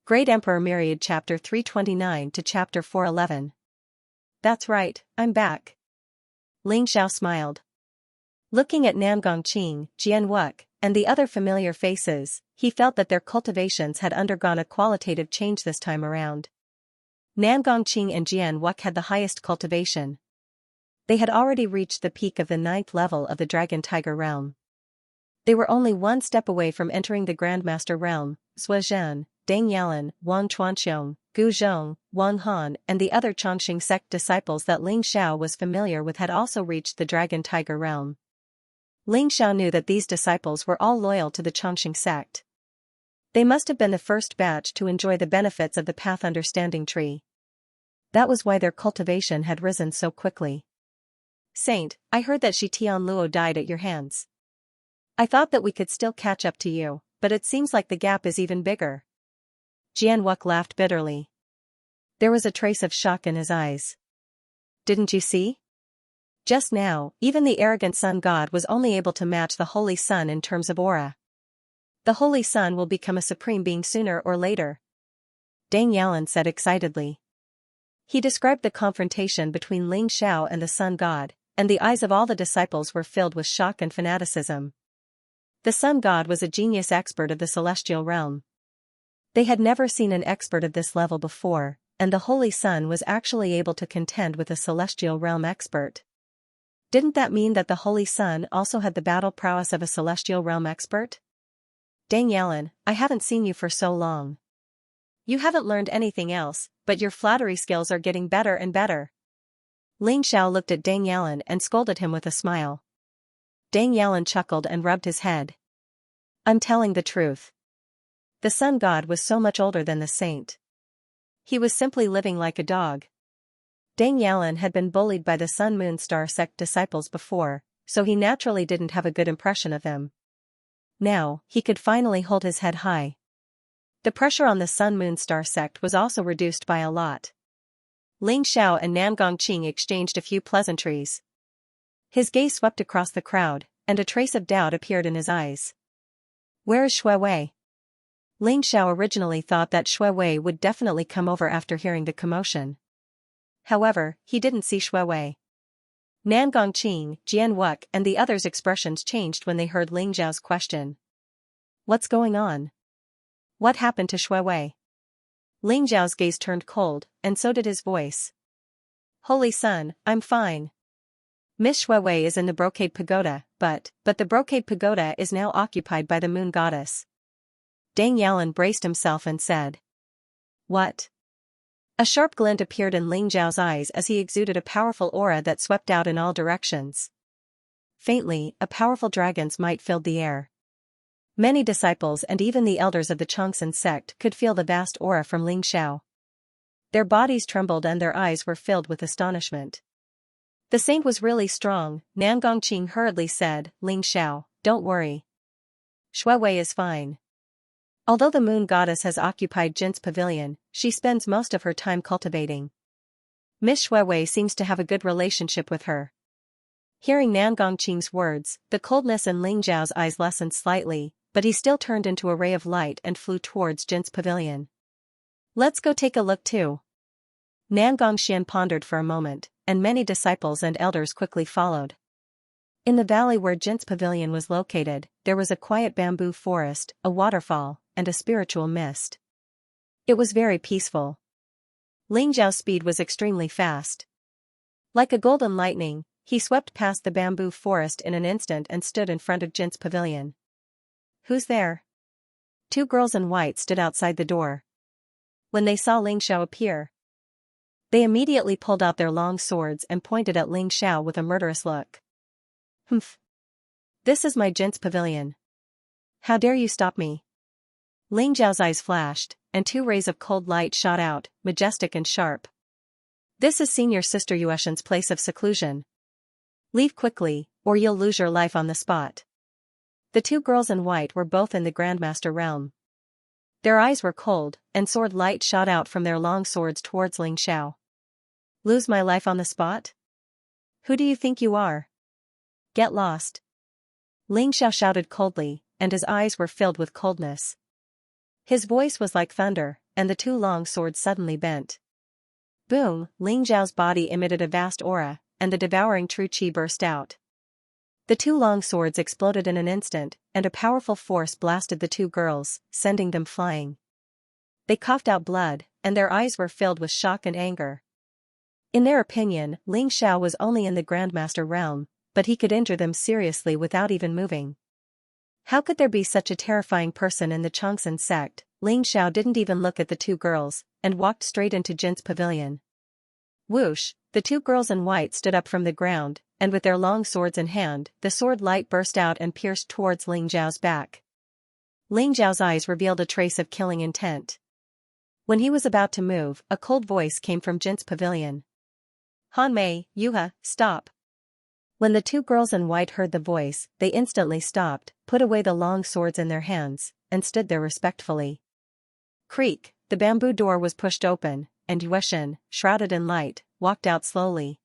Great Emperor Myriad Chapter 329 to Chapter 411. That's right, I'm back. Ling Xiao smiled. Looking at Namgong Qing, Jian Wuk, and the other familiar faces, he felt that their cultivations had undergone a qualitative change this time around. Namgong Qing and Jian Wuk had the highest cultivation. They had already reached the peak of the 9th level of the Dragon Tiger realm. They were only one step away from entering the Grandmaster realm. Zhou Zhan, Deng Yalan, Wang Chuanxiong, Gu Zhong, Wang Han, and the other Chongqing sect disciples that Ling Xiao was familiar with had also reached the Dragon Tiger realm. Ling Xiao knew that these disciples were all loyal to the Chongqing sect. They must have been the first batch to enjoy the benefits of the Path Understanding Tree. That was why their cultivation had risen so quickly. Saint, I heard that Shi Tianluo died at your hands. I thought that we could still catch up to you, but it seems like the gap is even bigger. Jian Wuk laughed bitterly. There was a trace of shock in his eyes. Didn't you see? Just now, even the arrogant sun god was only able to match the Holy Sun in terms of aura. The Holy Sun will become a supreme being sooner or later. Deng Yalan said excitedly. He described the confrontation between Ling Xiao and the sun god, and the eyes of all the disciples were filled with shock and fanaticism. The sun god was a genius expert of the celestial realm. They had never seen an expert of this level before, and the Holy Sun was actually able to contend with a celestial realm expert. Didn't that mean that the Holy Sun also had the battle prowess of a celestial realm expert? Deng Yalan, I haven't seen you for so long. You haven't learned anything else, but your flattery skills are getting better and better. Ling Xiao looked at Deng Yalan and scolded him with a smile. Deng Yalan chuckled and rubbed his head. I'm telling the truth. The sun god was so much older than the saint. He was simply living like a dog. Deng Yalan had been bullied by the Sun Moon Star sect disciples before, so he naturally didn't have a good impression of them. Now, he could finally hold his head high. The pressure on the Sun Moon Star sect was also reduced by a lot. Ling Xiao and Namgong Qing exchanged a few pleasantries. His gaze swept across the crowd, and a trace of doubt appeared in his eyes. Where is Shui Wei? Ling Xiao originally thought that Shui Wei would definitely come over after hearing the commotion. However, he didn't see Shui Wei. Namgong Qing, Jian Wuk, and the others' expressions changed when they heard Ling Xiao's question. What's going on? What happened to Shui Wei? Ling Xiao's gaze turned cold, and so did his voice. Holy Sun, I'm fine. Miss Shui Wei is in the Brocade Pagoda, but the Brocade Pagoda is now occupied by the Moon Goddess. Deng Yalan braced himself and said. What? A sharp glint appeared in Ling Xiao's eyes as he exuded a powerful aura that swept out in all directions. Faintly, a powerful dragon's might filled the air. Many disciples and even the elders of the Chongqing sect could feel the vast aura from Ling Xiao. Their bodies trembled and their eyes were filled with astonishment. The saint was really strong, Namgong Qing hurriedly said. Ling Xiao, don't worry. Shui Wei is fine. Although the moon goddess has occupied Jin's pavilion, she spends most of her time cultivating. Miss Shui Wei seems to have a good relationship with her. Hearing Namgong Qing's words, the coldness in Ling Xiao's eyes lessened slightly, but he still turned into a ray of light and flew towards Jin's pavilion. Let's go take a look too. Namgong Xian pondered for a moment, and many disciples and elders quickly followed. In the valley where Jin's pavilion was located, there was a quiet bamboo forest, a waterfall, and a spiritual mist. It was very peaceful. Ling Xiao's speed was extremely fast. Like a golden lightning, he swept past the bamboo forest in an instant and stood in front of Jin's pavilion. Who's there? Two girls in white stood outside the door. When they saw Ling Xiao appear, they immediately pulled out their long swords and pointed at Ling Xiao with a murderous look. Humph. This is my Jin's pavilion. How dare you stop me? Ling Xiao's eyes flashed, and two rays of cold light shot out, majestic and sharp. This is Senior Sister Yueshan's place of seclusion. Leave quickly, or you'll lose your life on the spot. The two girls in white were both in the Grandmaster realm. Their eyes were cold, and sword light shot out from their long swords towards Ling Xiao. Lose my life on the spot? Who do you think you are? Get lost. Ling Xiao shouted coldly, and his eyes were filled with coldness. His voice was like thunder, and the two long swords suddenly bent. Boom, Ling Xiao's body emitted a vast aura, and the devouring true qi burst out. The two long swords exploded in an instant, and a powerful force blasted the two girls, sending them flying. They coughed out blood, and their eyes were filled with shock and anger. In their opinion, Ling Xiao was only in the Grandmaster realm, but he could injure them seriously without even moving. How could there be such a terrifying person in the Changsun sect? Ling Xiao didn't even look at the two girls, and walked straight into Jin's pavilion. Whoosh, the two girls in white stood up from the ground, and with their long swords in hand, the sword light burst out and pierced towards Ling Xiao's back. Ling Xiao's eyes revealed a trace of killing intent. When he was about to move, a cold voice came from Jin's pavilion. Han Mei, Yuha, stop. When the two girls in white heard the voice, they instantly stopped, put away the long swords in their hands, and stood there respectfully. Creak, the bamboo door was pushed open, and Yueshin, shrouded in light, walked out slowly.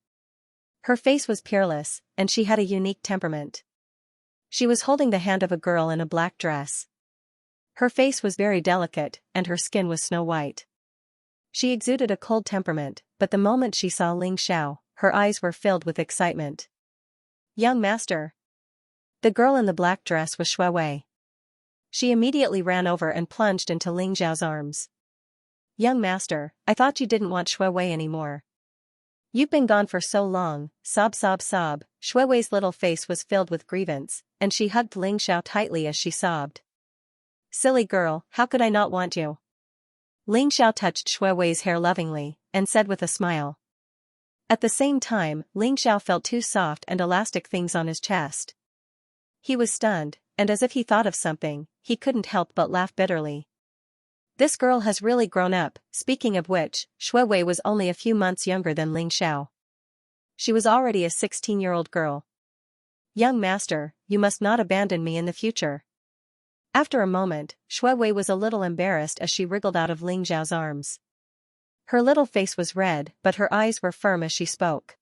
Her face was peerless, and she had a unique temperament. She was holding the hand of a girl in a black dress. Her face was very delicate, and her skin was snow white. She exuded a cold temperament, but the moment she saw Ling Xiao, her eyes were filled with excitement. Young master. The girl in the black dress was Shui Wei. She immediately ran over and plunged into Ling Xiao's arms. Young master, I thought you didn't want Shui Wei anymore. You've been gone for so long, sob sob sob. Shui Wei's little face was filled with grievance, and she hugged Ling Xiao tightly as she sobbed. Silly girl, how could I not want you? Ling Xiao touched Shui Wei's hair lovingly, and said with a smile. At the same time, Ling Xiao felt two soft and elastic things on his chest. He was stunned, and as if he thought of something, he couldn't help but laugh bitterly. This girl has really grown up. Speaking of which, Shui Wei was only a few months younger than Ling Xiao. She was already a 16-year-old girl. Young master, you must not abandon me in the future. After a moment, Shui Wei was a little embarrassed as she wriggled out of Ling Xiao's arms. Her little face was red, but her eyes were firm as she spoke.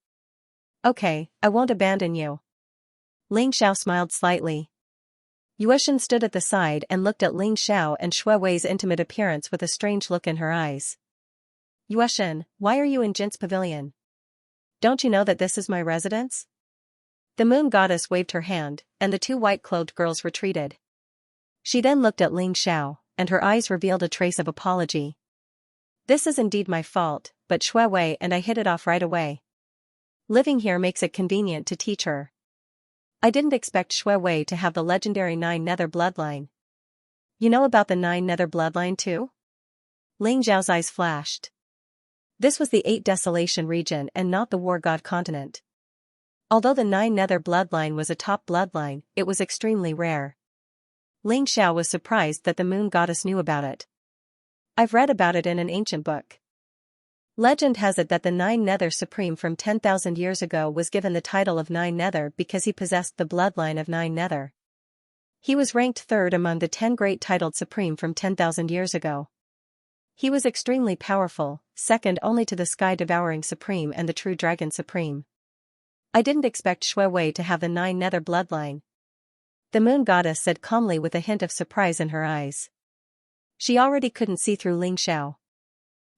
Okay, I won't abandon you. Ling Xiao smiled slightly. Yueshin stood at the side and looked at Ling Xiao and Shui Wei's intimate appearance with a strange look in her eyes. Yueshin, why are you in Jin's pavilion? Don't you know that this is my residence? The moon goddess waved her hand, and the two white-clothed girls retreated. She then looked at Ling Xiao, and her eyes revealed a trace of apology. This is indeed my fault, but Shui Wei and I hit it off right away. Living here makes it convenient to teach her. I didn't expect Shui Wei to have the legendary 9 Nether bloodline. You know about the 9 Nether bloodline too? Ling Xiao's eyes flashed. This was the 8 Desolation region and not the War God continent. Although the 9 Nether bloodline was a top bloodline, it was extremely rare. Ling Xiao was surprised that the moon goddess knew about it. I've read about it in an ancient book. Legend has it that the 9 Nether Supreme from 10,000 years ago was given the title of 9 Nether because he possessed the bloodline of 9 Nether. He was ranked 3rd among the 10 great titled Supreme from 10,000 years ago. He was extremely powerful, second only to the Sky-Devouring Supreme and the True Dragon Supreme. I didn't expect Shui Wei to have the 9 Nether bloodline. The moon goddess said calmly with a hint of surprise in her eyes. She already couldn't see through Ling Xiao.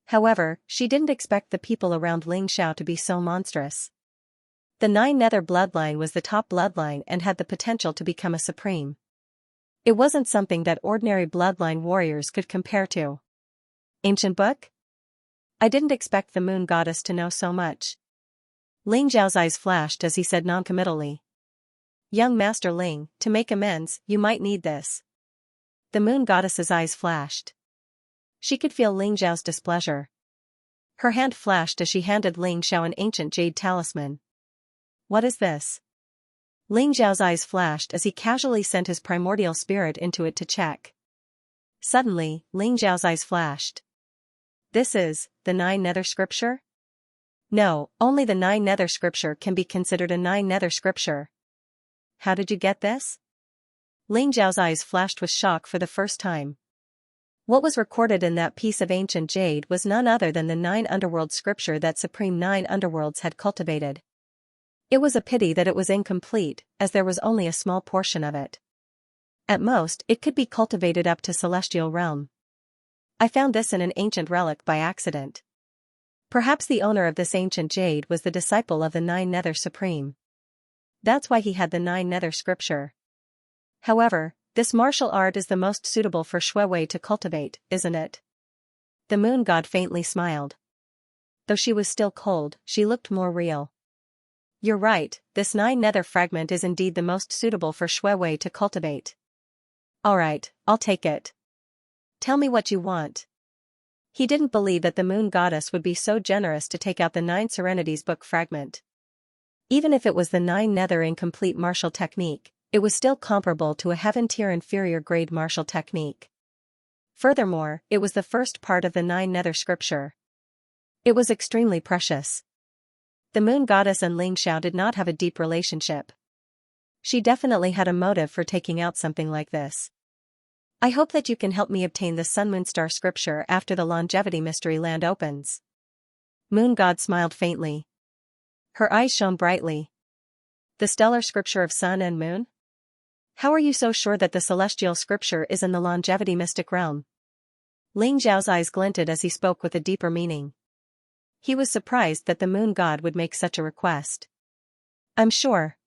However, she didn't expect the people around Ling Xiao to be so monstrous. The 9 Nether bloodline was the top bloodline and had the potential to become a supreme. It wasn't something that ordinary bloodline warriors could compare to. Ancient book? I didn't expect the moon goddess to know so much. Ling Xiao's eyes flashed as he said noncommittally. Young Master Ling, to make amends, you might need this. The moon goddess's eyes flashed. She could feel Ling Xiao's displeasure. Her hand flashed as she handed Ling Xiao an ancient jade talisman. What is this? Ling Xiao's eyes flashed as he casually sent his primordial spirit into it to check. Suddenly, Ling Xiao's eyes flashed. This is the 9 Nether scripture? No, only the 9 Nether scripture can be considered a 9 Nether scripture. How did you get this? Ling Xiao's eyes flashed with shock for the first time. What was recorded in that piece of ancient jade was none other than the 9 Underworld scripture that Supreme 9 Underworlds had cultivated. It was a pity that it was incomplete, as there was only a small portion of it. At most, it could be cultivated up to Celestial Realm. I found this in an ancient relic by accident. Perhaps the owner of this ancient jade was the disciple of the Nine Nether Supreme. That's why he had the Nine Nether scripture. However, this martial art is the most suitable for Shui Wei to cultivate, isn't it? The moon god faintly smiled. Though she was still cold, she looked more real. You're right, this Nine Nether fragment is indeed the most suitable for Shui Wei to cultivate. Alright, I'll take it. Tell me what you want. He didn't believe that the moon goddess would be so generous to take out the Nine Serenities book fragment. Even if it was the Nine Nether incomplete martial technique, it was still comparable to a heaven-tier inferior grade martial technique. Furthermore, it was the first part of the Nine Nether scripture. It was extremely precious. The moon goddess and Xianxia did not have a deep relationship. She definitely had a motive for taking out something like this. I hope that you can help me obtain the Sun Moon Star scripture after the Longevity Mystery Land opens. Moon God smiled faintly. Her eyes shone brightly. The stellar scripture of Sun and Moon? How are you so sure that the celestial scripture is in the Longevity Mystic Realm? Ling Zhao's eyes glinted as he spoke with a deeper meaning. He was surprised that the moon god would make such a request. I'm sure.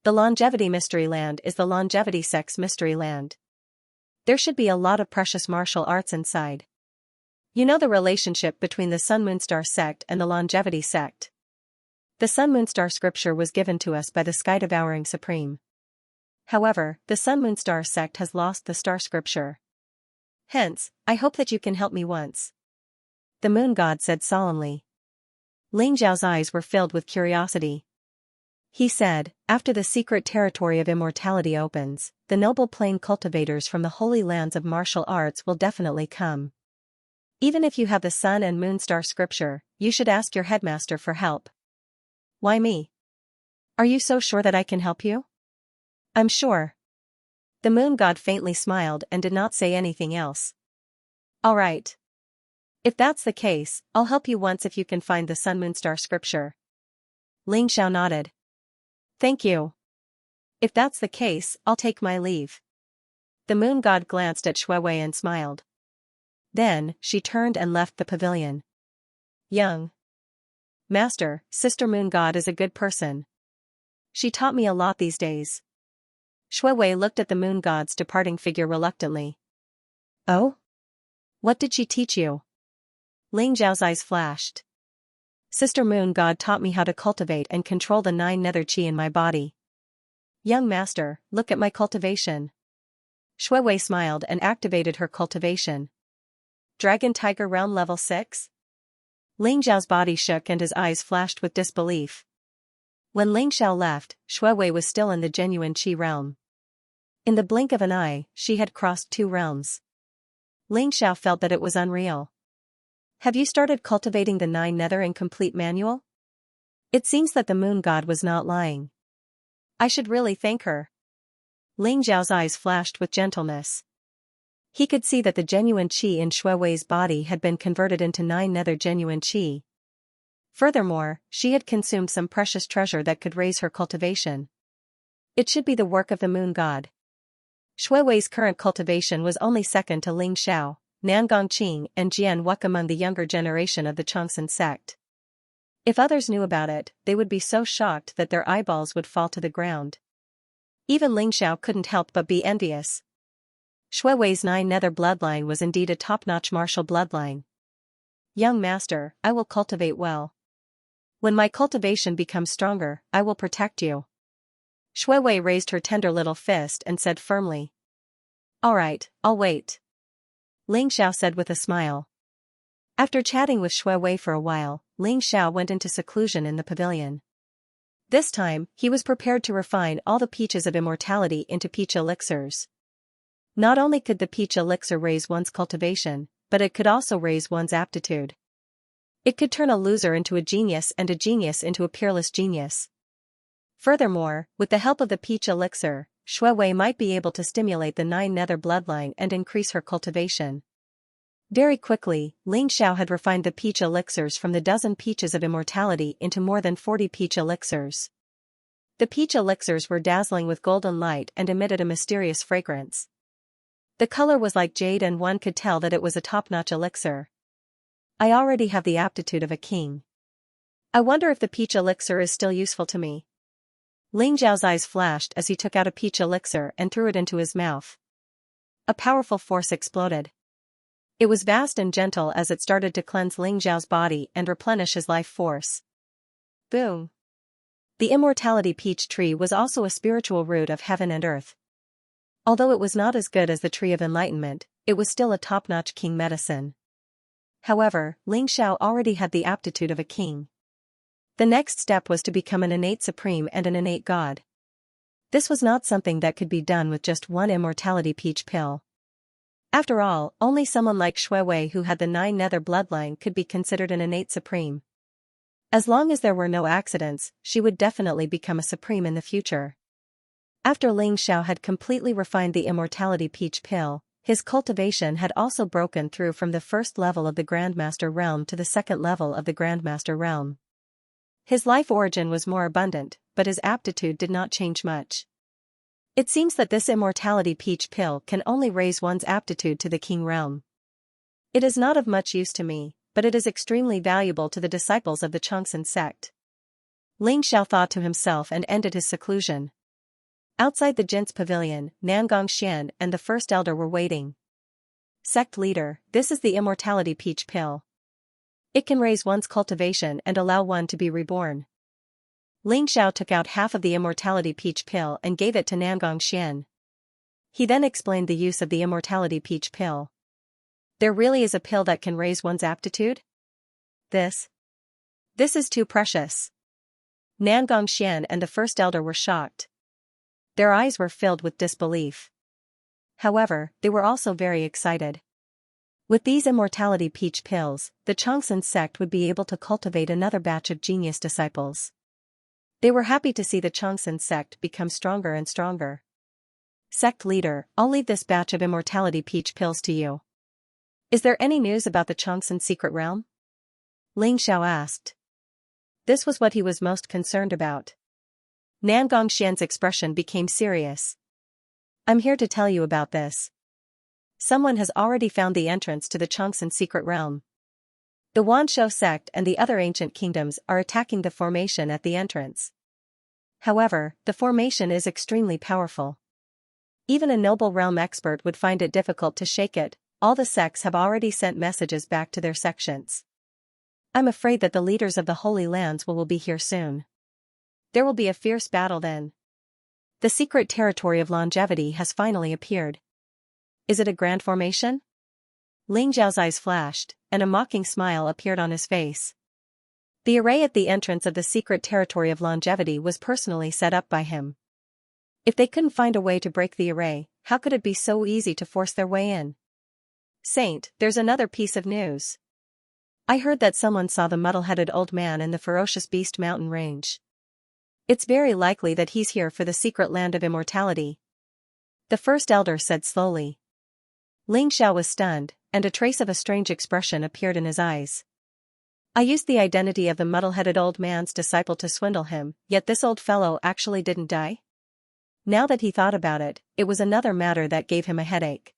The Longevity Mystery Land is the Longevity Sect's Mystery Land. There should be a lot of precious martial arts inside. You know the relationship between the Sun Moon Star sect and the Longevity sect. The Sun Moon Star scripture was given to us by the Sky-Devouring Supreme. However, the Sun Moon Star sect has lost the star scripture. Hence, I hope that you can help me once. The moon god said solemnly. Ling Zhao's eyes were filled with curiosity. He said, after the secret territory of immortality opens, the noble plane cultivators from the holy lands of martial arts will definitely come. Even if you have the Sun and Moon Star scripture, you should ask your headmaster for help. Why me? Are you so sure that I can help you? I'm sure. The moon god faintly smiled and did not say anything else. All right. If that's the case, I'll help you once if you can find the Sun Moon Star scripture. Ling Xiao nodded. Thank you. If that's the case, I'll take my leave. The moon god glanced at Shui Wei and smiled. Then, she turned and left the pavilion. Young Master, Sister Moon God is a good person. She taught me a lot these days. Shui Wei looked at the moon god's departing figure reluctantly. Oh? What did she teach you? Ling Zhao's eyes flashed. Sister Moon God taught me how to cultivate and control the Nine Nether Qi in my body. Young master, look at my cultivation. Shui Wei smiled and activated her cultivation. Dragon Tiger Realm Level 6? Ling Zhao's body shook and his eyes flashed with disbelief. When Ling Xiao left, Shui Wei was still in the genuine Qi realm. In the blink of an eye, she had crossed 2 realms. Ling Xiao felt that it was unreal. Have you started cultivating the Nine Nether incomplete manual? It seems that the moon god was not lying. I should really thank her. Ling Zhao's eyes flashed with gentleness. He could see that the genuine qi in Shui Wei's body had been converted into Nine Nether genuine qi. Furthermore, she had consumed some precious treasure that could raise her cultivation. It should be the work of the moon god. Shui Wei's current cultivation was only second to Ling Xiao, Nangong Qing and Jian Wuk among the younger generation of the Chongsun sect. If others knew about it, they would be so shocked that their eyeballs would fall to the ground. Even Ling Xiao couldn't help but be envious. Shui Wei's Nine Nether bloodline was indeed a top-notch martial bloodline. Young master, I will cultivate well. When my cultivation becomes stronger, I will protect you. Shui Wei raised her tender little fist and said firmly. All right, I'll wait. Ling Xiao said with a smile. After chatting with Shui Wei for a while, Ling Xiao went into seclusion in the pavilion. This time, he was prepared to refine all the peaches of immortality into peach elixirs. Not only could the peach elixir raise one's cultivation, but it could also raise one's aptitude. It could turn a loser into a genius and a genius into a peerless genius. Furthermore, with the help of the peach elixir, Shui Wei might be able to stimulate the Nine Nether bloodline and increase her cultivation. Very quickly, Ling Xiao had refined the peach elixirs from the dozen peaches of immortality into more than 40 peach elixirs. The peach elixirs were dazzling with golden light and emitted a mysterious fragrance. The color was like jade and one could tell that it was a top-notch elixir. I already have the aptitude of a king. I wonder if the peach elixir is still useful to me. Ling Zhao's eyes flashed as he took out a peach elixir and threw it into his mouth. A powerful force exploded. It was vast and gentle as it started to cleanse Ling Zhao's body and replenish his life force. Boom! The immortality peach tree was also a spiritual root of heaven and earth. Although it was not as good as the tree of enlightenment, it was still a top-notch king medicine. However, Ling Xiao already had the aptitude of a king. The next step was to become an innate supreme and an innate god. This was not something that could be done with just one immortality peach pill. After all, only someone like Shui Wei who had the 9 nether bloodline could be considered an innate supreme. As long as there were no accidents, she would definitely become a supreme in the future. After Ling Xiao had completely refined the immortality peach pill, his cultivation had also broken through from the first level of the Grandmaster realm to the second level of the Grandmaster realm. His life origin was more abundant, but his aptitude did not change much. It seems that this immortality peach pill can only raise one's aptitude to the king realm. It is not of much use to me, but it is extremely valuable to the disciples of the Xianxia sect. Ling Xiao thought to himself and ended his seclusion. Outside the Jin's pavilion, Nangong Xian and the first elder were waiting. Sect leader, this is the immortality peach pill. It can raise one's cultivation and allow one to be reborn. Ling Xiao took out half of the immortality peach pill and gave it to Nangong Xian. He then explained the use of the immortality peach pill. There really is a pill that can raise one's aptitude? This is too precious. Nangong Xian and the first elder were shocked. Their eyes were filled with disbelief. However, they were also very excited. With these immortality peach pills, the Xianxia sect would be able to cultivate another batch of genius disciples. They were happy to see the Xianxia sect become stronger and stronger. Sect leader, I'll leave this batch of immortality peach pills to you. Is there any news about the Xianxia secret realm? Ling Xiao asked. This was what he was most concerned about. Nangong Xian's expression became serious. I'm here to tell you about this. Someone has already found the entrance to the Xianxia secret realm. The Wanshou sect and the other ancient kingdoms are attacking the formation at the entrance. However, the formation is extremely powerful. Even a noble realm expert would find it difficult to shake it. All the sects have already sent messages back to their sections. I'm afraid that the leaders of the Holy Lands will be here soon. There will be a fierce battle then. The secret territory of longevity has finally appeared. Is it a grand formation? Ling Zhao's eyes flashed, and a mocking smile appeared on his face. The array at the entrance of the secret territory of longevity was personally set up by him. If they couldn't find a way to break the array, how could it be so easy to force their way in? Saint, there's another piece of news. I heard that someone saw the muddle-headed old man in the ferocious beast mountain range. It's very likely that he's here for the secret land of immortality. The first elder said slowly. Ling Xiao was stunned, and a trace of a strange expression appeared in his eyes. I used the identity of the muddle-headed old man's disciple to swindle him, yet this old fellow actually didn't die? Now that he thought about it, it was another matter that gave him a headache.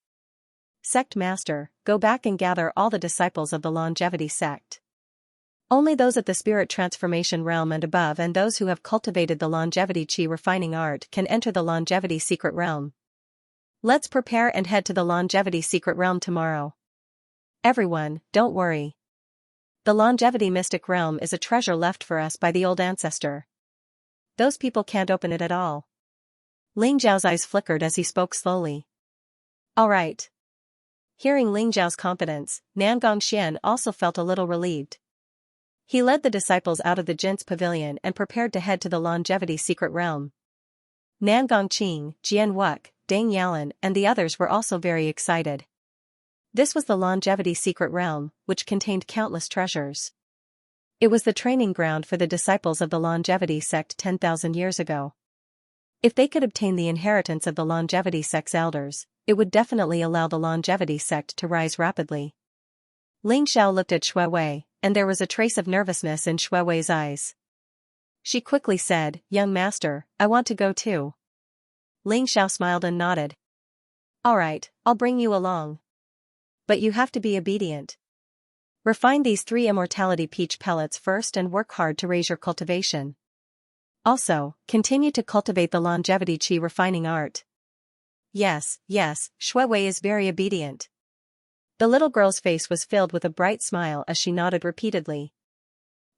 Sect Master, go back and gather all the disciples of the longevity sect. Only those at the spirit transformation realm and above and those who have cultivated the longevity chi refining art can enter the longevity secret realm. Let's prepare and head to the longevity secret realm tomorrow. Everyone, don't worry. The longevity mystic realm is a treasure left for us by the old ancestor. Those people can't open it at all. Ling Zhao's eyes flickered as he spoke slowly. All right. Hearing Ling Zhao's confidence, Nangong Xian also felt a little relieved. He led the disciples out of the Jin's pavilion and prepared to head to the longevity secret realm. Nangong Qing, Jian Wuk, Deng Yalan, and the others were also very excited. This was the longevity secret realm, which contained countless treasures. It was the training ground for the disciples of the longevity sect 10,000 years ago. If they could obtain the inheritance of the longevity sect's elders, it would definitely allow the longevity sect to rise rapidly. Ling Xiao looked at Shui Wei, and there was a trace of nervousness in Shui Wei's eyes. She quickly said, "Young master, I want to go too." Ling Xiao smiled and nodded. Alright, I'll bring you along. But you have to be obedient. Refine these 3 immortality peach pellets first and work hard to raise your cultivation. Also, continue to cultivate the longevity qi refining art. Yes, Shui Wei is very obedient. The little girl's face was filled with a bright smile as she nodded repeatedly.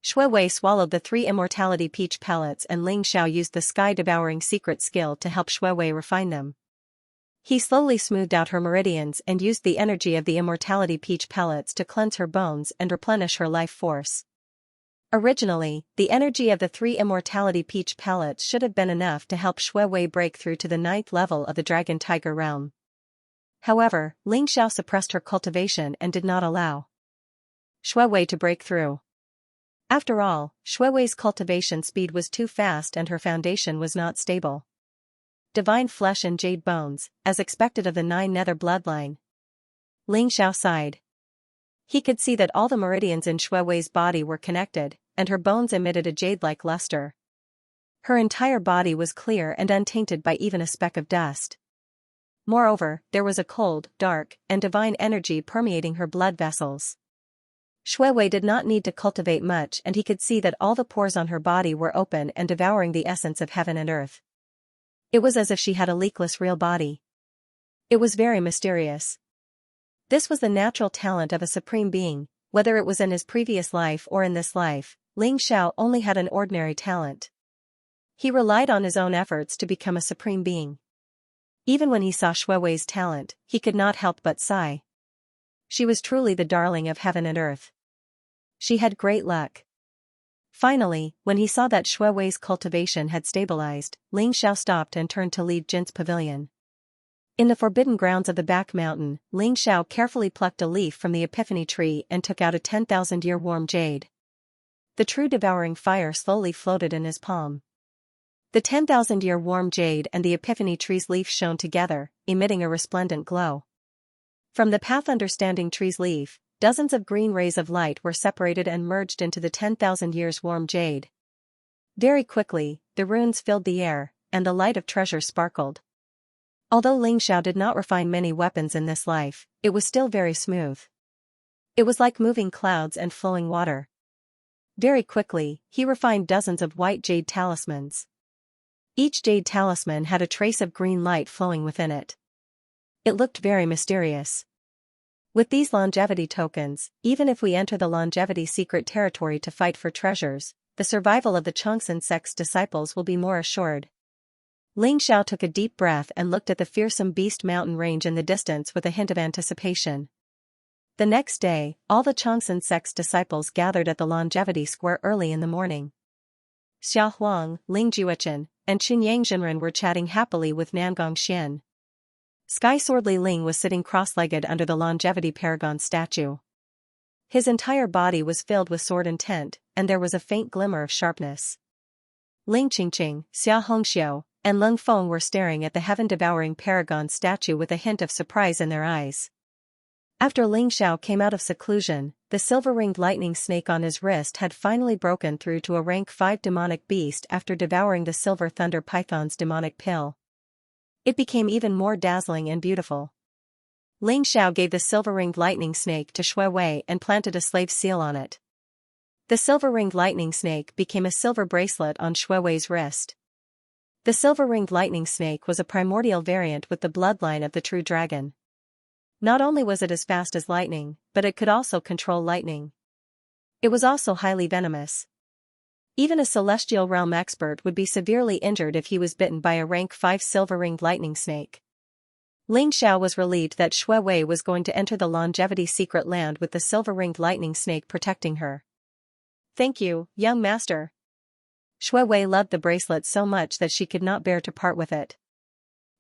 Shui Wei swallowed the 3 immortality peach pellets and Ling Xiao used the sky-devouring secret skill to help Shui Wei refine them. He slowly smoothed out her meridians and used the energy of the immortality peach pellets to cleanse her bones and replenish her life force. Originally, the energy of the 3 immortality peach pellets should have been enough to help Shui Wei break through to the 9th level of the Dragon Tiger realm. However, Ling Xiao suppressed her cultivation and did not allow Shui Wei to break through. After all, Shui Wei's cultivation speed was too fast and her foundation was not stable. Divine flesh and jade bones, as expected of the 9 nether bloodline. Ling Xiao sighed. He could see that all the meridians in Shui Wei's body were connected, and her bones emitted a jade-like luster. Her entire body was clear and untainted by even a speck of dust. Moreover, there was a cold, dark, and divine energy permeating her blood vessels. Shui Wei did not need to cultivate much and he could see that all the pores on her body were open and devouring the essence of heaven and earth. It was as if she had a leakless real body. It was very mysterious. This was the natural talent of a supreme being, whether it was in his previous life or in this life. Ling Xiao only had an ordinary talent. He relied on his own efforts to become a supreme being. Even when he saw Shui Wei's talent, he could not help but sigh. She was truly the darling of heaven and earth. She had great luck. Finally, when he saw that Shui Wei's cultivation had stabilized, Ling Xiao stopped and turned to leave Jin's pavilion. In the forbidden grounds of the back mountain, Ling Xiao carefully plucked a leaf from the epiphany tree and took out a 10,000-year warm jade. The true devouring fire slowly floated in his palm. The 10,000-year warm jade and the epiphany tree's leaf shone together, emitting a resplendent glow. From the path understanding tree's leaf, dozens of green rays of light were separated and merged into the 10,000 years warm jade. Very quickly, the runes filled the air, and the light of treasure sparkled. Although Ling Xiao did not refine many weapons in this life, it was still very smooth. It was like moving clouds and flowing water. Very quickly, he refined dozens of white jade talismans. Each jade talisman had a trace of green light flowing within it. It looked very mysterious. With these longevity tokens, even if we enter the longevity secret territory to fight for treasures, the survival of the Xianxia sect's disciples will be more assured. Ling Xiao took a deep breath and looked at the fearsome beast mountain range in the distance with a hint of anticipation. The next day, all the Xianxia sect's disciples gathered at the longevity square early in the morning. Xia Huang, Ling Juechen, and Qin Yangzhenren were chatting happily with Nangong Xian. Sky Sword Li Ling was sitting cross-legged under the longevity paragon statue. His entire body was filled with sword intent, and there was a faint glimmer of sharpness. Ling Qingqing, Xia Hongxiu, and Leng Feng were staring at the heaven-devouring paragon statue with a hint of surprise in their eyes. After Ling Xiao came out of seclusion, the silver-ringed lightning snake on his wrist had finally broken through to a rank 5 demonic beast after devouring the silver thunder python's demonic pill. It became even more dazzling and beautiful. Ling Xiao gave the silver-ringed lightning snake to Shui Wei and planted a slave seal on it. The silver-ringed lightning snake became a silver bracelet on Shui Wei's wrist. The silver-ringed lightning snake was a primordial variant with the bloodline of the true dragon. Not only was it as fast as lightning, but it could also control lightning. It was also highly venomous. Even a celestial realm expert would be severely injured if he was bitten by a rank 5 silver-ringed lightning snake. Ling Xiao was relieved that Shui Wei was going to enter the longevity secret land with the silver-ringed lightning snake protecting her. Thank you, young master. Shui Wei loved the bracelet so much that she could not bear to part with it.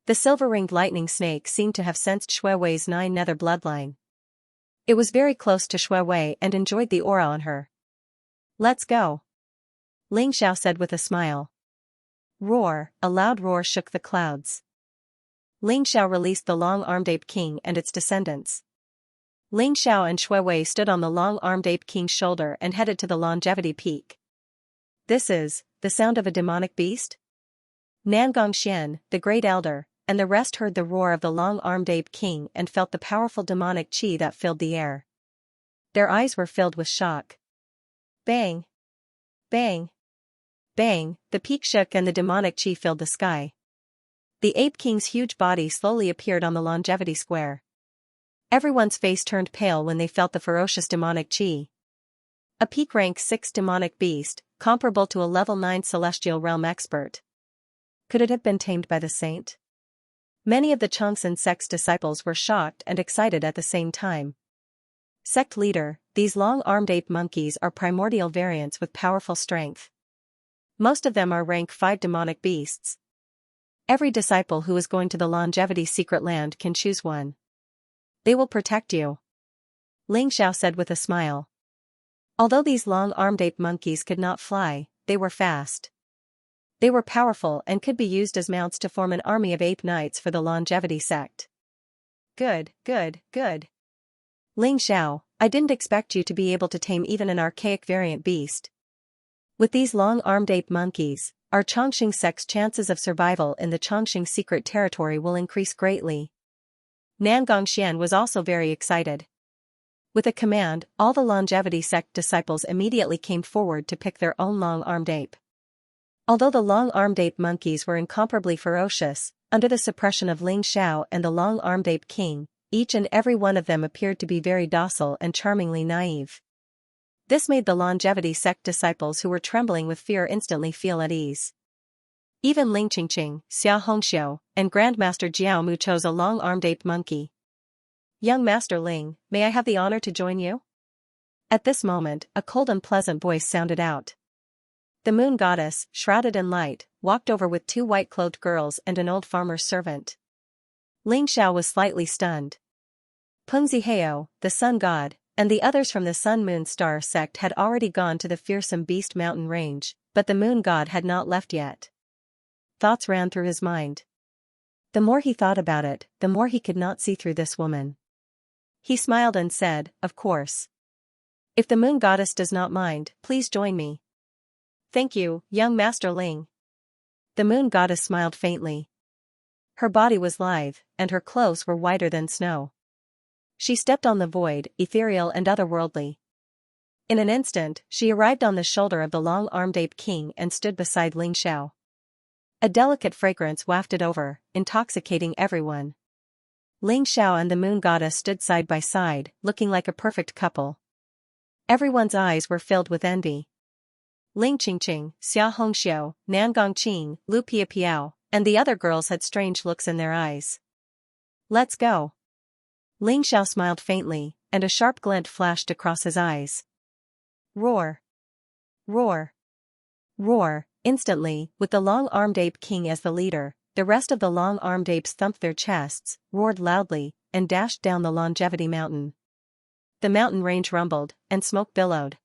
The silver-ringed lightning snake seemed to have sensed Shui Wei's 9 nether bloodline. It was very close to Shui Wei and enjoyed the aura on her. Let's go. Ling Xiao said with a smile. Roar, a loud roar shook the clouds. Ling Xiao released the long-armed ape king and its descendants. Ling Xiao and Shui Wei stood on the long-armed ape king's shoulder and headed to the longevity peak. This is the sound of a demonic beast? Nangong Xian, the great elder, and the rest heard the roar of the long-armed ape king and felt the powerful demonic chi that filled the air. Their eyes were filled with shock. Bang! Bang! Bang! The peak shook and the demonic chi filled the sky. The ape king's huge body slowly appeared on the longevity square. Everyone's face turned pale when they felt the ferocious demonic chi. A peak rank 6 demonic beast, comparable to a level 9 celestial realm expert. Could it have been tamed by the saint? Many of the Xianxia sect's disciples were shocked and excited at the same time. Sect leader, these long-armed ape monkeys are primordial variants with powerful strength. Most of them are rank 5 demonic beasts. Every disciple who is going to the longevity secret land can choose one. They will protect you, Xianxia said with a smile. Although these long-armed ape monkeys could not fly, they were fast. They were powerful and could be used as mounts to form an army of ape knights for the longevity sect. Good, good, good. Xianxia, I didn't expect you to be able to tame even an archaic variant beast. With these long-armed ape monkeys, our Xianxia sect's chances of survival in the Xianxia secret territory will increase greatly. Nangongxian was also very excited. With a command, all the longevity sect disciples immediately came forward to pick their own long-armed ape. Although the long-armed ape monkeys were incomparably ferocious, under the suppression of Xianxia and the long-armed ape king, each and every one of them appeared to be very docile and charmingly naive. This made the longevity sect disciples who were trembling with fear instantly feel at ease. Even Ling Qingqing, Xianxia, and Grandmaster Jiao Mu chose a long-armed ape monkey. Young Master Ling, may I have the honor to join you? At this moment, a cold and pleasant voice sounded out. The moon goddess, shrouded in light, walked over with 2 white-clothed girls and an old farmer's servant. Xianxia was slightly stunned. Pengzihao, the sun god, and the others from the Sun-Moon-Star sect had already gone to the fearsome Beast Mountain range, but the moon god had not left yet. Thoughts ran through his mind. The more he thought about it, the more he could not see through this woman. He smiled and said, of course. If the moon goddess does not mind, please join me. Thank you, young Master Ling. The moon goddess smiled faintly. Her body was lithe, and her clothes were whiter than snow. She stepped on the void, ethereal and otherworldly. In an instant, she arrived on the shoulder of the long-armed ape king and stood beside Xianxia. A delicate fragrance wafted over, intoxicating everyone. Xianxia and the moon goddess stood side by side, looking like a perfect couple. Everyone's eyes were filled with envy. Ling Qingqing, Xianxia, Nangongqing, Lu Piapiao, and the other girls had strange looks in their eyes. Let's go. Xianxia smiled faintly, and a sharp glint flashed across his eyes. Roar! Roar! Roar! Instantly, with the long-armed ape king as the leader, the rest of the long-armed apes thumped their chests, roared loudly, and dashed down the longevity mountain. The mountain range rumbled, and smoke billowed.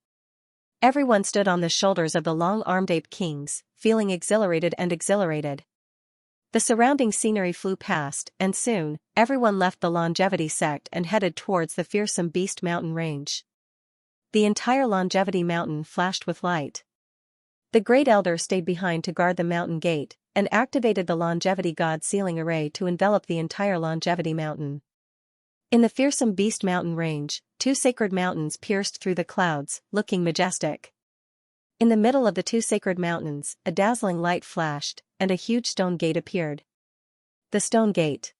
Everyone stood on the shoulders of the long-armed ape kings, feeling exhilarated and exhilarated. The surrounding scenery flew past, and soon, everyone left the longevity sect and headed towards the fearsome Beast Mountain range. The entire longevity mountain flashed with light. The Great Elder stayed behind to guard the mountain gate, and activated the longevity god sealing array to envelop the entire longevity mountain. In the fearsome Beast Mountain range, 2 sacred mountains pierced through the clouds, looking majestic. In the middle of the 2 sacred mountains, a dazzling light flashed, and a huge stone gate appeared. The stone gate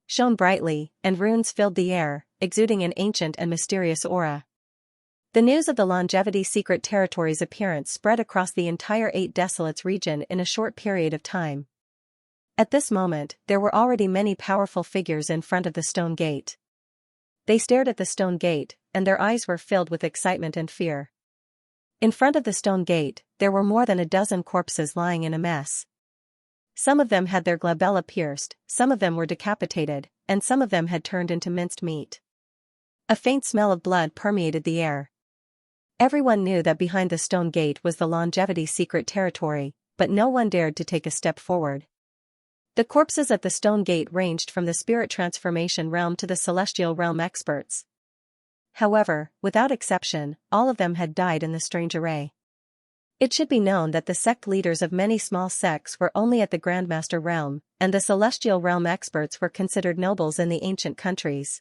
shone brightly, and runes filled the air, exuding an ancient and mysterious aura. The news of the longevity secret territory's appearance spread across the entire 8 Desolates region in a short period of time. At this moment, there were already many powerful figures in front of the stone gate. They stared at the stone gate, and their eyes were filled with excitement and fear. In front of the stone gate, there were more than a dozen corpses lying in a mess. Some of them had their glabella pierced, some of them were decapitated, and some of them had turned into minced meat. A faint smell of blood permeated the air. Everyone knew that behind the stone gate was the longevity secret territory, but no one dared to take a step forward. The corpses at the stone gate ranged from the spirit transformation realm to the celestial realm experts. However, without exception, all of them had died in the strange array. It should be known that the sect leaders of many small sects were only at the Grandmaster realm, and the Celestial realm experts were considered nobles in the ancient countries.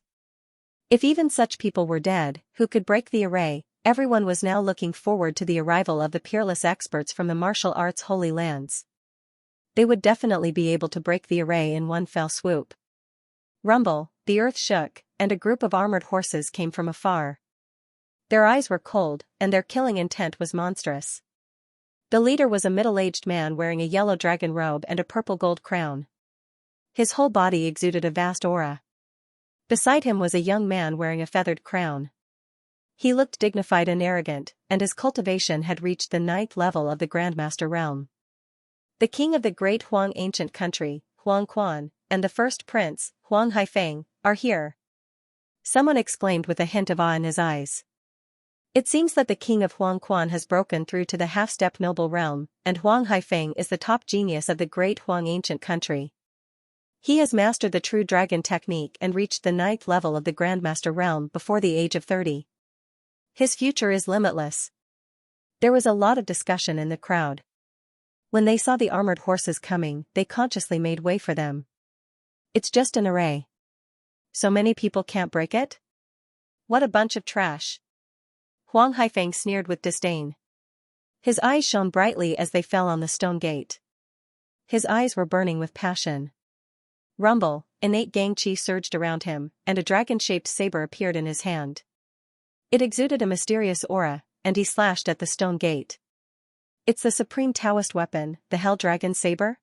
If even such people were dead, who could break the array, everyone was now looking forward to the arrival of the peerless experts from the martial arts holy lands. They would definitely be able to break the array in one fell swoop. Rumble, the earth shook, and a group of armored horses came from afar. Their eyes were cold, and their killing intent was monstrous. The leader was a middle-aged man wearing a yellow dragon robe and a purple gold crown. His whole body exuded a vast aura. Beside him was a young man wearing a feathered crown. He looked dignified and arrogant, and his cultivation had reached the 9th level of the Grandmaster realm. The king of the great Huang ancient country, Huang Quan, and the first prince, Huang Haifeng, are here. Someone exclaimed with a hint of awe in his eyes. It seems that the king of Huang Quan has broken through to the half-step noble realm, and Huang Haifeng is the top genius of the great Huang ancient country. He has mastered the true dragon technique and reached the 9th level of the Grandmaster realm before the age of 30. His future is limitless. There was a lot of discussion in the crowd. When they saw the armored horses coming, they consciously made way for them. It's just an array. So many people can't break it? What a bunch of trash. Huang Haifeng sneered with disdain. His eyes shone brightly as they fell on the stone gate. His eyes were burning with passion. Rumble, innate gang chi surged around him, and a dragon-shaped saber appeared in his hand. It exuded a mysterious aura, and he slashed at the stone gate. It's the supreme Taoist weapon, the Hell Dragon Saber?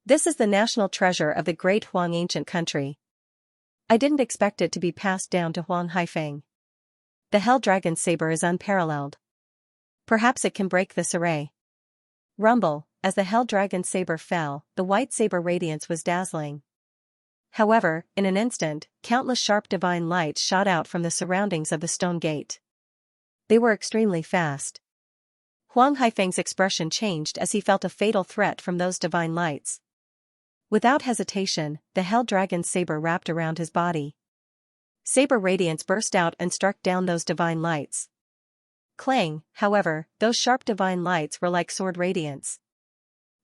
This is the national treasure of the great Huang ancient country. I didn't expect it to be passed down to Huang Haifeng. The Hell Dragon Saber is unparalleled. Perhaps it can break this array. Rumble, as the Hell Dragon Saber fell, the white saber radiance was dazzling. However, in an instant, countless sharp divine lights shot out from the surroundings of the stone gate. They were extremely fast. Huang Haifeng's expression changed as he felt a fatal threat from those divine lights. Without hesitation, the Hell Dragon Saber wrapped around his body. Saber radiance burst out and struck down those divine lights. Clang, however, those sharp divine lights were like sword radiance.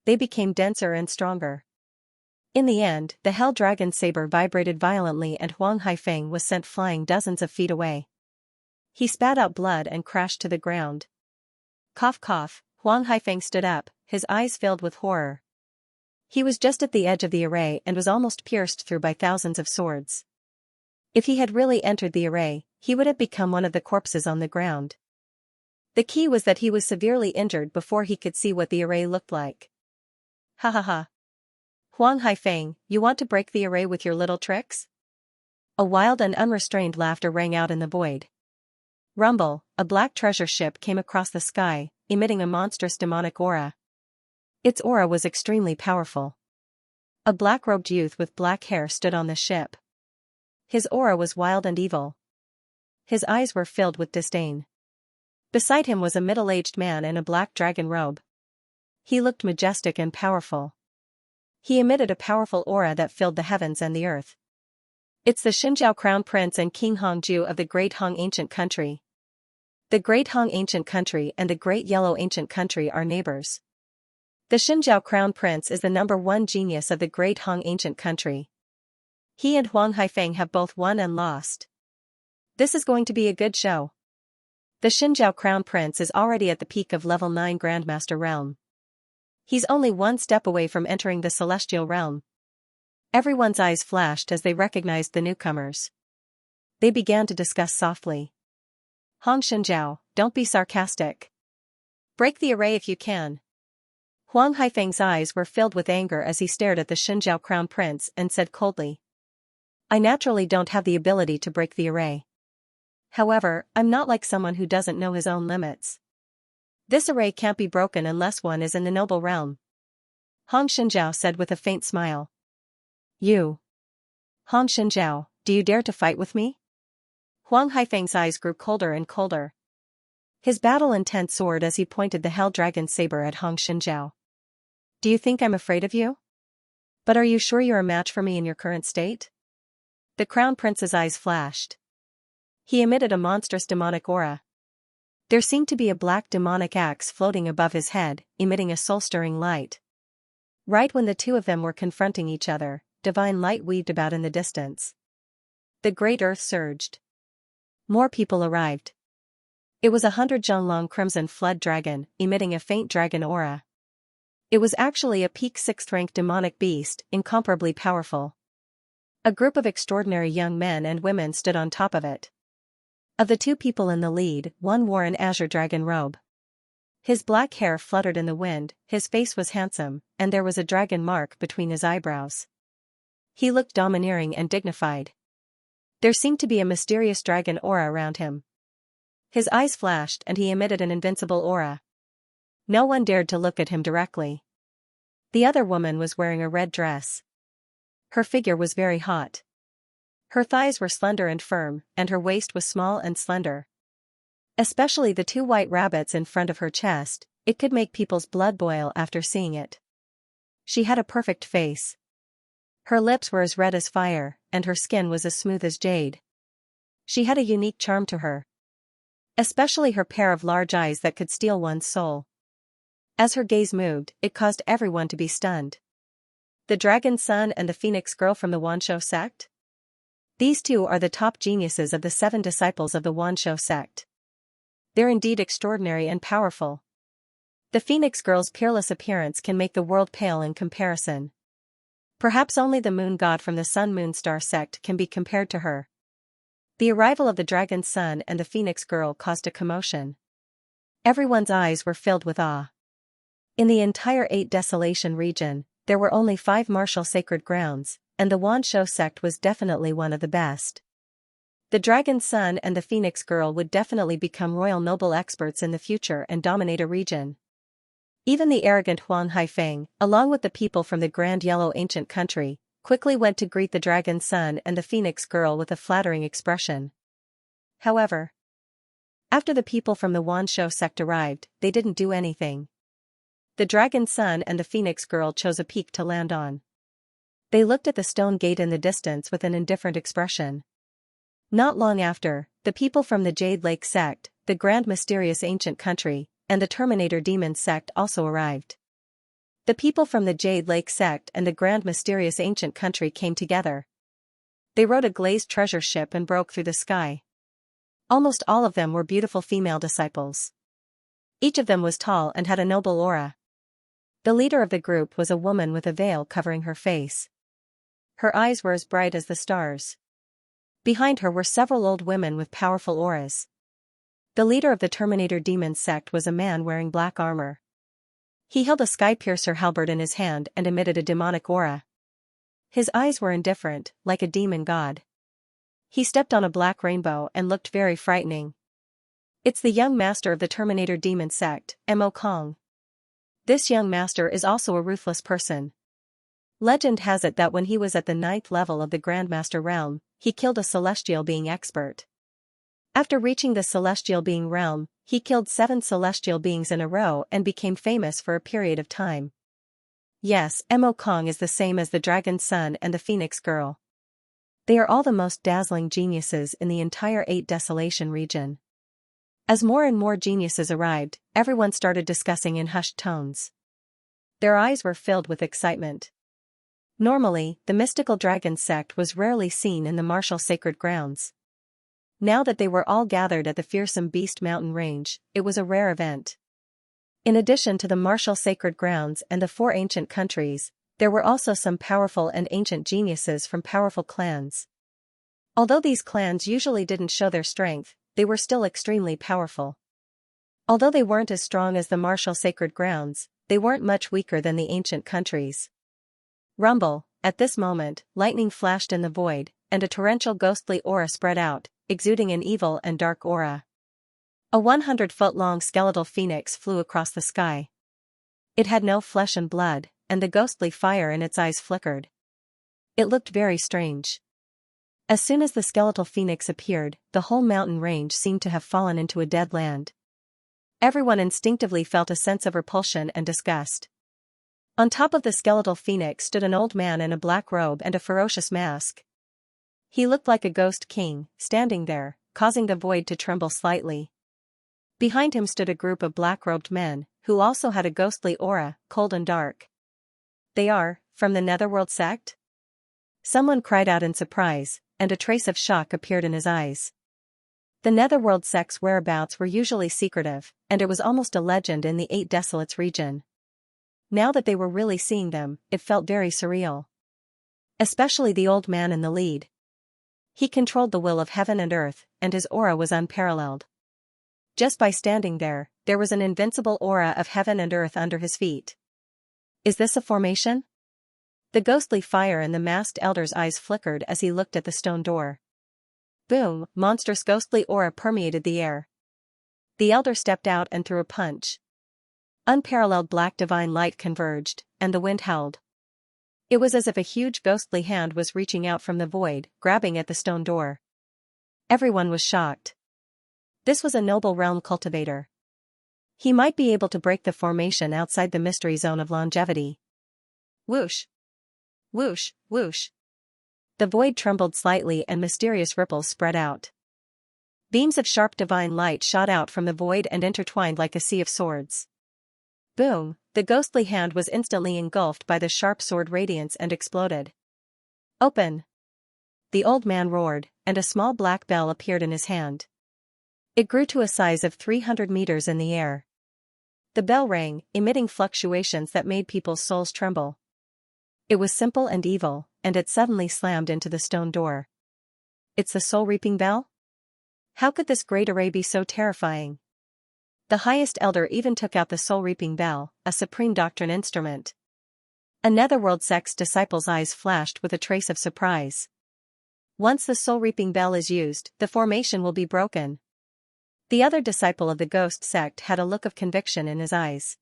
They became denser and stronger. In the end, the Hell Dragon Saber vibrated violently and Huang Haifeng was sent flying dozens of feet away. He spat out blood and crashed to the ground. Cough cough, Huang Haifeng stood up, his eyes filled with horror. He was just at the edge of the array and was almost pierced through by thousands of swords. If he had really entered the array, he would have become one of the corpses on the ground. The key was that he was severely injured before he could see what the array looked like. Ha ha ha. Huang Haifeng, you want to break the array with your little tricks? A wild and unrestrained laughter rang out in the void. Rumble, a black treasure ship came across the sky, emitting a monstrous demonic aura. Its aura was extremely powerful. A black-robed youth with black hair stood on the ship. His aura was wild and evil. His eyes were filled with disdain. Beside him was a middle-aged man in a black dragon robe. He looked majestic and powerful. He emitted a powerful aura that filled the heavens and the earth. It's the Xinjiao Crown Prince and King Hongju of the Great Hong Ancient Country. The Great Hong Ancient Country and the Great Yellow Ancient Country are neighbors. The Xinjiao Crown Prince is the #1 genius of the Great Hong Ancient Country. He and Huang Haifeng have both won and lost. This is going to be a good show. The Xinjiao Crown Prince is already at the peak of level 9 Grandmaster realm. He's only one step away from entering the Celestial realm. Everyone's eyes flashed as they recognized the newcomers. They began to discuss softly. Hong Xinjiao, don't be sarcastic. Break the array if you can. Huang Haifeng's eyes were filled with anger as he stared at the Xinjiao Crown Prince and said coldly. I naturally don't have the ability to break the array. However, I'm not like someone who doesn't know his own limits. This array can't be broken unless one is in the noble realm. Hong Xinjiao said with a faint smile. You. Hong Xinjiao, do you dare to fight with me? Huang Haifeng's eyes grew colder and colder. His battle intent soared as he pointed the Hell Dragon Saber at Hong Xinjiao. Do you think I'm afraid of you? But are you sure you're a match for me in your current state? The Crown Prince's eyes flashed. He emitted a monstrous demonic aura. There seemed to be a black demonic axe floating above his head, emitting a soul-stirring light. Right when the two of them were confronting each other, divine light weaved about in the distance. The great earth surged. More people arrived. It was 100-zhong-long crimson flood dragon, emitting a faint dragon aura. It was actually a peak 6th-rank demonic beast, incomparably powerful. A group of extraordinary young men and women stood on top of it. Of the two people in the lead, one wore an azure dragon robe. His black hair fluttered in the wind, his face was handsome, and there was a dragon mark between his eyebrows. He looked domineering and dignified. There seemed to be a mysterious dragon aura around him. His eyes flashed and he emitted an invincible aura. No one dared to look at him directly. The other woman was wearing a red dress. Her figure was very hot. Her thighs were slender and firm, and her waist was small and slender. Especially the two white rabbits in front of her chest, it could make people's blood boil after seeing it. She had a perfect face. Her lips were as red as fire, and her skin was as smooth as jade. She had a unique charm to her. Especially her pair of large eyes that could steal one's soul. As her gaze moved, it caused everyone to be stunned. The Dragon Son and the Phoenix Girl from the Wanshou sect? These two are the top geniuses of the 7 disciples of the Wanshou sect. They're indeed extraordinary and powerful. The Phoenix Girl's peerless appearance can make the world pale in comparison. Perhaps only the moon god from the Sun Moon Star sect can be compared to her. The arrival of the Dragon Son and the Phoenix Girl caused a commotion. Everyone's eyes were filled with awe. In the entire 8 Desolation region, there were only 5 martial sacred grounds, and the Wanshou sect was definitely one of the best. The Dragon Son and the Phoenix Girl would definitely become royal noble experts in the future and dominate a region. Even the arrogant Huang Haifeng, along with the people from the Grand Yellow Ancient Country, quickly went to greet the Dragon Son and the Phoenix Girl with a flattering expression. However, after the people from the Wanshou sect arrived, they didn't do anything. The Dragon Son and the Phoenix Girl chose a peak to land on. They looked at the stone gate in the distance with an indifferent expression. Not long after, the people from the Jade Lake sect, the Grand Mysterious Ancient Country, and the Terminator Demon sect also arrived. The people from the Jade Lake sect and the Grand Mysterious Ancient Country came together. They rode a glazed treasure ship and broke through the sky. Almost all of them were beautiful female disciples. Each of them was tall and had a noble aura. The leader of the group was a woman with a veil covering her face. Her eyes were as bright as the stars. Behind her were several old women with powerful auras. The leader of the Terminator Demon sect was a man wearing black armor. He held a sky-piercer halberd in his hand and emitted a demonic aura. His eyes were indifferent, like a demon god. He stepped on a black rainbow and looked very frightening. It's the young master of the Terminator Demon sect, Mo Kong. This young master is also a ruthless person. Legend has it that when he was at the 9th level of the Grandmaster realm, he killed a celestial being expert. After reaching the celestial being realm, he killed 7 celestial beings in a row and became famous for a period of time. Yes, Mo Kong is the same as the Dragon Son and the Phoenix Girl. They are all the most dazzling geniuses in the entire 8 Desolation region. As more and more geniuses arrived, everyone started discussing in hushed tones. Their eyes were filled with excitement. Normally, the mystical dragon sect was rarely seen in the martial sacred grounds. Now that they were all gathered at the fearsome Beast Mountain range, it was a rare event. In addition to the martial sacred grounds and the 4 ancient countries, there were also some powerful and ancient geniuses from powerful clans. Although these clans usually didn't show their strength, they were still extremely powerful. Although they weren't as strong as the martial sacred grounds, they weren't much weaker than the ancient countries. Rumble, at this moment, lightning flashed in the void, and a torrential ghostly aura spread out, exuding an evil and dark aura. A 100-foot-long skeletal phoenix flew across the sky. It had no flesh and blood, and the ghostly fire in its eyes flickered. It looked very strange. As soon as the skeletal phoenix appeared, the whole mountain range seemed to have fallen into a dead land. Everyone instinctively felt a sense of repulsion and disgust. On top of the skeletal phoenix stood an old man in a black robe and a ferocious mask. He looked like a ghost king, standing there, causing the void to tremble slightly. Behind him stood a group of black-robed men, who also had a ghostly aura, cold and dark. They are, from the Netherworld sect? Someone cried out in surprise, and a trace of shock appeared in his eyes. The Netherworld sect's whereabouts were usually secretive, and it was almost a legend in the Eight Desolates region. Now that they were really seeing them, it felt very surreal. Especially the old man in the lead. He controlled the will of heaven and earth, and his aura was unparalleled. Just by standing there was an invincible aura of heaven and earth under his feet. Is this a formation? The ghostly fire in the masked elder's eyes flickered as he looked at the stone door. Boom! Monstrous ghostly aura permeated the air. The elder stepped out and threw a punch. Unparalleled black divine light converged, and the wind howled. It was as if a huge ghostly hand was reaching out from the void, grabbing at the stone door. Everyone was shocked. This was a noble realm cultivator. He might be able to break the formation outside the mystery zone of longevity. Whoosh! Whoosh, whoosh. The void trembled slightly and mysterious ripples spread out. Beams of sharp divine light shot out from the void and intertwined like a sea of swords. Boom! The ghostly hand was instantly engulfed by the sharp sword radiance and exploded. Open! The old man roared, and a small black bell appeared in his hand. It grew to a size of 300 meters in the air. The bell rang, emitting fluctuations that made people's souls tremble. It was simple and evil, and it suddenly slammed into the stone door. It's the soul-reaping bell? How could this great array be so terrifying? The highest elder even took out the soul-reaping bell, a supreme doctrine instrument. A Netherworld sect's disciples' eyes flashed with a trace of surprise. Once the soul-reaping bell is used, the formation will be broken. The other disciple of the ghost sect had a look of conviction in his eyes.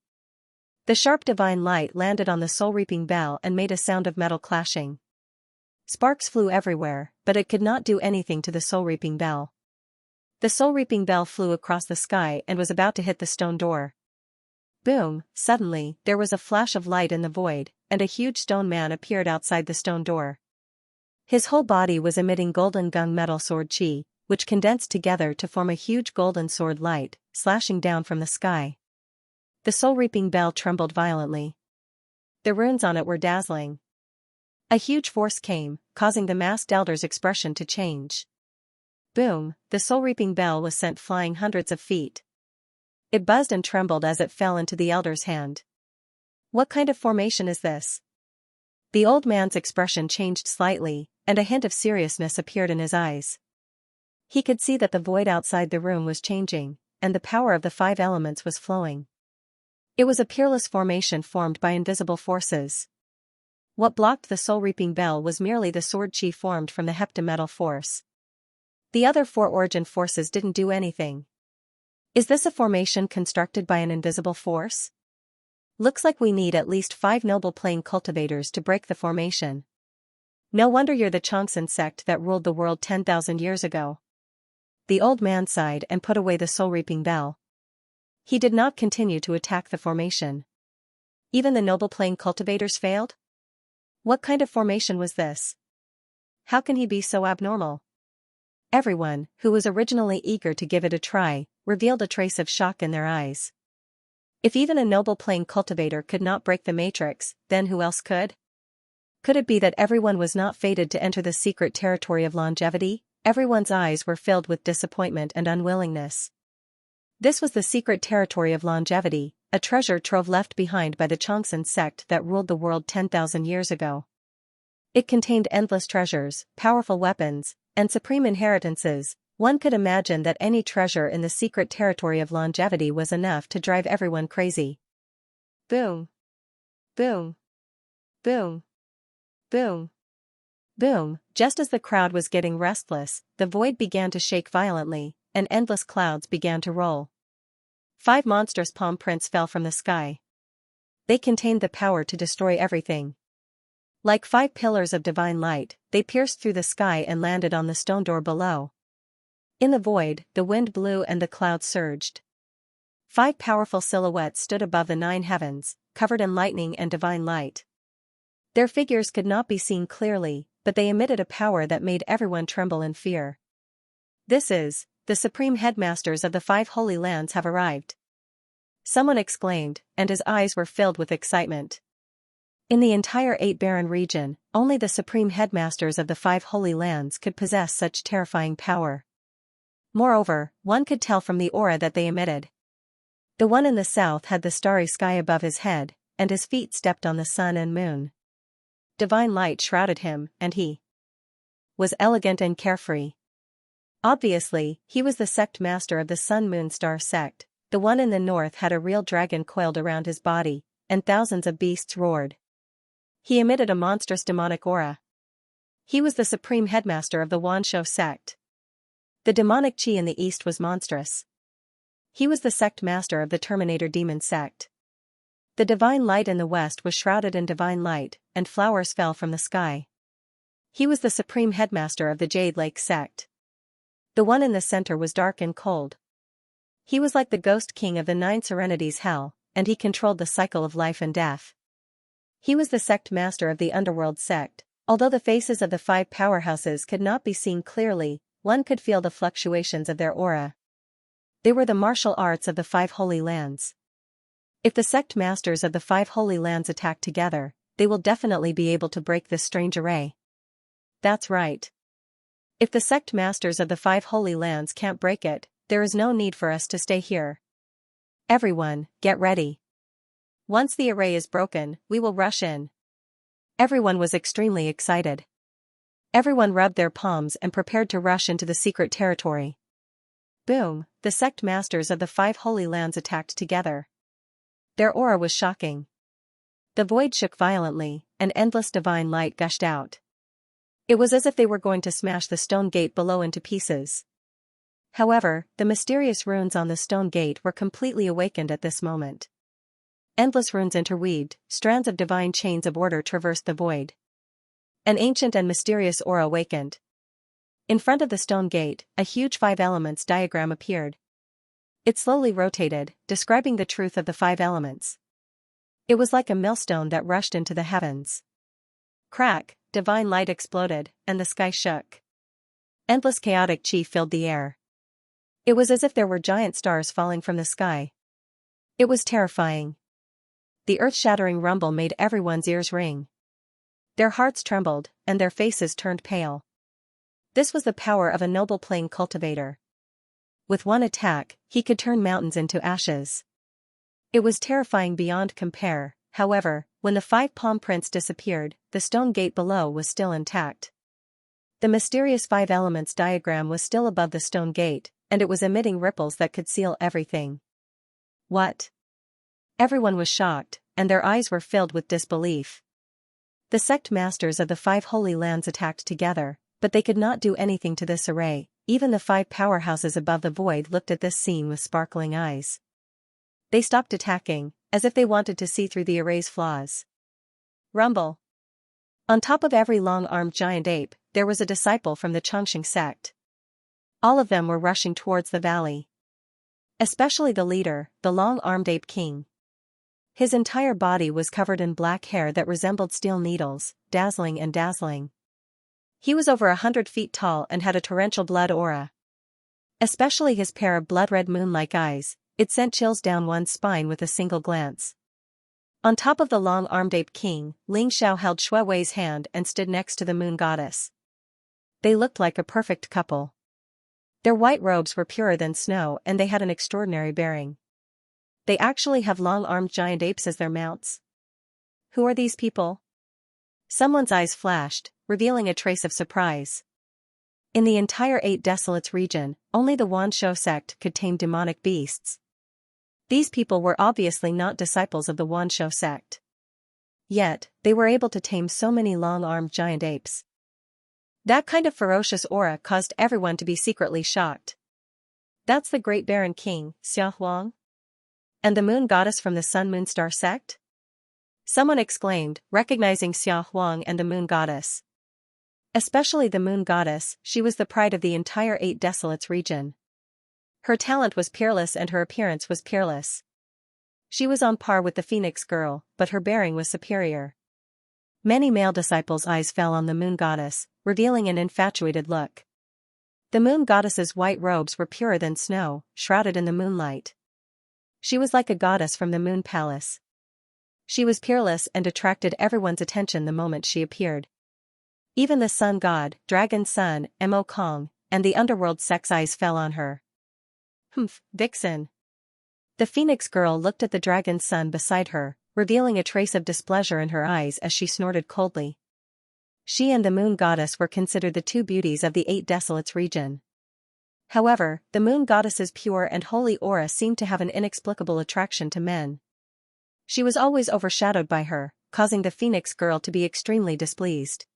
The sharp divine light landed on the soul-reaping bell and made a sound of metal clashing. Sparks flew everywhere, but it could not do anything to the soul-reaping bell. The soul-reaping bell flew across the sky and was about to hit the stone door. Boom! Suddenly, there was a flash of light in the void, and a huge stone man appeared outside the stone door. His whole body was emitting golden gunmetal sword chi, which condensed together to form a huge golden sword light, slashing down from the sky. The soul-reaping bell trembled violently. The runes on it were dazzling. A huge force came, causing the masked elder's expression to change. Boom! The soul-reaping bell was sent flying hundreds of feet. It buzzed and trembled as it fell into the elder's hand. What kind of formation is this? The old man's expression changed slightly, and a hint of seriousness appeared in his eyes. He could see that the void outside the room was changing, and the power of the 5 elements was flowing. It was a peerless formation formed by invisible forces. What blocked the soul-reaping bell was merely the sword chi formed from the heptametal force. The other 4 origin forces didn't do anything. Is this a formation constructed by an invisible force? Looks like we need at least 5 noble plane cultivators to break the formation. No wonder you're the Xianxia sect that ruled the world 10,000 years ago. The old man sighed and put away the soul-reaping bell. He did not continue to attack the formation. Even the noble plane cultivators failed? What kind of formation was this? How can he be so abnormal? Everyone, who was originally eager to give it a try, revealed a trace of shock in their eyes. If even a noble plane cultivator could not break the matrix, then who else could? Could it be that everyone was not fated to enter the secret territory of longevity? Everyone's eyes were filled with disappointment and unwillingness. This was the secret territory of longevity, a treasure trove left behind by the Xianxia sect that ruled the world 10,000 years ago. It contained endless treasures, powerful weapons, and supreme inheritances. One could imagine that any treasure in the secret territory of longevity was enough to drive everyone crazy. Boom! Boom! Boom! Boom! Boom! Just as the crowd was getting restless, the void began to shake violently, and endless clouds began to roll. 5 monstrous palm prints fell from the sky. They contained the power to destroy everything. Like 5 pillars of divine light, they pierced through the sky and landed on the stone door below. In the void, the wind blew and the clouds surged. 5 powerful silhouettes stood above the 9 heavens, covered in lightning and divine light. Their figures could not be seen clearly, but they emitted a power that made everyone tremble in fear. This is the supreme headmasters of the 5 holy lands have arrived. Someone exclaimed, and his eyes were filled with excitement. In the entire 8 barren region, only the supreme headmasters of the 5 holy lands could possess such terrifying power. Moreover, one could tell from the aura that they emitted. The one in the south had the starry sky above his head, and his feet stepped on the sun and moon. Divine light shrouded him, and he was elegant and carefree. Obviously, he was the sect master of the Sun-Moon-Star sect. The one in the north had a real dragon coiled around his body, and thousands of beasts roared. He emitted a monstrous demonic aura. He was the supreme headmaster of the Wanshou sect. The demonic chi in the east was monstrous. He was the sect master of the Terminator demon sect. The divine light in the west was shrouded in divine light, and flowers fell from the sky. He was the supreme headmaster of the Jade Lake sect. The one in the center was dark and cold. He was like the ghost king of the 9 serenities hell, and he controlled the cycle of life and death. He was the sect master of the underworld sect. Although the faces of the 5 powerhouses could not be seen clearly, one could feel the fluctuations of their aura. They were the martial arts of the 5 holy lands. If the sect masters of the 5 holy lands attack together, they will definitely be able to break this strange array. That's right. If the sect masters of the 5 holy lands can't break it, there is no need for us to stay here. Everyone, get ready. Once the array is broken, we will rush in. Everyone was extremely excited. Everyone rubbed their palms and prepared to rush into the secret territory. Boom, the sect masters of the 5 holy lands attacked together. Their aura was shocking. The void shook violently, and endless divine light gushed out. It was as if they were going to smash the stone gate below into pieces. However, the mysterious runes on the stone gate were completely awakened at this moment. Endless runes interweaved, strands of divine chains of order traversed the void. An ancient and mysterious aura awakened. In front of the stone gate, a huge 5 elements diagram appeared. It slowly rotated, describing the truth of the 5 elements. It was like a millstone that rushed into the heavens. Crack, divine light exploded, and the sky shook. Endless chaotic chi filled the air. It was as if there were giant stars falling from the sky. It was terrifying. The earth-shattering rumble made everyone's ears ring. Their hearts trembled, and their faces turned pale. This was the power of a noble plane cultivator. With one attack, he could turn mountains into ashes. It was terrifying beyond compare. However, when the 5 palm prints disappeared, the stone gate below was still intact. The mysterious 5 elements diagram was still above the stone gate, and it was emitting ripples that could seal everything. What? Everyone was shocked, and their eyes were filled with disbelief. The sect masters of the 5 holy lands attacked together, but they could not do anything to this array. Even the 5 powerhouses above the void looked at this scene with sparkling eyes. They stopped attacking, as if they wanted to see through the array's flaws. Rumble. On top of every long-armed giant ape, there was a disciple from the Xianxia sect. All of them were rushing towards the valley. Especially the leader, the long-armed ape king. His entire body was covered in black hair that resembled steel needles, dazzling and dazzling. He was over 100 feet tall and had a torrential blood aura. Especially his pair of blood-red moon-like eyes, it sent chills down one's spine with a single glance. On top of the long-armed ape king, Ling Xiao held Shui Wei's hand and stood next to the moon goddess. They looked like a perfect couple. Their white robes were purer than snow and they had an extraordinary bearing. They actually have long-armed giant apes as their mounts. Who are these people? Someone's eyes flashed, revealing a trace of surprise. In the entire 8 Desolates region, only the Wanshou sect could tame demonic beasts. These people were obviously not disciples of the Wanshou sect. Yet, they were able to tame so many long-armed giant apes. That kind of ferocious aura caused everyone to be secretly shocked. That's the Great Baron King, Xia Huang? And the moon goddess from the Sun-Moon-Star sect? Someone exclaimed, recognizing Xia Huang and the moon goddess. Especially the moon goddess, she was the pride of the entire 8 Desolates region. Her talent was peerless and her appearance was peerless. She was on par with the Phoenix girl, but her bearing was superior. Many male disciples' eyes fell on the moon goddess, revealing an infatuated look. The moon goddess's white robes were purer than snow, shrouded in the moonlight. She was like a goddess from the moon palace. She was peerless and attracted everyone's attention the moment she appeared. Even the sun god, dragon sun, Mo Kong, and the underworld sex eyes fell on her. Humph, vixen. The phoenix girl looked at the dragon sun beside her, revealing a trace of displeasure in her eyes as she snorted coldly. She and the moon goddess were considered the two beauties of the Eight Desolates region. However, the moon goddess's pure and holy aura seemed to have an inexplicable attraction to men. She was always overshadowed by her, causing the phoenix girl to be extremely displeased.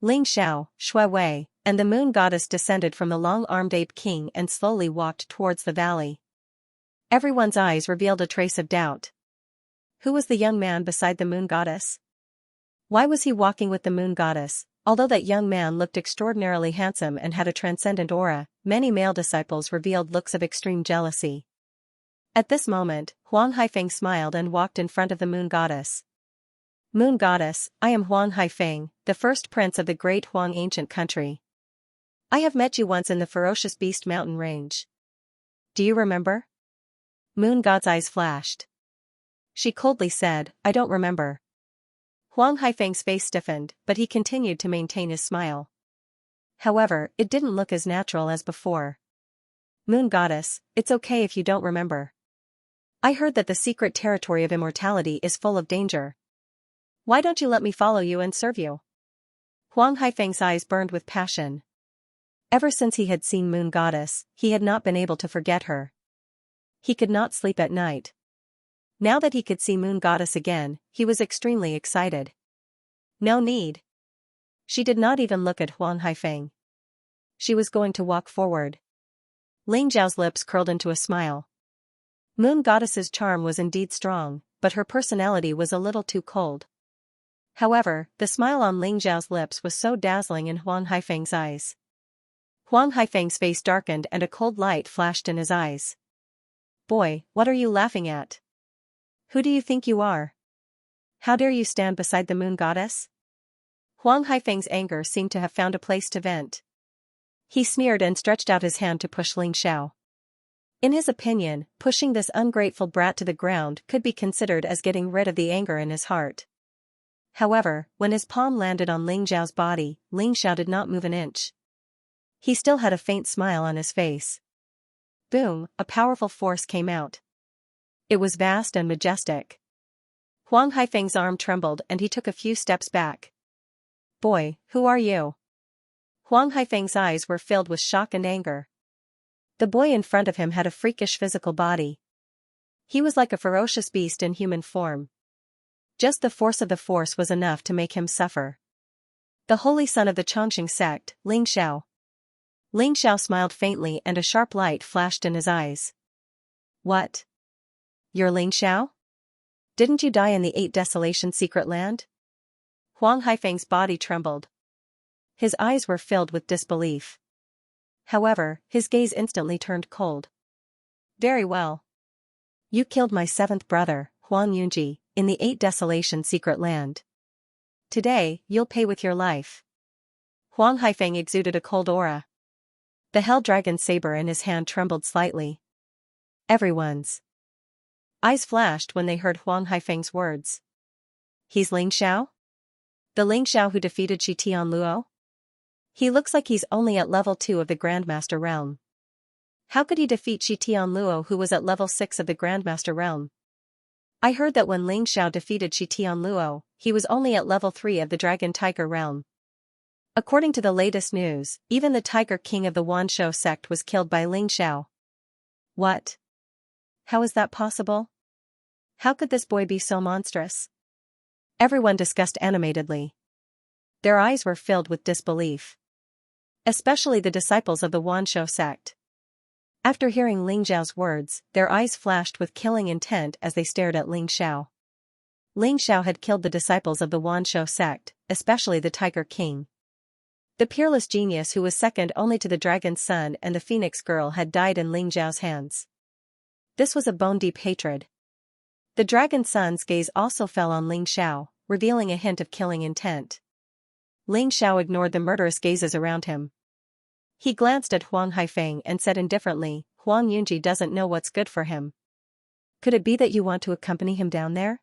Ling Xiao, Shui Wei, and the moon goddess descended from the long-armed ape king and slowly walked towards the valley. Everyone's eyes revealed a trace of doubt. Who was the young man beside the moon goddess? Why was he walking with the moon goddess? Although that young man looked extraordinarily handsome and had a transcendent aura, many male disciples revealed looks of extreme jealousy. At this moment, Huang Haifeng smiled and walked in front of the moon goddess. Moon goddess, I am Huang Haifeng, the first prince of the great Huang ancient country. I have met you once in the ferocious beast mountain range. Do you remember? Moon god's eyes flashed. She coldly said, I don't remember. Huang Haifeng's face stiffened, but he continued to maintain his smile. However, it didn't look as natural as before. Moon goddess, it's okay if you don't remember. I heard that the secret territory of immortality is full of danger. Why don't you let me follow you and serve you? Huang Haifeng's eyes burned with passion. Ever since he had seen Moon Goddess, he had not been able to forget her. He could not sleep at night. Now that he could see Moon Goddess again, he was extremely excited. No need. She did not even look at Huang Haifeng. She was going to walk forward. Ling Zhao's lips curled into a smile. Moon Goddess's charm was indeed strong, but her personality was a little too cold. However, the smile on Ling Zhao's lips was so dazzling in Huang Haifeng's eyes. Huang Haifeng's face darkened and a cold light flashed in his eyes. Boy, what are you laughing at? Who do you think you are? How dare you stand beside the moon goddess? Huang Haifeng's anger seemed to have found a place to vent. He sneered and stretched out his hand to push Ling Xiao. In his opinion, pushing this ungrateful brat to the ground could be considered as getting rid of the anger in his heart. However, when his palm landed on Ling Xiao's body, Ling Xiao did not move an inch. He still had a faint smile on his face. Boom, a powerful force came out. It was vast and majestic. Huang Haifeng's arm trembled and he took a few steps back. Boy, who are you? Huang Haifeng's eyes were filled with shock and anger. The boy in front of him had a freakish physical body. He was like a ferocious beast in human form. Just the force of the force was enough to make him suffer. The holy son of the Chongqing sect, Ling Xiao. Ling Xiao smiled faintly and a sharp light flashed in his eyes. What? You're Ling Xiao? Didn't you die in the Eight Desolation secret land? Huang Haifeng's body trembled. His eyes were filled with disbelief. However, his gaze instantly turned cold. Very well. You killed my seventh brother, Huang Yunji, in the Eight Desolation secret land. Today, you'll pay with your life. Huang Haifeng exuded a cold aura. The Hell Dragon saber in his hand trembled slightly. Everyone's eyes flashed when they heard Huang Haifeng's words. He's Ling Xiao? The Ling Xiao who defeated Shi Tianluo? He looks like he's only at level 2 of the Grandmaster realm. How could he defeat Shi Tianluo who was at level 6 of the Grandmaster realm? I heard that when Ling Xiao defeated Shi Tianluo, he was only at level 3 of the Dragon Tiger realm. According to the latest news, even the Tiger King of the Wanshou sect was killed by Ling Xiao. What? How is that possible? How could this boy be so monstrous? Everyone discussed animatedly. Their eyes were filled with disbelief. Especially the disciples of the Wanshou sect. After hearing Ling Xiao's words, their eyes flashed with killing intent as they stared at Ling Xiao. Ling Xiao had killed the disciples of the Wanshou sect, especially the Tiger King. The peerless genius who was second only to the Dragon's Son and the Phoenix Girl had died in Ling Xiao's hands. This was a bone-deep hatred. The Dragon's Son's gaze also fell on Ling Xiao, revealing a hint of killing intent. Ling Xiao ignored the murderous gazes around him. He glanced at Huang Haifeng and said indifferently, Huang Yunji doesn't know what's good for him. Could it be that you want to accompany him down there?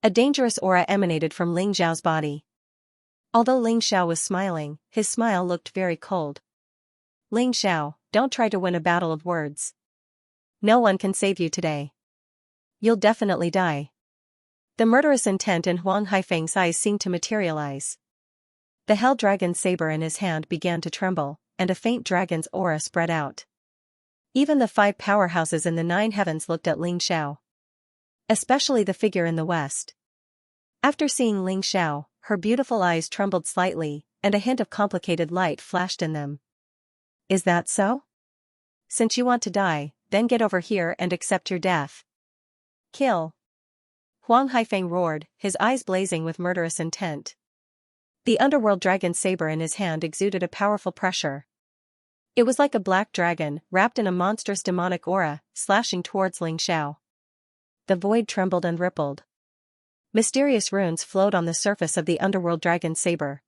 A dangerous aura emanated from Ling Xiao's body. Although Ling Xiao was smiling, his smile looked very cold. Ling Xiao, don't try to win a battle of words. No one can save you today. You'll definitely die. The murderous intent in Huang Haifeng's eyes seemed to materialize. The Hell Dragon's saber in his hand began to tremble, and a faint dragon's aura spread out. Even the 5 powerhouses in the 9 heavens looked at Ling Xiao. Especially the figure in the west. After seeing Ling Xiao, her beautiful eyes trembled slightly, and a hint of complicated light flashed in them. Is that so? Since you want to die, then get over here and accept your death. Kill. Huang Haifeng roared, his eyes blazing with murderous intent. The underworld dragon's saber in his hand exuded a powerful pressure. It was like a black dragon, wrapped in a monstrous demonic aura, slashing towards Ling Xiao. The void trembled and rippled. Mysterious runes flowed on the surface of the underworld dragon's saber.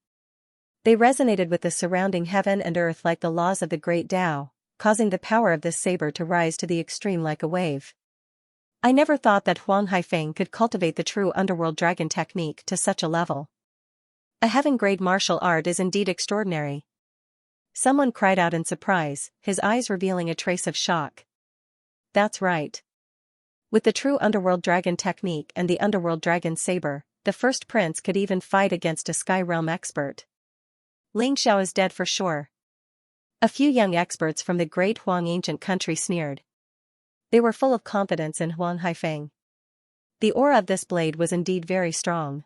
They resonated with the surrounding heaven and earth like the laws of the great Tao, causing the power of this saber to rise to the extreme like a wave. I never thought that Huang Haifeng could cultivate the true underworld dragon technique to such a level. A heaven-grade martial art is indeed extraordinary. Someone cried out in surprise, his eyes revealing a trace of shock. That's right. With the true underworld dragon technique and the underworld dragon saber, the first prince could even fight against a sky realm expert. Ling Xiao is dead for sure. A few young experts from the great Huang ancient country sneered. They were full of confidence in Huang Haifeng. The aura of this blade was indeed very strong.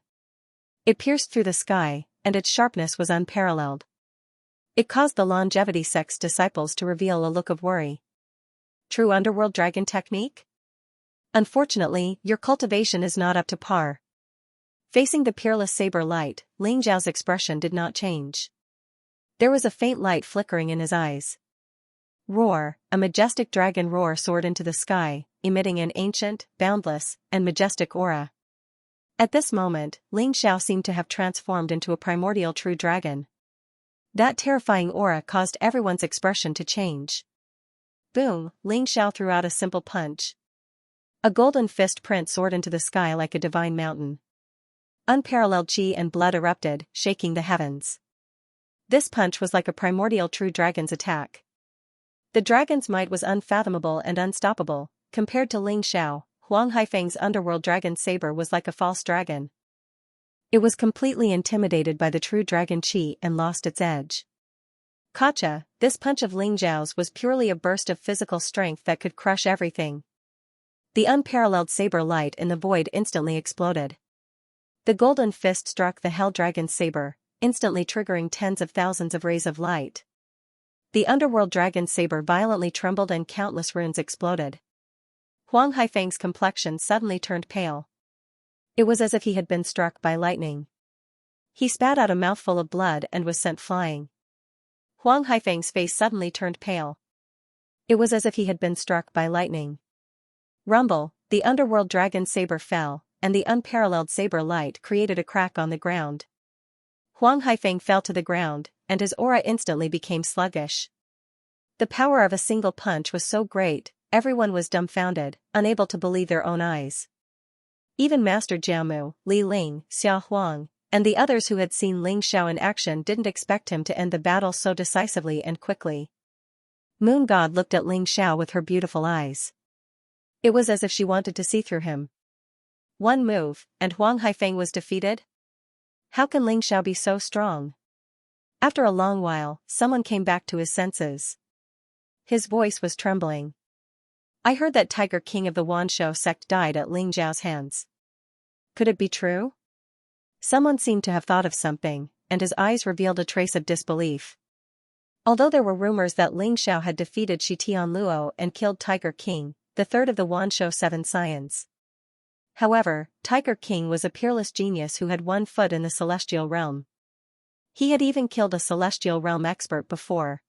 It pierced through the sky, and its sharpness was unparalleled. It caused the longevity sect's disciples to reveal a look of worry. True underworld dragon technique? Unfortunately, your cultivation is not up to par. Facing the peerless saber light, Ling Xiao's expression did not change. There was a faint light flickering in his eyes. Roar, a majestic dragon roar soared into the sky, emitting an ancient, boundless, and majestic aura. At this moment, Ling Xiao seemed to have transformed into a primordial true dragon. That terrifying aura caused everyone's expression to change. Boom, Ling Xiao threw out a simple punch. A golden fist print soared into the sky like a divine mountain. Unparalleled chi and blood erupted, shaking the heavens. This punch was like a primordial true dragon's attack. The dragon's might was unfathomable and unstoppable. Compared to Ling Xiao, Huang Haifeng's underworld dragon saber was like a false dragon. It was completely intimidated by the true dragon chi and lost its edge. Gotcha, this punch of Ling Xiao's was purely a burst of physical strength that could crush everything. The unparalleled saber light in the void instantly exploded. The golden fist struck the Hell Dragon's saber, instantly triggering tens of thousands of rays of light. The underworld dragon's saber violently trembled and countless runes exploded. Huang Haifeng's complexion suddenly turned pale. It was as if he had been struck by lightning. He spat out a mouthful of blood and was sent flying. Huang Haifeng's face suddenly turned pale. It was as if he had been struck by lightning. Rumble, the underworld dragon's saber fell, and the unparalleled saber light created a crack on the ground. Huang Haifeng fell to the ground, and his aura instantly became sluggish. The power of a single punch was so great, everyone was dumbfounded, unable to believe their own eyes. Even Master Jiamu, Li Ling, Xia Huang, and the others who had seen Ling Xiao in action didn't expect him to end the battle so decisively and quickly. Moon God looked at Ling Xiao with her beautiful eyes. It was as if she wanted to see through him. One move, and Huang Haifeng was defeated? How can Ling Xiao be so strong? After a long while, someone came back to his senses. His voice was trembling. I heard that Tiger King of the Wanshou sect died at Ling Xiao's hands. Could it be true? Someone seemed to have thought of something, and his eyes revealed a trace of disbelief. Although there were rumors that Ling Xiao had defeated Shi Tianluo and killed Tiger King, the third of the Wanshou Seven Scions. However, Tiger King was a peerless genius who had 1 foot in the celestial realm. He had even killed a celestial realm expert before.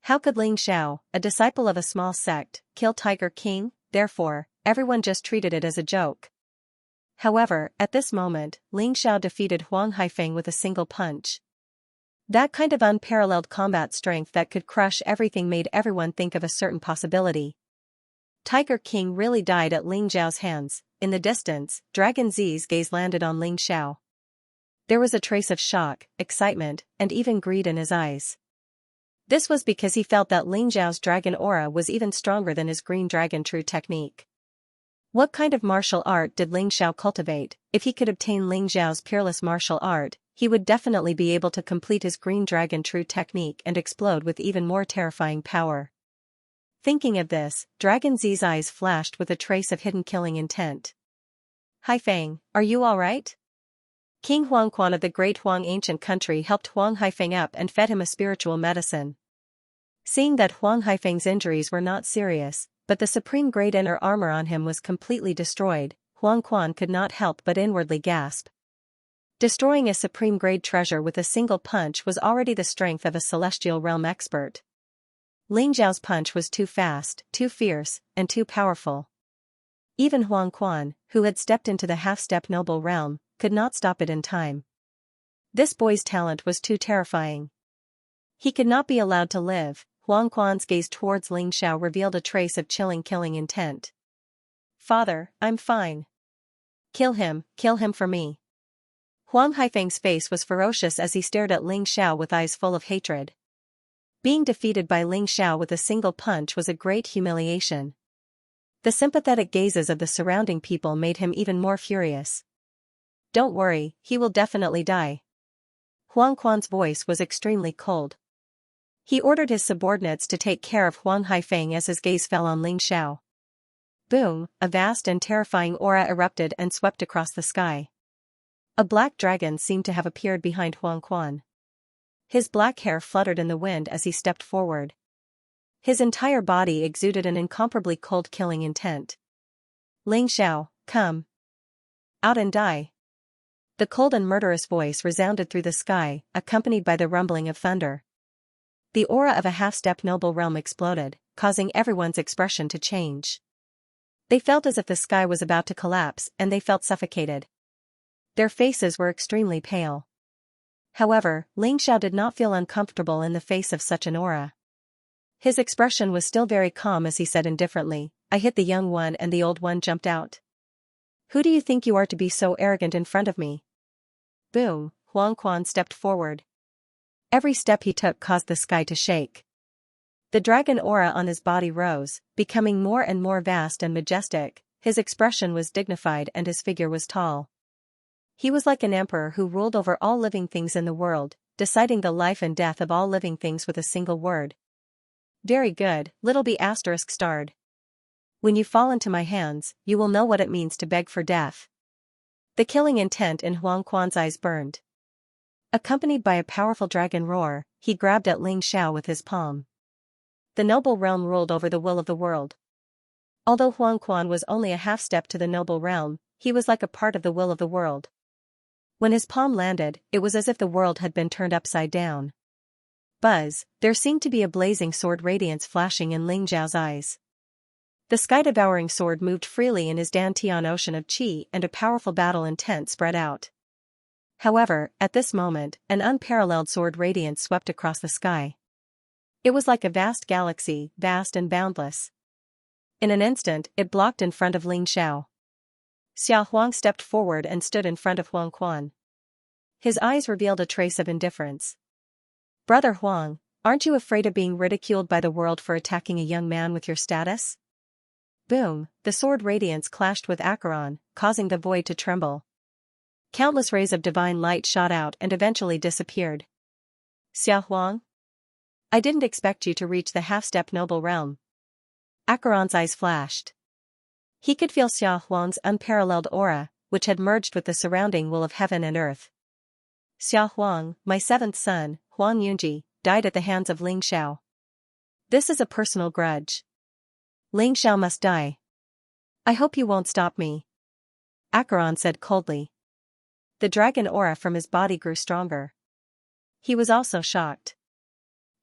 How could Ling Xiao, a disciple of a small sect, kill Tiger King? Therefore, everyone just treated it as a joke. However, at this moment, Ling Xiao defeated Huang Haifeng with a single punch. That kind of unparalleled combat strength that could crush everything made everyone think of a certain possibility. Tiger King really died at Ling Xiao's hands. In the distance, Dragon Z's gaze landed on Ling Xiao. There was a trace of shock, excitement, and even greed in his eyes. This was because he felt that Ling Xiao's dragon aura was even stronger than his green dragon true technique. What kind of martial art did Ling Xiao cultivate? If he could obtain Ling Xiao's peerless martial art, he would definitely be able to complete his green dragon true technique and explode with even more terrifying power. Thinking of this, Dragon Z's eyes flashed with a trace of hidden killing intent. Haifeng, are you alright? King Huangquan of the Great Huang ancient country helped Huang Haifeng up and fed him a spiritual medicine. Seeing that Huang Haifeng's injuries were not serious, but the supreme grade inner armor on him was completely destroyed, Huangquan could not help but inwardly gasp. Destroying a supreme grade treasure with a single punch was already the strength of a celestial realm expert. Ling Xiao's punch was too fast, too fierce, and too powerful. Even Huangquan, who had stepped into the half-step noble realm, could not stop it in time. This boy's talent was too terrifying. He could not be allowed to live. Huangquan's gaze towards Ling Xiao revealed a trace of chilling killing intent. Father, I'm fine. Kill him for me. Huang Haifeng's face was ferocious as he stared at Ling Xiao with eyes full of hatred. Being defeated by Ling Xiao with a single punch was a great humiliation. The sympathetic gazes of the surrounding people made him even more furious. Don't worry, he will definitely die. Huangquan's voice was extremely cold. He ordered his subordinates to take care of Huang Haifeng as his gaze fell on Ling Xiao. Boom, a vast and terrifying aura erupted and swept across the sky. A black dragon seemed to have appeared behind Huangquan. His black hair fluttered in the wind as he stepped forward. His entire body exuded an incomparably cold killing intent. Ling Xiao, come out and die. The cold and murderous voice resounded through the sky, accompanied by the rumbling of thunder. The aura of a half-step noble realm exploded, causing everyone's expression to change. They felt as if the sky was about to collapse and they felt suffocated. Their faces were extremely pale. However, Ling Xiao did not feel uncomfortable in the face of such an aura. His expression was still very calm as he said indifferently, I hit the young one and the old one jumped out. Who do you think you are to be so arrogant in front of me? Boom, Huangquan stepped forward. Every step he took caused the sky to shake. The dragon aura on his body rose, becoming more and more vast and majestic. His expression was dignified and his figure was tall. He was like an emperor who ruled over all living things in the world, deciding the life and death of all living things with a single word. Very good, little b*****. When you fall into my hands, you will know what it means to beg for death. The killing intent in Huangquan's eyes burned. Accompanied by a powerful dragon roar, he grabbed at Ling Xiao with his palm. The noble realm ruled over the will of the world. Although Huangquan was only a half-step to the noble realm, he was like a part of the will of the world. When his palm landed, it was as if the world had been turned upside down. Buzz, there seemed to be a blazing sword radiance flashing in Ling Xiao's eyes. The sky-devouring sword moved freely in his Dantian ocean of qi and a powerful battle intent spread out. However, at this moment, an unparalleled sword radiance swept across the sky. It was like a vast galaxy, vast and boundless. In an instant, it blocked in front of Ling Xiao. Xia Huang stepped forward and stood in front of Huangquan. His eyes revealed a trace of indifference. Brother Huang, aren't you afraid of being ridiculed by the world for attacking a young man with your status? Boom, the sword radiance clashed with Acheron, causing the void to tremble. Countless rays of divine light shot out and eventually disappeared. Xia Huang? I didn't expect you to reach the half-step noble realm. Acheron's eyes flashed. He could feel Xia Huang's unparalleled aura, which had merged with the surrounding will of heaven and earth. Xia Huang, my seventh son, Huang Yunji, died at the hands of Ling Xiao. This is a personal grudge. Ling Xiao must die. I hope you won't stop me. Acheron said coldly. The dragon aura from his body grew stronger. He was also shocked.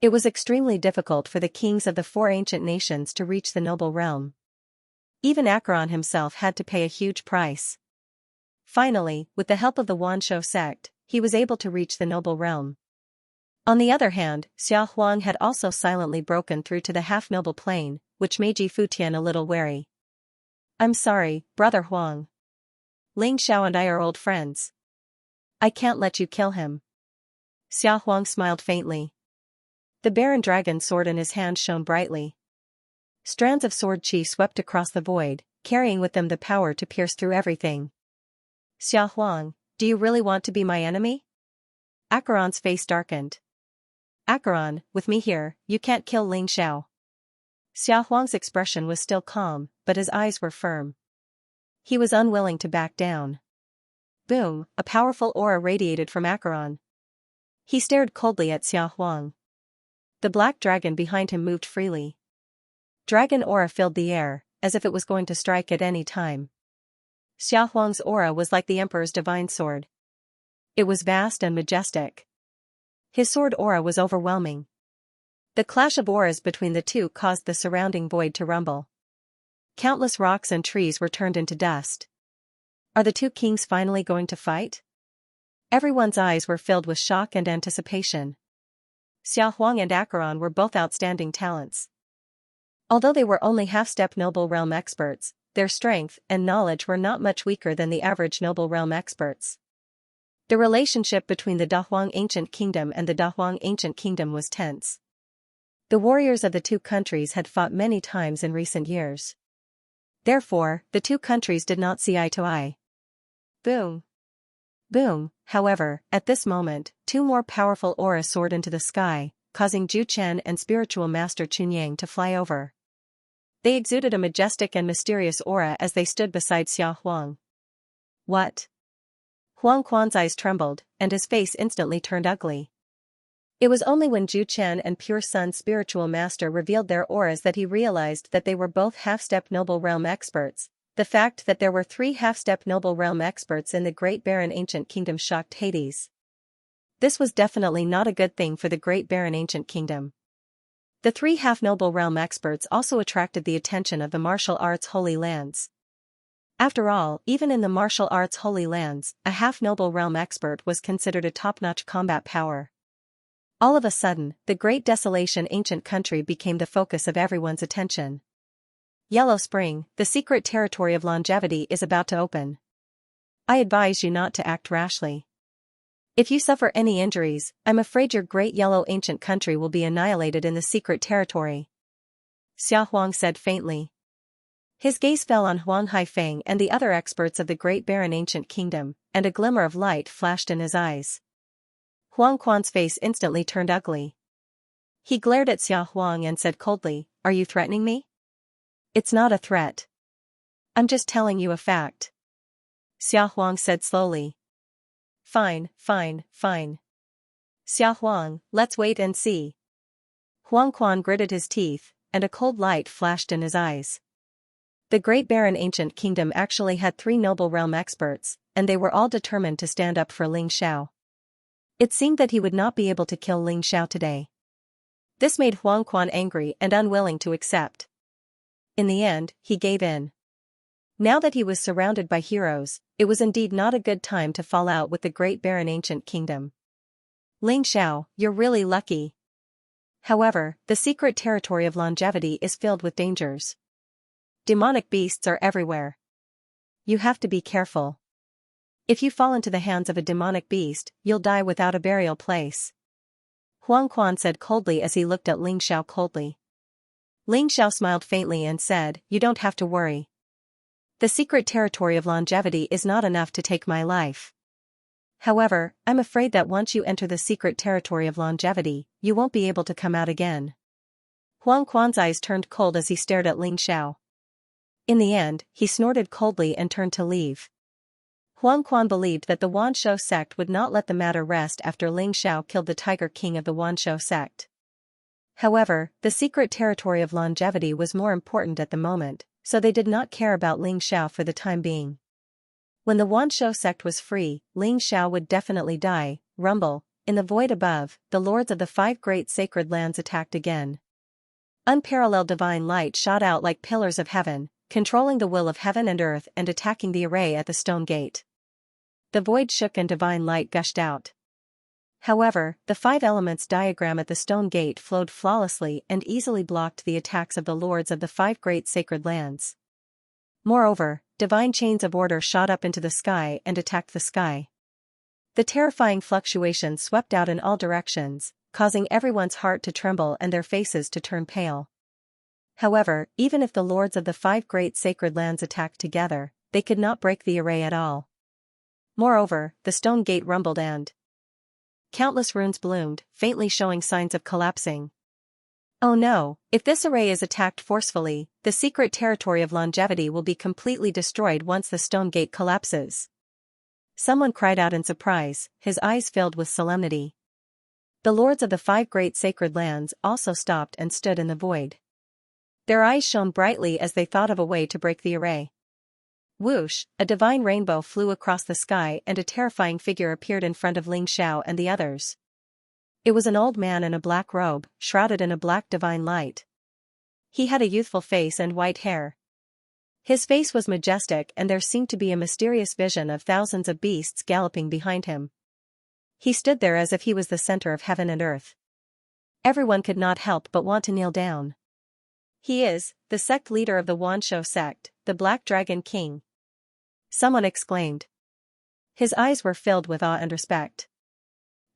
It was extremely difficult for the kings of the four ancient nations to reach the noble realm. Even Acheron himself had to pay a huge price. Finally, with the help of the Wanshou sect, he was able to reach the noble realm. On the other hand, Xiao Huang had also silently broken through to the half-noble plane, which made Ji Futian a little wary. I'm sorry, Brother Huang. Ling Xiao and I are old friends. I can't let you kill him. Xiao Huang smiled faintly. The Baron Dragon sword in his hand shone brightly. Strands of sword chi swept across the void, carrying with them the power to pierce through everything. Xiao Huang, do you really want to be my enemy? Acheron's face darkened. Acheron, with me here, you can't kill Ling Xiao. Xiao Huang's expression was still calm, but his eyes were firm. He was unwilling to back down. Boom, a powerful aura radiated from Acheron. He stared coldly at Xiao Huang. The black dragon behind him moved freely. Dragon aura filled the air, as if it was going to strike at any time. Xiao Huang's aura was like the Emperor's divine sword. It was vast and majestic. His sword aura was overwhelming. The clash of auras between the two caused the surrounding void to rumble. Countless rocks and trees were turned into dust. Are the two kings finally going to fight? Everyone's eyes were filled with shock and anticipation. Xiao Huang and Acheron were both outstanding talents. Although they were only half-step noble realm experts, their strength and knowledge were not much weaker than the average noble realm experts. The relationship between the Dahuang Ancient Kingdom and the Dahuang Ancient Kingdom was tense. The warriors of the two countries had fought many times in recent years. Therefore, the two countries did not see eye to eye. Boom. Boom, however, at this moment, two more powerful auras soared into the sky, causing Zhu Chen and spiritual master Chunyang to fly over. They exuded a majestic and mysterious aura as they stood beside Xiao Huang. What? Huang Quan's eyes trembled, and his face instantly turned ugly. It was only when Zhu Chen and Pure Sun's spiritual master revealed their auras that he realized that they were both half-step noble realm experts. The fact that there were 3 half-step noble realm experts in the Great Baron Ancient Kingdom shocked Hades. This was definitely not a good thing for the Great Baron Ancient Kingdom. The 3 half-noble realm experts also attracted the attention of the martial arts Holy Lands. After all, even in the martial arts Holy Lands, a half-noble realm expert was considered a top-notch combat power. All of a sudden, the Great Desolation Ancient Country became the focus of everyone's attention. Yellow Spring, the secret territory of longevity is about to open. I advise you not to act rashly. If you suffer any injuries, I'm afraid your great yellow ancient country will be annihilated in the secret territory. Xiao Huang said faintly. His gaze fell on Huang Haifeng and the other experts of the Great Baron Ancient Kingdom, and a glimmer of light flashed in his eyes. Huang Quan's face instantly turned ugly. He glared at Xiao Huang and said coldly, "Are you threatening me?" "It's not a threat. I'm just telling you a fact." Xiao Huang said slowly. Fine. Xiao Huang, let's wait and see." Huang Quan gritted his teeth, and a cold light flashed in his eyes. The Great Baron Ancient Kingdom actually had 3 noble realm experts, and they were all determined to stand up for Ling Xiao. It seemed that he would not be able to kill Ling Xiao today. This made Huang Quan angry and unwilling to accept. In the end, he gave in. Now that he was surrounded by heroes, it was indeed not a good time to fall out with the Great Baron Ancient Kingdom. Ling Xiao, you're really lucky. However, the secret territory of longevity is filled with dangers. Demonic beasts are everywhere. You have to be careful. If you fall into the hands of a demonic beast, you'll die without a burial place. Huang Quan said coldly as he looked at Ling Xiao coldly. Ling Xiao smiled faintly and said, "You don't have to worry. The secret territory of longevity is not enough to take my life. However, I'm afraid that once you enter the secret territory of longevity, you won't be able to come out again." Huang Quan's eyes turned cold as he stared at Ling Xiao. In the end, he snorted coldly and turned to leave. Huang Quan believed that the Wanshou sect would not let the matter rest after Ling Xiao killed the Tiger King of the Wanshou sect. However, the secret territory of longevity was more important at the moment, so they did not care about Ling Xiao for the time being. When the Wanshou sect was free, Ling Xiao would definitely die. Rumble, in the void above, the lords of the 5 great sacred lands attacked again. Unparalleled divine light shot out like pillars of heaven, controlling the will of heaven and earth and attacking the array at the stone gate. The void shook and divine light gushed out. However, the five elements diagram at the stone gate flowed flawlessly and easily blocked the attacks of the lords of the five great sacred lands. Moreover, divine chains of order shot up into the sky and attacked the sky. The terrifying fluctuations swept out in all directions, causing everyone's heart to tremble and their faces to turn pale. However, even if the lords of the five great sacred lands attacked together, they could not break the array at all. Moreover, the stone gate rumbled and countless runes bloomed, faintly showing signs of collapsing. Oh no, if this array is attacked forcefully, the secret territory of longevity will be completely destroyed once the stone gate collapses. Someone cried out in surprise, his eyes filled with solemnity. The lords of the five great sacred lands also stopped and stood in the void. Their eyes shone brightly as they thought of a way to break the array. Whoosh, a divine rainbow flew across the sky and a terrifying figure appeared in front of Xianxia and the others. It was an old man in a black robe, shrouded in a black divine light. He had a youthful face and white hair. His face was majestic and there seemed to be a mysterious vision of thousands of beasts galloping behind him. He stood there as if he was the center of heaven and earth. Everyone could not help but want to kneel down. He is the sect leader of the Xianxia sect, the Black Dragon King. Someone exclaimed. His eyes were filled with awe and respect.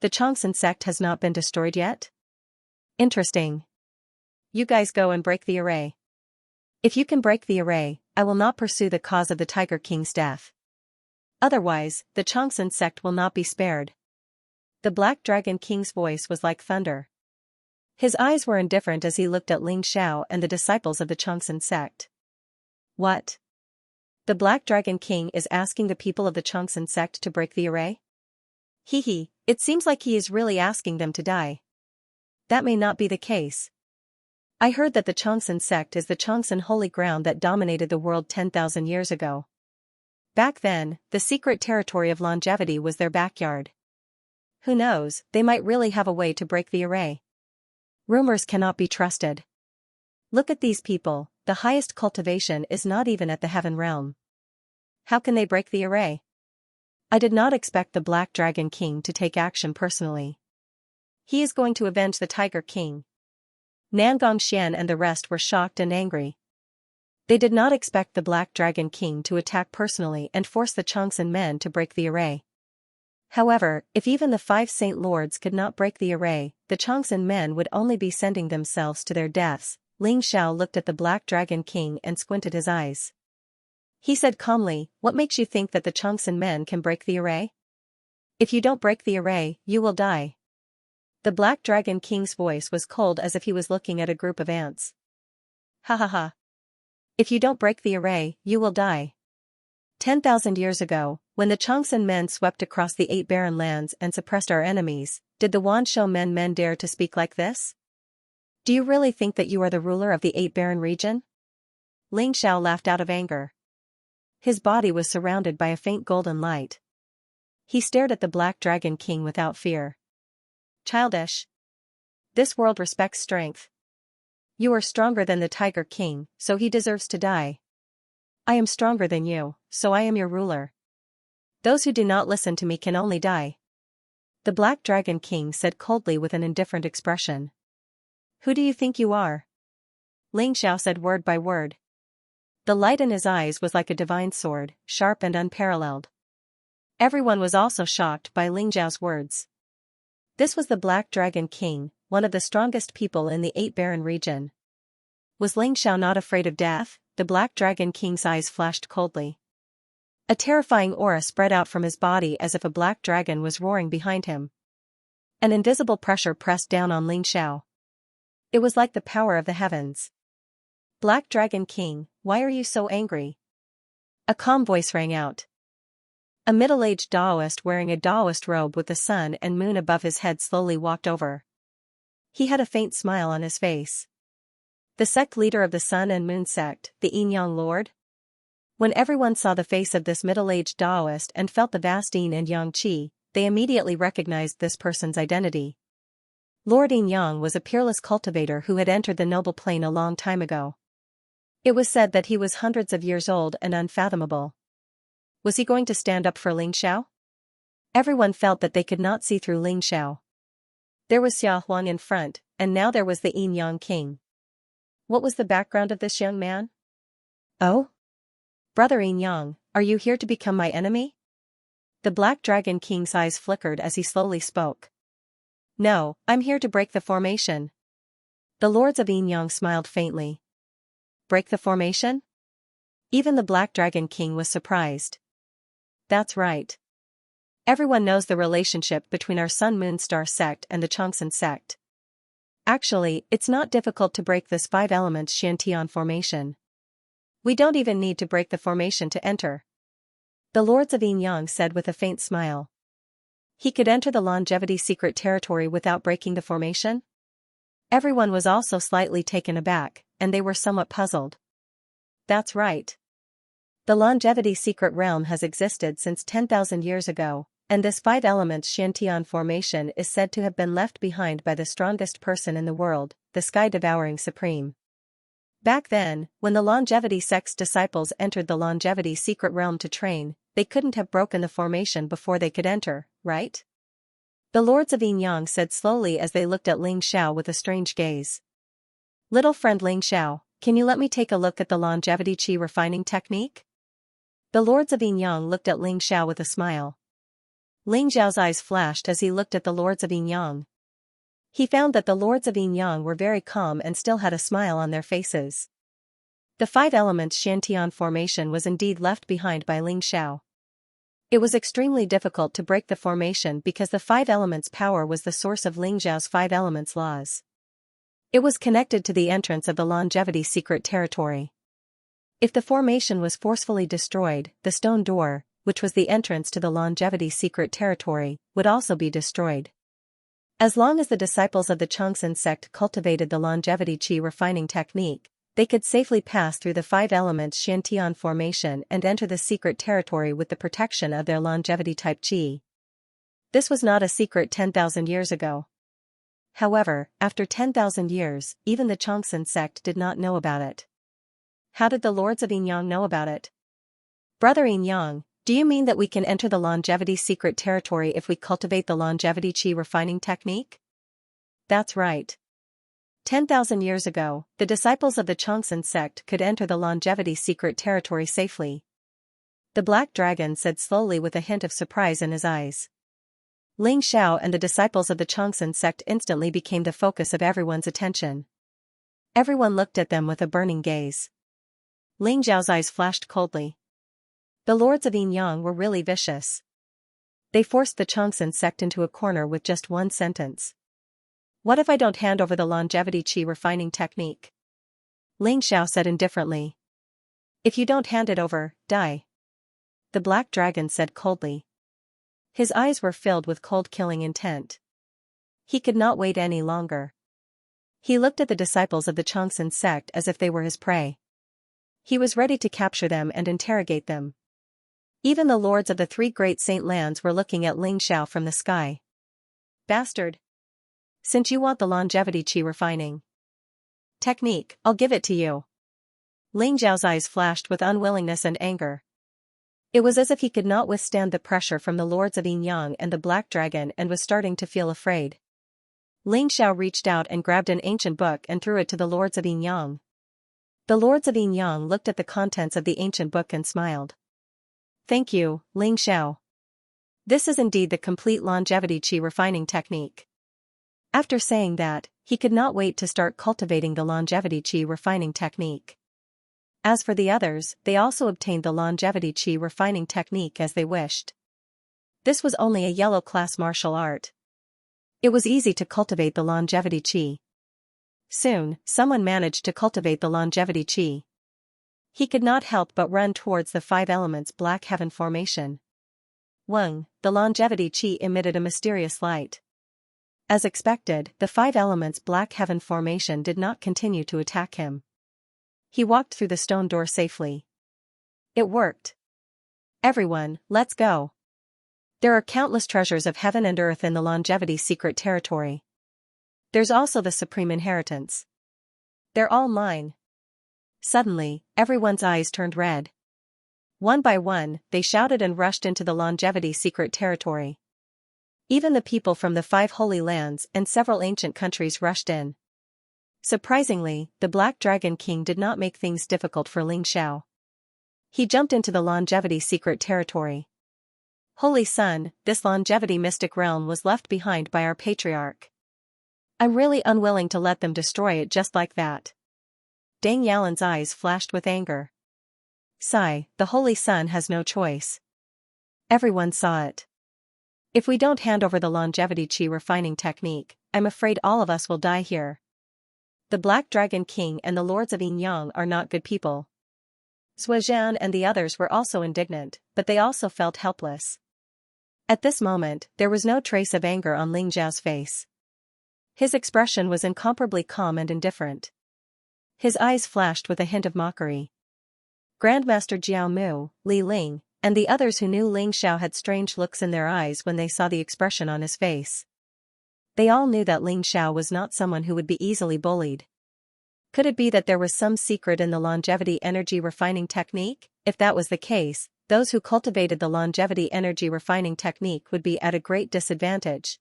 The Xianxia sect has not been destroyed yet? Interesting. You guys go and break the array. If you can break the array, I will not pursue the cause of the Tiger King's death. Otherwise, the Xianxia sect will not be spared. The Black Dragon King's voice was like thunder. His eyes were indifferent as he looked at Xianxia and the disciples of the Xianxia sect. What? The Black Dragon King is asking the people of the Xianxia sect to break the array? Hee, it seems like he is really asking them to die. That may not be the case. I heard that the Xianxia sect is the Xianxia holy ground that dominated the world 10,000 years ago. Back then, the secret territory of longevity was their backyard. Who knows, they might really have a way to break the array. Rumors cannot be trusted. Look at these people, the highest cultivation is not even at the heaven realm. How can they break the array? I did not expect the Black Dragon King to take action personally. He is going to avenge the Tiger King. Nangongxian and the rest were shocked and angry. They did not expect the Black Dragon King to attack personally and force the Xianxia men to break the array. However, if even the five Saint Lords could not break the array, the Xianxia men would only be sending themselves to their deaths. Xianxia looked at the Black Dragon King and squinted his eyes. He said calmly, "What makes you think that the Xianxia men can break the array? If you don't break the array, you will die." The Black Dragon King's voice was cold as if he was looking at a group of ants. Ha ha ha. If you don't break the array, you will die. 10,000 years ago, when the Xianxia men swept across the 8 barren lands and suppressed our enemies, did the Xianxia men dare to speak like this? Do you really think that you are the ruler of the 8 barren region? Xianxia laughed out of anger. His body was surrounded by a faint golden light. He stared at the Black Dragon King without fear. Childish. This world respects strength. You are stronger than the Tiger King, so he deserves to die. I am stronger than you, so I am your ruler. Those who do not listen to me can only die. The Black Dragon King said coldly with an indifferent expression. Who do you think you are? Xianxia said word by word. The light in his eyes was like a divine sword, sharp and unparalleled. Everyone was also shocked by Xianxia's words. This was the Black Dragon King, one of the strongest people in the 8 barren region. Was Xianxia not afraid of death? The Black Dragon King's eyes flashed coldly. A terrifying aura spread out from his body as if a black dragon was roaring behind him. An invisible pressure pressed down on Xianxia. It was like the power of the heavens. Black Dragon King, why are you so angry? A calm voice rang out. A middle-aged Taoist wearing a Taoist robe with the sun and moon above his head slowly walked over. He had a faint smile on his face. The sect leader of the Sun and Moon sect, the Yin-Yang Lord? When everyone saw the face of this middle-aged Taoist and felt the vast yin and yang qi, they immediately recognized this person's identity. Lord Yin-Yang was a peerless cultivator who had entered the noble plane a long time ago. It was said that he was hundreds of years old and unfathomable. Was he going to stand up for Xianxia? Everyone felt that they could not see through Ling Xiao. There was Xia Huang in front, and now there was the Yin Yang king. What was the background of this young man? Oh? Brother Yin Yang, are you here to become my enemy? The Black Dragon King's eyes flickered as he slowly spoke. No, I'm here to break the formation. The lords of Yin Yang smiled faintly. Break the formation? Even the Black Dragon King was surprised. That's right. Everyone knows the relationship between our Sun Moon Star sect and the Changsan sect. Actually, it's not difficult to break this 5-element Xiantian formation. We don't even need to break the formation to enter. The lords of Yin Yang said with a faint smile. He could enter the longevity secret territory without breaking the formation? Everyone was also slightly taken aback, and they were somewhat puzzled. That's right. The longevity secret realm has existed since 10,000 years ago, and this 5-element Xiantian formation is said to have been left behind by the strongest person in the world, the sky-devouring supreme. Back then, when the longevity sect's disciples entered the longevity secret realm to train, they couldn't have broken the formation before they could enter, right? The lords of Yin Yang said slowly as they looked at Ling Xiao with a strange gaze. Little friend Ling Xiao, can you let me take a look at the longevity qi refining technique? The lords of Yin Yang looked at Ling Xiao with a smile. Ling Xiao's eyes flashed as he looked at the lords of Yin Yang. He found that the lords of Yin Yang were very calm and still had a smile on their faces. The 5-element Xiantian formation was indeed left behind by Ling Xiao. It was extremely difficult to break the formation because the 5 elements' power was the source of Ling Xiao's 5 elements laws. It was connected to the entrance of the longevity secret territory. If the formation was forcefully destroyed, the stone door, which was the entrance to the longevity secret territory, would also be destroyed. As long as the disciples of the Changsan sect cultivated the longevity qi refining technique, they could safely pass through the 5-element Xiantian formation and enter the secret territory with the protection of their longevity type qi. This was not a secret 10,000 years ago. However, after 10,000 years, even the Changsan sect did not know about it. How did the lords of Yin Yang know about it? Brother Yin Yang, do you mean that we can enter the longevity secret territory if we cultivate the longevity qi refining technique? That's right. 10,000 years ago, the disciples of the Changsan sect could enter the longevity secret territory safely. The Black Dragon said slowly with a hint of surprise in his eyes. Ling Xiao and the disciples of the Changsan sect instantly became the focus of everyone's attention. Everyone looked at them with a burning gaze. Ling Xiao's eyes flashed coldly. The lords of Yin Yang were really vicious. They forced the Changsan sect into a corner with just one sentence. What if I don't hand over the longevity qi refining technique? Ling Xiao said indifferently. If you don't hand it over, die. The Black Dragon said coldly. His eyes were filled with cold killing intent. He could not wait any longer. He looked at the disciples of the Changsan sect as if they were his prey. He was ready to capture them and interrogate them. Even the lords of the 3 great saint lands were looking at Ling Xiao from the sky. Bastard! Since you want the longevity qi refining technique, I'll give it to you. Ling Xiao's eyes flashed with unwillingness and anger. It was as if he could not withstand the pressure from the lords of Yin Yang and the Black Dragon and was starting to feel afraid. Ling Xiao reached out and grabbed an ancient book and threw it to the lords of Yin Yang. The lords of Yin Yang looked at the contents of the ancient book and smiled. Thank you, Ling Xiao. This is indeed the complete longevity qi refining technique. After saying that, he could not wait to start cultivating the longevity qi refining technique. As for the others, they also obtained the longevity qi refining technique as they wished. This was only a yellow class martial art. It was easy to cultivate the longevity qi. Soon, someone managed to cultivate the longevity qi. He could not help but run towards the 5 elements Black Heaven formation. Weng, the longevity qi emitted a mysterious light. As expected, the 5 elements Black Heaven formation did not continue to attack him. He walked through the stone door safely. It worked. Everyone, let's go. There are countless treasures of heaven and earth in the longevity secret territory. There's also the supreme inheritance. They're all mine. Suddenly, everyone's eyes turned red. One by one, they shouted and rushed into the longevity secret territory. Even the people from the 5 Holy Lands and several ancient countries rushed in. Surprisingly, the Black Dragon King did not make things difficult for Ling Xiao. He jumped into the longevity secret territory. Holy Sun, this longevity mystic realm was left behind by our patriarch. I'm really unwilling to let them destroy it just like that. Deng Yalan's eyes flashed with anger. Sigh, the Holy Sun has no choice. Everyone saw it. If we don't hand over the longevity qi refining technique, I'm afraid all of us will die here. The Black Dragon King and the Lords of Yinyang are not good people. Suozhan and the others were also indignant, but they also felt helpless. At this moment, there was no trace of anger on Ling Xiao's face. His expression was incomparably calm and indifferent. His eyes flashed with a hint of mockery. Grandmaster Jiao Mu, Li Ling, and the others who knew Ling Xiao had strange looks in their eyes when they saw the expression on his face. They all knew that Ling Xiao was not someone who would be easily bullied. Could it be that there was some secret in the longevity energy refining technique? If that was the case, those who cultivated the longevity energy refining technique would be at a great disadvantage.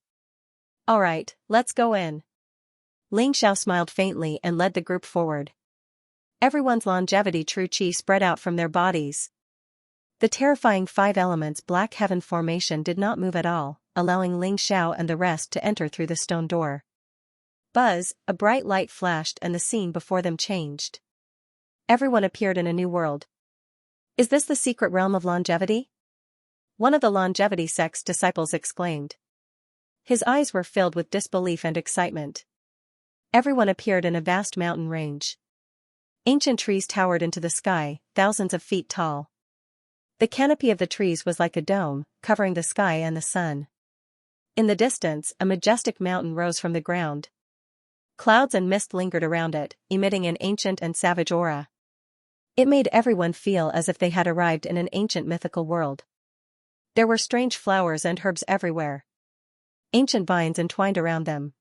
Alright, let's go in. Ling Xiao smiled faintly and led the group forward. Everyone's longevity true qi spread out from their bodies. The terrifying 5 elements black heaven formation did not move at all, allowing Ling Xiao and the rest to enter through the stone door. Buzz, a bright light flashed and the scene before them changed. Everyone appeared in a new world. Is this the secret realm of longevity? One of the longevity sect's disciples exclaimed. His eyes were filled with disbelief and excitement. Everyone appeared in a vast mountain range. Ancient trees towered into the sky, thousands of feet tall. The canopy of the trees was like a dome, covering the sky and the sun. In the distance, a majestic mountain rose from the ground. Clouds and mist lingered around it, emitting an ancient and savage aura. It made everyone feel as if they had arrived in an ancient mythical world. There were strange flowers and herbs everywhere. Ancient vines entwined around them.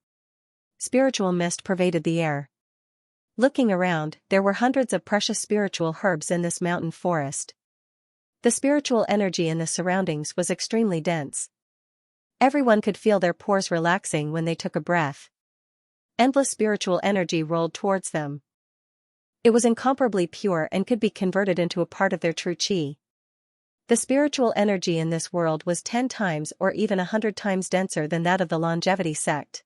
Spiritual mist pervaded the air. Looking around, there were hundreds of precious spiritual herbs in this mountain forest. The spiritual energy in the surroundings was extremely dense. Everyone could feel their pores relaxing when they took a breath. Endless spiritual energy rolled towards them. It was incomparably pure and could be converted into a part of their true qi. The spiritual energy in this world was 10 times or even 100 times denser than that of the longevity sect.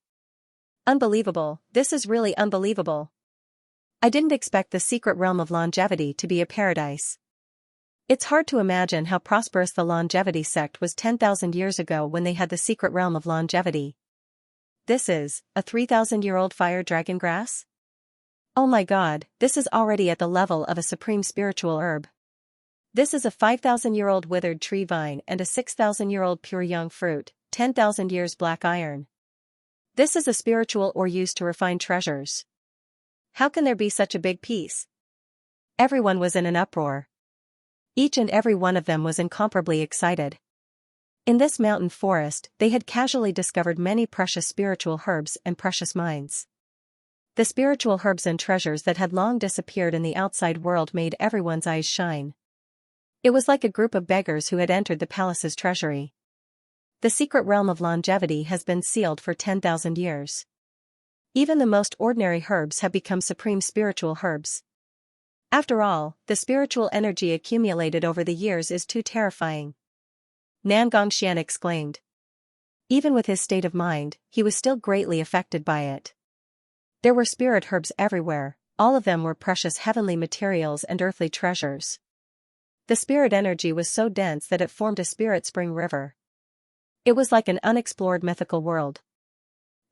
Unbelievable, this is really unbelievable. I didn't expect the secret realm of longevity to be a paradise. It's hard to imagine how prosperous the longevity sect was 10,000 years ago when they had the secret realm of longevity. This is a 3,000-year-old fire dragon grass? Oh my god, this is already at the level of a supreme spiritual herb. This is a 5,000-year-old withered tree vine and a 6,000-year-old pure young fruit, 10,000 years black iron. This is a spiritual ore used to refine treasures. How can there be such a big piece? Everyone was in an uproar. Each and every one of them was incomparably excited. In this mountain forest, they had casually discovered many precious spiritual herbs and precious mines. The spiritual herbs and treasures that had long disappeared in the outside world made everyone's eyes shine. It was like a group of beggars who had entered the palace's treasury. The secret realm of longevity has been sealed for 10,000 years. Even the most ordinary herbs have become supreme spiritual herbs. After all, the spiritual energy accumulated over the years is too terrifying. Nan Gongxian exclaimed. Even with his state of mind, he was still greatly affected by it. There were spirit herbs everywhere, all of them were precious heavenly materials and earthly treasures. The spirit energy was so dense that it formed a spirit spring river. It was like an unexplored mythical world.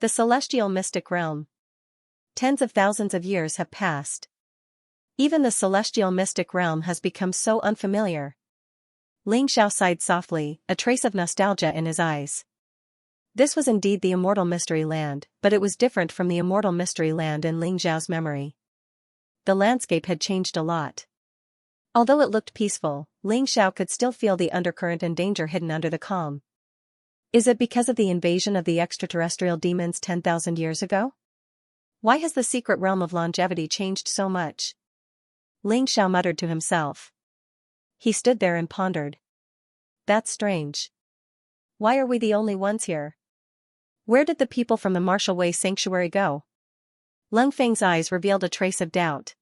The celestial mystic realm. Tens of thousands of years have passed. Even the celestial mystic realm has become so unfamiliar. Ling Xiao sighed softly, a trace of nostalgia in his eyes. This was indeed the immortal mystery land, but it was different from the immortal mystery land in Ling Xiao's memory. The landscape had changed a lot. Although it looked peaceful, Ling Xiao could still feel the undercurrent and danger hidden under the calm. Is it because of the invasion of the extraterrestrial demons 10,000 years ago? Why has the secret realm of longevity changed so much? Ling Xiao muttered to himself. He stood there and pondered. That's strange. Why are we the only ones here? Where did the people from the Marshall Way Sanctuary go? Leng Feng's eyes revealed a trace of doubt.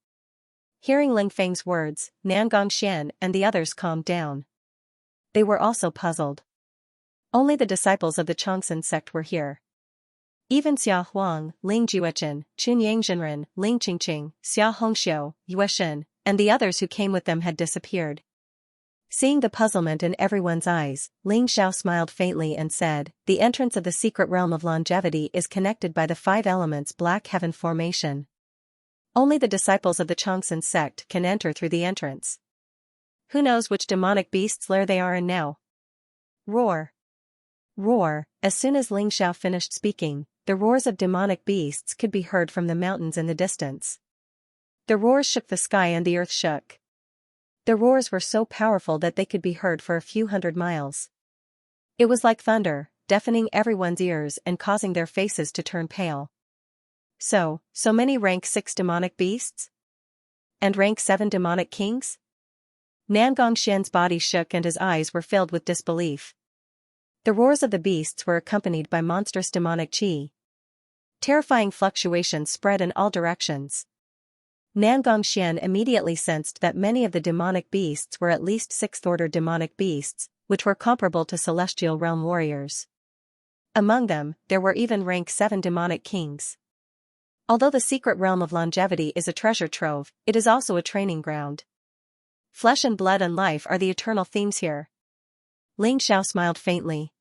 Hearing Leng Feng's words, Nan Gongxian and the others calmed down. They were also puzzled. Only the disciples of the Changsun sect were here. Even Xia Huang, Ling Juechen, Chun Yangzhenren, Ling Qingqing, Xia Hongxiu, Yueshen, and the others who came with them had disappeared. Seeing the puzzlement in everyone's eyes, Ling Xiao smiled faintly and said, "The entrance of the secret realm of longevity is connected by the 5 elements Black Heaven formation. Only the disciples of the Changsun sect can enter through the entrance. Who knows which demonic beast's lair they are in now?" Roar. Roar. As soon as Ling Xiao finished speaking, the roars of demonic beasts could be heard from the mountains in the distance. The roars shook the sky and the earth shook. The roars were so powerful that they could be heard for a few hundred miles. It was like thunder, deafening everyone's ears and causing their faces to turn pale. So many rank 6 demonic beasts? And rank 7 demonic kings? Nan Gongxian's body shook and his eyes were filled with disbelief. The roars of the beasts were accompanied by monstrous demonic qi. Terrifying fluctuations spread in all directions. Nan Gongxian immediately sensed that many of the demonic beasts were at least 6th-order demonic beasts, which were comparable to celestial realm warriors. Among them, there were even rank 7 demonic kings. Although the secret realm of longevity is a treasure trove, it is also a training ground. Flesh and blood and life are the eternal themes here. Ling Xiao smiled faintly.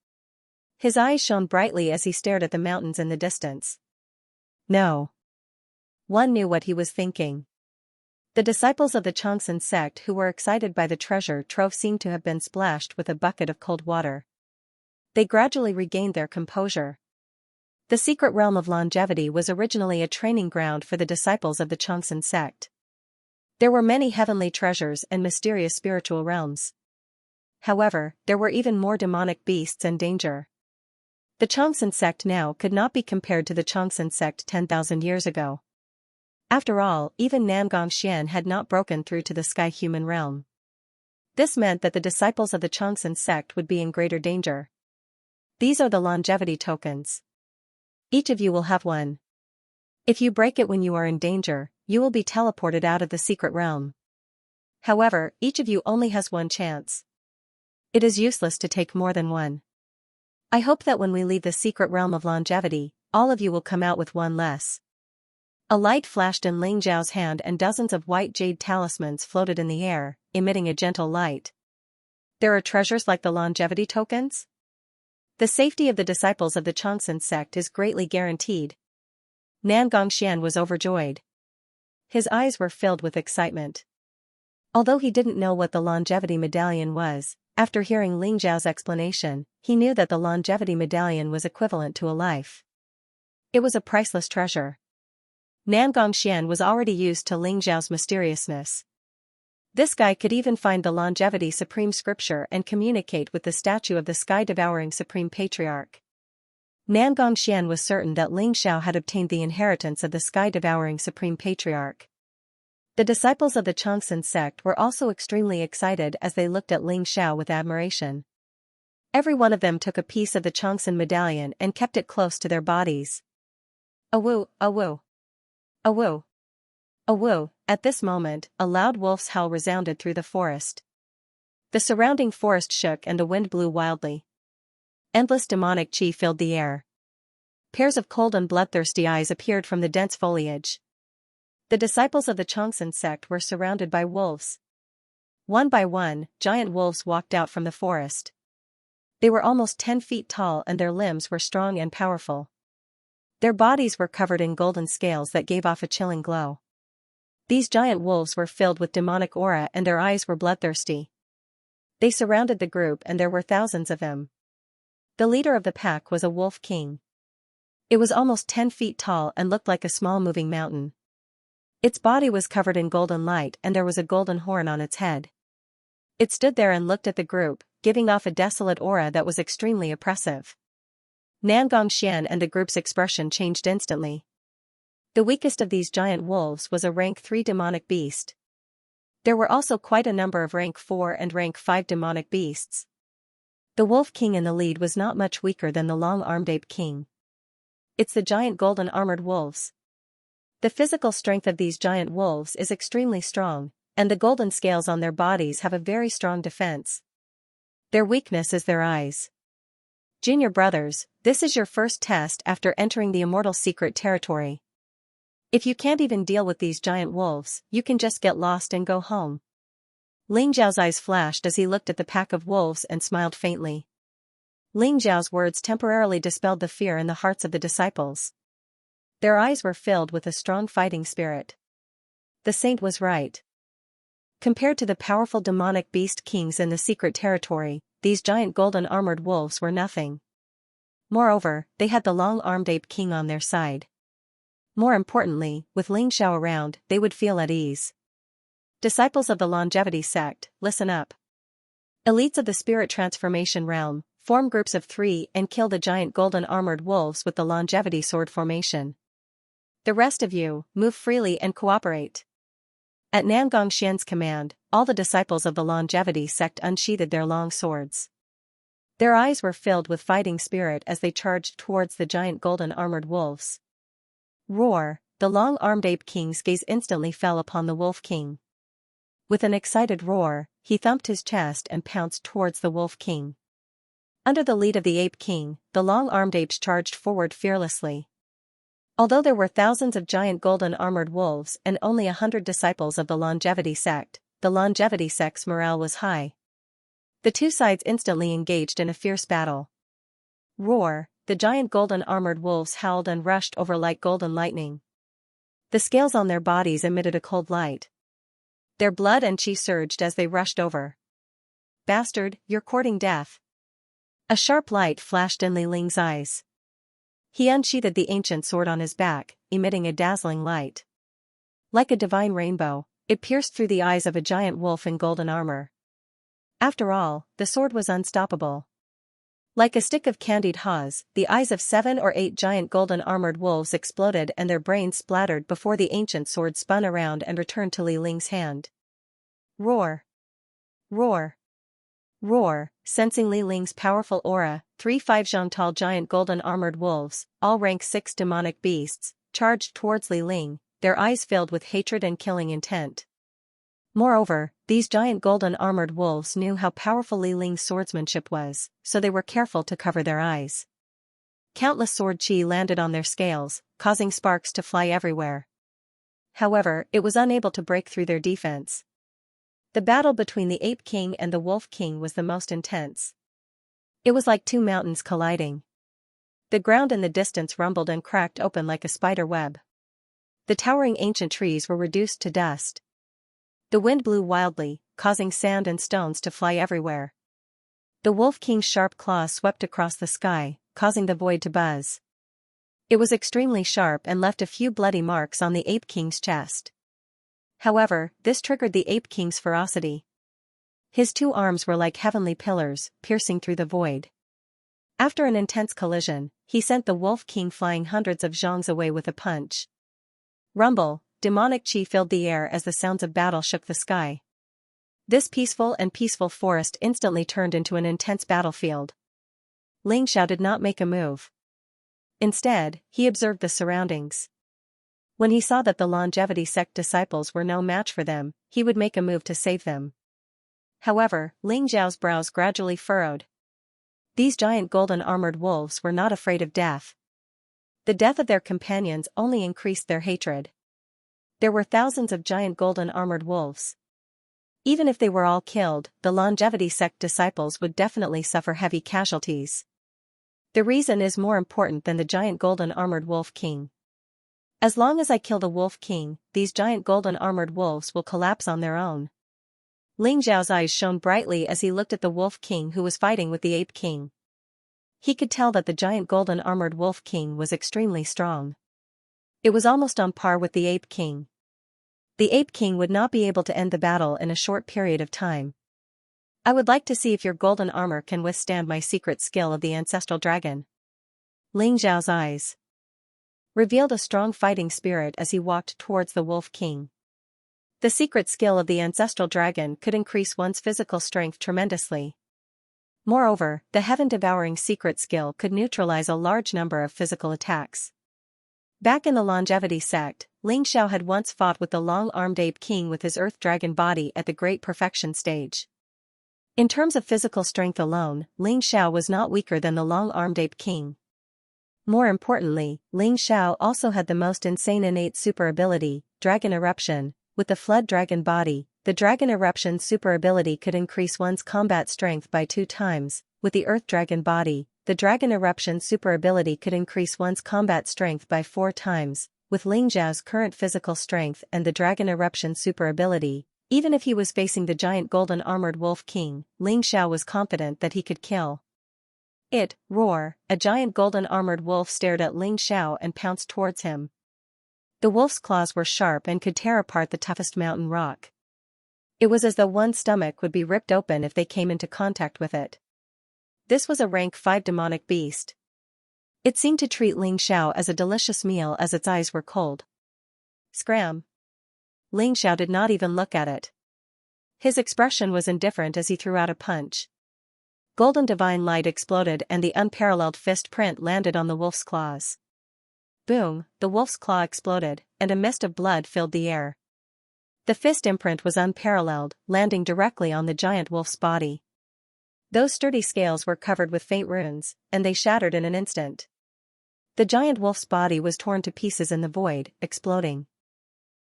His eyes shone brightly as he stared at the mountains in the distance. No. One knew what he was thinking. The disciples of the Changsun sect who were excited by the treasure trove seemed to have been splashed with a bucket of cold water. They gradually regained their composure. The secret realm of longevity was originally a training ground for the disciples of the Changsun sect. There were many heavenly treasures and mysterious spiritual realms. However, there were even more demonic beasts and danger. The Changsun sect now could not be compared to the Changsun sect 10,000 years ago. After all, even Nan Gongxian had not broken through to the sky-human realm. This meant that the disciples of the Changsun sect would be in greater danger. These are the longevity tokens. Each of you will have one. If you break it when you are in danger, you will be teleported out of the secret realm. However, each of you only has one chance. It is useless to take more than one. I hope that when we leave the secret realm of longevity, all of you will come out with one less. A light flashed in Ling Zhao's hand and dozens of white jade talismans floated in the air, emitting a gentle light. There are treasures like the longevity tokens? The safety of the disciples of the Changsun sect is greatly guaranteed. Nan Gongxian was overjoyed. His eyes were filled with excitement. Although he didn't know what the longevity medallion was, after hearing Ling Zhao's explanation, he knew that the longevity medallion was equivalent to a life. It was a priceless treasure. Nan Gongxian was already used to Ling Zhao's mysteriousness. This guy could even find the longevity supreme scripture and communicate with the statue of the sky-devouring supreme patriarch. Nan Gongxian was certain that Ling Xiao had obtained the inheritance of the sky-devouring supreme patriarch. The disciples of the Changsun sect were also extremely excited as they looked at Ling Xiao with admiration. Every one of them took a piece of the Changsun medallion and kept it close to their bodies. Awoo, awoo. Awoo. Awoo. At this moment, a loud wolf's howl resounded through the forest. The surrounding forest shook and the wind blew wildly. Endless demonic qi filled the air. Pairs of cold and bloodthirsty eyes appeared from the dense foliage. The disciples of the Changsun sect were surrounded by wolves. One by one, giant wolves walked out from the forest. They were almost 10 feet tall and their limbs were strong and powerful. Their bodies were covered in golden scales that gave off a chilling glow. These giant wolves were filled with demonic aura and their eyes were bloodthirsty. They surrounded the group and there were thousands of them. The leader of the pack was a wolf king. It was almost 10 feet tall and looked like a small moving mountain. Its body was covered in golden light and there was a golden horn on its head. It stood there and looked at the group, giving off a desolate aura that was extremely oppressive. Nan Gongxian and the group's expression changed instantly. The weakest of these giant wolves was a rank 3 demonic beast. There were also quite a number of rank 4 and rank 5 demonic beasts. The Wolf King in the lead was not much weaker than the long-armed Ape King. It's the giant golden armored wolves. The physical strength of these giant wolves is extremely strong, and the golden scales on their bodies have a very strong defense. Their weakness is their eyes. Junior brothers, this is your first test after entering the immortal secret territory. If you can't even deal with these giant wolves, you can just get lost and go home. Ling Zhao's eyes flashed as he looked at the pack of wolves and smiled faintly. Ling Zhao's words temporarily dispelled the fear in the hearts of the disciples. Their eyes were filled with a strong fighting spirit. The saint was right. Compared to the powerful demonic beast kings in the secret territory, these giant golden armored wolves were nothing. Moreover, they had the long-armed Ape King on their side. More importantly, with Ling Zhao around, they would feel at ease. Disciples of the longevity sect, listen up. Elites of the spirit transformation realm, form groups of 3 and kill the giant golden armored wolves with the longevity sword formation. The rest of you, move freely and cooperate. At Nangong Xian's command, all the disciples of the longevity sect unsheathed their long swords. Their eyes were filled with fighting spirit as they charged towards the giant golden armored wolves. Roar! The long-armed Ape King's gaze instantly fell upon the Wolf King. With an excited roar, he thumped his chest and pounced towards the Wolf King. Under the lead of the Ape King, the long-armed apes charged forward fearlessly. Although there were thousands of giant golden armored wolves and only 100 disciples of the longevity sect, the longevity sect's morale was high. The two sides instantly engaged in a fierce battle. Roar! The giant golden armored wolves howled and rushed over like golden lightning. The scales on their bodies emitted a cold light. Their blood and chi surged as they rushed over. Bastard, you're courting death. A sharp light flashed in Li Ling's eyes. He unsheathed the ancient sword on his back, emitting a dazzling light. Like a divine rainbow, it pierced through the eyes of a giant wolf in golden armor. After all, the sword was unstoppable. Like a stick of candied haws, the eyes of 7 or 8 giant golden armored wolves exploded and their brains splattered before the ancient sword spun around and returned to Li Ling's hand. Roar! Roar! Roar! Sensing Li Ling's powerful aura, 3-5 Zhangtal giant golden armored wolves, all rank 6 demonic beasts, charged towards Li Ling, their eyes filled with hatred and killing intent. Moreover, these giant golden armored wolves knew how powerful Li Ling's swordsmanship was, so they were careful to cover their eyes. Countless sword chi landed on their scales, causing sparks to fly everywhere. However, it was unable to break through their defense. The battle between the Ape King and the Wolf King was the most intense. It was like 2 mountains colliding. The ground in the distance rumbled and cracked open like a spider web. The towering ancient trees were reduced to dust. The wind blew wildly, causing sand and stones to fly everywhere. The Wolf King's sharp claws swept across the sky, causing the void to buzz. It was extremely sharp and left a few bloody marks on the Ape King's chest. However, this triggered the Ape King's ferocity. His 2 arms were like heavenly pillars, piercing through the void. After an intense collision, he sent the Wolf King flying hundreds of zhongs away with a punch. Rumble! Demonic chi filled the air as the sounds of battle shook the sky. This peaceful forest instantly turned into an intense battlefield. Ling Zhao did not make a move. Instead, he observed the surroundings. When he saw that the longevity sect disciples were no match for them, he would make a move to save them. However, Ling Zhao's brows gradually furrowed. These giant golden armored wolves were not afraid of death. The death of their companions only increased their hatred. There were thousands of giant golden armored wolves. Even if they were all killed, the longevity sect disciples would definitely suffer heavy casualties. The reason is more important than the giant golden armored Wolf King. As long as I kill the Wolf King, these giant golden armored wolves will collapse on their own. Ling Zhao's eyes shone brightly as he looked at the Wolf King who was fighting with the Ape King. He could tell that the giant golden armored Wolf King was extremely strong. It was almost on par with the Ape King. The Ape King would not be able to end the battle in a short period of time. I would like to see if your golden armor can withstand my secret skill of the ancestral dragon. Ling Zhao's eyes revealed a strong fighting spirit as he walked towards the Wolf King. The secret skill of the ancestral dragon could increase one's physical strength tremendously. Moreover, the heaven-devouring secret skill could neutralize a large number of physical attacks. Back in the longevity sect, Ling Xiao had once fought with the long-armed ape king with his earth dragon body at the great perfection stage. In terms of physical strength alone, Ling Xiao was not weaker than the long-armed ape king. More importantly, Ling Xiao also had the most insane innate super ability, Dragon Eruption. With the flood dragon body, the Dragon Eruption super ability could increase one's combat strength by 2 times. With the earth dragon body, the Dragon Eruption super ability could increase one's combat strength by 4 times. With Ling Xiao's current physical strength and the Dragon Eruption super ability, even if he was facing the giant golden armored wolf king, Ling Xiao was confident that he could kill it. Roar! A giant golden armored wolf stared at Ling Xiao and pounced towards him. The wolf's claws were sharp and could tear apart the toughest mountain rock. It was as though one's stomach would be ripped open if they came into contact with it. This was a rank 5 demonic beast. It seemed to treat Ling Xiao as a delicious meal as its eyes were cold. Scram! Ling Xiao did not even look at it. His expression was indifferent as he threw out a punch. Golden divine light exploded and the unparalleled fist print landed on the wolf's claws. Boom, the wolf's claw exploded, and a mist of blood filled the air. The fist imprint was unparalleled, landing directly on the giant wolf's body. Those sturdy scales were covered with faint runes, and they shattered in an instant. The giant wolf's body was torn to pieces in the void, exploding.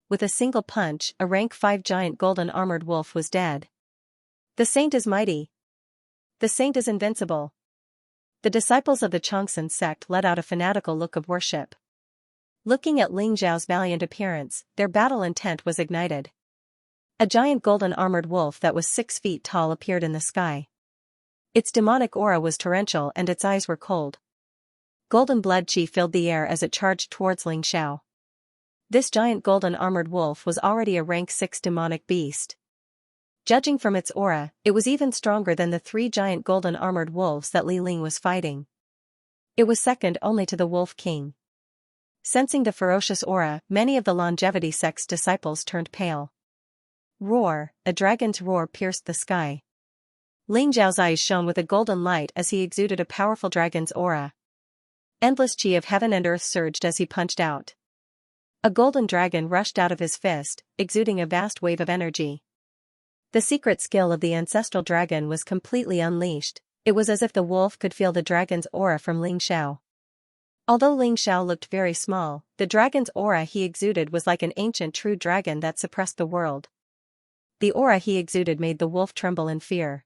With a single punch, a rank 5 giant golden armored wolf was dead. The saint is mighty. The saint is invincible. The disciples of the Changsun sect let out a fanatical look of worship. Looking at Ling Xiao's valiant appearance, their battle intent was ignited. A giant golden armored wolf that was 6 feet tall appeared in the sky. Its demonic aura was torrential and its eyes were cold. Golden blood chi filled the air as it charged towards Ling Xiao. This giant golden armored wolf was already a rank 6 demonic beast. Judging from its aura, it was even stronger than the 3 giant golden armored wolves that Li Ling was fighting. It was second only to the Wolf King. Sensing the ferocious aura, many of the longevity sect's disciples turned pale. Roar! A dragon's roar pierced the sky. Ling Xiao's eyes shone with a golden light as he exuded a powerful dragon's aura. Endless chi of heaven and earth surged as he punched out. A golden dragon rushed out of his fist, exuding a vast wave of energy. The secret skill of the ancestral dragon was completely unleashed. It was as if the wolf could feel the dragon's aura from Ling Xiao. Although Ling Xiao looked very small, the dragon's aura he exuded was like an ancient true dragon that suppressed the world. The aura he exuded made the wolf tremble in fear.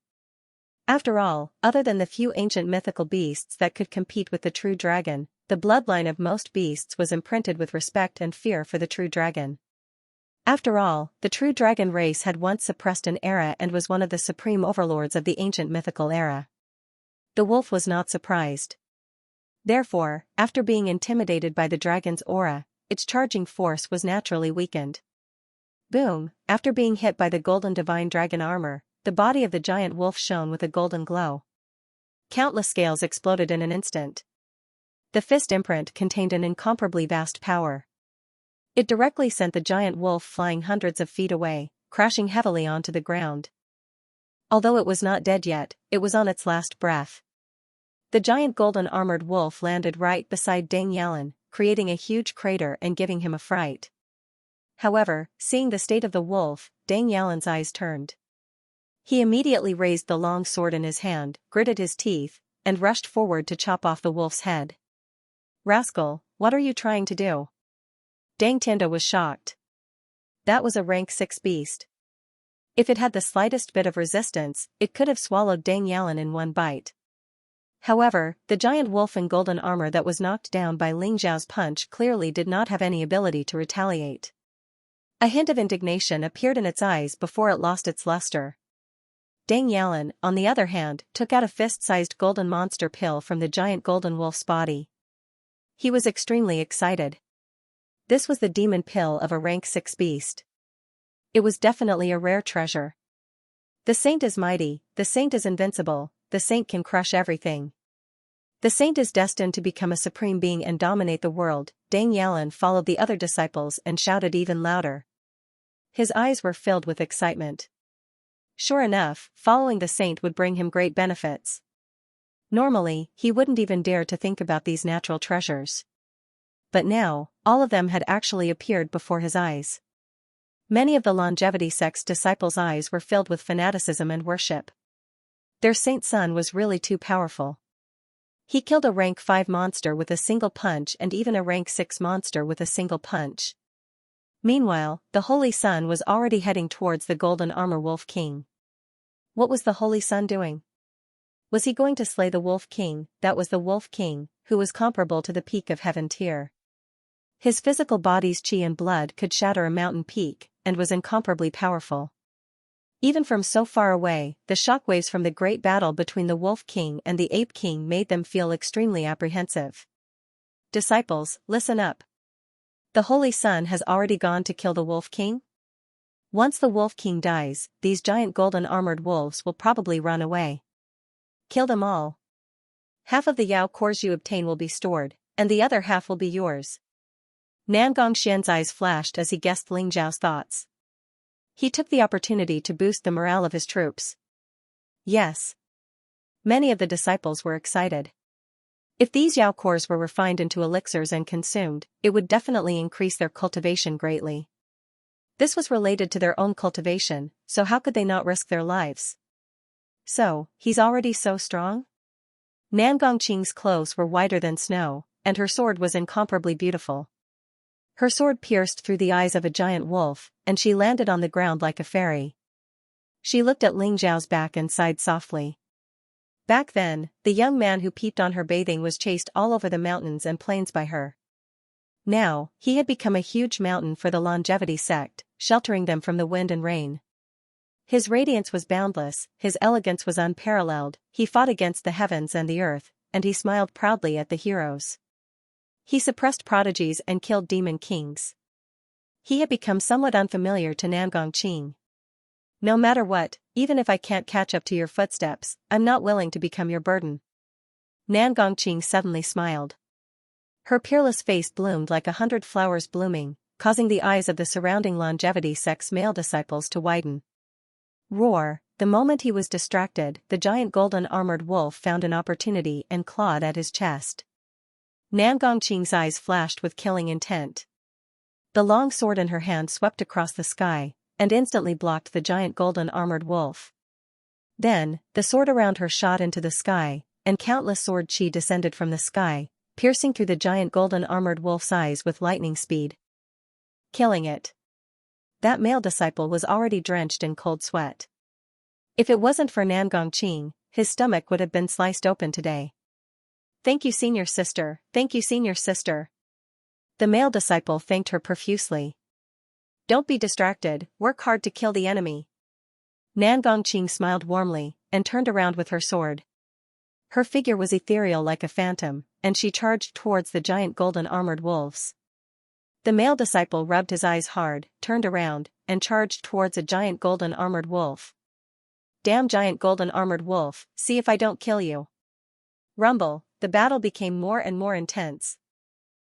After all, other than the few ancient mythical beasts that could compete with the true dragon, the bloodline of most beasts was imprinted with respect and fear for the true dragon. After all, the true dragon race had once suppressed an era and was one of the supreme overlords of the ancient mythical era. The wolf was not surprised. Therefore, after being intimidated by the dragon's aura, its charging force was naturally weakened. Boom! After being hit by the golden divine dragon armor, the body of the giant wolf shone with a golden glow. Countless scales exploded in an instant. The fist imprint contained an incomparably vast power. It directly sent the giant wolf flying hundreds of feet away, crashing heavily onto the ground. Although it was not dead yet, it was on its last breath. The giant golden armored wolf landed right beside Deng Yalan, creating a huge crater and giving him a fright. However, seeing the state of the wolf, Deng Yalan's eyes turned. He immediately raised the long sword in his hand, gritted his teeth, and rushed forward to chop off the wolf's head. "Rascal, what are you trying to do?" Deng Tianda was shocked. That was a rank 6 beast. If it had the slightest bit of resistance, it could have swallowed Deng Yalan in one bite. However, the giant wolf in golden armor that was knocked down by Ling Xiao's punch clearly did not have any ability to retaliate. A hint of indignation appeared in its eyes before it lost its luster. Deng Yalan, on the other hand, took out a fist-sized golden monster pill from the giant golden wolf's body. He was extremely excited. This was the demon pill of a rank 6 beast. It was definitely a rare treasure. The saint is mighty, the saint is invincible, the saint can crush everything. The saint is destined to become a supreme being and dominate the world. Deng Yalan followed the other disciples and shouted even louder. His eyes were filled with excitement. Sure enough, following the saint would bring him great benefits. Normally, he wouldn't even dare to think about these natural treasures. But now, all of them had actually appeared before his eyes. Many of the longevity sect's disciples' eyes were filled with fanaticism and worship. Their saint's son was really too powerful. He killed a rank 5 monster with a single punch and even a rank 6 monster with a single punch. Meanwhile, the Holy Sun was already heading towards the Golden Armor Wolf King. What was the Holy Sun doing? Was he going to slay the Wolf King? That was the Wolf King, who was comparable to the peak of Heaven Tier. His physical body's chi and blood could shatter a mountain peak, and was incomparably powerful. Even from so far away, the shockwaves from the great battle between the Wolf King and the Ape King made them feel extremely apprehensive. Disciples, listen up. The Holy Sun has already gone to kill the Wolf King? Once the Wolf King dies, these giant golden armored wolves will probably run away. Kill them all. Half of the Yao cores you obtain will be stored, and the other half will be yours. Nangongxian's eyes flashed as he guessed Ling Zhao's thoughts. He took the opportunity to boost the morale of his troops. Yes. Many of the disciples were excited. If these Yao cores were refined into elixirs and consumed, it would definitely increase their cultivation greatly. This was related to their own cultivation, so how could they not risk their lives? So, he's already so strong? Nangongqing's clothes were whiter than snow, and her sword was incomparably beautiful. Her sword pierced through the eyes of a giant wolf, and she landed on the ground like a fairy. She looked at Ling Zhao's back and sighed softly. Back then, the young man who peeped on her bathing was chased all over the mountains and plains by her. Now, he had become a huge mountain for the longevity sect, sheltering them from the wind and rain. His radiance was boundless, his elegance was unparalleled, he fought against the heavens and the earth, and he smiled proudly at the heroes. He suppressed prodigies and killed demon kings. He had become somewhat unfamiliar to Nangongqing. No matter what, even if I can't catch up to your footsteps, I'm not willing to become your burden. Nangongqing suddenly smiled. Her peerless face bloomed like 100 flowers blooming, causing the eyes of the surrounding longevity sect's male disciples to widen. Roar! The moment he was distracted, the giant golden armored wolf found an opportunity and clawed at his chest. Nangongqing's eyes flashed with killing intent. The long sword in her hand swept across the sky, and instantly blocked the giant golden armored wolf. Then, the sword around her shot into the sky, and countless sword chi descended from the sky, piercing through the giant golden armored wolf's eyes with lightning speed. Killing it. That male disciple was already drenched in cold sweat. If it wasn't for Nangongqing, his stomach would have been sliced open today. Thank you, senior sister, thank you, senior sister. The male disciple thanked her profusely. Don't be distracted, work hard to kill the enemy. Nangongqing smiled warmly, and turned around with her sword. Her figure was ethereal like a phantom, and she charged towards the giant golden armored wolves. The male disciple rubbed his eyes hard, turned around, and charged towards a giant golden armored wolf. Damn giant golden armored wolf, see if I don't kill you. Rumble, the battle became more and more intense.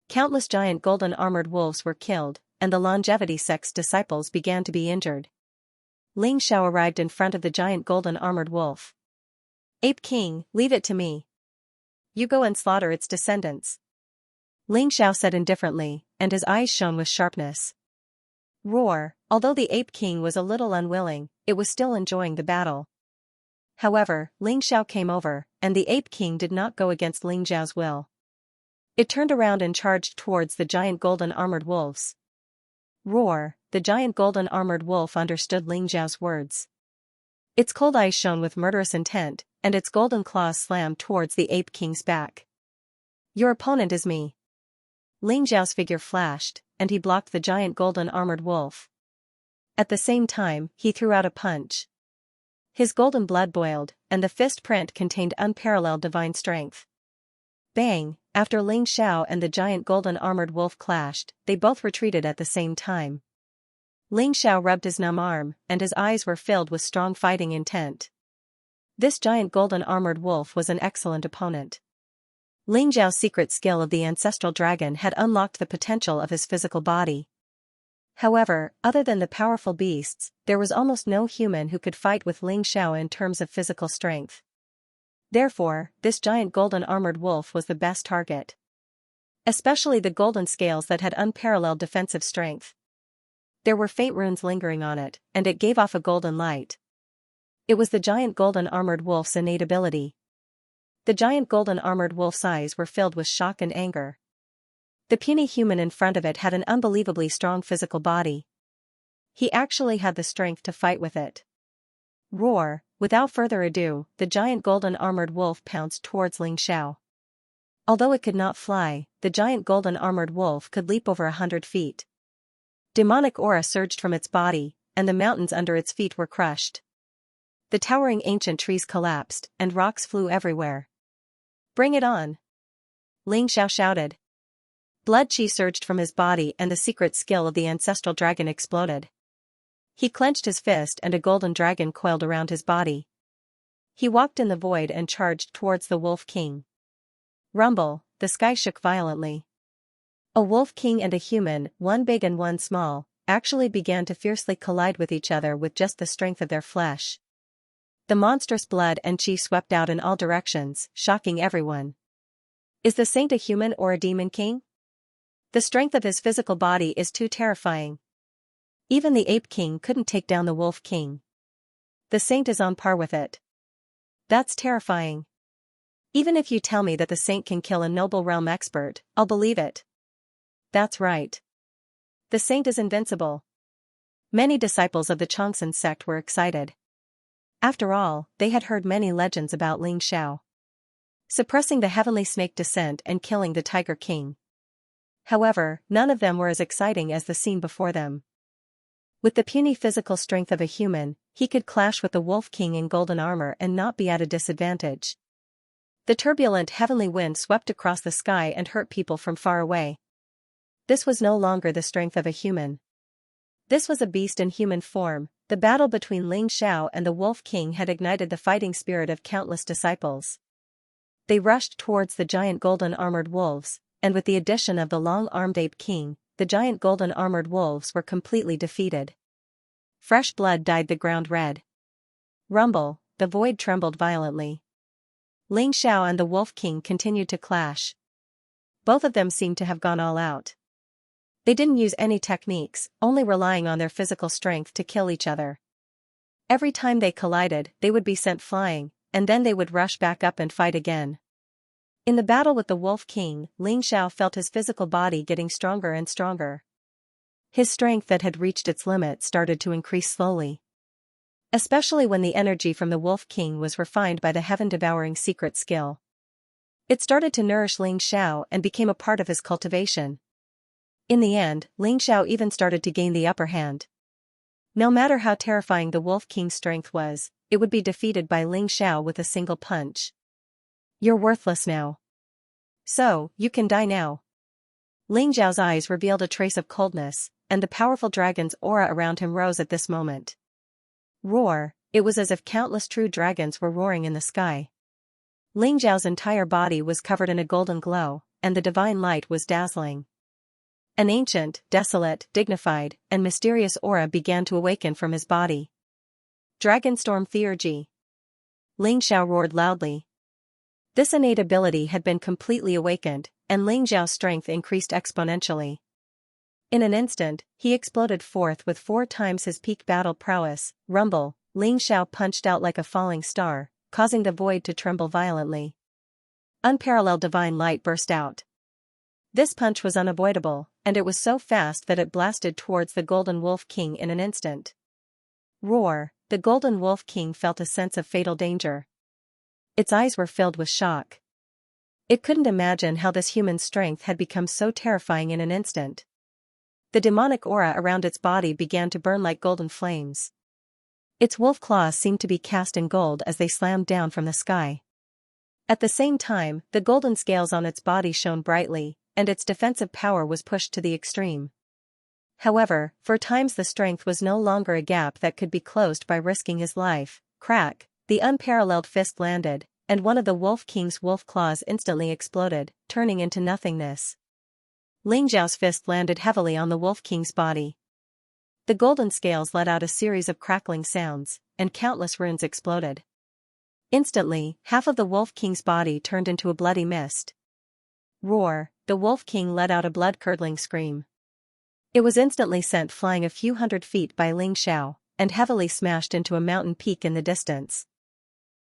Countless giant golden armored wolves were killed, and the longevity sect's disciples began to be injured. Ling Xiao arrived in front of the giant golden armored wolf. Ape King, leave it to me. You go and slaughter its descendants. Ling Xiao said indifferently, and his eyes shone with sharpness. Roar! Although the Ape King was a little unwilling, it was still enjoying the battle. However, Ling Xiao came over, and the Ape King did not go against Ling Xiao's will. It turned around and charged towards the giant golden armored wolves. Roar! The giant golden armored wolf understood Ling Xiao's words. Its cold eyes shone with murderous intent, and its golden claws slammed towards the Ape King's back. Your opponent is me. Ling Xiao's figure flashed, and he blocked the giant golden armored wolf. At the same time, he threw out a punch. His golden blood boiled, and the fist print contained unparalleled divine strength. Bang! After Ling Xiao and the giant golden armored wolf clashed, they both retreated at the same time. Ling Xiao rubbed his numb arm, and his eyes were filled with strong fighting intent. This giant golden armored wolf was an excellent opponent. Ling Xiao's secret skill of the ancestral dragon had unlocked the potential of his physical body. However, other than the powerful beasts, there was almost no human who could fight with Ling Xiao in terms of physical strength. Therefore, this giant golden armored wolf was the best target. Especially the golden scales that had unparalleled defensive strength. There were faint runes lingering on it, and it gave off a golden light. It was the giant golden armored wolf's innate ability. The giant golden armored wolf's eyes were filled with shock and anger. The puny human in front of it had an unbelievably strong physical body. He actually had the strength to fight with it. Roar! Without further ado, the giant golden armored wolf pounced towards Ling Xiao. Although it could not fly, the giant golden armored wolf could leap over 100 feet. Demonic aura surged from its body, and the mountains under its feet were crushed. The towering ancient trees collapsed, and rocks flew everywhere. Bring it on! Ling Xiao shouted. Blood chi surged from his body and the secret skill of the ancestral dragon exploded. He clenched his fist and a golden dragon coiled around his body. He walked in the void and charged towards the Wolf King. Rumble, the sky shook violently. A Wolf King and a human, one big and one small, actually began to fiercely collide with each other with just the strength of their flesh. The monstrous blood and chi swept out in all directions, shocking everyone. Is the saint a human or a demon king? The strength of his physical body is too terrifying. Even the Ape King couldn't take down the Wolf King. The saint is on par with it. That's terrifying. Even if you tell me that the saint can kill a noble realm expert, I'll believe it. That's right. The saint is invincible. Many disciples of the Changsun sect were excited. After all, they had heard many legends about Ling Xiao suppressing the heavenly snake descent and killing the Tiger King. However, none of them were as exciting as the scene before them. With the puny physical strength of a human, he could clash with the Wolf King in golden armor and not be at a disadvantage. The turbulent heavenly wind swept across the sky and hurt people from far away. This was no longer the strength of a human. This was a beast in human form. The battle between Ling Xiao and the Wolf King had ignited the fighting spirit of countless disciples. They rushed towards the giant golden armored wolves, and with the addition of the long-armed Ape King, the giant golden armored wolves were completely defeated. Fresh blood dyed the ground red. Rumble, the void trembled violently. Ling Xiao and the Wolf King continued to clash. Both of them seemed to have gone all out. They didn't use any techniques, only relying on their physical strength to kill each other. Every time they collided, they would be sent flying, and then they would rush back up and fight again. In the battle with the Wolf King, Ling Xiao felt his physical body getting stronger and stronger. His strength that had reached its limit started to increase slowly. Especially when the energy from the Wolf King was refined by the heaven-devouring secret skill. It started to nourish Ling Xiao and became a part of his cultivation. In the end, Ling Xiao even started to gain the upper hand. No matter how terrifying the Wolf King's strength was, it would be defeated by Ling Xiao with a single punch. You're worthless now. So, you can die now. Ling Xiao's eyes revealed a trace of coldness, and the powerful dragon's aura around him rose at this moment. Roar! It was as if countless true dragons were roaring in the sky. Ling Xiao's entire body was covered in a golden glow, and the divine light was dazzling. An ancient, desolate, dignified, and mysterious aura began to awaken from his body. Dragonstorm Theurgy! Ling Xiao roared loudly. This innate ability had been completely awakened, and Ling Xiao's strength increased exponentially. In an instant, he exploded forth with 4 times his peak battle prowess. Rumble, Ling Xiao punched out like a falling star, causing the void to tremble violently. Unparalleled divine light burst out. This punch was unavoidable, and it was so fast that it blasted towards the Golden Wolf King in an instant. Roar! The Golden Wolf King felt a sense of fatal danger. Its eyes were filled with shock. It couldn't imagine how this human strength had become so terrifying in an instant. The demonic aura around its body began to burn like golden flames. Its wolf claws seemed to be cast in gold as they slammed down from the sky. At the same time, the golden scales on its body shone brightly, and its defensive power was pushed to the extreme. However, for times the strength was no longer a gap that could be closed by risking his life. Crack! The unparalleled fist landed, and one of the Wolf King's wolf claws instantly exploded, turning into nothingness. Ling Xiao's fist landed heavily on the Wolf King's body. The golden scales let out a series of crackling sounds, and countless runes exploded. Instantly, half of the Wolf King's body turned into a bloody mist. Roar! The Wolf King let out a blood-curdling scream. It was instantly sent flying a few hundred feet by Ling Xiao, and heavily smashed into a mountain peak in the distance.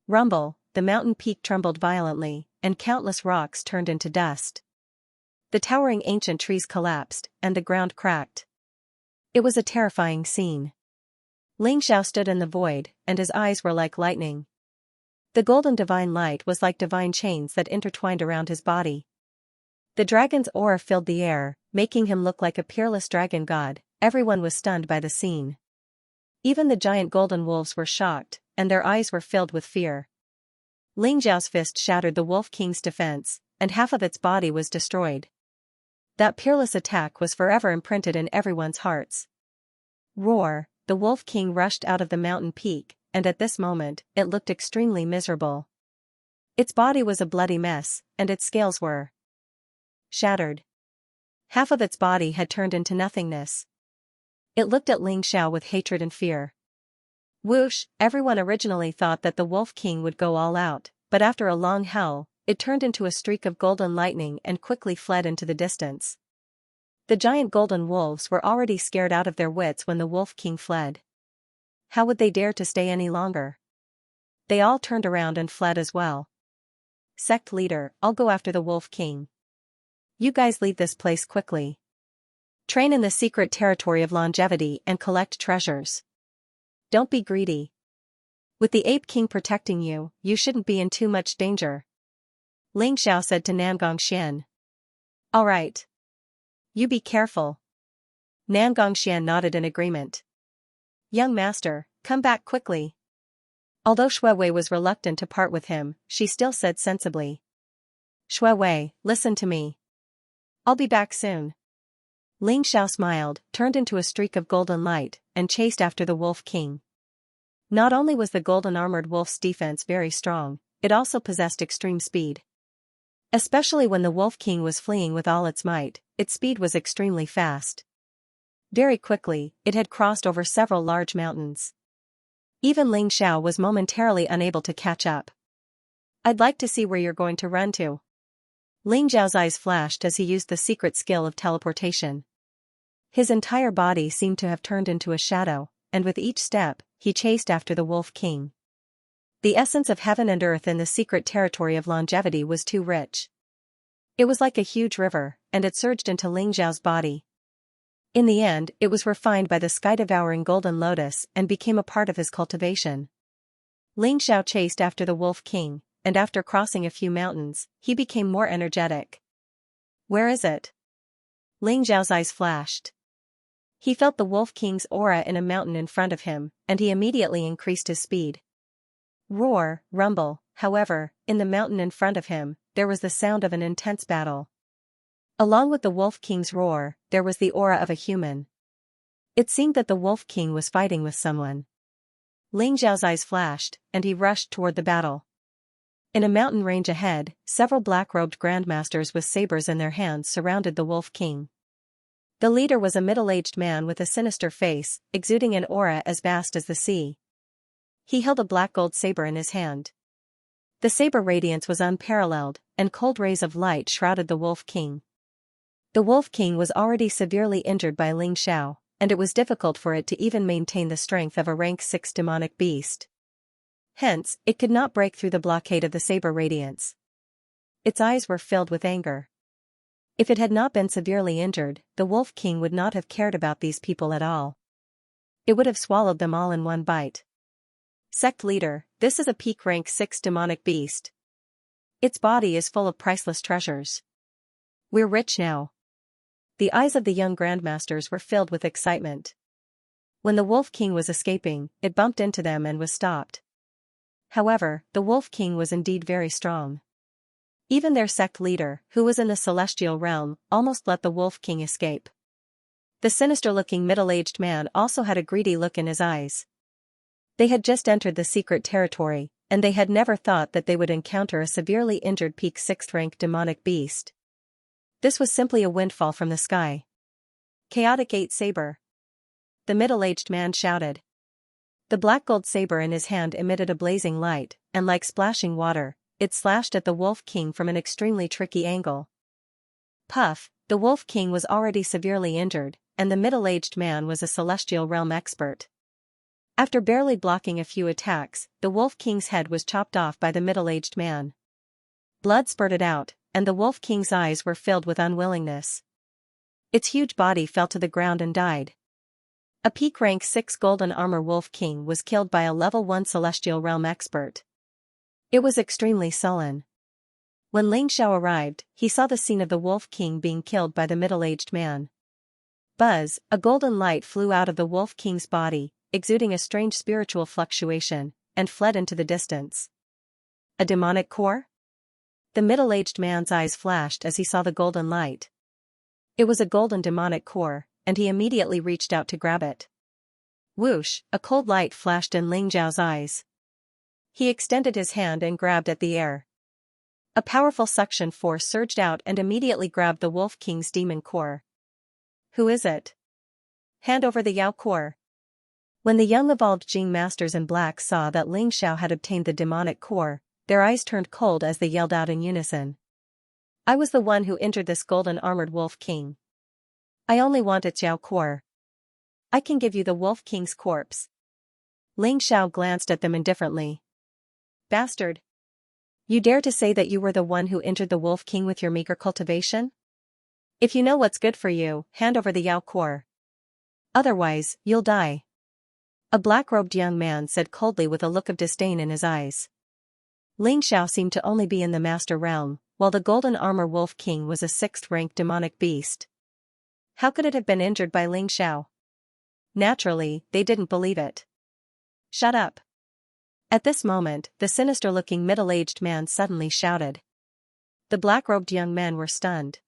Rumble! The mountain peak trembled violently, and countless rocks turned into dust. The towering ancient trees collapsed, and the ground cracked. It was a terrifying scene. Ling Xiao stood in the void, and his eyes were like lightning. The golden divine light was like divine chains that intertwined around his body. The dragon's aura filled the air, making him look like a peerless dragon god. Everyone was stunned by the scene. Even the giant golden wolves were shocked, and their eyes were filled with fear. Ling Xiao's fist shattered the Wolf King's defense, and half of its body was destroyed. That peerless attack was forever imprinted in everyone's hearts. Roar! The Wolf King rushed out of the mountain peak, and at this moment, it looked extremely miserable. Its body was a bloody mess, and its scales were shattered. Half of its body had turned into nothingness. It looked at Ling Xiao with hatred and fear. Whoosh! Everyone originally thought that the Wolf King would go all out, but after a long howl, it turned into a streak of golden lightning and quickly fled into the distance. The giant golden wolves were already scared out of their wits when the Wolf King fled. How would they dare to stay any longer? They all turned around and fled as well. Sect leader, I'll go after the Wolf King. You guys leave this place quickly. Train in the secret territory of longevity and collect treasures. Don't be greedy. With the Ape King protecting you, you shouldn't be in too much danger. Ling Xiao said to Namgongxian. All right. You be careful. Namgongxian nodded in agreement. Young master, come back quickly. Although Shuewei was reluctant to part with him, she still said sensibly. Shuewei, listen to me. I'll be back soon. Ling Xiao smiled, turned into a streak of golden light, and chased after the Wolf King. Not only was the golden armored wolf's defense very strong, it also possessed extreme speed. Especially when the Wolf King was fleeing with all its might, its speed was extremely fast. Very quickly, it had crossed over several large mountains. Even Ling Xiao was momentarily unable to catch up. I'd like to see where you're going to run to. Ling Xiao's eyes flashed as he used the secret skill of teleportation. His entire body seemed to have turned into a shadow, and with each step, he chased after the Wolf King. The essence of heaven and earth in the secret territory of longevity was too rich. It was like a huge river, and it surged into Ling Xiao's body. In the end, it was refined by the sky-devouring golden lotus and became a part of his cultivation. Ling Xiao chased after the Wolf King, and after crossing a few mountains, he became more energetic. Where is it? Ling Xiao's eyes flashed. He felt the Wolf King's aura in a mountain in front of him, and he immediately increased his speed. Roar, rumble, however, in the mountain in front of him, there was the sound of an intense battle. Along with the Wolf King's roar, there was the aura of a human. It seemed that the Wolf King was fighting with someone. Ling Xiao's eyes flashed, and he rushed toward the battle. In a mountain range ahead, several black-robed grandmasters with sabers in their hands surrounded the Wolf King. The leader was a middle-aged man with a sinister face, exuding an aura as vast as the sea. He held a black gold saber in his hand. The saber radiance was unparalleled, and cold rays of light shrouded the Wolf King. The Wolf King was already severely injured by Ling Xiao, and it was difficult for it to even maintain the strength of a rank 6 demonic beast. Hence, it could not break through the blockade of the saber radiance. Its eyes were filled with anger. If it had not been severely injured, the Wolf King would not have cared about these people at all. It would have swallowed them all in one bite. Sect leader, this is a peak rank 6 demonic beast. Its body is full of priceless treasures. We're rich now. The eyes of the young grandmasters were filled with excitement. When the Wolf King was escaping, it bumped into them and was stopped. However, the Wolf King was indeed very strong. Even their sect leader, who was in the celestial realm, almost let the Wolf King escape. The sinister-looking middle-aged man also had a greedy look in his eyes. They had just entered the secret territory, and they had never thought that they would encounter a severely injured peak 6th rank demonic beast. This was simply a windfall from the sky. Chaotic 8 Saber. the middle-aged man shouted. The black gold saber in his hand emitted a blazing light, and like splashing water, it slashed at the Wolf King from an extremely tricky angle. Puff, the Wolf King was already severely injured, and the middle-aged man was a celestial realm expert. After barely blocking a few attacks, the Wolf King's head was chopped off by the middle-aged man. Blood spurted out, and the Wolf King's eyes were filled with unwillingness. Its huge body fell to the ground and died. A peak rank 6 golden armor Wolf King was killed by a level 1 celestial realm expert. It was extremely sullen. When Ling Xiao arrived, he saw the scene of the Wolf King being killed by the middle-aged man. Buzz, a golden light flew out of the Wolf King's body, exuding a strange spiritual fluctuation, and fled into the distance. A demonic core? The middle-aged man's eyes flashed as he saw the golden light. It was a golden demonic core, and he immediately reached out to grab it. Whoosh, a cold light flashed in Ling Xiao's eyes. He extended his hand and grabbed at the air. A powerful suction force surged out and immediately grabbed the Wolf King's demon core. Who is it? Hand over the Yao core. When the young evolved Jing masters in black saw that Ling Xiao had obtained the demonic core, their eyes turned cold as they yelled out in unison. I was the one who injured this golden armored Wolf King. I only want its Yao core. I can give you the Wolf King's corpse. Ling Xiao glanced at them indifferently. Bastard! You dare to say that you were the one who injured the Wolf King with your meager cultivation? If you know what's good for you, hand over the Yao core. Otherwise, you'll die. A black-robed young man said coldly with a look of disdain in his eyes. Ling Xiao seemed to only be in the master realm, while the golden armor Wolf King was a 6th-rank demonic beast. How could it have been injured by Ling Xiao? Naturally, they didn't believe it. Shut up. At this moment, the sinister-looking middle-aged man suddenly shouted. The black-robed young men were stunned.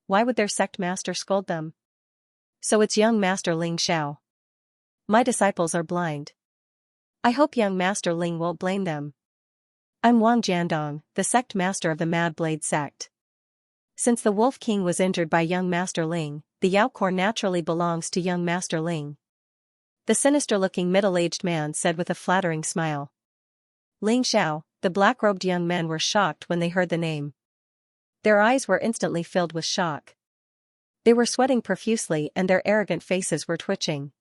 Why would their sect master scold them? So it's young master Ling Xiao. My disciples are blind. I hope young master Ling won't blame them. I'm Wang Jiandong, the sect master of the Mad Blade sect. Since the Wolf King was injured by young master Ling, the Yao core naturally belongs to young master Ling. The sinister-looking middle-aged man said with a flattering smile. Ling Xiao, the black-robed young men were shocked when they heard the name. Their eyes were instantly filled with shock. They were sweating profusely and their arrogant faces were twitching.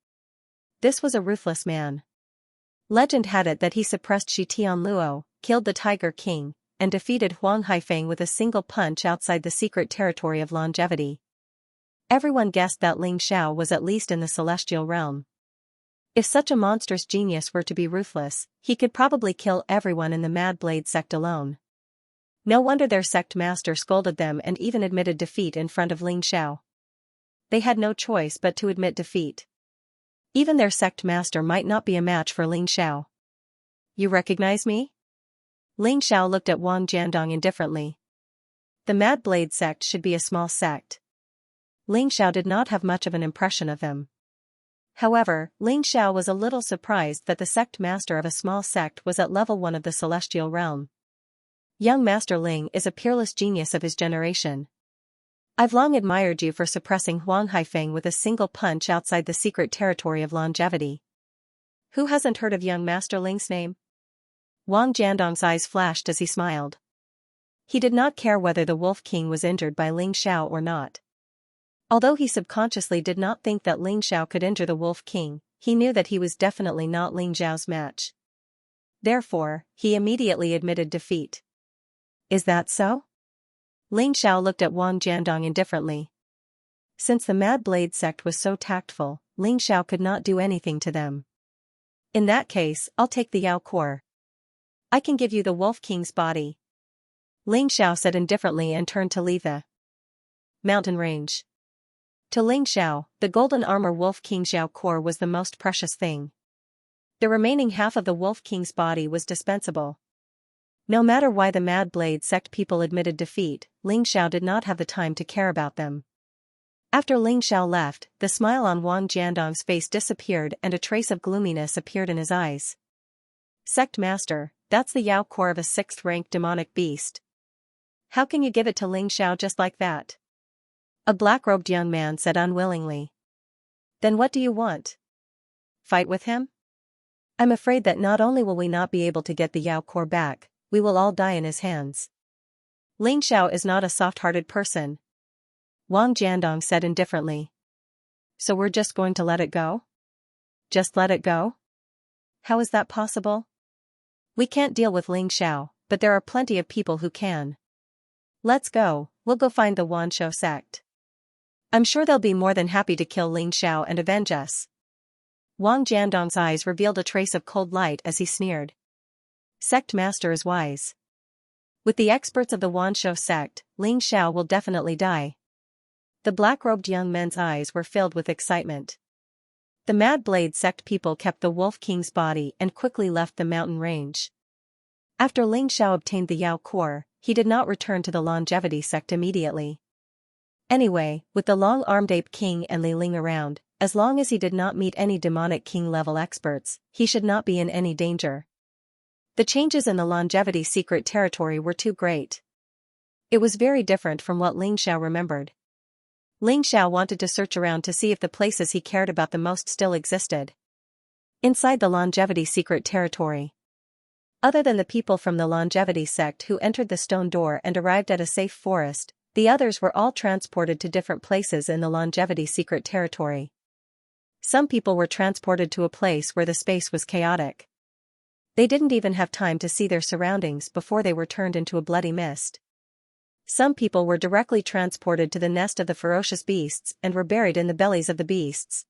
This was a ruthless man. Legend had it that he suppressed Shi Tianluo, killed the Tiger King, and defeated Huang Haifeng with a single punch outside the secret territory of longevity. Everyone guessed that Ling Xiao was at least in the celestial realm. If such a monstrous genius were to be ruthless, he could probably kill everyone in the Mad Blade sect alone. No wonder their sect master scolded them and even admitted defeat in front of Ling Xiao. They had no choice but to admit defeat. Even their sect master might not be a match for Ling Xiao. You recognize me? Ling Xiao looked at Wang Jiandong indifferently. The Mad Blade sect should be a small sect. Ling Xiao did not have much of an impression of them. However, Ling Xiao was a little surprised that the sect master of a small sect was at level 1 of the celestial realm. Young Master Ling is a peerless genius of his generation. I've long admired you for suppressing Huang Haifeng with a single punch outside the secret territory of longevity. Who hasn't heard of young Master Ling's name? Wang Jiandong's eyes flashed as he smiled. He did not care whether the Wolf King was injured by Ling Xiao or not. Although he subconsciously did not think that Ling Xiao could injure the Wolf King, he knew that he was definitely not Ling Xiao's match. Therefore, he immediately admitted defeat. Is that so? Ling Xiao looked at Wang Jiandong indifferently. Since the Mad Blade sect was so tactful, Ling Xiao could not do anything to them. In that case, I'll take the Yao core. I can give you the Wolf King's body. Ling Xiao said indifferently and turned to leave the mountain range. To Ling Xiao, the golden armor Wolf King's Yao core was the most precious thing. The remaining half of the Wolf King's body was dispensable. No matter why the Mad Blade sect people admitted defeat, Ling Xiao did not have the time to care about them. After Ling Xiao left, the smile on Wang Jiandong's face disappeared and a trace of gloominess appeared in his eyes. Sect Master, that's the Yao core of a 6th-rank demonic beast. How can you give it to Ling Xiao just like that? A black-robed young man said unwillingly. Then what do you want? Fight with him? I'm afraid that not only will we not be able to get the Yao core back, we will all die in his hands. Ling Xiao is not a soft-hearted person, Wang Jiandong said indifferently. So we're just going to let it go? Just let it go? How is that possible? We can't deal with Ling Xiao, but there are plenty of people who can. Let's go, we'll go find the Wanshou sect. I'm sure they'll be more than happy to kill Ling Xiao and avenge us. Wang Jiandong's eyes revealed a trace of cold light as he sneered. Sect master is wise. With the experts of the Wanshou sect, Ling Xiao will definitely die. The black-robed young men's eyes were filled with excitement. The Mad Blade sect people kept the Wolf King's body and quickly left the mountain range. After Ling Xiao obtained the Yao core, he did not return to the Longevity sect immediately. Anyway, with the long-armed Ape King and Li Ling around, as long as he did not meet any demonic king-level experts, he should not be in any danger. The changes in the Longevity secret territory were too great. It was very different from what Ling Xiao remembered. Ling Xiao wanted to search around to see if the places he cared about the most still existed inside the Longevity secret territory. Other than the people from the Longevity sect who entered the stone door and arrived at a safe forest, the others were all transported to different places in the Longevity secret territory. Some people were transported to a place where the space was chaotic. They didn't even have time to see their surroundings before they were turned into a bloody mist. Some people were directly transported to the nest of the ferocious beasts and were buried in the bellies of the beasts.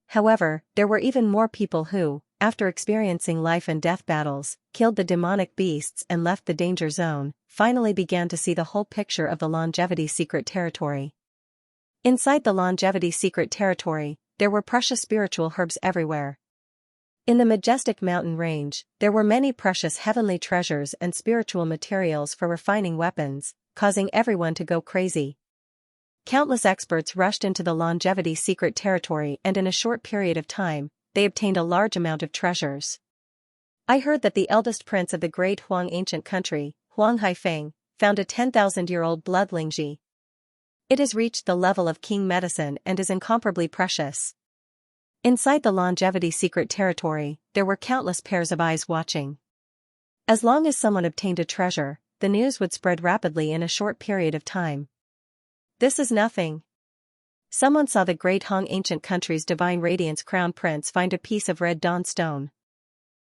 However, there were even more people who, after experiencing life and death battles, killed the demonic beasts and left the danger zone, finally began to see the whole picture of the Longevity secret territory. Inside the Longevity secret territory, there were precious spiritual herbs everywhere. In the majestic mountain range, there were many precious heavenly treasures and spiritual materials for refining weapons, causing everyone to go crazy. Countless experts rushed into the Longevity secret territory and in a short period of time, they obtained a large amount of treasures. I heard that the eldest prince of the great Huang ancient country, Huang Haifeng, found a 10,000-year-old blood Lingji. It has reached the level of king medicine and is incomparably precious. Inside the Longevity secret territory, there were countless pairs of eyes watching. As long as someone obtained a treasure, the news would spread rapidly in a short period of time. This is nothing. Someone saw the great Hong ancient country's divine radiance crown prince find a piece of red dawn stone.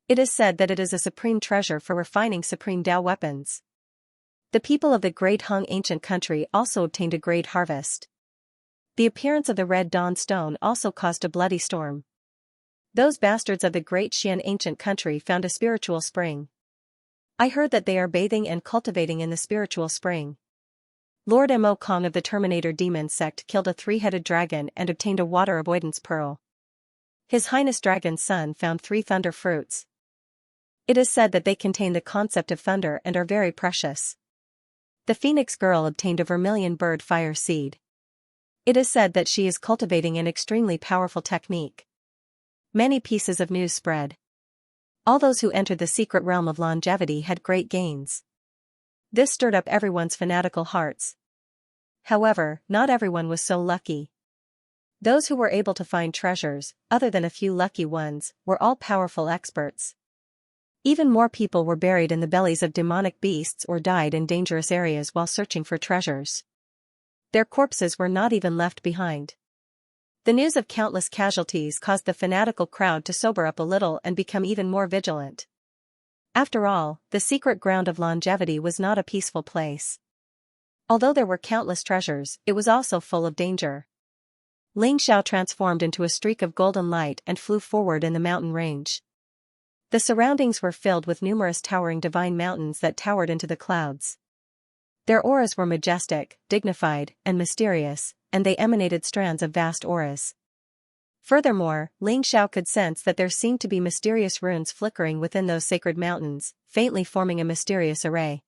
It is said that it is a supreme treasure for refining supreme Dao weapons. The people of the great Hong ancient country also obtained a great harvest. The appearance of the red dawn stone also caused a bloody storm. Those bastards of the great Xian ancient country found a spiritual spring. I heard that they are bathing and cultivating in the spiritual spring. Lord Mo Kong of the Terminator Demon sect killed a 3-headed dragon and obtained a water avoidance pearl. His Highness Dragon's son found 3 thunder fruits. It is said that they contain the concept of thunder and are very precious. The Phoenix girl obtained a vermilion bird fire seed. It is said that she is cultivating an extremely powerful technique. Many pieces of news spread. All those who entered the secret realm of longevity had great gains. This stirred up everyone's fanatical hearts. However, not everyone was so lucky. Those who were able to find treasures, other than a few lucky ones, were all powerful experts. Even more people were buried in the bellies of demonic beasts or died in dangerous areas while searching for treasures. Their corpses were not even left behind. The news of countless casualties caused the fanatical crowd to sober up a little and become even more vigilant. After all, the secret ground of longevity was not a peaceful place. Although there were countless treasures, it was also full of danger. Ling Xiao transformed into a streak of golden light and flew forward in the mountain range. The surroundings were filled with numerous towering divine mountains that towered into the clouds. Their auras were majestic, dignified, and mysterious, and they emanated strands of vast auras. Furthermore, Ling Xiao could sense that there seemed to be mysterious runes flickering within those sacred mountains, faintly forming a mysterious array.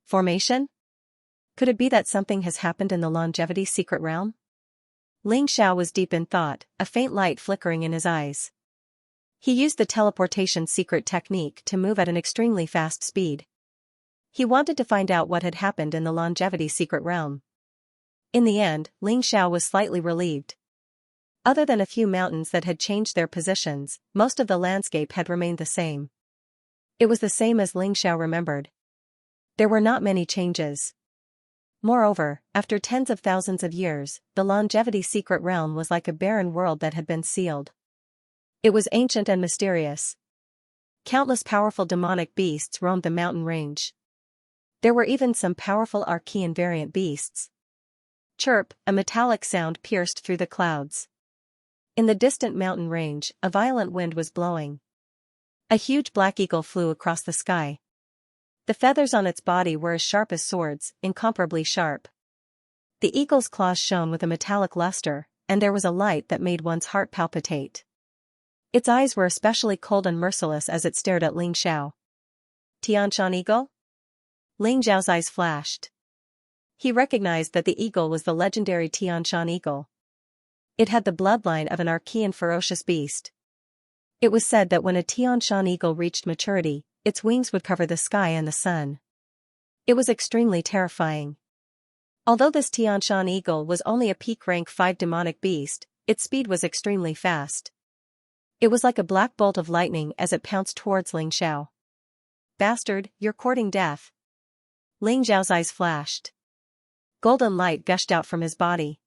Formation? Could it be that something has happened in the longevity secret realm? Ling Xiao was deep in thought, a faint light flickering in his eyes. He used the teleportation secret technique to move at an extremely fast speed. He wanted to find out what had happened in the longevity secret realm. In the end, Ling Xiao was slightly relieved. Other than a few mountains that had changed their positions, most of the landscape had remained the same. It was the same as Ling Xiao remembered. There were not many changes. Moreover, after tens of thousands of years, the longevity secret realm was like a barren world that had been sealed. It was ancient and mysterious. Countless powerful demonic beasts roamed the mountain range. There were even some powerful Archean variant beasts. Chirp, a metallic sound pierced through the clouds. In the distant mountain range, a violent wind was blowing. A huge black eagle flew across the sky. The feathers on its body were as sharp as swords, incomparably sharp. The eagle's claws shone with a metallic luster, and there was a light that made one's heart palpitate. Its eyes were especially cold and merciless as it stared at Ling Xiao. Xianxia eagle? Ling Xiao's eyes flashed. He recognized that the eagle was the legendary Xianxia eagle. It had the bloodline of an Archean ferocious beast. It was said that when a Xianxia eagle reached maturity, its wings would cover the sky and the sun. It was extremely terrifying. Although this Xianxia eagle was only a peak rank 5 demonic beast, its speed was extremely fast. It was like a black bolt of lightning as it pounced towards Ling Xiao. Bastard, you're courting death. Ling Xiao's eyes flashed. Golden light gushed out from his body.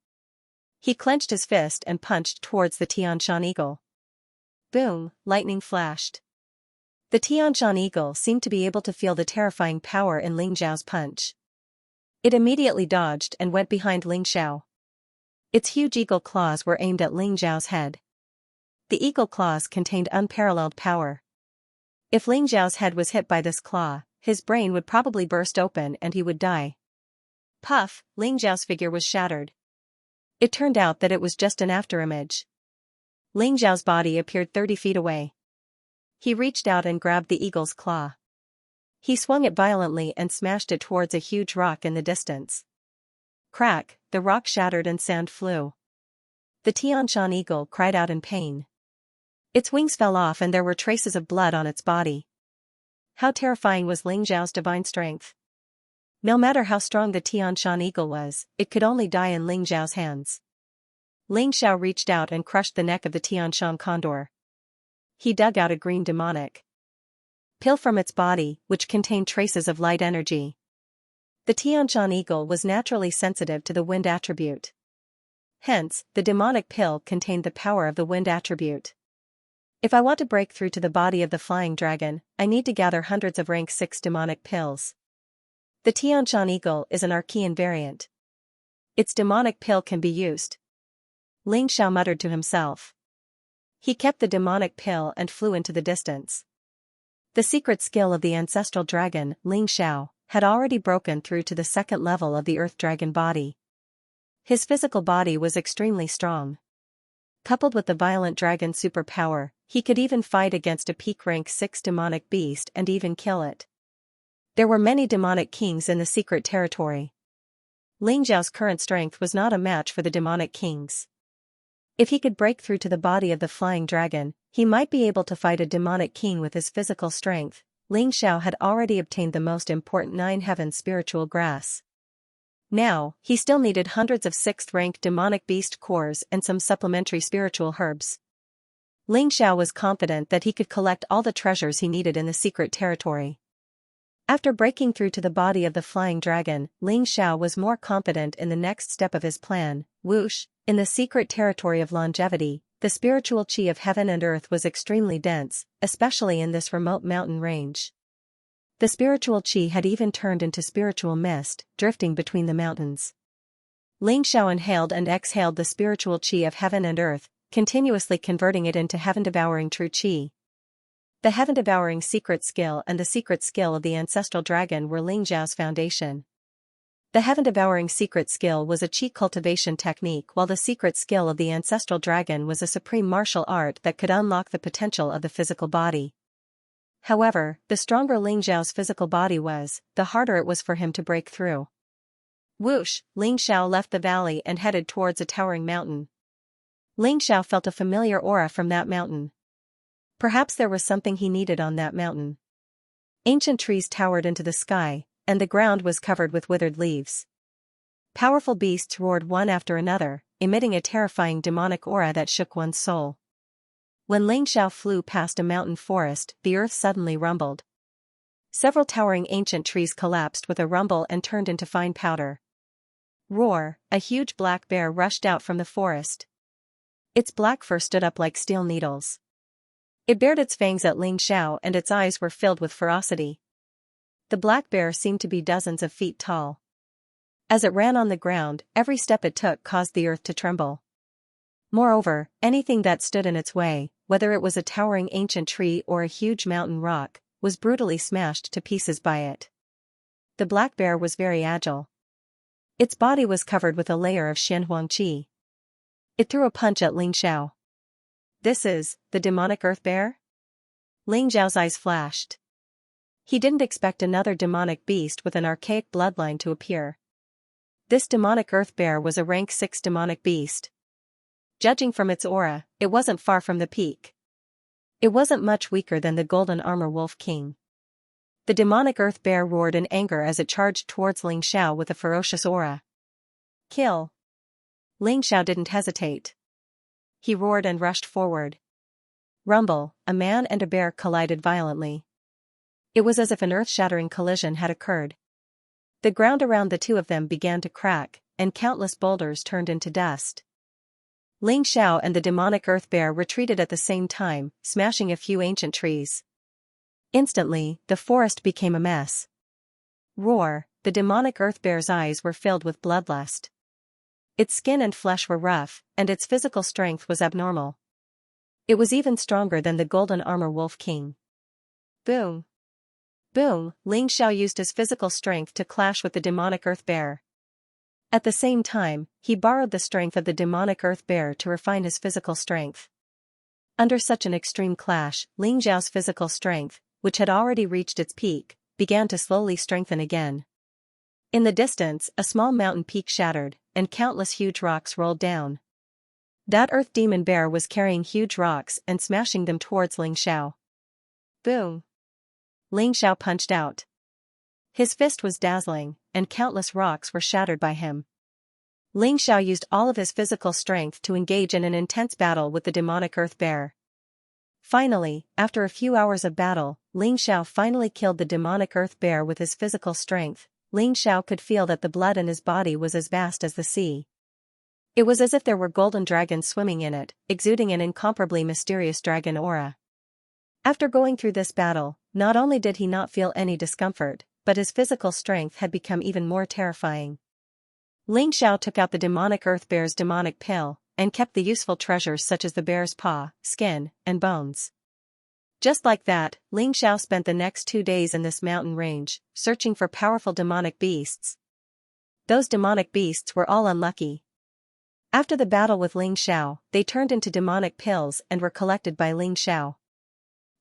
He clenched his fist and punched towards the Xianxia eagle. Boom, lightning flashed. The Xianxia eagle seemed to be able to feel the terrifying power in Ling Xiao's punch. It immediately dodged and went behind Ling Xiao. Its huge eagle claws were aimed at Ling Xiao's head. The eagle claws contained unparalleled power. If Ling Xiao's head was hit by this claw, his brain would probably burst open and he would die. Puff, Ling Xiao's figure was shattered. It turned out that it was just an afterimage. Ling Xiao's body appeared 30 feet away. He reached out and grabbed the eagle's claw. He swung it violently and smashed it towards a huge rock in the distance. Crack, the rock shattered and sand flew. The Xianxia eagle cried out in pain. Its wings fell off and there were traces of blood on its body. How terrifying was Ling Xiao's divine strength. No matter how strong the Xianxia eagle was, it could only die in Ling Xiao's hands. Ling Xiao reached out and crushed the neck of the Xianxia condor. He dug out a green demonic pill from its body, which contained traces of light energy. The Xianxia eagle was naturally sensitive to the wind attribute. Hence, the demonic pill contained the power of the wind attribute. If I want to break through to the body of the flying dragon, I need to gather hundreds of rank 6 demonic pills. The Xianxia eagle is an Archean variant. Its demonic pill can be used. Ling Xiao muttered to himself. He kept the demonic pill and flew into the distance. The secret skill of the ancestral dragon, Ling Xiao, had already broken through to the second level of the earth dragon body. His physical body was extremely strong. Coupled with the violent dragon superpower, he could even fight against a peak rank 6 demonic beast and even kill it. There were many demonic kings in the secret territory. Ling Xiao's current strength was not a match for the demonic kings. If he could break through to the body of the flying dragon, he might be able to fight a demonic king with his physical strength. Ling Xiao had already obtained the most important 9 heavens spiritual grass. Now, he still needed hundreds of 6th-rank demonic beast cores and some supplementary spiritual herbs. Ling Xiao was confident that he could collect all the treasures he needed in the secret territory. After breaking through to the body of the flying dragon, Ling Xiao was more confident in the next step of his plan. Whoosh! In the secret territory of longevity, the spiritual chi of heaven and earth was extremely dense, especially in this remote mountain range. The spiritual chi had even turned into spiritual mist, drifting between the mountains. Ling Xiao inhaled and exhaled the spiritual chi of heaven and earth, continuously converting it into heaven-devouring true chi. The heaven-devouring secret skill and the secret skill of the ancestral dragon were Ling Xiao's foundation. The heaven-devouring secret skill was a chi cultivation technique, while the secret skill of the ancestral dragon was a supreme martial art that could unlock the potential of the physical body. However, the stronger Ling Xiao's physical body was, the harder it was for him to break through. Whoosh! Ling Xiao left the valley and headed towards a towering mountain. Ling Xiao felt a familiar aura from that mountain. Perhaps there was something he needed on that mountain. Ancient trees towered into the sky, and the ground was covered with withered leaves. Powerful beasts roared one after another, emitting a terrifying demonic aura that shook one's soul. When Ling Xiao flew past a mountain forest, the earth suddenly rumbled. Several towering ancient trees collapsed with a rumble and turned into fine powder. Roar! A huge black bear rushed out from the forest. Its black fur stood up like steel needles. It bared its fangs at Ling Xiao and its eyes were filled with ferocity. The black bear seemed to be dozens of feet tall. As it ran on the ground, every step it took caused the earth to tremble. Moreover, anything that stood in its way, whether it was a towering ancient tree or a huge mountain rock, was brutally smashed to pieces by it. The black bear was very agile. Its body was covered with a layer of Xianxia. It threw a punch at Ling Xiao. This is the demonic earth bear? Ling Xiao's eyes flashed. He didn't expect another demonic beast with an archaic bloodline to appear. This demonic earth bear was a rank 6 demonic beast. Judging from its aura, it wasn't far from the peak. It wasn't much weaker than the golden armor wolf king. The demonic earth bear roared in anger as it charged towards Ling Xiao with a ferocious aura. Kill! Ling Xiao didn't hesitate. He roared and rushed forward. Rumble! A man and a bear collided violently. It was as if an earth-shattering collision had occurred. The ground around the two of them began to crack, and countless boulders turned into dust. Ling Xiao and the demonic earth bear retreated at the same time, smashing a few ancient trees. Instantly, the forest became a mess. Roar! The demonic earth bear's eyes were filled with bloodlust. Its skin and flesh were rough, and its physical strength was abnormal. It was even stronger than the golden armor wolf king. Boom! Boom! Ling Xiao used his physical strength to clash with the demonic earth bear. At the same time, he borrowed the strength of the demonic earth bear to refine his physical strength. Under such an extreme clash, Ling Xiao's physical strength, which had already reached its peak, began to slowly strengthen again. In the distance, a small mountain peak shattered, and countless huge rocks rolled down. That earth demon bear was carrying huge rocks and smashing them towards Ling Xiao. Boom! Ling Xiao punched out. His fist was dazzling, and countless rocks were shattered by him. Ling Xiao used all of his physical strength to engage in an intense battle with the demonic earth bear. Finally, after a few hours of battle, Ling Xiao finally killed the demonic earth bear with his physical strength. Ling Xiao could feel that the blood in his body was as vast as the sea. It was as if there were golden dragons swimming in it, exuding an incomparably mysterious dragon aura. After going through this battle, not only did he not feel any discomfort, but his physical strength had become even more terrifying. Ling Xiao took out the demonic earth bear's demonic pill, and kept the useful treasures such as the bear's paw, skin, and bones. Just like that, Ling Xiao spent the next 2 days in this mountain range, searching for powerful demonic beasts. Those demonic beasts were all unlucky. After the battle with Ling Xiao, they turned into demonic pills and were collected by Ling Xiao.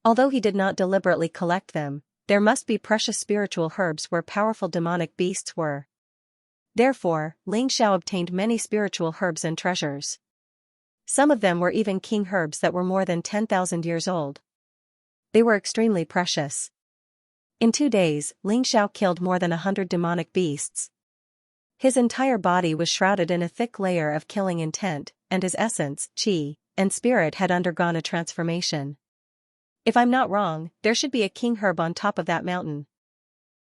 Although he did not deliberately collect them, there must be precious spiritual herbs where powerful demonic beasts were. Therefore, Ling Xiao obtained many spiritual herbs and treasures. Some of them were even king herbs that were more than 10,000 years old. They were extremely precious. In 2 days, Ling Xiao killed more than 100 demonic beasts. His entire body was shrouded in a thick layer of killing intent, and his essence, qi, and spirit had undergone a transformation. If I'm not wrong, there should be a king herb on top of that mountain.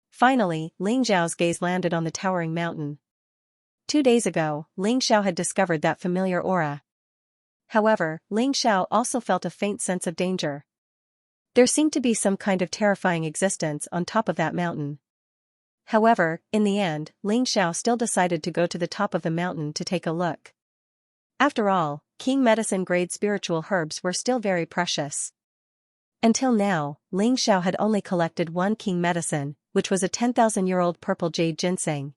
Finally, Ling Xiao's gaze landed on the towering mountain. 2 days ago, Ling Xiao had discovered that familiar aura. However, Ling Xiao also felt a faint sense of danger. There seemed to be some kind of terrifying existence on top of that mountain. However, in the end, Ling Xiao still decided to go to the top of the mountain to take a look. After all, king medicine-grade spiritual herbs were still very precious. Until now, Ling Xiao had only collected one king medicine, which was a 10,000-year-old purple jade ginseng.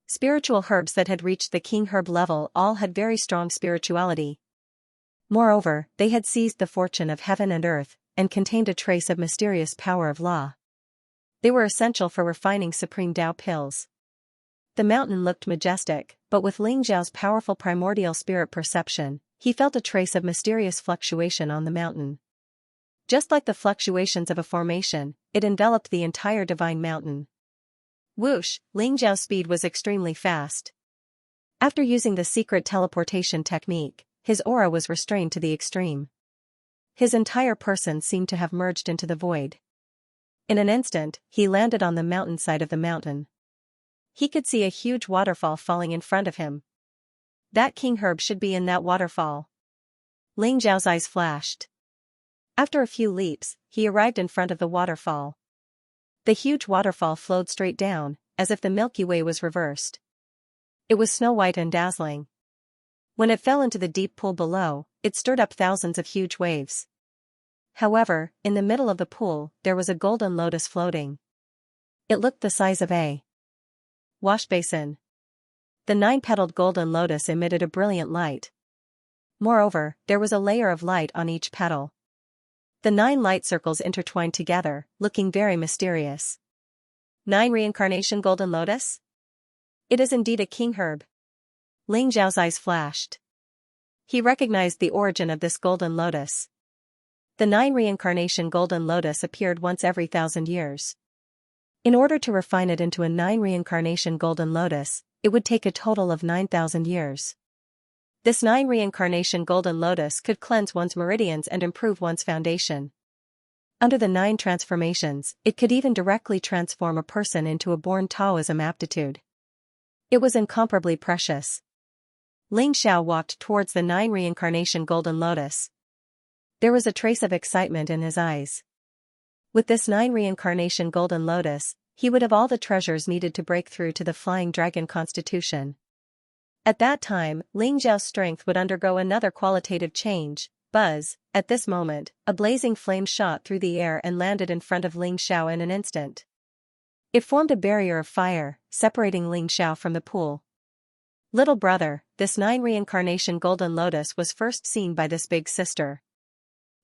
Spiritual herbs that had reached the king herb level all had very strong spirituality. Moreover, they had seized the fortune of heaven and earth, and contained a trace of mysterious power of law. They were essential for refining supreme Tao pills. The mountain looked majestic, but with Ling Xiao's powerful primordial spirit perception, he felt a trace of mysterious fluctuation on the mountain. Just like the fluctuations of a formation, it enveloped the entire divine mountain. Whoosh! Ling Xiao's speed was extremely fast. After using the secret teleportation technique, his aura was restrained to the extreme. His entire person seemed to have merged into the void. In an instant, he landed on the mountainside of the mountain. He could see a huge waterfall falling in front of him. That king herb should be in that waterfall. Ling Zhao's eyes flashed. After a few leaps, he arrived in front of the waterfall. The huge waterfall flowed straight down, as if the Milky Way was reversed. It was snow-white and dazzling. When it fell into the deep pool below, it stirred up thousands of huge waves. However, in the middle of the pool, there was a golden lotus floating. It looked the size of a wash basin. The 9-petaled golden lotus emitted a brilliant light. Moreover, there was a layer of light on each petal. The 9 light circles intertwined together, looking very mysterious. 9 reincarnation golden lotus? It is indeed a king herb. Ling Zhao's eyes flashed. He recognized the origin of this golden lotus. The 9 reincarnation golden lotus appeared once every 1,000 years. In order to refine it into a 9 reincarnation golden lotus, it would take a total of 9,000 years. This 9 reincarnation golden lotus could cleanse one's meridians and improve one's foundation. Under the 9 transformations, it could even directly transform a person into a born Taoism aptitude. It was incomparably precious. Ling Xiao walked towards the 9 reincarnation golden lotus. There was a trace of excitement in his eyes. With this 9 reincarnation golden lotus, he would have all the treasures needed to break through to the flying dragon constitution. At that time, Ling Zhao's strength would undergo another qualitative change. Buzz, at this moment, a blazing flame shot through the air and landed in front of Ling Xiao in an instant. It formed a barrier of fire, separating Ling Xiao from the pool. Little brother, this 9 reincarnation golden lotus was first seen by this big sister.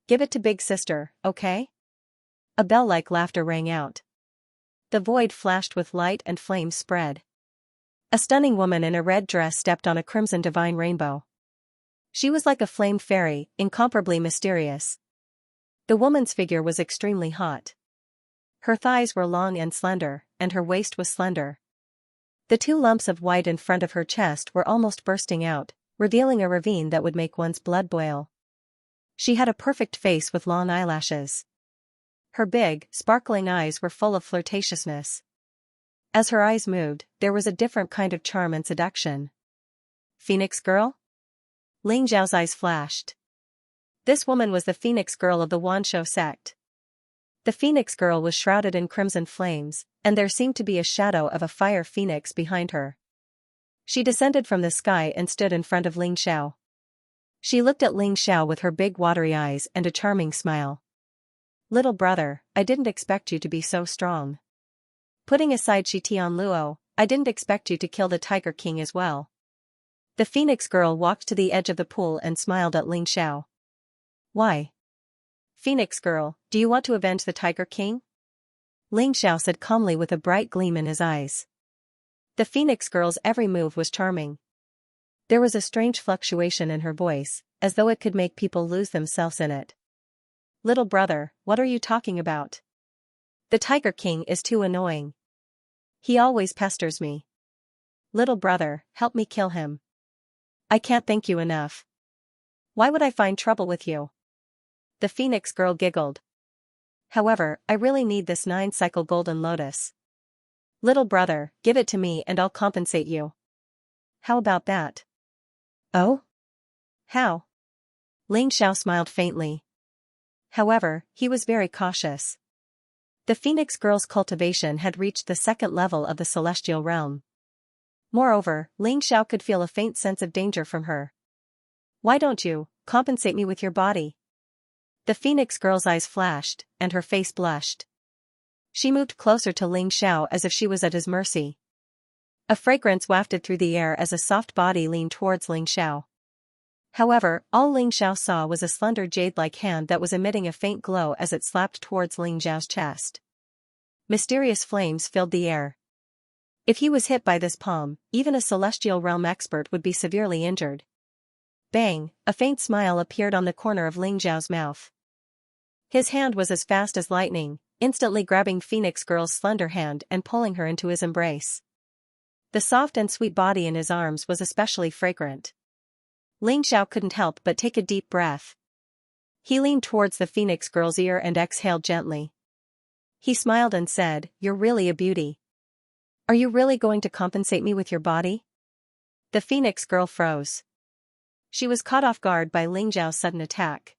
Give it to big sister, okay? A bell-like laughter rang out. The void flashed with light and flames spread. A stunning woman in a red dress stepped on a crimson divine rainbow. She was like a flame fairy, incomparably mysterious. The woman's figure was extremely hot. Her thighs were long and slender, and her waist was slender. The 2 lumps of white in front of her chest were almost bursting out, revealing a ravine that would make one's blood boil. She had a perfect face with long eyelashes. Her big, sparkling eyes were full of flirtatiousness. As her eyes moved, there was a different kind of charm and seduction. Phoenix girl? Ling Zhao's eyes flashed. This woman was the Phoenix girl of the Wanshou sect. The Phoenix girl was shrouded in crimson flames, and there seemed to be a shadow of a fire phoenix behind her. She descended from the sky and stood in front of Ling Xiao. She looked at Ling Xiao with her big watery eyes and a charming smile. Little brother, I didn't expect you to be so strong. Putting aside Shi Tian Luo, I didn't expect you to kill the Tiger King as well. The Phoenix girl walked to the edge of the pool and smiled at Ling Xiao. Why? Phoenix girl, do you want to avenge the Tiger King? Ling Xiao said calmly with a bright gleam in his eyes. The Phoenix girl's every move was charming. There was a strange fluctuation in her voice, as though it could make people lose themselves in it. Little brother, what are you talking about? The Tiger King is too annoying. He always pesters me. Little brother, help me kill him. I can't thank you enough. Why would I find trouble with you? The Phoenix girl giggled. However, I really need this 9-cycle golden lotus. Little brother, give it to me and I'll compensate you. How about that? Oh? How? Ling Xiao smiled faintly. However, he was very cautious. The Phoenix girl's cultivation had reached the 2nd level of the celestial realm. Moreover, Ling Xiao could feel a faint sense of danger from her. Why don't you compensate me with your body? The Phoenix girl's eyes flashed, and her face blushed. She moved closer to Ling Xiao as if she was at his mercy. A fragrance wafted through the air as a soft body leaned towards Ling Xiao. However, all Ling Xiao saw was a slender jade-like hand that was emitting a faint glow as it slapped towards Ling Xiao's chest. Mysterious flames filled the air. If he was hit by this palm, even a celestial realm expert would be severely injured. Bang! A faint smile appeared on the corner of Ling Xiao's mouth. His hand was as fast as lightning, instantly grabbing Phoenix Girl's slender hand and pulling her into his embrace. The soft and sweet body in his arms was especially fragrant. Ling Xiao couldn't help but take a deep breath. He leaned towards the Phoenix girl's ear and exhaled gently. He smiled and said, "You're really a beauty. Are you really going to compensate me with your body?" The Phoenix girl froze. She was caught off guard by Ling Xiao's sudden attack.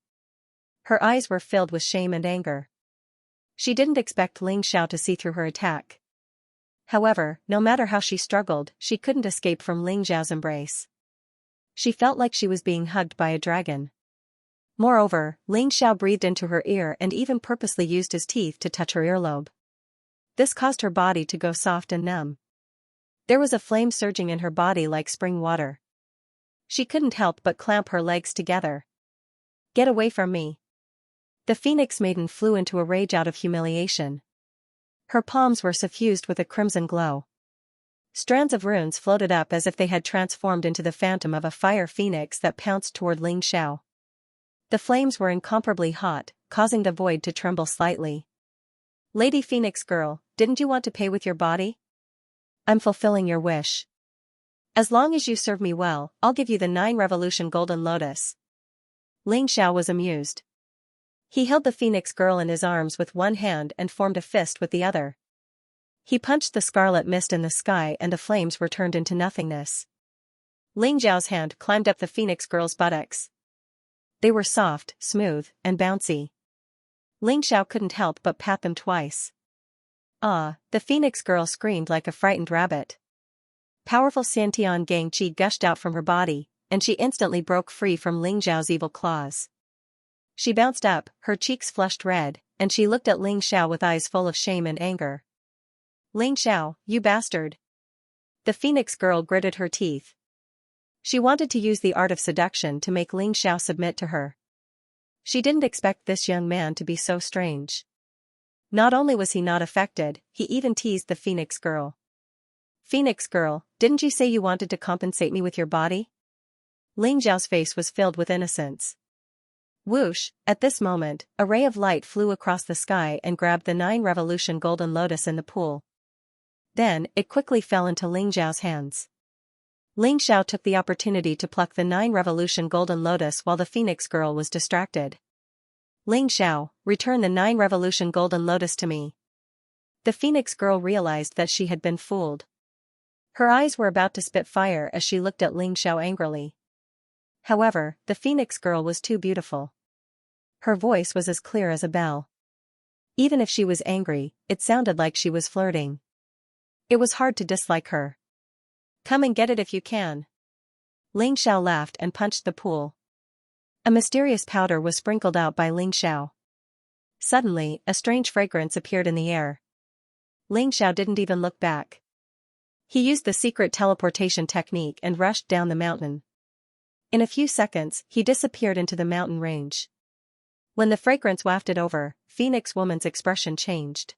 Her eyes were filled with shame and anger. She didn't expect Ling Xiao to see through her attack. However, no matter how she struggled, she couldn't escape from Ling Xiao's embrace. She felt like she was being hugged by a dragon. Moreover, Ling Xiao breathed into her ear and even purposely used his teeth to touch her earlobe. This caused her body to go soft and numb. There was a flame surging in her body like spring water. She couldn't help but clamp her legs together. "Get away from me." The Phoenix maiden flew into a rage out of humiliation. Her palms were suffused with a crimson glow. Strands of runes floated up as if they had transformed into the phantom of a fire phoenix that pounced toward Ling Xiao. The flames were incomparably hot, causing the void to tremble slightly. "Lady Phoenix girl, didn't you want to pay with your body? I'm fulfilling your wish. As long as you serve me well, I'll give you the 9 revolution golden lotus." Ling Xiao was amused. He held the Phoenix girl in his arms with one hand and formed a fist with the other. He punched the scarlet mist in the sky and the flames were turned into nothingness. Ling Xiao's hand climbed up the Phoenix girl's buttocks. They were soft, smooth, and bouncy. Ling Xiao couldn't help but pat them twice. "Ah!" The Phoenix girl screamed like a frightened rabbit. Powerful Xiantian gang qi gushed out from her body, and she instantly broke free from Ling Xiao's evil claws. She bounced up, her cheeks flushed red, and she looked at Ling Xiao with eyes full of shame and anger. "Ling Xiao, you bastard!" The Phoenix girl gritted her teeth. She wanted to use the art of seduction to make Ling Xiao submit to her. She didn't expect this young man to be so strange. Not only was he not affected, he even teased the Phoenix girl. "Phoenix girl, didn't you say you wanted to compensate me with your body?" Ling Xiao's face was filled with innocence. Whoosh! At this moment, a ray of light flew across the sky and grabbed the 9 revolution golden lotus in the pool. Then, it quickly fell into Ling Xiao's hands. Ling Xiao took the opportunity to pluck the 9 revolution golden lotus while the Phoenix girl was distracted. "Ling Xiao, return the 9 revolution golden lotus to me." The Phoenix girl realized that she had been fooled. Her eyes were about to spit fire as she looked at Ling Xiao angrily. However, the Phoenix girl was too beautiful. Her voice was as clear as a bell. Even if she was angry, it sounded like she was flirting. It was hard to dislike her. "Come and get it if you can." Ling Xiao laughed and punched the pool. A mysterious powder was sprinkled out by Ling Xiao. Suddenly, a strange fragrance appeared in the air. Ling Xiao didn't even look back. He used the secret teleportation technique and rushed down the mountain. In a few seconds, he disappeared into the mountain range. When the fragrance wafted over, Phoenix Woman's expression changed.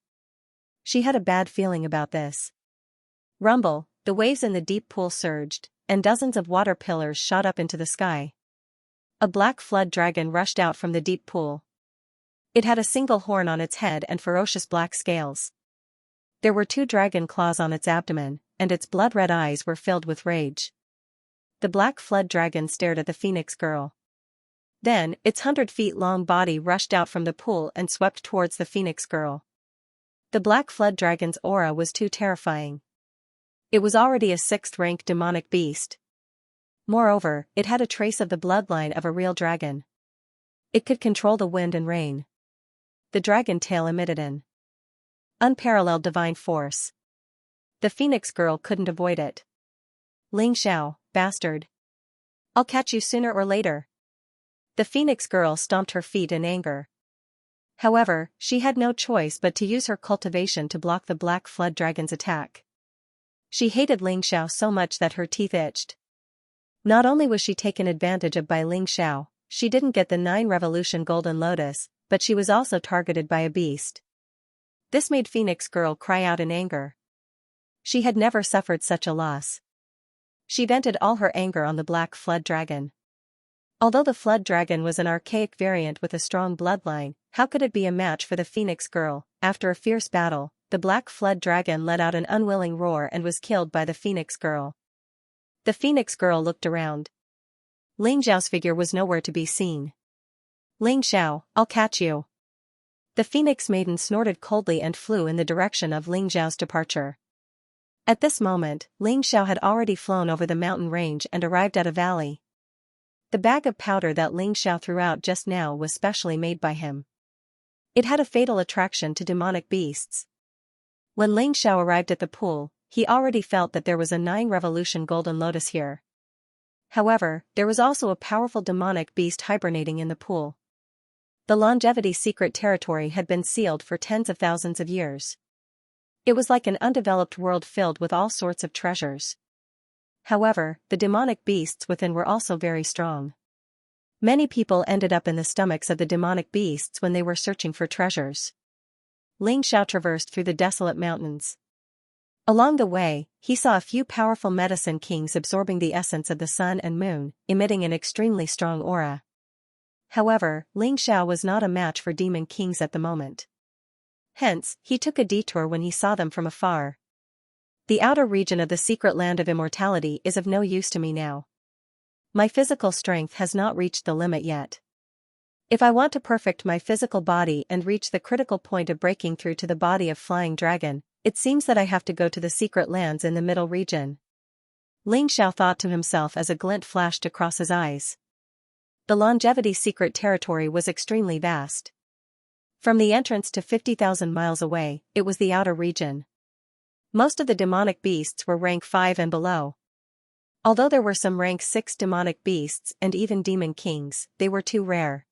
She had a bad feeling about this. Rumble, the waves in the deep pool surged, and dozens of water pillars shot up into the sky. A black flood dragon rushed out from the deep pool. It had a single horn on its head and ferocious black scales. There were 2 dragon claws on its abdomen, and its blood-red eyes were filled with rage. The black flood dragon stared at the Phoenix girl. Then, its 100-feet-long body rushed out from the pool and swept towards the Phoenix girl. The black flood dragon's aura was too terrifying. It was already a 6th-rank demonic beast. Moreover, it had a trace of the bloodline of a real dragon. It could control the wind and rain. The dragon tail emitted an unparalleled divine force. The Phoenix girl couldn't avoid it. "Ling Xiao, bastard. I'll catch you sooner or later." The Phoenix girl stomped her feet in anger. However, she had no choice but to use her cultivation to block the black flood dragon's attack. She hated Ling Xiao so much that her teeth itched. Not only was she taken advantage of by Ling Xiao, she didn't get the 9 revolution golden lotus, but she was also targeted by a beast. This made Phoenix girl cry out in anger. She had never suffered such a loss. She vented all her anger on the black flood dragon. Although the flood dragon was an archaic variant with a strong bloodline, how could it be a match for the Phoenix girl? After a fierce battle, the black flood dragon let out an unwilling roar and was killed by the Phoenix Girl. The Phoenix Girl looked around. Ling Xiao's figure was nowhere to be seen. Ling Xiao, I'll catch you. The Phoenix Maiden snorted coldly and flew in the direction of Ling Xiao's departure. At this moment, Ling Xiao had already flown over the mountain range and arrived at a valley. The bag of powder that Ling Xiao threw out just now was specially made by him. It had a fatal attraction to demonic beasts. When Ling Xiao arrived at the pool, he already felt that there was a 9-revolution golden lotus here. However, there was also a powerful demonic beast hibernating in the pool. The longevity secret territory had been sealed for tens of thousands of years. It was like an undeveloped world filled with all sorts of treasures. However, the demonic beasts within were also very strong. Many people ended up in the stomachs of the demonic beasts when they were searching for treasures. Ling Xiao traversed through the desolate mountains. Along the way, he saw a few powerful medicine kings absorbing the essence of the sun and moon, emitting an extremely strong aura. However, Ling Xiao was not a match for demon kings at the moment. Hence, he took a detour when he saw them from afar. The outer region of the secret land of immortality is of no use to me now. My physical strength has not reached the limit yet. If I want to perfect my physical body and reach the critical point of breaking through to the body of Flying Dragon, it seems that I have to go to the secret lands in the middle region. Ling Xiao thought to himself as a glint flashed across his eyes. The longevity secret territory was extremely vast. From the entrance to 50,000 miles away, it was the outer region. Most of the demonic beasts were rank 5 and below. Although there were some rank 6 demonic beasts and even demon kings, they were too rare.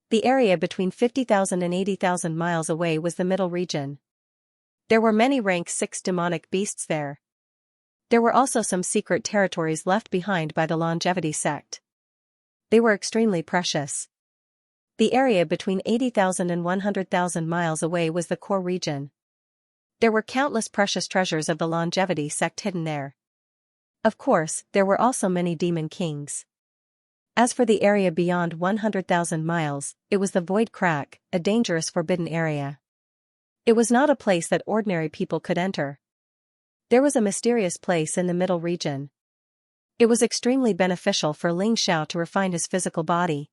The area between 50,000 and 80,000 miles away was the middle region. There were many rank 6 demonic beasts there. There were also some secret territories left behind by the longevity sect. They were extremely precious. The area between 80,000 and 100,000 miles away was the core region. There were countless precious treasures of the longevity sect hidden there. Of course, there were also many demon kings. As for the area beyond 100,000 miles, it was the Void Crack, a dangerous forbidden area. It was not a place that ordinary people could enter. There was a mysterious place in the middle region. It was extremely beneficial for Ling Xiao to refine his physical body.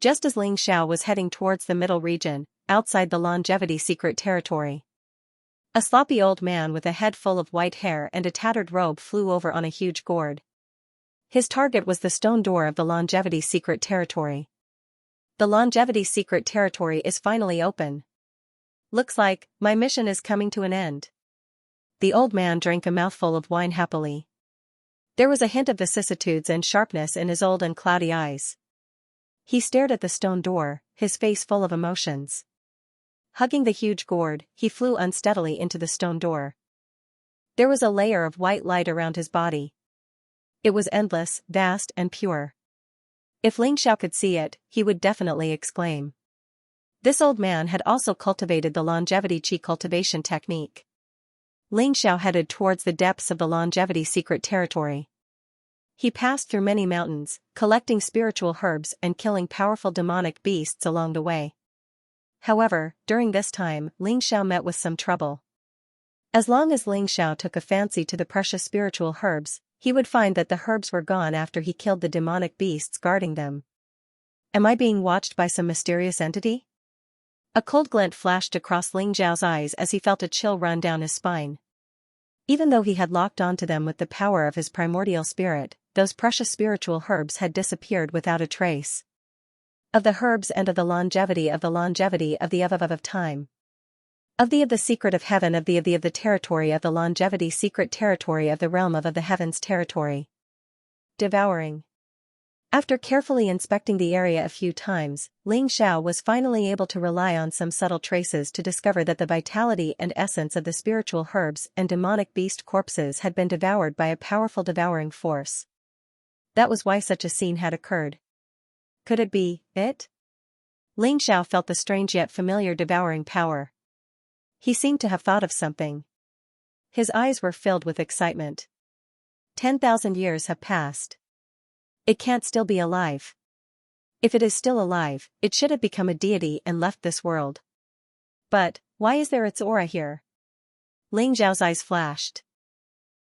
Just as Ling Xiao was heading towards the middle region, outside the longevity secret territory, a sloppy old man with a head full of white hair and a tattered robe flew over on a huge gourd. His target was the stone door of the longevity secret territory. The longevity secret territory is finally open. Looks like my mission is coming to an end. The old man drank a mouthful of wine happily. There was a hint of vicissitudes and sharpness in his old and cloudy eyes. He stared at the stone door, his face full of emotions. Hugging the huge gourd, he flew unsteadily into the stone door. There was a layer of white light around his body. It was endless, vast and pure. If Ling Xiao could see it, he would definitely exclaim. This old man had also cultivated the longevity chi cultivation technique. Ling Xiao headed towards the depths of the longevity secret territory. He passed through many mountains, collecting spiritual herbs and killing powerful demonic beasts along the way. However, during this time, Ling Xiao met with some trouble. As long as Ling Xiao took a fancy to the precious spiritual herbs, he would find that the herbs were gone after he killed the demonic beasts guarding them. Am I being watched by some mysterious entity? A cold glint flashed across Ling Xiao's eyes as he felt a chill run down his spine. Even though he had locked onto them with the power of his primordial spirit, those precious spiritual herbs had disappeared without a trace. Of the herbs and of the longevity of time. Of the secret of heaven of the territory of the longevity secret territory of the realm of the heavens territory. Devouring. After carefully inspecting the area a few times, Ling Xiao was finally able to rely on some subtle traces to discover that the vitality and essence of the spiritual herbs and demonic beast corpses had been devoured by a powerful devouring force. That was why such a scene had occurred. Could it be it? Ling Xiao felt the strange yet familiar devouring power. He seemed to have thought of something. His eyes were filled with excitement. 10,000 years have passed. It can't still be alive. If it is still alive, it should have become a deity and left this world. But, Why is there its aura here? Ling Xiao's eyes flashed.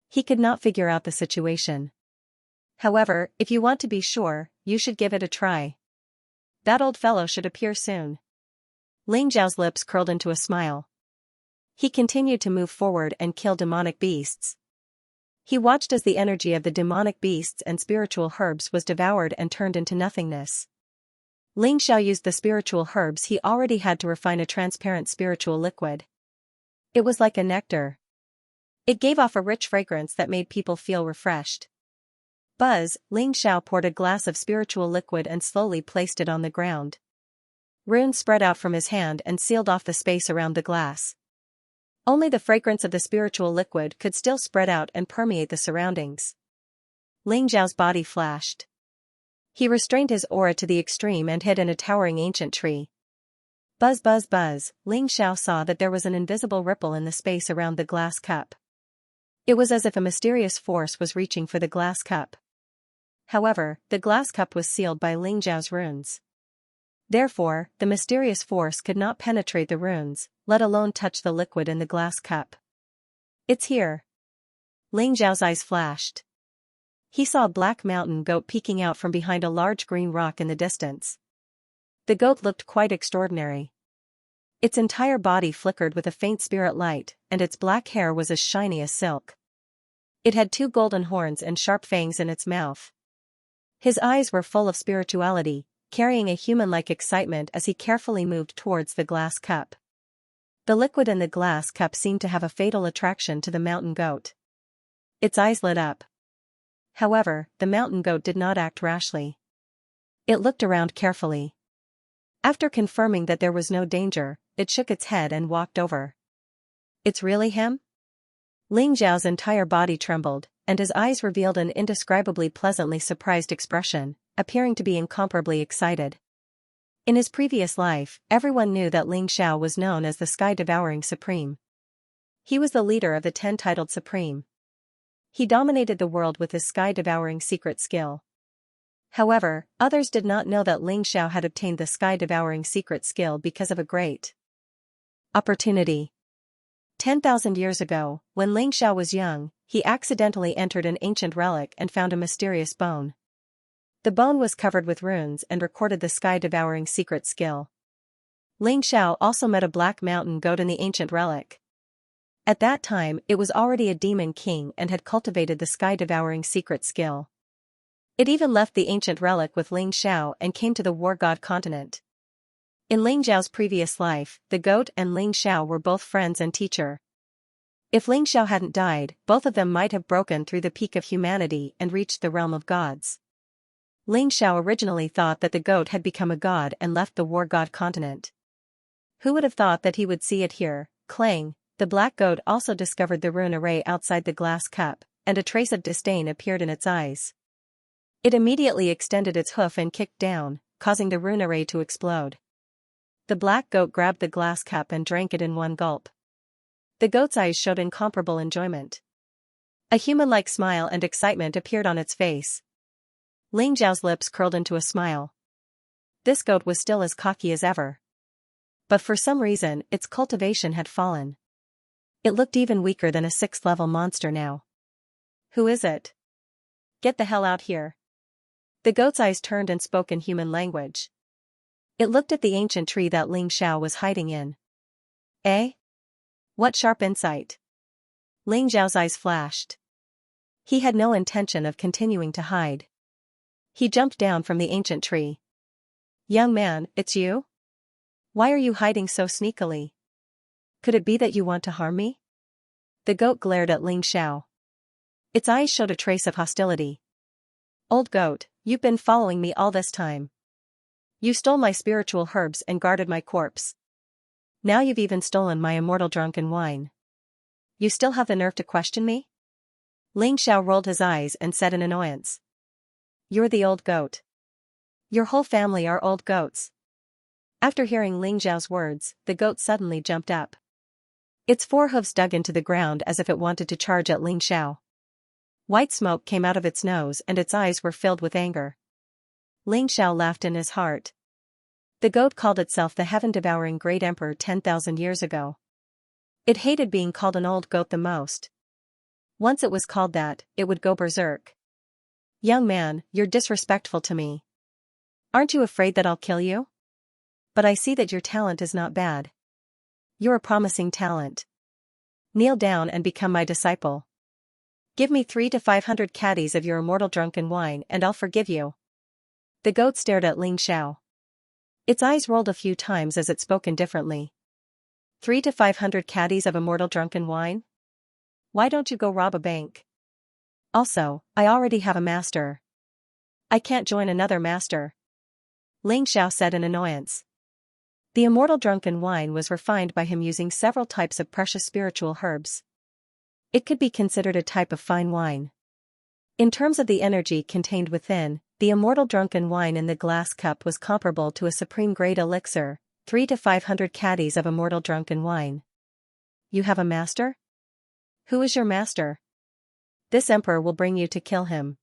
He could not figure out the situation. However, if you want to be sure, you should give it a try. That old fellow should appear soon. Ling Xiao's lips curled into a smile. He continued to move forward and kill demonic beasts. He watched as the energy of the demonic beasts and spiritual herbs was devoured and turned into nothingness. Ling Xiao used the spiritual herbs he already had to refine a transparent spiritual liquid. It was like a nectar. It gave off a rich fragrance that made people feel refreshed. Buzz, Ling Xiao poured a glass of spiritual liquid and slowly placed it on the ground. Runes spread out from his hand and sealed off the space around the glass. Only the fragrance of the spiritual liquid could still spread out and permeate the surroundings. Ling Xiao's body flashed. He restrained his aura to the extreme and hid in a towering ancient tree. Buzz buzz buzz, Ling Xiao saw that there was an invisible ripple in the space around the glass cup. It was as if a mysterious force was reaching for the glass cup. However, the glass cup was sealed by Ling Xiao's runes. Therefore, the mysterious force could not penetrate the runes, let alone touch the liquid in the glass cup. It's here. Ling Xiao's eyes flashed. He saw a black mountain goat peeking out from behind a large green rock in the distance. The goat looked quite extraordinary. Its entire body flickered with a faint spirit light, and its black hair was as shiny as silk. It had 2 golden horns and sharp fangs in its mouth. His eyes were full of spirituality, carrying a human-like excitement as he carefully moved towards the glass cup. The liquid in the glass cup seemed to have a fatal attraction to the mountain goat. Its eyes lit up. However, the mountain goat did not act rashly. It looked around carefully. After confirming that there was no danger, it shook its head and walked over. It's really him? Ling Xiao's entire body trembled, and his eyes revealed an indescribably pleasantly surprised expression, appearing to be incomparably excited. In his previous life, everyone knew that Ling Xiao was known as the Sky-Devouring Supreme. He was the leader of the 10 titled Supreme. He dominated the world with his Sky-Devouring secret skill. However, others did not know that Ling Xiao had obtained the Sky-Devouring secret skill because of a great opportunity. 10,000 years ago, when Ling Xiao was young, he accidentally entered an ancient relic and found a mysterious bone. The bone was covered with runes and recorded the Sky-Devouring secret skill. Ling Xiao also met a black mountain goat in the ancient relic. At that time, it was already a demon king and had cultivated the Sky-Devouring secret skill. It even left the ancient relic with Ling Xiao and came to the War God continent. In Ling Xiao's previous life, the goat and Ling Xiao were both friends and teacher. If Ling Xiao hadn't died, both of them might have broken through the peak of humanity and reached the realm of gods. Ling Xiao originally thought that the goat had become a god and left the War God continent. Who would have thought that he would see it here? Clang, the black goat also discovered the rune array outside the glass cup, and a trace of disdain appeared in its eyes. It immediately extended its hoof and kicked down, causing the rune array to explode. The black goat grabbed the glass cup and drank it in one gulp. The goat's eyes showed incomparable enjoyment. A human-like smile and excitement appeared on its face. Ling Xiao's lips curled into a smile. This goat was still as cocky as ever. But for some reason, its cultivation had fallen. It looked even weaker than a 6th-level monster now. Who is it? Get the hell out here. The goat's eyes turned and spoke in human language. It looked at the ancient tree that Ling Xiao was hiding in. Eh? What sharp insight. Ling Xiao's eyes flashed. He had no intention of continuing to hide. He jumped down from the ancient tree. Young man, it's you? Why are you hiding so sneakily? Could it be that you want to harm me? The goat glared at Ling Xiao. Its eyes showed a trace of hostility. Old goat, you've been following me all this time. You stole my spiritual herbs and guarded my corpse. Now you've even stolen my immortal drunken wine. You still have the nerve to question me? Ling Xiao rolled his eyes and said in annoyance. You're the old goat. Your whole family are old goats. After hearing Ling Xiao's words, the goat suddenly jumped up. Its 4 hooves dug into the ground as if it wanted to charge at Ling Xiao. White smoke came out of its nose and its eyes were filled with anger. Ling Xiao laughed in his heart. The goat called itself the heaven-devouring great emperor 10,000 years ago. It hated being called an old goat the most. Once it was called that, it would go berserk. Young man, you're disrespectful to me. Aren't you afraid that I'll kill you? But I see that your talent is not bad. You're a promising talent. Kneel down and become my disciple. Give me 300 to 500 caddies of your immortal drunken wine and I'll forgive you. The goat stared at Ling Xiao. Its eyes rolled a few times as it spoke indifferently. 300 to 500 caddies of immortal drunken wine? Why don't you go rob a bank? Also, I already have a master. I can't join another master. Ling Xiao said in annoyance. The immortal drunken wine was refined by him using several types of precious spiritual herbs. It could be considered a type of fine wine. In terms of the energy contained within, the immortal drunken wine in the glass cup was comparable to a supreme-grade elixir, 300 to 500 caddies of immortal drunken wine. You have a master? Who is your master? This emperor will bring you to kill him.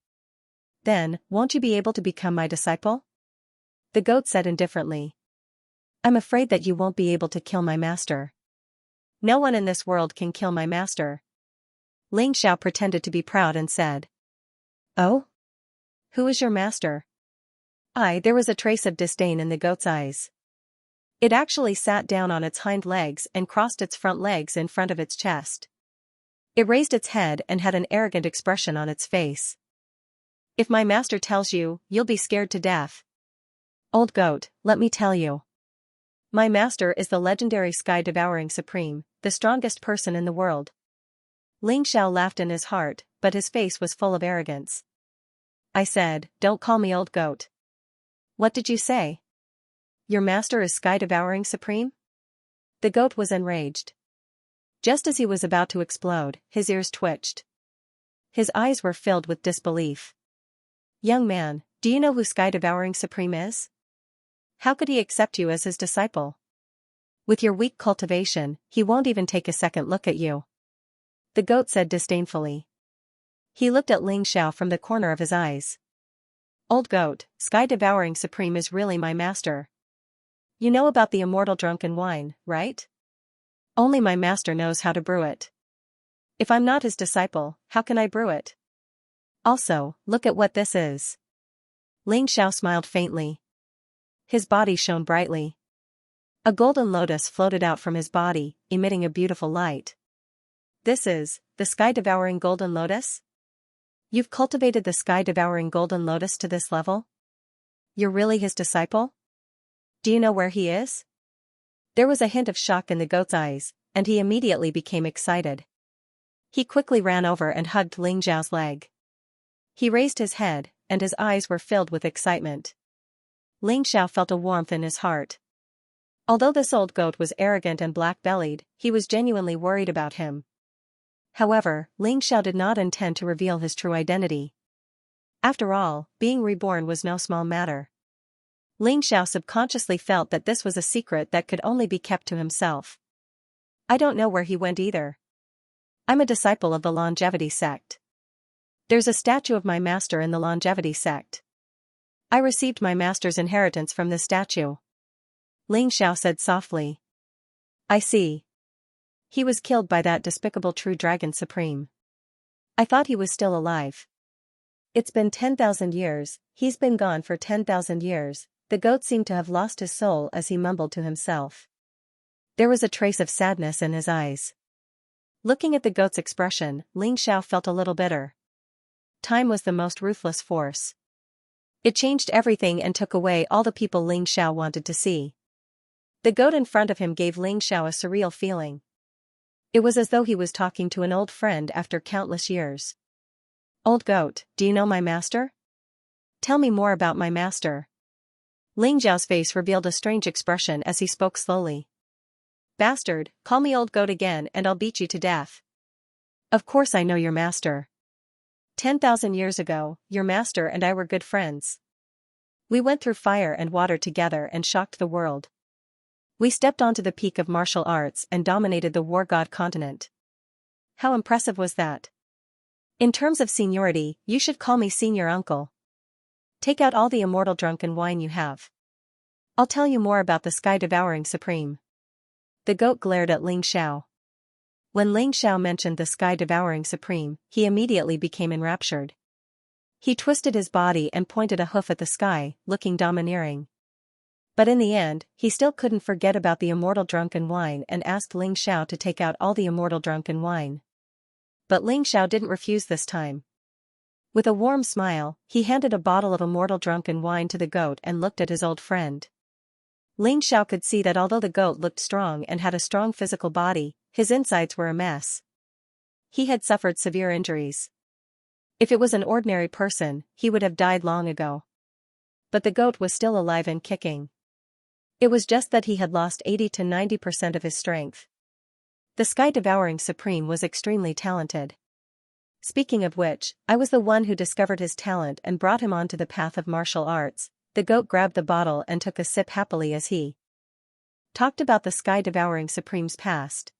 Then, won't you be able to become my disciple? The goat said indifferently. I'm afraid that you won't be able to kill my master. No one in this world can kill my master. Ling Xiao pretended to be proud and said. Oh? Who is your master? There was a trace of disdain in the goat's eyes. It actually sat down on its hind legs and crossed its front legs in front of its chest. It raised its head and had an arrogant expression on its face. If my master tells you, you'll be scared to death. Old goat, let me tell you. My master is the legendary sky-devouring supreme, the strongest person in the world. Ling Xiao laughed in his heart, but his face was full of arrogance. I said, don't call me old goat. What did you say? Your master is sky-devouring supreme? The goat was enraged. Just as he was about to explode, his ears twitched. His eyes were filled with disbelief. Young man, do you know who sky-devouring supreme is? How could he accept you as his disciple? With your weak cultivation, he won't even take a second look at you. The goat said disdainfully. He looked at Ling Xiao from the corner of his eyes. Old goat, sky-devouring supreme is really my master. You know about the immortal drunken wine, right? Only my master knows how to brew it. If I'm not his disciple, how can I brew it? Also, look at what this is. Ling Xiao smiled faintly. His body shone brightly. A golden lotus floated out from his body, emitting a beautiful light. This is the sky-devouring golden lotus? You've cultivated the sky-devouring golden lotus to this level? You're really his disciple? Do you know where he is? There was a hint of shock in the goat's eyes, and he immediately became excited. He quickly ran over and hugged Ling Xiao's leg. He raised his head, and his eyes were filled with excitement. Ling Xiao felt a warmth in his heart. Although this old goat was arrogant and black-bellied, he was genuinely worried about him. However, Ling Xiao did not intend to reveal his true identity. After all, being reborn was no small matter. Ling Xiao subconsciously felt that this was a secret that could only be kept to himself. I don't know where he went either. I'm a disciple of the longevity sect. There's a statue of my master in the longevity sect. I received my master's inheritance from this statue. Ling Xiao said softly. I see. He was killed by that despicable true dragon supreme. I thought he was still alive. It's been 10,000 years, he's been gone for 10,000 years, the goat seemed to have lost his soul as he mumbled to himself. There was a trace of sadness in his eyes. Looking at the goat's expression, Ling Xiao felt a little bitter. Time was the most ruthless force. It changed everything and took away all the people Ling Xiao wanted to see. The goat in front of him gave Ling Xiao a surreal feeling. It was as though he was talking to an old friend after countless years. Old goat, do you know my master? Tell me more about my master. Ling Xiao's face revealed a strange expression as he spoke slowly. Bastard, call me old goat again and I'll beat you to death. Of course I know your master. 10,000 years ago, your master and I were good friends. We went through fire and water together and shocked the world. We stepped onto the peak of martial arts and dominated the war god continent. How impressive was that? In terms of seniority, you should call me senior uncle. Take out all the immortal drunken wine you have. I'll tell you more about the sky-devouring supreme. The goat glared at Ling Xiao. When Ling Xiao mentioned the sky-devouring supreme, he immediately became enraptured. He twisted his body and pointed a hoof at the sky, looking domineering. But in the end, he still couldn't forget about the immortal drunken wine and asked Ling Xiao to take out all the immortal drunken wine. But Ling Xiao didn't refuse this time. With a warm smile, he handed a bottle of immortal drunken wine to the goat and looked at his old friend. Ling Xiao could see that although the goat looked strong and had a strong physical body, his insides were a mess. He had suffered severe injuries. If it was an ordinary person, he would have died long ago. But the goat was still alive and kicking. It was just that he had lost 80 to 90% of his strength. The sky-devouring supreme was extremely talented. Speaking of which, I was the one who discovered his talent and brought him onto the path of martial arts. The goat grabbed the bottle and took a sip happily as he talked about the sky-devouring supreme's past.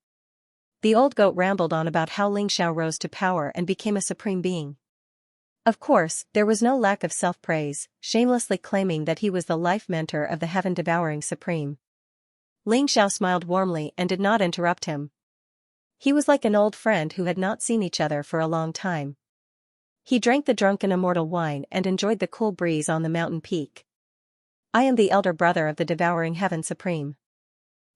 The old goat rambled on about how Ling Xiao rose to power and became a supreme being. Of course, there was no lack of self-praise, shamelessly claiming that he was the life mentor of the heaven-devouring supreme. Ling Xiao smiled warmly and did not interrupt him. He was like an old friend who had not seen each other for a long time. He drank the drunken immortal wine and enjoyed the cool breeze on the mountain peak. I am the elder brother of the devouring heaven supreme.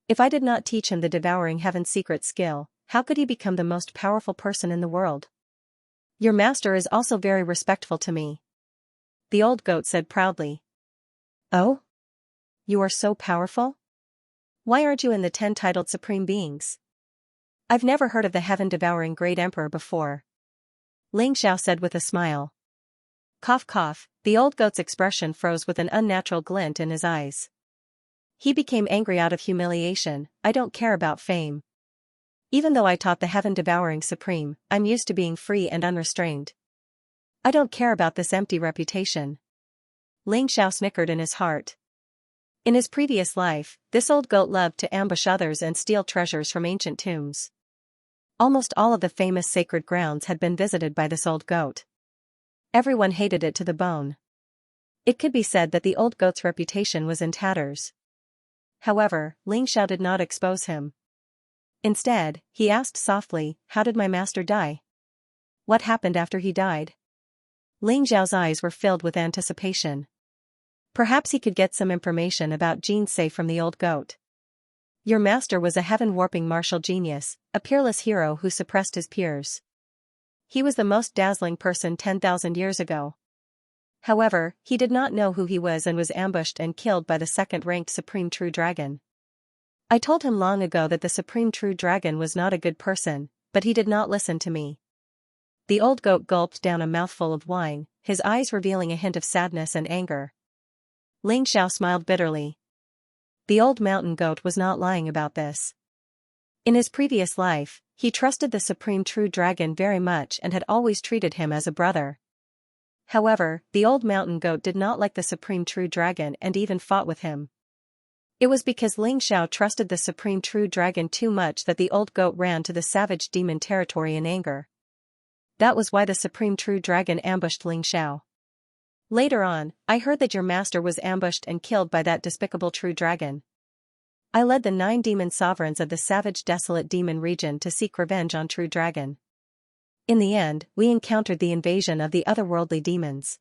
If I did not teach him the devouring heaven's secret skill, how could he become the most powerful person in the world? Your master is also very respectful to me, the old goat said proudly. Oh? You are so powerful? Why aren't you in the 10 titled supreme beings? I've never heard of the heaven-devouring great emperor before, Ling Xiao said with a smile. Cough cough, the old goat's expression froze with an unnatural glint in his eyes. He became angry out of humiliation. I don't care about fame. Even though I taught the heaven-devouring supreme, I'm used to being free and unrestrained. I don't care about this empty reputation. Ling Xiao snickered in his heart. In his previous life, this old goat loved to ambush others and steal treasures from ancient tombs. Almost all of the famous sacred grounds had been visited by this old goat. Everyone hated it to the bone. It could be said that the old goat's reputation was in tatters. However, Ling Xiao did not expose him. Instead, he asked softly, "How did my master die? What happened after he died?" Ling Xiao's eyes were filled with anticipation. Perhaps he could get some information about Xianxia from the old goat. Your master was a heaven-warping martial genius, a peerless hero who suppressed his peers. He was the most dazzling person 10,000 years ago. However, he did not know who he was and was ambushed and killed by the second-ranked Supreme True Dragon. I told him long ago that the Supreme True Dragon was not a good person, but he did not listen to me. The old goat gulped down a mouthful of wine, his eyes revealing a hint of sadness and anger. Ling Xiao smiled bitterly. The old mountain goat was not lying about this. In his previous life, he trusted the Supreme True Dragon very much and had always treated him as a brother. However, the old mountain goat did not like the Supreme True Dragon and even fought with him. It was because Ling Xiao trusted the Supreme True Dragon too much that the old goat ran to the savage demon territory in anger. That was why the Supreme True Dragon ambushed Ling Xiao. Later on, I heard that your master was ambushed and killed by that despicable True Dragon. I led the 9 demon sovereigns of the savage desolate demon region to seek revenge on True Dragon. In the end, we encountered the invasion of the otherworldly demons.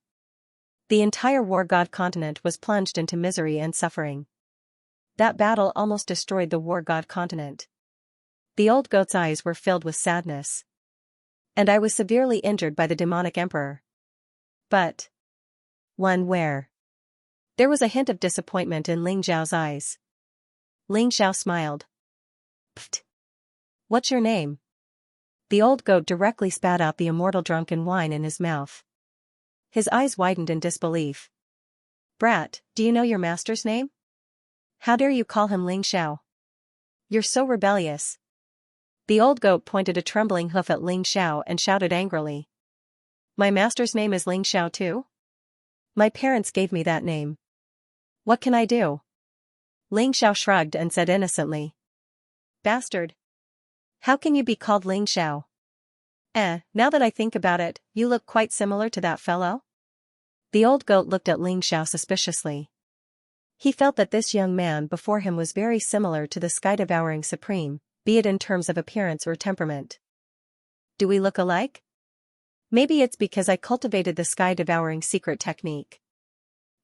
The entire war god continent was plunged into misery and suffering. That battle almost destroyed the war god continent. The old goat's eyes were filled with sadness. And I was severely injured by the demonic emperor. But where? There was a hint of disappointment in Ling Xiao's eyes. Ling Xiao smiled. Pfft. What's your name? The old goat directly spat out the immortal drunken wine in his mouth. His eyes widened in disbelief. Brat, do you know your master's name? How dare you call him Ling Xiao? You're so rebellious. The old goat pointed a trembling hoof at Ling Xiao and shouted angrily. My master's name is Ling Xiao too? My parents gave me that name. What can I do? Ling Xiao shrugged and said innocently. Bastard. How can you be called Ling Xiao? Now that I think about it, you look quite similar to that fellow? The old goat looked at Ling Xiao suspiciously. He felt that this young man before him was very similar to the sky-devouring supreme, be it in terms of appearance or temperament. Do we look alike? Maybe it's because I cultivated the sky-devouring secret technique.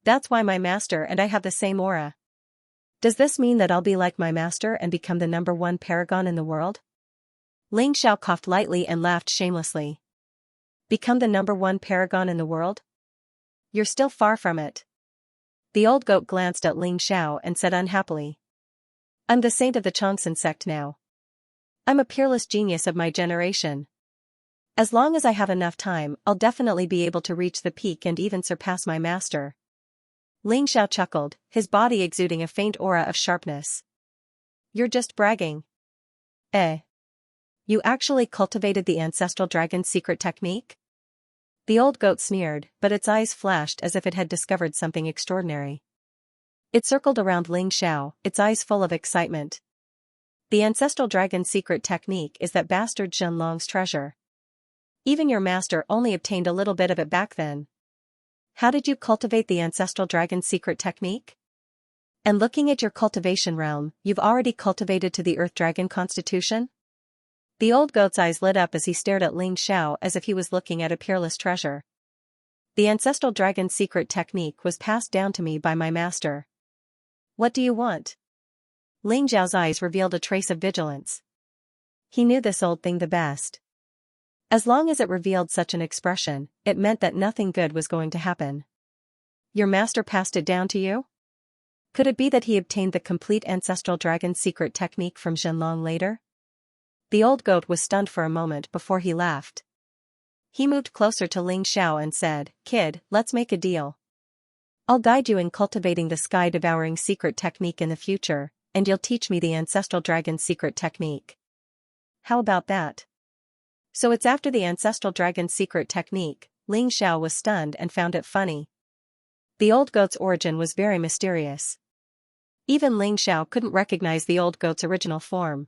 That's why my master and I have the same aura. Does this mean that I'll be like my master and become the #1 paragon in the world? Ling Xiao coughed lightly and laughed shamelessly. Become the #1 paragon in the world? You're still far from it. The old goat glanced at Ling Xiao and said unhappily. I'm the saint of the Changsun sect now. I'm a peerless genius of my generation. As long as I have enough time, I'll definitely be able to reach the peak and even surpass my master. Ling Xiao chuckled, his body exuding a faint aura of sharpness. You're just bragging. You actually cultivated the ancestral dragon's secret technique? The old goat sneered, but its eyes flashed as if it had discovered something extraordinary. It circled around Ling Xiao, its eyes full of excitement. The ancestral dragon's secret technique is that bastard Xianlong's treasure. Even your master only obtained a little bit of it back then. How did you cultivate the ancestral dragon's secret technique? And looking at your cultivation realm, you've already cultivated to the earth dragon constitution? The old goat's eyes lit up as he stared at Ling Xiao as if he was looking at a peerless treasure. The ancestral dragon's secret technique was passed down to me by my master. What do you want? Ling Xiao's eyes revealed a trace of vigilance. He knew this old thing the best. As long as it revealed such an expression, it meant that nothing good was going to happen. Your master passed it down to you? Could it be that he obtained the complete ancestral dragon's secret technique from Xianlong later? The old goat was stunned for a moment before he laughed. He moved closer to Ling Xiao and said, Kid, let's make a deal. I'll guide you in cultivating the sky-devouring secret technique in the future, and you'll teach me the ancestral dragon's secret technique. How about that? So it's after the ancestral dragon's secret technique. Ling Xiao was stunned and found it funny. The old goat's origin was very mysterious. Even Ling Xiao couldn't recognize the old goat's original form.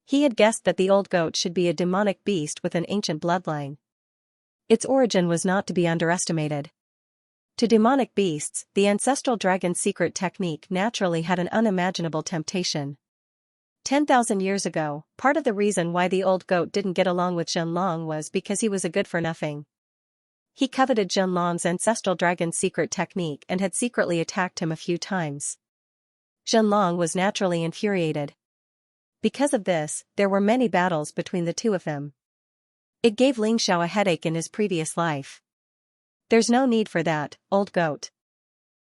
He had guessed that the old goat should be a demonic beast with an ancient bloodline. Its origin was not to be underestimated. To demonic beasts, the ancestral dragon's secret technique naturally had an unimaginable temptation. 10,000 years ago, part of the reason why the old goat didn't get along with Xianlong was because he was a good-for-nothing. He coveted Xianlong's ancestral dragon's secret technique and had secretly attacked him a few times. Xianlong was naturally infuriated. Because of this, there were many battles between the two of them. It gave Ling Xiao a headache in his previous life. There's no need for that, old goat.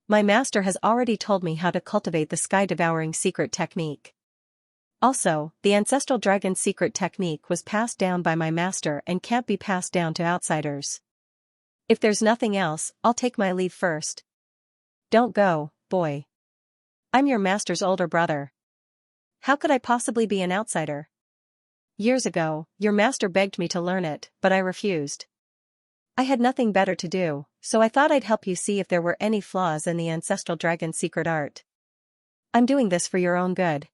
My master has already told me how to cultivate the sky-devouring secret technique. Also, the ancestral dragon's secret technique was passed down by my master and can't be passed down to outsiders. If there's nothing else, I'll take my leave first. Don't go, boy. I'm your master's older brother. How could I possibly be an outsider? Years ago, your master begged me to learn it, but I refused. I had nothing better to do, so I thought I'd help you see if there were any flaws in the ancestral dragon's secret art. I'm doing this for your own good.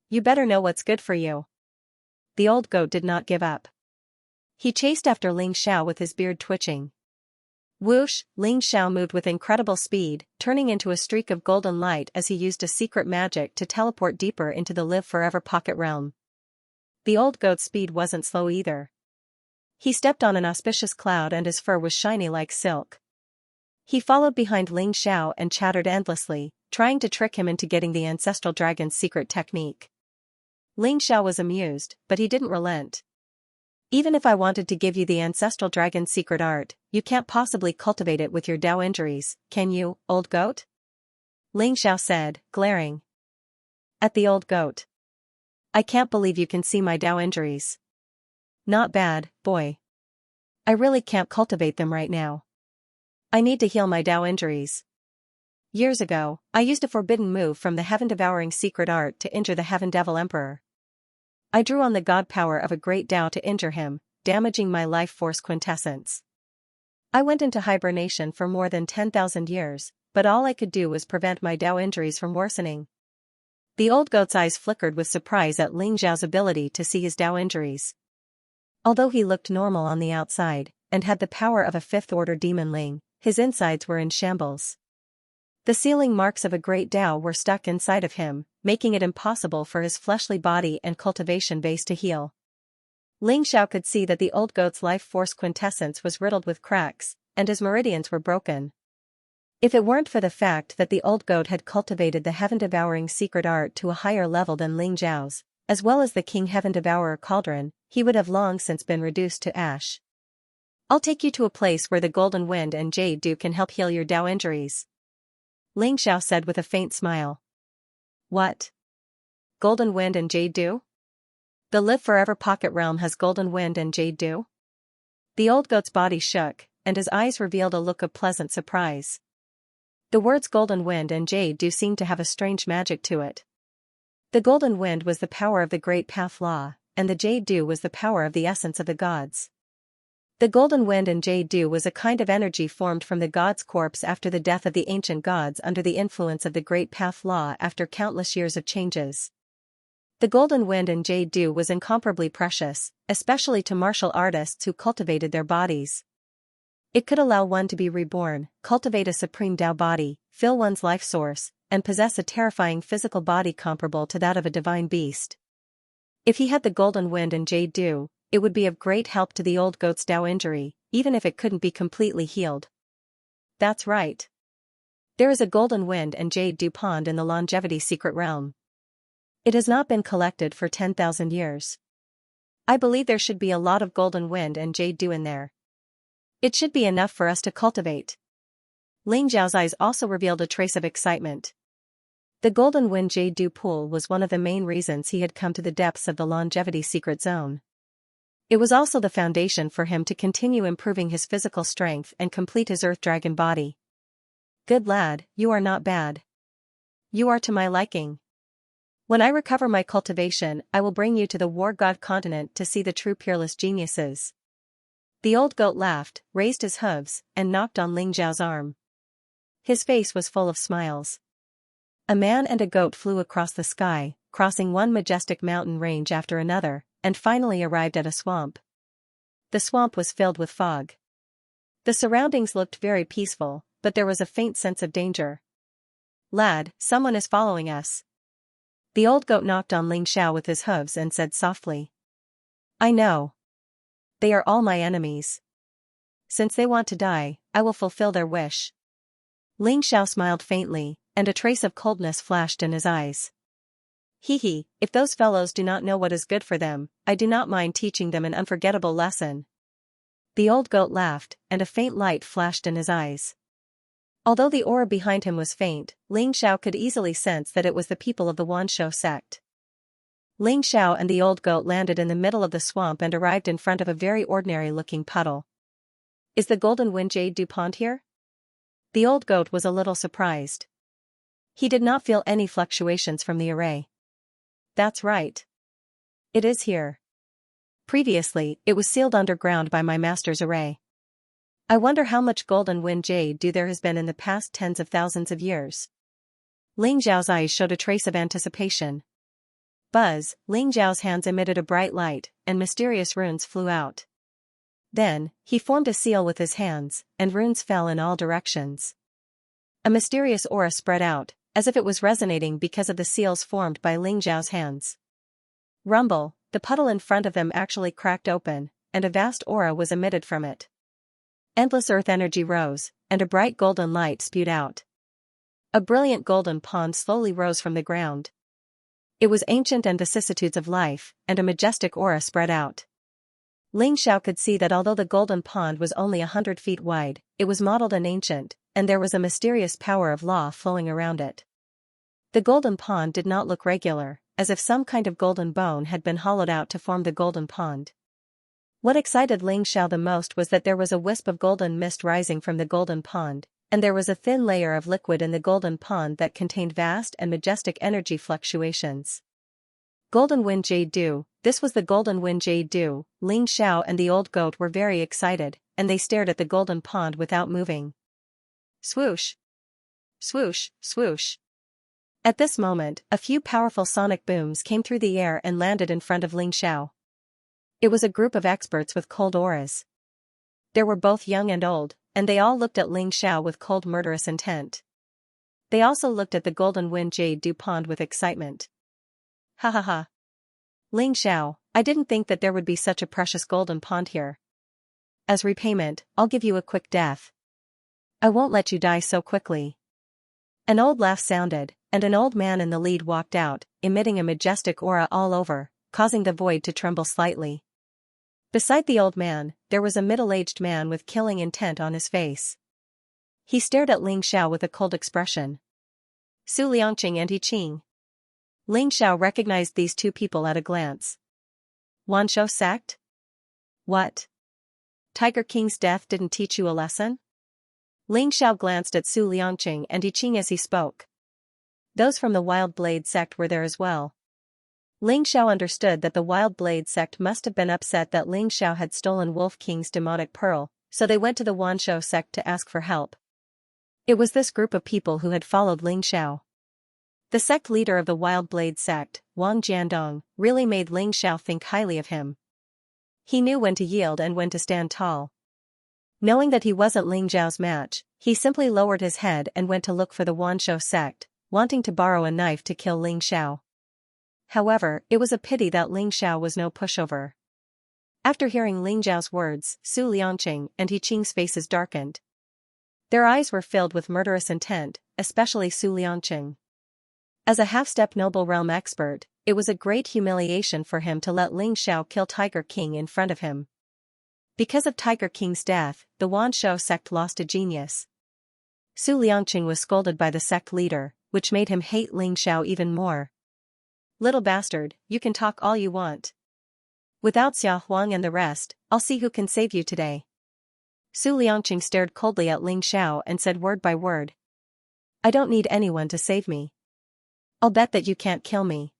You better know what's good for you. The old goat did not give up. He chased after Ling Xiao with his beard twitching. Whoosh, Ling Xiao moved with incredible speed, turning into a streak of golden light as he used a secret magic to teleport deeper into the Live Forever pocket realm. The old goat's speed wasn't slow either. He stepped on an auspicious cloud and his fur was shiny like silk. He followed behind Ling Xiao and chattered endlessly, trying to trick him into getting the ancestral dragon's secret technique. Ling Xiao was amused, but he didn't relent. Even if I wanted to give you the ancestral dragon's secret art, you can't possibly cultivate it with your Dao injuries, can you, old goat? Ling Xiao said, glaring at the old goat. I can't believe you can see my Dao injuries. Not bad, boy. I really can't cultivate them right now. I need to heal my Dao injuries. Years ago, I used a forbidden move from the heaven-devouring secret art to injure the Heaven Devil Emperor. I drew on the god power of a great Dao to injure him, damaging my life force quintessence. I went into hibernation for more than 10,000 years, but all I could do was prevent my Dao injuries from worsening. The old goat's eyes flickered with surprise at Ling Xiao's ability to see his Dao injuries. Although he looked normal on the outside, and had the power of a fifth-order demon Ling, his insides were in shambles. The sealing marks of a great Dao were stuck inside of him, making it impossible for his fleshly body and cultivation base to heal. Ling Xiao could see that the old goat's life force quintessence was riddled with cracks, and his meridians were broken. If it weren't for the fact that the old goat had cultivated the heaven-devouring secret art to a higher level than Ling Xiao's, as well as the King Heaven-Devourer cauldron, he would have long since been reduced to ash. "I'll take you to a place where the golden wind and jade dew can help heal your Dao injuries," Ling Xiao said with a faint smile. "What? Golden wind and jade dew? The Live Forever Pocket Realm has golden wind and jade dew?" The old goat's body shook, and his eyes revealed a look of pleasant surprise. The words golden wind and jade dew seemed to have a strange magic to it. The golden wind was the power of the great path law, and the jade dew was the power of the essence of the gods. The golden wind and jade dew was a kind of energy formed from the god's corpse after the death of the ancient gods under the influence of the great path law after countless years of changes. The golden wind and jade dew was incomparably precious, especially to martial artists who cultivated their bodies. It could allow one to be reborn, cultivate a supreme Dao body, fill one's life source, and possess a terrifying physical body comparable to that of a divine beast. If he had the golden wind and jade dew, it would be of great help to the old goat's Dao injury, even if it couldn't be completely healed. That's right. There is a golden wind and jade dew pond in the longevity secret realm. It has not been collected for 10,000 years. I believe there should be a lot of golden wind and jade dew in there. It should be enough for us to cultivate. Ling Xiao's eyes also revealed a trace of excitement. The golden wind jade dew pool was one of the main reasons he had come to the depths of the longevity secret zone. It was also the foundation for him to continue improving his physical strength and complete his earth dragon body. Good lad, you are not bad. You are to my liking. When I recover my cultivation, I will bring you to the war god continent to see the true peerless geniuses. The old goat laughed, raised his hooves, and knocked on Ling Xiao's arm. His face was full of smiles. A man and a goat flew across the sky, crossing one majestic mountain range after another, and finally arrived at a swamp. The swamp was filled with fog. The surroundings looked very peaceful, but there was a faint sense of danger. "Lad, someone is following us." The old goat knocked on Ling Xiao with his hooves and said softly. "I know. They are all my enemies. Since they want to die, I will fulfill their wish." Ling Xiao smiled faintly, and a trace of coldness flashed in his eyes. "Hee, if those fellows do not know what is good for them, I do not mind teaching them an unforgettable lesson." The old goat laughed, and a faint light flashed in his eyes. Although the aura behind him was faint, Ling Xiao could easily sense that it was the people of the Wanshou sect. Ling Xiao and the old goat landed in the middle of the swamp and arrived in front of a very ordinary-looking puddle. "Is the golden wind jade dew pond here?" The old goat was a little surprised. He did not feel any fluctuations from the array. "That's right. It is here. Previously, it was sealed underground by my master's array. I wonder how much golden wind jade dew there has been in the past tens of thousands of years." Ling Xiao's eyes showed a trace of anticipation. Buzz, Ling Xiao's hands emitted a bright light, and mysterious runes flew out. Then, he formed a seal with his hands, and runes fell in all directions. A mysterious aura spread out, as if it was resonating because of the seals formed by Ling Xiao's hands. Rumble, the puddle in front of them actually cracked open, and a vast aura was emitted from it. Endless earth energy rose, and a bright golden light spewed out. A brilliant golden pond slowly rose from the ground. It was ancient and vicissitudes of life, and a majestic aura spread out. Ling Xiao could see that although the golden pond was only 100 feet wide, it was mottled and ancient, and there was a mysterious power of law flowing around it. The golden pond did not look regular, as if some kind of golden bone had been hollowed out to form the golden pond. What excited Ling Xiao the most was that there was a wisp of golden mist rising from the golden pond, and there was a thin layer of liquid in the golden pond that contained vast and majestic energy fluctuations. Golden wind jade dew, this was the golden wind jade dew. Ling Xiao and the old goat were very excited, and they stared at the golden pond without moving. Swoosh! Swoosh, swoosh! At this moment, a few powerful sonic booms came through the air and landed in front of Ling Xiao. It was a group of experts with cold auras. There were both young and old, and they all looked at Ling Xiao with cold murderous intent. They also looked at the golden wind jade dew pond with excitement. Ha ha ha. Ling Xiao, I didn't think that there would be such a precious golden pond here. As repayment, I'll give you a quick death. I won't let you die so quickly. An old laugh sounded, and an old man in the lead walked out, emitting a majestic aura all over, causing the void to tremble slightly. Beside the old man, there was a middle-aged man with killing intent on his face. He stared at Ling Xiao with a cold expression. Su Liangqing and He Qing. Ling Xiao recognized these two people at a glance. Wanshou sect? What? Tiger King's death didn't teach you a lesson? Ling Xiao glanced at Su Liangqing and He Qing as he spoke. Those from the Wild Blade sect were there as well. Ling Xiao understood that the Wild Blade sect must have been upset that Ling Xiao had stolen Wolf King's demonic pearl, so they went to the Wanshou sect to ask for help. It was this group of people who had followed Ling Xiao. The sect leader of the Wild Blade sect, Wang Jiandong, really made Ling Xiao think highly of him. He knew when to yield and when to stand tall. Knowing that he wasn't Ling Xiao's match, he simply lowered his head and went to look for the Wanshou sect, wanting to borrow a knife to kill Ling Xiao. However, it was a pity that Ling Xiao was no pushover. After hearing Ling Xiao's words, Su Liangqing and He Qing's faces darkened. Their eyes were filled with murderous intent, especially Su Liangqing. As a half-step noble realm expert, it was a great humiliation for him to let Ling Xiao kill Tiger King in front of him. Because of Tiger King's death, the Wanshou sect lost a genius. Su Liangqing was scolded by the sect leader, which made him hate Ling Xiao even more. Little bastard, you can talk all you want. Without Xia Huang and the rest, I'll see who can save you today. Su Liangqing stared coldly at Ling Xiao and said word by word. I don't need anyone to save me. I'll bet that you can't kill me.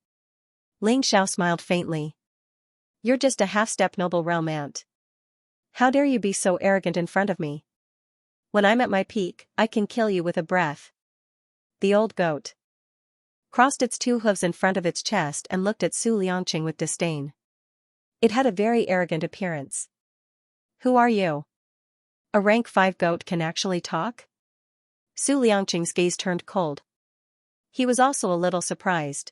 Ling Xiao smiled faintly. You're just a half-step noble realm ant. How dare you be so arrogant in front of me? When I'm at my peak, I can kill you with a breath. The old goat crossed its two hooves in front of its chest and looked at Su Liangqing with disdain. It had a very arrogant appearance. Who are you? A rank 5 goat can actually talk? Su Liangqing's gaze turned cold. He was also a little surprised.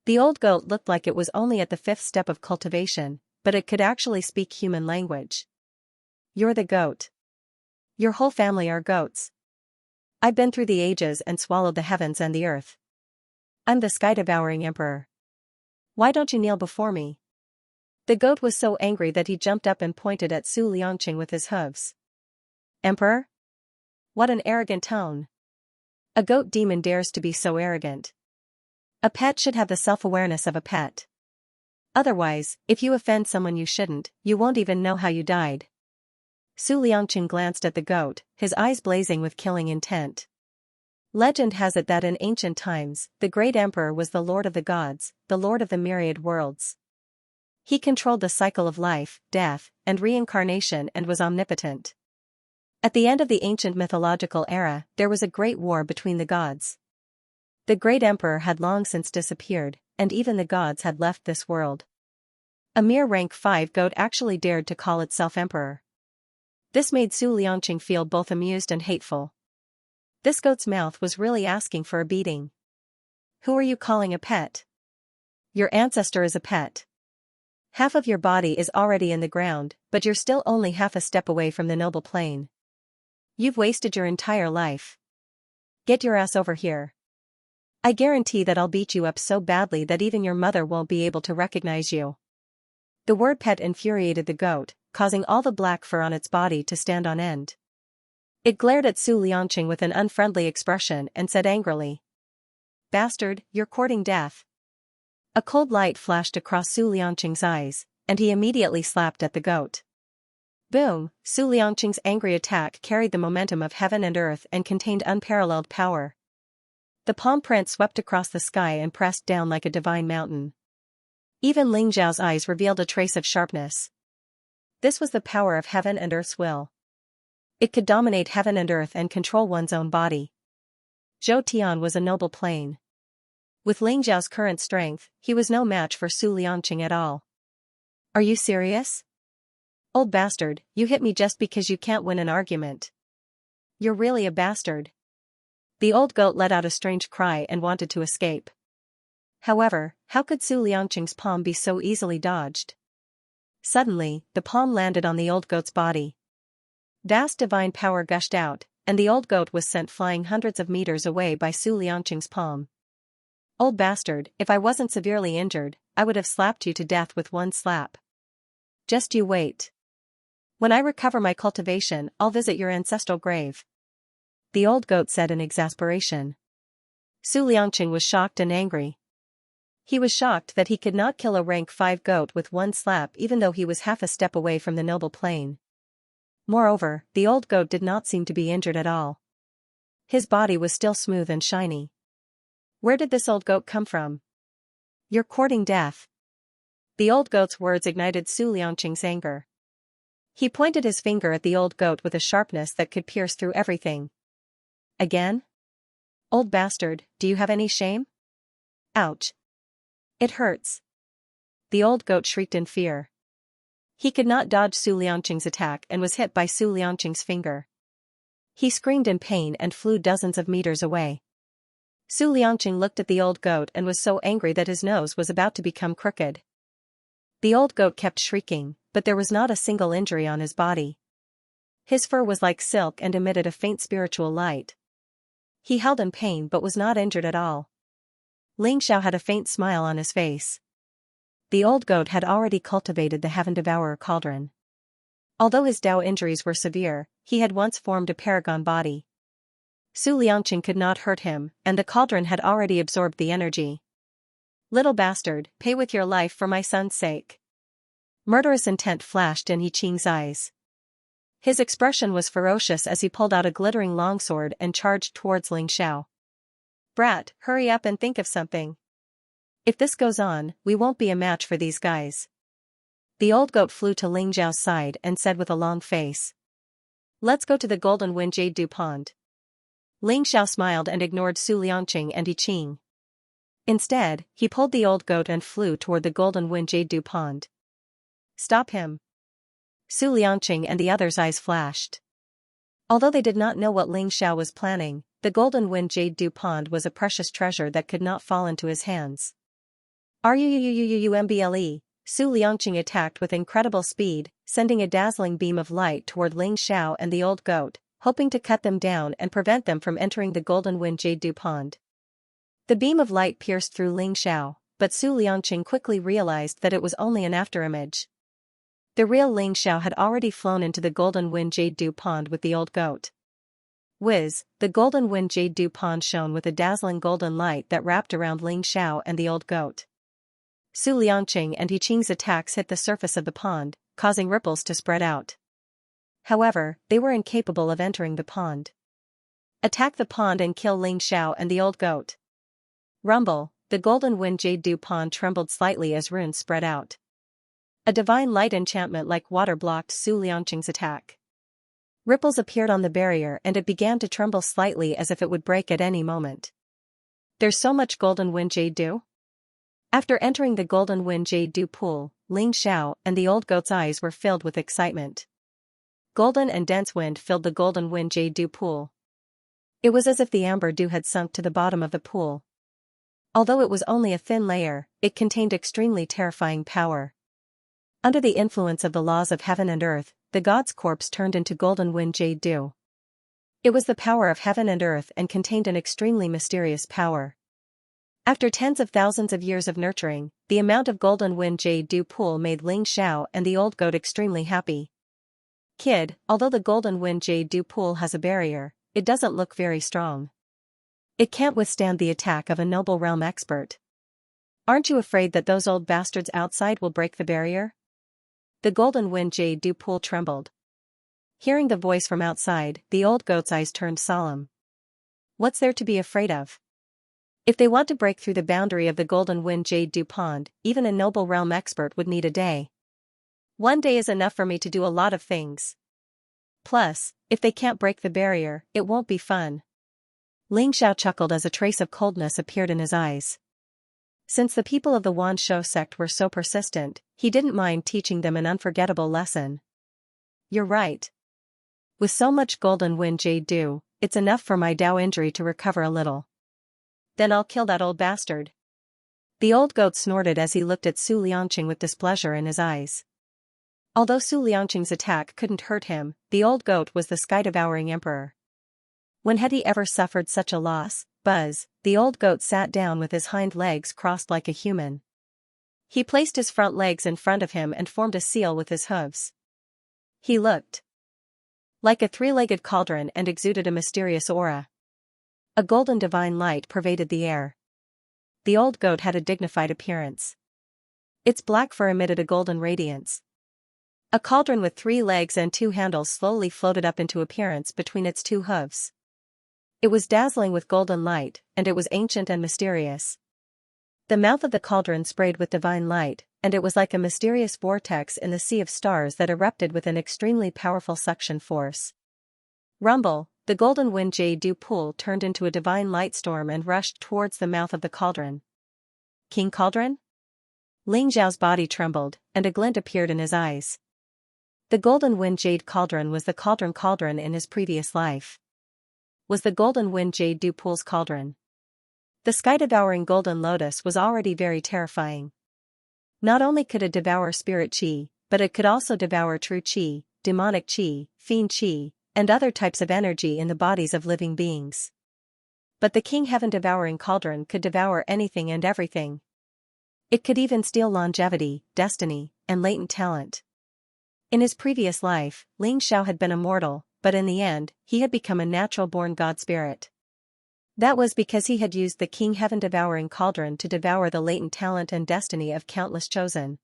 The old goat looked like it was only at the 5th step of cultivation, but it could actually speak human language. You're the goat. Your whole family are goats. I've been through the ages and swallowed the heavens and the earth. I'm the sky-devouring emperor. Why don't you kneel before me? The goat was so angry that he jumped up and pointed at Su Liangqing with his hooves. Emperor? What an arrogant tone. A goat demon dares to be so arrogant. A pet should have the self-awareness of a pet. Otherwise, if you offend someone you shouldn't, you won't even know how you died. Su Liangqing glanced at the goat, his eyes blazing with killing intent. Legend has it that in ancient times, the great emperor was the lord of the gods, the lord of the myriad worlds. He controlled the cycle of life, death, and reincarnation and was omnipotent. At the end of the ancient mythological era, there was a great war between the gods. The great emperor had long since disappeared, and even the gods had left this world. A mere rank 5 goat actually dared to call itself emperor. This made Su Liangqing feel both amused and hateful. This goat's mouth was really asking for a beating. Who are you calling a pet? Your ancestor is a pet. Half of your body is already in the ground, but you're still only half a step away from the noble plane. You've wasted your entire life. Get your ass over here. I guarantee that I'll beat you up so badly that even your mother won't be able to recognize you. The word pet infuriated the goat, causing all the black fur on its body to stand on end. It glared at Su Liangqing with an unfriendly expression and said angrily. Bastard, you're courting death. A cold light flashed across Su Liangqing's eyes, and he immediately slapped at the goat. Boom! Su Liangqing's angry attack carried the momentum of heaven and earth and contained unparalleled power. The palm print swept across the sky and pressed down like a divine mountain. Even Ling Xiao's eyes revealed a trace of sharpness. This was the power of heaven and earth's will. It could dominate heaven and earth and control one's own body. Zhou Tian was a noble plane. With Ling Xiao's current strength, he was no match for Su Liangqing at all. Are you serious? Old bastard, you hit me just because you can't win an argument. You're really a bastard. The old goat let out a strange cry and wanted to escape. However, how could Su Liangqing's palm be so easily dodged? Suddenly, the palm landed on the old goat's body. Vast divine power gushed out, and the old goat was sent flying hundreds of meters away by Su Liangqing's palm. Old bastard, if I wasn't severely injured, I would have slapped you to death with one slap. Just you wait. When I recover my cultivation, I'll visit your ancestral grave. The old goat said in exasperation. Su Liangqing was shocked and angry. He was shocked that he could not kill a rank 5 goat with one slap even though he was half a step away from the noble plane. Moreover, the old goat did not seem to be injured at all. His body was still smooth and shiny. Where did this old goat come from? You're courting death. The old goat's words ignited Su Liangqing's anger. He pointed his finger at the old goat with a sharpness that could pierce through everything. Again? Old bastard, do you have any shame? Ouch. It hurts. The old goat shrieked in fear. He could not dodge Su Liangqing's attack and was hit by Su Liangqing's finger. He screamed in pain and flew dozens of meters away. Su Liangqing looked at the old goat and was so angry that his nose was about to become crooked. The old goat kept shrieking, but there was not a single injury on his body. His fur was like silk and emitted a faint spiritual light. He held in pain but was not injured at all. Xianxia had a faint smile on his face. The old goat had already cultivated the Heaven Devourer cauldron. Although his Dao injuries were severe, he had once formed a paragon body. Su Liangqing could not hurt him, and the cauldron had already absorbed the energy. Little bastard, pay with your life for my son's sake. Murderous intent flashed in He Qing's eyes. His expression was ferocious as he pulled out a glittering longsword and charged towards Xianxia. Brat, hurry up and think of something. If this goes on, we won't be a match for these guys. The old goat flew to Xiao's side and said with a long face. Let's go to the Golden Wind Jade Dew Pond. Xiao smiled and ignored Su Liangqing and He Qing. Instead, he pulled the old goat and flew toward the Golden Wind Jade Dew Pond. Stop him. Su Liangqing and the others' eyes flashed. Although they did not know what Xiao was planning, the Golden Wind Jade Dew Pond was a precious treasure that could not fall into his hands. RUUUUUMBLE, Su Liangqing attacked with incredible speed, sending a dazzling beam of light toward Xiao and the old goat, hoping to cut them down and prevent them from entering the Golden Wind Jade Dew Pond. The beam of light pierced through Xiao, but Su Liangqing quickly realized that it was only an afterimage. The real Xiao had already flown into the Golden Wind Jade Dew Pond with the old goat. Whiz, the Golden Wind Jade Dew Pond shone with a dazzling golden light that wrapped around Xiao and the old goat. Su Liangqing and He Qing's attacks hit the surface of the pond, causing ripples to spread out. However, they were incapable of entering the pond. Attack the pond and kill Xiao and the old goat. Rumble, the Golden Wind Jade Dew Pond trembled slightly as runes spread out. A divine light enchantment like water blocked Su Liangqing's attack. Ripples appeared on the barrier and it began to tremble slightly as if it would break at any moment. There's so much Golden Wind Jade Dew? After entering the Golden Wind Jade Dew pool, Xiao and the old goat's eyes were filled with excitement. Golden and dense wind filled the Golden Wind Jade Dew pool. It was as if the amber dew had sunk to the bottom of the pool. Although it was only a thin layer, it contained extremely terrifying power. Under the influence of the laws of heaven and earth, the god's corpse turned into Golden Wind Jade Dew. It was the power of heaven and earth and contained an extremely mysterious power. After tens of thousands of years of nurturing, the amount of Golden Wind Jade Dew pool made Xiao and the old goat extremely happy. Kid, although the Golden Wind Jade Dew pool has a barrier, it doesn't look very strong. It can't withstand the attack of a noble realm expert. Aren't you afraid that those old bastards outside will break the barrier? The Golden Wind Jade Dew pool trembled. Hearing the voice from outside, the old goat's eyes turned solemn. What's there to be afraid of? If they want to break through the boundary of the Golden Wind Jade Dew Pond, even a noble realm expert would need a day. One day is enough for me to do a lot of things. Plus, if they can't break the barrier, it won't be fun. Xiao chuckled as a trace of coldness appeared in his eyes. Since the people of the Wan Shou sect were so persistent, he didn't mind teaching them an unforgettable lesson. You're right. With so much Golden Wind Jade Dew, it's enough for my Dao injury to recover a little. Then I'll kill that old bastard. The old goat snorted as he looked at Su Liangqing with displeasure in his eyes. Although Su Liangqing's attack couldn't hurt him, the old goat was the sky-devouring emperor. When had he ever suffered such a loss? Buzz, the old goat sat down with his hind legs crossed like a human. He placed his front legs in front of him and formed a seal with his hooves. He looked like a three-legged cauldron and exuded a mysterious aura. A golden divine light pervaded the air. The old goat had a dignified appearance. Its black fur emitted a golden radiance. A cauldron with 3 legs and 2 handles slowly floated up into appearance between its 2 hooves. It was dazzling with golden light, and it was ancient and mysterious. The mouth of the cauldron sprayed with divine light, and it was like a mysterious vortex in the sea of stars that erupted with an extremely powerful suction force. Rumble, the golden wind jade dew pool turned into a divine light storm and rushed towards the mouth of the cauldron. King Cauldron? Ling Zhao's body trembled, and a glint appeared in his eyes. The golden wind jade cauldron was the cauldron in his previous life. Was the golden wind jade dew pool's cauldron. The sky-devouring golden lotus was already very terrifying. Not only could it devour spirit qi, but it could also devour true qi, demonic qi, fiend qi, and other types of energy in the bodies of living beings. But the king heaven-devouring cauldron could devour anything and everything. It could even steal longevity, destiny, and latent talent. In his previous life, Ling Xiao had been immortal, but in the end, he had become a natural-born god spirit. That was because he had used the king heaven-devouring cauldron to devour the latent talent and destiny of countless chosen.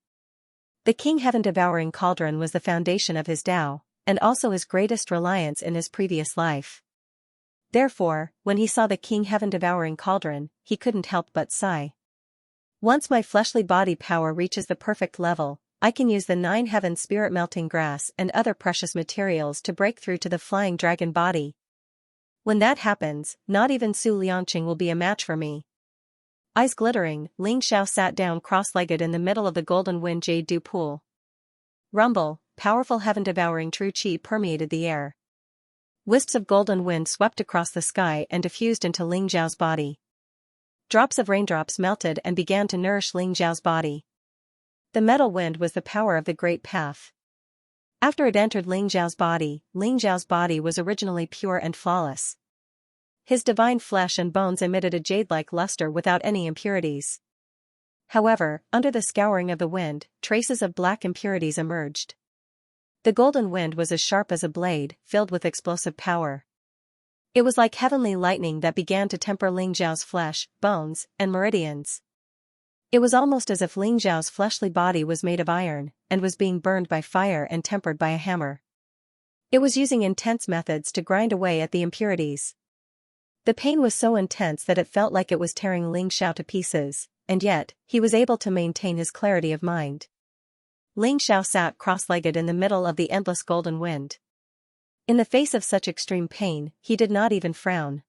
The king heaven-devouring cauldron was the foundation of his Tao, and also his greatest reliance in his previous life. Therefore, when he saw the king heaven-devouring cauldron, he couldn't help but sigh. Once my fleshly body power reaches the perfect level, I can use the 9 heaven spirit melting grass and other precious materials to break through to the flying dragon body. When that happens, not even Su Liangqing will be a match for me. Eyes glittering, Ling Xiao sat down cross-legged in the middle of the golden wind jade dew pool. Rumble, powerful heaven-devouring true qi permeated the air. Wisps of golden wind swept across the sky and diffused into Ling Zhao's body. Drops of raindrops melted and began to nourish Ling Zhao's body. The metal wind was the power of the great path. After it entered Ling Zhao's body was originally pure and flawless. His divine flesh and bones emitted a jade-like luster without any impurities. However, under the scouring of the wind, traces of black impurities emerged. The golden wind was as sharp as a blade, filled with explosive power. It was like heavenly lightning that began to temper Ling Zhao's flesh, bones, and meridians. It was almost as if Ling Zhao's fleshly body was made of iron, and was being burned by fire and tempered by a hammer. It was using intense methods to grind away at the impurities. The pain was so intense that it felt like it was tearing Ling Xiao to pieces, and yet, he was able to maintain his clarity of mind. Ling Xiao sat cross-legged in the middle of the endless golden wind. In the face of such extreme pain, he did not even frown.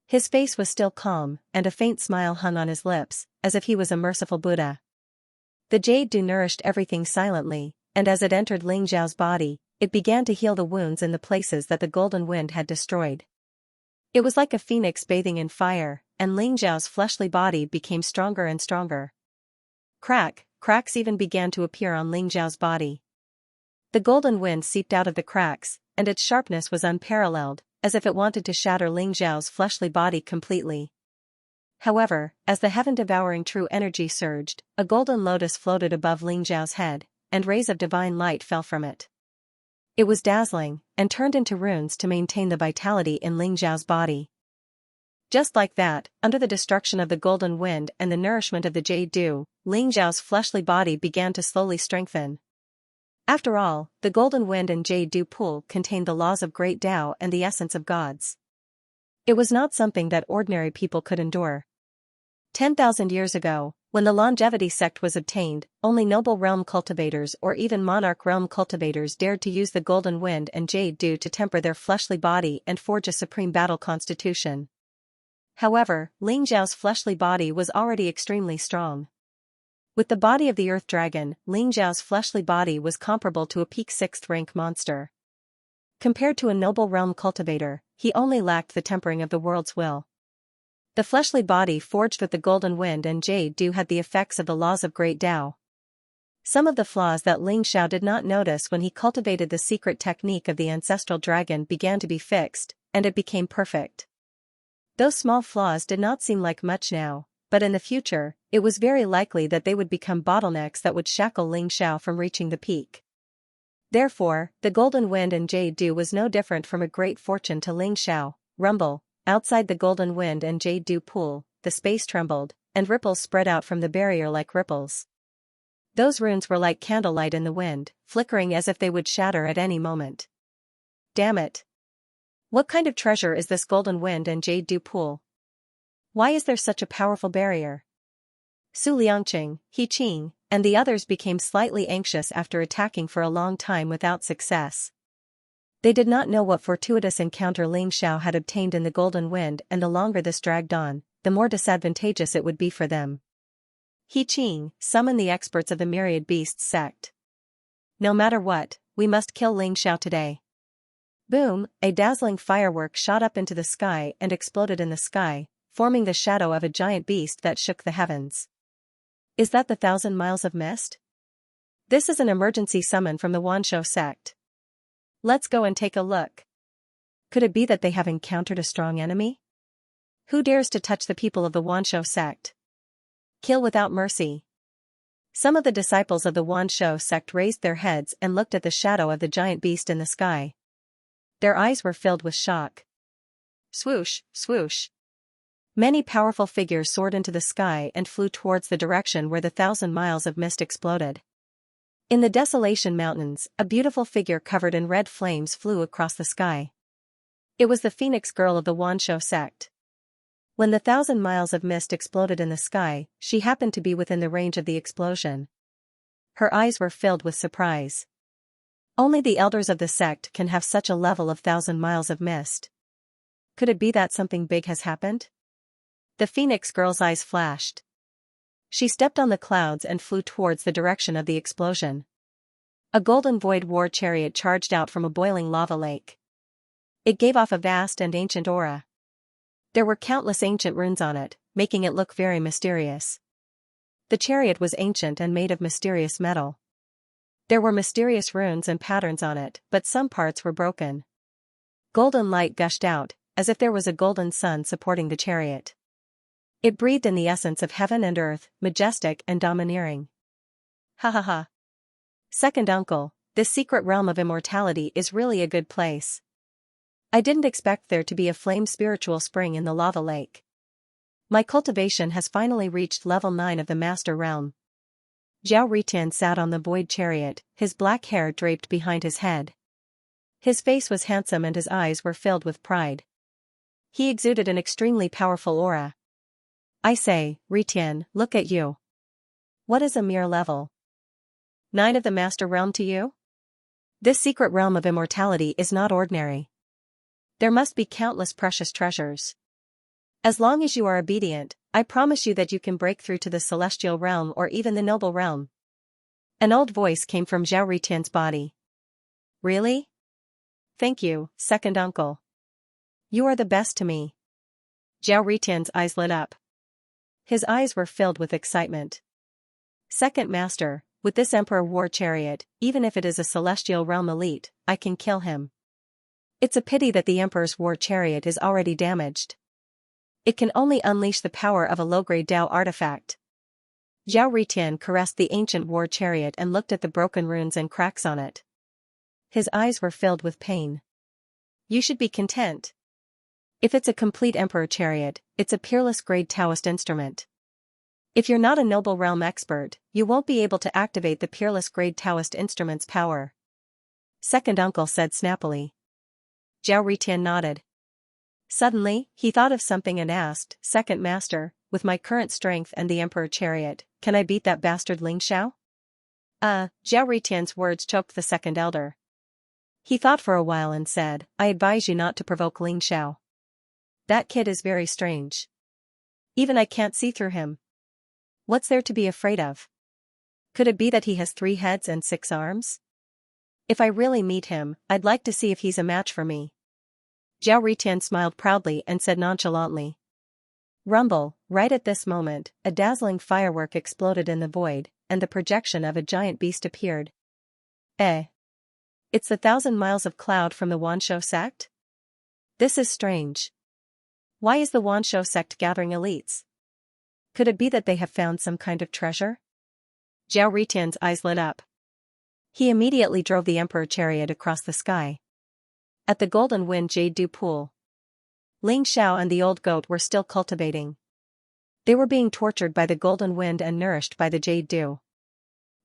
His face was still calm, and a faint smile hung on his lips, as if he was a merciful Buddha. The jade dew nourished everything silently, and as it entered Ling Zhao's body, it began to heal the wounds in the places that the golden wind had destroyed. It was like a phoenix bathing in fire, and Ling Zhao's fleshly body became stronger and stronger. Cracks even began to appear on Ling Zhao's body. The golden wind seeped out of the cracks, and its sharpness was unparalleled, as if it wanted to shatter Ling Zhao's fleshly body completely. However, as the heaven-devouring true energy surged, a golden lotus floated above Ling Zhao's head, and rays of divine light fell from it. It was dazzling, and turned into runes to maintain the vitality in Ling Zhao's body. Just like that, under the destruction of the golden wind and the nourishment of the jade dew, Ling Zhao's fleshly body began to slowly strengthen. After all, the golden wind and jade dew pool contained the laws of great Tao and the essence of gods. It was not something that ordinary people could endure. 10,000 years ago, when the longevity sect was obtained, only noble realm cultivators or even monarch realm cultivators dared to use the golden wind and jade dew to temper their fleshly body and forge a supreme battle constitution. However, Ling Zhao's fleshly body was already extremely strong. With the body of the earth dragon, Ling Zhao's fleshly body was comparable to a peak 6th rank monster. Compared to a noble realm cultivator, he only lacked the tempering of the world's will. The fleshly body forged with the golden wind and jade dew had the effects of the laws of great Tao. Some of the flaws that Ling Xiao did not notice when he cultivated the secret technique of the ancestral dragon began to be fixed, and it became perfect. Those small flaws did not seem like much now, but in the future, it was very likely that they would become bottlenecks that would shackle Ling Xiao from reaching the peak. Therefore, the golden wind and jade dew was no different from a great fortune to Ling Xiao. Rumble, outside the golden wind and jade dew pool, the space trembled, and ripples spread out from the barrier like ripples. Those runes were like candlelight in the wind, flickering as if they would shatter at any moment. Damn it! What kind of treasure is this golden wind and jade dew pool? Why is there such a powerful barrier? Su Liangqing, He Qing, and the others became slightly anxious after attacking for a long time without success. They did not know what fortuitous encounter Ling Xiao had obtained in the golden wind, and the longer this dragged on, the more disadvantageous it would be for them. He Qing, summon the experts of the Myriad Beasts sect. No matter what, we must kill Ling Xiao today. Boom, a dazzling firework shot up into the sky and exploded in the sky, forming the shadow of a giant beast that shook the heavens. Is that the 1,000 miles of mist? This is an emergency summon from the Wanshou sect. Let's go and take a look. Could it be that they have encountered a strong enemy? Who dares to touch the people of the Wanshou sect? Kill without mercy. Some of the disciples of the Wanshou sect raised their heads and looked at the shadow of the giant beast in the sky. Their eyes were filled with shock. Swoosh, swoosh. Many powerful figures soared into the sky and flew towards the direction where the 1,000 miles of mist exploded. In the Desolation Mountains, a beautiful figure covered in red flames flew across the sky. It was the Phoenix girl of the Wanshou sect. When the 1,000 miles of mist exploded in the sky, she happened to be within the range of the explosion. Her eyes were filled with surprise. Only the elders of the sect can have such a level of 1,000 miles of mist. Could it be that something big has happened? The Phoenix girl's eyes flashed. She stepped on the clouds and flew towards the direction of the explosion. A golden void war chariot charged out from a boiling lava lake. It gave off a vast and ancient aura. There were countless ancient runes on it, making it look very mysterious. The chariot was ancient and made of mysterious metal. There were mysterious runes and patterns on it, but some parts were broken. Golden light gushed out, as if there was a golden sun supporting the chariot. It breathed in the essence of heaven and earth, majestic and domineering. Ha ha ha. Second uncle, this secret realm of immortality is really a good place. I didn't expect there to be a flame spiritual spring in the lava lake. My cultivation has finally reached level 9 of the master realm. Zhao Ritian sat on the void chariot, his black hair draped behind his head. His face was handsome and his eyes were filled with pride. He exuded an extremely powerful aura. I say, Ritian, look at you. What is a mere level 9 of the master realm to you? This secret realm of immortality is not ordinary. There must be countless precious treasures. As long as you are obedient, I promise you that you can break through to the celestial realm or even the noble realm. An old voice came from Zhao Ritian's body. Really? Thank you, second uncle. You are the best to me. Zhao Ritian's eyes lit up. His eyes were filled with excitement. Second master, with this emperor war chariot, even if it is a celestial realm elite, I can kill him. It's a pity that the emperor's war chariot is already damaged. It can only unleash the power of a low-grade Dao artifact. Zhao Ritian caressed the ancient war chariot and looked at the broken runes and cracks on it. His eyes were filled with pain. You should be content. If it's a complete emperor chariot, it's a peerless grade Taoist instrument. If you're not a noble realm expert, you won't be able to activate the peerless grade Taoist instrument's power. Second uncle said snappily. Zhao Ritian nodded. Suddenly, he thought of something and asked, Second master, with my current strength and the emperor chariot, can I beat that bastard Ling Xiao? Zhao Ritian's words choked the second elder. He thought for a while and said, I advise you not to provoke Ling Xiao. That kid is very strange. Even I can't see through him. What's there to be afraid of? Could it be that he has 3 heads and 6 arms? If I really meet him, I'd like to see if he's a match for me. Zhao Ritian smiled proudly and said nonchalantly. Rumble, right at this moment, a dazzling firework exploded in the void, and the projection of a giant beast appeared. Eh? It's the 1,000 miles of cloud from the Wanshou sect? This is strange. Why is the Wanshou sect gathering elites? Could it be that they have found some kind of treasure? Zhao Ritian's eyes lit up. He immediately drove the Emperor chariot across the sky. At the Golden Wind Jade Dew Pool, Ling Xiao and the old goat were still cultivating. They were being tortured by the Golden Wind and nourished by the Jade Dew.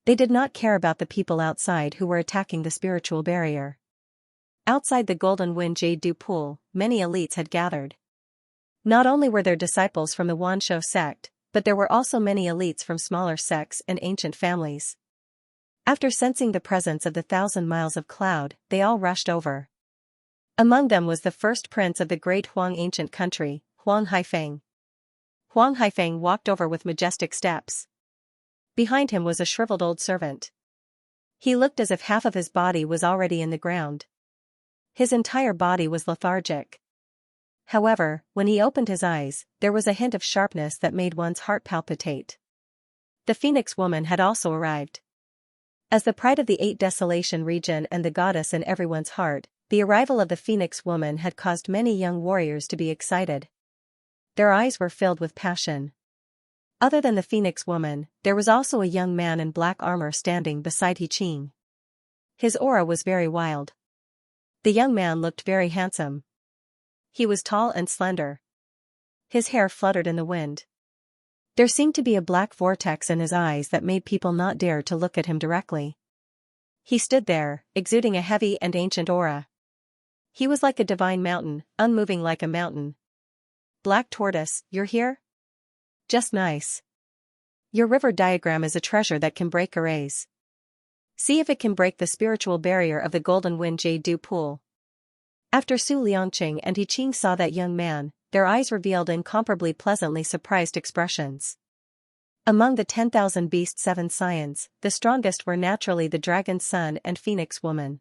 They did not care about the people outside who were attacking the spiritual barrier. Outside the Golden Wind Jade Dew Pool, many elites had gathered. Not only were there disciples from the Wanshou sect, but there were also many elites from smaller sects and ancient families. After sensing the presence of the 1,000 miles of cloud, they all rushed over. Among them was the first prince of the great Huang ancient country, Huang Haifeng. Huang Haifeng walked over with majestic steps. Behind him was a shriveled old servant. He looked as if half of his body was already in the ground. His entire body was lethargic. However, when he opened his eyes, there was a hint of sharpness that made one's heart palpitate. The Phoenix woman had also arrived. As the pride of the Eight Desolation region and the goddess in everyone's heart, the arrival of the Phoenix woman had caused many young warriors to be excited. Their eyes were filled with passion. Other than the Phoenix woman, there was also a young man in black armor standing beside He Qing. His aura was very wild. The young man looked very handsome. He was tall and slender. His hair fluttered in the wind. There seemed to be a black vortex in his eyes that made people not dare to look at him directly. He stood there, exuding a heavy and ancient aura. He was like a divine mountain, unmoving like a mountain. Black Tortoise, you're here? Just nice. Your river diagram is a treasure that can break arrays. See if it can break the spiritual barrier of the Golden Wind Jade Dew Pool. After Su Liangqing and He Qing saw that young man, their eyes revealed incomparably pleasantly surprised expressions. Among the 10,000 beast 7 scions, the strongest were naturally the Dragon Son and Phoenix Woman.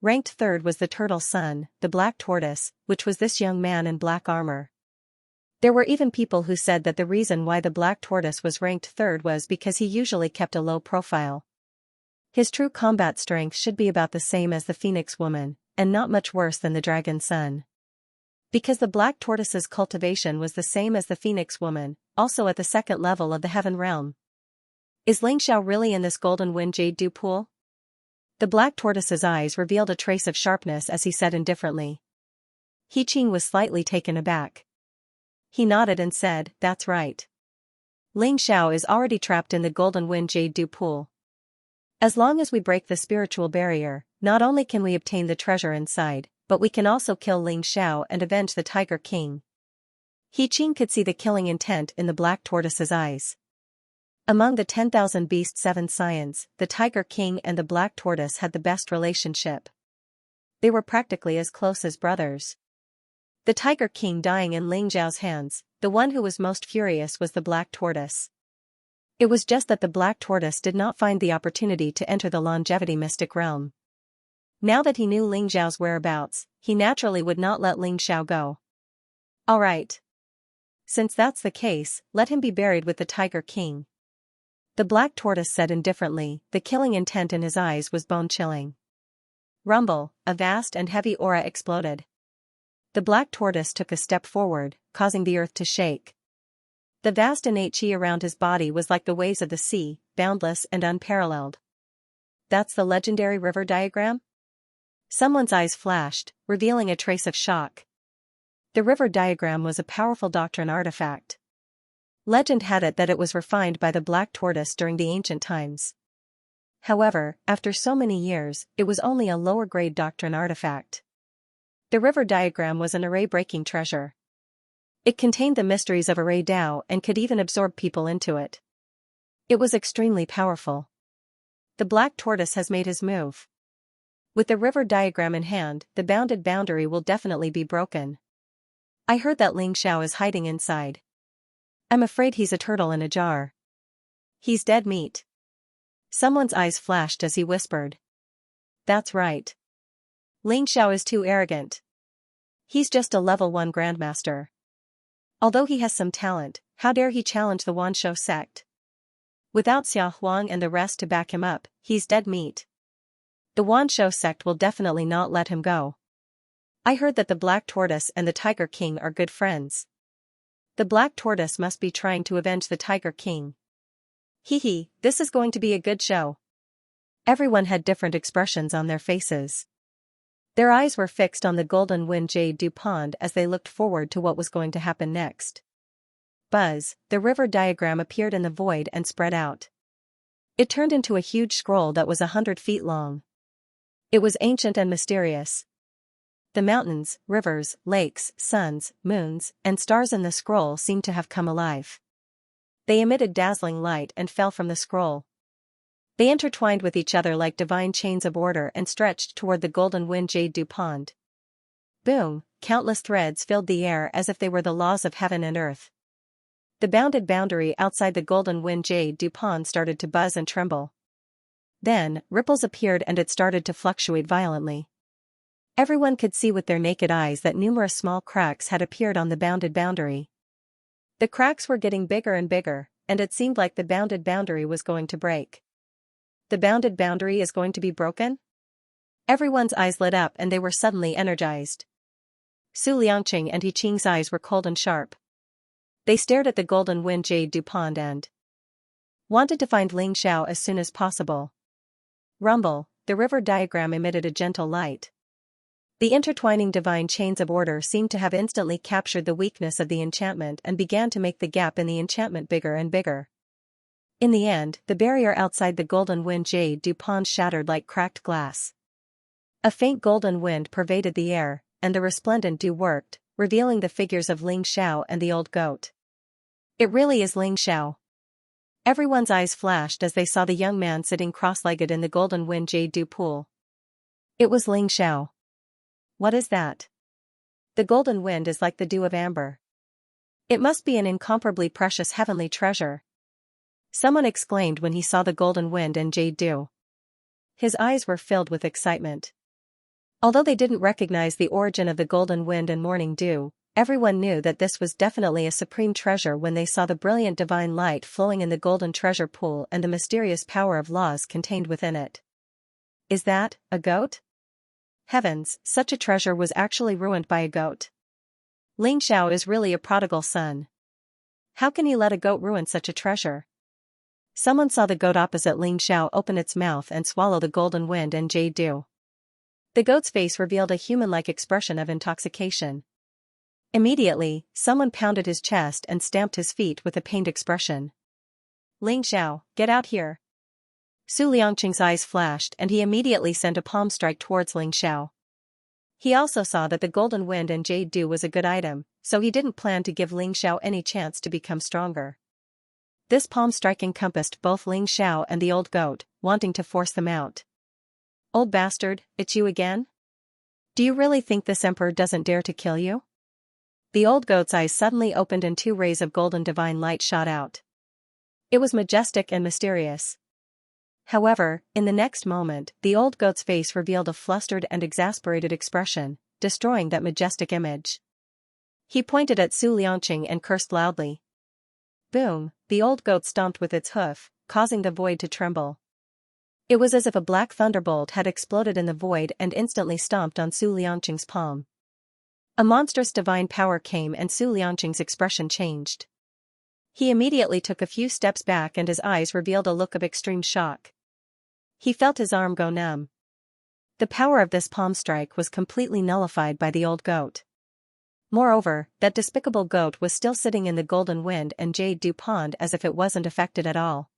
Ranked third was the Turtle Son, the Black Tortoise, which was this young man in black armor. There were even people who said that the reason why the Black Tortoise was ranked third was because he usually kept a low profile. His true combat strength should be about the same as the Phoenix Woman, and not much worse than the Dragon Son. Because the Black Tortoise's cultivation was the same as the Phoenix Woman, also at the second level of the Heaven Realm. Is Ling Xiao really in this Golden Wind Jade Dew Pool? The Black Tortoise's eyes revealed a trace of sharpness as he said indifferently. He Qing was slightly taken aback. He nodded and said, that's right. Ling Xiao is already trapped in the Golden Wind Jade Dew Pool. As long as we break the spiritual barrier, not only can we obtain the treasure inside, but we can also kill Ling Xiao and avenge the Tiger King. He Qing could see the killing intent in the Black Tortoise's eyes. Among the 10,000 beast 7 scions, the Tiger King and the Black Tortoise had the best relationship. They were practically as close as brothers. The Tiger King dying in Ling Xiao's hands, the one who was most furious was the Black Tortoise. It was just that the Black Tortoise did not find the opportunity to enter the longevity mystic realm. Now that he knew Ling Xiao's whereabouts, he naturally would not let Ling Xiao go. All right. Since that's the case, let him be buried with the Tiger King. The Black Tortoise said indifferently, the killing intent in his eyes was bone-chilling. Rumble, a vast and heavy aura exploded. The Black Tortoise took a step forward, causing the earth to shake. The vast innate chi around his body was like the waves of the sea, boundless and unparalleled. That's the legendary river diagram? Someone's eyes flashed, revealing a trace of shock. The river diagram was a powerful doctrine artifact. Legend had it that it was refined by the Black Tortoise during the ancient times. However, after so many years, it was only a lower-grade doctrine artifact. The river diagram was an array-breaking treasure. It contained the mysteries of array Dao and could even absorb people into it. It was extremely powerful. The Black Tortoise has made his move. With the river diagram in hand, the bounded boundary will definitely be broken. I heard that Ling Xiao is hiding inside. I'm afraid he's a turtle in a jar. He's dead meat. Someone's eyes flashed as he whispered. That's right. Ling Xiao is too arrogant. He's just a level 1 grandmaster. Although he has some talent, how dare he challenge the Wanshou sect? Without Xia Huang and the rest to back him up, he's dead meat. The Wanshou sect will definitely not let him go. I heard that the Black Tortoise and the Tiger King are good friends. The Black Tortoise must be trying to avenge the Tiger King. Hee, this is going to be a good show. Everyone had different expressions on their faces. Their eyes were fixed on the golden wind jade du pond as they looked forward to what was going to happen next. Buzz, the river diagram appeared in the void and spread out. It turned into a huge scroll that was 100 feet long. It was ancient and mysterious. The mountains, rivers, lakes, suns, moons, and stars in the scroll seemed to have come alive. They emitted dazzling light and fell from the scroll. They intertwined with each other like divine chains of order and stretched toward the golden wind jade du pond. Boom, countless threads filled the air as if they were the laws of heaven and earth. The bounded boundary outside the golden wind jade du pond started to buzz and tremble. Then, ripples appeared and it started to fluctuate violently. Everyone could see with their naked eyes that numerous small cracks had appeared on the bounded boundary. The cracks were getting bigger and bigger, and it seemed like the bounded boundary was going to break. The bounded boundary is going to be broken? Everyone's eyes lit up and they were suddenly energized. Su Liangqing and He Qing's eyes were cold and sharp. They stared at the golden wind jade du pond and wanted to find Ling Xiao as soon as possible. Rumble, the river diagram emitted a gentle light. The intertwining divine chains of order seemed to have instantly captured the weakness of the enchantment and began to make the gap in the enchantment bigger and bigger. In the end, the barrier outside the golden wind jade du pond shattered like cracked glass. A faint golden wind pervaded the air, and the resplendent dew worked, revealing the figures of Ling Xiao and the old goat. It really is Ling Xiao. Everyone's eyes flashed as they saw the young man sitting cross-legged in the golden wind jade dew pool. It was Ling Xiao. What is that? The golden wind is like the dew of amber. It must be an incomparably precious heavenly treasure. Someone exclaimed when he saw the golden wind and jade dew. His eyes were filled with excitement. Although they didn't recognize the origin of the golden wind and morning dew, everyone knew that this was definitely a supreme treasure when they saw the brilliant divine light flowing in the golden treasure pool and the mysterious power of laws contained within it. Is that a goat? Heavens, such a treasure was actually ruined by a goat. Ling Xiao is really a prodigal son. How can he let a goat ruin such a treasure? Someone saw the goat opposite Ling Xiao open its mouth and swallow the golden wind and jade dew. The goat's face revealed a human-like expression of intoxication. Immediately, someone pounded his chest and stamped his feet with a pained expression. Ling Xiao, get out here. Su Liangqing's eyes flashed and he immediately sent a palm strike towards Ling Xiao. He also saw that the golden wind and jade dew was a good item, so he didn't plan to give Ling Xiao any chance to become stronger. This palm strike encompassed both Ling Xiao and the old goat, wanting to force them out. Old bastard, it's you again? Do you really think this emperor doesn't dare to kill you? The old goat's eyes suddenly opened and 2 rays of golden divine light shot out. It was majestic and mysterious. However, in the next moment, the old goat's face revealed a flustered and exasperated expression, destroying that majestic image. He pointed at Su Liangqing and cursed loudly. Boom, the old goat stomped with its hoof, causing the void to tremble. It was as if a black thunderbolt had exploded in the void and instantly stomped on Su Liangqing's palm. A monstrous divine power came and Su Liangqing's expression changed. He immediately took a few steps back and his eyes revealed a look of extreme shock. He felt his arm go numb. The power of this palm strike was completely nullified by the old goat. Moreover, that despicable goat was still sitting in the golden wind and jade dew pond as if it wasn't affected at all.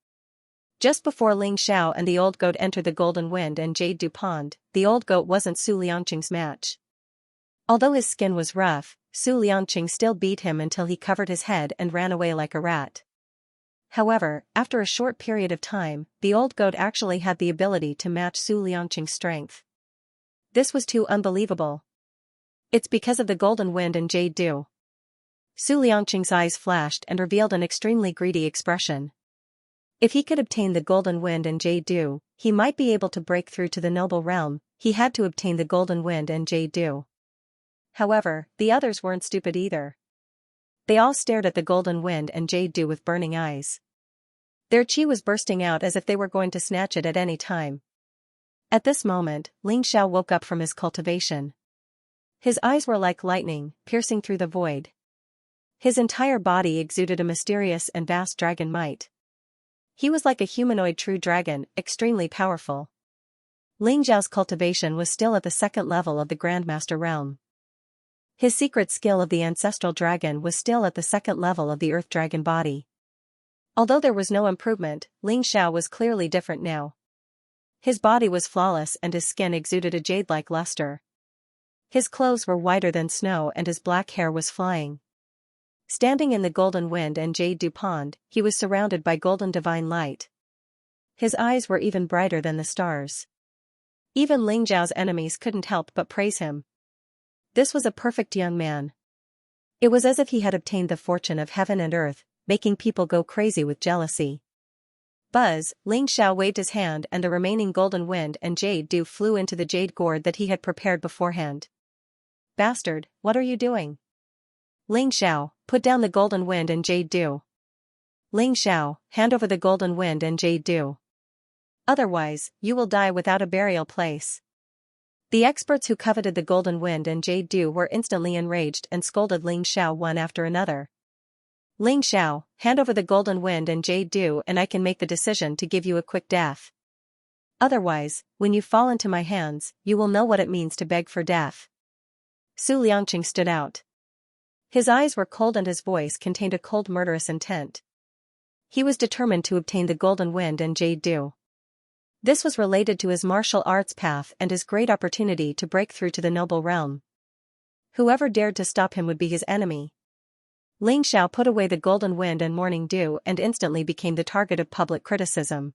Just before Ling Xiao and the old goat entered the golden wind and jade dew pond, the old goat wasn't Su Liangqing's match. Although his skin was rough, Su Liangqing still beat him until he covered his head and ran away like a rat. However, after a short period of time, the old goat actually had the ability to match Su Liangqing's strength. This was too unbelievable. It's because of the golden wind and jade dew. Su Liangqing's eyes flashed and revealed an extremely greedy expression. If he could obtain the golden wind and jade dew, he might be able to break through to the noble realm. He had to obtain the golden wind and jade dew. However, the others weren't stupid either. They all stared at the golden wind and jade dew with burning eyes. Their chi was bursting out as if they were going to snatch it at any time. At this moment, Xiao woke up from his cultivation. His eyes were like lightning, piercing through the void. His entire body exuded a mysterious and vast dragon might. He was like a humanoid true dragon, extremely powerful. Xiao's cultivation was still at the second level of the Grandmaster realm. His secret skill of the ancestral dragon was still at the second level of the earth dragon body. Although there was no improvement, Xiao was clearly different now. His body was flawless and his skin exuded a jade-like luster. His clothes were whiter than snow and his black hair was flying. Standing in the golden wind and jade dew pond, he was surrounded by golden divine light. His eyes were even brighter than the stars. Even Xiao's enemies couldn't help but praise him. This was a perfect young man. It was as if he had obtained the fortune of heaven and earth, making people go crazy with jealousy. Buzz, Xiao waved his hand and the remaining golden wind and jade dew flew into the jade gourd that he had prepared beforehand. Bastard, what are you doing? Xiao, put down the golden wind and jade dew. Xiao, hand over the golden wind and jade dew. Otherwise, you will die without a burial place. The experts who coveted the golden wind and jade dew were instantly enraged and scolded Xiao one after another. Xiao, hand over the golden wind and jade dew and I can make the decision to give you a quick death. Otherwise, when you fall into my hands, you will know what it means to beg for death. Su Liangqing stood out. His eyes were cold and his voice contained a cold murderous intent. He was determined to obtain the golden wind and jade dew. This was related to his martial arts path and his great opportunity to break through to the noble realm. Whoever dared to stop him would be his enemy. Xiao put away the golden wind and morning dew and instantly became the target of public criticism.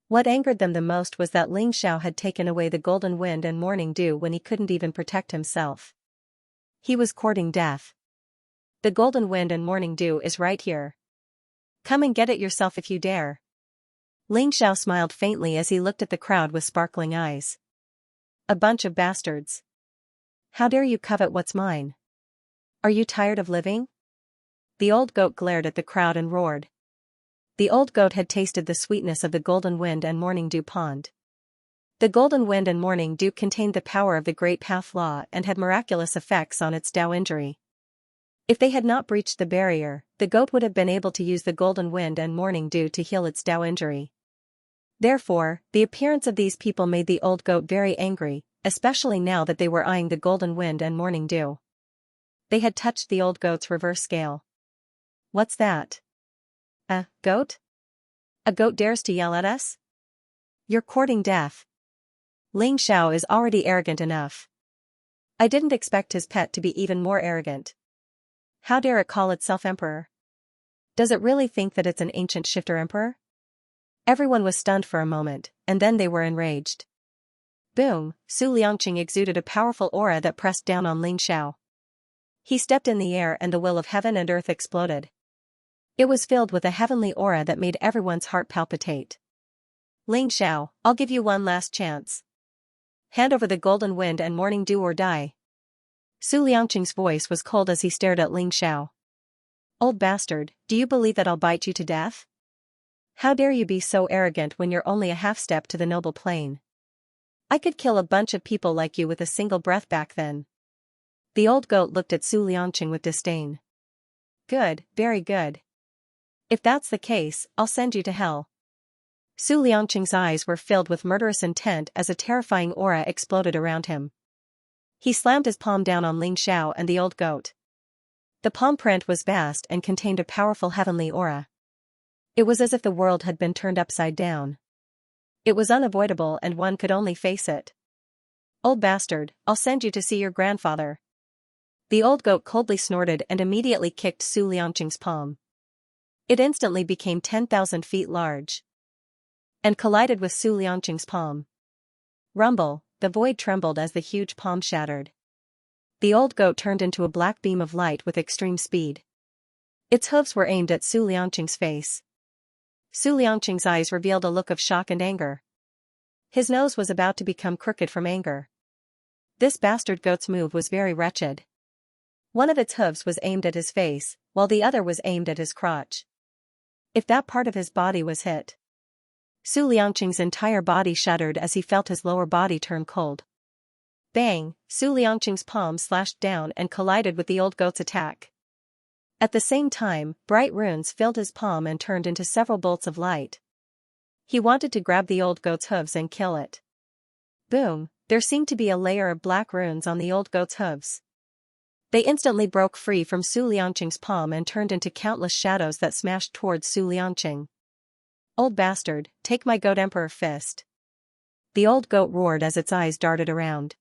What angered them the most was that Xiao had taken away the golden wind and morning dew when he couldn't even protect himself. He was courting death. The golden wind and morning dew is right here. Come and get it yourself if you dare. Xiao smiled faintly as he looked at the crowd with sparkling eyes. A bunch of bastards. How dare you covet what's mine? Are you tired of living? The old goat glared at the crowd and roared. The old goat had tasted the sweetness of the golden wind and morning dew pond. The golden wind and morning dew contained the power of the great path law and had miraculous effects on its Tao injury. If they had not breached the barrier, the goat would have been able to use the golden wind and morning dew to heal its Tao injury. Therefore, the appearance of these people made the old goat very angry, especially now that they were eyeing the golden wind and morning dew. They had touched the old goat's reverse scale. What's that? A goat? A goat dares to yell at us? You're courting death. Xiao is already arrogant enough. I didn't expect his pet to be even more arrogant. How dare it call itself emperor? Does it really think that it's an ancient shifter emperor? Everyone was stunned for a moment, and then they were enraged. Boom, Su Liangqing exuded a powerful aura that pressed down on Xiao. He stepped in the air and the will of heaven and earth exploded. It was filled with a heavenly aura that made everyone's heart palpitate. Xiao, I'll give you one last chance. Hand over the golden wind and morning dew or die. Su Liangqing's voice was cold as he stared at Xiao. Old bastard, do you believe that I'll bite you to death? How dare you be so arrogant when you're only a half step to the noble plane? I could kill a bunch of people like you with a single breath back then. The old goat looked at Su Liangqing with disdain. Good, very good. If that's the case, I'll send you to hell. Su Liangqing's eyes were filled with murderous intent as a terrifying aura exploded around him. He slammed his palm down on Xiao and the old goat. The palm print was vast and contained a powerful heavenly aura. It was as if the world had been turned upside down. It was unavoidable and one could only face it. Old bastard, I'll send you to see your grandfather. The old goat coldly snorted and immediately kicked Su Liangqing's palm. It instantly became 10,000 feet large and collided with Su Liangqing's palm. Rumble, the void trembled as the huge palm shattered. The old goat turned into a black beam of light with extreme speed. Its hooves were aimed at Su Liangqing's face. Su Liangqing's eyes revealed a look of shock and anger. His nose was about to become crooked from anger. This bastard goat's move was very wretched. One of its hooves was aimed at his face, while the other was aimed at his crotch. If that part of his body was hit, Su Liangqing's entire body shuddered as he felt his lower body turn cold. Bang! Su Liangqing's palm slashed down and collided with the old goat's attack. At the same time, bright runes filled his palm and turned into several bolts of light. He wanted to grab the old goat's hooves and kill it. Boom! There seemed to be a layer of black runes on the old goat's hooves. They instantly broke free from Su Liangqing's palm and turned into countless shadows that smashed towards Su Liangqing. Old bastard, take my goat emperor fist. The old goat roared as its eyes darted around.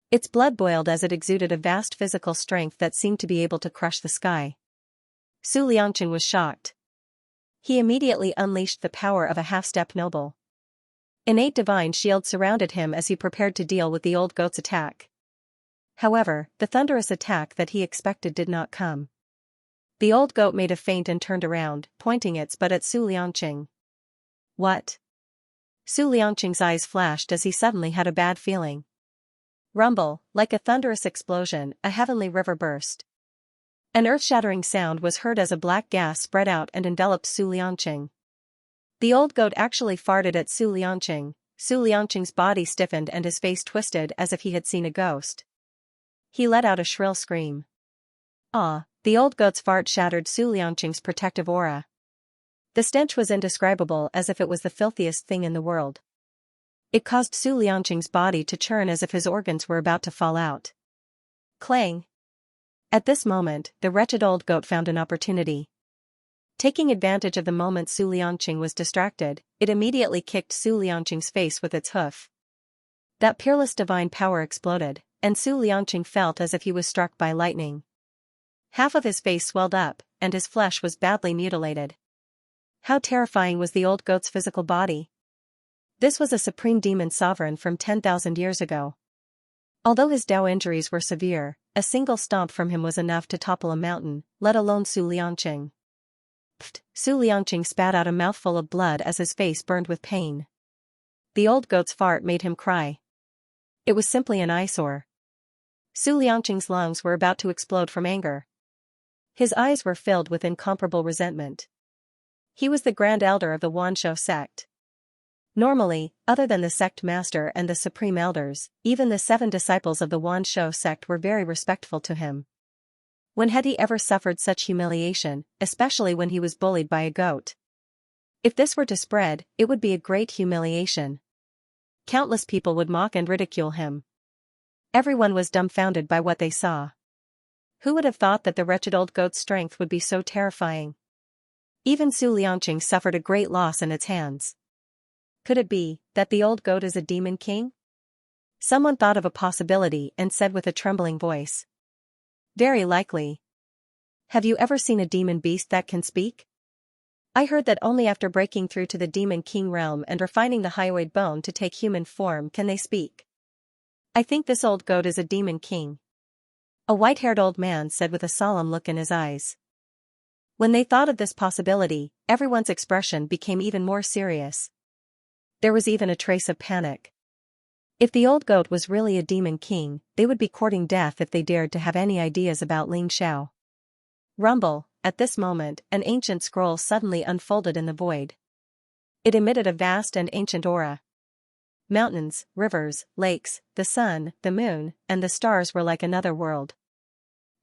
Its blood boiled as it exuded a vast physical strength that seemed to be able to crush the sky. Su Liangqing was shocked. He immediately unleashed the power of a half-step noble. Innate divine shield surrounded him as he prepared to deal with the old goat's attack. However, the thunderous attack that he expected did not come. The old goat made a feint and turned around, pointing its butt at Su Liangqing. What? Su Liangqing's eyes flashed as he suddenly had a bad feeling. Rumble, like a thunderous explosion, a heavenly river burst. An earth-shattering sound was heard as a black gas spread out and enveloped Su Liangqing. The old goat actually farted at Su Liangqing. Su Liangqing's body stiffened and his face twisted as if he had seen a ghost. He let out a shrill scream. Ah! The old goat's fart shattered Su Liangqing's protective aura. The stench was indescribable, as if it was the filthiest thing in the world. It caused Su Liangqing's body to churn as if his organs were about to fall out. Clang! At this moment, the wretched old goat found an opportunity. Taking advantage of the moment Su Liangqing was distracted, it immediately kicked Su Liangqing's face with its hoof. That peerless divine power exploded, and Su Liangqing felt as if he was struck by lightning. Half of his face swelled up, and his flesh was badly mutilated. How terrifying was the old goat's physical body! This was a supreme demon sovereign from 10,000 years ago. Although his Dao injuries were severe, a single stomp from him was enough to topple a mountain, let alone Su Liangqing. Pfft! Su Liangqing spat out a mouthful of blood as his face burned with pain. The old goat's fart made him cry. It was simply an eyesore. Su Liangqing's lungs were about to explode from anger. His eyes were filled with incomparable resentment. He was the Grand Elder of the Wanshou sect. Normally, other than the sect master and the supreme elders, even the 7 disciples of the Wanshou sect were very respectful to him. When had he ever suffered such humiliation, especially when he was bullied by a goat? If this were to spread, it would be a great humiliation. Countless people would mock and ridicule him. Everyone was dumbfounded by what they saw. Who would have thought that the wretched old goat's strength would be so terrifying? Even Su Liangqing suffered a great loss in its hands. Could it be that the old goat is a demon king? Someone thought of a possibility and said with a trembling voice. Very likely. Have you ever seen a demon beast that can speak? I heard that only after breaking through to the demon king realm and refining the hyoid bone to take human form can they speak. I think this old goat is a demon king. A white-haired old man said with a solemn look in his eyes. When they thought of this possibility, everyone's expression became even more serious. There was even a trace of panic. If the old goat was really a demon king, they would be courting death if they dared to have any ideas about Ling Xiao. Rumble! At this moment, an ancient scroll suddenly unfolded in the void. It emitted a vast and ancient aura. Mountains, rivers, lakes, the sun, the moon, and the stars were like another world.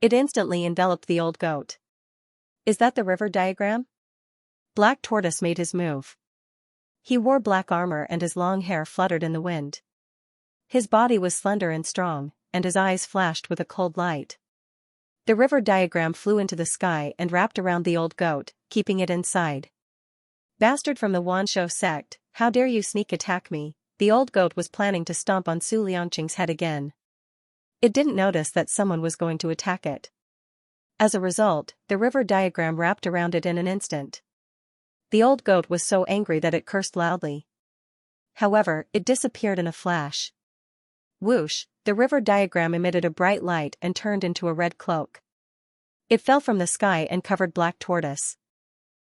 It instantly enveloped the old goat. Is that the river diagram? Black Tortoise made his move. He wore black armor and his long hair fluttered in the wind. His body was slender and strong, and his eyes flashed with a cold light. The river diagram flew into the sky and wrapped around the old goat, keeping it inside. Bastard from the Wanshou sect, how dare you sneak attack me? The old goat was planning to stomp on Su Liangqing's head again. It didn't notice that someone was going to attack it. As a result, the river diagram wrapped around it in an instant. The old goat was so angry that it cursed loudly. However, it disappeared in a flash. Whoosh! The river diagram emitted a bright light and turned into a red cloak. It fell from the sky and covered Black Tortoise.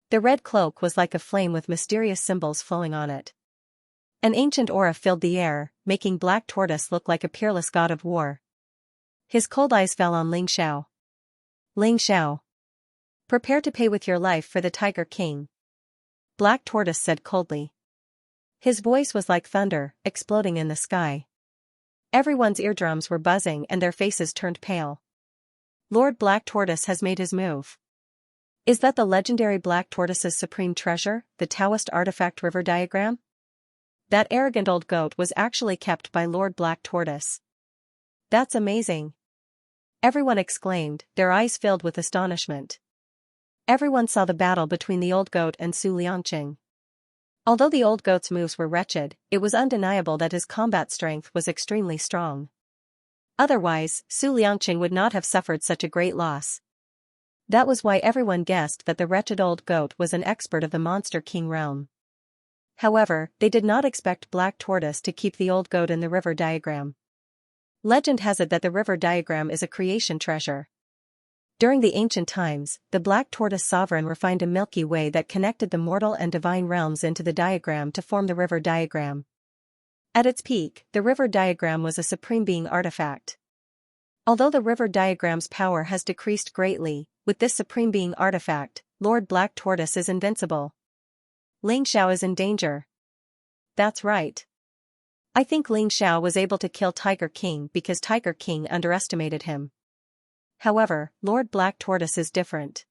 The red cloak was like a flame with mysterious symbols flowing on it. An ancient aura filled the air, making Black Tortoise look like a peerless god of war. His cold eyes fell on Ling Xiao. Ling Xiao. Prepare to pay with your life for the Tiger King. Black Tortoise said coldly. His voice was like thunder, exploding in the sky. Everyone's eardrums were buzzing and their faces turned pale. Lord Black Tortoise has made his move. Is that the legendary Black Tortoise's supreme treasure, the Taoist artifact river diagram? That arrogant old goat was actually kept by Lord Black Tortoise. That's amazing. Everyone exclaimed, their eyes filled with astonishment. Everyone saw the battle between the old goat and Su Liangqing. Although the old goat's moves were wretched, it was undeniable that his combat strength was extremely strong. Otherwise, Su Liangqing would not have suffered such a great loss. That was why everyone guessed that the wretched old goat was an expert of the Monster King realm. However, they did not expect Black Tortoise to keep the old goat in the river diagram. Legend has it that the river diagram is a creation treasure. During the ancient times, the Black Tortoise sovereign refined a Milky Way that connected the mortal and divine realms into the diagram to form the river diagram. At its peak, the river diagram was a supreme being artifact. Although the river diagram's power has decreased greatly, with this supreme being artifact, Lord Black Tortoise is invincible. Ling Xiao is in danger. That's right. I think Ling Xiao was able to kill Tiger King because Tiger King underestimated him. However, Lord Black Tortoise is different.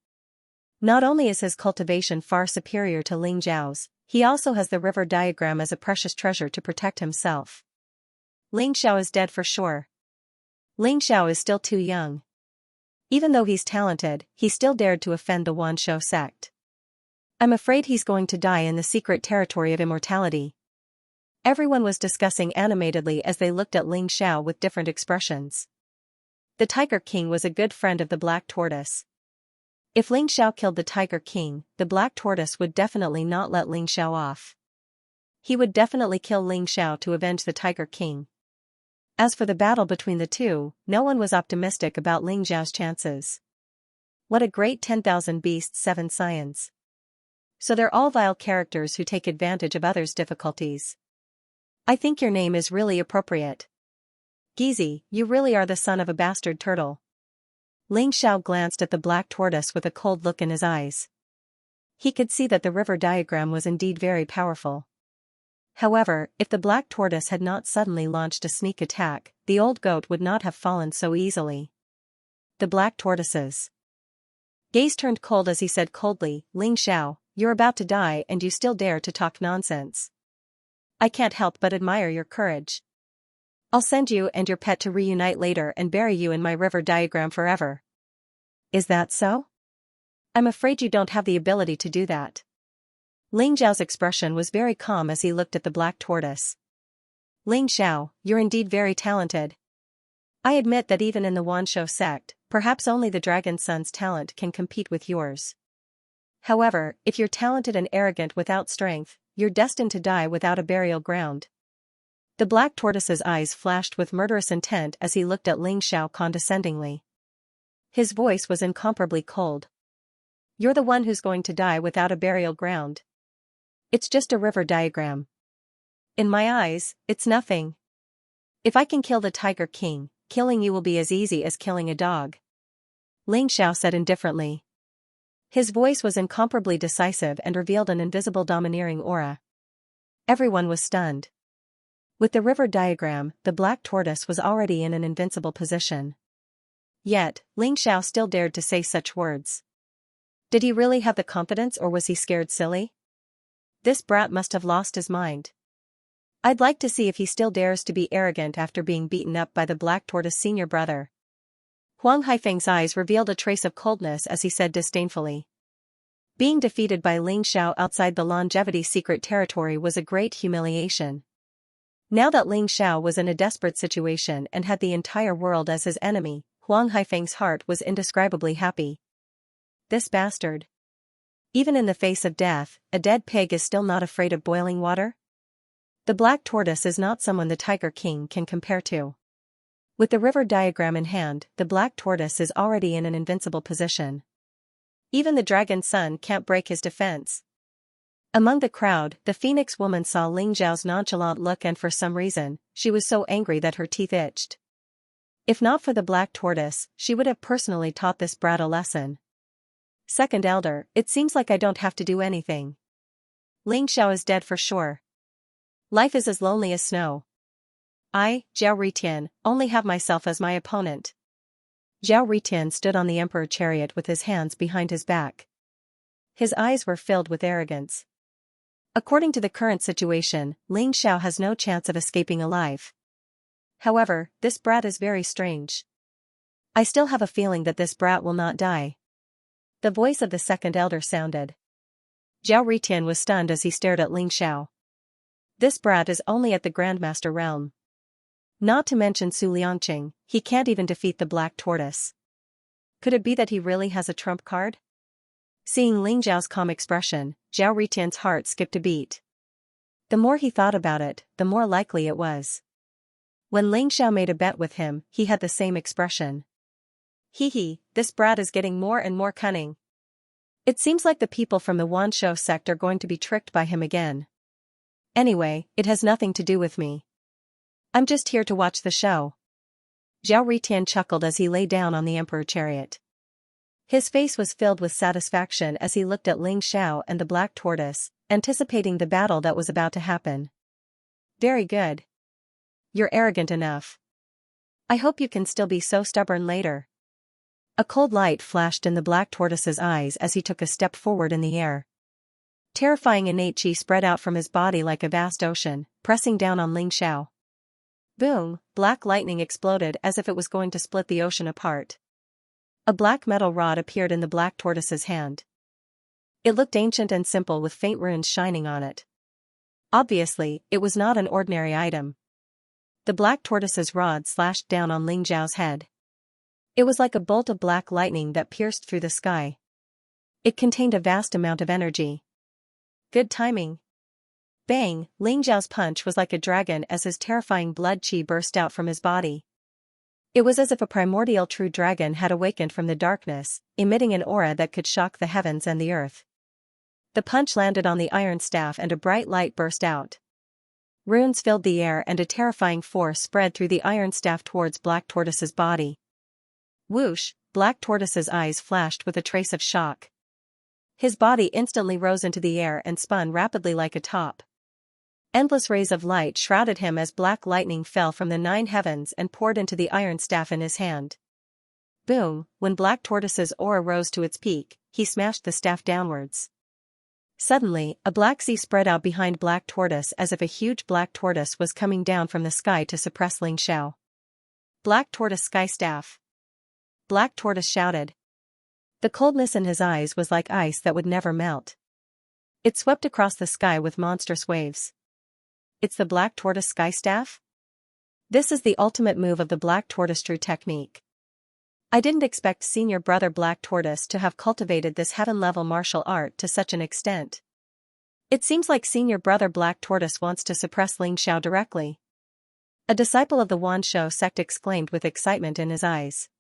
Not only is his cultivation far superior to Ling Xiao's, he also has the river diagram as a precious treasure to protect himself. Ling Xiao is dead for sure. Ling Xiao is still too young. Even though he's talented, he still dared to offend the Wanshou sect. I'm afraid he's going to die in the secret territory of immortality. Everyone was discussing animatedly as they looked at Ling Xiao with different expressions. The Tiger King was a good friend of the Black Tortoise. If Ling Xiao killed the Tiger King, the Black Tortoise would definitely not let Ling Xiao off. He would definitely kill Ling Xiao to avenge the Tiger King. As for the battle between the two, no one was optimistic about Ling Xiao's chances. What a great 10,000 beasts 7 scions. So they're all vile characters who take advantage of others' difficulties. I think your name is really appropriate. Gizi, you really are the son of a bastard turtle. Ling Xiao glanced at the Black Tortoise with a cold look in his eyes. He could see that the river diagram was indeed very powerful. However, if the Black Tortoise had not suddenly launched a sneak attack, the old goat would not have fallen so easily. The Black Tortoise's gaze turned cold as he said coldly, Ling Xiao, you're about to die and you still dare to talk nonsense. I can't help but admire your courage. I'll send you and your pet to reunite later and bury you in my river diagram forever. Is that so? I'm afraid you don't have the ability to do that. Ling Xiao's expression was very calm as he looked at the Black Tortoise. Ling Xiao, you're indeed very talented. I admit that even in the Wanshou sect, perhaps only the Dragon Sun's talent can compete with yours. However, if you're talented and arrogant without strength, you're destined to die without a burial ground. The Black Tortoise's eyes flashed with murderous intent as he looked at Ling Xiao condescendingly. His voice was incomparably cold. You're the one who's going to die without a burial ground. It's just a river diagram. In my eyes, it's nothing. If I can kill the Tiger King, killing you will be as easy as killing a dog. Ling Xiao said indifferently. His voice was incomparably decisive and revealed an invisible domineering aura. Everyone was stunned. With the river diagram, the Black Tortoise was already in an invincible position. Yet, Ling Xiao still dared to say such words. Did he really have the confidence or was he scared silly? This brat must have lost his mind. I'd like to see if he still dares to be arrogant after being beaten up by the Black Tortoise senior brother. Huang Haifeng's eyes revealed a trace of coldness as he said disdainfully. Being defeated by Ling Xiao outside the longevity secret territory was a great humiliation. Now that Ling Xiao was in a desperate situation and had the entire world as his enemy, Huang Haifeng's heart was indescribably happy. This bastard. Even in the face of death, a dead pig is still not afraid of boiling water? The Black Tortoise is not someone the Tiger King can compare to. With the river diagram in hand, the Black Tortoise is already in an invincible position. Even the Dragon Sun can't break his defense. Among the crowd, the Phoenix woman saw Ling Xiao's nonchalant look, and for some reason, she was so angry that her teeth itched. If not for the black tortoise, she would have personally taught this brat a lesson. Second elder, it seems like I don't have to do anything. Ling Xiao is dead for sure. Life is as lonely as snow. I, Zhao Ritian, only have myself as my opponent. Zhao Ritian stood on the emperor chariot with his hands behind his back. His eyes were filled with arrogance. According to the current situation, Ling Xiao has no chance of escaping alive. However, this brat is very strange. I still have a feeling that this brat will not die. The voice of the second elder sounded. Zhao Ritian was stunned as he stared at Ling Xiao. This brat is only at the Grandmaster realm. Not to mention Su Liangqing, he can't even defeat the black tortoise. Could it be that he really has a trump card? Seeing Ling Xiao's calm expression, Zhao Ritian's heart skipped a beat. The more he thought about it, the more likely it was. When Ling Xiao made a bet with him, he had the same expression. Hee, this brat is getting more and more cunning. It seems like the people from the Wanshou sect are going to be tricked by him again. Anyway, it has nothing to do with me. I'm just here to watch the show. Zhao Ritian chuckled as he lay down on the emperor chariot. His face was filled with satisfaction as he looked at Ling Xiao and the black tortoise, anticipating the battle that was about to happen. Very good. You're arrogant enough. I hope you can still be so stubborn later. A cold light flashed in the black tortoise's eyes as he took a step forward in the air. Terrifying innate chi spread out from his body like a vast ocean, pressing down on Ling Xiao. Boom, black lightning exploded as if it was going to split the ocean apart. A black metal rod appeared in the black tortoise's hand. It looked ancient and simple with faint runes shining on it. Obviously, it was not an ordinary item. The black tortoise's rod slashed down on Ling Xiao's head. It was like a bolt of black lightning that pierced through the sky. It contained a vast amount of energy. Good timing. Bang, Ling Xiao's punch was like a dragon as his terrifying blood chi burst out from his body. It was as if a primordial true dragon had awakened from the darkness, emitting an aura that could shock the heavens and the earth. The punch landed on the iron staff and a bright light burst out. Runes filled the air and a terrifying force spread through the iron staff towards Black Tortoise's body. Whoosh, Black Tortoise's eyes flashed with a trace of shock. His body instantly rose into the air and spun rapidly like a top. Endless rays of light shrouded him as black lightning fell from the 9 heavens and poured into the iron staff in his hand. Boom, when Black Tortoise's aura rose to its peak, he smashed the staff downwards. Suddenly, a black sea spread out behind Black Tortoise as if a huge black tortoise was coming down from the sky to suppress Ling Xiao. Black Tortoise Sky Staff. Black Tortoise shouted. The coldness in his eyes was like ice that would never melt. It swept across the sky with monstrous waves. It's the Black Tortoise Sky Staff? This is the ultimate move of the Black Tortoise True Technique. I didn't expect senior brother Black Tortoise to have cultivated this heaven-level martial art to such an extent. It seems like senior brother Black Tortoise wants to suppress Ling Xiao directly. A disciple of the Wanshou sect exclaimed with excitement in his eyes.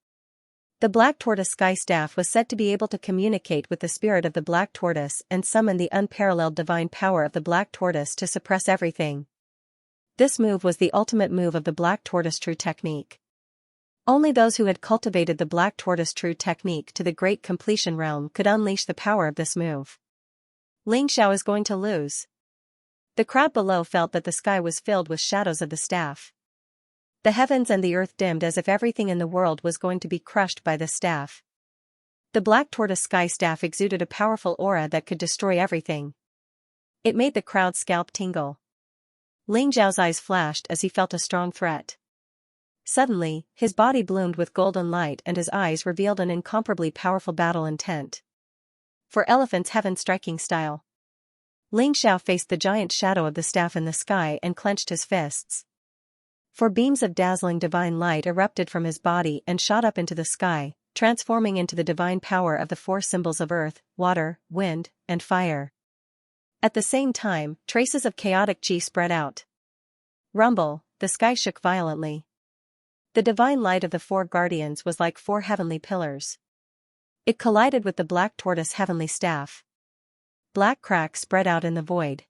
The Black Tortoise Sky Staff was said to be able to communicate with the spirit of the Black Tortoise and summon the unparalleled divine power of the Black Tortoise to suppress everything. This move was the ultimate move of the Black Tortoise True Technique. Only those who had cultivated the Black Tortoise True Technique to the great completion realm could unleash the power of this move. Ling Xiao is going to lose. The crowd below felt that the sky was filled with shadows of the staff. The heavens and the earth dimmed as if everything in the world was going to be crushed by the staff. The Black Tortoise Sky Staff exuded a powerful aura that could destroy everything. It made the crowd's scalp tingle. Ling Xiao's eyes flashed as he felt a strong threat. Suddenly, his body bloomed with golden light and his eyes revealed an incomparably powerful battle intent. For elephants heaven striking style. Ling Xiao faced the giant shadow of the staff in the sky and clenched his fists. For beams of dazzling divine light erupted from his body and shot up into the sky, transforming into the divine power of the 4 symbols of earth, water, wind, and fire. At the same time, traces of chaotic chi spread out. Rumble, the sky shook violently. The divine light of the 4 guardians was like 4 heavenly pillars. It collided with the Black Tortoise heavenly staff. black cracks spread out in the void.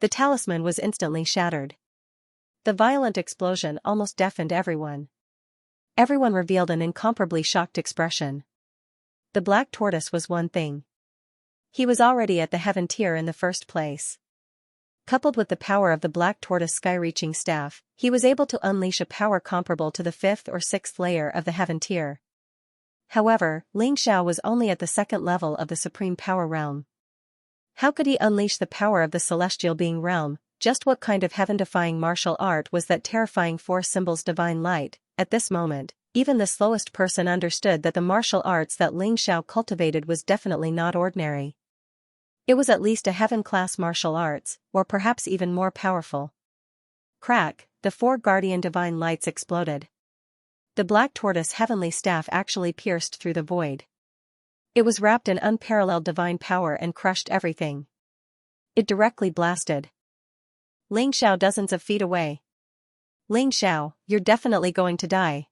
The talisman was instantly shattered. The violent explosion almost deafened everyone. Everyone revealed an incomparably shocked expression. The black tortoise was one thing. He was already at the heaven tier in the first place. Coupled with the power of the black tortoise sky-reaching staff, he was able to unleash a power comparable to the 5th or 6th layer of the heaven tier. However, Xianxia was only at the 2nd level of the supreme power realm. How could he unleash the power of the celestial being realm? Just what kind of heaven-defying martial art was that terrifying four symbols divine light? At this moment, even the slowest person understood that the martial arts that Xianxia cultivated was definitely not ordinary. It was at least a heaven-class martial arts, or perhaps even more powerful. Crack, the 4 guardian divine lights exploded. The black tortoise heavenly staff actually pierced through the void. It was wrapped in unparalleled divine power and crushed everything. It directly blasted Xianxia dozens of feet away. Xianxia, you're definitely going to die.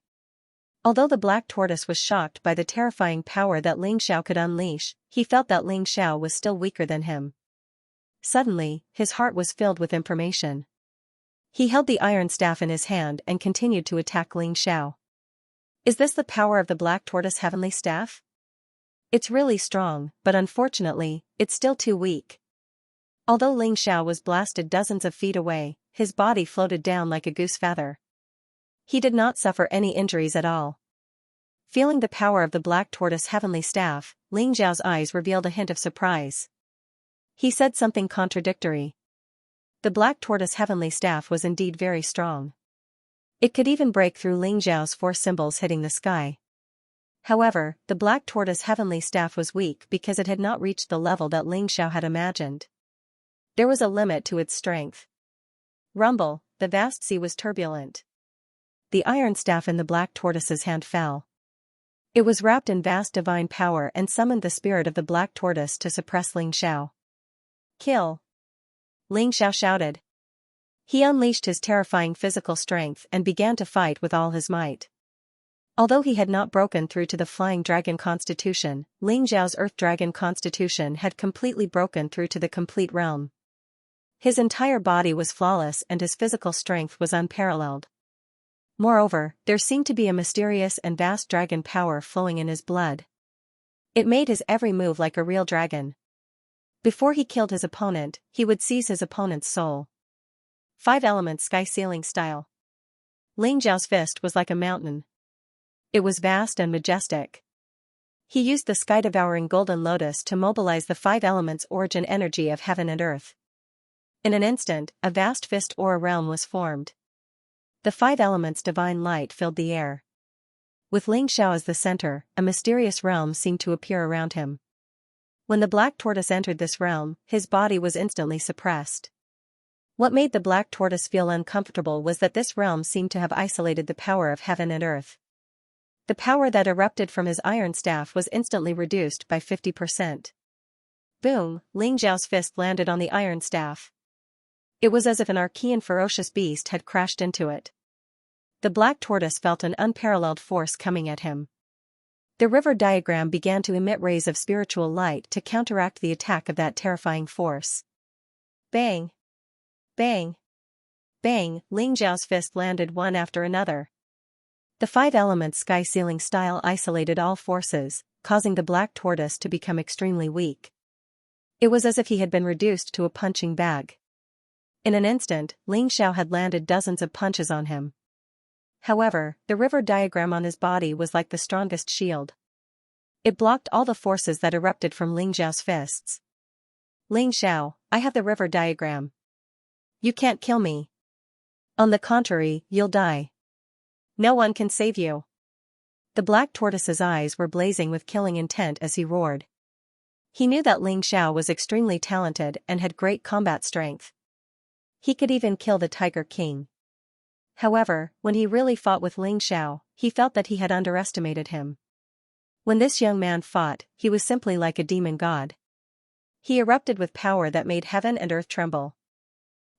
Although the black tortoise was shocked by the terrifying power that Xianxia could unleash, he felt that Xianxia was still weaker than him. Suddenly, his heart was filled with information. He held the iron staff in his hand and continued to attack Xianxia. Is this the power of the black tortoise heavenly staff? It's really strong, but unfortunately, it's still too weak. Although Xianxia was blasted dozens of feet away, his body floated down like a goose feather. He did not suffer any injuries at all. Feeling the power of the black tortoise heavenly staff, Xianxia's eyes revealed a hint of surprise. He said something contradictory. The black tortoise heavenly staff was indeed very strong. It could even break through Xianxia's 4 symbols hitting the sky. However, the black tortoise heavenly staff was weak because it had not reached the level that Xianxia had imagined. There was a limit to its strength. Rumble, the vast sea was turbulent. The iron staff in the black tortoise's hand fell. It was wrapped in vast divine power and summoned the spirit of the black tortoise to suppress Xianxia. Kill! Xianxia shouted. He unleashed his terrifying physical strength and began to fight with all his might. Although he had not broken through to the flying dragon constitution, Xianxia's earth dragon constitution had completely broken through to the complete realm. His entire body was flawless and his physical strength was unparalleled. Moreover, there seemed to be a mysterious and vast dragon power flowing in his blood. It made his every move like a real dragon. Before he killed his opponent, he would seize his opponent's soul. 5 elements sky ceiling style. Xianxia's fist was like a mountain. It was vast and majestic. He used the sky-devouring golden lotus to mobilize the 5 elements origin energy of heaven and earth. In an instant, a vast fist aura realm was formed. The 5 elements divine light filled the air. With Xianxia as the center, a mysterious realm seemed to appear around him. When the black tortoise entered this realm, his body was instantly suppressed. What made the black tortoise feel uncomfortable was that this realm seemed to have isolated the power of heaven and earth. The power that erupted from his iron staff was instantly reduced by 50%. Boom! Xianxia's fist landed on the iron staff. It was as if an archaean ferocious beast had crashed into it. The black tortoise felt an unparalleled force coming at him. The river diagram began to emit rays of spiritual light to counteract the attack of that terrifying force. Bang! Bang! Bang! Xianxia's fist landed one after another. The 5 elements sky ceiling style isolated all forces, causing the black tortoise to become extremely weak. It was as if he had been reduced to a punching bag. In an instant, Xianxia had landed dozens of punches on him. However, the river diagram on his body was like the strongest shield. It blocked all the forces that erupted from Xianxia's fists. Xianxia, I have the river diagram. You can't kill me. On the contrary, you'll die. No one can save you. The black tortoise's eyes were blazing with killing intent as he roared. He knew that Xianxia was extremely talented and had great combat strength. He could even kill the Tiger King. However, when he really fought with Xianxia, he felt that he had underestimated him. When this young man fought, he was simply like a demon god. He erupted with power that made heaven and earth tremble.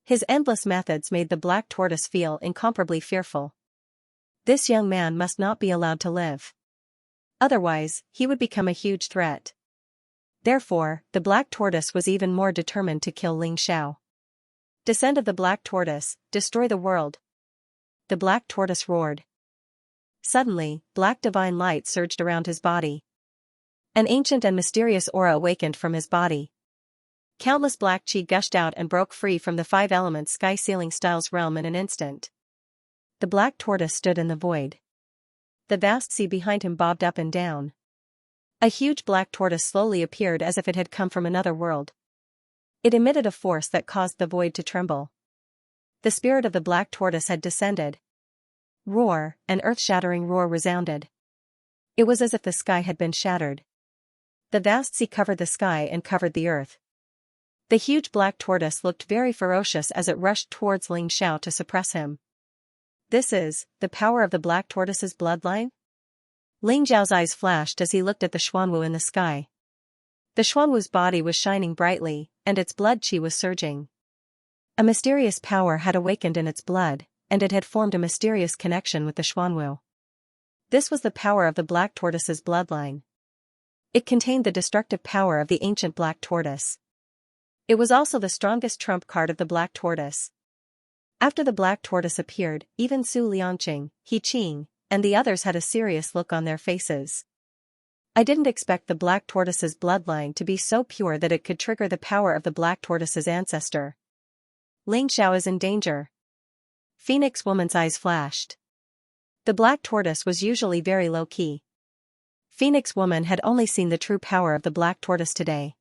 His endless methods made the black tortoise feel incomparably fearful. This young man must not be allowed to live. Otherwise, he would become a huge threat. Therefore, the black tortoise was even more determined to kill Ling Xiao. Descend of the black tortoise, destroy the world. The black tortoise roared. Suddenly, black divine light surged around his body. An ancient and mysterious aura awakened from his body. Countless black chi gushed out and broke free from the five elements sky ceiling styles realm in an instant. The black tortoise stood in the void. The vast sea behind him bobbed up and down. A huge black tortoise slowly appeared as if it had come from another world. It emitted a force that caused the void to tremble. The spirit of the black tortoise had descended. Roar, an earth-shattering roar resounded. It was as if the sky had been shattered. The vast sea covered the sky and covered the earth. The huge black tortoise looked very ferocious as it rushed towards Ling Xiao to suppress him. This is the power of the black tortoise's bloodline? Ling Xiao's eyes flashed as he looked at the Xuanwu in the sky. The Xuanwu's body was shining brightly, and its blood qi was surging. A mysterious power had awakened in its blood, and it had formed a mysterious connection with the Xuanwu. This was the power of the black tortoise's bloodline. It contained the destructive power of the ancient black tortoise. It was also the strongest trump card of the black tortoise. After the black tortoise appeared, even Su Liangqing, He Qing, and the others had a serious look on their faces. I didn't expect the black tortoise's bloodline to be so pure that it could trigger the power of the black tortoise's ancestor. Ling Xiao is in danger. Phoenix Woman's eyes flashed. The black tortoise was usually very low-key. Phoenix Woman had only seen the true power of the black tortoise today.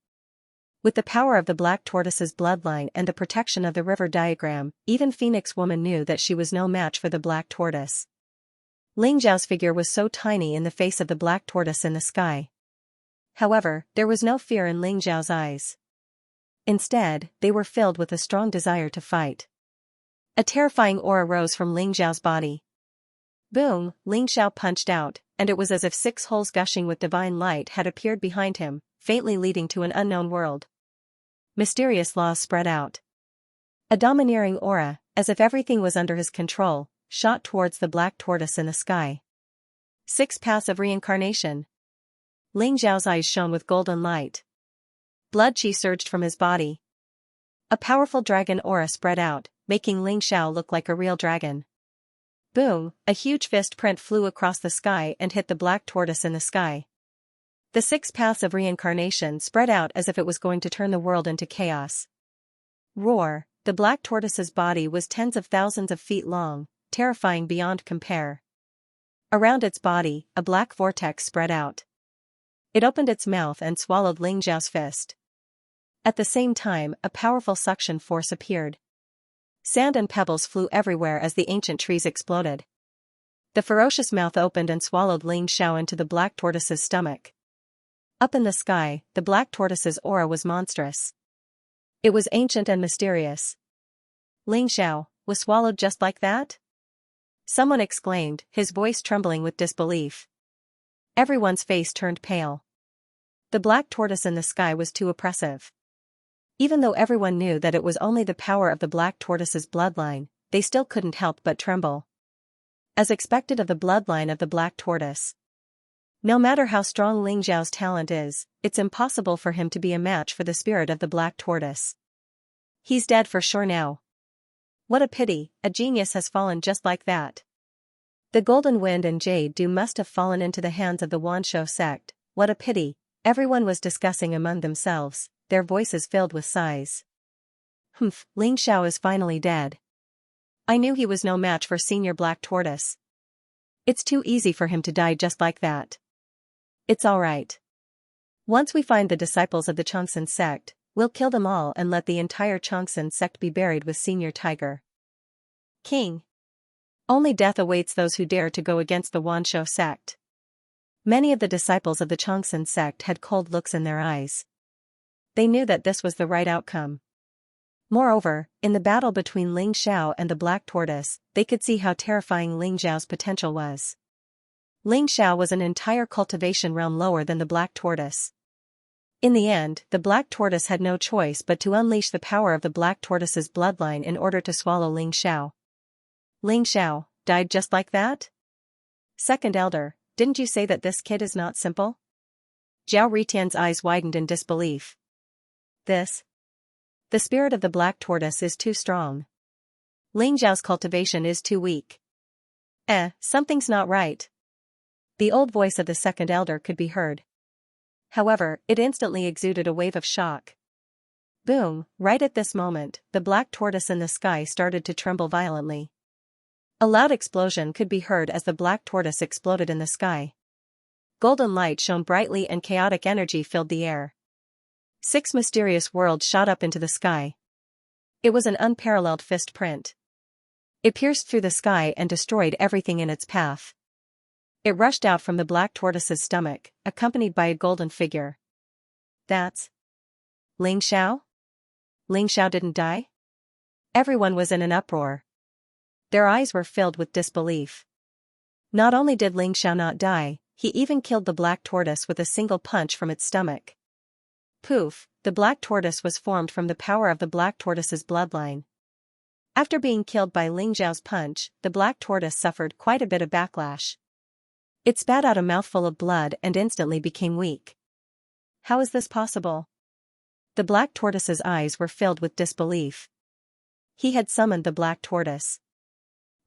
With the power of the black tortoise's bloodline and the protection of the river diagram, even Phoenix Woman knew that she was no match for the black tortoise. Ling Xiao's figure was so tiny in the face of the black tortoise in the sky. However, there was no fear in Ling Xiao's eyes. Instead, they were filled with a strong desire to fight. A terrifying aura rose from Ling Xiao's body. Boom, Ling Xiao punched out, and it was as if 6 holes gushing with divine light had appeared behind him, faintly leading to an unknown world. Mysterious laws spread out. A domineering aura, as if everything was under his control, shot towards the black tortoise in the sky. 6 paths of reincarnation. Ling Xiao's eyes shone with golden light. Blood qi surged from his body. A powerful dragon aura spread out, making Ling Xiao look like a real dragon. Boom, a huge fist print flew across the sky and hit the black tortoise in the sky. The 6 paths of reincarnation spread out as if it was going to turn the world into chaos. Roar, the black tortoise's body was tens of thousands of feet long, terrifying beyond compare. Around its body, a black vortex spread out. It opened its mouth and swallowed Ling Xiao's fist. At the same time, a powerful suction force appeared. Sand and pebbles flew everywhere as the ancient trees exploded. The ferocious mouth opened and swallowed Ling Xiao into the black tortoise's stomach. Up in the sky, the black tortoise's aura was monstrous. It was ancient and mysterious. Ling Xiao was swallowed just like that? Someone exclaimed, his voice trembling with disbelief. Everyone's face turned pale. The black tortoise in the sky was too oppressive. Even though everyone knew that it was only the power of the black tortoise's bloodline, they still couldn't help but tremble. As expected of the bloodline of the black tortoise. No matter how strong Ling Xiao's talent is, it's impossible for him to be a match for the spirit of the black tortoise. He's dead for sure now. What a pity, a genius has fallen just like that. The golden wind and jade dew must have fallen into the hands of the Wanshou sect. What a pity, everyone was discussing among themselves, their voices filled with sighs. Humph, Ling Xiao is finally dead. I knew he was no match for Senior Black Tortoise. It's too easy for him to die just like that. It's alright. Once we find the disciples of the Chongsun sect, we'll kill them all and let the entire Chongsun sect be buried with Senior Tiger. King. Only death awaits those who dare to go against the Wanshou sect. Many of the disciples of the Chongsun sect had cold looks in their eyes. They knew that this was the right outcome. Moreover, in the battle between Ling Xiao and the Black Tortoise, they could see how terrifying Ling Xiao's potential was. Ling Xiao was an entire cultivation realm lower than the Black Tortoise. In the end, the Black Tortoise had no choice but to unleash the power of the Black Tortoise's bloodline in order to swallow Ling Xiao. Ling Xiao died just like that? Second Elder, didn't you say that this kid is not simple? Zhao Ritian's eyes widened in disbelief. This? The spirit of the black tortoise is too strong. Ling Zhao's cultivation is too weak. Something's not right. The old voice of the second elder could be heard. However, it instantly exuded a wave of shock. Boom, right at this moment, the black tortoise in the sky started to tremble violently. A loud explosion could be heard as the black tortoise exploded in the sky. Golden light shone brightly and chaotic energy filled the air. 6 mysterious worlds shot up into the sky. It was an unparalleled fist print. It pierced through the sky and destroyed everything in its path. It rushed out from the black tortoise's stomach, accompanied by a golden figure. That's Ling Xiao? Ling Xiao didn't die? Everyone was in an uproar. Their eyes were filled with disbelief. Not only did Ling Xiao not die, he even killed the black tortoise with a single punch from its stomach. Poof, the black tortoise was formed from the power of the black tortoise's bloodline. After being killed by Ling Xiao's punch, the black tortoise suffered quite a bit of backlash. It spat out a mouthful of blood and instantly became weak. How is this possible? The black tortoise's eyes were filled with disbelief. He had summoned the black tortoise.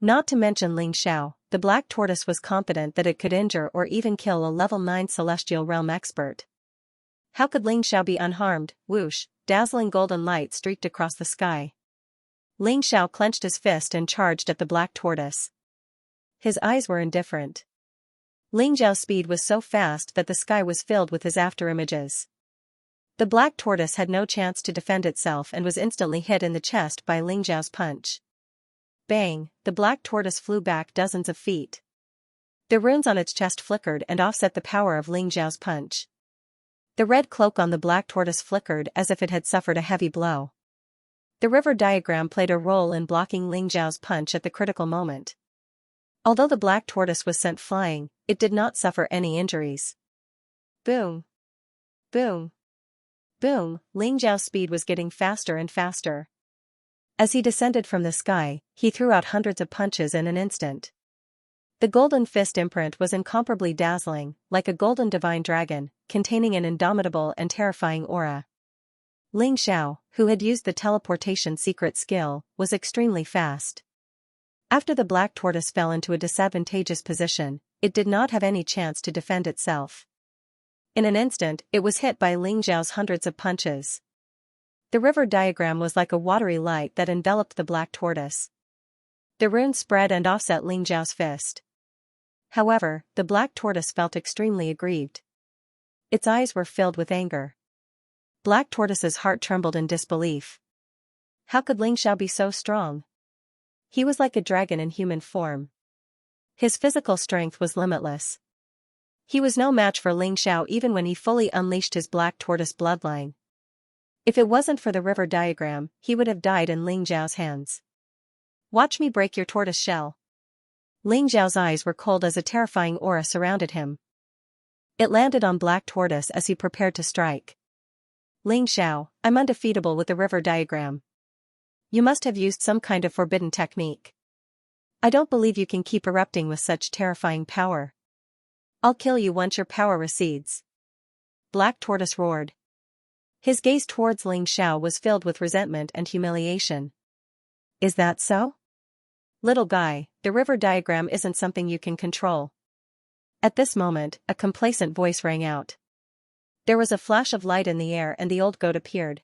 Not to mention Ling Xiao, the black tortoise was confident that it could injure or even kill a level 9 celestial realm expert. How could Ling Xiao be unharmed? Whoosh, dazzling golden light streaked across the sky. Ling Xiao clenched his fist and charged at the black tortoise. His eyes were indifferent. Ling Xiao's speed was so fast that the sky was filled with his afterimages. The black tortoise had no chance to defend itself and was instantly hit in the chest by Ling Xiao's punch. Bang, the black tortoise flew back dozens of feet. The runes on its chest flickered and offset the power of Ling Xiao's punch. The red cloak on the black tortoise flickered as if it had suffered a heavy blow. The river diagram played a role in blocking Ling Xiao's punch at the critical moment. Although the black tortoise was sent flying, it did not suffer any injuries. Boom. Boom. Boom, Ling Xiao's speed was getting faster and faster. As he descended from the sky, he threw out hundreds of punches in an instant. The golden fist imprint was incomparably dazzling, like a golden divine dragon, containing an indomitable and terrifying aura. Ling Xiao, who had used the teleportation secret skill, was extremely fast. After the black tortoise fell into a disadvantageous position, it did not have any chance to defend itself. In an instant, it was hit by Ling Xiao's hundreds of punches. The river diagram was like a watery light that enveloped the black tortoise. The runes spread and offset Ling Xiao's fist. However, the black tortoise felt extremely aggrieved. Its eyes were filled with anger. Black tortoise's heart trembled in disbelief. How could Ling Xiao be so strong? He was like a dragon in human form. His physical strength was limitless. He was no match for Ling Xiao even when he fully unleashed his black tortoise bloodline. If it wasn't for the river diagram, he would have died in Ling Xiao's hands. Watch me break your tortoise shell. Ling Xiao's eyes were cold as a terrifying aura surrounded him. It landed on black tortoise as he prepared to strike. Ling Xiao, I'm undefeatable with the river diagram. You must have used some kind of forbidden technique. I don't believe you can keep erupting with such terrifying power. I'll kill you once your power recedes. Black tortoise roared. His gaze towards Ling Xiao was filled with resentment and humiliation. Is that so? Little guy, the river diagram isn't something you can control. At this moment, a complacent voice rang out. There was a flash of light in the air and the old goat appeared.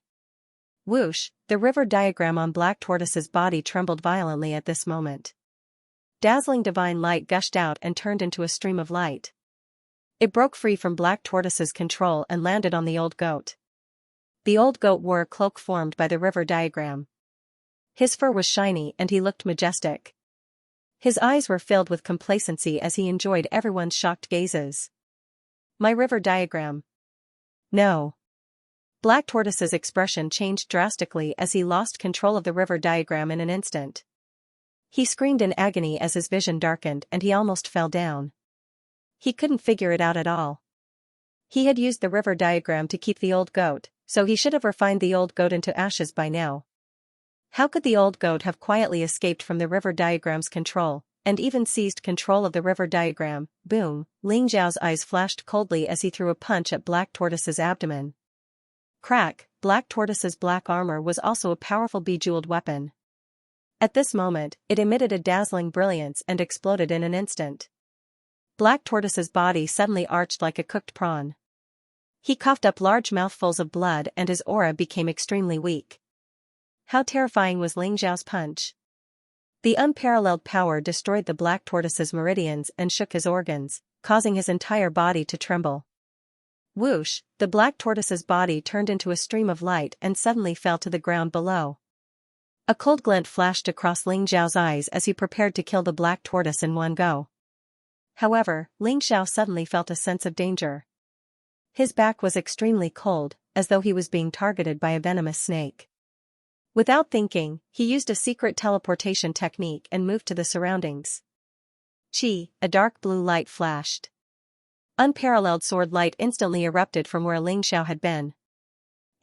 Whoosh, the river diagram on black tortoise's body trembled violently at this moment. Dazzling divine light gushed out and turned into a stream of light. It broke free from black tortoise's control and landed on the old goat. The old goat wore a cloak formed by the river diagram. His fur was shiny and he looked majestic. His eyes were filled with complacency as he enjoyed everyone's shocked gazes. My river diagram. No. Black tortoise's expression changed drastically as he lost control of the river diagram in an instant. He screamed in agony as his vision darkened and he almost fell down. He couldn't figure it out at all. He had used the river diagram to keep the old goat, so he should have refined the old goat into ashes by now. How could the old goat have quietly escaped from the river diagram's control, and even seized control of the river diagram. Boom, Ling Xiao's eyes flashed coldly as he threw a punch at Black Tortoise's abdomen. Crack, Black Tortoise's black armor was also a powerful bejeweled weapon. At this moment, it emitted a dazzling brilliance and exploded in an instant. Black Tortoise's body suddenly arched like a cooked prawn. He coughed up large mouthfuls of blood and his aura became extremely weak. How terrifying was Ling Xiao's punch! The unparalleled power destroyed the Black Tortoise's meridians and shook his organs, causing his entire body to tremble. Whoosh, the Black Tortoise's body turned into a stream of light and suddenly fell to the ground below. A cold glint flashed across Ling Xiao's eyes as he prepared to kill the Black Tortoise in one go. However, Ling Xiao suddenly felt a sense of danger. His back was extremely cold, as though he was being targeted by a venomous snake. Without thinking, he used a secret teleportation technique and moved to the surroundings. Chi, a dark blue light flashed. Unparalleled sword light instantly erupted from where Ling Xiao had been.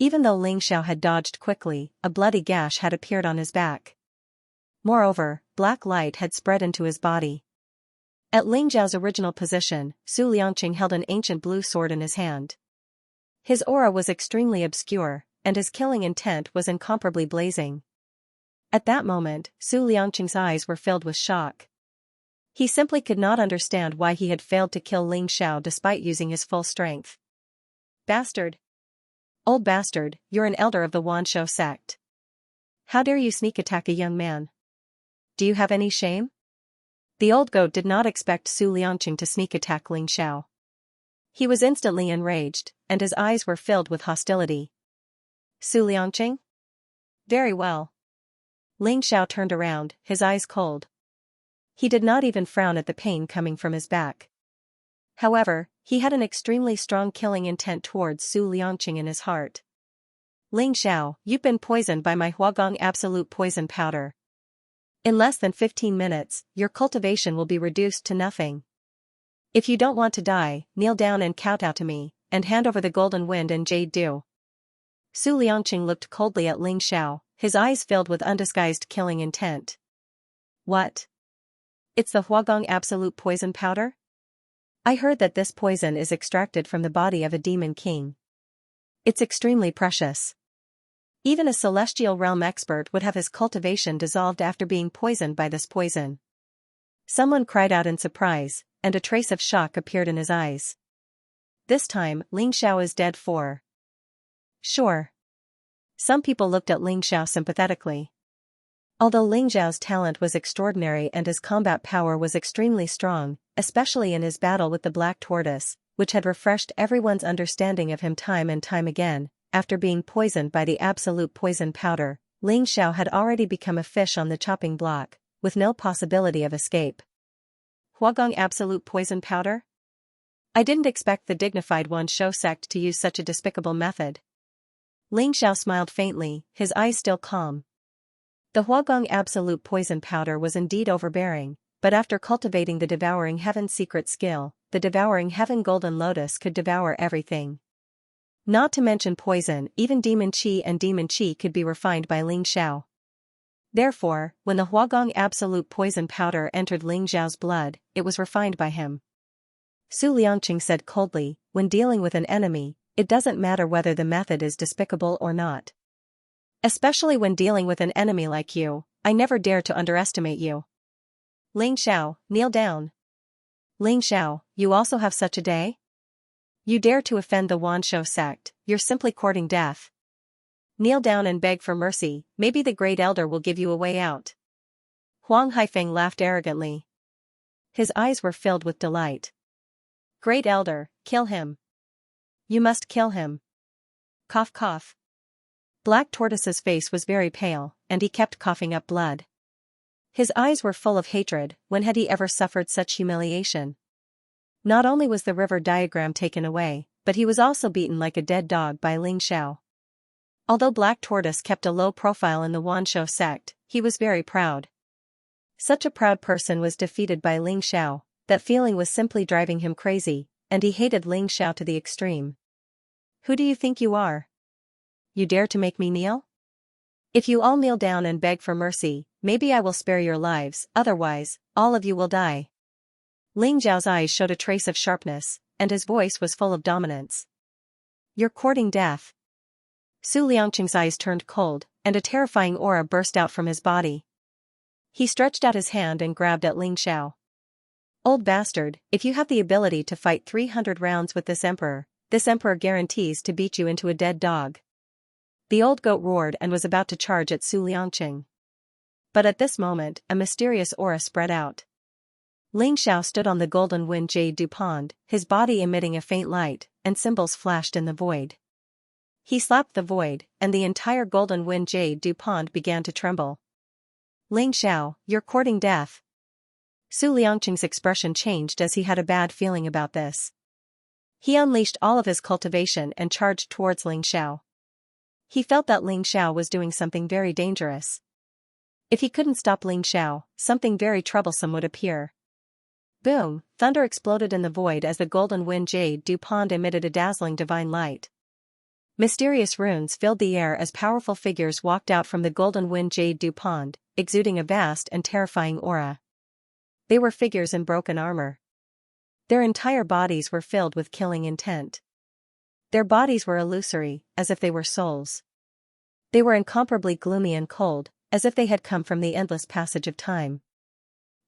Even though Ling Xiao had dodged quickly, a bloody gash had appeared on his back. Moreover, black light had spread into his body. At Ling Xiao's original position, Su Liangqing held an ancient blue sword in his hand. His aura was extremely obscure, and his killing intent was incomparably blazing. At that moment, Su Liangqing's eyes were filled with shock. He simply could not understand why he had failed to kill Ling Xiao despite using his full strength. Bastard! Old bastard, you're an elder of the Wanshou sect. How dare you sneak attack a young man? Do you have any shame? The old goat did not expect Su Liangqing to sneak attack Ling Xiao. He was instantly enraged, and his eyes were filled with hostility. Su Liangqing? Very well. Ling Xiao turned around, his eyes cold. He did not even frown at the pain coming from his back. However, he had an extremely strong killing intent towards Su Liangqing in his heart. Ling Xiao, you've been poisoned by my Huagong Absolute Poison Powder. In less than 15 minutes, your cultivation will be reduced to nothing. If you don't want to die, kneel down and kowtow to me, and hand over the golden wind and jade dew. Su Liangqing looked coldly at Ling Xiao, his eyes filled with undisguised killing intent. What? It's the Huagong Absolute Poison Powder? I heard that this poison is extracted from the body of a demon king. It's extremely precious. Even a celestial realm expert would have his cultivation dissolved after being poisoned by this poison. Someone cried out in surprise, and a trace of shock appeared in his eyes. This time, Ling Xiao is dead for sure. Some people looked at Ling Xiao sympathetically. Although Ling Xiao's talent was extraordinary and his combat power was extremely strong, especially in his battle with the Black Tortoise, which had refreshed everyone's understanding of him time and time again, after being poisoned by the absolute poison powder, Ling Xiao had already become a fish on the chopping block, with no possibility of escape. Huagong Absolute Poison Powder? I didn't expect the dignified Wanshou sect to use such a despicable method. Ling Xiao smiled faintly, his eyes still calm. The Huagong Absolute Poison Powder was indeed overbearing, but after cultivating the Devouring Heaven secret skill, the Devouring Heaven Golden Lotus could devour everything. Not to mention poison, even demon qi and demon qi could be refined by Ling Xiao. Therefore, when the Huagong Absolute Poison Powder entered Ling Xiao's blood, it was refined by him. Su Liangqing said coldly, when dealing with an enemy, it doesn't matter whether the method is despicable or not. Especially when dealing with an enemy like you, I never dare to underestimate you. Ling Xiao, kneel down. Ling Xiao, you also have such a day? You dare to offend the Wanshou sect, you're simply courting death. Kneel down and beg for mercy, maybe the Great Elder will give you a way out. Huang Haifeng laughed arrogantly. His eyes were filled with delight. Great Elder, kill him. You must kill him. Cough cough. Black Tortoise's face was very pale, and he kept coughing up blood. His eyes were full of hatred. When had he ever suffered such humiliation? Not only was the river diagram taken away, but he was also beaten like a dead dog by Ling Xiao. Although Black Tortoise kept a low profile in the Wanshou sect, he was very proud. Such a proud person was defeated by Ling Xiao, that feeling was simply driving him crazy, and he hated Ling Xiao to the extreme. Who do you think you are? You dare to make me kneel? If you all kneel down and beg for mercy, maybe I will spare your lives, otherwise, all of you will die. Ling Zhao's eyes showed a trace of sharpness, and his voice was full of dominance. You're courting death. Su Liangqing's eyes turned cold, and a terrifying aura burst out from his body. He stretched out his hand and grabbed at Ling Xiao. Old bastard, if you have the ability to fight 300 rounds with this emperor guarantees to beat you into a dead dog. The old goat roared and was about to charge at Su Liangqing. But at this moment, a mysterious aura spread out. Ling Xiao stood on the golden wind jade du pond, his body emitting a faint light, and symbols flashed in the void. He slapped the void, and the entire golden wind jade du pond began to tremble. Ling Xiao, you're courting death. Su Liangqing's expression changed as he had a bad feeling about this. He unleashed all of his cultivation and charged towards Ling Xiao. He felt that Ling Xiao was doing something very dangerous. If he couldn't stop Ling Xiao, something very troublesome would appear. Boom! Thunder exploded in the void as the golden wind jade du pond emitted a dazzling divine light. Mysterious runes filled the air as powerful figures walked out from the golden wind jade du pond, exuding a vast and terrifying aura. They were figures in broken armor. Their entire bodies were filled with killing intent. Their bodies were illusory, as if they were souls. They were incomparably gloomy and cold, as if they had come from the endless passage of time.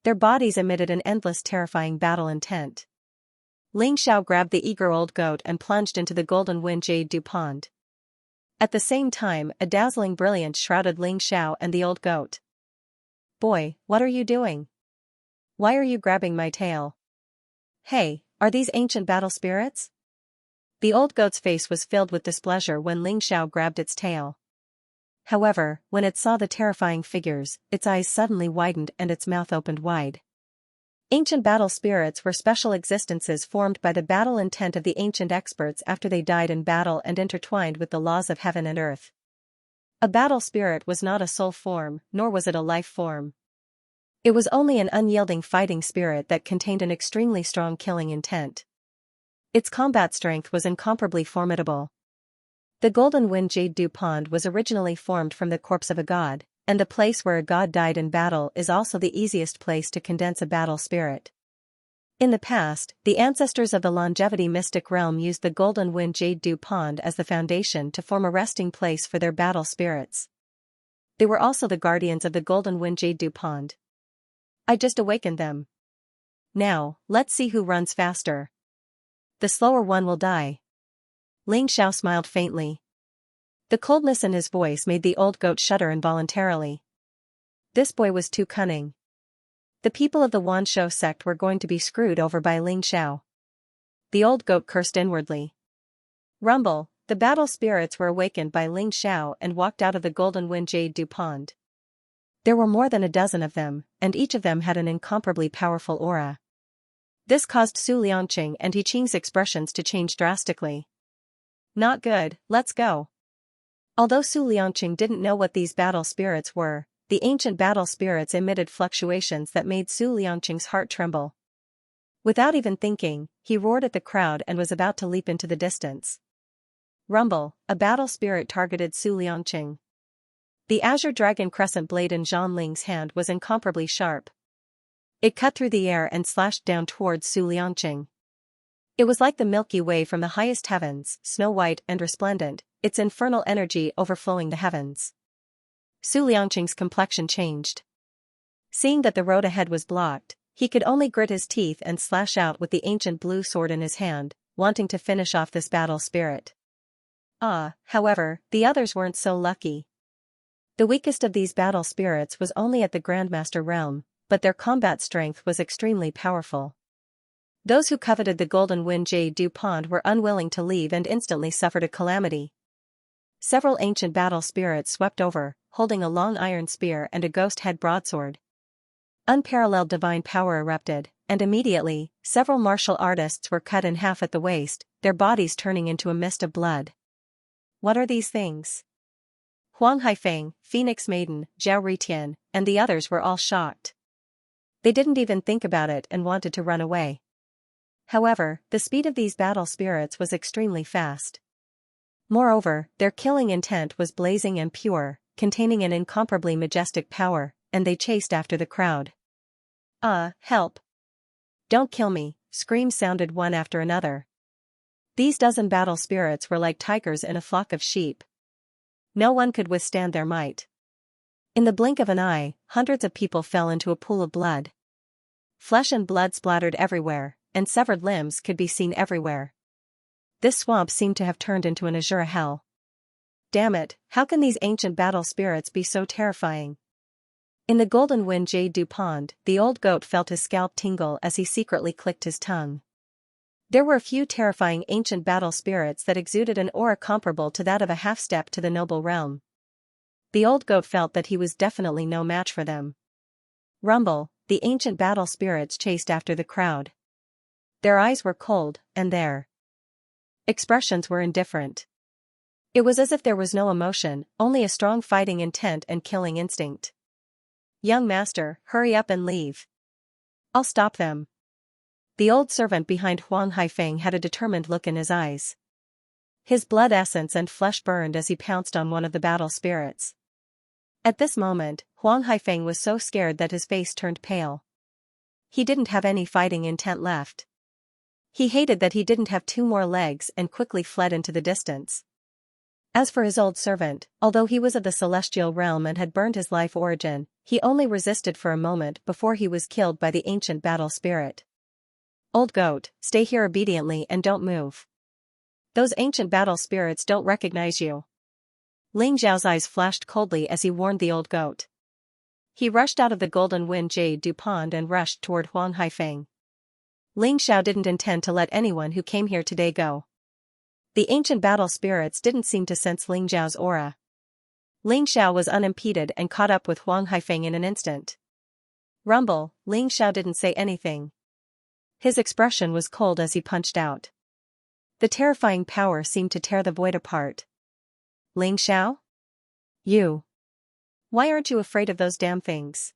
Their bodies emitted an endless terrifying battle intent. Ling Xiao grabbed the eager old goat and plunged into the golden wind jade du pond. At the same time, a dazzling brilliance shrouded Ling Xiao and the old goat. Boy, what are you doing? Why are you grabbing my tail? Hey, are these ancient battle spirits? The old goat's face was filled with displeasure when Ling Xiao grabbed its tail. However, when it saw the terrifying figures, its eyes suddenly widened and its mouth opened wide. Ancient battle spirits were special existences formed by the battle intent of the ancient experts after they died in battle and intertwined with the laws of heaven and earth. A battle spirit was not a soul form, nor was it a life form. It was only an unyielding fighting spirit that contained an extremely strong killing intent. Its combat strength was incomparably formidable. The golden wind jade du pond was originally formed from the corpse of a god, and the place where a god died in battle is also the easiest place to condense a battle spirit. In the past, the ancestors of the longevity mystic realm used the golden wind jade du pond as the foundation to form a resting place for their battle spirits. They were also the guardians of the golden wind jade du pond. I just awakened them. Now, let's see who runs faster. The slower one will die. Ling Xiao smiled faintly. The coldness in his voice made the old goat shudder involuntarily. This boy was too cunning. The people of the Wanshou sect were going to be screwed over by Ling Xiao. The old goat cursed inwardly. Rumble, the battle spirits were awakened by Ling Xiao and walked out of the golden wind jade du pond. There were more than a dozen of them, and each of them had an incomparably powerful aura. This caused Su Liangqing and He Qing's expressions to change drastically. Not good, let's go. Although Su Liangqing didn't know what these battle spirits were, the ancient battle spirits emitted fluctuations that made Su Liangqing's heart tremble. Without even thinking, he roared at the crowd and was about to leap into the distance. Rumble, a battle spirit targeted Su Liangqing. The azure dragon crescent blade in Zhang Ling's hand was incomparably sharp. It cut through the air and slashed down towards Su Liangqing. It was like the Milky Way from the highest heavens, snow-white and resplendent, its infernal energy overflowing the heavens. Su Liangqing's complexion changed. Seeing that the road ahead was blocked, he could only grit his teeth and slash out with the ancient blue sword in his hand, wanting to finish off this battle spirit. However, the others weren't so lucky. The weakest of these battle spirits was only at the Grandmaster realm, but their combat strength was extremely powerful. Those who coveted the golden wind jade du pond were unwilling to leave and instantly suffered a calamity. Several ancient battle spirits swept over, holding a long iron spear and a ghost head broadsword. Unparalleled divine power erupted, and immediately, several martial artists were cut in half at the waist, their bodies turning into a mist of blood. What are these things? Huang Haifeng, Phoenix Maiden, Zhao Ritian, and the others were all shocked. They didn't even think about it and wanted to run away. However, the speed of these battle spirits was extremely fast. Moreover, their killing intent was blazing and pure, containing an incomparably majestic power, and they chased after the crowd. Help! Don't kill me, screams sounded one after another. These dozen battle spirits were like tigers in a flock of sheep. No one could withstand their might. In the blink of an eye, hundreds of people fell into a pool of blood. Flesh and blood splattered everywhere, and severed limbs could be seen everywhere. This swamp seemed to have turned into an azure hell. Damn it, how can these ancient battle spirits be so terrifying? In the golden wind jade dew pond, the old goat felt his scalp tingle as he secretly clicked his tongue. There were a few terrifying ancient battle spirits that exuded an aura comparable to that of a half-step to the noble realm. The old goat felt that he was definitely no match for them. Rumble, the ancient battle spirits chased after the crowd. Their eyes were cold, and their expressions were indifferent. It was as if there was no emotion, only a strong fighting intent and killing instinct. Young master, hurry up and leave. I'll stop them. The old servant behind Huang Haifeng had a determined look in his eyes. His blood essence and flesh burned as he pounced on one of the battle spirits. At this moment, Huang Haifeng was so scared that his face turned pale. He didn't have any fighting intent left. He hated that he didn't have 2 more legs and quickly fled into the distance. As for his old servant, although he was of the celestial realm and had burned his life origin, he only resisted for a moment before he was killed by the ancient battle spirit. Old goat, stay here obediently and don't move. Those ancient battle spirits don't recognize you. Ling Xiao's eyes flashed coldly as he warned the old goat. He rushed out of the golden wind jade dew pond and rushed toward Huang Haifeng. Ling Xiao didn't intend to let anyone who came here today go. The ancient battle spirits didn't seem to sense Ling Xiao's aura. Ling Xiao was unimpeded and caught up with Huang Haifeng in an instant. Rumble, Ling Xiao didn't say anything. His expression was cold as he punched out. The terrifying power seemed to tear the void apart. Ling Xiao? You. Why aren't you afraid of those damn things?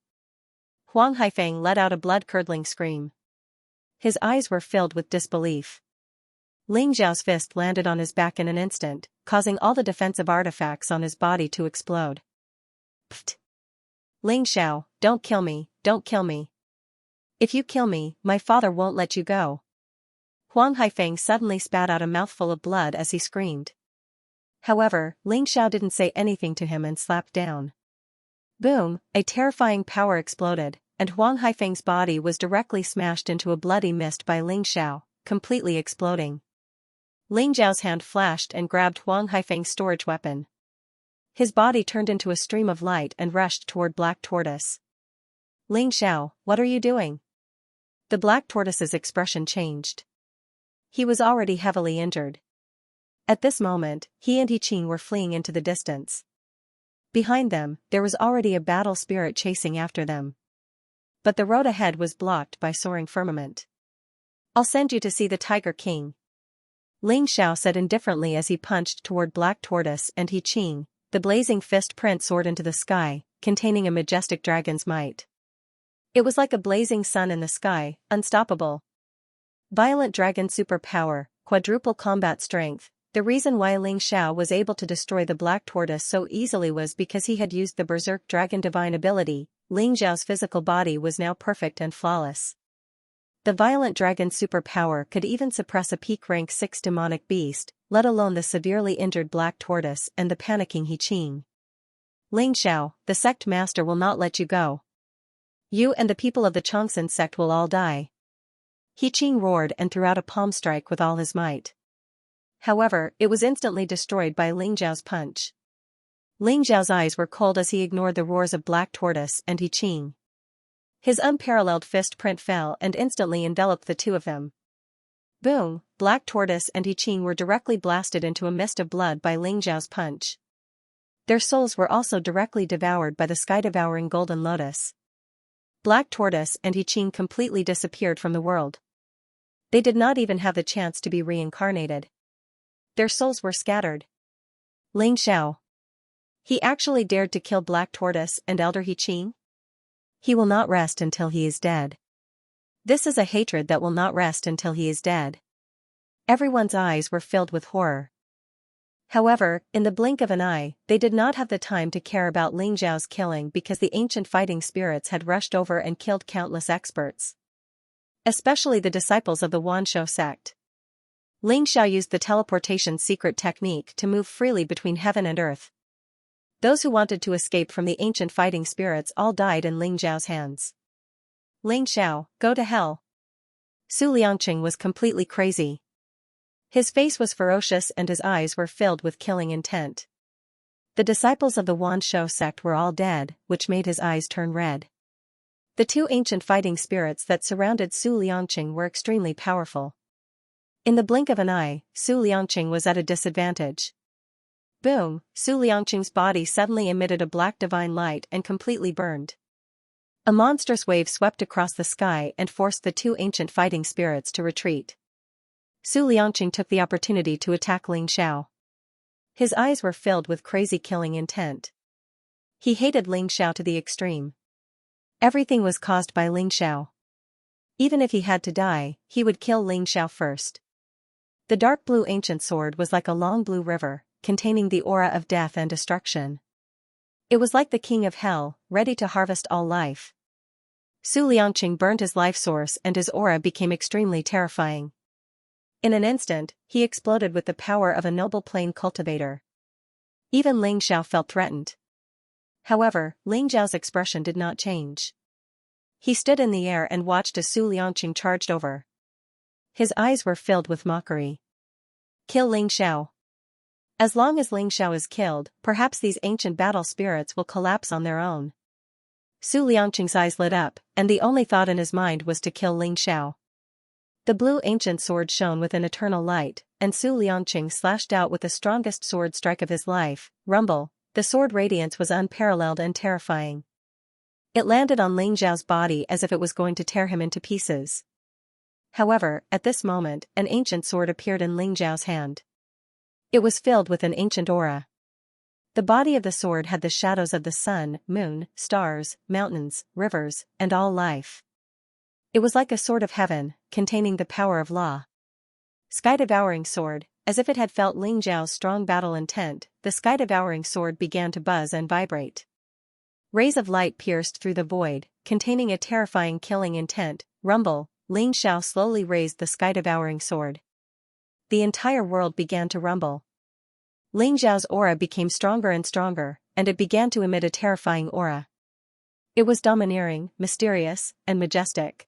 Huang Haifeng let out a blood-curdling scream. His eyes were filled with disbelief. Ling Xiao's fist landed on his back in an instant, causing all the defensive artifacts on his body to explode. Pfft! Ling Xiao, don't kill me, don't kill me. If you kill me, my father won't let you go. Huang Haifeng suddenly spat out a mouthful of blood as he screamed. However, Ling Xiao didn't say anything to him and slapped down. Boom, a terrifying power exploded, and Huang Haifeng's body was directly smashed into a bloody mist by Ling Xiao, completely exploding. Ling Xiao's hand flashed and grabbed Huang Haifeng's storage weapon. His body turned into a stream of light and rushed toward Black Tortoise. Ling Xiao, what are you doing? The Black Tortoise's expression changed. He was already heavily injured. At this moment, he and Yiqing were fleeing into the distance. Behind them, there was already a battle spirit chasing after them. But the road ahead was blocked by soaring firmament. I'll send you to see the Tiger King. Ling Xiao said indifferently as he punched toward Black Tortoise and Yiqing. The blazing fist print soared into the sky, containing a majestic dragon's might. It was like a blazing sun in the sky, unstoppable. Violent dragon superpower, quadruple combat strength. The reason why Ling Xiao was able to destroy the Black Tortoise so easily was because he had used the Berserk Dragon Divine ability. Ling Xiao's physical body was now perfect and flawless. The violent dragon superpower could even suppress a peak rank 6 demonic beast, let alone the severely injured Black Tortoise and the panicking Yiqing. Ling Xiao, the sect master will not let you go. You and the people of the Chongsun sect will all die. Yiqing roared and threw out a palm strike with all his might. However, it was instantly destroyed by Ling Xiao's punch. Ling Xiao's eyes were cold as he ignored the roars of Black Tortoise and Yiqing. His unparalleled fist print fell and instantly enveloped the two of them. Boom, Black Tortoise and Yiqing were directly blasted into a mist of blood by Ling Xiao's punch. Their souls were also directly devoured by the sky-devouring Golden Lotus. Black Tortoise and Yiqing completely disappeared from the world. They did not even have the chance to be reincarnated. Their souls were scattered. Ling Xiao. He actually dared to kill Black Tortoise and Elder Yiqing? He will not rest until he is dead. This is a hatred that will not rest until he is dead. Everyone's eyes were filled with horror. However, in the blink of an eye, they did not have the time to care about Ling Xiao's killing because the ancient fighting spirits had rushed over and killed countless experts. Especially the disciples of the Wanshou sect. Ling Xiao used the teleportation secret technique to move freely between heaven and earth. Those who wanted to escape from the ancient fighting spirits all died in Ling Xiao's hands. Ling Xiao, go to hell. Su Liangqing was completely crazy. His face was ferocious and his eyes were filled with killing intent. The disciples of the Wanshou sect were all dead, which made his eyes turn red. The two ancient fighting spirits that surrounded Su Liangqing were extremely powerful. In the blink of an eye, Su Liangqing was at a disadvantage. Boom, Su Liangqing's body suddenly emitted a black divine light and completely burned. A monstrous wave swept across the sky and forced the two ancient fighting spirits to retreat. Su Liangqing took the opportunity to attack Ling Xiao. His eyes were filled with crazy killing intent. He hated Ling Xiao to the extreme. Everything was caused by Ling Xiao. Even if he had to die, he would kill Ling Xiao first. The dark blue ancient sword was like a long blue river, containing the aura of death and destruction. It was like the king of hell, ready to harvest all life. Su Liangqing burned his life source and his aura became extremely terrifying. In an instant, he exploded with the power of a noble plane cultivator. Even Ling Xiao felt threatened. However, Ling Xiao's expression did not change. He stood in the air and watched as Su Liangqing charged over. His eyes were filled with mockery. Kill Ling Xiao. As long as Ling Xiao is killed, perhaps these ancient battle spirits will collapse on their own. Su Liangqing's eyes lit up, and the only thought in his mind was to kill Ling Xiao. The blue ancient sword shone with an eternal light, and Su Liangqing slashed out with the strongest sword strike of his life. Rumble, the sword radiance was unparalleled and terrifying. It landed on Ling Xiao's body as if it was going to tear him into pieces. However, at this moment, an ancient sword appeared in Ling Xiao's hand. It was filled with an ancient aura. The body of the sword had the shadows of the sun, moon, stars, mountains, rivers, and all life. It was like a sword of heaven, containing the power of law. Sky-devouring sword, as if it had felt Ling Xiao's strong battle intent, the sky-devouring sword began to buzz and vibrate. Rays of light pierced through the void, containing a terrifying killing intent. Rumble, Ling Xiao slowly raised the sky-devouring sword. The entire world began to rumble. Ling Xiao's aura became stronger and stronger, and it began to emit a terrifying aura. It was domineering, mysterious, and majestic.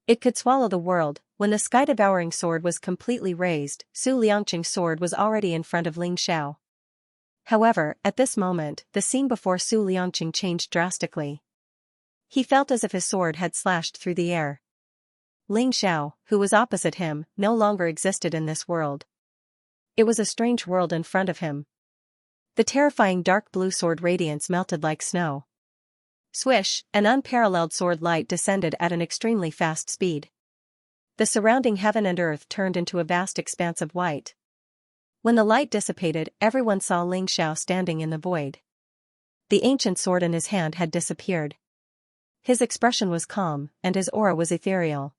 It could swallow the world. When the sky-devouring sword was completely raised, Su Liangqing's sword was already in front of Ling Xiao. However, at this moment, the scene before Su Liangqing changed drastically. He felt as if his sword had slashed through the air. Ling Xiao, who was opposite him, no longer existed in this world. It was a strange world in front of him. The terrifying dark blue sword radiance melted like snow. Swish, an unparalleled sword light descended at an extremely fast speed. The surrounding heaven and earth turned into a vast expanse of white. When the light dissipated, everyone saw Ling Xiao standing in the void. The ancient sword in his hand had disappeared. His expression was calm, and his aura was ethereal.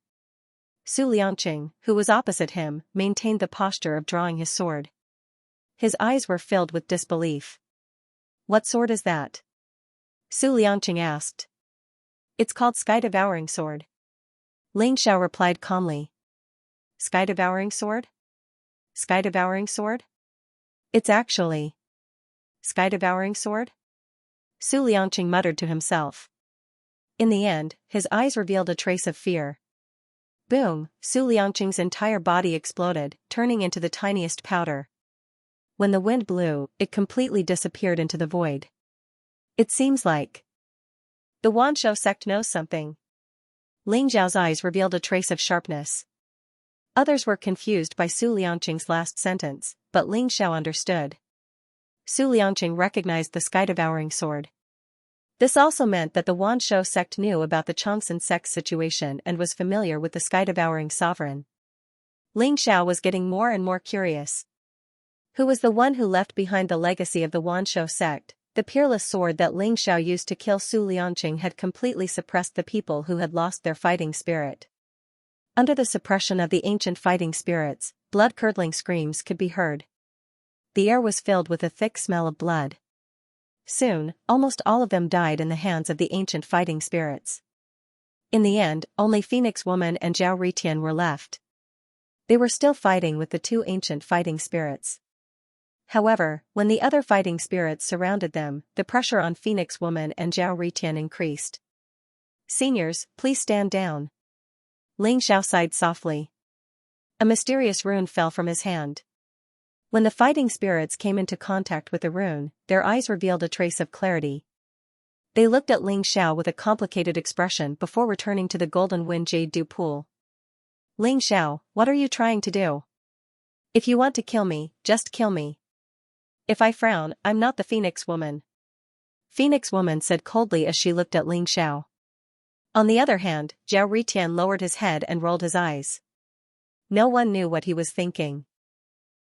Su Liangqing, who was opposite him, maintained the posture of drawing his sword. His eyes were filled with disbelief. What sword is that? Su Liangqing asked. It's called Sky-devouring sword. Ling Xiao replied calmly. Sky-devouring sword? Sky-devouring sword? It's actually Sky-devouring sword? Su Liangqing muttered to himself. In the end, his eyes revealed a trace of fear. Boom, Su Liangqing's entire body exploded, turning into the tiniest powder. When the wind blew, it completely disappeared into the void. It seems like the Wanshou sect knows something. Ling Xiao's eyes revealed a trace of sharpness. Others were confused by Su Liangqing's last sentence, but Ling Xiao understood. Su Liangqing recognized the sky-devouring sword. This also meant that the Wanshou sect knew about the Changsun sect's situation and was familiar with the sky-devouring sovereign. Ling Xiao was getting more and more curious. Who was the one who left behind the legacy of the Wanshou sect? The peerless sword that Ling Xiao used to kill Su Liangqing had completely suppressed the people who had lost their fighting spirit. Under the suppression of the ancient fighting spirits, blood-curdling screams could be heard. the air was filled with a thick smell of blood. Soon, almost all of them died in the hands of the ancient fighting spirits. In the end, only Phoenix Woman and Zhao Ritian were left. They were still fighting with the two ancient fighting spirits. However, when the other fighting spirits surrounded them, the pressure on Phoenix Woman and Zhao Ritian increased. "Seniors, please stand down." Ling Xiao sighed softly. A mysterious rune fell from his hand. When the fighting spirits came into contact with the rune, their eyes revealed a trace of clarity. They looked at Ling Xiao with a complicated expression before returning to the Golden Wind Jade Dew Pool. "Ling Xiao, what are you trying to do? If you want to kill me, just kill me. If I frown, I'm not the Phoenix Woman." Phoenix Woman said coldly as she looked at Ling Xiao. On the other hand, Zhao Ritian lowered his head and rolled his eyes. No one knew what he was thinking.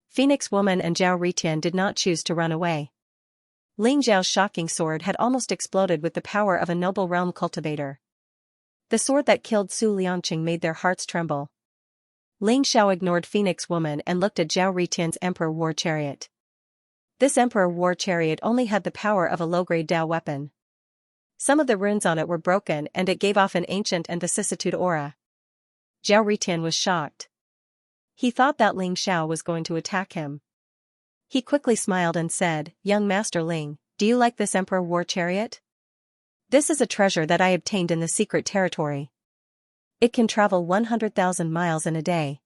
Phoenix Woman and Zhao Ritian did not choose to run away. Ling Xiao's shocking sword had almost exploded with the power of a noble realm cultivator. The sword that killed Su Liangqing made their hearts tremble. Ling Xiao ignored Phoenix Woman and looked at Zhao Ritian's Emperor War Chariot. This Emperor War Chariot only had the power of a low-grade Dao weapon. Some of the runes on it were broken and it gave off an ancient and vicissitude aura. Zhao Ritian was shocked. He thought that Ling Xiao was going to attack him. He quickly smiled and said, "Young Master Ling, do you like this Emperor War Chariot? This is a treasure that I obtained in the secret territory. It can travel 100,000 miles in a day.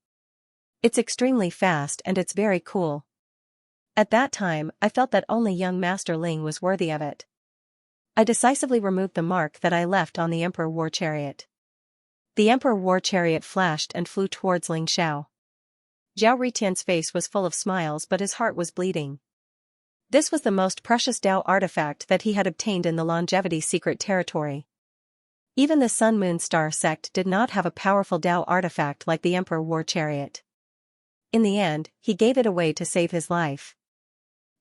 It's extremely fast and it's very cool. At that time, I felt that only young Master Ling was worthy of it. I decisively removed the mark that I left on the Emperor War Chariot." The Emperor War Chariot flashed and flew towards Ling Xiao. Zhao Ritian's face was full of smiles but his heart was bleeding. This was the most precious Dao artifact that he had obtained in the Longevity Secret Territory. Even the Sun Moon Star sect did not have a powerful Dao artifact like the Emperor War Chariot. In the end, he gave it away to save his life.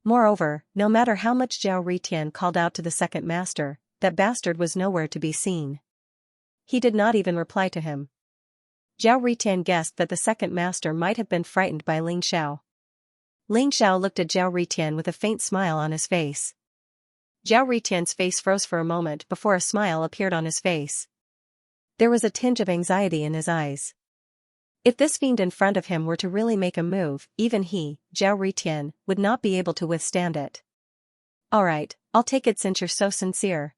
Moreover, no matter how much Zhao Ritian called out to the second master, that bastard was nowhere to be seen. He did not even reply to him. Zhao Ritian guessed that the second master might have been frightened by Ling Xiao. Ling Xiao looked at Zhao Ritian with a faint smile on his face. Zhao Ritian's face froze for a moment before a smile appeared on his face. There was a tinge of anxiety in his eyes. If this fiend in front of him were to really make a move, even he, Zhao Ritian, would not be able to withstand it. "Alright, I'll take it since you're so sincere.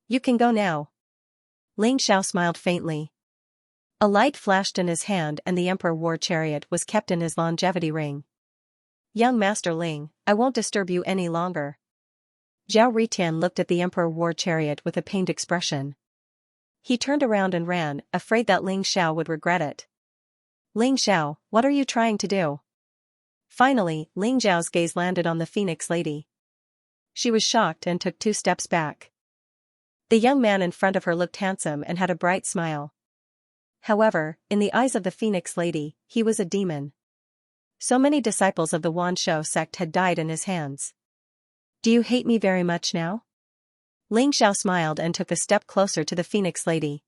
You can go now." Ling Xiao smiled faintly. A light flashed in his hand and the Emperor War Chariot was kept in his longevity ring. "Young Master Ling, I won't disturb you any longer." Zhao Ritian looked at the Emperor War Chariot with a pained expression. He turned around and ran, afraid that Ling Xiao would regret it. "Ling Xiao, what are you trying to do?" Finally, Ling Xiao's gaze landed on the Phoenix Lady. She was shocked and took 2 steps back. The young man in front of her looked handsome and had a bright smile. However, in the eyes of the Phoenix Lady, he was a demon. So many disciples of the Wanshou sect had died in his hands. "Do you hate me very much now?" Ling Xiao smiled and took a step closer to the Phoenix Lady.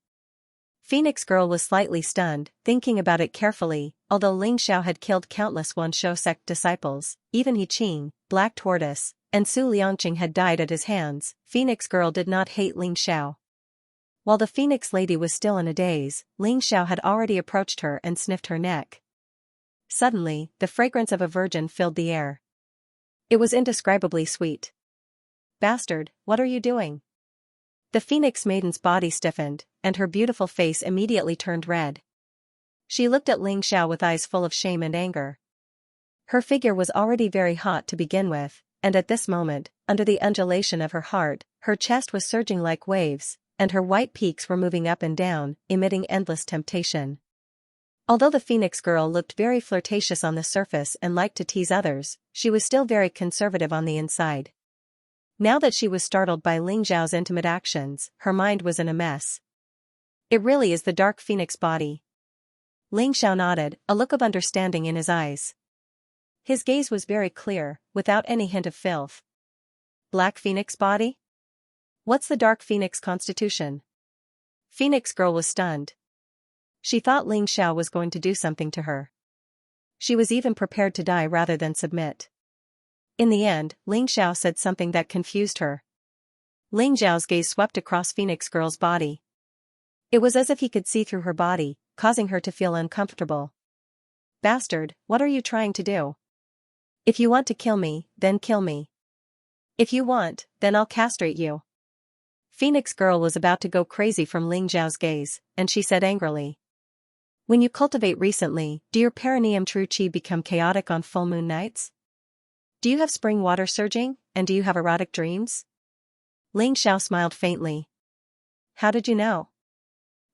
Phoenix Girl was slightly stunned, thinking about it carefully. Although Ling Xiao had killed countless Wanshou sect disciples, even He Qing, Black Tortoise, and Su Liangqing had died at his hands, Phoenix Girl did not hate Ling Xiao. While the Phoenix Lady was still in a daze, Ling Xiao had already approached her and sniffed her neck. Suddenly, the fragrance of a virgin filled the air. It was indescribably sweet. "Bastard, what are you doing?" The Phoenix Maiden's body stiffened, and her beautiful face immediately turned red. She looked at Ling Xiao with eyes full of shame and anger. Her figure was already very hot to begin with, and at this moment, under the undulation of her heart, her chest was surging like waves, and her white peaks were moving up and down, emitting endless temptation. Although the Phoenix Girl looked very flirtatious on the surface and liked to tease others, she was still very conservative on the inside. Now that she was startled by Ling Xiao's intimate actions, her mind was in a mess. "It really is the Dark Phoenix body." Ling Xiao nodded, a look of understanding in his eyes. His gaze was very clear, without any hint of filth. "Black Phoenix body? What's the Dark Phoenix constitution?" Phoenix Girl was stunned. She thought Ling Xiao was going to do something to her. She was even prepared to die rather than submit. In the end, Ling Xiao said something that confused her. Ling Xiao's gaze swept across Phoenix Girl's body. It was as if he could see through her body, causing her to feel uncomfortable. Bastard, what are you trying to do? If you want to kill me, then kill me. If you want, then I'll castrate you. Phoenix Girl was about to go crazy from Ling Xiao's gaze, and she said angrily. When you cultivate recently, do your perineum true qi become chaotic on full moon nights? Do you have spring water surging, and do you have erotic dreams? Ling Xiao smiled faintly. How did you know?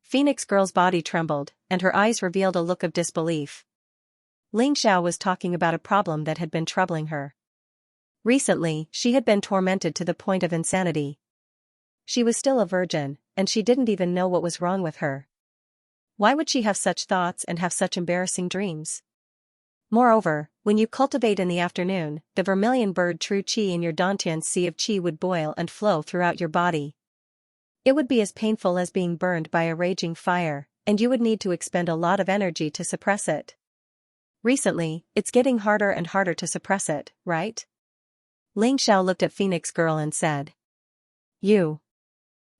Phoenix Girl's body trembled, and her eyes revealed a look of disbelief. Ling Xiao was talking about a problem that had been troubling her. Recently, she had been tormented to the point of insanity. She was still a virgin, and she didn't even know what was wrong with her. Why would she have such thoughts and have such embarrassing dreams? Moreover, when you cultivate in the afternoon, the vermilion bird true qi in your dantian sea of qi would boil and flow throughout your body. It would be as painful as being burned by a raging fire, and you would need to expend a lot of energy to suppress it. Recently, it's getting harder and harder to suppress it, right? Ling Xiao looked at Phoenix Girl and said.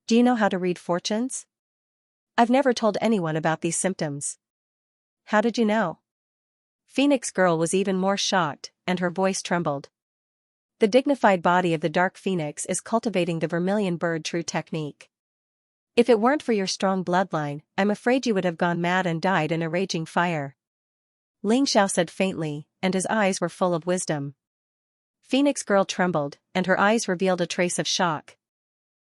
Do you know how to read fortunes? I've never told anyone about these symptoms. How did you know? Phoenix Girl was even more shocked, and her voice trembled. The dignified body of the dark phoenix is cultivating the vermilion bird true technique. If it weren't for your strong bloodline, I'm afraid you would have gone mad and died in a raging fire. Ling Xiao said faintly, and his eyes were full of wisdom. Phoenix Girl trembled, and her eyes revealed a trace of shock.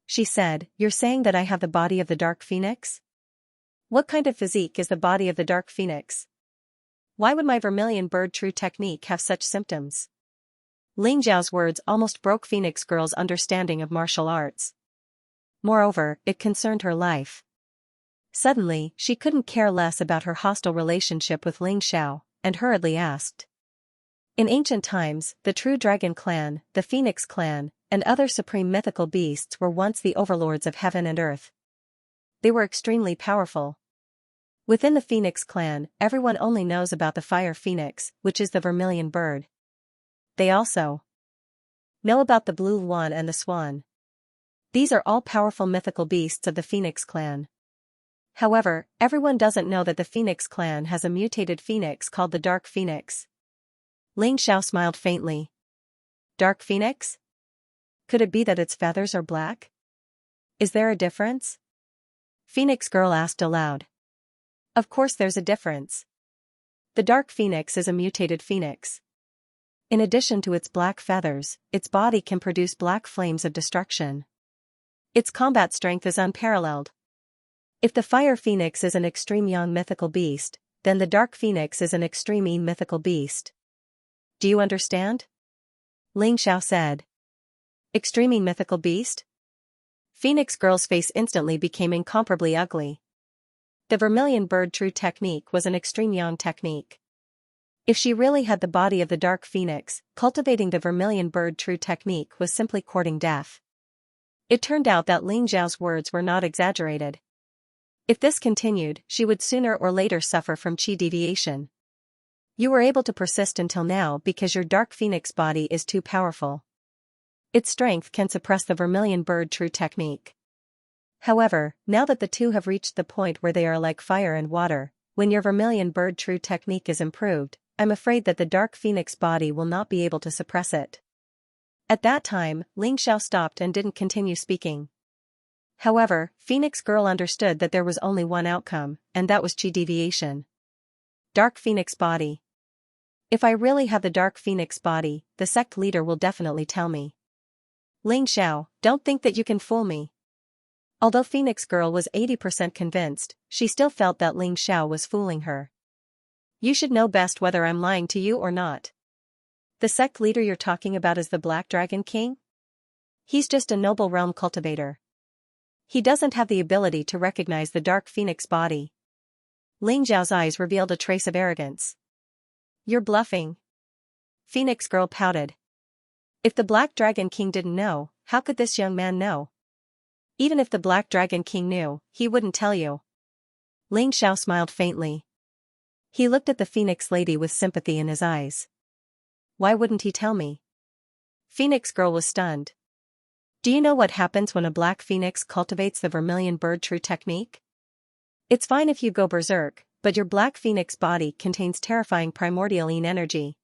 She said, You're saying that I have the body of the dark phoenix? What kind of physique is the body of the dark phoenix? Why would my vermilion bird true technique have such symptoms? Ling Xiao's words almost broke Phoenix Girl's understanding of martial arts. Moreover, it concerned her life. Suddenly, she couldn't care less about her hostile relationship with Ling Xiao, and hurriedly asked. In ancient times, the true dragon clan, the Phoenix clan, and other supreme mythical beasts were once the overlords of heaven and earth. They were extremely powerful. Within the Phoenix clan, everyone only knows about the fire phoenix, which is the vermilion bird. They also know about the blue swan and the swan. These are all powerful mythical beasts of the Phoenix clan. However, everyone doesn't know that the Phoenix clan has a mutated phoenix called the Dark Phoenix. Ling Xiao smiled faintly. Dark Phoenix? Could it be that its feathers are black? Is there a difference? Phoenix Girl asked aloud. Of course there's a difference. The Dark Phoenix is a mutated phoenix. In addition to its black feathers, its body can produce black flames of destruction. Its combat strength is unparalleled. If the fire phoenix is an extreme young mythical beast, then the dark phoenix is an extreme yin mythical beast. Do you understand? Ling Xiao said. Extreme yin mythical beast? Phoenix Girl's face instantly became incomparably ugly. The vermilion bird true technique was an extreme yang technique. If she really had the body of the dark phoenix, cultivating the vermilion bird true technique was simply courting death. It turned out that Ling Xiao's words were not exaggerated. If this continued, she would sooner or later suffer from qi deviation. You were able to persist until now because your dark phoenix body is too powerful. Its strength can suppress the vermilion bird true technique. However, now that the two have reached the point where they are like fire and water, when your vermilion bird true technique is improved, I'm afraid that the dark phoenix body will not be able to suppress it. At that time, Ling Xiao stopped and didn't continue speaking. However, Phoenix Girl understood that there was only one outcome, and that was qi deviation. Dark Phoenix body. If I really have the Dark Phoenix body, the sect leader will definitely tell me. Ling Xiao, don't think that you can fool me. Although Phoenix Girl was 80% convinced, she still felt that Ling Xiao was fooling her. You should know best whether I'm lying to you or not. The sect leader you're talking about is the Black Dragon King? He's just a noble realm cultivator. He doesn't have the ability to recognize the Dark Phoenix body. Ling Xiao's eyes revealed a trace of arrogance. You're bluffing. Phoenix Girl pouted. If the Black Dragon King didn't know, how could this young man know? Even if the Black Dragon King knew, he wouldn't tell you. Ling Xiao smiled faintly. He looked at the Phoenix Lady with sympathy in his eyes. Why wouldn't he tell me? Phoenix Girl was stunned. Do you know what happens when a black phoenix cultivates the vermilion bird true technique? It's fine if you go berserk, but your black phoenix body contains terrifying primordialine energy.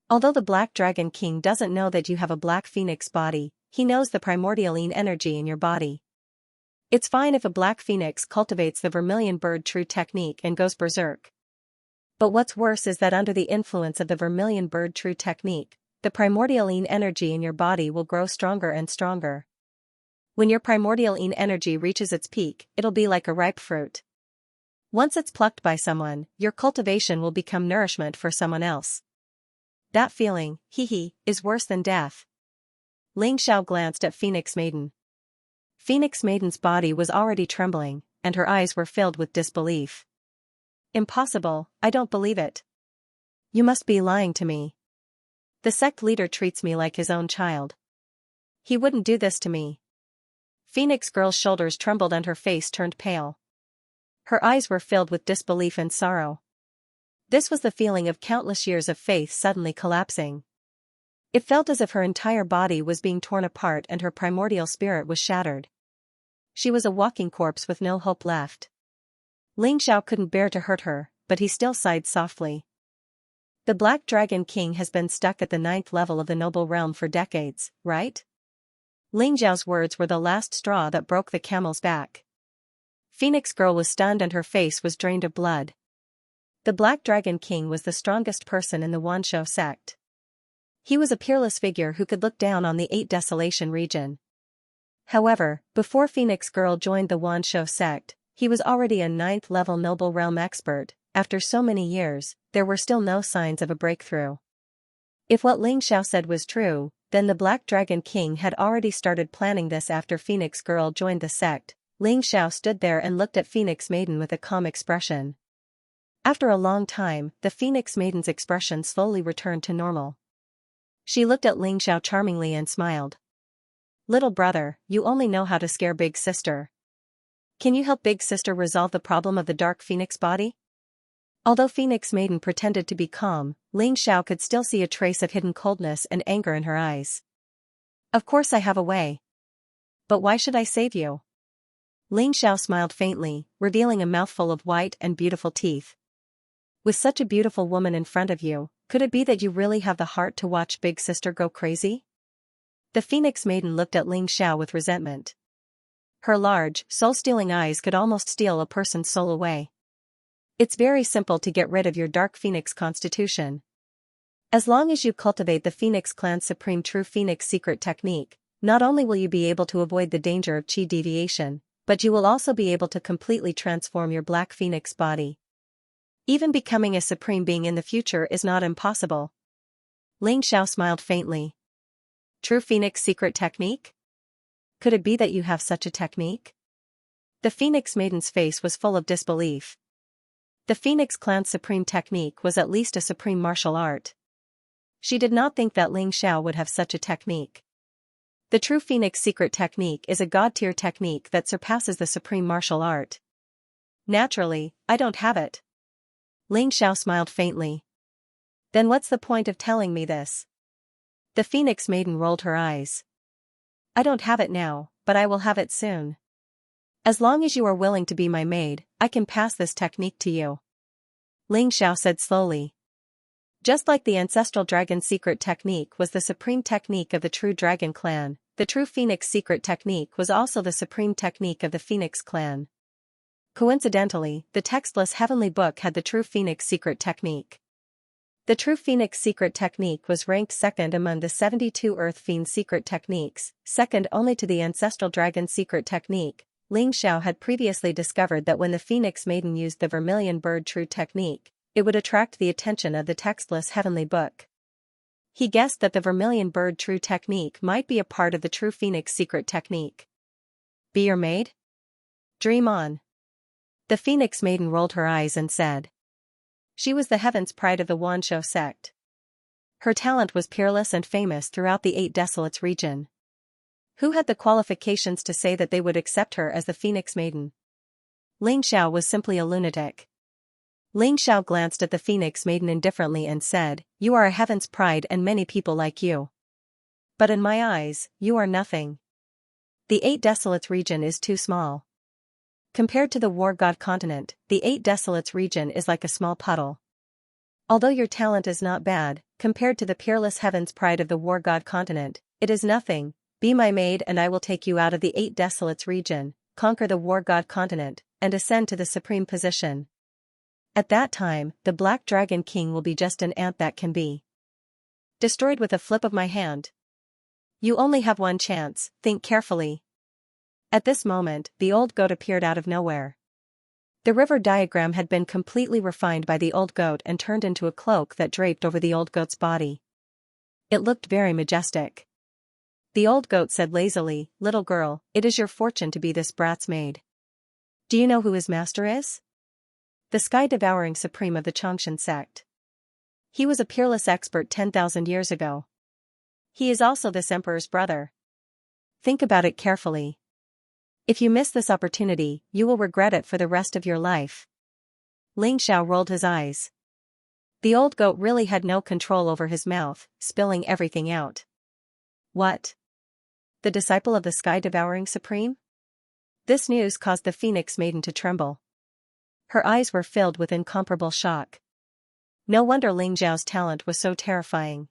Although the Black Dragon King doesn't know that you have a black phoenix body, he knows the primordialine energy in your body. It's fine if a black phoenix cultivates the vermilion bird true technique and goes berserk. But what's worse is that under the influence of the vermilion bird true technique, the primordialine energy in your body will grow stronger and stronger. When your primordialine energy reaches its peak, it'll be like a ripe fruit. Once it's plucked by someone, your cultivation will become nourishment for someone else. That feeling, is worse than death. Ling Xiao glanced at Phoenix Maiden. Phoenix Maiden's body was already trembling, and her eyes were filled with disbelief. Impossible, I don't believe it. You must be lying to me. The sect leader treats me like his own child. He wouldn't do this to me. Phoenix Girl's shoulders trembled and her face turned pale. Her eyes were filled with disbelief and sorrow. This was the feeling of countless years of faith suddenly collapsing. It felt as if her entire body was being torn apart and her primordial spirit was shattered. She was a walking corpse with no hope left. Ling Xiao couldn't bear to hurt her, but he still sighed softly. The Black Dragon King has been stuck at the 9th level of the noble realm for decades, right? Ling Xiao's words were the last straw that broke the camel's back. Phoenix Girl was stunned and her face was drained of blood. The Black Dragon King was the strongest person in the Wanshou sect. He was a peerless figure who could look down on the 8 Desolation region. However, before Phoenix Girl joined the Wanshou sect, he was already a 9th level noble realm expert. After so many years, there were still no signs of a breakthrough. If what Ling Xiao said was true, then the Black Dragon King had already started planning this after Phoenix Girl joined the sect. Ling Xiao stood there and looked at Phoenix Maiden with a calm expression. After a long time, the Phoenix Maiden's expression slowly returned to normal. She looked at Ling Xiao charmingly and smiled. Little brother, you only know how to scare big sister. Can you help big sister resolve the problem of the dark phoenix body? Although Phoenix Maiden pretended to be calm, Ling Xiao could still see a trace of hidden coldness and anger in her eyes. Of course I have a way. But why should I save you? Ling Xiao smiled faintly, revealing a mouthful of white and beautiful teeth. With such a beautiful woman in front of you, could it be that you really have the heart to watch big sister go crazy? The Phoenix Maiden looked at Ling Xiao with resentment. Her large, soul-stealing eyes could almost steal a person's soul away. It's very simple to get rid of your dark phoenix constitution. As long as you cultivate the Phoenix Clan's supreme true phoenix secret technique, not only will you be able to avoid the danger of chi deviation, but you will also be able to completely transform your black phoenix body. Even becoming a supreme being in the future is not impossible. Ling Xiao smiled faintly. True Phoenix secret technique? Could it be that you have such a technique? The Phoenix Maiden's face was full of disbelief. The Phoenix Clan's supreme technique was at least a supreme martial art. She did not think that Ling Xiao would have such a technique. The True Phoenix secret technique is a god-tier technique that surpasses the supreme martial art. Naturally, I don't have it. Ling Xiao smiled faintly. Then what's the point of telling me this? The Phoenix Maiden rolled her eyes. I don't have it now, but I will have it soon. As long as you are willing to be my maid, I can pass this technique to you. Ling Xiao said slowly. Just like the ancestral dragon secret technique was the supreme technique of the True Dragon Clan, the True Phoenix secret technique was also the supreme technique of the Phoenix Clan. Coincidentally, the textless Heavenly Book had the True Phoenix secret technique. The True Phoenix secret technique was ranked second among the 72 Earth Fiend secret techniques, second only to the Ancestral Dragon secret technique. Ling Xiao had previously discovered that when the Phoenix Maiden used the Vermilion Bird True technique, it would attract the attention of the textless Heavenly Book. He guessed that the Vermilion Bird True technique might be a part of the True Phoenix secret technique. Be your maid? Dream on. The Phoenix Maiden rolled her eyes and said. She was the heaven's pride of the Wanshou sect. Her talent was peerless and famous throughout the 8 Desolates region. Who had the qualifications to say that they would accept her as the Phoenix Maiden? Ling Xiao was simply a lunatic. Ling Xiao glanced at the Phoenix Maiden indifferently and said, You are a heaven's pride and many people like you. But in my eyes, you are nothing. The Eight Desolates region is too small. Compared to the War God continent, the Eight Desolates region is like a small puddle. Although your talent is not bad, compared to the peerless heaven's pride of the War God continent, it is nothing. Be my maid and I will take you out of the Eight Desolates region, conquer the War God continent, and ascend to the supreme position. At that time, the Black Dragon King will be just an ant that can be destroyed with a flip of my hand. You only have one chance, think carefully. At this moment, the old goat appeared out of nowhere. The river diagram had been completely refined by the old goat and turned into a cloak that draped over the old goat's body. It looked very majestic. The old goat said lazily, "Little girl, it is your fortune to be this brat's maid. Do you know who his master is? The sky-devouring supreme of the Xianxia sect. He was a peerless expert 10,000 years ago. He is also this emperor's brother. Think about it carefully. If you miss this opportunity, you will regret it for the rest of your life." Ling Xiao rolled his eyes. The old goat really had no control over his mouth, spilling everything out. What? The disciple of the sky-devouring supreme? This news caused the Phoenix Maiden to tremble. Her eyes were filled with incomparable shock. No wonder Ling Xiao's talent was so terrifying.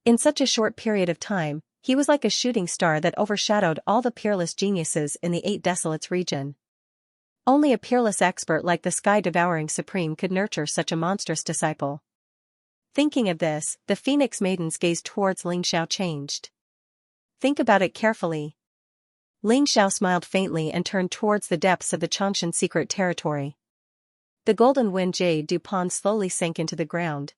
In such a short period of time, he was like a shooting star that overshadowed all the peerless geniuses in the Eight Desolates region. Only a peerless expert like the sky-devouring supreme could nurture such a monstrous disciple. Thinking of this, the Phoenix Maiden's gaze towards Ling Xiao changed. Think about it carefully. Ling Xiao smiled faintly and turned towards the depths of the Xianxia secret territory. The golden wind jade du pond slowly sank into the ground.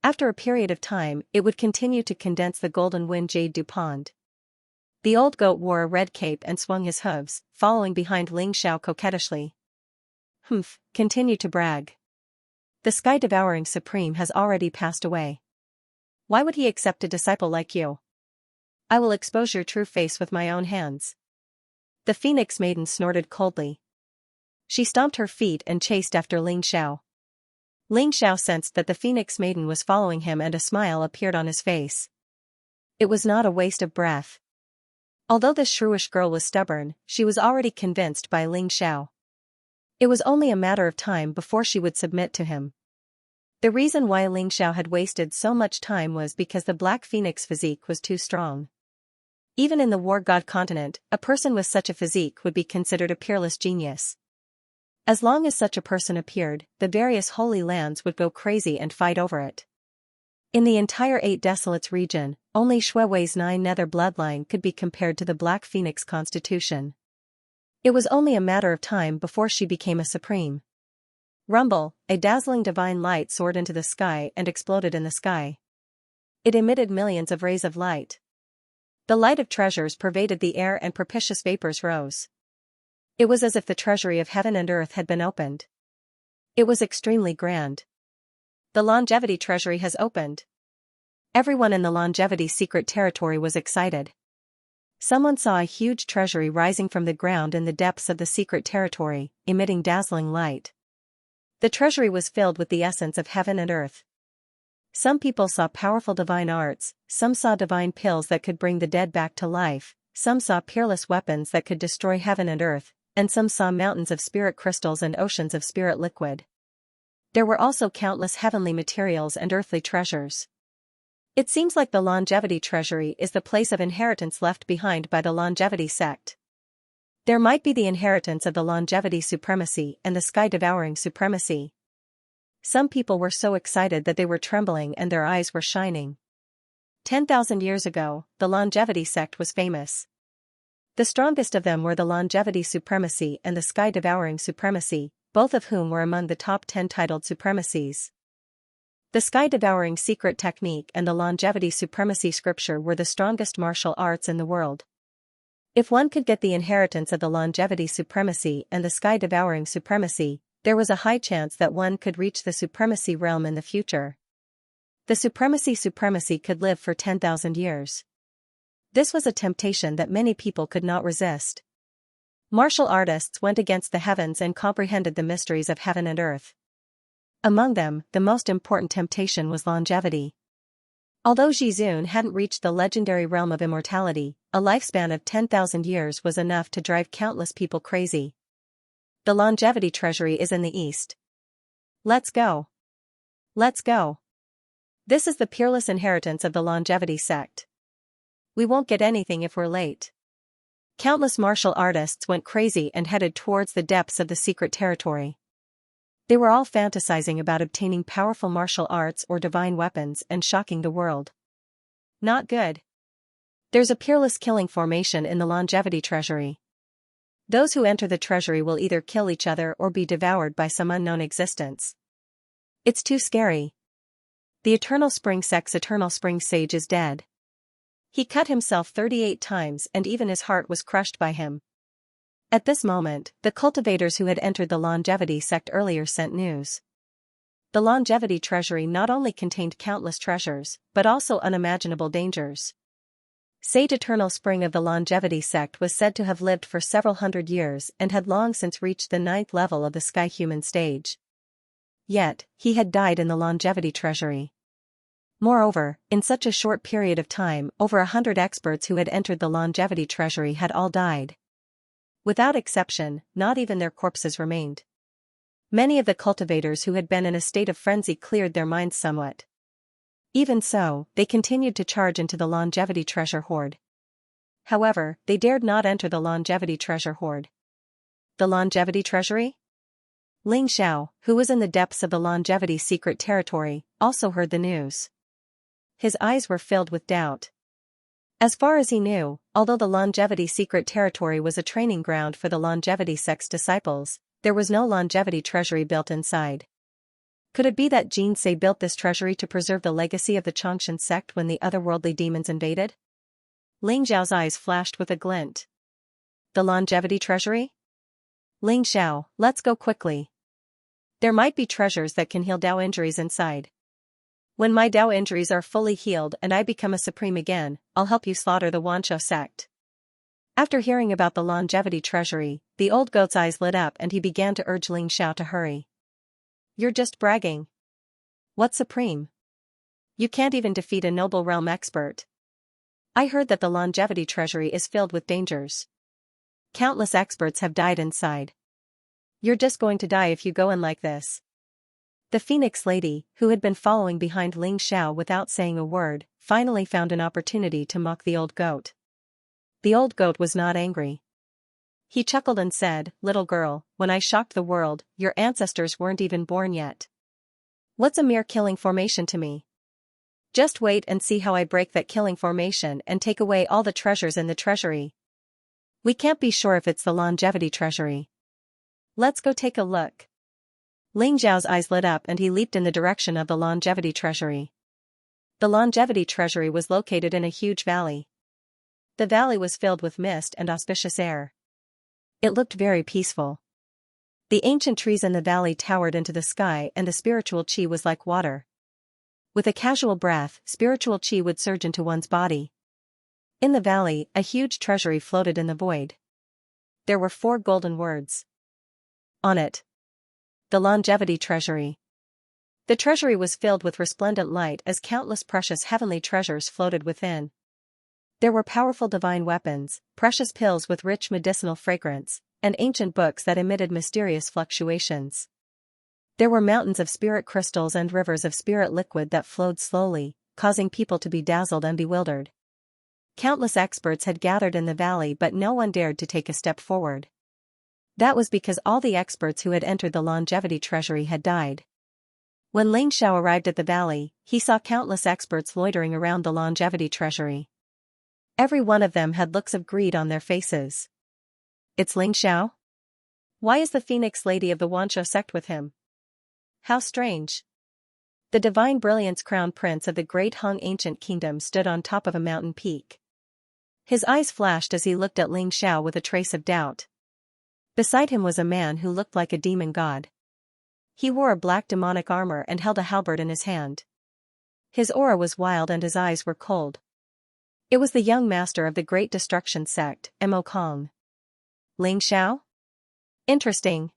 After a period of time, it would continue to condense the golden wind jade du pond. The old goat wore a red cape and swung his hooves, following behind Ling Xiao coquettishly. "Humph, continue to brag. The sky-devouring supreme has already passed away. Why would he accept a disciple like you? I will expose your true face with my own hands." The Phoenix Maiden snorted coldly. She stomped her feet and chased after Ling Xiao. Ling Xiao sensed that the Phoenix Maiden was following him and a smile appeared on his face. It was not a waste of breath. Although this shrewish girl was stubborn, she was already convinced by Ling Xiao. It was only a matter of time before she would submit to him. The reason why Ling Xiao had wasted so much time was because the Black Phoenix physique was too strong. Even in the War God continent, a person with such a physique would be considered a peerless genius. As long as such a person appeared, the various holy lands would go crazy and fight over it. In the entire Eight Desolates region, only Shui Wei's 9 nether bloodline could be compared to the Black Phoenix constitution. It was only a matter of time before she became a supreme. Rumble, a dazzling divine light soared into the sky and exploded in the sky. It emitted millions of rays of light. The light of treasures pervaded the air and propitious vapors rose. It was as if the treasury of heaven and earth had been opened. It was extremely grand. The longevity treasury has opened. Everyone in the longevity secret territory was excited. Someone saw a huge treasury rising from the ground in the depths of the secret territory, emitting dazzling light. The treasury was filled with the essence of heaven and earth. Some people saw powerful divine arts, some saw divine pills that could bring the dead back to life, some saw peerless weapons that could destroy heaven and earth, and some saw mountains of spirit crystals and oceans of spirit liquid. There were also countless heavenly materials and earthly treasures. It seems like the longevity treasury is the place of inheritance left behind by the longevity sect. There might be the inheritance of the longevity supremacy and the sky-devouring supremacy. Some people were so excited that they were trembling and their eyes were shining. 10,000 years ago, the longevity sect was famous. The strongest of them were the longevity supremacy and the sky-devouring supremacy, both of whom were among the top 10 titled supremacies. The sky-devouring secret technique and the longevity supremacy scripture were the strongest martial arts in the world. If one could get the inheritance of the longevity supremacy and the sky-devouring supremacy, there was a high chance that one could reach the supremacy realm in the future. The supremacy could live for 10,000 years. This was a temptation that many people could not resist. Martial artists went against the heavens and comprehended the mysteries of heaven and earth. Among them, the most important temptation was longevity. Although Jizun hadn't reached the legendary realm of immortality, a lifespan of 10,000 years was enough to drive countless people crazy. The longevity treasury is in the east. Let's go. Let's go. This is the peerless inheritance of the longevity sect. We won't get anything if we're late. Countless martial artists went crazy and headed towards the depths of the secret territory. They were all fantasizing about obtaining powerful martial arts or divine weapons and shocking the world. Not good. There's a peerless killing formation in the longevity treasury. Those who enter the treasury will either kill each other or be devoured by some unknown existence. It's too scary. The Eternal Spring Sect's Eternal Spring Sage is dead. He cut himself 38 times and even his heart was crushed by him. At this moment, the cultivators who had entered the longevity sect earlier sent news. The longevity treasury not only contained countless treasures, but also unimaginable dangers. Sage Eternal Spring of the longevity sect was said to have lived for several hundred years and had long since reached the 9th level of the Sky Human stage. Yet, he had died in the longevity treasury. Moreover, in such a short period of time, over 100 experts who had entered the longevity treasury had all died. Without exception, not even their corpses remained. Many of the cultivators who had been in a state of frenzy cleared their minds somewhat. Even so, they continued to charge into the longevity treasure hoard. However, they dared not enter the longevity treasure hoard. The longevity treasury? Ling Xiao, who was in the depths of the longevity secret territory, also heard the news. His eyes were filled with doubt. As far as he knew, although the longevity secret territory was a training ground for the longevity sect's disciples, there was no longevity treasury built inside. Could it be that Xianxia built this treasury to preserve the legacy of the Xianxia sect when the otherworldly demons invaded? Ling Xiao's eyes flashed with a glint. The longevity treasury? Ling Xiao, let's go quickly. There might be treasures that can heal Dao injuries inside. When my Dao injuries are fully healed and I become a supreme again, I'll help you slaughter the Wanshou sect. After hearing about the longevity treasury, the old goat's eyes lit up and he began to urge Ling Xiao to hurry. You're just bragging. What supreme? You can't even defeat a noble realm expert. I heard that the longevity treasury is filled with dangers. Countless experts have died inside. You're just going to die if you go in like this. The Phoenix Lady, who had been following behind Ling Xiao without saying a word, finally found an opportunity to mock the old goat. The old goat was not angry. He chuckled and said, "Little girl, when I shocked the world, your ancestors weren't even born yet. What's a mere killing formation to me? Just wait and see how I break that killing formation and take away all the treasures in the treasury. We can't be sure if it's the longevity treasury. Let's go take a look." Ling Xiao's eyes lit up and he leaped in the direction of the longevity treasury. The longevity treasury was located in a huge valley. The valley was filled with mist and auspicious air. It looked very peaceful. The ancient trees in the valley towered into the sky and the spiritual qi was like water. With a casual breath, spiritual qi would surge into one's body. In the valley, a huge treasury floated in the void. There were 4 golden words on it. The longevity treasury. The treasury was filled with resplendent light as countless precious heavenly treasures floated within. There were powerful divine weapons, precious pills with rich medicinal fragrance, and ancient books that emitted mysterious fluctuations. There were mountains of spirit crystals and rivers of spirit liquid that flowed slowly, causing people to be dazzled and bewildered. Countless experts had gathered in the valley but no one dared to take a step forward. That was because all the experts who had entered the longevity treasury had died. When Ling Xiao arrived at the valley, he saw countless experts loitering around the longevity treasury. Every one of them had looks of greed on their faces. It's Ling Xiao? Why is the Phoenix Lady of the Wanshou sect with him? How strange. The divine brilliance crown prince of the great Hung ancient kingdom stood on top of a mountain peak. His eyes flashed as he looked at Ling Xiao with a trace of doubt. Beside him was a man who looked like a demon god. He wore a black demonic armor and held a halberd in his hand. His aura was wild and his eyes were cold. It was the young master of the Great Destruction sect, Mo Kong. Ling Xiao? Interesting.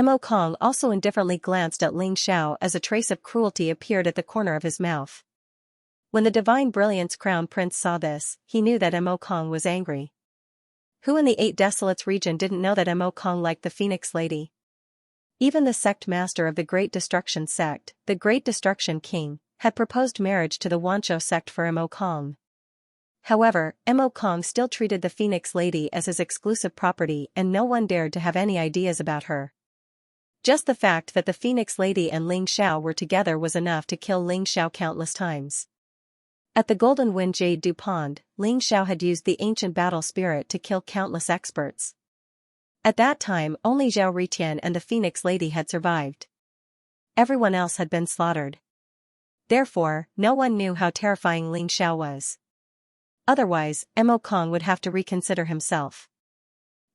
Mo Kong also indifferently glanced at Ling Xiao as a trace of cruelty appeared at the corner of his mouth. When the Divine Brilliance Crown Prince saw this, he knew that Mo Kong was angry. Who in the Eight Desolates region didn't know that Mo Kong liked the Phoenix Lady? Even the sect master of the Great Destruction sect, the Great Destruction King, had proposed marriage to the Wancho sect for Mo Kong. However, Mo Kong still treated the Phoenix Lady as his exclusive property and no one dared to have any ideas about her. Just the fact that the Phoenix Lady and Ling Xiao were together was enough to kill Ling Xiao countless times. At the Golden Wind Jade Du Pond, Ling Xiao had used the ancient battle spirit to kill countless experts. At that time only Zhao Ritian and the Phoenix Lady had survived. Everyone else had been slaughtered. Therefore, no one knew how terrifying Ling Xiao was. Otherwise, Mo Kong would have to reconsider himself.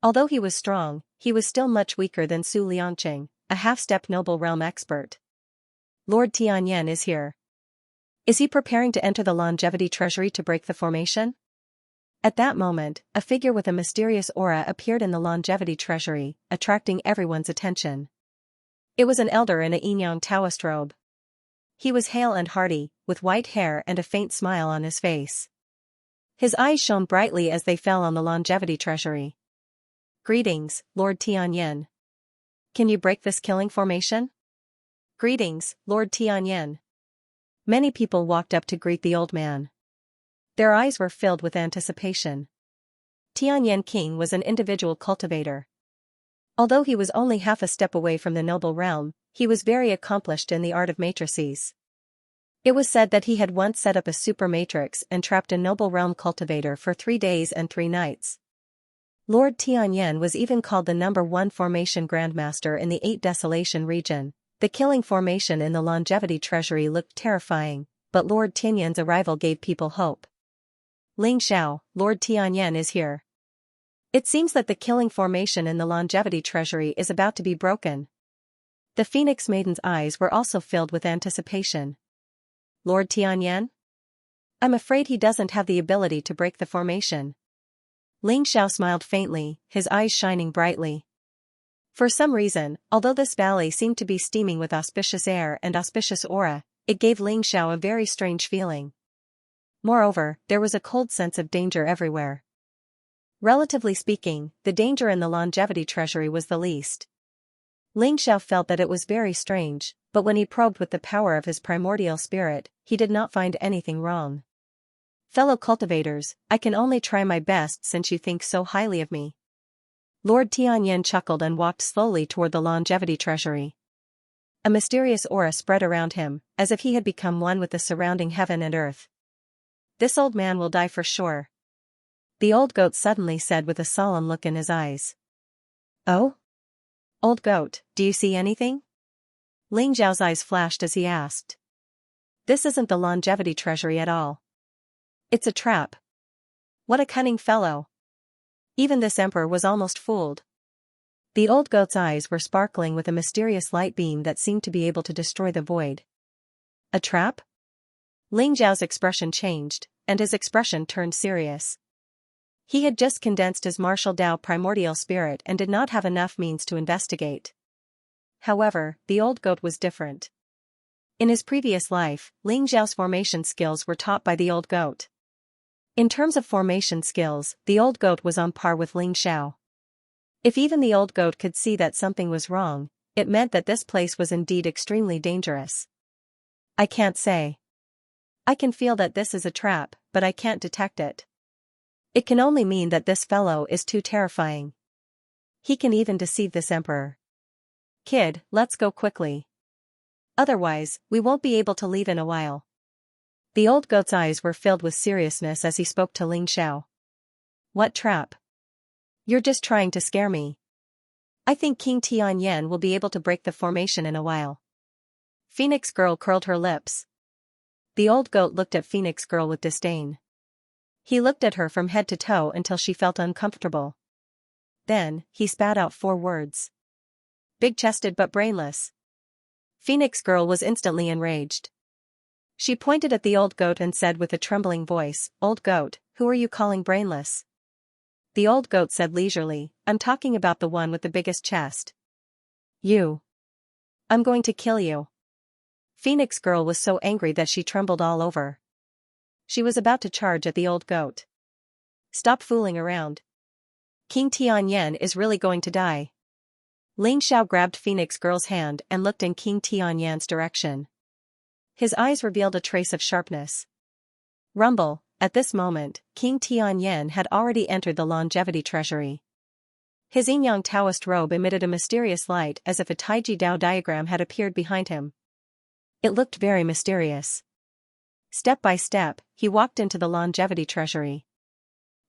Although he was strong, he was still much weaker than Su Liangqing, a half-step noble realm expert. Lord Tianyan is here. Is he preparing to enter the longevity treasury to break the formation? At that moment, a figure with a mysterious aura appeared in the longevity treasury, attracting everyone's attention. It was an elder in a Yinyang Taoist robe. He was hale and hearty, with white hair and a faint smile on his face. His eyes shone brightly as they fell on the longevity treasury. Greetings, Lord Tianyan. Can you break this killing formation? Greetings, Lord Tianyan. Many people walked up to greet the old man. Their eyes were filled with anticipation. Tianyan King was an individual cultivator. Although he was only half a step away from the noble realm, he was very accomplished in the art of matrices. It was said that he had once set up a super matrix and trapped a noble realm cultivator for 3 days and 3 nights. Lord Tianyan was even called the #1 formation grandmaster in the Eight Desolation region. The killing formation in the longevity treasury looked terrifying, but Lord Tianyan's arrival gave people hope. Ling Xiao, Lord Tianyan is here. It seems that the killing formation in the longevity treasury is about to be broken. The Phoenix Maiden's eyes were also filled with anticipation. Lord Tianyan? I'm afraid he doesn't have the ability to break the formation. Ling Xiao smiled faintly, his eyes shining brightly. For some reason, although this valley seemed to be steaming with auspicious air and auspicious aura, it gave Ling Xiao a very strange feeling. Moreover, there was a cold sense of danger everywhere. Relatively speaking, the danger in the longevity treasury was the least. Ling Xiao felt that it was very strange, but when he probed with the power of his primordial spirit, he did not find anything wrong. Fellow cultivators, I can only try my best since you think so highly of me. Lord Tianyan chuckled and walked slowly toward the longevity treasury. A mysterious aura spread around him, as if he had become one with the surrounding heaven and earth. This old man will die for sure. The old goat suddenly said with a solemn look in his eyes. Oh? Old goat, do you see anything? Ling Zhao's eyes flashed as he asked. This isn't the longevity treasury at all. It's a trap. What a cunning fellow. Even this emperor was almost fooled. The old goat's eyes were sparkling with a mysterious light beam that seemed to be able to destroy the void. A trap? Ling Zhao's expression changed, and his expression turned serious. He had just condensed his martial Dao primordial spirit and did not have enough means to investigate. However, the old goat was different. In his previous life, Ling Zhao's formation skills were taught by the old goat. In terms of formation skills, the old goat was on par with Ling Xiao. If even the old goat could see that something was wrong, it meant that this place was indeed extremely dangerous. I can't say. I can feel that this is a trap, but I can't detect it. It can only mean that this fellow is too terrifying. He can even deceive this emperor. Kid, let's go quickly. Otherwise, we won't be able to leave in a while. The old goat's eyes were filled with seriousness as he spoke to Ling Xiao. What trap? You're just trying to scare me. I think King Tianyan will be able to break the formation in a while. Phoenix Girl curled her lips. The old goat looked at Phoenix Girl with disdain. He looked at her from head to toe until she felt uncomfortable. Then, he spat out 4 words. Big-chested but brainless. Phoenix Girl was instantly enraged. She pointed at the old goat and said with a trembling voice, Old goat, who are you calling brainless? The old goat said leisurely, I'm talking about the one with the biggest chest. You. I'm going to kill you. Phoenix Girl was so angry that she trembled all over. She was about to charge at the old goat. Stop fooling around. King Tianyan is really going to die. Ling Xiao grabbed Phoenix Girl's hand and looked in King Tianyan's direction. His eyes revealed a trace of sharpness. Rumble, at this moment, King Tianyan had already entered the longevity treasury. His yin-yang Taoist robe emitted a mysterious light as if a Taiji Dao diagram had appeared behind him. It looked very mysterious. Step by step, he walked into the longevity treasury.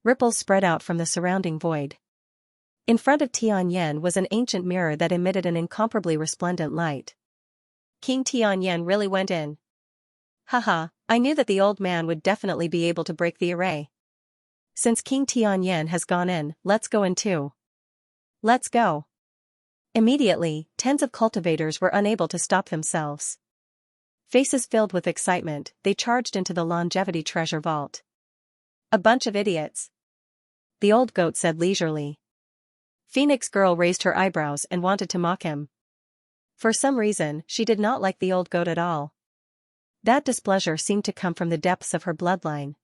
Ripples spread out from the surrounding void. In front of Tianyan was an ancient mirror that emitted an incomparably resplendent light. King Tianyan really went in. Haha, I knew that the old man would definitely be able to break the array. Since King Tianyan has gone in, let's go in too. Let's go. Immediately, tens of cultivators were unable to stop themselves. Faces filled with excitement, they charged into the longevity treasure vault. A bunch of idiots. The old goat said leisurely. Phoenix Girl raised her eyebrows and wanted to mock him. For some reason, she did not like the old goat at all. That displeasure seemed to come from the depths of her bloodline.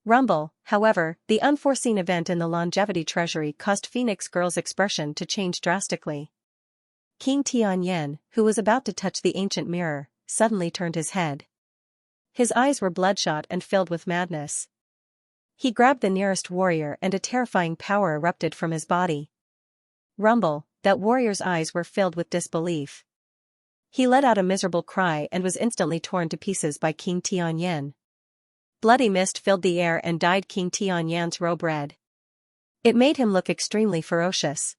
Rumble, however, the unforeseen event in the longevity treasury caused Phoenix Girl's expression to change drastically. King Tianyan, who was about to touch the ancient mirror, suddenly turned his head. His eyes were bloodshot and filled with madness. He grabbed the nearest warrior and a terrifying power erupted from his body. Rumble, that warrior's eyes were filled with disbelief. He let out a miserable cry and was instantly torn to pieces by King Tianyan. Bloody mist filled the air and dyed King Tianyan's robe red. It made him look extremely ferocious.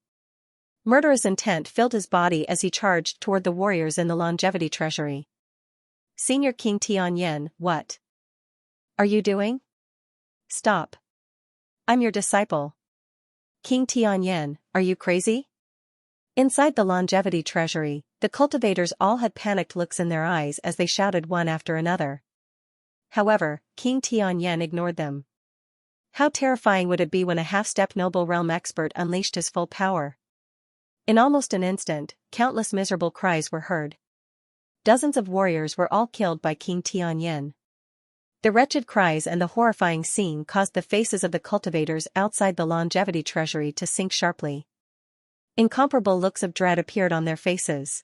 Murderous intent filled his body as he charged toward the warriors in the longevity treasury. Senior King Tianyan, what are you doing? Stop. I'm your disciple. King Tianyan, are you crazy? Inside the longevity treasury, the cultivators all had panicked looks in their eyes as they shouted one after another. However, King Tianyan ignored them. How terrifying would it be when a half-step noble realm expert unleashed his full power? In almost an instant, countless miserable cries were heard. Dozens of warriors were all killed by King Tianyan. The wretched cries and the horrifying scene caused the faces of the cultivators outside the longevity treasury to sink sharply. Incomparable looks of dread appeared on their faces.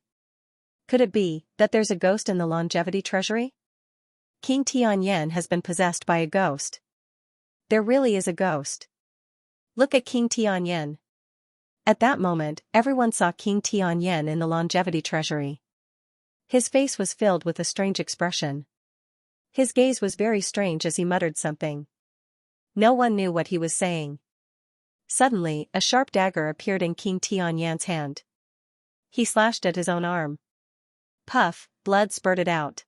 Could it be that there's a ghost in the longevity treasury? King Tianyan has been possessed by a ghost. There really is a ghost. Look at King Tianyan. At that moment, everyone saw King Tianyan in the longevity treasury. His face was filled with a strange expression. His gaze was very strange as he muttered something. No one knew what he was saying. Suddenly, a sharp dagger appeared in King Tianyan's hand. He slashed at his own arm. Puff, blood spurted out.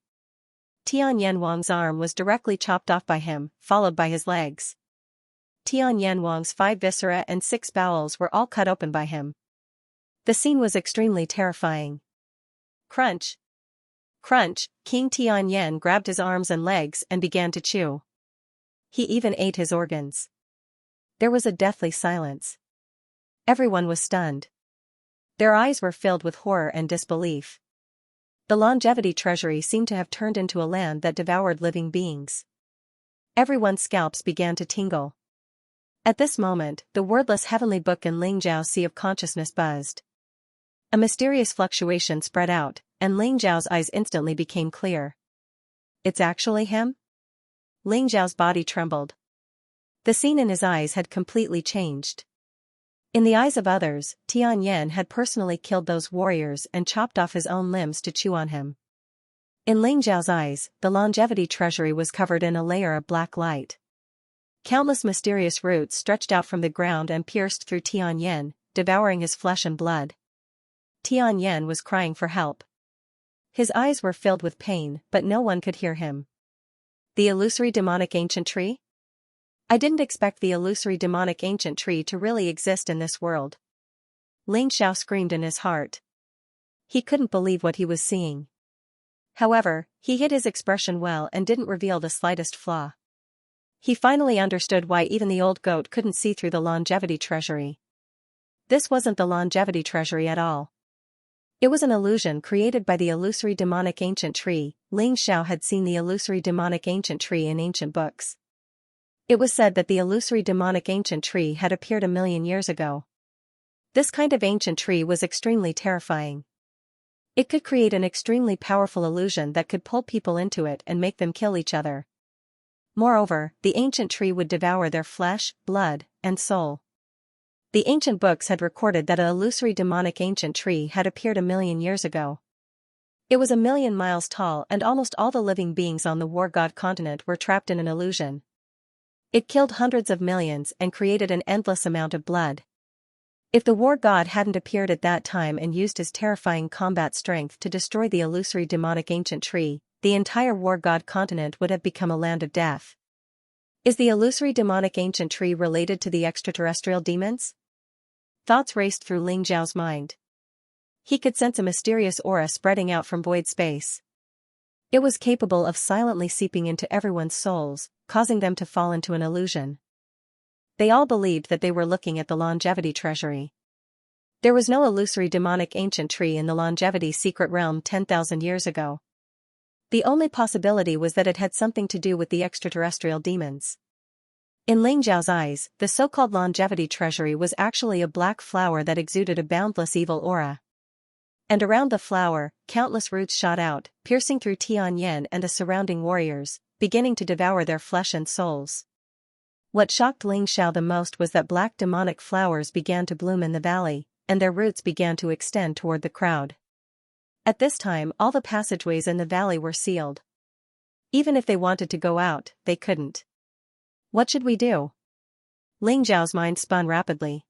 Tianyan Wang's arm was directly chopped off by him, followed by his legs. Tianyan Wang's 5 viscera and 6 bowels were all cut open by him. The scene was extremely terrifying. Crunch. Crunch, King Tianyan grabbed his arms and legs and began to chew. He even ate his organs. There was a deathly silence. Everyone was stunned. Their eyes were filled with horror and disbelief. The longevity treasury seemed to have turned into a land that devoured living beings. Everyone's scalps began to tingle. At this moment, the wordless heavenly book in Ling Zhao's sea of consciousness buzzed. A mysterious fluctuation spread out, and Ling Zhao's eyes instantly became clear. It's actually him? Ling Zhao's body trembled. The scene in his eyes had completely changed. In the eyes of others, Tianyan had personally killed those warriors and chopped off his own limbs to chew on him. In Ling Zhao's eyes, the longevity treasury was covered in a layer of black light. Countless mysterious roots stretched out from the ground and pierced through Tianyan, devouring his flesh and blood. Tianyan was crying for help. His eyes were filled with pain, but no one could hear him. The illusory demonic ancient tree? I didn't expect the illusory demonic ancient tree to really exist in this world. Ling Xiao screamed in his heart. He couldn't believe what he was seeing. However, he hid his expression well and didn't reveal the slightest flaw. He finally understood why even the old goat couldn't see through the longevity treasury. This wasn't the longevity treasury at all. It was an illusion created by the illusory demonic ancient tree. Ling Xiao had seen the illusory demonic ancient tree in ancient books. It was said that the illusory demonic ancient tree had appeared 1,000,000 years ago. This kind of ancient tree was extremely terrifying. It could create an extremely powerful illusion that could pull people into it and make them kill each other. Moreover, the ancient tree would devour their flesh, blood, and soul. The ancient books had recorded that an illusory demonic ancient tree had appeared 1,000,000 years ago. It was 1,000,000 miles tall, and almost all the living beings on the War God continent were trapped in an illusion. It killed hundreds of millions and created an endless amount of blood. If the War God hadn't appeared at that time and used his terrifying combat strength to destroy the illusory demonic ancient tree, the entire War God continent would have become a land of death. Is the illusory demonic ancient tree related to the extraterrestrial demons? Thoughts raced through Ling Xiao's mind. He could sense a mysterious aura spreading out from void space. It was capable of silently seeping into everyone's souls, causing them to fall into an illusion. They all believed that they were looking at the longevity treasury. There was no illusory demonic ancient tree in the longevity secret realm 10,000 years ago. The only possibility was that it had something to do with the extraterrestrial demons. In Ling Xiao's eyes, the so-called longevity treasury was actually a black flower that exuded a boundless evil aura. And around the flower, countless roots shot out, piercing through Tianyan and the surrounding warriors, beginning to devour their flesh and souls. What shocked Ling Xiao the most was that black demonic flowers began to bloom in the valley, and their roots began to extend toward the crowd. At this time, all the passageways in the valley were sealed. Even if they wanted to go out, they couldn't. What should we do? Ling Xiao's mind spun rapidly.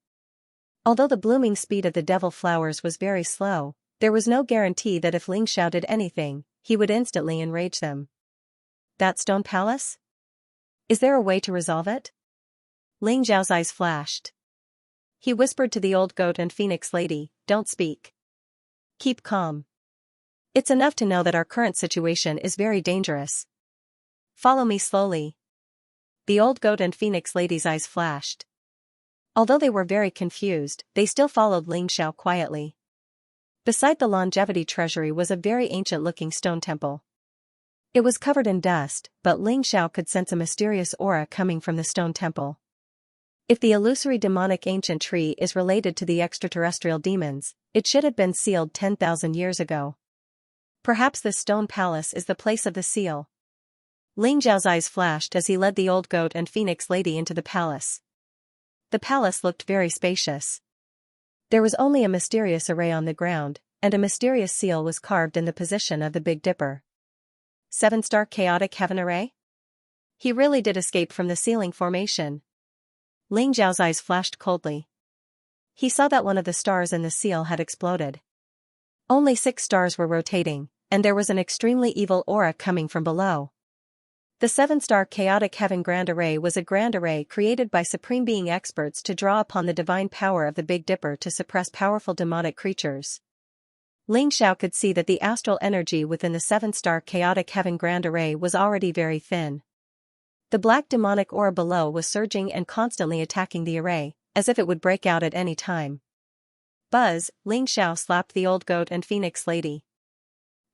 Although the blooming speed of the devil flowers was very slow, there was no guarantee that if Ling Xiao did anything, he would instantly enrage them. That stone palace? Is there a way to resolve it? Ling Xiao's eyes flashed. He whispered to the old goat and phoenix lady, "Don't speak. Keep calm. It's enough to know that our current situation is very dangerous. Follow me slowly." The old goat and phoenix lady's eyes flashed. Although they were very confused, they still followed Ling Xiao quietly. Beside the longevity treasury was a very ancient-looking stone temple. It was covered in dust, but Ling Xiao could sense a mysterious aura coming from the stone temple. If the illusory demonic ancient tree is related to the extraterrestrial demons, it should have been sealed 10,000 years ago. Perhaps this stone palace is the place of the seal. Ling Xiao's eyes flashed as he led the old goat and phoenix lady into the palace. The palace looked very spacious. There was only a mysterious array on the ground, and a mysterious seal was carved in the position of the Big Dipper. 7-star chaotic heaven array? He really did escape from the sealing formation. Ling Xiao's eyes flashed coldly. He saw that one of the stars in the seal had exploded. Only 6 stars were rotating, and there was an extremely evil aura coming from below. The 7-star chaotic heaven grand array was a grand array created by supreme being experts to draw upon the divine power of the Big Dipper to suppress powerful demonic creatures. Ling Xiao could see that the astral energy within the 7-star chaotic heaven grand array was already very thin. The black demonic aura below was surging and constantly attacking the array, as if it would break out at any time. Buzz, Ling Xiao slapped the old goat and phoenix lady.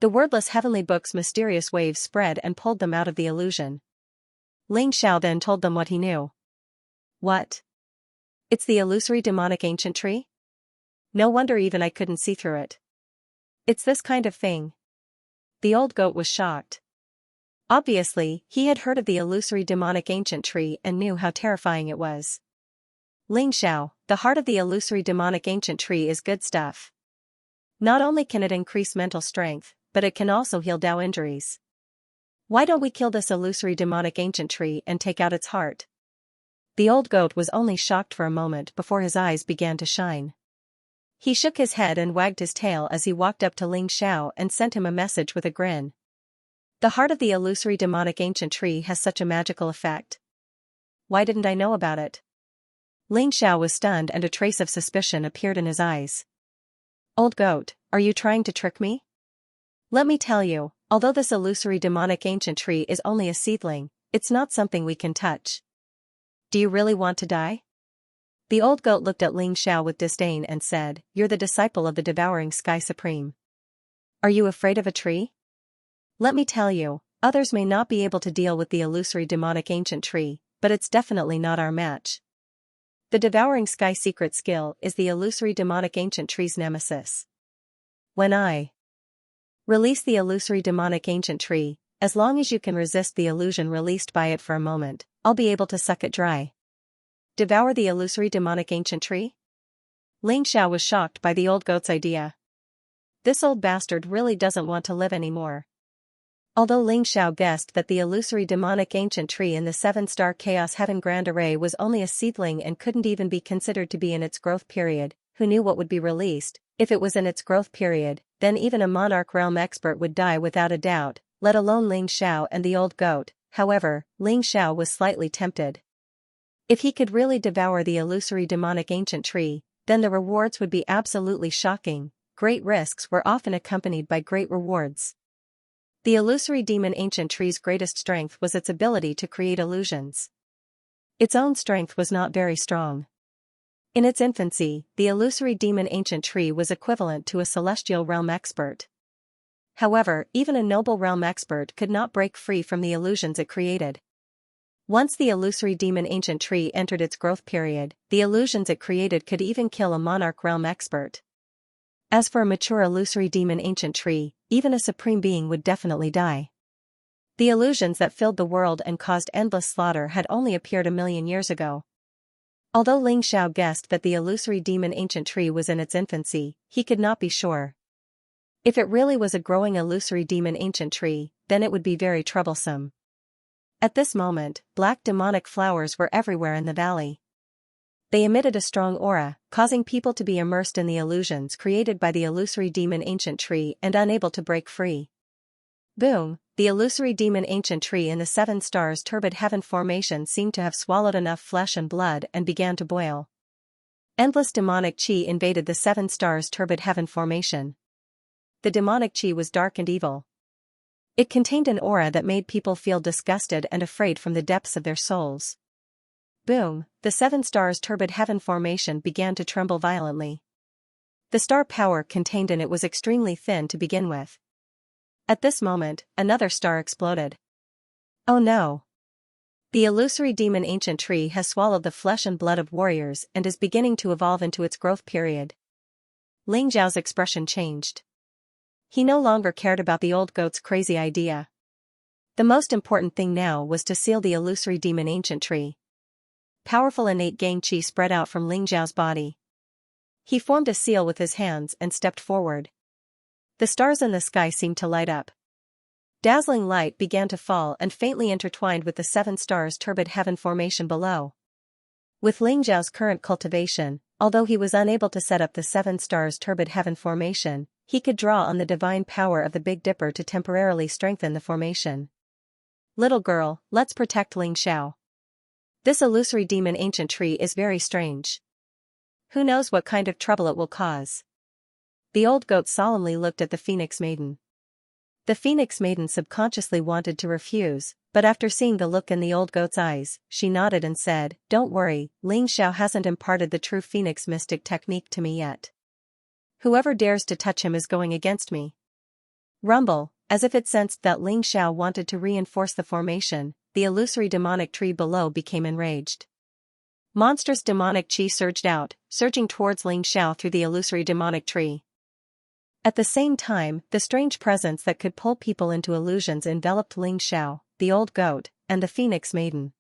The wordless heavenly book's mysterious waves spread and pulled them out of the illusion. Ling Xiao then told them what he knew. What? It's the illusory demonic ancient tree? No wonder even I couldn't see through it. It's this kind of thing. The old goat was shocked. Obviously, he had heard of the illusory demonic ancient tree and knew how terrifying it was. Ling Xiao, the heart of the illusory demonic ancient tree is good stuff. Not only can it increase mental strength, but it can also heal Dao injuries. Why don't we kill this illusory demonic ancient tree and take out its heart? The old goat was only shocked for a moment before his eyes began to shine. He shook his head and wagged his tail as he walked up to Ling Xiao and sent him a message with a grin. The heart of the illusory demonic ancient tree has such a magical effect. Why didn't I know about it? Ling Xiao was stunned and a trace of suspicion appeared in his eyes. Old goat, are you trying to trick me? Let me tell you, although this illusory demonic ancient tree is only a seedling, it's not something we can touch. Do you really want to die? The old goat looked at Ling Xiao with disdain and said, "You're the disciple of the devouring sky supreme. Are you afraid of a tree? Let me tell you, others may not be able to deal with the illusory demonic ancient tree, but it's definitely not our match. The devouring sky secret skill is the illusory demonic ancient tree's nemesis. When I release the illusory demonic ancient tree, as long as you can resist the illusion released by it for a moment, I'll be able to suck it dry." Devour the illusory demonic ancient tree? Ling Xiao was shocked by the old goat's idea. This old bastard really doesn't want to live anymore. Although Ling Xiao guessed that the illusory demonic ancient tree in the 7-star Chaos Heaven Grand Array was only a seedling and couldn't even be considered to be in its growth period, who knew what would be released? If it was in its growth period, then even a monarch realm expert would die without a doubt, let alone Ling Xiao and the old goat. However, Ling Xiao was slightly tempted. If he could really devour the illusory demonic ancient tree, then the rewards would be absolutely shocking. Great risks were often accompanied by great rewards. The illusory demon ancient tree's greatest strength was its ability to create illusions. Its own strength was not very strong. In its infancy, the illusory demon ancient tree was equivalent to a celestial realm expert. However, even a noble realm expert could not break free from the illusions it created. Once the illusory demon ancient tree entered its growth period, the illusions it created could even kill a monarch realm expert. As for a mature illusory demon ancient tree, even a supreme being would definitely die. The illusions that filled the world and caused endless slaughter had only appeared a million years ago. Although Ling Xiao guessed that the illusory demon ancient tree was in its infancy, he could not be sure. If it really was a growing illusory demon ancient tree, then it would be very troublesome. At this moment, black demonic flowers were everywhere in the valley. They emitted a strong aura, causing people to be immersed in the illusions created by the illusory demon ancient tree and unable to break free. Boom! The illusory demon ancient tree in the 7 stars turbid heaven formation seemed to have swallowed enough flesh and blood and began to boil. Endless demonic chi invaded the 7 stars turbid heaven formation. The demonic chi was dark and evil. It contained an aura that made people feel disgusted and afraid from the depths of their souls. Boom! The 7 stars turbid heaven formation began to tremble violently. The star power contained in it was extremely thin to begin with. At this moment, another star exploded. Oh no! The illusory demon ancient tree has swallowed the flesh and blood of warriors and is beginning to evolve into its growth period. Ling Zhao's expression changed. He no longer cared about the old goat's crazy idea. The most important thing now was to seal the illusory demon ancient tree. Powerful innate gang chi spread out from Ling Zhao's body. He formed a seal with his hands and stepped forward. The stars in the sky seemed to light up. Dazzling light began to fall and faintly intertwined with the 7 stars turbid heaven formation below. With Ling Zhao's current cultivation, although he was unable to set up the 7 stars turbid heaven formation, he could draw on the divine power of the Big Dipper to temporarily strengthen the formation. Little girl, let's protect Ling Xiao. This illusory demon ancient tree is very strange. Who knows what kind of trouble it will cause? The old goat solemnly looked at the Phoenix Maiden. The Phoenix Maiden subconsciously wanted to refuse, but after seeing the look in the old goat's eyes, she nodded and said, "Don't worry, Ling Xiao hasn't imparted the true Phoenix mystic technique to me yet. Whoever dares to touch him is going against me." Rumble, as if it sensed that Ling Xiao wanted to reinforce the formation, the illusory demonic tree below became enraged. Monstrous demonic chi surged out, surging towards Ling Xiao through the illusory demonic tree. At the same time, the strange presence that could pull people into illusions enveloped Ling Xiao, the old goat, and the Phoenix Maiden.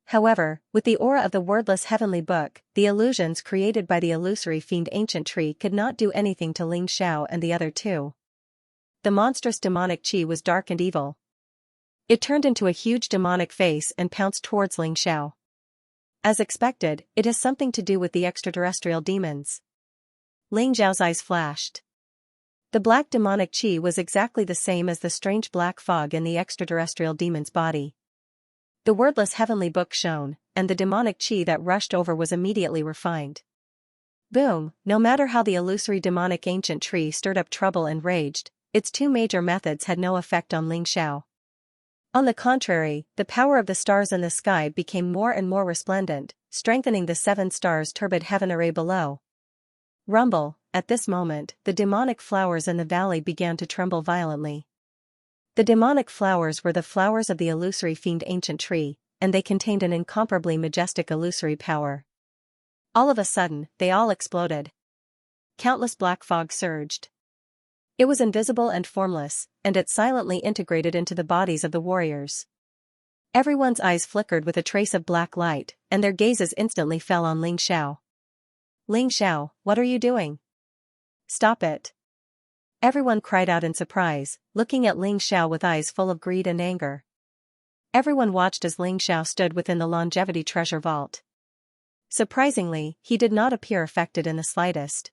However, with the aura of the wordless heavenly book, the illusions created by the illusory fiend ancient tree could not do anything to Ling Xiao and the other two. The monstrous demonic chi was dark and evil. It turned into a huge demonic face and pounced towards Ling Xiao. As expected, it has something to do with the extraterrestrial demons. Ling Xiao's eyes flashed. The black demonic chi was exactly the same as the strange black fog in the extraterrestrial demon's body. The wordless heavenly book shone, and the demonic chi that rushed over was immediately refined. Boom! No matter how the illusory demonic ancient tree stirred up trouble and raged, its two major methods had no effect on Ling Xiao. On the contrary, the power of the stars in the sky became more and more resplendent, strengthening the 7 stars turbid heaven array below. Rumble, at this moment, the demonic flowers in the valley began to tremble violently. The demonic flowers were the flowers of the illusory fiend ancient tree, and they contained an incomparably majestic illusory power. All of a sudden, they all exploded. Countless black fog surged. It was invisible and formless, and it silently integrated into the bodies of the warriors. Everyone's eyes flickered with a trace of black light, and their gazes instantly fell on Ling Xiao. Ling Xiao, what are you doing? Stop it. Everyone cried out in surprise, looking at Ling Xiao with eyes full of greed and anger. Everyone watched as Ling Xiao stood within the longevity treasure vault. Surprisingly, he did not appear affected in the slightest.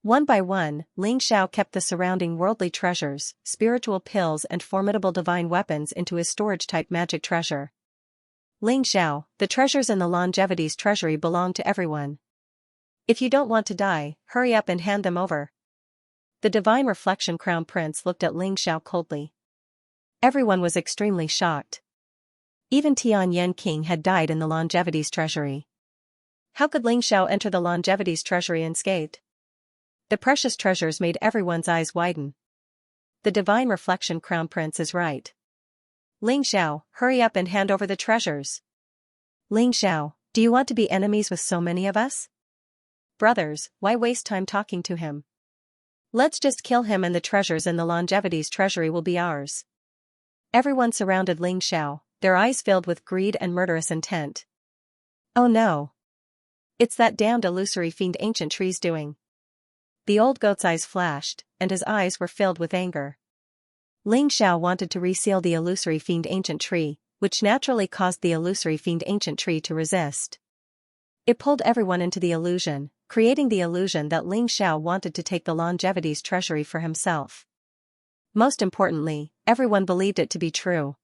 One by one, Ling Xiao kept the surrounding worldly treasures, spiritual pills and formidable divine weapons into his storage-type magic treasure. Ling Xiao, the treasures in the longevity's treasury belong to everyone. If you don't want to die, hurry up and hand them over. The divine reflection crown prince looked at Ling Xiao coldly. Everyone was extremely shocked. Even Tianyan King had died in the longevity's treasury. How could Ling Xiao enter the longevity's treasury unscathed? The precious treasures made everyone's eyes widen. The divine reflection crown prince is right. Ling Xiao, hurry up and hand over the treasures. Ling Xiao, do you want to be enemies with so many of us? Brothers, why waste time talking to him? Let's just kill him and the treasures in the longevity's treasury will be ours. Everyone surrounded Ling Xiao, their eyes filled with greed and murderous intent. Oh no! It's that damned illusory fiend ancient tree's doing. The old goat's eyes flashed, and his eyes were filled with anger. Ling Xiao wanted to reseal the illusory fiend ancient tree, which naturally caused the illusory fiend ancient tree to resist. It pulled everyone into the illusion, creating the illusion that Ling Xiao wanted to take the longevity's treasury for himself. Most importantly, everyone believed it to be true.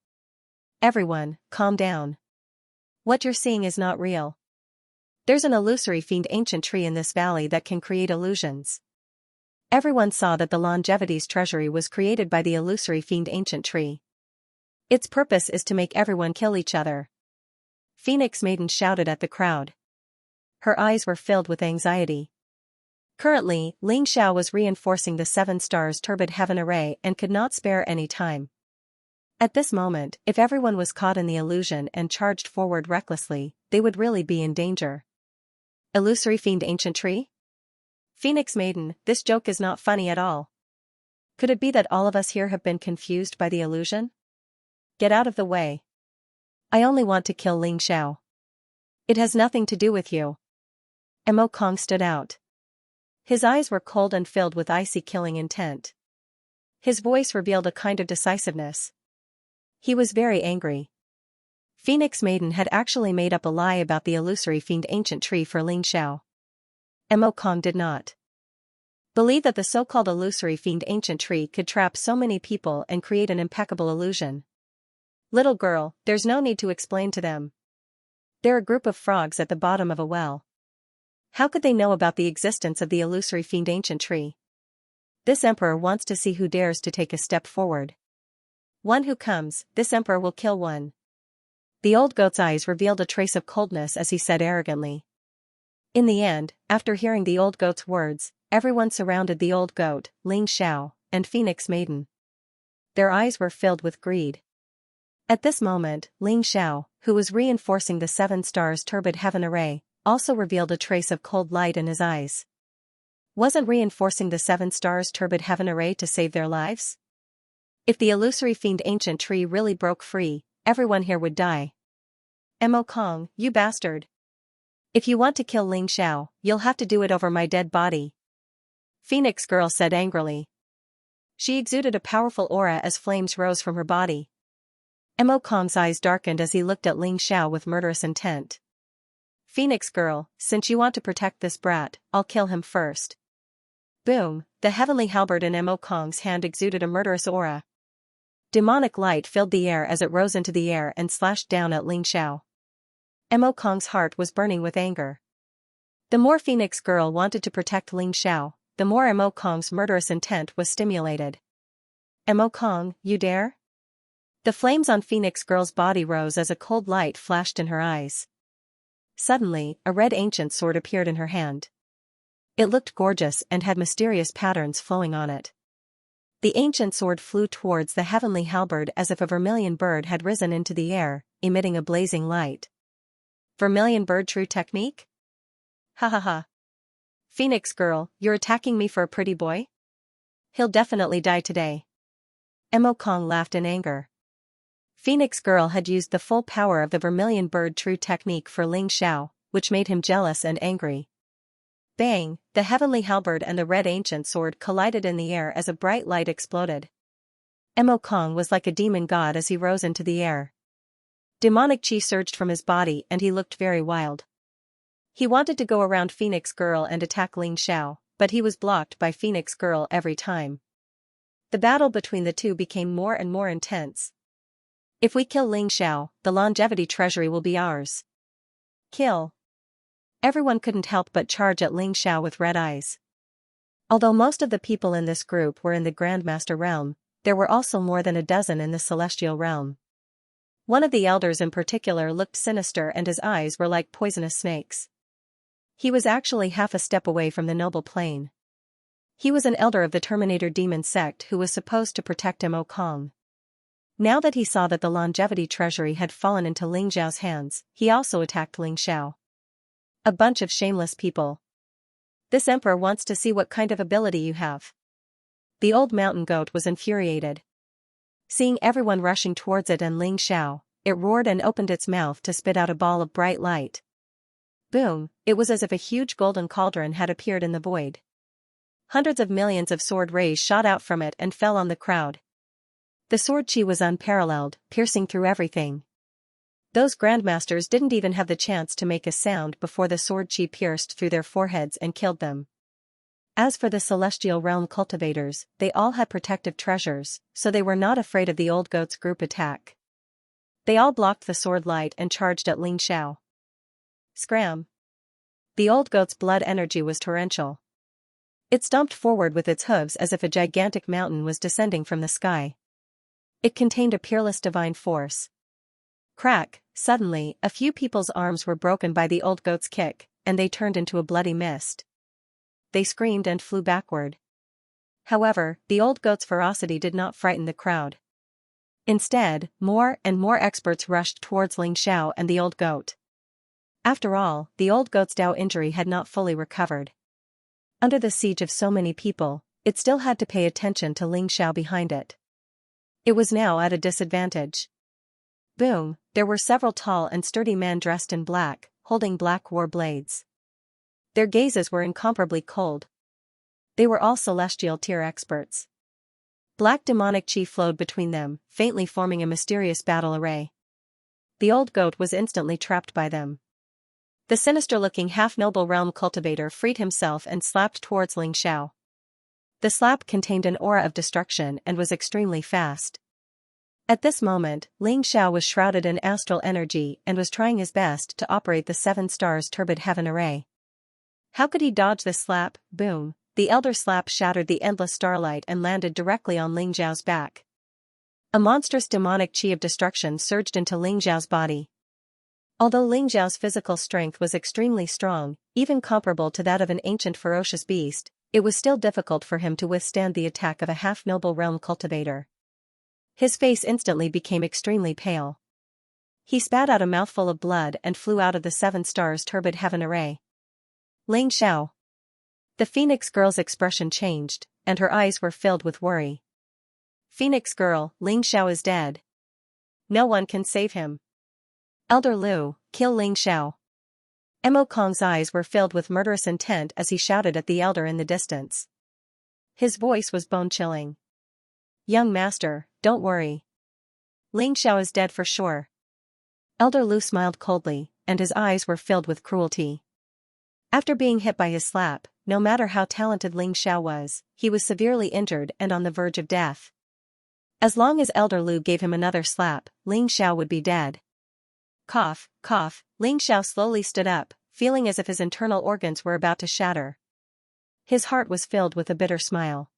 Everyone, calm down. What you're seeing is not real. There's an illusory fiend ancient tree in this valley that can create illusions. Everyone saw that the longevity's treasury was created by the illusory fiend ancient tree. Its purpose is to make everyone kill each other. Phoenix Maiden shouted at the crowd. Her eyes were filled with anxiety. Currently, Ling Xiao was reinforcing the 7 stars turbid heaven array and could not spare any time. At this moment, if everyone was caught in the illusion and charged forward recklessly, they would really be in danger. Illusory fiend ancient tree? Phoenix Maiden, this joke is not funny at all. Could it be that all of us here have been confused by the illusion? Get out of the way. I only want to kill Ling Xiao. It has nothing to do with you. Mo Kong stood out. His eyes were cold and filled with icy killing intent. His voice revealed a kind of decisiveness. He was very angry. Phoenix Maiden had actually made up a lie about the illusory fiend ancient tree for Ling Xiao. Mo Kong did not believe that the so-called illusory fiend ancient tree could trap so many people and create an impeccable illusion. Little girl, there's no need to explain to them. They're a group of frogs at the bottom of a well. How could they know about the existence of the illusory fiend ancient tree? This emperor wants to see who dares to take a step forward. One who comes, this emperor will kill one. The old goat's eyes revealed a trace of coldness as he said arrogantly. In the end, after hearing the old goat's words, everyone surrounded the old goat, Ling Xiao, and Phoenix Maiden. Their eyes were filled with greed. At this moment, Ling Xiao, who was reinforcing the 7 stars turbid heaven array, also revealed a trace of cold light in his eyes. Wasn't reinforcing the 7 stars turbid heaven array to save their lives? If the illusory fiend ancient tree really broke free, everyone here would die. Mo Kong, you bastard. If you want to kill Ling Xiao, you'll have to do it over my dead body. Phoenix Girl said angrily. She exuded a powerful aura as flames rose from her body. Mo Kong's eyes darkened as he looked at Ling Xiao with murderous intent. Phoenix Girl, since you want to protect this brat, I'll kill him first. Boom, the heavenly halberd in Mo Kong's hand exuded a murderous aura. Demonic light filled the air as it rose into the air and slashed down at Ling Xiao. Mo Kong's heart was burning with anger. The more Phoenix Girl wanted to protect Ling Xiao, the more Mo Kong's murderous intent was stimulated. Mo Kong, you dare? The flames on Phoenix Girl's body rose as a cold light flashed in her eyes. suddenly, a red ancient sword appeared in her hand. It looked gorgeous and had mysterious patterns flowing on it. The ancient sword flew towards the heavenly halberd as if a vermilion bird had risen into the air, emitting a blazing light. Vermilion bird true technique? Ha ha ha. Phoenix girl, you're attacking me for a pretty boy? He'll definitely die today. Mo Kong laughed in anger. Phoenix girl had used the full power of the vermilion bird true technique for Ling Xiao, which made him jealous and angry. Bang, the heavenly halberd and the red ancient sword collided in the air as a bright light exploded. Mo Kong was like a demon god as he rose into the air. Demonic chi surged from his body and he looked very wild. He wanted to go around Phoenix girl and attack Ling Xiao, but he was blocked by Phoenix girl every time. The battle between the two became more and more intense. If we kill Ling Xiao, the longevity treasury will be ours. Kill. Everyone couldn't help but charge at Ling Xiao with red eyes. Although most of the people in this group were in the Grandmaster realm, there were also more than a dozen in the Celestial realm. One of the elders in particular looked sinister and his eyes were like poisonous snakes. He was actually half a step away from the noble plane. He was an elder of the Terminator demon sect who was supposed to protect Mo Kong. Now that he saw that the longevity treasury had fallen into Ling Xiao's hands, he also attacked Ling Xiao. A bunch of shameless people. This emperor wants to see what kind of ability you have. The old mountain goat was infuriated. Seeing everyone rushing towards it and Ling Xiao, it roared and opened its mouth to spit out a ball of bright light. Boom, it was as if a huge golden cauldron had appeared in the void. Hundreds of millions of sword rays shot out from it and fell on the crowd. The sword chi was unparalleled, piercing through everything. Those grandmasters didn't even have the chance to make a sound before the sword chi pierced through their foreheads and killed them. As for the celestial realm cultivators, they all had protective treasures, so they were not afraid of the old goat's group attack. They all blocked the sword light and charged at Ling Xiao. Scram! The old goat's blood energy was torrential. It stomped forward with its hooves as if a gigantic mountain was descending from the sky. It contained a peerless divine force. Crack! Suddenly, a few people's arms were broken by the old goat's kick, and they turned into a bloody mist. They screamed and flew backward. However, the old goat's ferocity did not frighten the crowd. Instead, more and more experts rushed towards Ling Xiao and the old goat. After all, the old goat's Dao injury had not fully recovered. Under the siege of so many people, it still had to pay attention to Ling Xiao behind it. It was now at a disadvantage. Boom, there were several tall and sturdy men dressed in black, holding black war blades. Their gazes were incomparably cold. They were all celestial tier experts. Black demonic chi flowed between them, faintly forming a mysterious battle array. The old goat was instantly trapped by them. The sinister-looking half-noble realm cultivator freed himself and slapped towards Ling Xiao. The slap contained an aura of destruction and was extremely fast. At this moment, Ling Xiao was shrouded in astral energy and was trying his best to operate the 7 stars turbid heaven array. How could he dodge this slap? Boom! The elder slap shattered the endless starlight and landed directly on Ling Xiao's back. A monstrous demonic chi of destruction surged into Ling Xiao's body. Although Ling Xiao's physical strength was extremely strong, even comparable to that of an ancient ferocious beast, it was still difficult for him to withstand the attack of a half-noble realm cultivator. His face instantly became extremely pale. He spat out a mouthful of blood and flew out of the 7 stars turbid heaven array. Ling Xiao. The Phoenix girl's expression changed, and her eyes were filled with worry. Phoenix girl, Ling Xiao is dead. No one can save him. Elder Lu, kill Ling Xiao. Mo Kong's eyes were filled with murderous intent as he shouted at the elder in the distance. His voice was bone-chilling. Young master, don't worry. Ling Xiao is dead for sure. Elder Lu smiled coldly, and his eyes were filled with cruelty. After being hit by his slap, no matter how talented Ling Xiao was, he was severely injured and on the verge of death. As long as Elder Lu gave him another slap, Ling Xiao would be dead. Cough, cough, Ling Xiao slowly stood up, feeling as if his internal organs were about to shatter. His heart was filled with a bitter smile.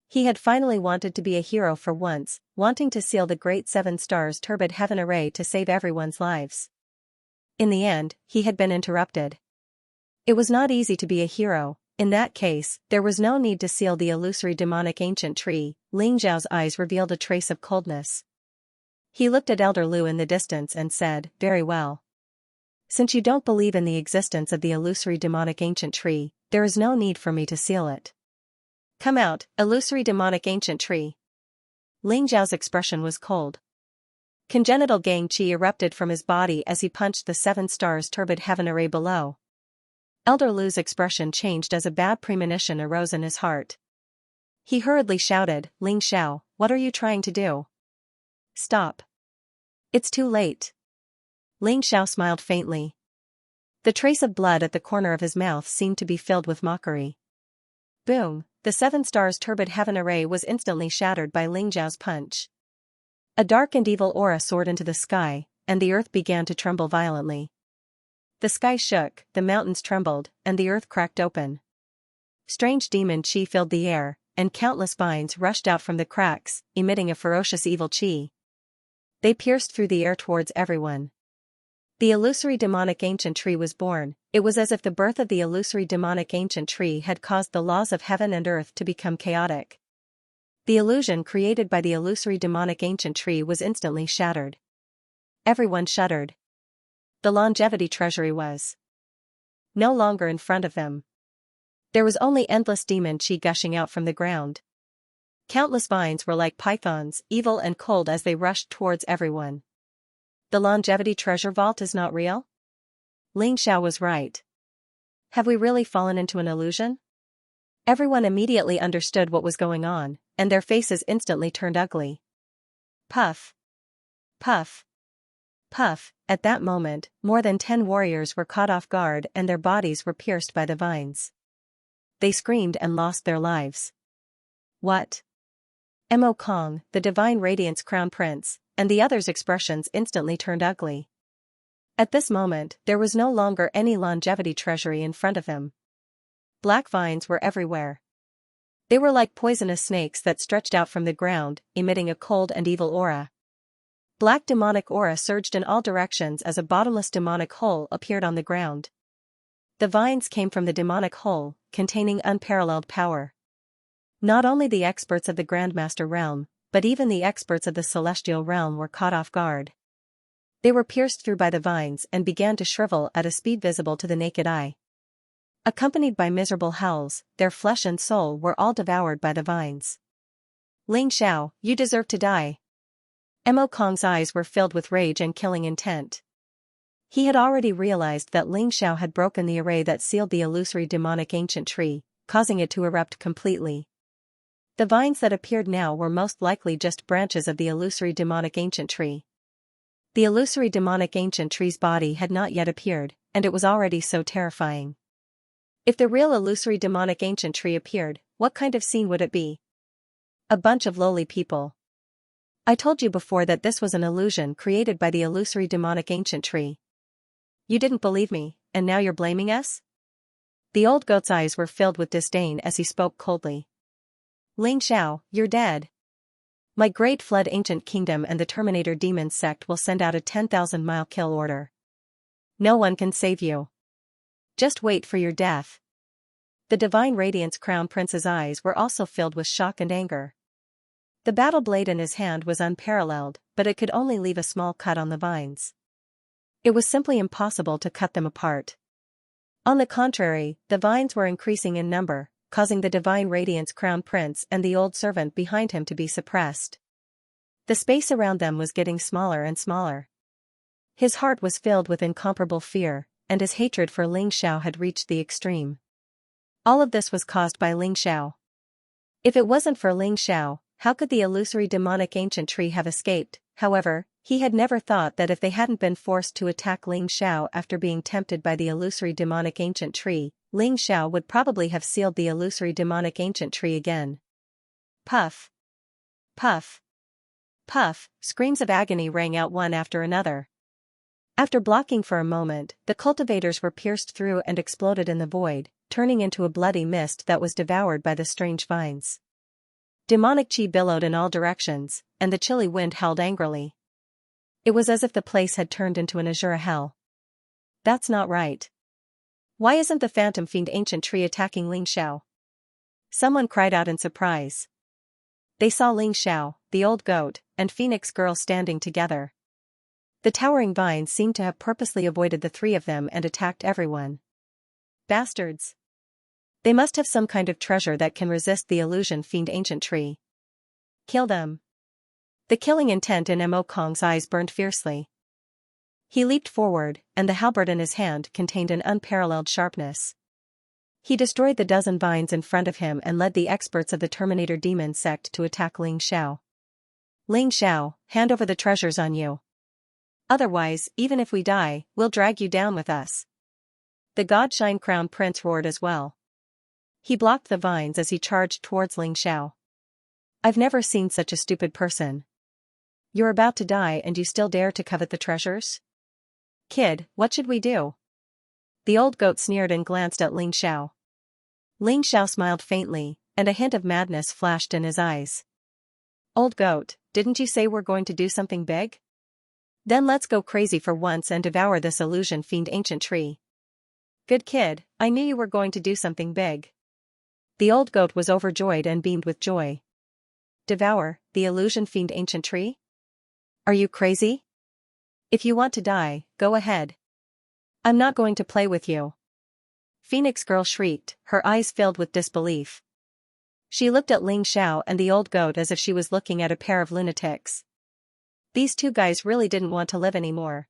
He had finally wanted to be a hero for once, wanting to seal the great 7 stars turbid heaven array to save everyone's lives. In the end, he had been interrupted. It was not easy to be a hero. In that case, there was no need to seal the illusory demonic ancient tree. Ling Xiao's eyes revealed a trace of coldness. He looked at Elder Lu in the distance and said, "Very well. Since you don't believe in the existence of the illusory demonic ancient tree, there is no need for me to seal it. Come out, illusory demonic ancient tree." Ling Xiao's expression was cold. Congenital gang qi erupted from his body as he punched the 7 stars turbid heaven array below. Elder Lu's expression changed as a bad premonition arose in his heart. He hurriedly shouted, "Ling Xiao, what are you trying to do? Stop. It's too late." Ling Xiao smiled faintly. The trace of blood at the corner of his mouth seemed to be filled with mockery. Boom, the 7 stars turbid heaven array was instantly shattered by Ling Xiao's punch. A dark and evil aura soared into the sky, and the earth began to tremble violently. The sky shook, the mountains trembled, and the earth cracked open. Strange demon qi filled the air, and countless vines rushed out from the cracks, emitting a ferocious evil qi. They pierced through the air towards everyone. The illusory demonic ancient tree was born. It was as if the birth of the illusory demonic ancient tree had caused the laws of heaven and earth to become chaotic. The illusion created by the illusory demonic ancient tree was instantly shattered. Everyone shuddered. The longevity treasury was no longer in front of them. There was only endless demon qi gushing out from the ground. Countless vines were like pythons, evil and cold as they rushed towards everyone. The longevity treasure vault is not real? Ling Xiao was right. Have we really fallen into an illusion? Everyone immediately understood what was going on, and their faces instantly turned ugly. Puff. Puff. Puff. At that moment, more than 10 warriors were caught off guard and their bodies were pierced by the vines. They screamed and lost their lives. What? Mo Kong, the Divine Radiance Crown Prince, and the others' expressions instantly turned ugly. At this moment, there was no longer any longevity treasury in front of him. Black vines were everywhere. They were like poisonous snakes that stretched out from the ground, emitting a cold and evil aura. Black demonic aura surged in all directions as a bottomless demonic hole appeared on the ground. The vines came from the demonic hole, containing unparalleled power. Not only the experts of the Grandmaster realm, but even the experts of the celestial realm were caught off guard. They were pierced through by the vines and began to shrivel at a speed visible to the naked eye. Accompanied by miserable howls, their flesh and soul were all devoured by the vines. Ling Xiao, you deserve to die. Mo Kong's eyes were filled with rage and killing intent. He had already realized that Ling Xiao had broken the array that sealed the illusory demonic ancient tree, causing it to erupt completely. The vines that appeared now were most likely just branches of the illusory demonic ancient tree. The illusory demonic ancient tree's body had not yet appeared, and it was already so terrifying. If the real illusory demonic ancient tree appeared, what kind of scene would it be? A bunch of lowly people. I told you before that this was an illusion created by the illusory demonic ancient tree. You didn't believe me, and now you're blaming us? The old goat's eyes were filled with disdain as he spoke coldly. Ling Xiao, you're dead. My great flood ancient kingdom and the Terminator demon sect will send out a 10,000-mile kill order. No one can save you. Just wait for your death. The Divine Radiance Crown Prince's eyes were also filled with shock and anger. The battle blade in his hand was unparalleled, but it could only leave a small cut on the vines. It was simply impossible to cut them apart. On the contrary, the vines were increasing in number, causing the Divine Radiance Crown Prince and the old servant behind him to be suppressed. The space around them was getting smaller and smaller. His heart was filled with incomparable fear, and his hatred for Ling Xiao had reached the extreme. All of this was caused by Ling Xiao. If it wasn't for Ling Xiao, how could the illusory demonic ancient tree have escaped? However, he had never thought that if they hadn't been forced to attack Ling Xiao after being tempted by the illusory demonic ancient tree, Ling Xiao would probably have sealed the illusory demonic ancient tree again. Puff. Puff. Puff, screams of agony rang out one after another. After blocking for a moment, the cultivators were pierced through and exploded in the void, turning into a bloody mist that was devoured by the strange vines. Demonic chi billowed in all directions, and the chilly wind howled angrily. It was as if the place had turned into an azure hell. That's not right. Why isn't the phantom fiend ancient tree attacking Ling Xiao? Someone cried out in surprise. They saw Ling Xiao, the old goat, and Phoenix Girl standing together. The towering vines seemed to have purposely avoided the three of them and attacked everyone. Bastards! They must have some kind of treasure that can resist the illusion fiend ancient tree. Kill them. The killing intent in Mo Kong's eyes burned fiercely. He leaped forward, and the halberd in his hand contained an unparalleled sharpness. He destroyed the dozen vines in front of him and led the experts of the Terminator demon sect to attack Ling Xiao. Ling Xiao, hand over the treasures on you. Otherwise, even if we die, we'll drag you down with us. The Godshine Crown Prince roared as well. He blocked the vines as he charged towards Ling Xiao. I've never seen such a stupid person. You're about to die and you still dare to covet the treasures? Kid, what should we do? The old goat sneered and glanced at Ling Xiao. Ling Xiao smiled faintly, and a hint of madness flashed in his eyes. Old goat, didn't you say we're going to do something big? Then let's go crazy for once and devour this illusion fiend ancient tree. Good kid, I knew you were going to do something big. The old goat was overjoyed and beamed with joy. Devour the illusion fiend ancient tree? Are you crazy? If you want to die, go ahead. I'm not going to play with you. Phoenix Girl shrieked, her eyes filled with disbelief. She looked at Ling Xiao and the old goat as if she was looking at a pair of lunatics. These two guys really didn't want to live anymore.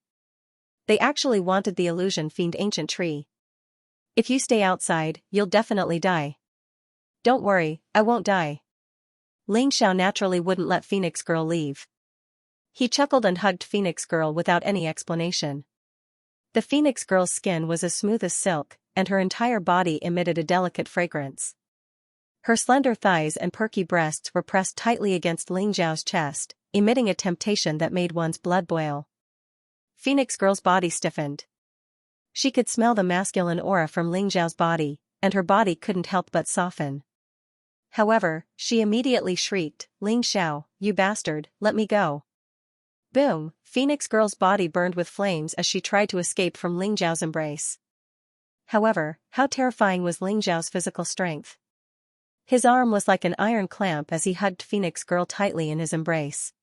They actually wanted the illusion fiend ancient tree. If you stay outside, you'll definitely die. Don't worry, I won't die. Ling Xiao naturally wouldn't let Phoenix Girl leave. He chuckled and hugged Phoenix Girl without any explanation. The Phoenix Girl's skin was as smooth as silk, and her entire body emitted a delicate fragrance. Her slender thighs and perky breasts were pressed tightly against Ling Xiao's chest, emitting a temptation that made one's blood boil. Phoenix Girl's body stiffened. She could smell the masculine aura from Ling Xiao's body, and her body couldn't help but soften. However, she immediately shrieked, Ling Xiao, you bastard, let me go. Boom, Phoenix Girl's body burned with flames as she tried to escape from Ling Xiao's embrace. However, how terrifying was Ling Xiao's physical strength? His arm was like an iron clamp as he hugged Phoenix Girl tightly in his embrace.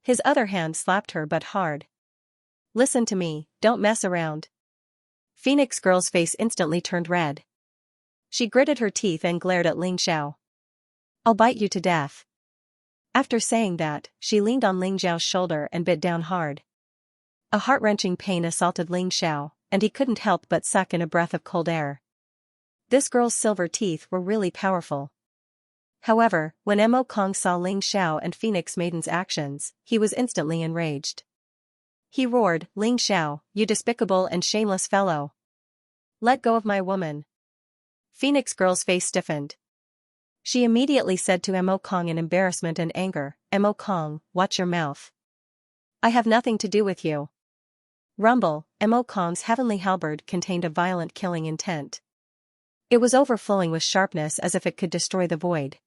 His other hand slapped her but hard. Listen to me, don't mess around. Phoenix Girl's face instantly turned red. She gritted her teeth and glared at Ling Xiao. I'll bite you to death. After saying that, she leaned on Ling Xiao's shoulder and bit down hard. A heart-wrenching pain assaulted Ling Xiao, and he couldn't help but suck in a breath of cold air. This girl's silver teeth were really powerful. However, when Mo Kong saw Ling Xiao and Phoenix Maiden's actions, he was instantly enraged. He roared, Ling Xiao, you despicable and shameless fellow. Let go of my woman. Phoenix Girl's face stiffened. She immediately said to Mo Kong in embarrassment and anger, Mo Kong, watch your mouth. I have nothing to do with you. Rumble, Mo Kong's heavenly halberd contained a violent killing intent. It was overflowing with sharpness as if it could destroy the void.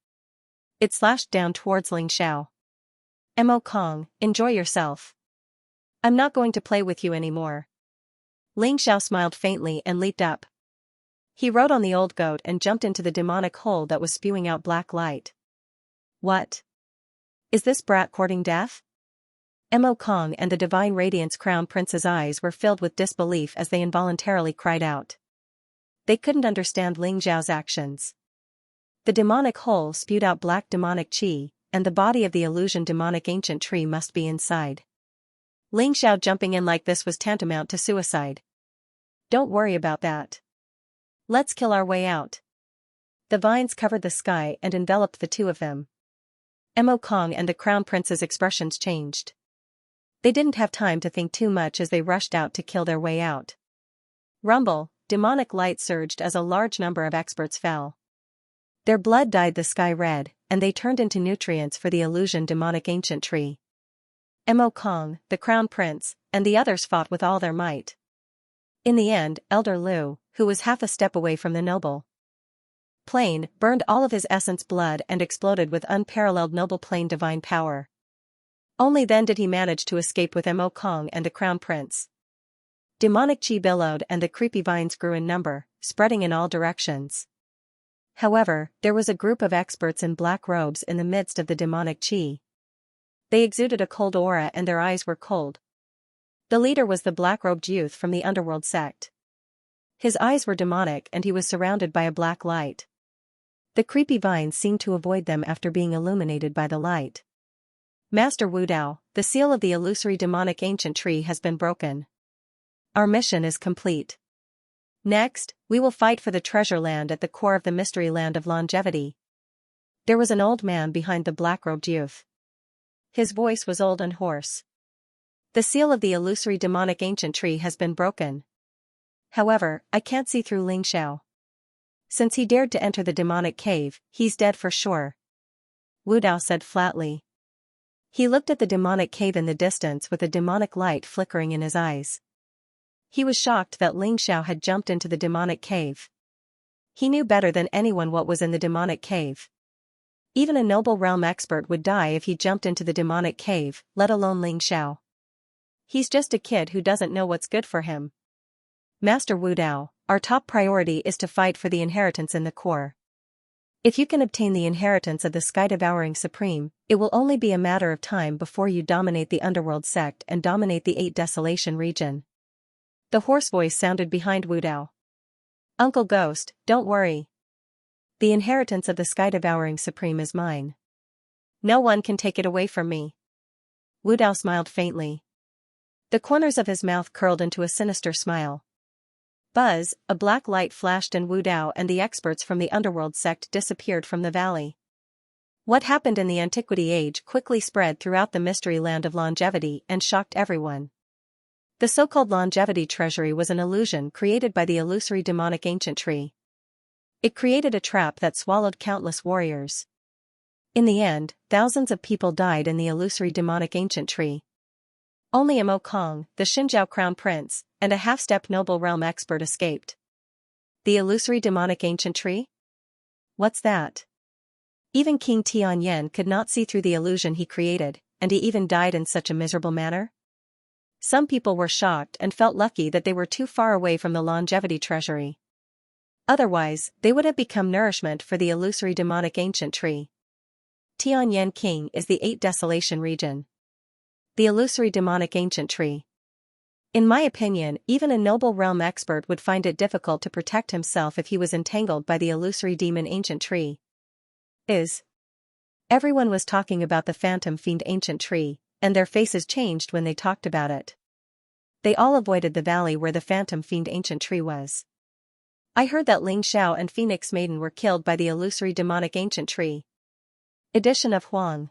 It slashed down towards Ling Xiao. Mo Kong, enjoy yourself. I'm not going to play with you anymore. Ling Xiao smiled faintly and leaped up. He rode on the old goat and jumped into the demonic hole that was spewing out black light. What? Is this brat courting death? Mo Kong and the Divine Radiance Crown Prince's eyes were filled with disbelief as they involuntarily cried out. They couldn't understand Ling Xiao's actions. The demonic hole spewed out black demonic chi, and the body of the illusion demonic ancient tree must be inside. Ling Xiao jumping in like this was tantamount to suicide. Don't worry about that. Let's kill our way out. The vines covered the sky and enveloped the two of them. Mo Kong and the Crown Prince's expressions changed. They didn't have time to think too much as they rushed out to kill their way out. Rumble, demonic light surged as a large number of experts fell. Their blood dyed the sky red, and they turned into nutrients for the illusion demonic ancient tree. Mo Kong, the Crown Prince, and the others fought with all their might. In the end, Elder Lu, who was half a step away from the noble plane, burned all of his essence blood and exploded with unparalleled noble plane divine power. Only then did he manage to escape with Mo Kong and the Crown Prince. Demonic chi billowed and the creepy vines grew in number, spreading in all directions. However, there was a group of experts in black robes in the midst of the demonic chi. They exuded a cold aura and their eyes were cold. The leader was the black-robed youth from the underworld sect. His eyes were demonic and he was surrounded by a black light. The creepy vines seemed to avoid them after being illuminated by the light. Master Wu Dao, the seal of the illusory demonic ancient tree has been broken. Our mission is complete. Next, we will fight for the treasure land at the core of the mystery land of longevity. There was an old man behind the black-robed youth. His voice was old and hoarse. The seal of the illusory demonic ancient tree has been broken. However, I can't see through Ling Xiao. Since he dared to enter the demonic cave, he's dead for sure. Wu Dao said flatly. He looked at the demonic cave in the distance with a demonic light flickering in his eyes. He was shocked that Ling Xiao had jumped into the demonic cave. He knew better than anyone what was in the demonic cave. Even a noble realm expert would die if he jumped into the demonic cave, let alone Ling Xiao. He's just a kid who doesn't know what's good for him. Master Wu Dao, our top priority is to fight for the inheritance in the core. If you can obtain the inheritance of the Sky-Devouring Supreme, it will only be a matter of time before you dominate the Underworld sect and dominate the 8 Desolation region. The hoarse voice sounded behind Wu Dao. Uncle Ghost, don't worry. The inheritance of the Sky-Devouring Supreme is mine. No one can take it away from me. Wu Dao smiled faintly. The corners of his mouth curled into a sinister smile. Buzz, a black light flashed and Wu Dao and the experts from the Underworld sect disappeared from the valley. What happened in the Antiquity Age quickly spread throughout the mystery land of longevity and shocked everyone. The so-called longevity treasury was an illusion created by the illusory demonic ancient tree. It created a trap that swallowed countless warriors. In the end, thousands of people died in the illusory demonic ancient tree. Only Mo Kong, the Xinjiao crown prince, and a half-step noble realm expert escaped. The illusory demonic ancient tree? What's that? Even King Tianyan could not see through the illusion he created, and he even died in such a miserable manner? Some people were shocked and felt lucky that they were too far away from the longevity treasury. Otherwise, they would have become nourishment for the illusory demonic ancient tree. Tianyan King is the 8 Desolation region. The illusory demonic ancient tree. In my opinion, even a noble realm expert would find it difficult to protect himself if he was entangled by the illusory demon ancient tree. Everyone was talking about the phantom fiend ancient tree, and their faces changed when they talked about it. They all avoided the valley where the phantom fiend ancient tree was. I heard that Ling Xiao and Phoenix Maiden were killed by the illusory demonic ancient tree. Edition of Huang.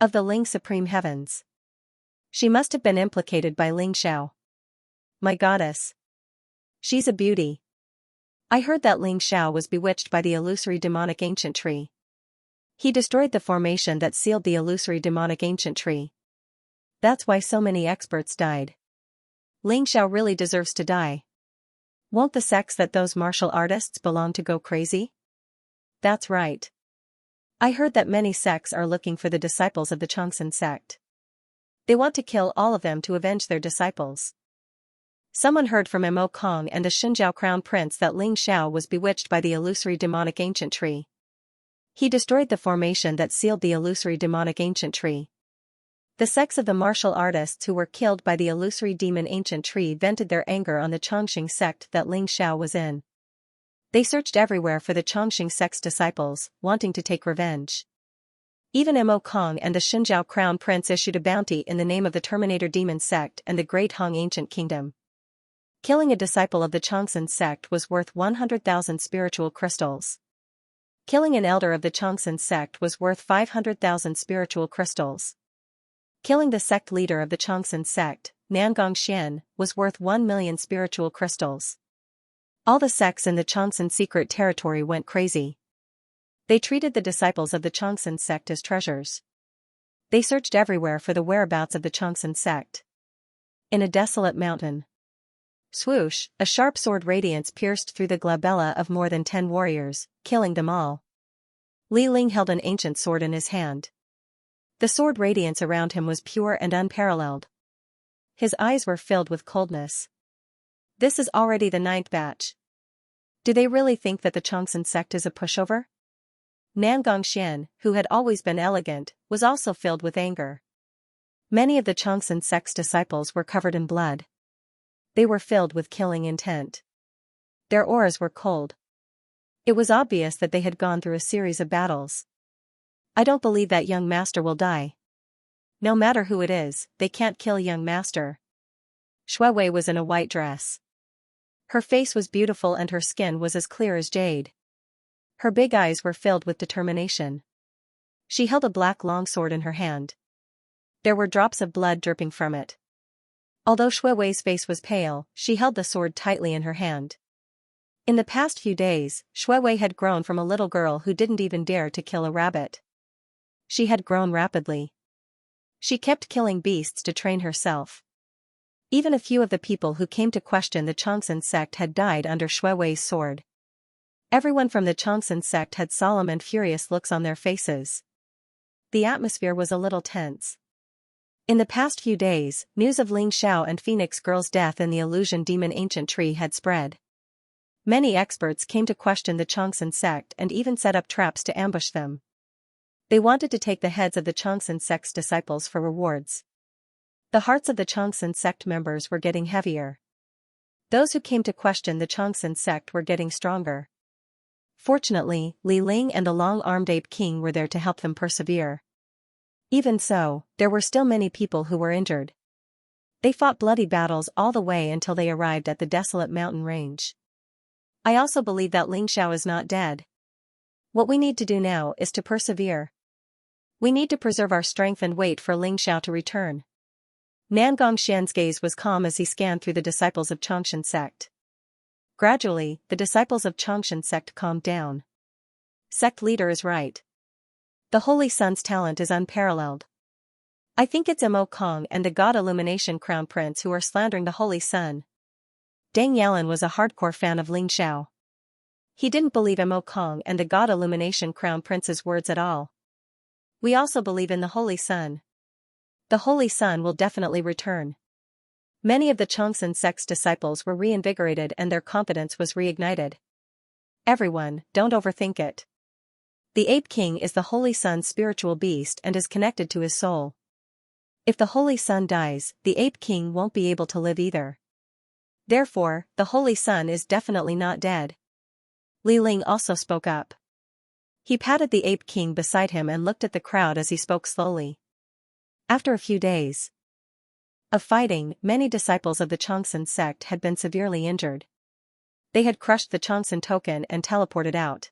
Of the Ling Supreme Heavens. She must have been implicated by Ling Xiao. My goddess. She's a beauty. I heard that Ling Xiao was bewitched by the illusory demonic ancient tree. He destroyed the formation that sealed the illusory demonic ancient tree. That's why so many experts died. Ling Xiao really deserves to die. Won't the sects that those martial artists belong to go crazy? That's right. I heard that many sects are looking for the disciples of the Changsun sect. They want to kill all of them to avenge their disciples. Someone heard from Mo Kong and the Xinjiao crown prince that Ling Xiao was bewitched by the illusory demonic ancient tree. He destroyed the formation that sealed the illusory demonic ancient tree. The sects of the martial artists who were killed by the illusory demon ancient tree vented their anger on the Chongqing sect that Ling Xiao was in. They searched everywhere for the Chongqing sect's disciples, wanting to take revenge. Even Mo Kong and the Xinjiao crown prince issued a bounty in the name of the Terminator demon sect and the Great Hong ancient kingdom. Killing a disciple of the Changsun sect was worth 100,000 spiritual crystals. Killing an elder of the Changsun sect was worth 500,000 spiritual crystals. Killing the sect leader of the Changsun sect, Nangong Xian, was worth 1 million spiritual crystals. All the sects in the Changsun secret territory went crazy. They treated the disciples of the Changsun sect as treasures. They searched everywhere for the whereabouts of the Changsun sect. In a desolate mountain. Swoosh, a sharp sword radiance pierced through the glabella of more than 10 warriors, killing them all. Li Ling held an ancient sword in his hand. The sword radiance around him was pure and unparalleled. His eyes were filled with coldness. This is already the 9th batch. Do they really think that the Changsun sect is a pushover? Nangongxian, who had always been elegant, was also filled with anger. Many of the Changsun sect's disciples were covered in blood. They were filled with killing intent. Their auras were cold. It was obvious that they had gone through a series of battles. I don't believe that young master will die. No matter who it is, they can't kill young master. Shui Wei was in a white dress. Her face was beautiful and her skin was as clear as jade. Her big eyes were filled with determination. She held a black longsword in her hand. There were drops of blood dripping from it. Although Shui Wei's face was pale, she held the sword tightly in her hand. In the past few days, Shui Wei had grown from a little girl who didn't even dare to kill a rabbit. She had grown rapidly. She kept killing beasts to train herself. Even a few of the people who came to question the Changsun sect had died under Shui Wei's sword. Everyone from the Changsun sect had solemn and furious looks on their faces. The atmosphere was a little tense. In the past few days, news of Ling Xiao and Phoenix Girl's death in the illusion demon ancient tree had spread. Many experts came to question the Changsun sect and even set up traps to ambush them. They wanted to take the heads of the Changsun sect's disciples for rewards. The hearts of the Changsun sect members were getting heavier. Those who came to question the Changsun sect were getting stronger. Fortunately, Li Ling and the long-armed ape king were there to help them persevere. Even so, there were still many people who were injured. They fought bloody battles all the way until they arrived at the desolate mountain range. I also believe that Ling Xiao is not dead. What we need to do now is to persevere. We need to preserve our strength and wait for Ling Xiao to return. Nangongxian's gaze was calm as he scanned through the disciples of Changsun sect. Gradually, the disciples of Changsun sect calmed down. Sect leader is right. The Holy Sun's talent is unparalleled. I think it's Mo Kong and the God Illumination Crown Prince who are slandering the Holy Sun. Deng Yalan was a hardcore fan of Ling Xiao. He didn't believe Mo Kong and the God Illumination Crown Prince's words at all. We also believe in the Holy Sun. The Holy Sun will definitely return. Many of the Changsun sect's disciples were reinvigorated and their confidence was reignited. Everyone, don't overthink it. The Ape King is the Holy Sun's spiritual beast and is connected to his soul. If the Holy Sun dies, the Ape King won't be able to live either. Therefore, the Holy Sun is definitely not dead. Li Ling also spoke up. He patted the Ape King beside him and looked at the crowd as he spoke slowly. After a few days of fighting, many disciples of the Changsun sect had been severely injured. They had crushed the Changsun token and teleported out.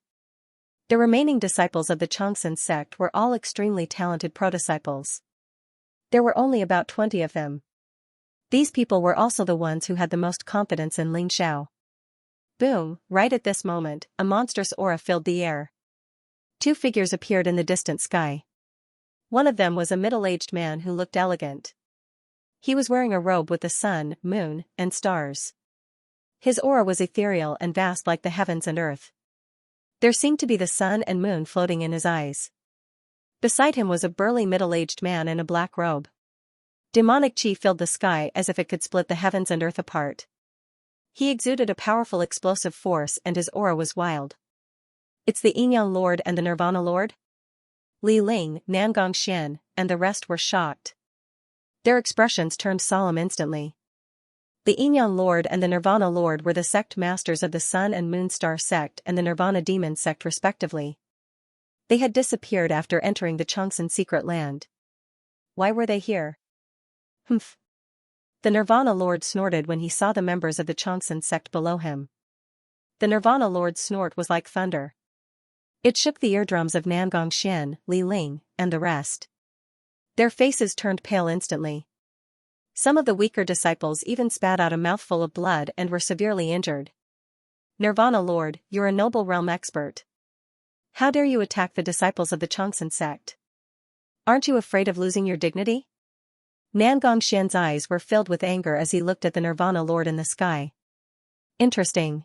The remaining disciples of the Changsun sect were all extremely talented pro-disciples. There were only about 20 of them. These people were also the ones who had the most confidence in Ling Xiao. Boom, right at this moment, a monstrous aura filled the air. Two figures appeared in the distant sky. One of them was a middle-aged man who looked elegant. He was wearing a robe with the sun, moon, and stars. His aura was ethereal and vast like the heavens and earth. There seemed to be the sun and moon floating in his eyes. Beside him was a burly middle-aged man in a black robe. Demonic chi filled the sky as if it could split the heavens and earth apart. He exuded a powerful explosive force and his aura was wild. It's the Yin-Yang Lord and the Nirvana Lord? Li Ling, Nangongxian, and the rest were shocked. Their expressions turned solemn instantly. The Yin-Yang Lord and the Nirvana Lord were the sect masters of the Sun and Moon Star sect and the Nirvana Demon sect respectively. They had disappeared after entering the Changsun secret land. Why were they here? Humph. The Nirvana Lord snorted when he saw the members of the Changsun sect below him. The Nirvana Lord's snort was like thunder. It shook the eardrums of Nangongxian, Li Ling, and the rest. Their faces turned pale instantly. Some of the weaker disciples even spat out a mouthful of blood and were severely injured. Nirvana Lord, you're a noble realm expert. How dare you attack the disciples of the Changsun sect? Aren't you afraid of losing your dignity? Nangongxian's eyes were filled with anger as he looked at the Nirvana Lord in the sky. Interesting.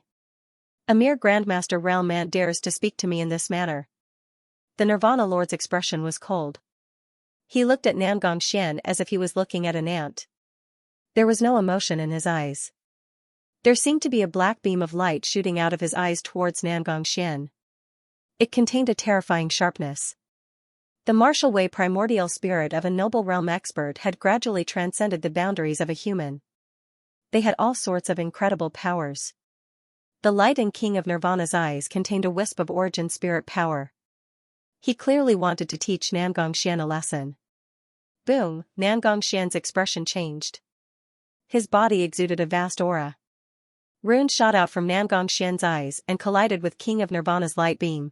A mere Grandmaster realm man dares to speak to me in this manner. The Nirvana Lord's expression was cold. He looked at Nangongxian as if he was looking at an ant. There was no emotion in his eyes. There seemed to be a black beam of light shooting out of his eyes towards Nangongxian. It contained a terrifying sharpness. The martial way primordial spirit of a noble realm expert had gradually transcended the boundaries of a human. They had all sorts of incredible powers. The light in King of Nirvana's eyes contained a wisp of origin spirit power. He clearly wanted to teach Nangongxian a lesson. Boom, Nangongxian's expression changed. His body exuded a vast aura. Runes shot out from Nangongxian's eyes and collided with King of Nirvana's light beam.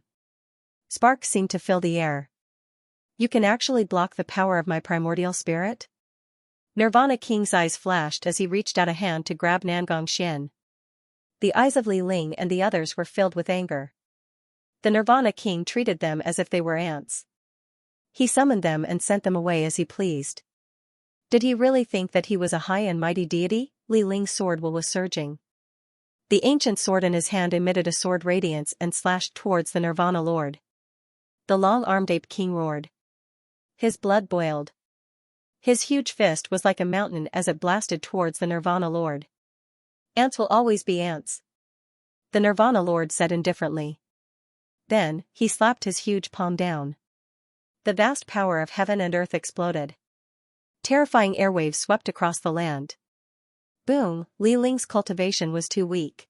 Sparks seemed to fill the air. You can actually block the power of my primordial spirit? Nirvana King's eyes flashed as he reached out a hand to grab Nangongxian. The eyes of Li Ling and the others were filled with anger. The Nirvana King treated them as if they were ants. He summoned them and sent them away as he pleased. Did he really think that he was a high and mighty deity? Li Ling's sword was surging. The ancient sword in his hand emitted a sword radiance and slashed towards the Nirvana Lord. The long-armed ape king roared. His blood boiled. His huge fist was like a mountain as it blasted towards the Nirvana Lord. Ants will always be ants, the Nirvana Lord said indifferently. Then, he slapped his huge palm down. The vast power of heaven and earth exploded. Terrifying airwaves swept across the land. Boom, Li Ling's cultivation was too weak.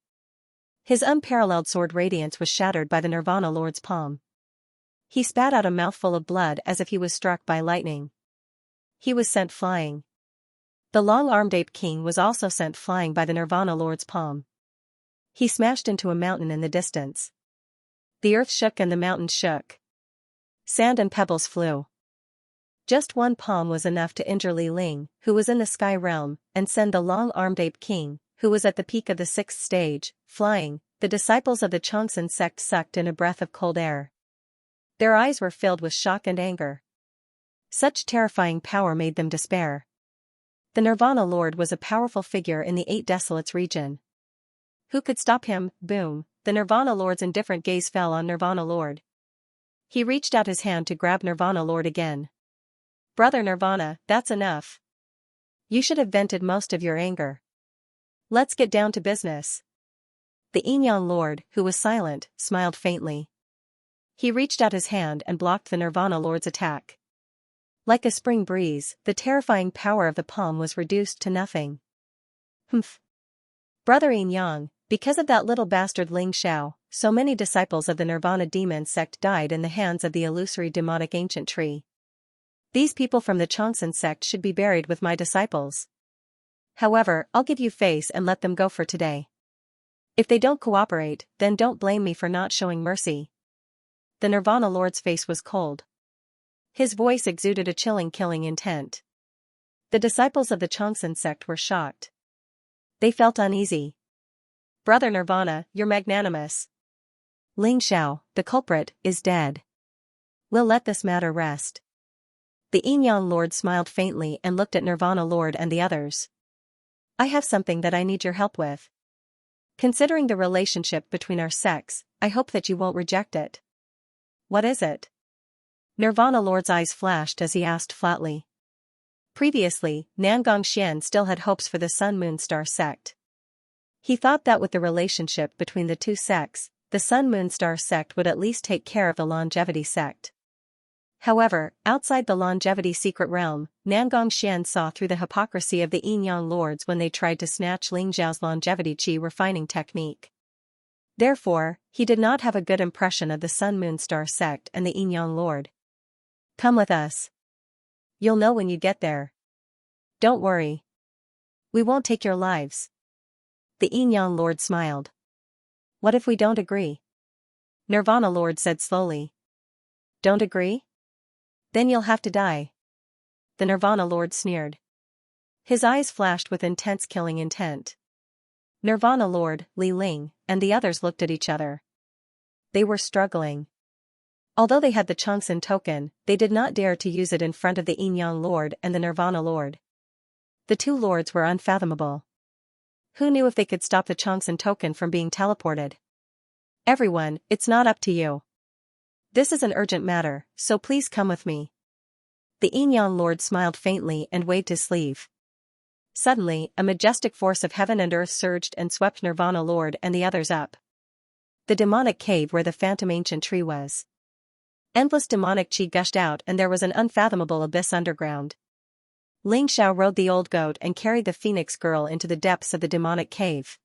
His unparalleled sword radiance was shattered by the Nirvana Lord's palm. He spat out a mouthful of blood as if he was struck by lightning. He was sent flying. The long-armed ape king was also sent flying by the Nirvana Lord's palm. He smashed into a mountain in the distance. The earth shook and the mountains shook. Sand and pebbles flew. Just one palm was enough to injure Li Ling, who was in the sky realm, and send the long-armed ape king, who was at the peak of the 6th stage, flying. The disciples of the Xianxia sect sucked in a breath of cold air. Their eyes were filled with shock and anger. Such terrifying power made them despair. The Nirvana Lord was a powerful figure in the 8 Desolates region. Who could stop him? Boom, the Nirvana Lord's indifferent gaze fell on Nirvana Lord. He reached out his hand to grab Nirvana Lord again. Brother Nirvana, that's enough. You should have vented most of your anger. Let's get down to business. The Yin Lord, who was silent, smiled faintly. He reached out his hand and blocked the Nirvana Lord's attack. Like a spring breeze, the terrifying power of the palm was reduced to nothing. Humph. Brother Yin Yang, because of that little bastard Ling Xiao, so many disciples of the Nirvana demon sect died in the hands of the illusory demonic ancient tree. These people from the Xianxia sect should be buried with my disciples. However, I'll give you face and let them go for today. If they don't cooperate, then don't blame me for not showing mercy. The Nirvana Lord's face was cold. His voice exuded a chilling killing intent. The disciples of the Xianxia sect were shocked. They felt uneasy. Brother Nirvana, you're magnanimous. Ling Xiao, the culprit, is dead. We'll let this matter rest. The Yin Lord smiled faintly and looked at Nirvana Lord and the others. I have something that I need your help with. Considering the relationship between our sects, I hope that you won't reject it. What is it? Nirvana Lord's eyes flashed as he asked flatly. Previously, Nangongxian still had hopes for the Sun Moon Star sect. He thought that with the relationship between the two sects, the Sun Moon Star sect would at least take care of the Longevity sect. However, outside the Longevity secret realm, Nangongxian saw through the hypocrisy of the Yin Lords when they tried to snatch Ling Zhao's longevity qi refining technique. Therefore, he did not have a good impression of the Sun Moon Star sect and the Yin Lord. Come with us. You'll know when you get there. Don't worry. We won't take your lives. The Yin Lord smiled. What if we don't agree? Nirvana Lord said slowly. Don't agree? Then you'll have to die. The Nirvana Lord sneered. His eyes flashed with intense killing intent. Nirvana Lord, Li Ling, and the others looked at each other. They were struggling. Although they had the Xianxia token, they did not dare to use it in front of the Yin Lord and the Nirvana Lord. The two lords were unfathomable. Who knew if they could stop the Xianxia token from being teleported? Everyone, it's not up to you. This is an urgent matter, so please come with me. The Yin Lord smiled faintly and waved his sleeve. Suddenly, a majestic force of heaven and earth surged and swept Nirvana Lord and the others up. The demonic cave where the phantom ancient tree was. Endless demonic chi gushed out and there was an unfathomable abyss underground. Ling Xiao rode the old goat and carried the phoenix girl into the depths of the demonic cave.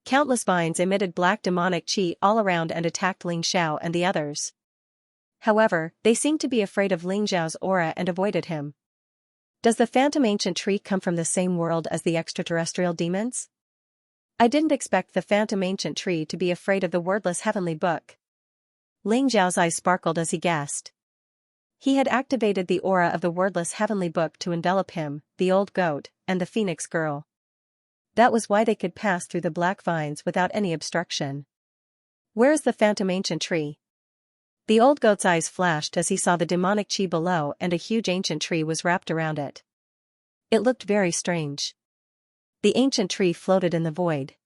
Countless vines emitted black demonic chi all around and attacked Ling Xiao and the others. However, they seemed to be afraid of Ling Xiao's aura and avoided him. Does the phantom ancient tree come from the same world as the extraterrestrial demons? I didn't expect the phantom ancient tree to be afraid of the wordless heavenly book. Ling Xiao's eyes sparkled as he guessed. He had activated the aura of the wordless heavenly book to envelop him, the old goat, and the phoenix girl. That was why they could pass through the black vines without any obstruction. Where is the phantom ancient tree? The old goat's eyes flashed as he saw the demonic chi below and a huge ancient tree was wrapped around it. It looked very strange. The ancient tree floated in the void.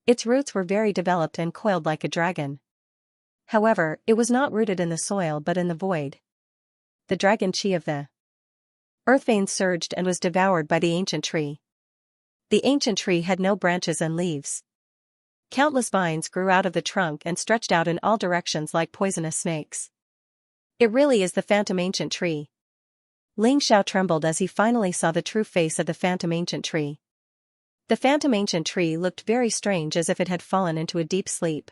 Its roots were very developed and coiled like a dragon. However, it was not rooted in the soil but in the void. The dragon chi of the earth vein surged and was devoured by the ancient tree. The ancient tree had no branches and leaves. Countless vines grew out of the trunk and stretched out in all directions like poisonous snakes. It really is the phantom ancient tree. Ling Xiao trembled as he finally saw the true face of the phantom ancient tree. The phantom ancient tree looked very strange as if it had fallen into a deep sleep.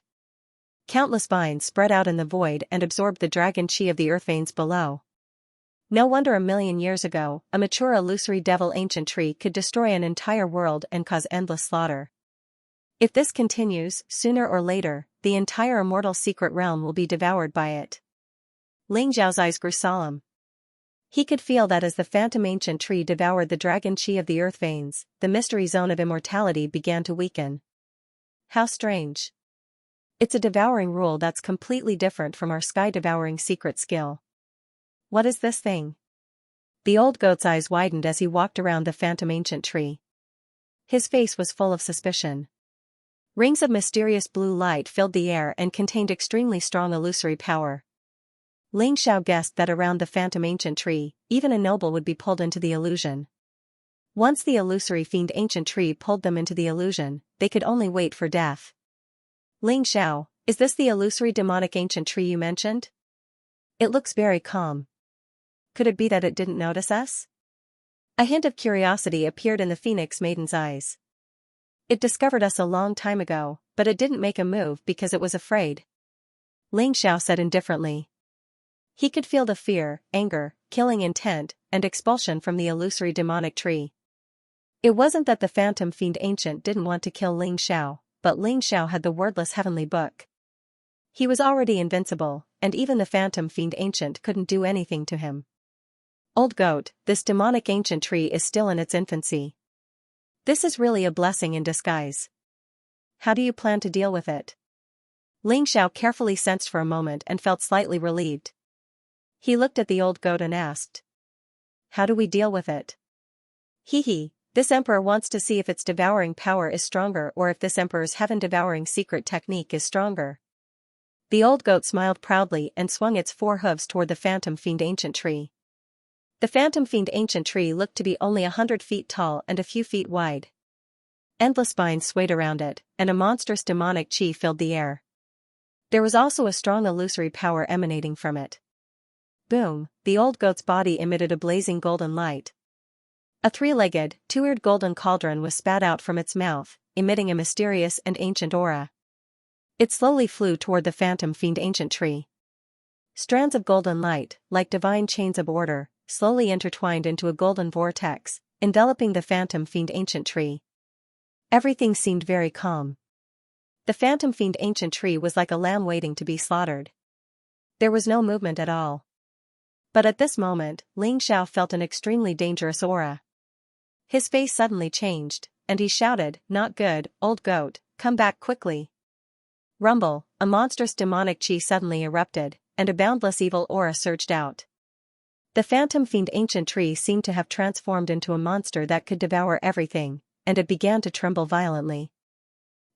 Countless vines spread out in the void and absorbed the dragon chi of the earth veins below. No wonder 1,000,000 years ago, a mature illusory devil ancient tree could destroy an entire world and cause endless slaughter. If this continues, sooner or later, the entire immortal secret realm will be devoured by it. Ling Xiao's eyes grew solemn. He could feel that as the phantom ancient tree devoured the dragon chi of the earth veins, the mystery zone of immortality began to weaken. How strange. It's a devouring rule that's completely different from our sky-devouring secret skill. What is this thing? The old goat's eyes widened as he walked around the phantom ancient tree. His face was full of suspicion. Rings of mysterious blue light filled the air and contained extremely strong illusory power. Ling Xiao guessed that around the phantom ancient tree, even a noble would be pulled into the illusion. Once the illusory fiend ancient tree pulled them into the illusion, they could only wait for death. Ling Xiao, is this the illusory demonic ancient tree you mentioned? It looks very calm. Could it be that it didn't notice us? A hint of curiosity appeared in the Phoenix Maiden's eyes. It discovered us a long time ago, but it didn't make a move because it was afraid. Ling Xiao said indifferently. He could feel the fear, anger, killing intent, and expulsion from the illusory demonic tree. It wasn't that the phantom fiend ancient didn't want to kill Ling Xiao, but Ling Xiao had the wordless heavenly book. He was already invincible, and even the phantom fiend ancient couldn't do anything to him. Old goat, this demonic ancient tree is still in its infancy. This is really a blessing in disguise. How do you plan to deal with it? Ling Xiao carefully sensed for a moment and felt slightly relieved. He looked at the old goat and asked. How do we deal with it? Hee, this emperor wants to see if its devouring power is stronger or if this emperor's heaven-devouring secret technique is stronger. The old goat smiled proudly and swung its 4 hooves toward the phantom fiend ancient tree. The phantom fiend ancient tree looked to be only 100 feet tall and a few feet wide. Endless vines swayed around it, and a monstrous demonic chi filled the air. There was also a strong illusory power emanating from it. Boom, the old goat's body emitted a blazing golden light. A 3-legged, 2-eared golden cauldron was spat out from its mouth, emitting a mysterious and ancient aura. It slowly flew toward the phantom fiend ancient tree. Strands of golden light, like divine chains of order, slowly intertwined into a golden vortex, enveloping the phantom fiend ancient tree. Everything seemed very calm. The phantom fiend ancient tree was like a lamb waiting to be slaughtered. There was no movement at all. But at this moment, Ling Xiao felt an extremely dangerous aura. His face suddenly changed, and he shouted, "Not good, old goat, come back quickly." Rumble, a monstrous demonic chi suddenly erupted, and a boundless evil aura surged out. The phantom fiend ancient tree seemed to have transformed into a monster that could devour everything, and it began to tremble violently.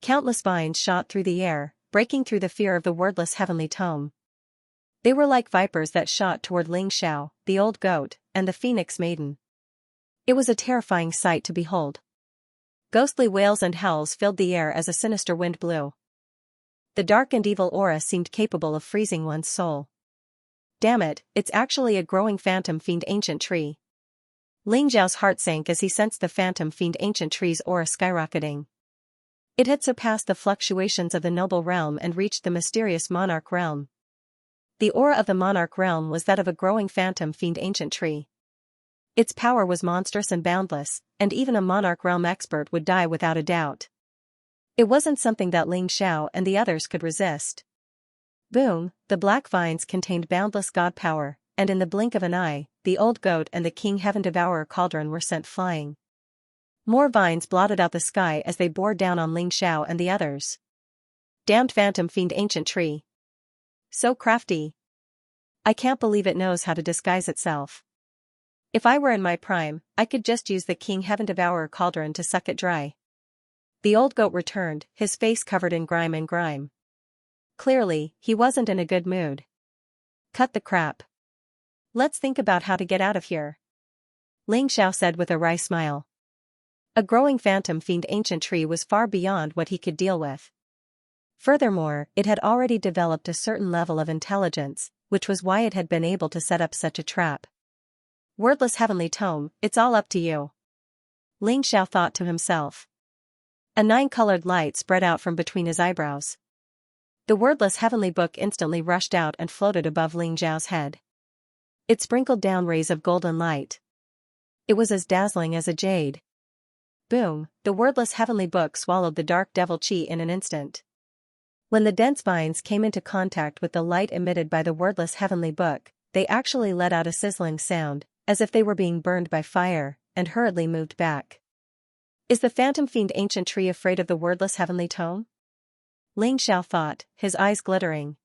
Countless vines shot through the air, breaking through the fear of the wordless heavenly tome. They were like vipers that shot toward Ling Xiao, the old goat, and the Phoenix Maiden. It was a terrifying sight to behold. Ghostly wails and howls filled the air as a sinister wind blew. The dark and evil aura seemed capable of freezing one's soul. Damn it, it's actually a growing phantom fiend ancient tree. Ling Xiao's heart sank as he sensed the phantom fiend ancient tree's aura skyrocketing. It had surpassed the fluctuations of the noble realm and reached the mysterious monarch realm. The aura of the monarch realm was that of a growing phantom fiend ancient tree. Its power was monstrous and boundless, and even a monarch realm expert would die without a doubt. It wasn't something that Ling Xiao and the others could resist. Boom, the black vines contained boundless god power, and in the blink of an eye, the old goat and the King Heaven Devourer cauldron were sent flying. More vines blotted out the sky as they bore down on Ling Xiao and the others. Damned phantom fiend ancient tree. So crafty. I can't believe it knows how to disguise itself. If I were in my prime, I could just use the King Heaven Devourer cauldron to suck it dry. The old goat returned, his face covered in grime. Clearly, he wasn't in a good mood. Cut the crap. Let's think about how to get out of here. Ling Xiao said with a wry smile. A growing phantom fiend ancient tree was far beyond what he could deal with. Furthermore, it had already developed a certain level of intelligence, which was why it had been able to set up such a trap. Wordless heavenly tome, it's all up to you. Ling Xiao thought to himself. A 9-colored light spread out from between his eyebrows. The wordless heavenly book instantly rushed out and floated above Ling Xiao's head. It sprinkled down rays of golden light. It was as dazzling as a jade. Boom, the wordless heavenly book swallowed the dark devil chi in an instant. When the dense vines came into contact with the light emitted by the wordless heavenly book, they actually let out a sizzling sound, as if they were being burned by fire, and hurriedly moved back. Is the phantom fiend ancient tree afraid of the wordless heavenly tome? Ling Xiao thought, his eyes glittering.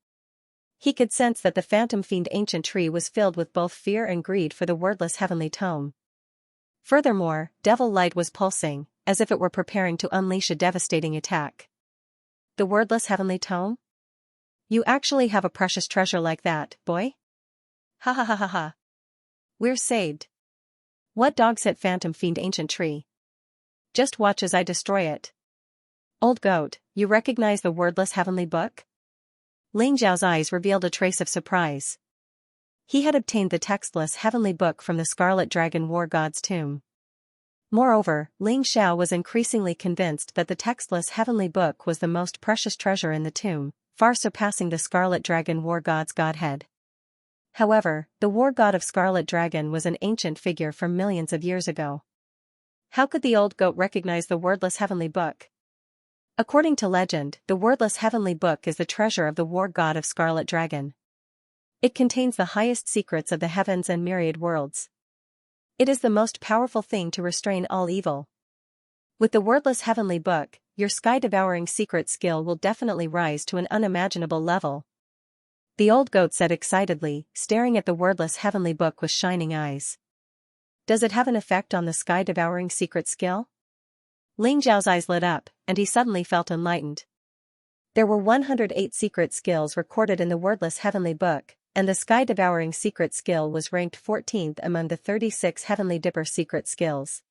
He could sense that the phantom fiend ancient tree was filled with both fear and greed for the wordless heavenly tome. Furthermore, devil light was pulsing, as if it were preparing to unleash a devastating attack. The wordless heavenly tome? You actually have a precious treasure like that, boy? Ha ha ha ha ha. We're saved. What dog's it phantom fiend ancient tree? Just watch as I destroy it. Old goat, you recognize the wordless heavenly book? Ling Xiao's eyes revealed a trace of surprise. He had obtained the textless heavenly book from the Scarlet Dragon War God's tomb. Moreover, Ling Xiao was increasingly convinced that the textless heavenly book was the most precious treasure in the tomb, far surpassing the Scarlet Dragon War God's godhead. However, the war god of Scarlet Dragon was an ancient figure from millions of years ago. How could the old goat recognize the wordless heavenly book? According to legend, the wordless heavenly book is the treasure of the war god of Scarlet Dragon. It contains the highest secrets of the heavens and myriad worlds. It is the most powerful thing to restrain all evil. With the wordless heavenly book, your sky-devouring secret skill will definitely rise to an unimaginable level. The old goat said excitedly, staring at the wordless heavenly book with shining eyes. Does it have an effect on the sky-devouring secret skill? Ling Xiao's eyes lit up, and he suddenly felt enlightened. There were 108 secret skills recorded in the wordless heavenly book, and the sky-devouring secret skill was ranked 14th among the 36 Heavenly Dipper secret skills.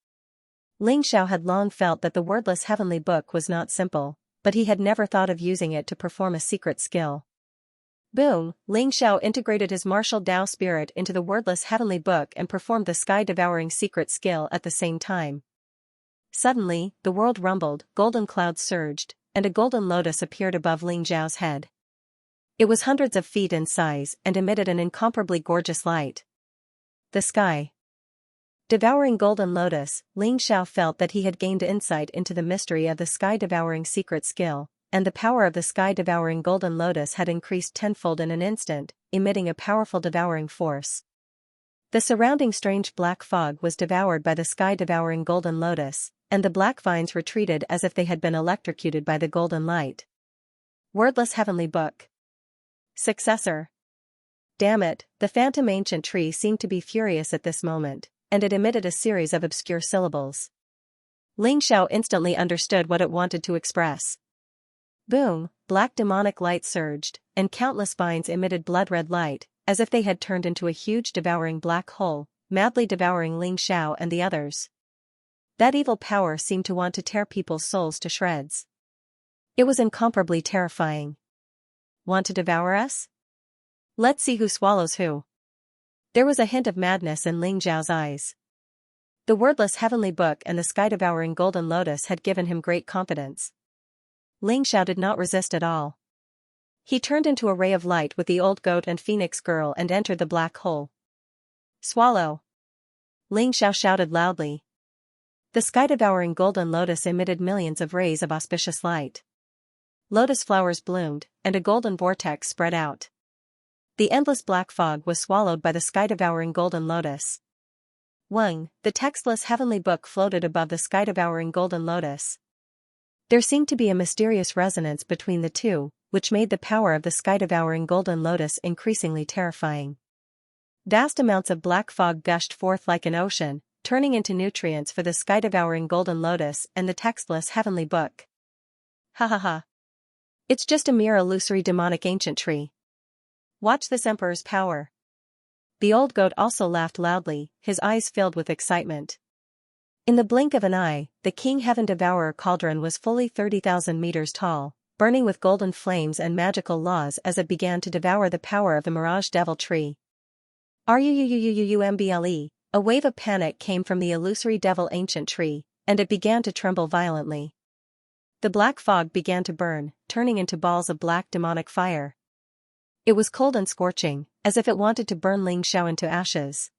Ling Xiao had long felt that the wordless heavenly book was not simple, but he had never thought of using it to perform a secret skill. Boom, Ling Xiao integrated his martial Dao spirit into the wordless heavenly book and performed the sky-devouring secret skill at the same time. Suddenly, the world rumbled, golden clouds surged, and a golden lotus appeared above Ling Xiao's head. It was hundreds of feet in size and emitted an incomparably gorgeous light. The sky. Devouring golden lotus, Ling Xiao felt that he had gained insight into the mystery of the sky-devouring secret skill, and the power of the sky-devouring golden lotus had increased tenfold in an instant, emitting a powerful devouring force. The surrounding strange black fog was devoured by the sky-devouring golden lotus, and the black vines retreated as if they had been electrocuted by the golden light. Wordless heavenly book. Successor. Damn it, the phantom ancient tree seemed to be furious at this moment, and it emitted a series of obscure syllables. Ling Xiao instantly understood what it wanted to express. Boom, black demonic light surged, and countless vines emitted blood-red light, as if they had turned into a huge devouring black hole, madly devouring Ling Xiao and the others. That evil power seemed to want to tear people's souls to shreds. It was incomparably terrifying. Want to devour us? Let's see who swallows who. There was a hint of madness in Ling Xiao's eyes. The wordless heavenly book and the sky-devouring golden lotus had given him great confidence. Ling Xiao did not resist at all. He turned into a ray of light with the old goat and phoenix girl and entered the black hole. Swallow! Ling Xiao shouted loudly. The sky-devouring golden lotus emitted millions of rays of auspicious light. Lotus flowers bloomed, and a golden vortex spread out. The endless black fog was swallowed by the sky-devouring golden lotus. Weng, the textless heavenly book floated above the sky-devouring golden lotus. There seemed to be a mysterious resonance between the two, which made the power of the sky-devouring golden lotus increasingly terrifying. Vast amounts of black fog gushed forth like an ocean, turning into nutrients for the sky-devouring golden lotus and the textless heavenly book. Ha ha ha. It's just a mere illusory demonic ancient tree. Watch this emperor's power. The old goat also laughed loudly, his eyes filled with excitement. In the blink of an eye, the King Heaven Devourer cauldron was fully 30,000 meters tall, burning with golden flames and magical laws as it began to devour the power of the Mirage Devil Tree. Rumble! A wave of panic came from the illusory devil ancient tree, and it began to tremble violently. The black fog began to burn, turning into balls of black demonic fire. It was cold and scorching, as if it wanted to burn Ling Xiao into ashes.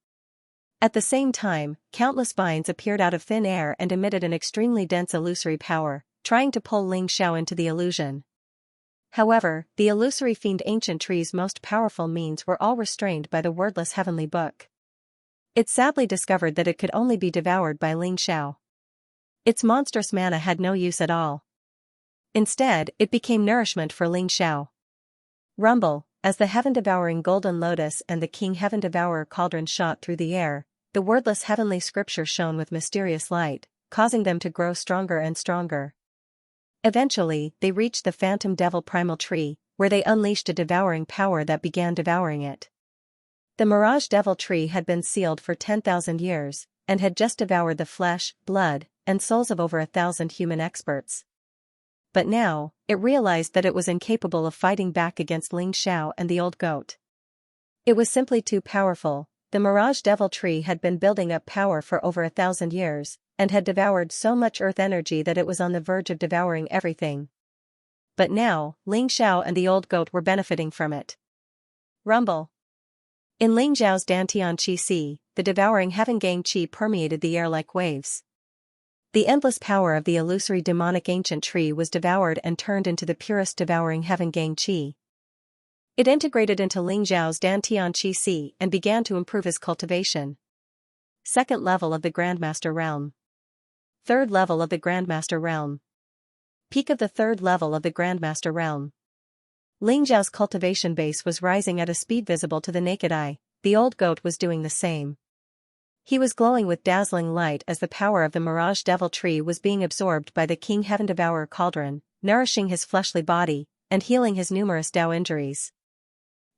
At the same time, countless vines appeared out of thin air and emitted an extremely dense illusory power, trying to pull Ling Xiao into the illusion. However, the illusory fiend ancient tree's most powerful means were all restrained by the wordless heavenly book. It sadly discovered that it could only be devoured by Ling Xiao. Its monstrous mana had no use at all. Instead, it became nourishment for Ling Xiao. Rumble, as the heaven-devouring golden lotus and the King Heaven Devourer cauldron shot through the air, the wordless heavenly scripture shone with mysterious light, causing them to grow stronger and stronger. Eventually, they reached the phantom devil primal tree, where they unleashed a devouring power that began devouring it. The Mirage Devil Tree had been sealed for 10,000 years, and had just devoured the flesh, blood, and souls of over 1,000 human experts. But now, it realized that it was incapable of fighting back against Ling Xiao and the old goat. It was simply too powerful. The Mirage Devil Tree had been building up power for over 1,000 years, and had devoured so much earth energy that it was on the verge of devouring everything. But now, Ling Xiao and the old goat were benefiting from it. Rumble! In Ling Xiao's Dantian Qi Si, the devouring heaven gang qi permeated the air like waves. The endless power of the illusory demonic ancient tree was devoured and turned into the purest devouring heaven gang qi. It integrated into Ling Xiao's Dantian Qi Si and began to improve his cultivation. Second level of the Grandmaster Realm. Third level of the Grandmaster Realm. Peak of the third level of the Grandmaster Realm. Ling Xiao's cultivation base was rising at a speed visible to the naked eye. The old goat was doing the same. He was glowing with dazzling light as the power of the Mirage Devil Tree was being absorbed by the King Heaven Devourer cauldron, nourishing his fleshly body, and healing his numerous Dao injuries.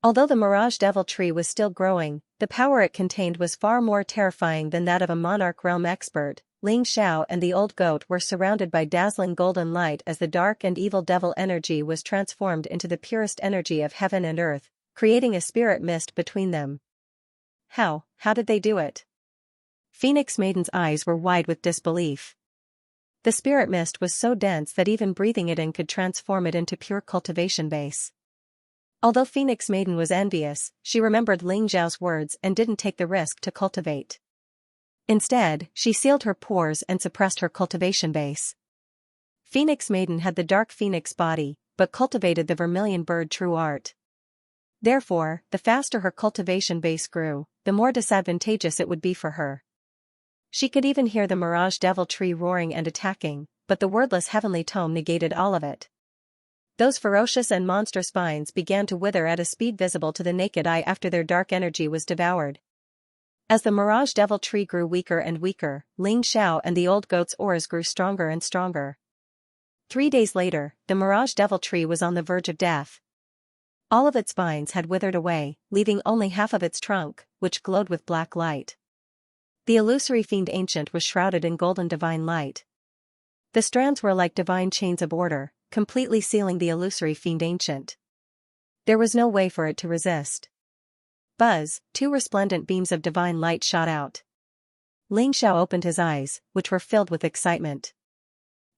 Although the Mirage Devil Tree was still growing, the power it contained was far more terrifying than that of a Monarch Realm expert. Ling Xiao and the old goat were surrounded by dazzling golden light as the dark and evil devil energy was transformed into the purest energy of heaven and earth, creating a spirit mist between them. How did they do it? Phoenix Maiden's eyes were wide with disbelief. The spirit mist was so dense that even breathing it in could transform it into pure cultivation base. Although Phoenix Maiden was envious, she remembered Ling Xiao's words and didn't take the risk to cultivate. Instead, she sealed her pores and suppressed her cultivation base. Phoenix Maiden had the dark phoenix body, but cultivated the vermilion bird true art. Therefore, the faster her cultivation base grew, the more disadvantageous it would be for her. She could even hear the Mirage Devil Tree roaring and attacking, but the wordless heavenly tome negated all of it. Those ferocious and monstrous vines began to wither at a speed visible to the naked eye after their dark energy was devoured. As the Mirage Devil Tree grew weaker and weaker, Ling Xiao and the old goat's auras grew stronger and stronger. 3 days later, the Mirage Devil Tree was on the verge of death. All of its vines had withered away, leaving only half of its trunk, which glowed with black light. The illusory fiend ancient was shrouded in golden divine light. The strands were like divine chains of order, completely sealing the illusory fiend ancient. There was no way for it to resist. Buzz, two resplendent beams of divine light shot out. Ling Xiao opened his eyes, which were filled with excitement.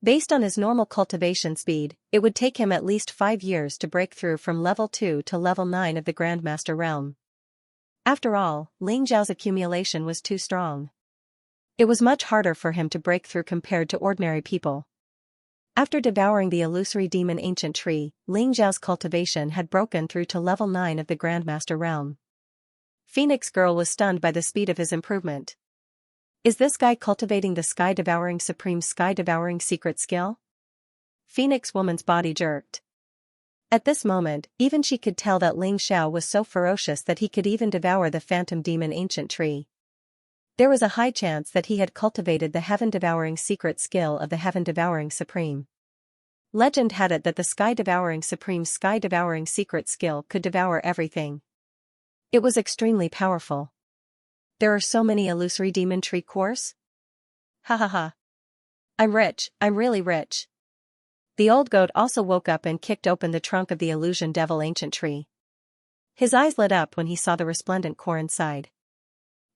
Based on his normal cultivation speed, it would take him at least 5 years to break through from level 2 to level 9 of the Grandmaster realm. After all, Ling Xiao's accumulation was too strong. It was much harder for him to break through compared to ordinary people. After devouring the illusory demon ancient tree, Ling Xiao's cultivation had broken through to level 9 of the Grandmaster realm. Phoenix Girl was stunned by the speed of his improvement. Is this guy cultivating the sky-devouring supreme sky-devouring secret skill? Phoenix Woman's body jerked. At this moment, even she could tell that Ling Xiao was so ferocious that he could even devour the phantom demon ancient tree. There was a high chance that he had cultivated the heaven-devouring secret skill of the heaven-devouring supreme. Legend had it that the sky-devouring supreme sky-devouring secret skill could devour everything. It was extremely powerful. There are so many illusory demon tree cores? Ha ha ha. I'm rich, I'm really rich. The old goat also woke up and kicked open the trunk of the illusion devil ancient tree. His eyes lit up when he saw the resplendent core inside.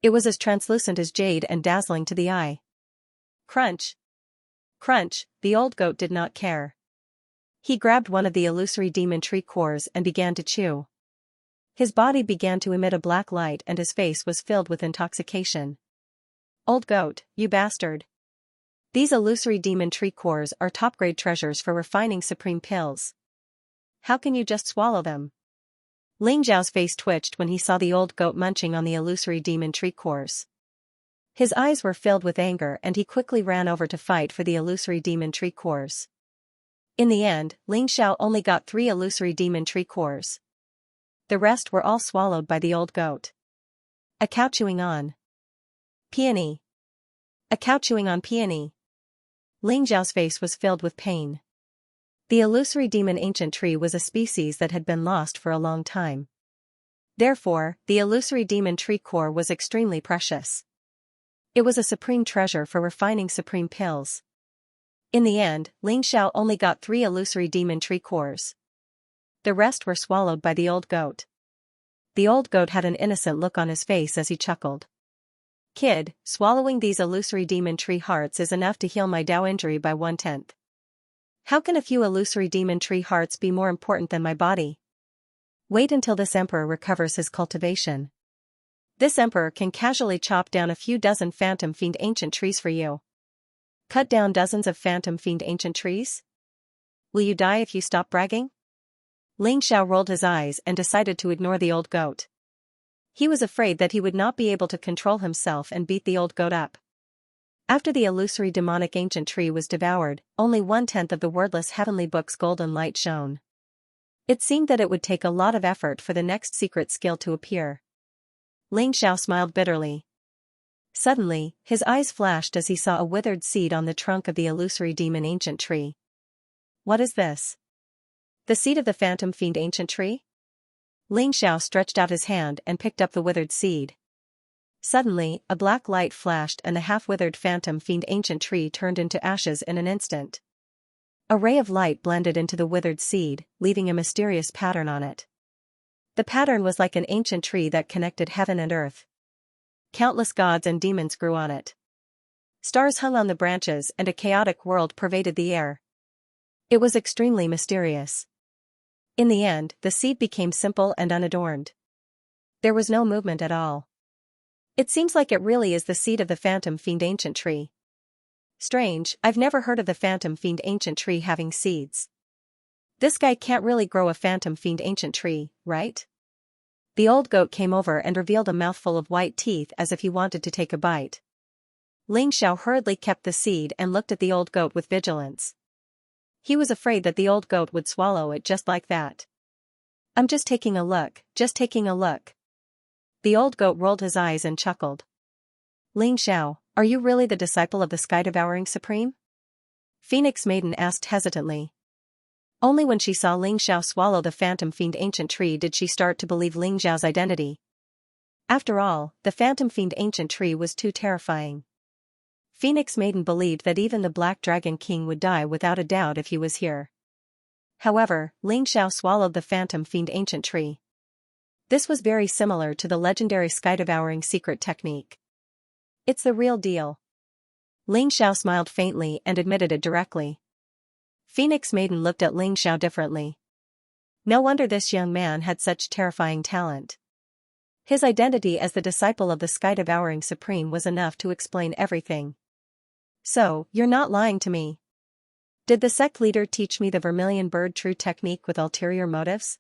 It was as translucent as jade and dazzling to the eye. Crunch. Crunch, the old goat did not care. He grabbed one of the illusory demon tree cores and began to chew. His body began to emit a black light and his face was filled with intoxication. Old goat, you bastard. These illusory demon tree cores are top-grade treasures for refining supreme pills. How can you just swallow them? Ling Xiao's face twitched when he saw the old goat munching on the illusory demon tree cores. His eyes were filled with anger and he quickly ran over to fight for the illusory demon tree cores. In the end, Ling Xiao only got 3 illusory demon tree cores. The rest were all swallowed by the old goat. A cow chewing on peony. A cow chewing on peony. Ling Xiao's face was filled with pain. The illusory demon ancient tree was a species that had been lost for a long time. Therefore, the illusory demon tree core was extremely precious. It was a supreme treasure for refining supreme pills. In the end, Ling Xiao only got 3 illusory demon tree cores. The rest were swallowed by the old goat. The old goat had an innocent look on his face as he chuckled. Kid, swallowing these illusory demon tree hearts is enough to heal my Dao injury by 1/10. How can a few illusory demon tree hearts be more important than my body? Wait until this emperor recovers his cultivation. This emperor can casually chop down a few dozen phantom fiend ancient trees for you. Cut down dozens of phantom fiend ancient trees? Will you die if you stop bragging? Ling Xiao rolled his eyes and decided to ignore the old goat. He was afraid that he would not be able to control himself and beat the old goat up. After the illusory demonic ancient tree was devoured, only 1/10 of the wordless heavenly book's golden light shone. It seemed that it would take a lot of effort for the next secret skill to appear. Ling Xiao smiled bitterly. Suddenly, his eyes flashed as he saw a withered seed on the trunk of the illusory demon ancient tree. What is this? The seed of the phantom fiend ancient tree? Ling Xiao stretched out his hand and picked up the withered seed. Suddenly, a black light flashed and the half-withered phantom fiend ancient tree turned into ashes in an instant. A ray of light blended into the withered seed, leaving a mysterious pattern on it. The pattern was like an ancient tree that connected heaven and earth. Countless gods and demons grew on it. Stars hung on the branches and a chaotic world pervaded the air. It was extremely mysterious. In the end, the seed became simple and unadorned. There was no movement at all. It seems like it really is the seed of the phantom fiend ancient tree. Strange, I've never heard of the phantom fiend ancient tree having seeds. This guy can't really grow a phantom fiend ancient tree, right? The old goat came over and revealed a mouthful of white teeth as if he wanted to take a bite. Ling Xiao hurriedly kept the seed and looked at the old goat with vigilance. He was afraid that the old goat would swallow it just like that. I'm just taking a look, just taking a look. The old goat rolled his eyes and chuckled. Ling Xiao, are you really the disciple of the sky-devouring supreme? Phoenix Maiden asked hesitantly. Only when she saw Ling Xiao swallow the phantom fiend ancient tree did she start to believe Ling Xiao's identity. After all, the phantom fiend ancient tree was too terrifying. Phoenix Maiden believed that even the Black Dragon King would die without a doubt if he was here. However, Ling Xiao swallowed the phantom fiend ancient tree. This was very similar to the legendary sky-devouring secret technique. It's the real deal. Ling Xiao smiled faintly and admitted it directly. Phoenix Maiden looked at Ling Xiao differently. No wonder this young man had such terrifying talent. His identity as the disciple of the sky-devouring supreme was enough to explain everything. So, you're not lying to me. Did the sect leader teach me the vermilion bird true technique with ulterior motives?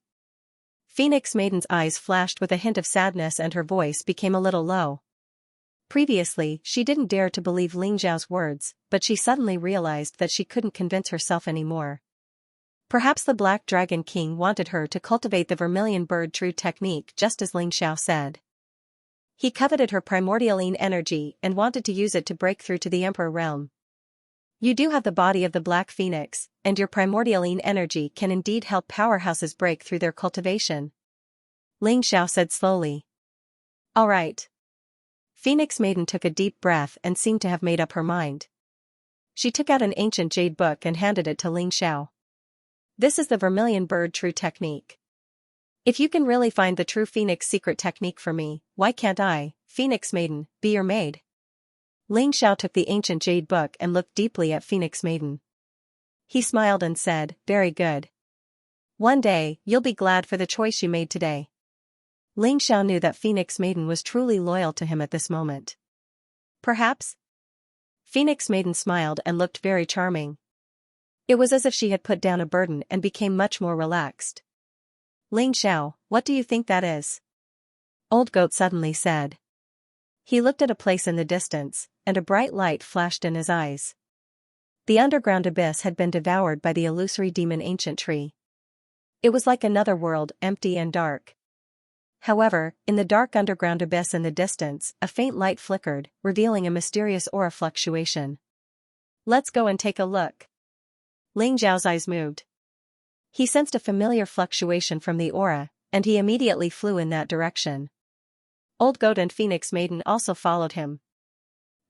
Phoenix Maiden's eyes flashed with a hint of sadness and her voice became a little low. Previously, she didn't dare to believe Ling Xiao's words, but she suddenly realized that she couldn't convince herself anymore. Perhaps the Black Dragon King wanted her to cultivate the vermilion bird true technique just as Ling Xiao said. He coveted her primordial energy and wanted to use it to break through to the Emperor realm. You do have the body of the Black Phoenix, and your primordial energy can indeed help powerhouses break through their cultivation. Ling Xiao said slowly. All right. Phoenix Maiden took a deep breath and seemed to have made up her mind. She took out an ancient jade book and handed it to Ling Xiao. This is the vermilion bird true technique. If you can really find the true Phoenix secret technique for me, why can't I, Phoenix Maiden, be your maid? Ling Xiao took the ancient jade book and looked deeply at Phoenix Maiden. He smiled and said, very good. One day, you'll be glad for the choice you made today. Ling Xiao knew that Phoenix Maiden was truly loyal to him at this moment. Perhaps? Phoenix Maiden smiled and looked very charming. It was as if she had put down a burden and became much more relaxed. Ling Xiao, what do you think that is? Old Goat suddenly said. He looked at a place in the distance, and a bright light flashed in his eyes. The underground abyss had been devoured by the illusory demon ancient tree. It was like another world, empty and dark. However, in the dark underground abyss in the distance, a faint light flickered, revealing a mysterious aura fluctuation. Let's go and take a look. Ling Xiao's eyes moved. He sensed a familiar fluctuation from the aura, and he immediately flew in that direction. Old Goat and Phoenix Maiden also followed him.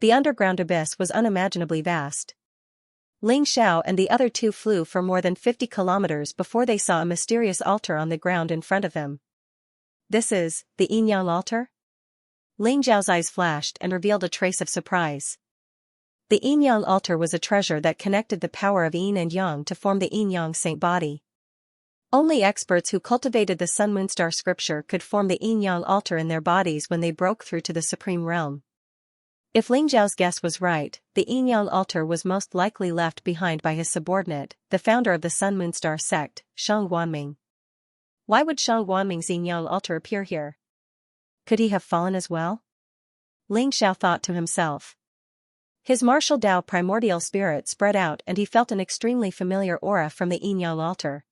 The underground abyss was unimaginably vast. Ling Xiao and the other two flew for more than 50 kilometers before they saw a mysterious altar on the ground in front of them. This is, the Yin Yang altar? Ling Xiao's eyes flashed and revealed a trace of surprise. The Yin Yang altar was a treasure that connected the power of Yin and Yang to form the Yin Yang saint body. Only experts who cultivated the Sun Moon Star scripture could form the Yin Yang altar in their bodies when they broke through to the supreme realm. If Ling Xiao's guess was right, the Yin Yang altar was most likely left behind by his subordinate, the founder of the Sun Moon Star sect, Shang Guanming. Why would Shang Guanming's Yin Yang altar appear here? Could he have fallen as well? Ling Xiao thought to himself. His martial Dao primordial spirit spread out and he felt an extremely familiar aura from the Yin Yang altar.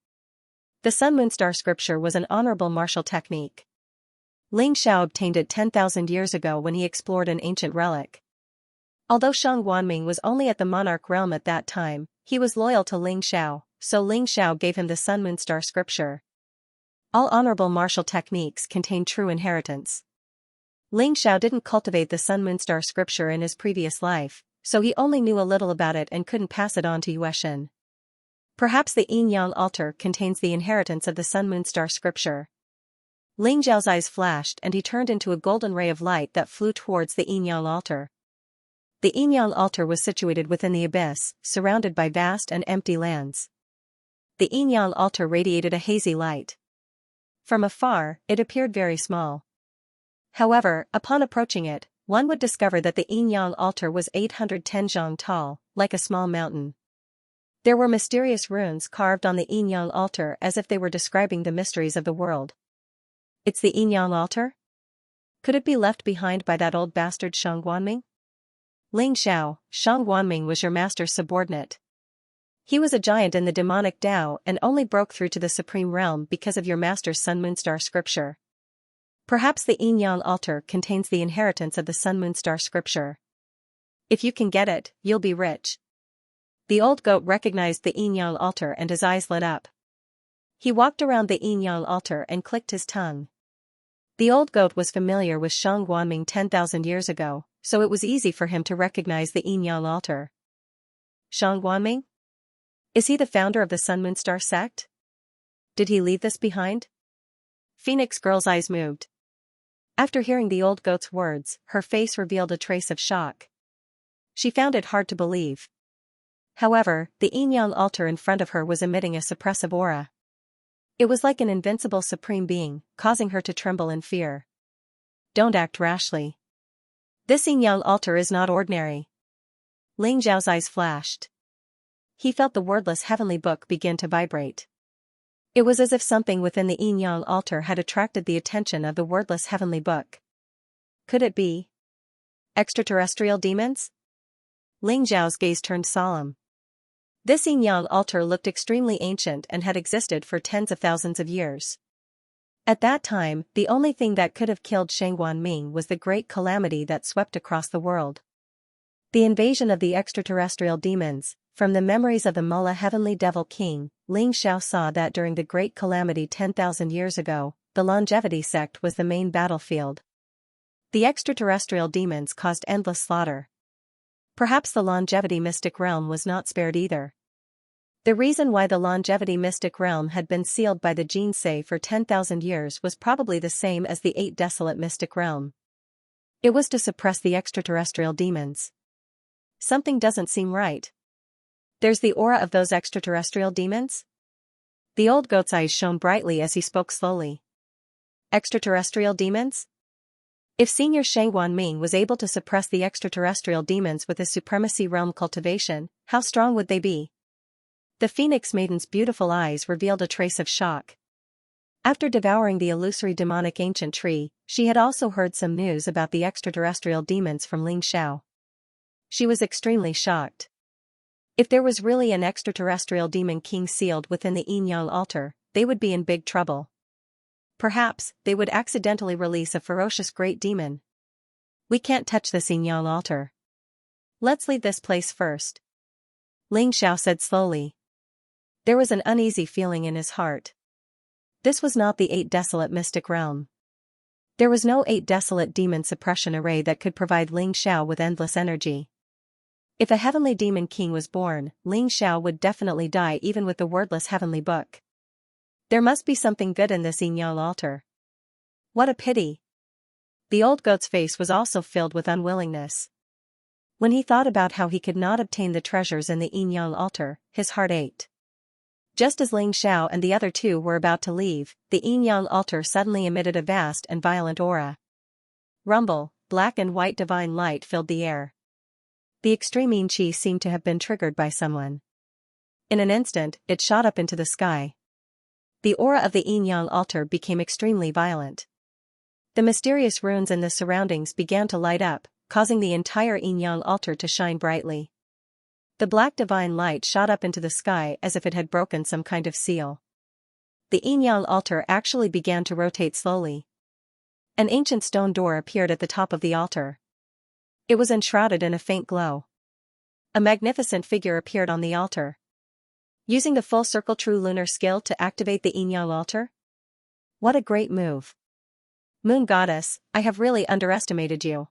The Sun Moon Star scripture was an honorable martial technique. Ling Xiao obtained it 10,000 years ago when he explored an ancient relic. Although Shang Guanming was only at the monarch realm at that time, he was loyal to Ling Xiao, so Ling Xiao gave him the Sun Moon Star scripture. All honorable martial techniques contain true inheritance. Ling Xiao didn't cultivate the Sun Moon Star scripture in his previous life, so he only knew a little about it and couldn't pass it on to Yueshin. Perhaps the Yin Yang altar contains the inheritance of the Sun Moon Star scripture. Ling Xiao's eyes flashed and he turned into a golden ray of light that flew towards the Yin Yang altar. The Yin Yang altar was situated within the abyss, surrounded by vast and empty lands. The Yin Yang altar radiated a hazy light. From afar, it appeared very small. However, upon approaching it, one would discover that the Yin Yang altar was 810 zhang tall, like a small mountain. There were mysterious runes carved on the Yin Yang altar as if they were describing the mysteries of the world. It's the Yin Yang altar? Could it be left behind by that old bastard Shang Guanming? Ling Xiao, Shang Guanming was your master's subordinate. He was a giant in the demonic Dao and only broke through to the supreme realm because of your master's Sun Moon Star scripture. Perhaps the Yin Yang altar contains the inheritance of the Sun Moon Star scripture. If you can get it, you'll be rich. The old goat recognized the Yin Yang altar and his eyes lit up. He walked around the Yin Yang altar and clicked his tongue. The old goat was familiar with Shang Guanming 10,000 years ago, so it was easy for him to recognize the Yin Yang altar. Shang Guanming? Is he the founder of the Sun Moon Star sect? Did he leave this behind? Phoenix Girl's eyes moved. After hearing the old goat's words, her face revealed a trace of shock. She found it hard to believe. However, the Yin Yang altar in front of her was emitting a suppressive aura. It was like an invincible supreme being, causing her to tremble in fear. Don't act rashly. This Yin Yang altar is not ordinary. Ling Zhao's eyes flashed. He felt the wordless heavenly book begin to vibrate. It was as if something within the Yin Yang altar had attracted the attention of the wordless heavenly book. Could it be extraterrestrial demons? Ling Zhao's gaze turned solemn. This Yin Yang altar looked extremely ancient and had existed for tens of thousands of years. At that time, the only thing that could have killed Shang Guanming was the great calamity that swept across the world. The invasion of the extraterrestrial demons. From the memories of the Mullah Heavenly Devil King, Ling Xiao saw that during the great calamity 10,000 years ago, the longevity sect was the main battlefield. The extraterrestrial demons caused endless slaughter. Perhaps the longevity mystic realm was not spared either. The reason why the longevity mystic realm had been sealed by the Jinsei for 10,000 years was probably the same as the 8 desolate mystic realm. It was to suppress the extraterrestrial demons. Something doesn't seem right. There's the aura of those extraterrestrial demons? The old goat's eyes shone brightly as he spoke slowly. Extraterrestrial demons? If Senior Shang Guanming was able to suppress the extraterrestrial demons with his supremacy realm cultivation, how strong would they be? The Phoenix Maiden's beautiful eyes revealed a trace of shock. After devouring the illusory demonic ancient tree, she had also heard some news about the extraterrestrial demons from Ling Xiao. She was extremely shocked. If there was really an extraterrestrial demon king sealed within the Yin Yang altar, they would be in big trouble. Perhaps, they would accidentally release a ferocious great demon. We can't touch this Yin Yang altar. Let's leave this place first. Ling Xiao said slowly. There was an uneasy feeling in his heart. This was not the 8 desolate mystic realm. There was no 8 desolate demon suppression array that could provide Ling Xiao with endless energy. If a heavenly demon king was born, Ling Xiao would definitely die even with the wordless heavenly book. There must be something good in this Yin Yang altar. What a pity. The old goat's face was also filled with unwillingness. When he thought about how he could not obtain the treasures in the Yin Yang altar, his heart ached. Just as Ling Xiao and the other two were about to leave, the Yin Yang altar suddenly emitted a vast and violent aura. Rumble, black and white divine light filled the air. The extreme yin qi seemed to have been triggered by someone. In an instant, it shot up into the sky. The aura of the Yin Yang altar became extremely violent. The mysterious runes in the surroundings began to light up, causing the entire Yin Yang altar to shine brightly. The black divine light shot up into the sky as if it had broken some kind of seal. The Yin Yang altar actually began to rotate slowly. An ancient stone door appeared at the top of the altar. It was enshrouded in a faint glow. A magnificent figure appeared on the altar. Using the full circle true lunar skill to activate the Yin Yang altar? What a great move. Moon Goddess, I have really underestimated you.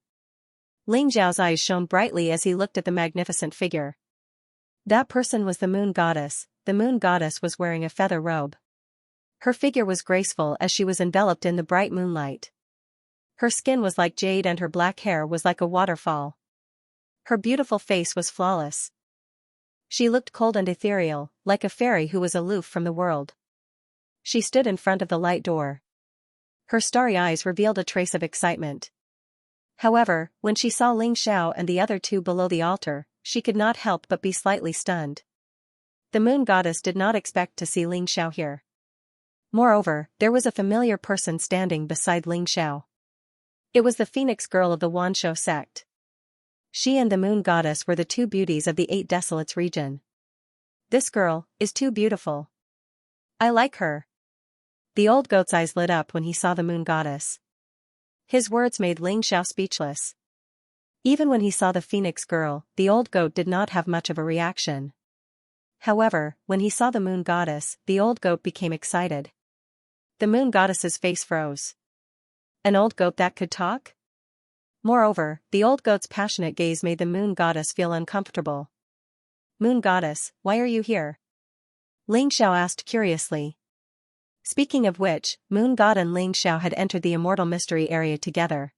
Ling Zhao's eyes shone brightly as he looked at the magnificent figure. That person was the Moon Goddess. The Moon Goddess was wearing a feather robe. Her figure was graceful as she was enveloped in the bright moonlight. Her skin was like jade and her black hair was like a waterfall. Her beautiful face was flawless. She looked cold and ethereal, like a fairy who was aloof from the world. She stood in front of the light door. Her starry eyes revealed a trace of excitement. However, when she saw Ling Xiao and the other two below the altar, she could not help but be slightly stunned. The Moon Goddess did not expect to see Ling Xiao here. Moreover, there was a familiar person standing beside Ling Xiao. It was the Phoenix Girl of the Wanshou sect. She and the Moon Goddess were the two beauties of the 8 Desolates region. This girl is too beautiful. I like her. The old goat's eyes lit up when he saw the Moon Goddess. His words made Ling Xiao speechless. Even when he saw the Phoenix Girl, the old goat did not have much of a reaction. However, when he saw the Moon Goddess, the old goat became excited. The Moon Goddess's face froze. An old goat that could talk? Moreover, the old goat's passionate gaze made the moon goddess feel uncomfortable. Moon goddess, why are you here? Ling Xiao asked curiously. Speaking of which, Moon God and Ling Xiao had entered the immortal mystery area together.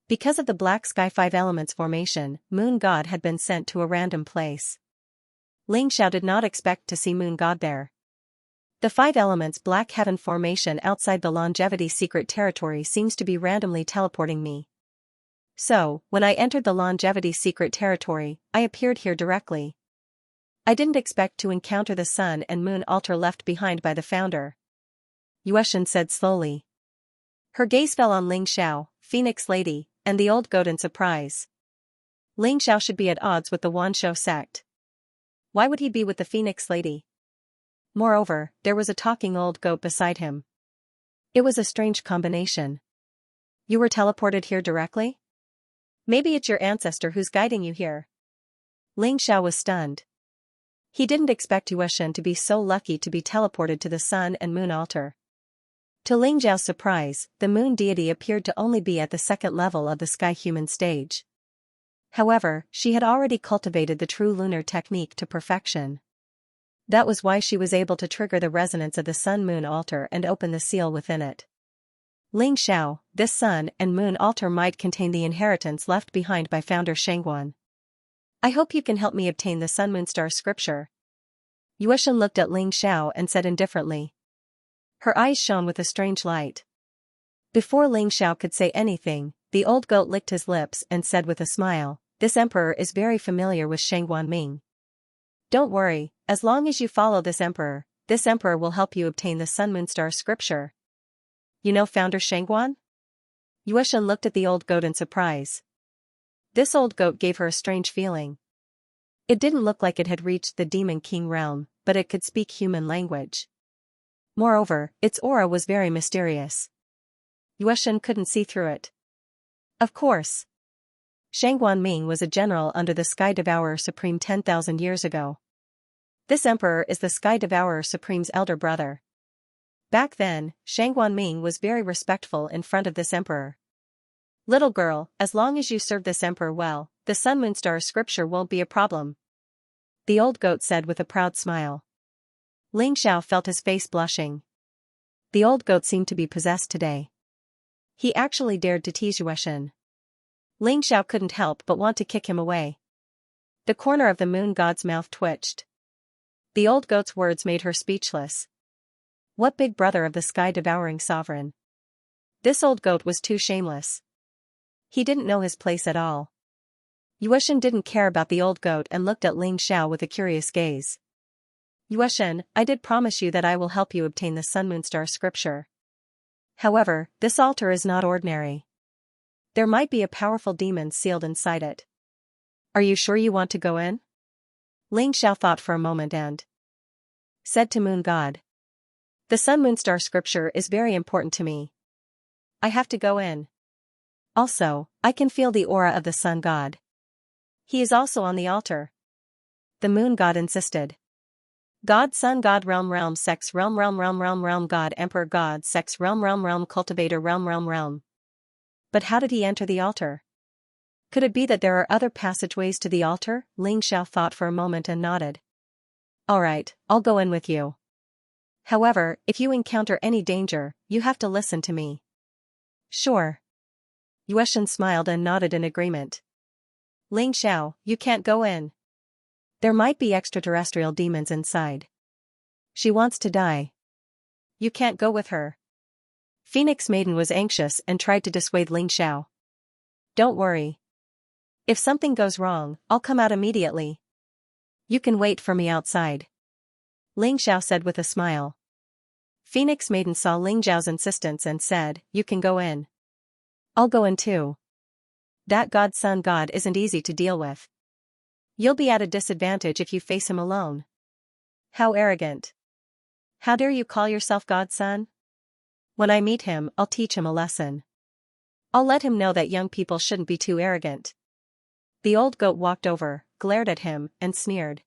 Because of the black sky five elements formation, Moon God had been sent to a random place. Ling Xiao did not expect to see Moon God there. The five elements black heaven formation outside the longevity secret territory seems to be randomly teleporting me. So, when I entered the longevity secret territory, I appeared here directly. I didn't expect to encounter the sun and moon altar left behind by the founder. Yueshan said slowly. Her gaze fell on Ling Xiao, Phoenix Lady, and the old goat in surprise. Ling Xiao should be at odds with the Wanshou sect. Why would he be with the Phoenix Lady? Moreover, there was a talking old goat beside him. It was a strange combination. You were teleported here directly? Maybe it's your ancestor who's guiding you here. Ling Xiao was stunned. He didn't expect Yueshan to be so lucky to be teleported to the sun and moon altar. To Ling Xiao's surprise, the moon deity appeared to only be at the second level of the sky human stage. However, she had already cultivated the true lunar technique to perfection. That was why she was able to trigger the resonance of the sun-moon altar and open the seal within it. Ling Xiao, this sun and moon altar might contain the inheritance left behind by founder Shengguan. I hope you can help me obtain the sun-moon star scripture. Yueshan looked at Ling Xiao and said indifferently. Her eyes shone with a strange light. Before Ling Xiao could say anything, the old goat licked his lips and said with a smile, this emperor is very familiar with Shengguan Ming. Don't worry, as long as you follow this emperor will help you obtain the sun-moon star scripture. You know founder Shengguan? Yueshan looked at the old goat in surprise. This old goat gave her a strange feeling. It didn't look like it had reached the Demon King realm, but it could speak human language. Moreover, its aura was very mysterious. Yueshan couldn't see through it. Of course. Shengguan Ming was a general under the Sky Devourer Supreme 10,000 years ago. This emperor is the Sky Devourer Supreme's elder brother. Back then, Shengguan Ming was very respectful in front of this emperor. Little girl, as long as you serve this emperor well, the sun-moon star scripture won't be a problem. The old goat said with a proud smile. Ling Xiao felt his face blushing. The old goat seemed to be possessed today. He actually dared to tease Yueshan. Ling Xiao couldn't help but want to kick him away. The corner of the moon god's mouth twitched. The old goat's words made her speechless. What big brother of the sky-devouring sovereign? This old goat was too shameless. He didn't know his place at all. Yueshan didn't care about the old goat and looked at Ling Xiao with a curious gaze. Yueshan, I did promise you that I will help you obtain the sun-moon star scripture. However, this altar is not ordinary. There might be a powerful demon sealed inside it. Are you sure you want to go in? Ling Xiao thought for a moment and said to Moon God. The sun-moon star scripture is very important to me. I have to go in. Also, I can feel the aura of the sun god. He is also on the altar. The moon god insisted. God, sun god, realm, sex, realm, god, emperor god, sex, realm, cultivator, realm. But how did he enter the altar? Could it be that there are other passageways to the altar? Ling Xiao thought for a moment and nodded. Alright, I'll go in with you. However, if you encounter any danger, you have to listen to me. Sure. Yueshan smiled and nodded in agreement. Ling Xiao, you can't go in. There might be extraterrestrial demons inside. She wants to die. You can't go with her. Phoenix Maiden was anxious and tried to dissuade Ling Xiao. Don't worry. If something goes wrong, I'll come out immediately. You can wait for me outside. Ling Xiao said with a smile. Phoenix Maiden saw Ling Xiao's insistence and said, you can go in. I'll go in too. That god sun god isn't easy to deal with. You'll be at a disadvantage if you face him alone. How arrogant. How dare you call yourself godson? When I meet him, I'll teach him a lesson. I'll let him know that young people shouldn't be too arrogant. The old goat walked over, glared at him, and sneered.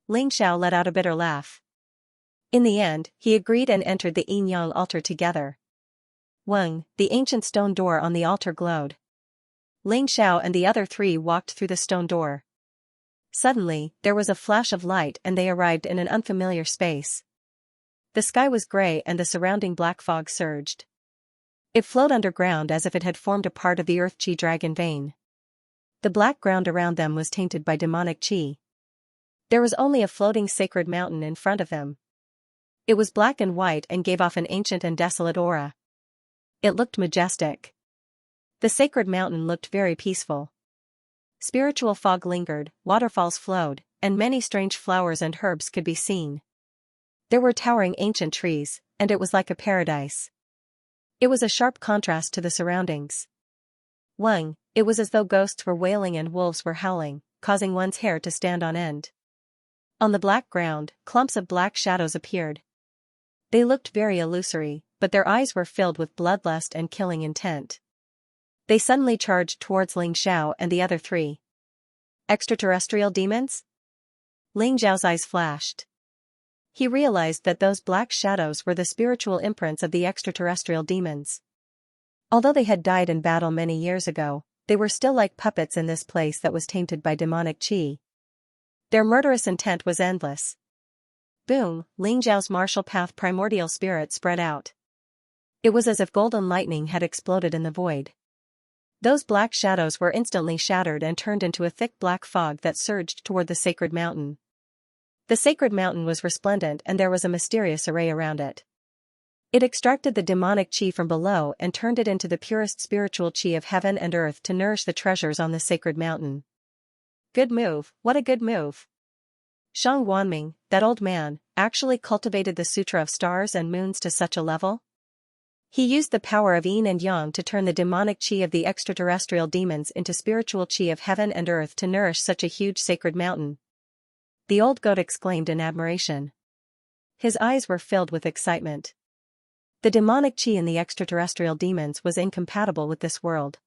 Ling Xiao let out a bitter laugh. In the end, he agreed and entered the yin-yang altar together. Weng, the ancient stone door on the altar glowed. Ling Xiao and the other three walked through the stone door. Suddenly, there was a flash of light and they arrived in an unfamiliar space. The sky was gray and the surrounding black fog surged. It flowed underground as if it had formed a part of the earth chi dragon vein. The black ground around them was tainted by demonic chi. There was only a floating sacred mountain in front of them. It was black and white and gave off an ancient and desolate aura. It looked majestic. The sacred mountain looked very peaceful. Spiritual fog lingered, waterfalls flowed, and many strange flowers and herbs could be seen. There were towering ancient trees, and it was like a paradise. It was a sharp contrast to the surroundings. Weng, it was as though ghosts were wailing and wolves were howling, causing one's hair to stand on end. On the black ground, clumps of black shadows appeared. They looked very illusory, but their eyes were filled with bloodlust and killing intent. They suddenly charged towards Ling Xiao and the other three. Extraterrestrial demons? Ling Xiao's eyes flashed. He realized that those black shadows were the spiritual imprints of the extraterrestrial demons. Although they had died in battle many years ago, they were still like puppets in this place that was tainted by demonic chi. Their murderous intent was endless. Boom, Ling Xiao's martial path primordial spirit spread out. It was as if golden lightning had exploded in the void. Those black shadows were instantly shattered and turned into a thick black fog that surged toward the sacred mountain. The sacred mountain was resplendent and there was a mysterious array around it. It extracted the demonic chi from below and turned it into the purest spiritual chi of heaven and earth to nourish the treasures on the sacred mountain. Good move, what a good move. Shang Guanming, that old man, actually cultivated the Sutra of Stars and Moons to such a level? He used the power of yin and yang to turn the demonic chi of the extraterrestrial demons into spiritual chi of heaven and earth to nourish such a huge sacred mountain. The old goat exclaimed in admiration. His eyes were filled with excitement. The demonic chi in the extraterrestrial demons was incompatible with this world.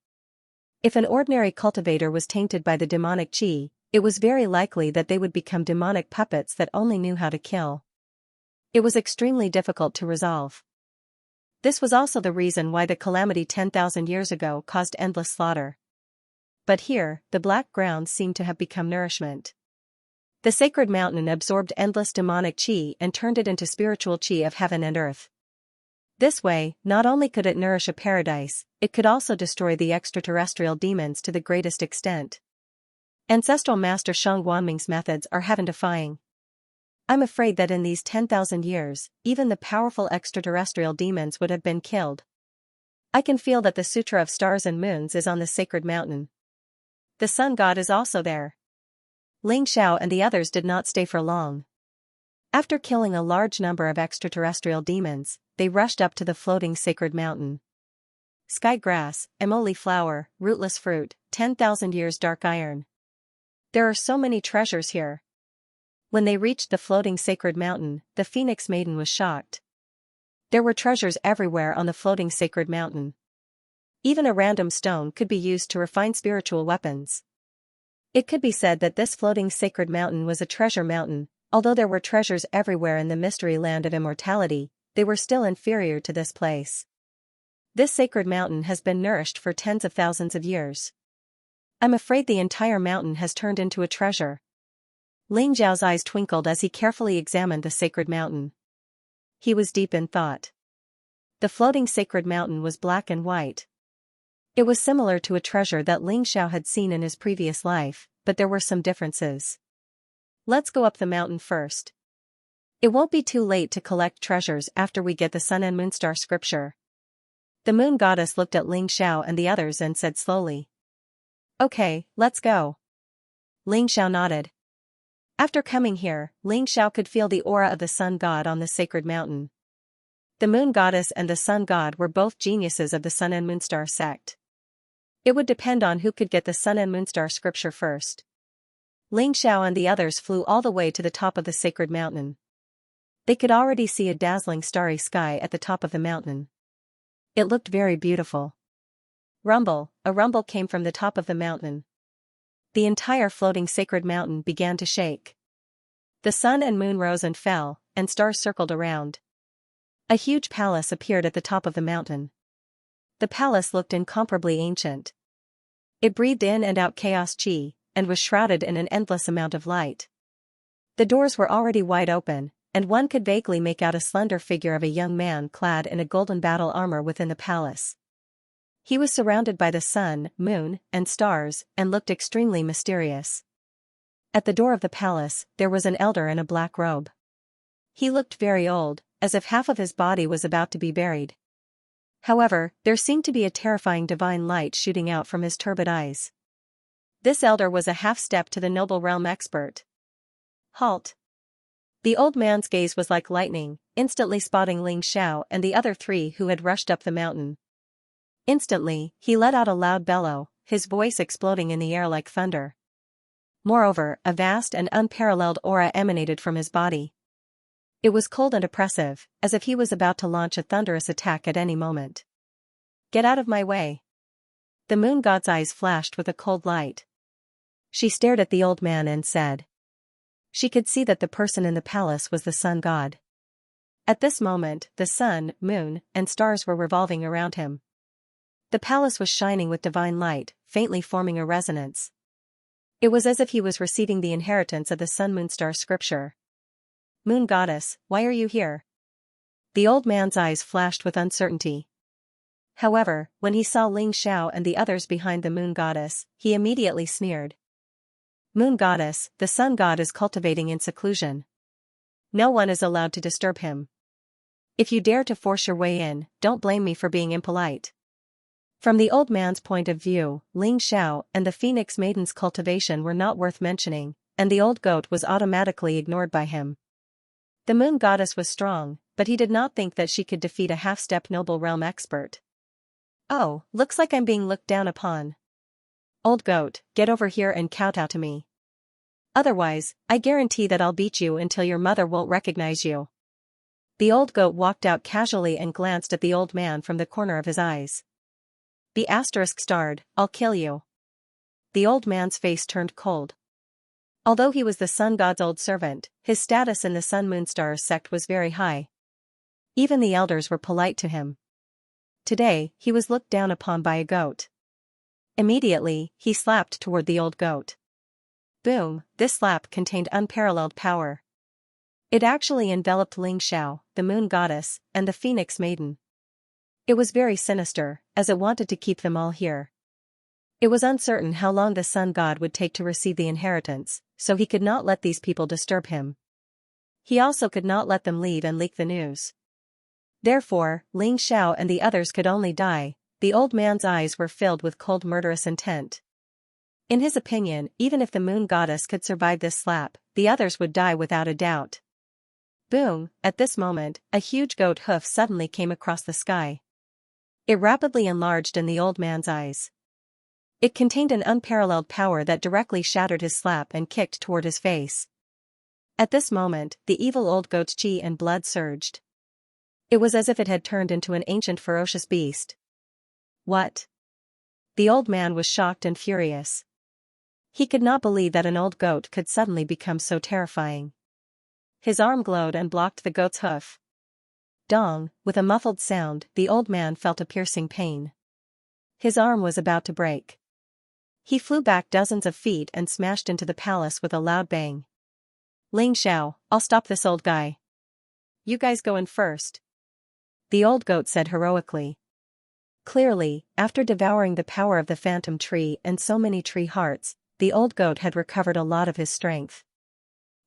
If an ordinary cultivator was tainted by the demonic chi, it was very likely that they would become demonic puppets that only knew how to kill. It was extremely difficult to resolve. This was also the reason why the calamity 10,000 years ago caused endless slaughter. But here, the black ground seemed to have become nourishment. The sacred mountain absorbed endless demonic chi and turned it into spiritual chi of heaven and earth. This way, not only could it nourish a paradise, it could also destroy the extraterrestrial demons to the greatest extent. Ancestral Master Shang Guanming's methods are heaven-defying. I'm afraid that in these 10,000 years, even the powerful extraterrestrial demons would have been killed. I can feel that the Sutra of Stars and Moons is on the sacred mountain. The sun god is also there. Ling Xiao and the others did not stay for long. After killing a large number of extraterrestrial demons, they rushed up to the floating sacred mountain. Sky grass, emoli flower, rootless fruit, 10,000 years dark iron. There are so many treasures here. When they reached the floating sacred mountain, the Phoenix Maiden was shocked. There were treasures everywhere on the floating sacred mountain. Even a random stone could be used to refine spiritual weapons. It could be said that this floating sacred mountain was a treasure mountain. Although there were treasures everywhere in the mystery land of immortality, they were still inferior to this place. This sacred mountain has been nourished for tens of thousands of years. I'm afraid the entire mountain has turned into a treasure. Ling Zhao's eyes twinkled as he carefully examined the sacred mountain. He was deep in thought. The floating sacred mountain was black and white. It was similar to a treasure that Ling Xiao had seen in his previous life, but there were some differences. Let's go up the mountain first. It won't be too late to collect treasures after we get the Sun and Moonstar scripture. The moon goddess looked at Ling Xiao and the others and said slowly. Okay, let's go. Ling Xiao nodded. After coming here, Ling Xiao could feel the aura of the sun god on the sacred mountain. The moon goddess and the sun god were both geniuses of the Sun and Moonstar sect. It would depend on who could get the Sun and Moonstar scripture first. Ling Xiao and the others flew all the way to the top of the sacred mountain. They could already see a dazzling starry sky at the top of the mountain. It looked very beautiful. Rumble, a rumble came from the top of the mountain. The entire floating sacred mountain began to shake. The sun and moon rose and fell, and stars circled around. A huge palace appeared at the top of the mountain. The palace looked incomparably ancient. It breathed in and out chaos chi, and was shrouded in an endless amount of light. The doors were already wide open, and one could vaguely make out a slender figure of a young man clad in a golden battle armor within the palace. He was surrounded by the sun, moon, and stars, and looked extremely mysterious. At the door of the palace, there was an elder in a black robe. He looked very old, as if half of his body was about to be buried. However, there seemed to be a terrifying divine light shooting out from his turbid eyes. This elder was a half-step to the noble realm expert. Halt! The old man's gaze was like lightning, instantly spotting Ling Xiao and the other three who had rushed up the mountain. Instantly, he let out a loud bellow, his voice exploding in the air like thunder. Moreover, a vast and unparalleled aura emanated from his body. It was cold and oppressive, as if he was about to launch a thunderous attack at any moment. Get out of my way! The moon god's eyes flashed with a cold light. She stared at the old man and said. She could see that the person in the palace was the sun god. At this moment, the sun, moon, and stars were revolving around him. The palace was shining with divine light, faintly forming a resonance. It was as if he was receiving the inheritance of the sun-moon-star scripture. Moon goddess, why are you here? The old man's eyes flashed with uncertainty. However, when he saw Ling Xiao and the others behind the moon goddess, he immediately sneered. Moon goddess, the sun god is cultivating in seclusion. No one is allowed to disturb him. If you dare to force your way in, don't blame me for being impolite. From the old man's point of view, Ling Xiao and the Phoenix Maiden's cultivation were not worth mentioning, and the old goat was automatically ignored by him. The moon goddess was strong, but he did not think that she could defeat a half-step noble realm expert. Oh, looks like I'm being looked down upon. Old goat, get over here and kowtow to me. Otherwise, I guarantee that I'll beat you until your mother won't recognize you. The old goat walked out casually and glanced at the old man from the corner of his eyes. The asterisk starred, I'll kill you. The old man's face turned cold. Although he was the sun god's old servant, his status in the sun-moon-star sect was very high. Even the elders were polite to him. Today, he was looked down upon by a goat. Immediately, he slapped toward the old goat. Boom, this slap contained unparalleled power. It actually enveloped Ling Xiao, the moon goddess, and the Phoenix Maiden. It was very sinister, as it wanted to keep them all here. It was uncertain how long the sun god would take to receive the inheritance, so he could not let these people disturb him. He also could not let them leave and leak the news. Therefore, Ling Xiao and the others could only die. The old man's eyes were filled with cold murderous intent. In his opinion, even if the moon goddess could survive this slap, the others would die without a doubt. Boom, at this moment, a huge goat hoof suddenly came across the sky. It rapidly enlarged in the old man's eyes. It contained an unparalleled power that directly shattered his slap and kicked toward his face. At this moment, the evil old goat's chi and blood surged. It was as if it had turned into an ancient ferocious beast. What? The old man was shocked and furious. He could not believe that an old goat could suddenly become so terrifying. His arm glowed and blocked the goat's hoof. Dong, with a muffled sound, the old man felt a piercing pain. His arm was about to break. He flew back dozens of feet and smashed into the palace with a loud bang. Ling Xiao, I'll stop this old guy. You guys go in first. The old goat said heroically. Clearly, after devouring the power of the phantom tree and so many tree hearts, the old goat had recovered a lot of his strength.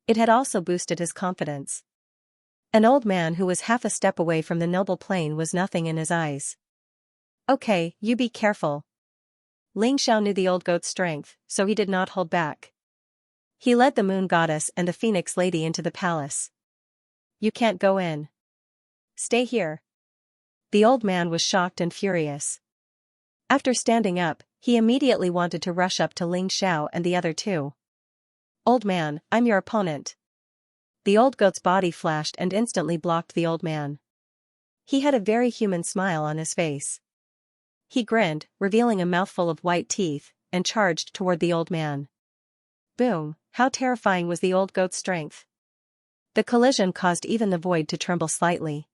It had also boosted his confidence. An old man who was half a step away from the noble plane was nothing in his eyes. Okay, you be careful. Ling Xiao knew the old goat's strength, so he did not hold back. He led the moon goddess and the phoenix lady into the palace. You can't go in. Stay here. The old man was shocked and furious. After standing up, he immediately wanted to rush up to Ling Xiao and the other two. Old man, I'm your opponent. The old goat's body flashed and instantly blocked the old man. He had a very human smile on his face. He grinned, revealing a mouthful of white teeth, and charged toward the old man. Boom, how terrifying was the old goat's strength. The collision caused even the void to tremble slightly.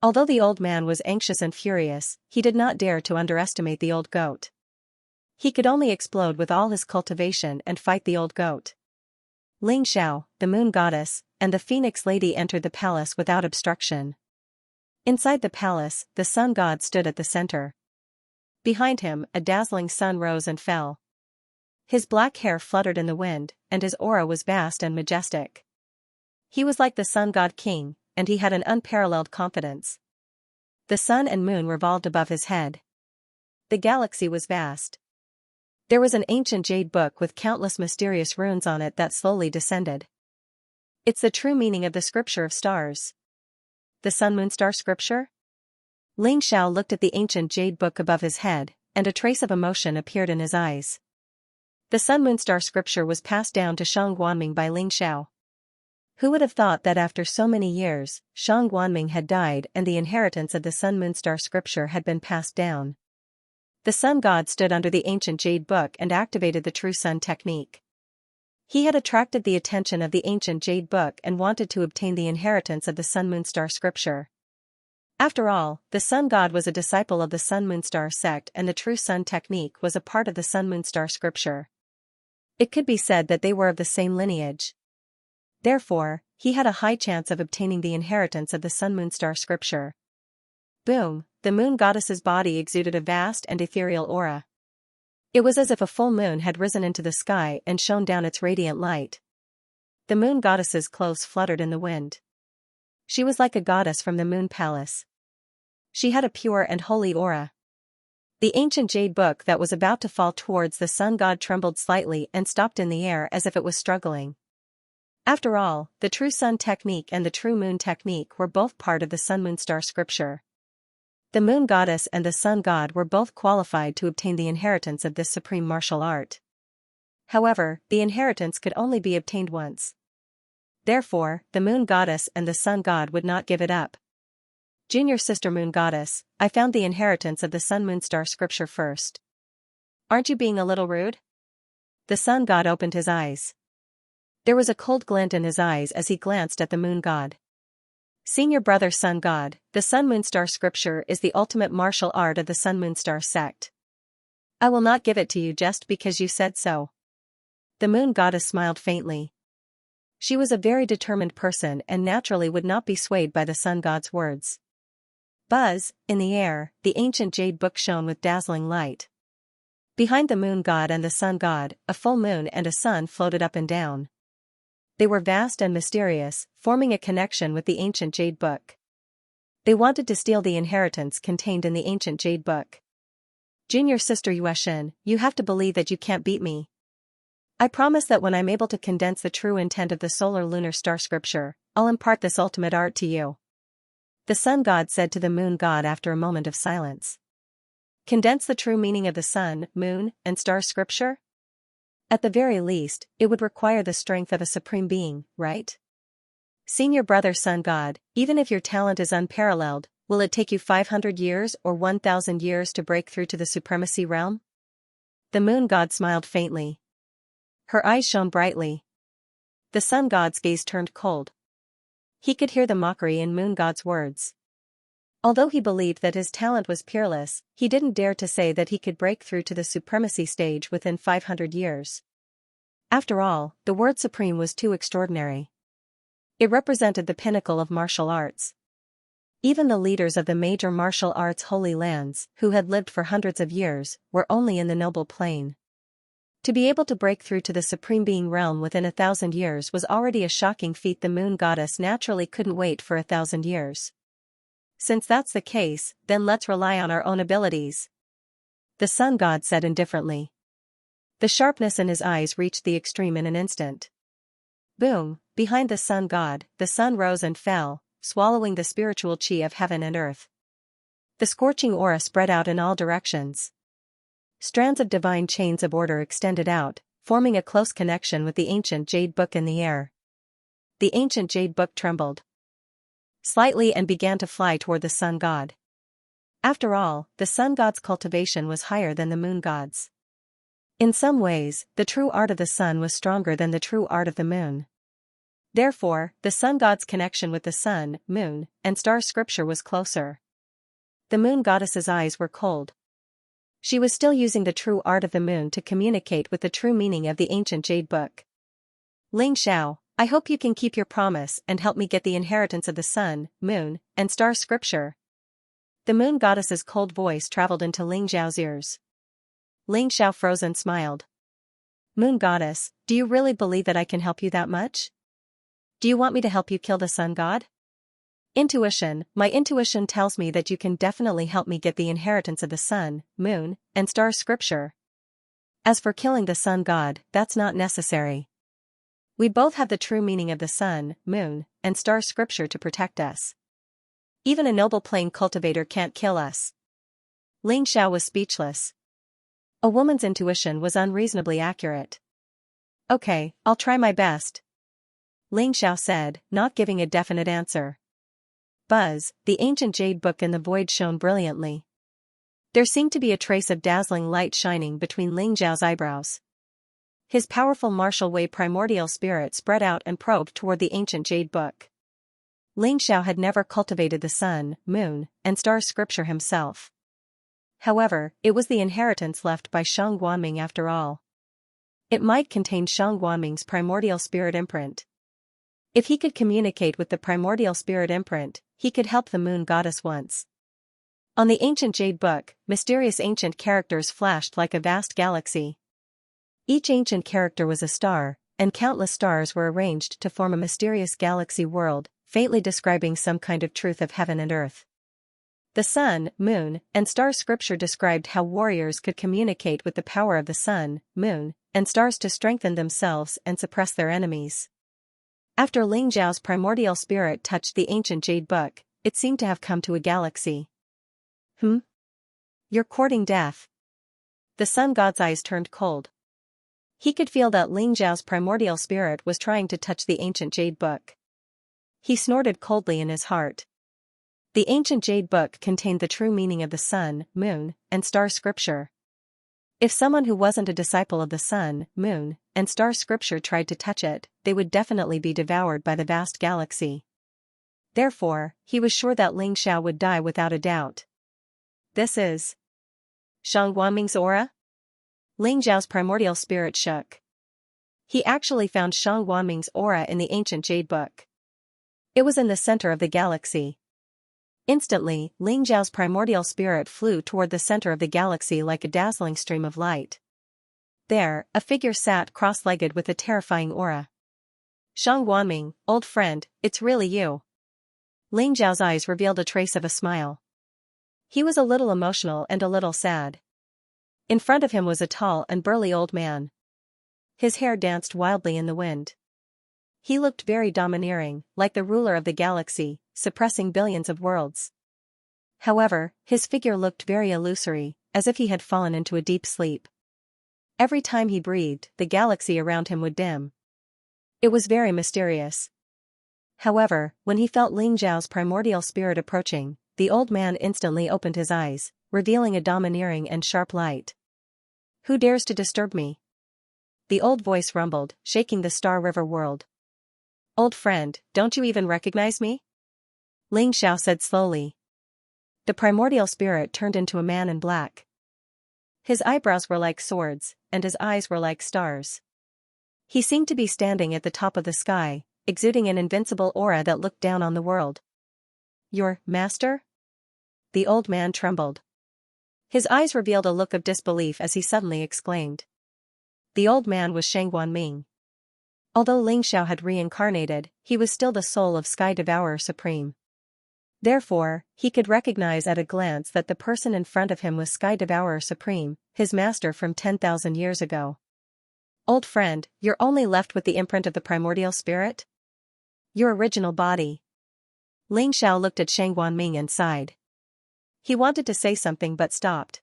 Although the old man was anxious and furious, he did not dare to underestimate the old goat. He could only explode with all his cultivation and fight the old goat. Ling Xiao, the moon goddess, and the phoenix lady entered the palace without obstruction. Inside the palace, the sun god stood at the center. Behind him, a dazzling sun rose and fell. His black hair fluttered in the wind, and his aura was vast and majestic. He was like the sun god king, and he had an unparalleled confidence. The sun and moon revolved above his head. The galaxy was vast. There was an ancient jade book with countless mysterious runes on it that slowly descended. It's the true meaning of the scripture of stars. The sun-moon-star scripture? Ling Xiao looked at the ancient jade book above his head, and a trace of emotion appeared in his eyes. The sun-moon-star scripture was passed down to Shang Guanming by Ling Xiao. Who would have thought that after so many years, Shang Guanming had died and the inheritance of the sun-moon-star scripture had been passed down? The sun god stood under the ancient jade book and activated the true sun technique. He had attracted the attention of the ancient jade book and wanted to obtain the inheritance of the sun-moon-star scripture. After all, the sun god was a disciple of the sun-moon-star sect and the true sun technique was a part of the sun-moon-star scripture. It could be said that they were of the same lineage. Therefore, he had a high chance of obtaining the inheritance of the sun-moon-star scripture. Boom, the moon goddess's body exuded a vast and ethereal aura. It was as if a full moon had risen into the sky and shone down its radiant light. The moon goddess's clothes fluttered in the wind. She was like a goddess from the moon palace. She had a pure and holy aura. The ancient jade book that was about to fall towards the sun god trembled slightly and stopped in the air as if it was struggling. After all, the true sun technique and the true moon technique were both part of the sun-moon-star scripture. The moon goddess and the sun god were both qualified to obtain the inheritance of this supreme martial art. However, the inheritance could only be obtained once. Therefore, the moon goddess and the sun god would not give it up. Junior sister moon goddess, I found the inheritance of the sun-moon-star scripture first. Aren't you being a little rude? The sun god opened his eyes. There was a cold glint in his eyes as he glanced at the moon god. Senior brother sun god, the sun-moon-star scripture is the ultimate martial art of the sun-moon-star sect. I will not give it to you just because you said so. The moon goddess smiled faintly. She was a very determined person and naturally would not be swayed by the sun god's words. Buzz, in the air, the ancient jade book shone with dazzling light. Behind the moon god and the sun god, a full moon and a sun floated up and down. They were vast and mysterious, forming a connection with the ancient jade book. They wanted to steal the inheritance contained in the ancient jade book. Junior sister Yueshin, you have to believe that you can't beat me. I promise that when I'm able to condense the true intent of the solar lunar star scripture, I'll impart this ultimate art to you. The sun god said to the moon god after a moment of silence. Condense the true meaning of the sun, moon, and star scripture? At the very least, it would require the strength of a supreme being, right? Senior brother sun god, even if your talent is unparalleled, will it take you 500 years or 1,000 years to break through to the supremacy realm? The moon god smiled faintly. Her eyes shone brightly. The sun god's gaze turned cold. He could hear the mockery in moon god's words. Although he believed that his talent was peerless, he didn't dare to say that he could break through to the supremacy stage within 500 years. After all, the word supreme was too extraordinary. It represented the pinnacle of martial arts. Even the leaders of the major martial arts holy lands, who had lived for hundreds of years, were only in the noble plane. To be able to break through to the supreme being realm within 1,000 years was already a shocking feat. The moon goddess naturally couldn't wait for 1,000 years. Since that's the case, then let's rely on our own abilities. The sun god said indifferently. The sharpness in his eyes reached the extreme in an instant. Boom, behind the sun god, the sun rose and fell, swallowing the spiritual chi of heaven and earth. The scorching aura spread out in all directions. Strands of divine chains of order extended out, forming a close connection with the ancient jade book in the air. The ancient jade book trembled slightly and began to fly toward the sun god. After all, the sun god's cultivation was higher than the moon god's. In some ways, the true art of the sun was stronger than the true art of the moon. Therefore, the sun god's connection with the sun, moon, and star scripture was closer. The moon goddess's eyes were cold. She was still using the true art of the moon to communicate with the true meaning of the ancient jade book. Ling Xiao, I hope you can keep your promise and help me get the inheritance of the sun, moon, and star scripture. The moon goddess's cold voice traveled into Ling Xiao's ears. Ling Xiao froze and smiled. Moon goddess, do you really believe that I can help you that much? Do you want me to help you kill the sun god? My intuition tells me that you can definitely help me get the inheritance of the sun, moon, and star scripture. As for killing the sun god, that's not necessary. We both have the true meaning of the sun, moon, and star scripture to protect us. Even a noble plane cultivator can't kill us. Ling Xiao was speechless. A woman's intuition was unreasonably accurate. Okay, I'll try my best, Ling Xiao said, not giving a definite answer. Buzz, the ancient jade book in the void shone brilliantly. There seemed to be a trace of dazzling light shining between Ling Xiao's eyebrows. His powerful martial way primordial spirit spread out and probed toward the ancient jade book. Ling Xiao had never cultivated the sun, moon, and star scripture himself. However, it was the inheritance left by Shang Guanming after all. It might contain Shang Guanming's primordial spirit imprint. If he could communicate with the primordial spirit imprint, he could help the moon goddess once. On the ancient jade book, mysterious ancient characters flashed like a vast galaxy. Each ancient character was a star, and countless stars were arranged to form a mysterious galaxy world, faintly describing some kind of truth of heaven and earth. The sun, moon, and star scripture described how warriors could communicate with the power of the sun, moon, and stars to strengthen themselves and suppress their enemies. After Ling Xiao's primordial spirit touched the ancient jade book, it seemed to have come to a galaxy. You're courting death. The sun god's eyes turned cold. He could feel that Ling Xiao's primordial spirit was trying to touch the ancient jade book. He snorted coldly in his heart. The ancient jade book contained the true meaning of the sun, moon, and star scripture. If someone who wasn't a disciple of the sun, moon, and star scripture tried to touch it, they would definitely be devoured by the vast galaxy. Therefore, he was sure that Ling Xiao would die without a doubt. This is Shang Guanming's aura? Ling Xiao's primordial spirit shook. He actually found Shang Guanming's aura in the ancient jade book. It was in the center of the galaxy. Instantly, Ling Xiao's primordial spirit flew toward the center of the galaxy like a dazzling stream of light. There, a figure sat cross-legged with a terrifying aura. Shang Guanming, old friend, it's really you. Ling Xiao's eyes revealed a trace of a smile. He was a little emotional and a little sad. In front of him was a tall and burly old man. His hair danced wildly in the wind. He looked very domineering, like the ruler of the galaxy, suppressing billions of worlds. However, his figure looked very illusory, as if he had fallen into a deep sleep. Every time he breathed, the galaxy around him would dim. It was very mysterious. However, when he felt Ling Xiao's primordial spirit approaching, the old man instantly opened his eyes, revealing a domineering and sharp light. Who dares to disturb me? The old voice rumbled, shaking the Star River world. Old friend, don't you even recognize me? Ling Xiao said slowly. The primordial spirit turned into a man in black. His eyebrows were like swords, and his eyes were like stars. He seemed to be standing at the top of the sky, exuding an invincible aura that looked down on the world. Your master? The old man trembled. His eyes revealed a look of disbelief as he suddenly exclaimed. The old man was Shang Guanming. Although Ling Xiao had reincarnated, he was still the soul of Sky Devourer Supreme. Therefore, he could recognize at a glance that the person in front of him was Sky Devourer Supreme, his master from 10,000 years ago. Old friend, you're only left with the imprint of the primordial spirit? Your original body. Ling Xiao looked at Shang Guanming and sighed. He wanted to say something but stopped.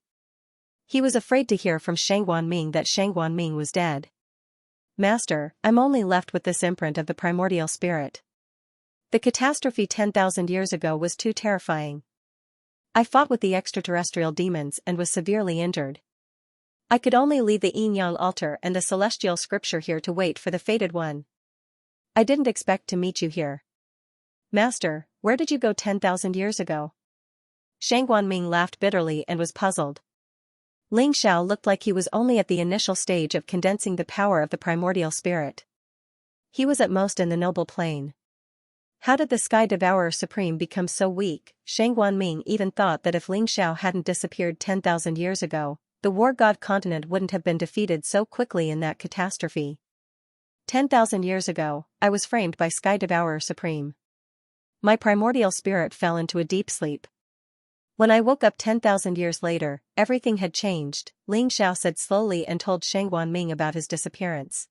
He was afraid to hear from Shang Guanming that Shang Guanming was dead. Master, I'm only left with this imprint of the primordial spirit. The catastrophe 10,000 years ago was too terrifying. I fought with the extraterrestrial demons and was severely injured. I could only leave the yin-yang altar and the celestial scripture here to wait for the fated one. I didn't expect to meet you here. Master, where did you go 10,000 years ago? Shang Guanming laughed bitterly and was puzzled. Ling Xiao looked like he was only at the initial stage of condensing the power of the primordial spirit. He was at most in the noble plane. How did the Sky Devourer Supreme become so weak? Shang Guanming even thought that if Ling Xiao hadn't disappeared 10,000 years ago, the war god continent wouldn't have been defeated so quickly in that catastrophe. 10,000 years ago, I was framed by Sky Devourer Supreme. My primordial spirit fell into a deep sleep. When I woke up 10,000 years later, everything had changed, Ling Xiao said slowly and told Shang Guanming about his disappearance.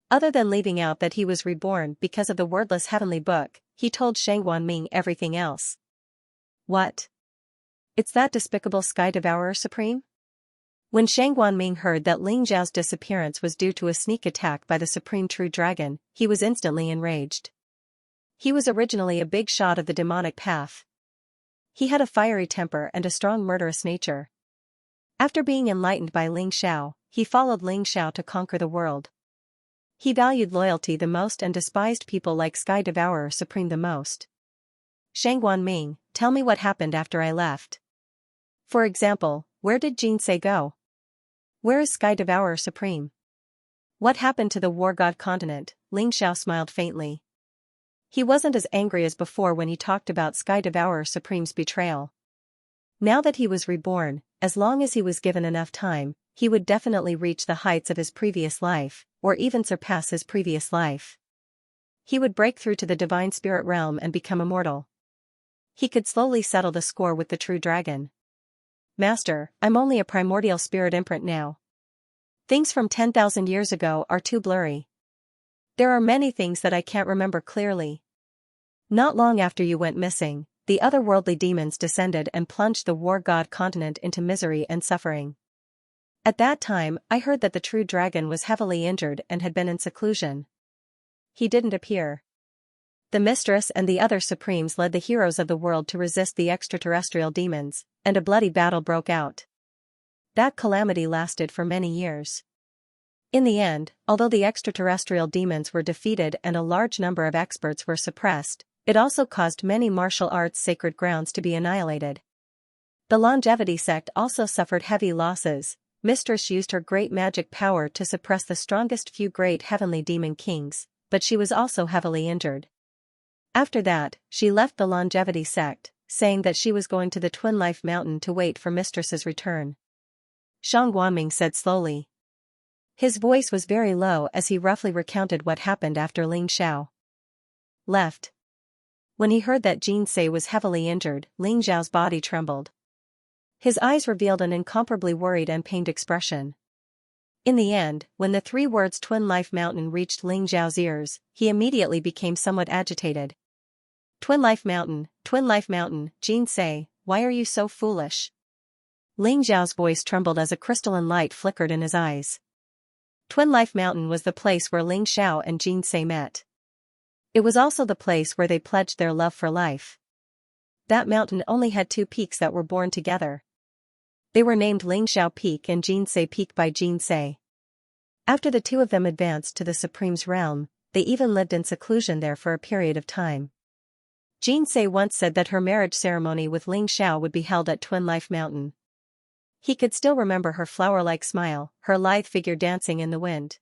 Other than leaving out that he was reborn because of the wordless heavenly book, he told Shang Guanming everything else. What? It's that despicable Sky Devourer Supreme? When Shang Guanming heard that Ling Xiao's disappearance was due to a sneak attack by the Supreme True Dragon, he was instantly enraged. He was originally a big shot of the demonic path. He had a fiery temper and a strong murderous nature. After being enlightened by Ling Xiao, he followed Ling Xiao to conquer the world. He valued loyalty the most and despised people like Sky Devourer Supreme the most. Shang Guanming, tell me what happened after I left. For example, where did Xianxia go? Where is Sky Devourer Supreme? What happened to the war god continent? Ling Xiao smiled faintly. He wasn't as angry as before when he talked about Sky Devourer Supreme's betrayal. Now that he was reborn, as long as he was given enough time, he would definitely reach the heights of his previous life, or even surpass his previous life. He would break through to the divine spirit realm and become immortal. He could slowly settle the score with the true dragon. Master, I'm only a primordial spirit imprint now. Things from 10,000 years ago are too blurry. There are many things that I can't remember clearly. Not long after you went missing, the otherworldly demons descended and plunged the war god continent into misery and suffering. At that time, I heard that the true dragon was heavily injured and had been in seclusion. He didn't appear. The mistress and the other supremes led the heroes of the world to resist the extraterrestrial demons, and a bloody battle broke out. That calamity lasted for many years. In the end, although the extraterrestrial demons were defeated and a large number of experts were suppressed, it also caused many martial arts sacred grounds to be annihilated. The longevity sect also suffered heavy losses. Mistress used her great magic power to suppress the strongest few great heavenly demon kings, but she was also heavily injured. After that, she left the longevity sect, saying that she was going to the Twin Life Mountain to wait for Mistress's return. Shang Guanming said slowly. His voice was very low as he roughly recounted what happened after Ling Xiao left. When he heard that Xianxia was heavily injured, Ling Xiao's body trembled. His eyes revealed an incomparably worried and pained expression. In the end, when the 3 words Twin Life Mountain reached Ling Xiao's ears, he immediately became somewhat agitated. Twin Life Mountain, Xianxia, why are you so foolish? Ling Xiao's voice trembled as a crystalline light flickered in his eyes. Twin Life Mountain was the place where Ling Xiao and Xianxia met. It was also the place where they pledged their love for life. That mountain only had 2 peaks that were born together. They were named Ling Xiao Peak and Xianxia Peak by Xianxia. After the 2 of them advanced to the Supreme's realm, they even lived in seclusion there for a period of time. Xianxia once said that her marriage ceremony with Ling Xiao would be held at Twin Life Mountain. He could still remember her flower-like smile, her lithe figure dancing in the wind.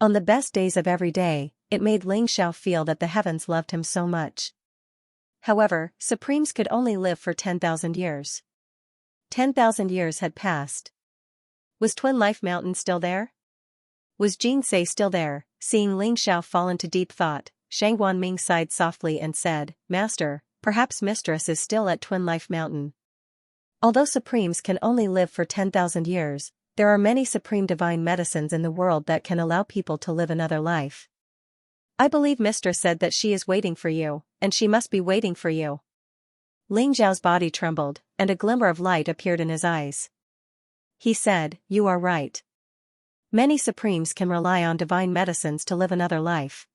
On the best days of every day, it made Ling Xiao feel that the heavens loved him so much. However, Supremes could only live for 10,000 years. 10,000 years had passed. Was Twin Life Mountain still there? Was Xianxia still there? Seeing Ling Xiao fall into deep thought, Shang Guanming sighed softly and said, Master, perhaps Mistress is still at Twin Life Mountain. Although Supremes can only live for 10,000 years, there are many supreme divine medicines in the world that can allow people to live another life. I believe Mistress said that she is waiting for you, and she must be waiting for you. Ling Xiao's body trembled, and a glimmer of light appeared in his eyes. He said, You are right. Many Supremes can rely on divine medicines to live another life.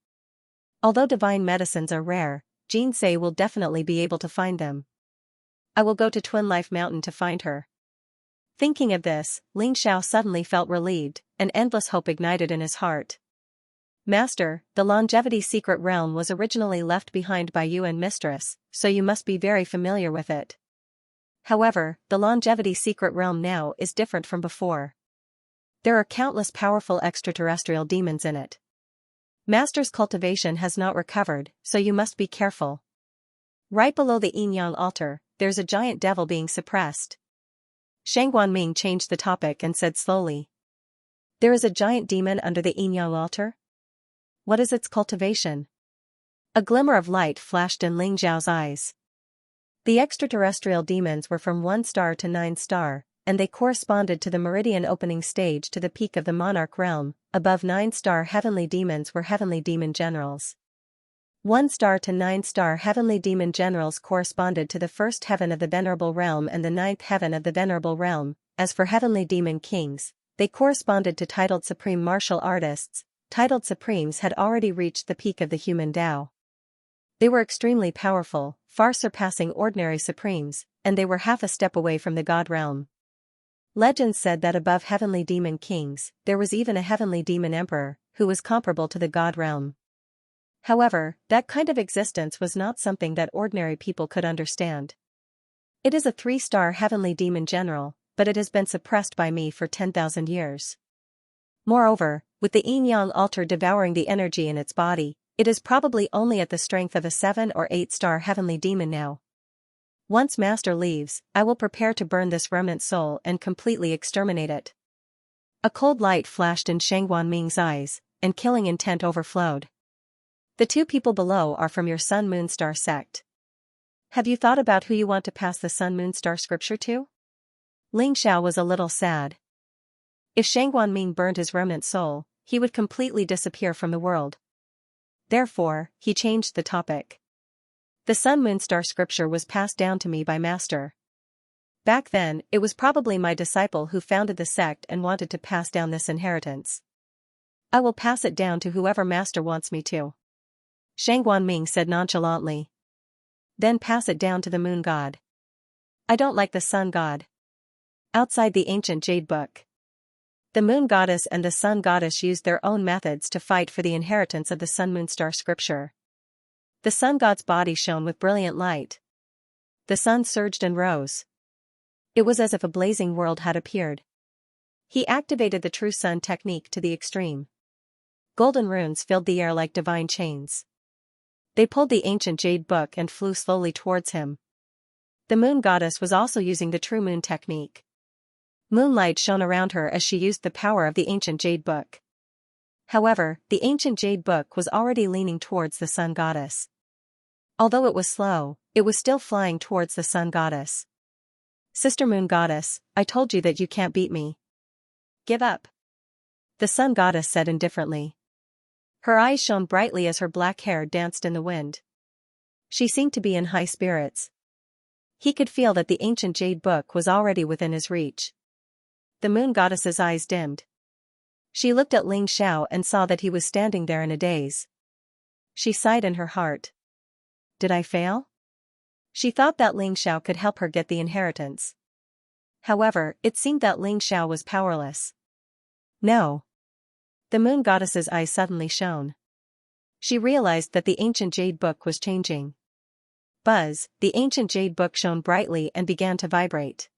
Although divine medicines are rare, Xianxia will definitely be able to find them. I will go to Twin Life Mountain to find her. Thinking of this, Ling Xiao suddenly felt relieved, and endless hope ignited in his heart. Master, the longevity secret realm was originally left behind by you and Mistress, so you must be very familiar with it. However, the longevity secret realm now is different from before. There are countless powerful extraterrestrial demons in it. Master's cultivation has not recovered, so you must be careful. Right below the yin-yang altar, there's a giant devil being suppressed. Shang Guanming changed the topic and said slowly. There is a giant demon under the yin-yang altar? What is its cultivation? A glimmer of light flashed in Ling Zhao's eyes. The extraterrestrial demons were from 1 star to 9 star, and they corresponded to the meridian opening stage to the peak of the monarch realm. Above 9 star heavenly demons were heavenly demon generals. 1 star to 9 star heavenly demon generals corresponded to the first heaven of the venerable realm and the 9th heaven of the venerable realm. As for heavenly demon kings, they corresponded to titled supreme martial artists. Titled supremes had already reached the peak of the human Tao. They were extremely powerful, far surpassing ordinary supremes, and they were half a step away from the god realm. Legends said that above heavenly demon kings, there was even a heavenly demon emperor, who was comparable to the god realm. However, that kind of existence was not something that ordinary people could understand. It is a 3-star heavenly demon general, but it has been suppressed by me for 10,000 years. Moreover, with the yin-yang altar devouring the energy in its body, it is probably only at the strength of a 7 or 8-star heavenly demon now. Once Master leaves, I will prepare to burn this remnant soul and completely exterminate it. A cold light flashed in Shang Guanming's eyes, and killing intent overflowed. The 2 people below are from your Sun Moon Star sect. Have you thought about who you want to pass the Sun Moon Star scripture to? Ling Xiao was a little sad. If Shang Guanming burned his remnant soul, he would completely disappear from the world. Therefore, he changed the topic. The Sun Moon Star scripture was passed down to me by Master. Back then, it was probably my disciple who founded the sect and wanted to pass down this inheritance. I will pass it down to whoever Master wants me to. Shang Guanming said nonchalantly. Then pass it down to the moon god. I don't like the sun god. Outside the ancient jade book, the moon goddess and the sun goddess used their own methods to fight for the inheritance of the Sun Moon Star scripture. The sun god's body shone with brilliant light. The sun surged and rose. It was as if a blazing world had appeared. He activated the true sun technique to the extreme. Golden runes filled the air like divine chains. They pulled the ancient jade book and flew slowly towards him. The moon goddess was also using the true moon technique. Moonlight shone around her as she used the power of the ancient jade book. However, the ancient jade book was already leaning towards the sun goddess. Although it was slow, it was still flying towards the sun goddess. Sister moon goddess, I told you that you can't beat me. Give up. The sun goddess said indifferently. Her eyes shone brightly as her black hair danced in the wind. She seemed to be in high spirits. He could feel that the ancient jade book was already within his reach. The moon goddess's eyes dimmed. She looked at Ling Xiao and saw that he was standing there in a daze. She sighed in her heart. Did I fail? She thought that Ling Xiao could help her get the inheritance. However, it seemed that Ling Xiao was powerless. No. The moon goddess's eyes suddenly shone. She realized that the ancient jade book was changing. Buzz, the ancient jade book shone brightly and began to vibrate.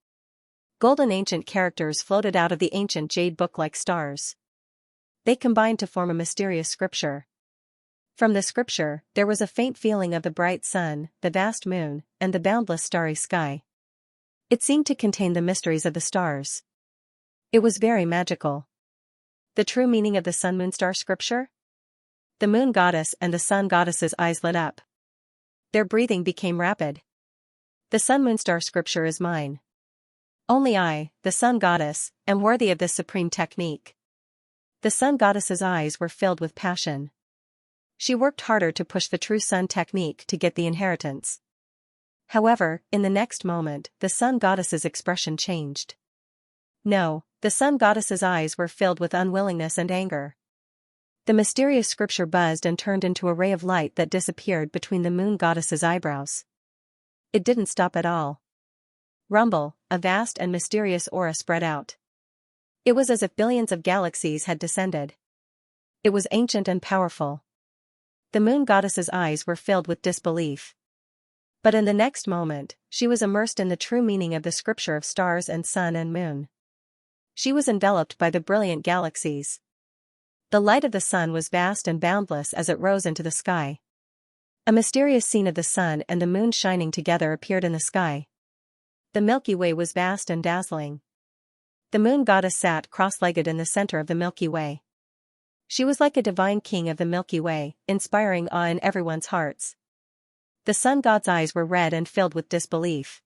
Golden ancient characters floated out of the ancient jade book like stars. They combined to form a mysterious scripture. From the scripture, there was a faint feeling of the bright sun, the vast moon, and the boundless starry sky. It seemed to contain the mysteries of the stars. It was very magical. The true meaning of the Sun Moon Star scripture? The moon goddess and the sun goddess's eyes lit up. Their breathing became rapid. The Sun Moon Star scripture is mine. Only I, the sun goddess, am worthy of this supreme technique. The sun goddess's eyes were filled with passion. She worked harder to push the true sun technique to get the inheritance. However, in the next moment, the sun goddess's expression changed. No, the sun goddess's eyes were filled with unwillingness and anger. The mysterious scripture buzzed and turned into a ray of light that disappeared between the moon goddess's eyebrows. It didn't stop at all. Rumble, a vast and mysterious aura spread out. It was as if billions of galaxies had descended. It was ancient and powerful. The moon goddess's eyes were filled with disbelief. But in the next moment, she was immersed in the true meaning of the scripture of stars and sun and moon. She was enveloped by the brilliant galaxies. The light of the sun was vast and boundless as it rose into the sky. A mysterious scene of the sun and the moon shining together appeared in the sky. The Milky Way was vast and dazzling. The moon goddess sat cross-legged in the center of the Milky Way. She was like a divine king of the Milky Way, inspiring awe in everyone's hearts. The sun god's eyes were red and filled with disbelief.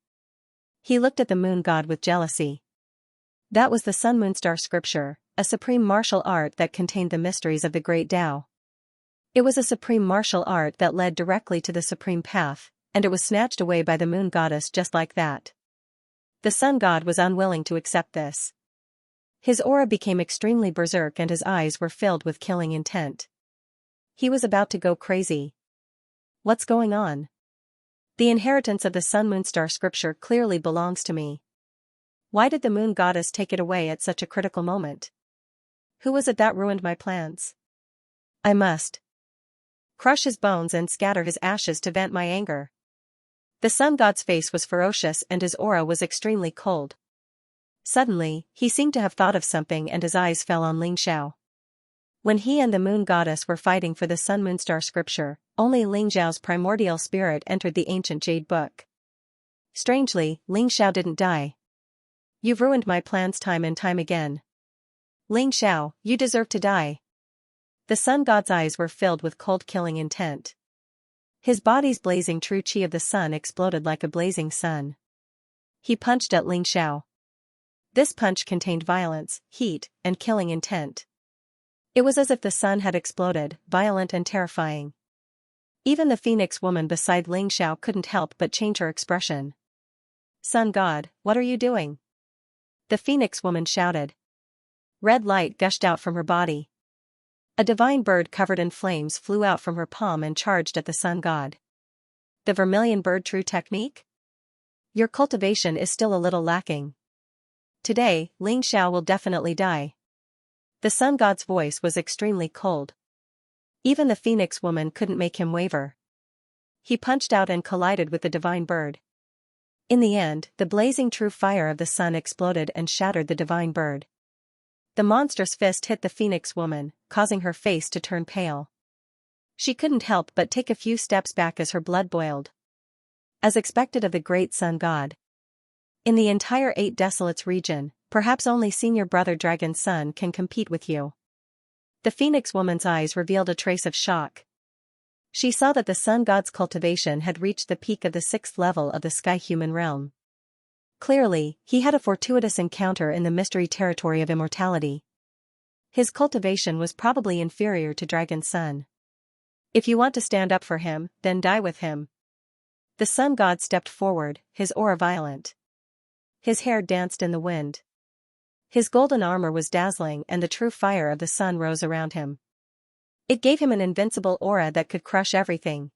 He looked at the moon god with jealousy. That was the sun-moon-star scripture, a supreme martial art that contained the mysteries of the great Tao. It was a supreme martial art that led directly to the supreme path, and it was snatched away by the moon goddess just like that. The sun god was unwilling to accept this. His aura became extremely berserk and his eyes were filled with killing intent. He was about to go crazy. What's going on? The inheritance of the sun-moon-star scripture clearly belongs to me. Why did the moon goddess take it away at such a critical moment? Who was it that ruined my plans? I must crush his bones and scatter his ashes to vent my anger. The sun god's face was ferocious and his aura was extremely cold. Suddenly, he seemed to have thought of something and his eyes fell on Ling Xiao. When he and the moon goddess were fighting for the sun-moon-star scripture, only Ling Xiao's primordial spirit entered the ancient jade book. Strangely, Ling Xiao didn't die. You've ruined my plans time and time again. Ling Xiao, you deserve to die. The sun god's eyes were filled with cold killing intent. His body's blazing true chi of the sun exploded like a blazing sun. He punched at Ling Xiao. This punch contained violence, heat, and killing intent. It was as if the sun had exploded, violent and terrifying. Even the phoenix woman beside Ling Xiao couldn't help but change her expression. Sun god, what are you doing? The phoenix woman shouted. Red light gushed out from her body. A divine bird covered in flames flew out from her palm and charged at the sun god. The vermilion bird true technique? Your cultivation is still a little lacking. Today, Ling Xiao will definitely die. The sun god's voice was extremely cold. Even the phoenix woman couldn't make him waver. He punched out and collided with the divine bird. In the end, the blazing true fire of the sun exploded and shattered the divine bird. The monstrous fist hit the phoenix woman, causing her face to turn pale. She couldn't help but take a few steps back as her blood boiled. As expected of the great sun god. In the entire 8 Desolates region, perhaps only senior brother Dragon Sun can compete with you. The phoenix woman's eyes revealed a trace of shock. She saw that the sun god's cultivation had reached the peak of the 6th level of the sky-human realm. Clearly, he had a fortuitous encounter in the mystery territory of immortality. His cultivation was probably inferior to Dragon Sun. If you want to stand up for him, then die with him. The sun god stepped forward, his aura violent. His hair danced in the wind. His golden armor was dazzling and the true fire of the sun rose around him. It gave him an invincible aura that could crush everything.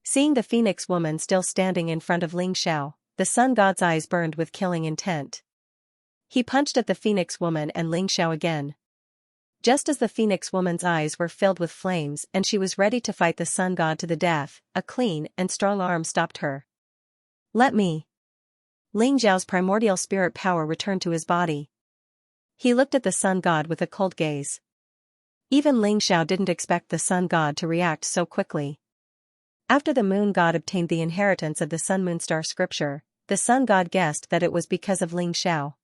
Seeing the phoenix woman still standing in front of Ling Xiao, the sun god's eyes burned with killing intent. He punched at the phoenix woman and Ling Xiao again. Just as the phoenix woman's eyes were filled with flames and she was ready to fight the sun god to the death, a clean and strong arm stopped her. Let me. Ling Xiao's primordial spirit power returned to his body. He looked at the sun god with a cold gaze. Even Ling Xiao didn't expect the sun god to react so quickly. After the moon god obtained the inheritance of the sun-moon-star scripture, the sun god guessed that it was because of Ling Xiao.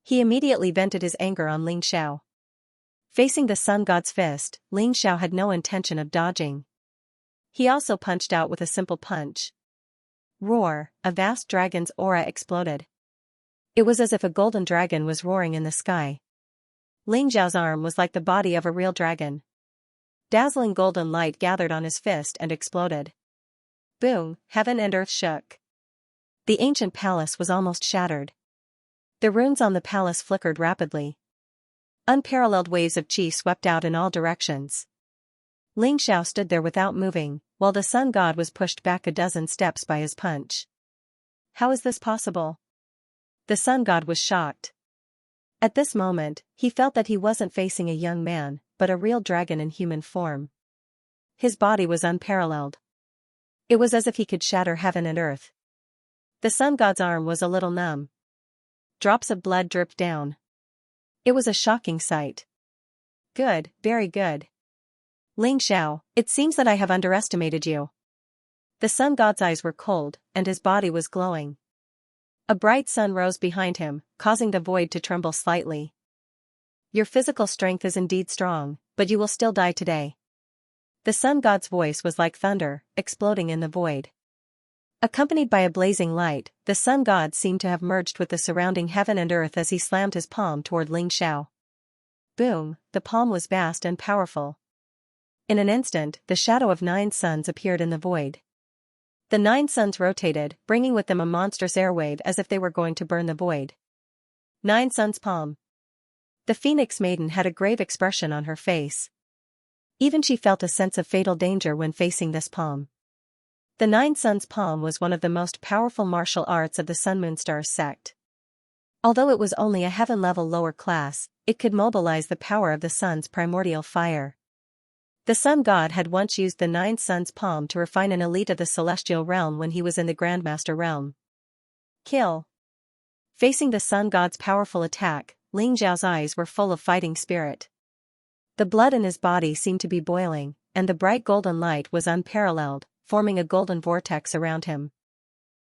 He immediately vented his anger on Ling Xiao. Facing the sun god's fist, Ling Xiao had no intention of dodging. He also punched out with a simple punch. Roar, a vast dragon's aura exploded. It was as if a golden dragon was roaring in the sky. Ling Xiao's arm was like the body of a real dragon. Dazzling golden light gathered on his fist and exploded. Boom, heaven and earth shook. The ancient palace was almost shattered. The runes on the palace flickered rapidly. Unparalleled waves of qi swept out in all directions. Ling Xiao stood there without moving, while the sun god was pushed back a dozen steps by his punch. How is this possible? The sun god was shocked. At this moment, he felt that he wasn't facing a young man, but a real dragon in human form. His body was unparalleled. It was as if he could shatter heaven and earth. The sun god's arm was a little numb. Drops of blood dripped down. It was a shocking sight. Good, very good. Ling Xiao, it seems that I have underestimated you. The sun god's eyes were cold, and his body was glowing. A bright sun rose behind him, causing the void to tremble slightly. Your physical strength is indeed strong, but you will still die today. The sun god's voice was like thunder, exploding in the void. Accompanied by a blazing light, the sun god seemed to have merged with the surrounding heaven and earth as he slammed his palm toward Ling Xiao. Boom, the palm was vast and powerful. In an instant, the shadow of 9 suns appeared in the void. The 9 suns rotated, bringing with them a monstrous airwave as if they were going to burn the void. 9 suns palm. The Phoenix Maiden had a grave expression on her face. Even she felt a sense of fatal danger when facing this palm. The 9 suns palm was one of the most powerful martial arts of the Sun Moon Star sect. Although it was only a heaven-level lower class, it could mobilize the power of the sun's primordial fire. The sun god had once used the 9 suns palm to refine an elite of the celestial realm when he was in the Grandmaster realm. Kill. Facing the sun god's powerful attack, Ling Xiao's eyes were full of fighting spirit. The blood in his body seemed to be boiling, and the bright golden light was unparalleled, forming a golden vortex around him.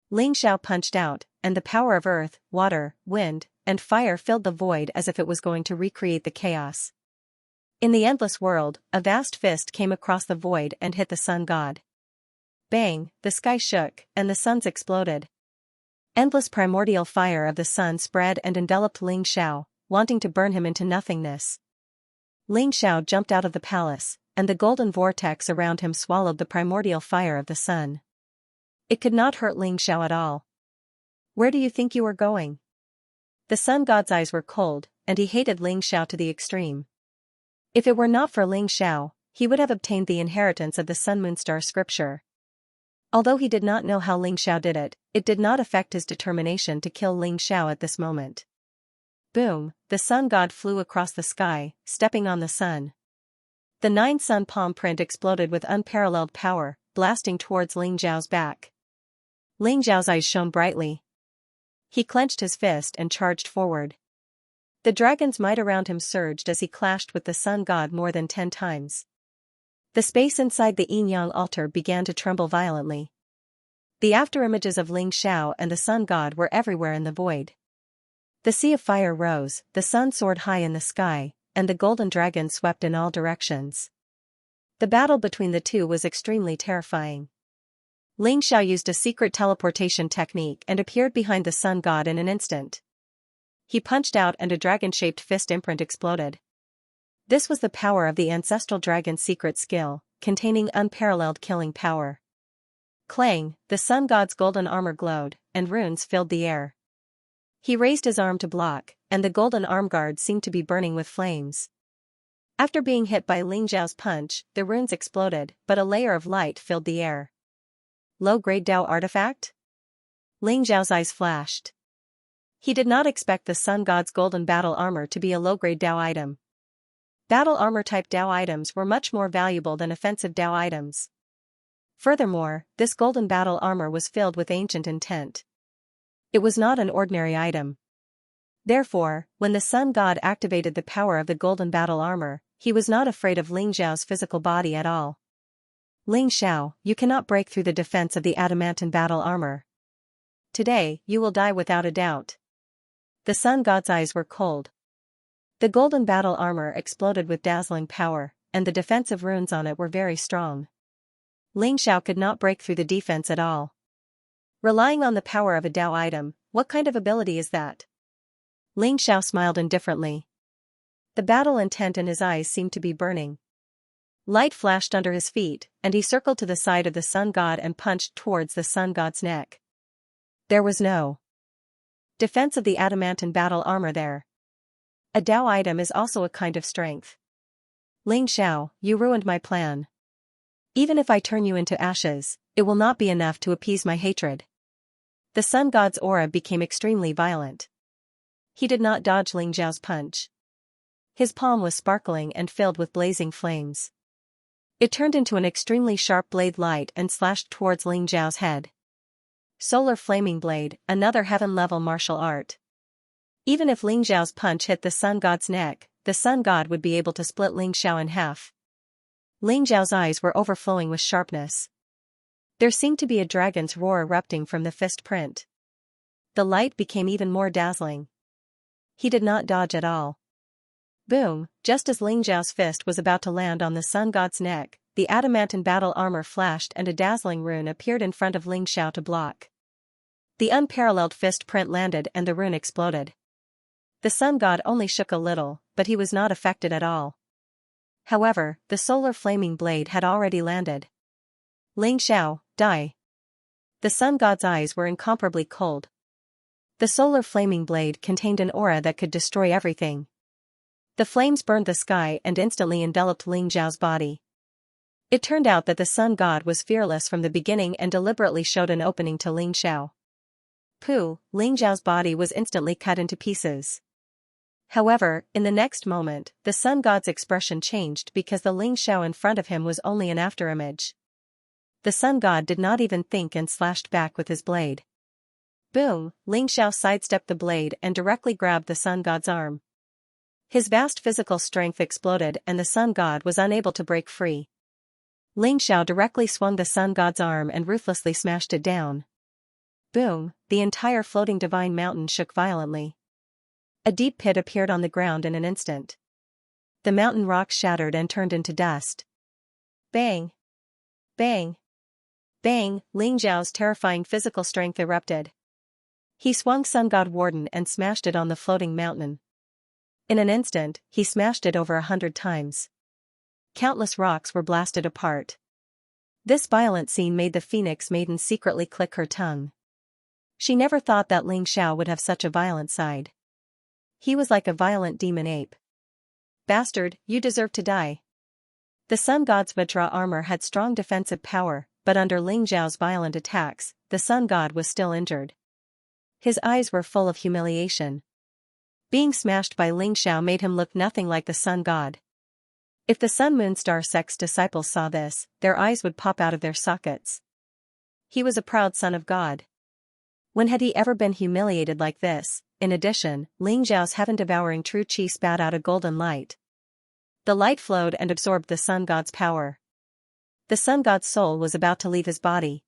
Ling Xiao punched out, and the power of earth, water, wind, and fire filled the void as if it was going to recreate the chaos. In the endless world, a vast fist came across the void and hit the sun god. Bang, the sky shook, and the suns exploded. Endless primordial fire of the sun spread and enveloped Ling Xiao, wanting to burn him into nothingness. Ling Xiao jumped out of the palace, and the golden vortex around him swallowed the primordial fire of the sun. It could not hurt Ling Xiao at all. Where do you think you are going? The sun god's eyes were cold, and he hated Ling Xiao to the extreme. If it were not for Ling Xiao, he would have obtained the inheritance of the Sun Moon Star scripture. Although he did not know how Ling Xiao did it, it did not affect his determination to kill Ling Xiao at this moment. Boom, the sun god flew across the sky, stepping on the sun. The 9 sun palm print exploded with unparalleled power, blasting towards Ling Xiao's back. Ling Xiao's eyes shone brightly. He clenched his fist and charged forward. The dragon's might around him surged as he clashed with the sun god more than 10 times. The space inside the yin-yang altar began to tremble violently. The afterimages of Ling Xiao and the sun god were everywhere in the void. The sea of fire rose, the sun soared high in the sky, and the golden dragon swept in all directions. The battle between the two was extremely terrifying. Ling Xiao used a secret teleportation technique and appeared behind the sun god in an instant. He punched out and a dragon-shaped fist imprint exploded. This was the power of the ancestral dragon's secret skill, containing unparalleled killing power. Clang, the sun god's golden armor glowed, and runes filled the air. He raised his arm to block, and the golden arm guard seemed to be burning with flames. After being hit by Ling Xiao's punch, the runes exploded, but a layer of light filled the air. Low-grade Dao artifact? Ling Xiao's eyes flashed. He did not expect the sun god's golden battle armor to be a low-grade Dao item. Battle armor-type Dao items were much more valuable than offensive Dao items. Furthermore, this golden battle armor was filled with ancient intent. It was not an ordinary item. Therefore, when the sun god activated the power of the golden battle armor, he was not afraid of Ling Xiao's physical body at all. Ling Xiao, you cannot break through the defense of the adamantine battle armor. Today, you will die without a doubt. The sun god's eyes were cold. The golden battle armor exploded with dazzling power, and the defensive runes on it were very strong. Ling Xiao could not break through the defense at all. Relying on the power of a Dao item, what kind of ability is that? Ling Xiao smiled indifferently. The battle intent in his eyes seemed to be burning. Light flashed under his feet, and he circled to the side of the sun god and punched towards the sun god's neck. There was no defense of the adamantine battle armor there. A Dao item is also a kind of strength. Ling Xiao, you ruined my plan. Even if I turn you into ashes, it will not be enough to appease my hatred. The sun god's aura became extremely violent. He did not dodge Ling Xiao's punch. His palm was sparkling and filled with blazing flames. It turned into an extremely sharp blade light and slashed towards Ling Xiao's head. Solar Flaming Blade, another heaven-level martial art. Even if Ling Xiao's punch hit the sun god's neck, the sun god would be able to split Ling Xiao in half. Ling Xiao's eyes were overflowing with sharpness. There seemed to be a dragon's roar erupting from the fist print. The light became even more dazzling. He did not dodge at all. Boom, just as Ling Xiao's fist was about to land on the sun god's neck, the adamantine battle armor flashed and a dazzling rune appeared in front of Ling Xiao to block. The unparalleled fist print landed and the rune exploded. The sun god only shook a little, but he was not affected at all. However, the solar flaming blade had already landed. Ling Xiao, die. The sun god's eyes were incomparably cold. The solar flaming blade contained an aura that could destroy everything. The flames burned the sky and instantly enveloped Ling Xiao's body. It turned out that the sun god was fearless from the beginning and deliberately showed an opening to Ling Xiao. Pooh, Ling Xiao's body was instantly cut into pieces. However, in the next moment, the sun god's expression changed because the Ling Xiao in front of him was only an afterimage. The sun god did not even think and slashed back with his blade. Boom, Ling Xiao sidestepped the blade and directly grabbed the sun god's arm. His vast physical strength exploded and the sun god was unable to break free. Ling Xiao directly swung the sun god's arm and ruthlessly smashed it down. Boom, the entire floating divine mountain shook violently. A deep pit appeared on the ground in an instant. The mountain rocks shattered and turned into dust. Bang! Bang! Bang! Ling Xiao's terrifying physical strength erupted. He swung Sun God Warden and smashed it on the floating mountain. In an instant, he smashed it over 100 times. Countless rocks were blasted apart. This violent scene made the Phoenix Maiden secretly click her tongue. She never thought that Ling Xiao would have such a violent side. He was like a violent demon ape. Bastard, you deserve to die. The Sun God's Vajra armor had strong defensive power, but under Ling Xiao's violent attacks, the Sun God was still injured. His eyes were full of humiliation. Being smashed by Ling Xiao made him look nothing like the Sun God. If the Sun Moon Star sect's disciples saw this, their eyes would pop out of their sockets. He was a proud son of God. When had he ever been humiliated like this? In addition, Ling Xiao's heaven-devouring true qi spat out a golden light. The light flowed and absorbed the Sun God's power. The Sun God's soul was about to leave his body.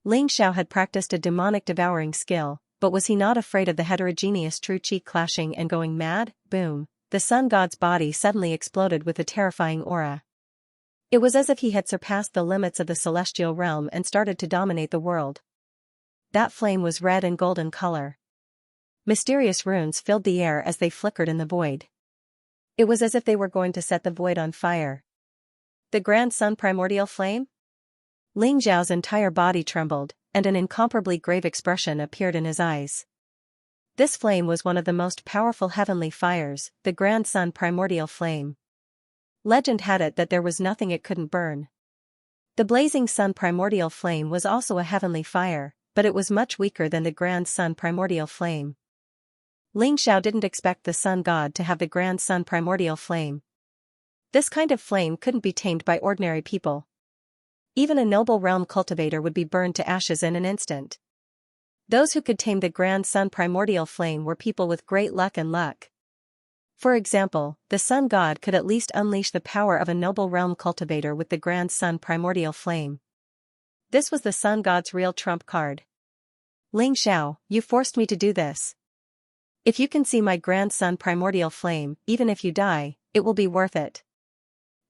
Ling Xiao had practiced a demonic devouring skill, but was he not afraid of the heterogeneous true qi clashing and going mad? Boom! The Sun God's body suddenly exploded with a terrifying aura. It was as if he had surpassed the limits of the celestial realm and started to dominate the world. That flame was red and golden color. Mysterious runes filled the air as they flickered in the void. It was as if they were going to set the void on fire. The Grand Sun Primordial Flame? Ling Xiao's entire body trembled, and an incomparably grave expression appeared in his eyes. This flame was one of the most powerful heavenly fires, the Grand Sun Primordial Flame. Legend had it that there was nothing it couldn't burn. The blazing Sun Primordial Flame was also a heavenly fire, but it was much weaker than the Grand Sun Primordial Flame. Ling Xiao didn't expect the Sun God to have the Grand Sun Primordial Flame. This kind of flame couldn't be tamed by ordinary people. Even a noble realm cultivator would be burned to ashes in an instant. Those who could tame the Grand Sun Primordial Flame were people with great luck and luck. For example, the Sun God could at least unleash the power of a noble realm cultivator with the Grand Sun Primordial Flame. This was the Sun God's real trump card. Ling Xiao, you forced me to do this. If you can see my Grand Sun Primordial Flame, even if you die, it will be worth it.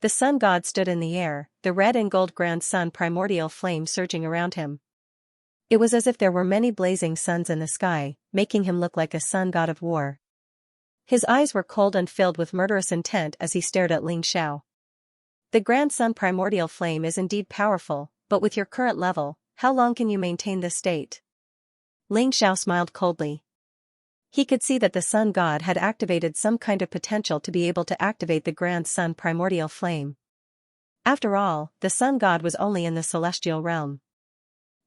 The Sun God stood in the air, the red and gold Grand Sun Primordial Flame surging around him. It was as if there were many blazing suns in the sky, making him look like a sun god of war. His eyes were cold and filled with murderous intent as he stared at Ling Xiao. The Grand Sun Primordial Flame is indeed powerful, but with your current level, how long can you maintain this state? Ling Xiao smiled coldly. He could see that the Sun God had activated some kind of potential to be able to activate the Grand Sun Primordial Flame. After all, the Sun God was only in the celestial realm.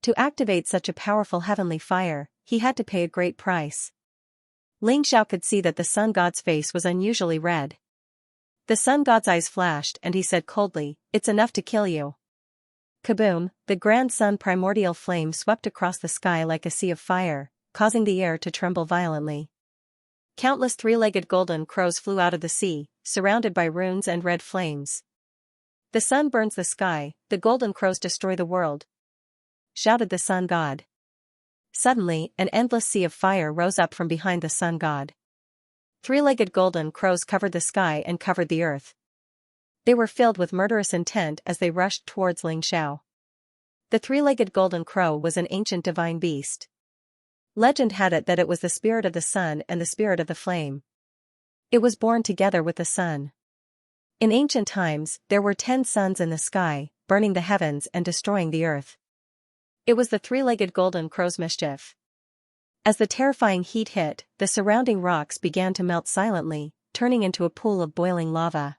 To activate such a powerful heavenly fire, he had to pay a great price. Ling Xiao could see that the sun god's face was unusually red. The sun god's eyes flashed and he said coldly, "It's enough to kill you." Kaboom! The grand sun primordial flame swept across the sky like a sea of fire, causing the air to tremble violently. Countless three-legged golden crows flew out of the sea, surrounded by runes and red flames. "The sun burns the sky, the golden crows destroy the world," shouted the sun god. Suddenly, an endless sea of fire rose up from behind the sun god. Three-legged golden crows covered the sky and covered the earth. They were filled with murderous intent as they rushed towards Ling Xiao. The three-legged golden crow was an ancient divine beast. Legend had it that it was the spirit of the sun and the spirit of the flame. It was born together with the sun. In ancient times, there were 10 suns in the sky, burning the heavens and destroying the earth. It was the three-legged golden crow's mischief. As the terrifying heat hit, the surrounding rocks began to melt silently, turning into a pool of boiling lava.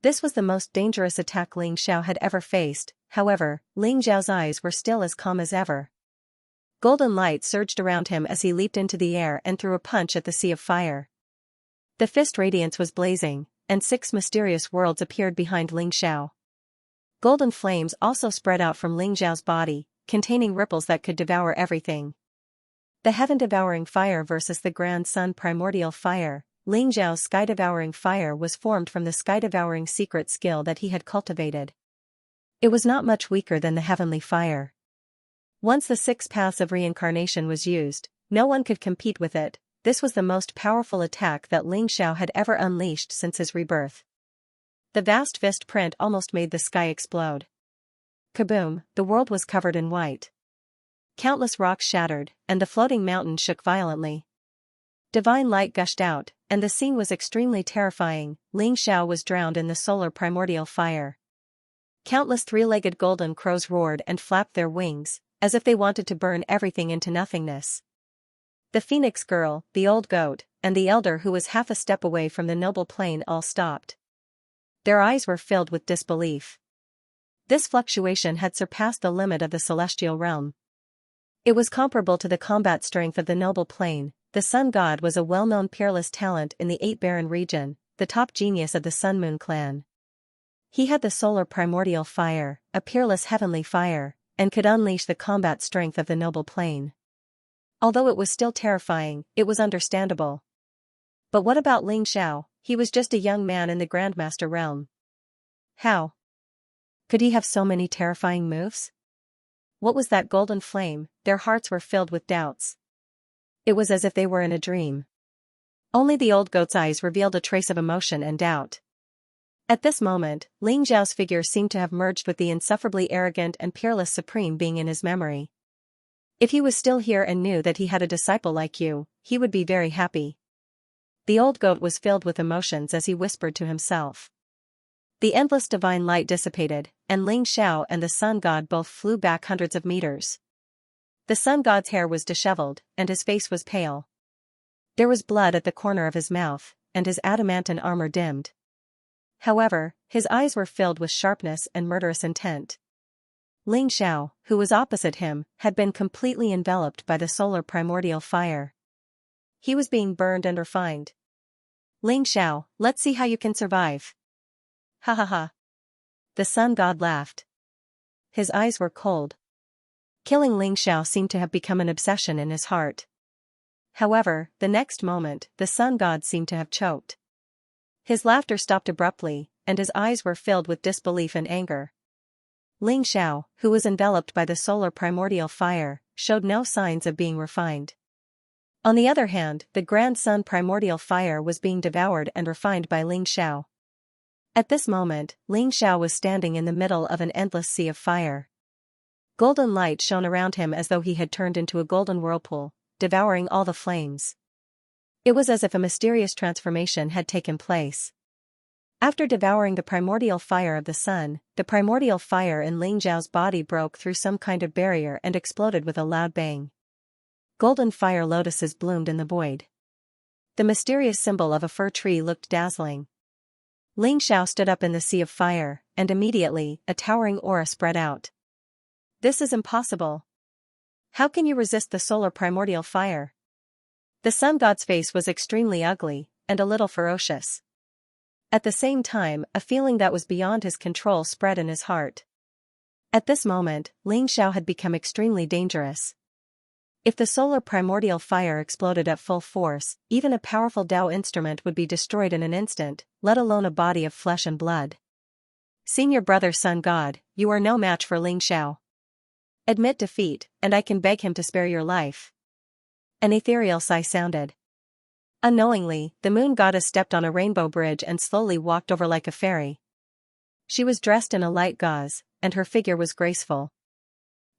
This was the most dangerous attack Ling Xiao had ever faced. However, Ling Xiao's eyes were still as calm as ever. Golden light surged around him as he leaped into the air and threw a punch at the sea of fire. The fist radiance was blazing, and 6 mysterious worlds appeared behind Ling Xiao. Golden flames also spread out from Ling Xiao's body, containing ripples that could devour everything. The heaven-devouring fire versus the grand sun primordial fire. Ling Xiao's sky-devouring fire was formed from the sky-devouring secret skill that he had cultivated. It was not much weaker than the heavenly fire. Once the 6 paths of reincarnation was used, no one could compete with it. This was the most powerful attack that Ling Xiao had ever unleashed since his rebirth. The vast fist print almost made the sky explode. Kaboom! The world was covered in white. Countless rocks shattered, and the floating mountain shook violently. Divine light gushed out, and the scene was extremely terrifying. Ling Xiao was drowned in the solar primordial fire. Countless three-legged golden crows roared and flapped their wings, as if they wanted to burn everything into nothingness. The phoenix girl, the old goat, and the elder who was half a step away from the noble plane all stopped. Their eyes were filled with disbelief. This fluctuation had surpassed the limit of the celestial realm. It was comparable to the combat strength of the noble plane. The sun god was a well-known peerless talent in the 8 Baron region, the top genius of the Sun Moon clan. He had the solar primordial fire, a peerless heavenly fire, and could unleash the combat strength of the noble plane. Although it was still terrifying, it was understandable. But what about Ling Xiao? He was just a young man in the Grandmaster realm. How could he have so many terrifying moves? What was that golden flame? Their hearts were filled with doubts. It was as if they were in a dream. Only the old goat's eyes revealed a trace of emotion and doubt. At this moment, Ling Xiao's figure seemed to have merged with the insufferably arrogant and peerless supreme being in his memory. If he was still here and knew that he had a disciple like you, he would be very happy. The old goat was filled with emotions as he whispered to himself. The endless divine light dissipated, and Ling Xiao and the sun god both flew back hundreds of meters. The sun god's hair was disheveled, and his face was pale. There was blood at the corner of his mouth, and his adamantine armor dimmed. However, his eyes were filled with sharpness and murderous intent. Ling Xiao, who was opposite him, had been completely enveloped by the solar primordial fire. He was being burned and refined. Ling Xiao, let's see how you can survive. Ha ha ha. The sun god laughed. His eyes were cold. Killing Ling Xiao seemed to have become an obsession in his heart. However, the next moment, the sun god seemed to have choked. His laughter stopped abruptly, and his eyes were filled with disbelief and anger. Ling Xiao, who was enveloped by the solar primordial fire, showed no signs of being refined. On the other hand, the grand sun primordial fire was being devoured and refined by Ling Xiao. At this moment, Ling Xiao was standing in the middle of an endless sea of fire. Golden light shone around him as though he had turned into a golden whirlpool, devouring all the flames. It was as if a mysterious transformation had taken place. After devouring the primordial fire of the sun, the primordial fire in Ling Xiao's body broke through some kind of barrier and exploded with a loud bang. Golden fire lotuses bloomed in the void. The mysterious symbol of a fir tree looked dazzling. Ling Xiao stood up in the sea of fire, and immediately, a towering aura spread out. This is impossible. How can you resist the solar primordial fire? The sun god's face was extremely ugly, and a little ferocious. At the same time, a feeling that was beyond his control spread in his heart. At this moment, Ling Xiao had become extremely dangerous. If the solar primordial fire exploded at full force, even a powerful Dao instrument would be destroyed in an instant, let alone a body of flesh and blood. Senior brother Sun God, you are no match for Ling Xiao. Admit defeat, and I can beg him to spare your life. An ethereal sigh sounded. Unknowingly, the moon goddess stepped on a rainbow bridge and slowly walked over like a fairy. She was dressed in a light gauze, and her figure was graceful.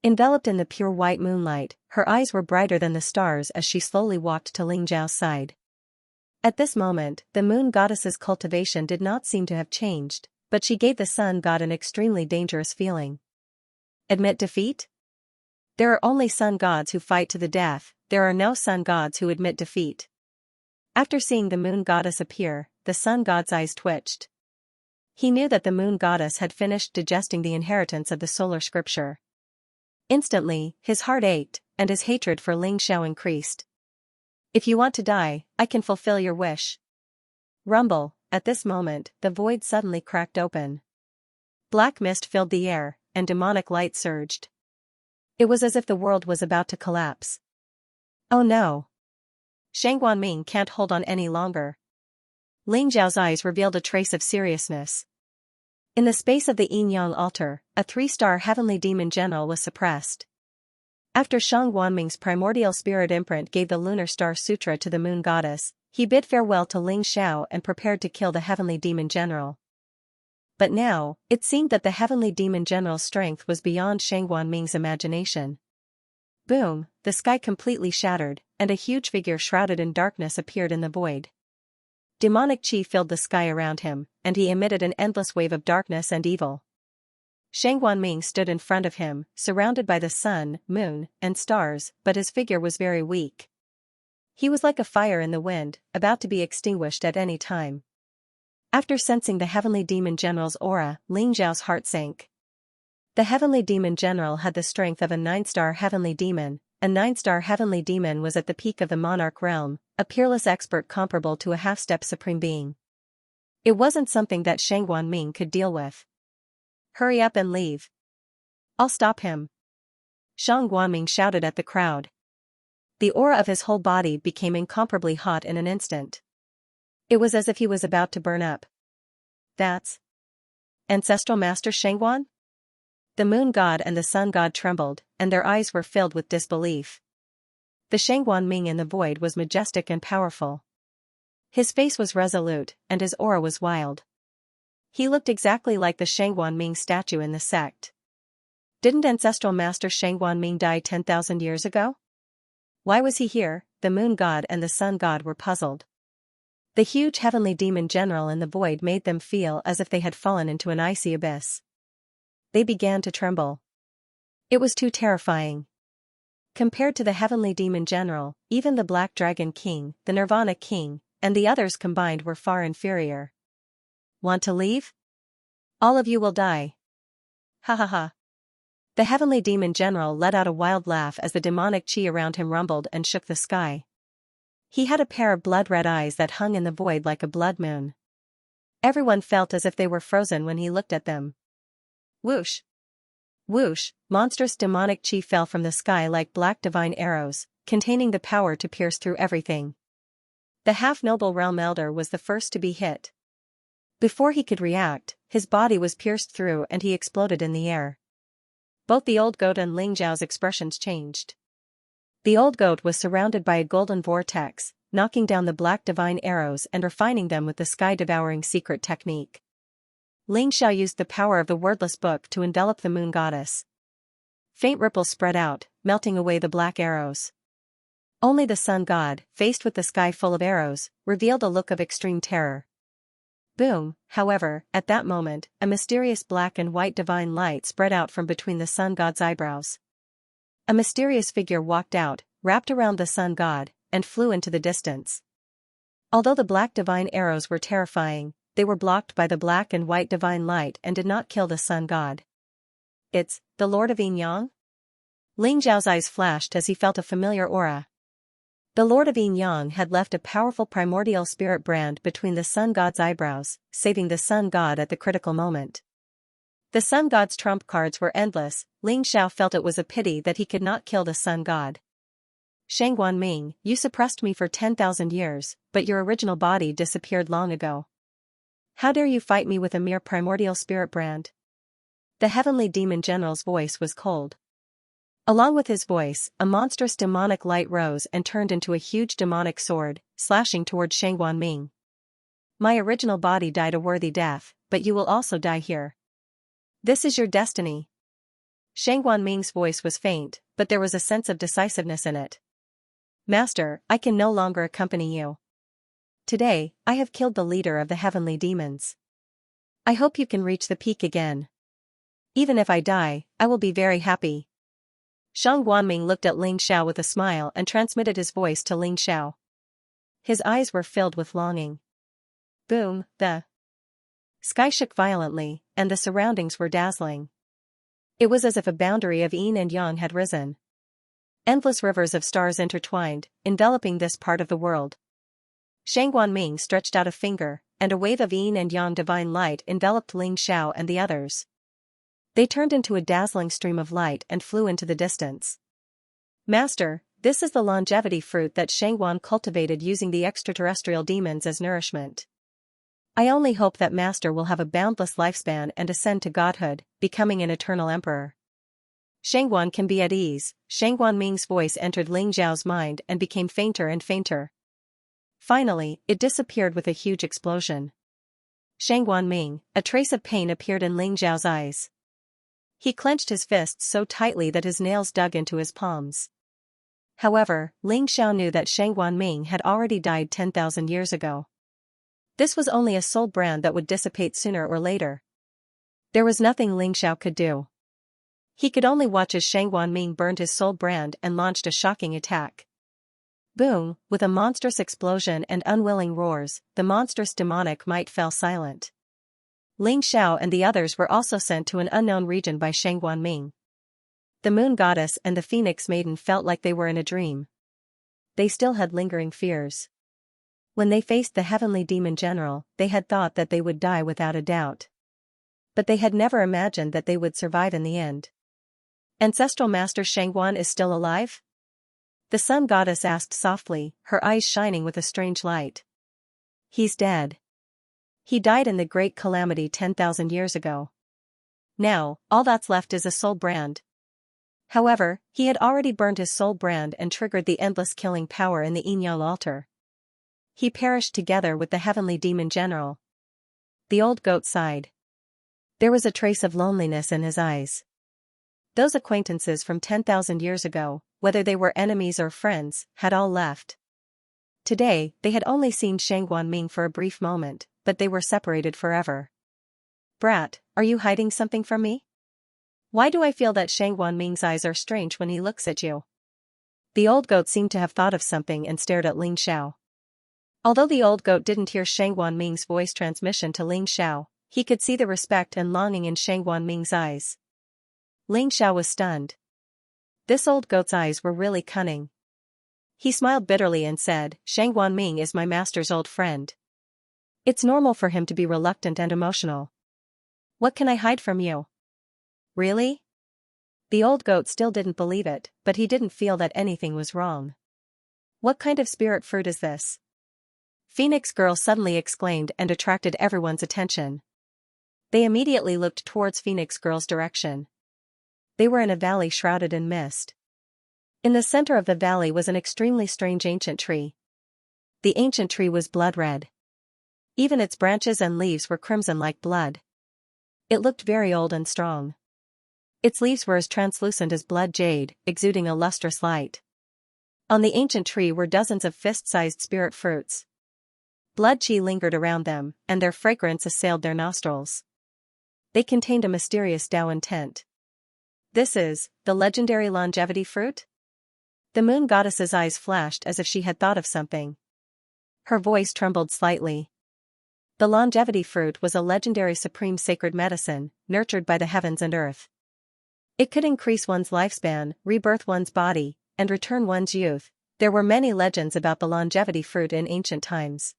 Enveloped in the pure white moonlight, her eyes were brighter than the stars as she slowly walked to Ling Xiao's side. At this moment, the moon goddess's cultivation did not seem to have changed, but she gave the sun god an extremely dangerous feeling. Admit defeat? There are only sun gods who fight to the death, there are no sun gods who admit defeat. After seeing the moon goddess appear, the sun god's eyes twitched. He knew that the moon goddess had finished digesting the inheritance of the solar scripture. Instantly, his heart ached, and his hatred for Ling Xiao increased. If you want to die, I can fulfill your wish. Rumble, at this moment, the void suddenly cracked open. Black mist filled the air, and demonic light surged. It was as if the world was about to collapse. Oh no! Shang Guanming can't hold on any longer. Ling Xiao's eyes revealed a trace of seriousness. In the space of the Yin-Yang altar, a 3-star heavenly demon general was suppressed. After Shang Guanming's primordial spirit imprint gave the lunar star sutra to the moon goddess, he bid farewell to Ling Xiao and prepared to kill the heavenly demon general. But now, it seemed that the heavenly demon general's strength was beyond Shang Guanming's imagination. Boom, the sky completely shattered, and a huge figure shrouded in darkness appeared in the void. Demonic chi filled the sky around him, and he emitted an endless wave of darkness and evil. Shang Guanming stood in front of him, surrounded by the sun, moon, and stars, but his figure was very weak. He was like a fire in the wind, about to be extinguished at any time. After sensing the heavenly demon general's aura, Ling Xiao's heart sank. The heavenly demon general had the strength of a 9-star heavenly demon. A 9-star heavenly demon was at the peak of the monarch realm, a peerless expert comparable to a half-step supreme being. It wasn't something that Shang Guanming could deal with. Hurry up and leave. I'll stop him. Shang Guanming shouted at the crowd. The aura of his whole body became incomparably hot in an instant. It was as if he was about to burn up. That's Ancestral Master Shangguan? The moon god and the sun god trembled, and their eyes were filled with disbelief. The Shangguan Ming in the void was majestic and powerful. His face was resolute, and his aura was wild. He looked exactly like the Shangguan Ming statue in the sect. Didn't Ancestral Master Shangguan Ming die 10,000 years ago? Why was he here? The moon god and the sun god were puzzled. The huge heavenly demon general in the void made them feel as if they had fallen into an icy abyss. They began to tremble. It was too terrifying. Compared to the heavenly demon general, even the Black Dragon King, the Nirvana King, and the others combined were far inferior. Want to leave? All of you will die. Ha ha ha. The heavenly demon general let out a wild laugh as the demonic chi around him rumbled and shook the sky. He had a pair of blood-red eyes that hung in the void like a blood moon. Everyone felt as if they were frozen when he looked at them. Whoosh! Whoosh! Monstrous demonic chi fell from the sky like black divine arrows, containing the power to pierce through everything. The half-noble realm elder was the first to be hit. Before he could react, his body was pierced through and he exploded in the air. Both the old goat and Ling Zhao's expressions changed. The old goat was surrounded by a golden vortex, knocking down the black divine arrows and refining them with the sky-devouring secret technique. Ling Xiao used the power of the wordless book to envelop the moon goddess. Faint ripples spread out, melting away the black arrows. Only the sun god, faced with the sky full of arrows, revealed a look of extreme terror. Boom, however, at that moment, a mysterious black and white divine light spread out from between the sun god's eyebrows. A mysterious figure walked out, wrapped around the sun god, and flew into the distance. Although the black divine arrows were terrifying, they were blocked by the black and white divine light and did not kill the sun god. It's the Lord of Yin Yang? Ling Zhao's eyes flashed as he felt a familiar aura. The Lord of Yin Yang had left a powerful primordial spirit brand between the sun god's eyebrows, saving the sun god at the critical moment. The sun god's trump cards were endless. Ling Xiao felt it was a pity that he could not kill the sun god. Shangguan Ming, you suppressed me for 10,000 years, but your original body disappeared long ago. How dare you fight me with a mere primordial spirit brand? The heavenly demon general's voice was cold. Along with his voice, a monstrous demonic light rose and turned into a huge demonic sword, slashing toward Shangguan Ming. My original body died a worthy death, but you will also die here. This is your destiny. Shangguan Ming's voice was faint, but there was a sense of decisiveness in it. Master, I can no longer accompany you. Today, I have killed the leader of the heavenly demons. I hope you can reach the peak again. Even if I die, I will be very happy. Shang Guanming looked at Ling Xiao with a smile and transmitted his voice to Ling Xiao. His eyes were filled with longing. Boom, the sky shook violently, and the surroundings were dazzling. It was as if a boundary of yin and yang had risen. Endless rivers of stars intertwined, enveloping this part of the world. Shang Guanming stretched out a finger, and a wave of yin and yang divine light enveloped Ling Xiao and the others. They turned into a dazzling stream of light and flew into the distance. Master, this is the longevity fruit that Shangguan cultivated using the extraterrestrial demons as nourishment. I only hope that Master will have a boundless lifespan and ascend to godhood, becoming an eternal emperor. Shangguan can be at ease. Shangguan Ming's voice entered Ling Xiao's mind and became fainter and fainter. Finally, it disappeared with a huge explosion. Shangguan Ming, a trace of pain appeared in Ling Xiao's eyes. He clenched his fists so tightly that his nails dug into his palms. However, Ling Xiao knew that Shangguan Ming had already died 10,000 years ago. This was only a soul brand that would dissipate sooner or later. There was nothing Ling Xiao could do. He could only watch as Shangguan Ming burned his soul brand and launched a shocking attack. Boom, with a monstrous explosion and unwilling roars, the monstrous demonic might fell silent. Ling Xiao and the others were also sent to an unknown region by Shangguan Ming. The moon goddess and the phoenix maiden felt like they were in a dream. They still had lingering fears. When they faced the heavenly demon general, they had thought that they would die without a doubt. But they had never imagined that they would survive in the end. Ancestral Master Shangguan is still alive? The sun goddess asked softly, her eyes shining with a strange light. He's dead. He died in the great calamity 10,000 years ago. Now, all that's left is a soul brand. However, he had already burned his soul brand and triggered the endless killing power in the Yinyao altar. He perished together with the heavenly demon general. The old goat sighed. There was a trace of loneliness in his eyes. Those acquaintances from 10,000 years ago, whether they were enemies or friends, had all left. Today, they had only seen Shangguan Ming for a brief moment, but they were separated forever. Brat, are you hiding something from me? Why do I feel that Shangguan Ming's eyes are strange when he looks at you? The old goat seemed to have thought of something and stared at Ling Xiao. Although the old goat didn't hear Shangguan Ming's voice transmission to Ling Xiao, he could see the respect and longing in Shangguan Ming's eyes. Ling Xiao was stunned. This old goat's eyes were really cunning. He smiled bitterly and said, Shangguan Ming is my master's old friend. It's normal for him to be reluctant and emotional. What can I hide from you? Really? The old goat still didn't believe it, but he didn't feel that anything was wrong. What kind of spirit fruit is this? Phoenix Girl suddenly exclaimed and attracted everyone's attention. They immediately looked towards Phoenix Girl's direction. They were in a valley shrouded in mist. In the center of the valley was an extremely strange ancient tree. The ancient tree was blood red. Even its branches and leaves were crimson like blood. It looked very old and strong. Its leaves were as translucent as blood jade, exuding a lustrous light. On the ancient tree were dozens of fist-sized spirit fruits. Blood chi lingered around them, and their fragrance assailed their nostrils. They contained a mysterious Tao intent. This is the legendary longevity fruit? The moon goddess's eyes flashed as if she had thought of something. Her voice trembled slightly. The longevity fruit was a legendary supreme sacred medicine, nurtured by the heavens and earth. It could increase one's lifespan, rebirth one's body, and return one's youth, There were many legends about the longevity fruit in ancient times.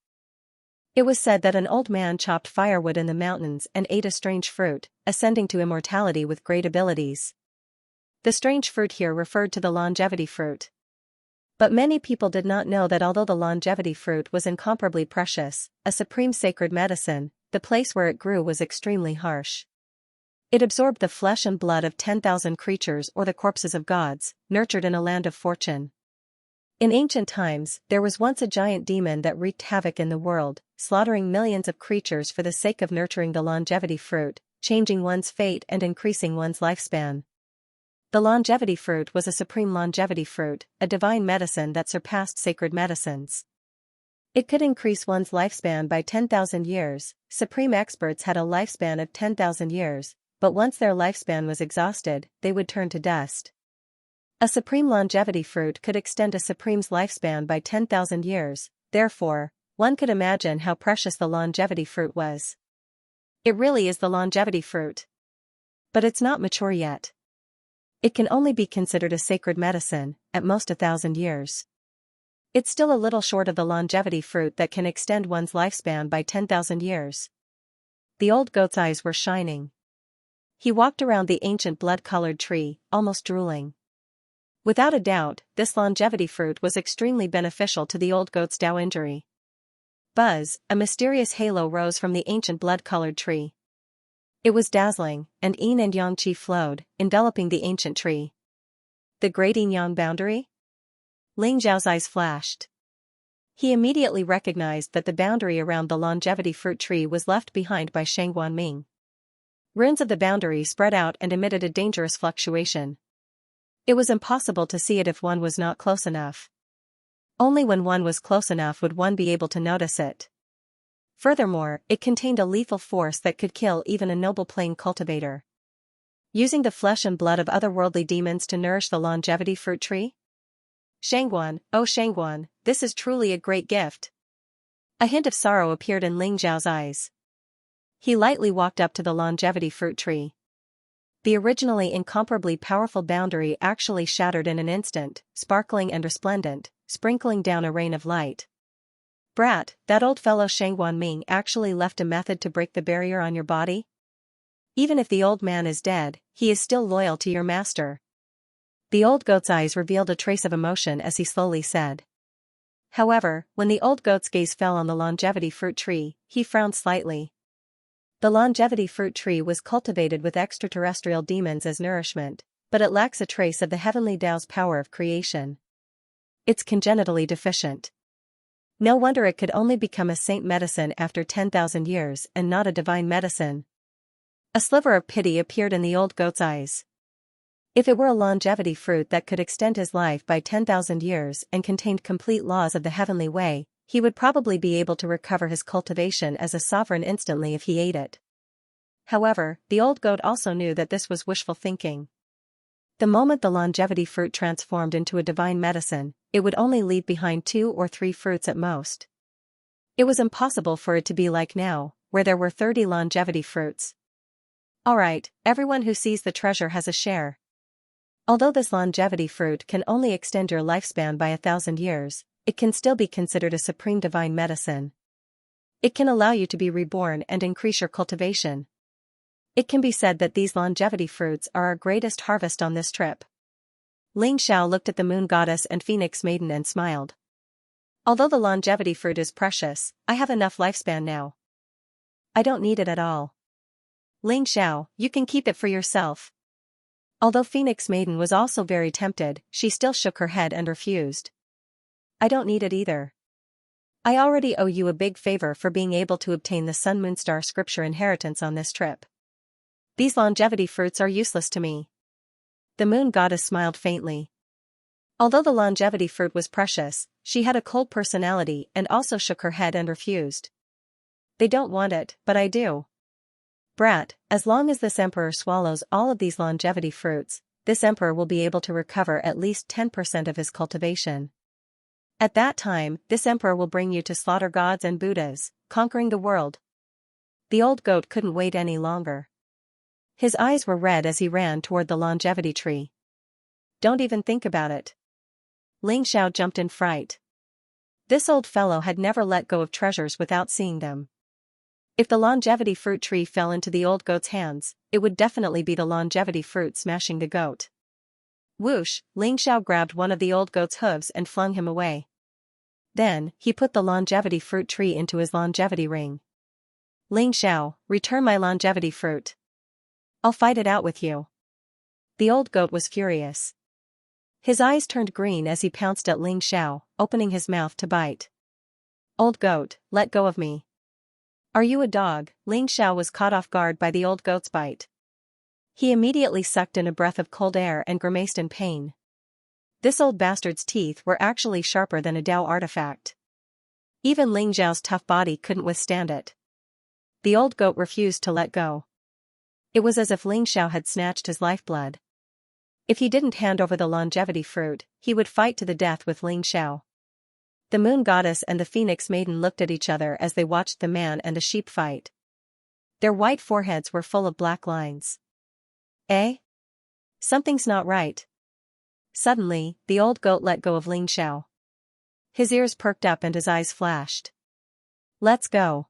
It was said that an old man chopped firewood in the mountains and ate a strange fruit, ascending to immortality with great abilities. The strange fruit here referred to the longevity fruit. But many people did not know that although the longevity fruit was incomparably precious, a supreme sacred medicine, the place where it grew was extremely harsh. It absorbed the flesh and blood of 10,000 creatures or the corpses of gods, nurtured in a land of fortune. In ancient times, there was once a giant demon that wreaked havoc in the world, slaughtering millions of creatures for the sake of nurturing the longevity fruit, changing one's fate and increasing one's lifespan. The longevity fruit was a supreme longevity fruit, a divine medicine that surpassed sacred medicines. It could increase one's lifespan by 10,000 years. Supreme experts had a lifespan of 10,000 years, but once their lifespan was exhausted, they would turn to dust. A supreme longevity fruit could extend a supreme's lifespan by 10,000 years, therefore, one could imagine how precious the longevity fruit was. It really is the longevity fruit. But it's not mature yet. It can only be considered a sacred medicine, at most 1,000 years. It's still a little short of the longevity fruit that can extend one's lifespan by 10,000 years. The old goat's eyes were shining. He walked around the ancient blood-colored tree, almost drooling. Without a doubt, this longevity fruit was extremely beneficial to the old goat's Tao injury. Buzz, a mysterious halo rose from the ancient blood-colored tree. It was dazzling, and yin and yang qi flowed, enveloping the ancient tree. The great yin-yang boundary? Ling Zhao's eyes flashed. He immediately recognized that the boundary around the longevity fruit tree was left behind by Shangguan Ming. Runes of the boundary spread out and emitted a dangerous fluctuation. It was impossible to see it if one was not close enough. Only when one was close enough would one be able to notice it. Furthermore, it contained a lethal force that could kill even a noble plane cultivator. Using the flesh and blood of otherworldly demons to nourish the longevity fruit tree? Shangguan, oh Shangguan, this is truly a great gift. A hint of sorrow appeared in Ling Zhao's eyes. He lightly walked up to the longevity fruit tree. The originally incomparably powerful boundary actually shattered in an instant, sparkling and resplendent, sprinkling down a rain of light. Brat, that old fellow Shangguan Ming actually left a method to break the barrier on your body? Even if the old man is dead, he is still loyal to your master. The old goat's eyes revealed a trace of emotion as he slowly said. However, when the old goat's gaze fell on the longevity fruit tree, he frowned slightly. The longevity fruit tree was cultivated with extraterrestrial demons as nourishment, but it lacks a trace of the heavenly Tao's power of creation. It's congenitally deficient. No wonder it could only become a saint medicine after 10,000 years and not a divine medicine. A sliver of pity appeared in the old goat's eyes. If it were a longevity fruit that could extend his life by 10,000 years and contained complete laws of the heavenly way, he would probably be able to recover his cultivation as a sovereign instantly if he ate it. However, the old goat also knew that this was wishful thinking. The moment the longevity fruit transformed into a divine medicine, it would only leave behind 2 or 3 fruits at most. It was impossible for it to be like now, where there were 30 longevity fruits. Alright, everyone who sees the treasure has a share. Although this longevity fruit can only extend your lifespan by 1,000 years, it can still be considered a supreme divine medicine. It can allow you to be reborn and increase your cultivation. It can be said that these longevity fruits are our greatest harvest on this trip. Ling Xiao looked at the moon goddess and phoenix maiden and smiled. Although the longevity fruit is precious, I have enough lifespan now. I don't need it at all. Ling Xiao, you can keep it for yourself. Although Phoenix Maiden was also very tempted, she still shook her head and refused. I don't need it either. I already owe you a big favor for being able to obtain the Sun Moon Star scripture inheritance on this trip. These longevity fruits are useless to me. The moon goddess smiled faintly. Although the longevity fruit was precious, she had a cold personality and also shook her head and refused. They don't want it, but I do. Brat, as long as this emperor swallows all of these longevity fruits, this emperor will be able to recover at least 10% of his cultivation. At that time, this emperor will bring you to slaughter gods and Buddhas, conquering the world. The old goat couldn't wait any longer. His eyes were red as he ran toward the longevity tree. Don't even think about it. Ling Xiao jumped in fright. This old fellow had never let go of treasures without seeing them. If the longevity fruit tree fell into the old goat's hands, it would definitely be the longevity fruit smashing the goat. Whoosh, Ling Xiao grabbed one of the old goat's hooves and flung him away. Then, he put the longevity fruit tree into his longevity ring. Ling Xiao, return my longevity fruit. I'll fight it out with you. The old goat was furious. His eyes turned green as he pounced at Ling Xiao, opening his mouth to bite. Old goat, let go of me. Are you a dog? Ling Xiao was caught off guard by the old goat's bite. He immediately sucked in a breath of cold air and grimaced in pain. This old bastard's teeth were actually sharper than a Dao artifact. Even Ling Xiao's tough body couldn't withstand it. The old goat refused to let go. It was as if Ling Xiao had snatched his lifeblood. If he didn't hand over the longevity fruit, he would fight to the death with Ling Xiao. The moon goddess and the phoenix maiden looked at each other as they watched the man and the sheep fight. Their white foreheads were full of black lines. Eh? Something's not right. Suddenly, the old goat let go of Ling Xiao. His ears perked up and his eyes flashed. Let's go.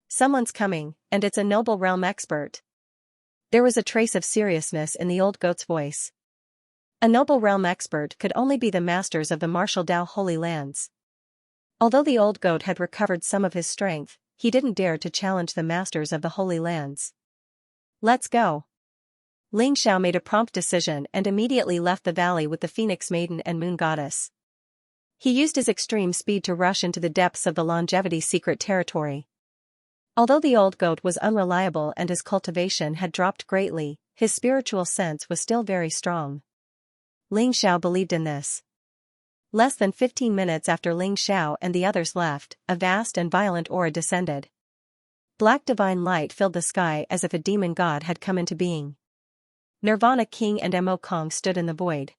Someone's coming, and it's a noble realm expert. There was a trace of seriousness in the old goat's voice. A noble realm expert could only be the masters of the martial Dao Holy Lands. Although the old goat had recovered some of his strength, he didn't dare to challenge the masters of the Holy Lands. Let's go. Ling Xiao made a prompt decision and immediately left the valley with the Phoenix Maiden and Moon Goddess. He used his extreme speed to rush into the depths of the longevity secret territory. Although the old goat was unreliable and his cultivation had dropped greatly, his spiritual sense was still very strong. Ling Xiao believed in this. Less than 15 minutes after Ling Xiao and the others left, a vast and violent aura descended. Black divine light filled the sky as if a demon god had come into being. Nirvana King and Mo Kong stood in the void.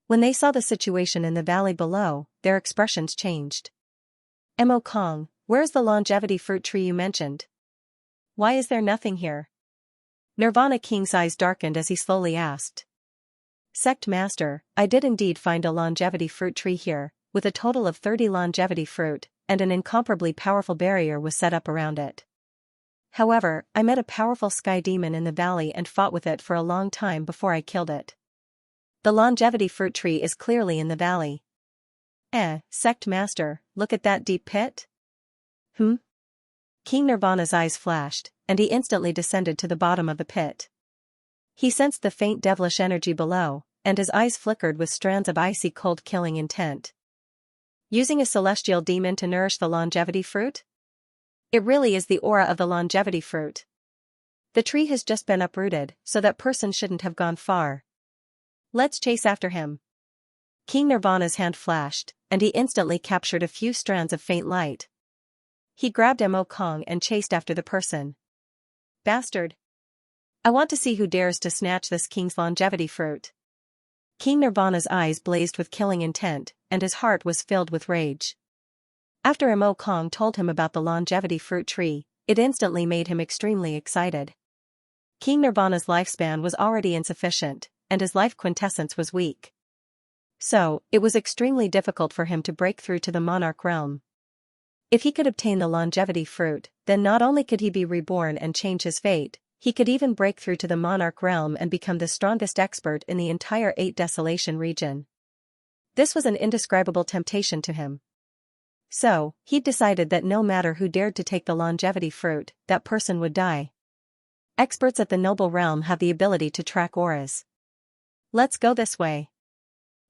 When they saw the situation in the valley below, their expressions changed. Mo Kong, where's the longevity fruit tree you mentioned? Why is there nothing here? Nirvana King's eyes darkened as he slowly asked. Sect Master, I did indeed find a longevity fruit tree here, with a total of 30 longevity fruit, and an incomparably powerful barrier was set up around it. However, I met a powerful sky demon in the valley and fought with it for a long time before I killed it. The longevity fruit tree is clearly in the valley. Sect Master, look at that deep pit? King Nirvana's eyes flashed, and he instantly descended to the bottom of the pit. He sensed the faint devilish energy below, and his eyes flickered with strands of icy cold killing intent. Using a celestial demon to nourish the longevity fruit? It really is the aura of the longevity fruit. The tree has just been uprooted, so that person shouldn't have gone far. Let's chase after him. King Nirvana's hand flashed, and he instantly captured a few strands of faint light. He grabbed Mo Kong and chased after the person. Bastard! I want to see who dares to snatch this king's longevity fruit. King Nirvana's eyes blazed with killing intent, and his heart was filled with rage. After Mo Kong told him about the longevity fruit tree, it instantly made him extremely excited. King Nirvana's lifespan was already insufficient, and his life quintessence was weak. So, it was extremely difficult for him to break through to the monarch realm. If he could obtain the longevity fruit, then not only could he be reborn and change his fate, he could even break through to the monarch realm and become the strongest expert in the entire 8 Desolation region. This was an indescribable temptation to him. So, he'd decided that no matter who dared to take the longevity fruit, that person would die. Experts at the noble realm have the ability to track auras. Let's go this way.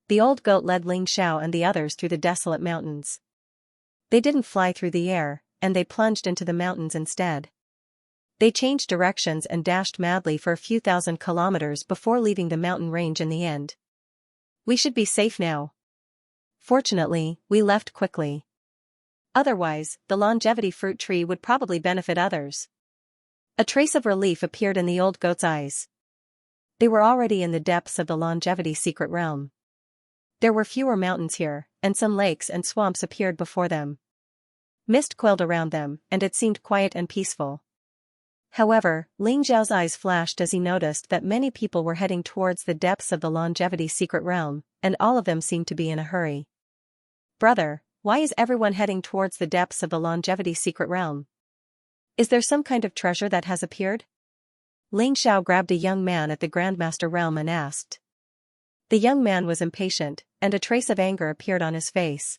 The old goat led Ling Xiao and the others through the desolate mountains. They didn't fly through the air, and they plunged into the mountains instead. They changed directions and dashed madly for a few thousand kilometers before leaving the mountain range in the end. We should be safe now. Fortunately, we left quickly. Otherwise, the longevity fruit tree would probably benefit others. A trace of relief appeared in the old goat's eyes. They were already in the depths of the longevity secret realm. There were fewer mountains here, and some lakes and swamps appeared before them. Mist coiled around them, and it seemed quiet and peaceful. However, Ling Xiao's eyes flashed as he noticed that many people were heading towards the depths of the longevity secret realm, and all of them seemed to be in a hurry. Brother, why is everyone heading towards the depths of the longevity secret realm? Is there some kind of treasure that has appeared? Ling Xiao grabbed a young man at the Grandmaster realm and asked. The young man was impatient, and a trace of anger appeared on his face.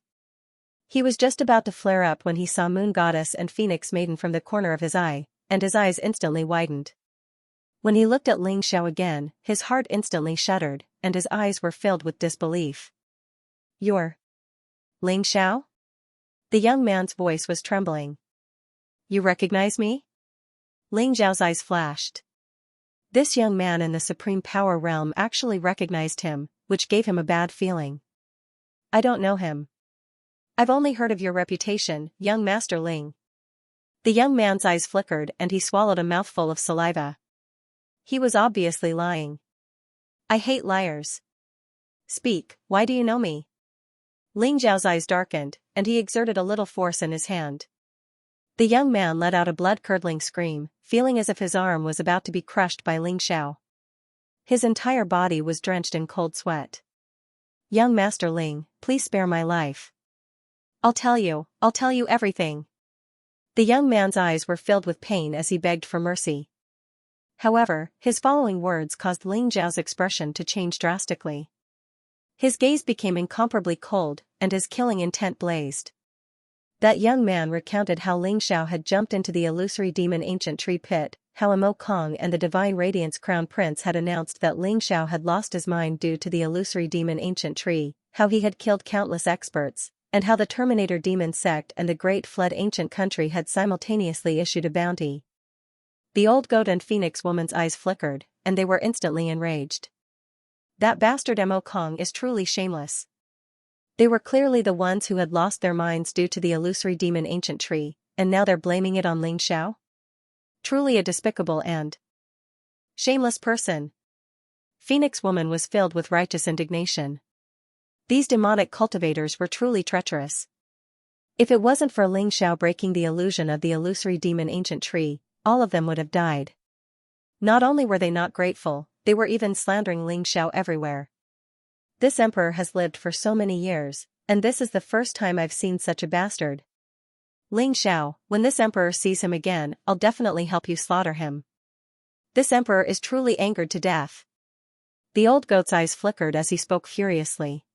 He was just about to flare up when he saw Moon Goddess and Phoenix Maiden from the corner of his eye, and his eyes instantly widened. When he looked at Ling Xiao again, his heart instantly shuddered, and his eyes were filled with disbelief. You're Ling Xiao? The young man's voice was trembling. You recognize me? Ling Xiao's eyes flashed. This young man in the Supreme Power Realm actually recognized him, which gave him a bad feeling. I don't know him. I've only heard of your reputation, young Master Ling. The young man's eyes flickered and he swallowed a mouthful of saliva. He was obviously lying. I hate liars. Speak, why do you know me? Ling Xiao's eyes darkened, and he exerted a little force in his hand. The young man let out a blood-curdling scream, feeling as if his arm was about to be crushed by Ling Xiao. His entire body was drenched in cold sweat. Young Master Ling, please spare my life. I'll tell you everything. The young man's eyes were filled with pain as he begged for mercy. However, his following words caused Ling Xiao's expression to change drastically. His gaze became incomparably cold, and his killing intent blazed. That young man recounted how Ling Xiao had jumped into the illusory demon ancient tree pit, how Imo Kong and the Divine Radiance Crown Prince had announced that Ling Xiao had lost his mind due to the illusory demon ancient tree, how he had killed countless experts, and how the Terminator demon sect and the Great Flood ancient country had simultaneously issued a bounty. The old goat and phoenix woman's eyes flickered, and they were instantly enraged. That bastard Imo Kong is truly shameless. They were clearly the ones who had lost their minds due to the illusory demon ancient tree, and now they're blaming it on Ling Xiao? Truly a despicable and shameless person. Phoenix woman was filled with righteous indignation. These demonic cultivators were truly treacherous. If it wasn't for Ling Xiao breaking the illusion of the illusory demon ancient tree, all of them would have died. Not only were they not grateful, they were even slandering Ling Xiao everywhere. This emperor has lived for so many years, and this is the first time I've seen such a bastard. Ling Xiao, when this emperor sees him again, I'll definitely help you slaughter him. This emperor is truly angered to death. The old goat's eyes flickered as he spoke furiously.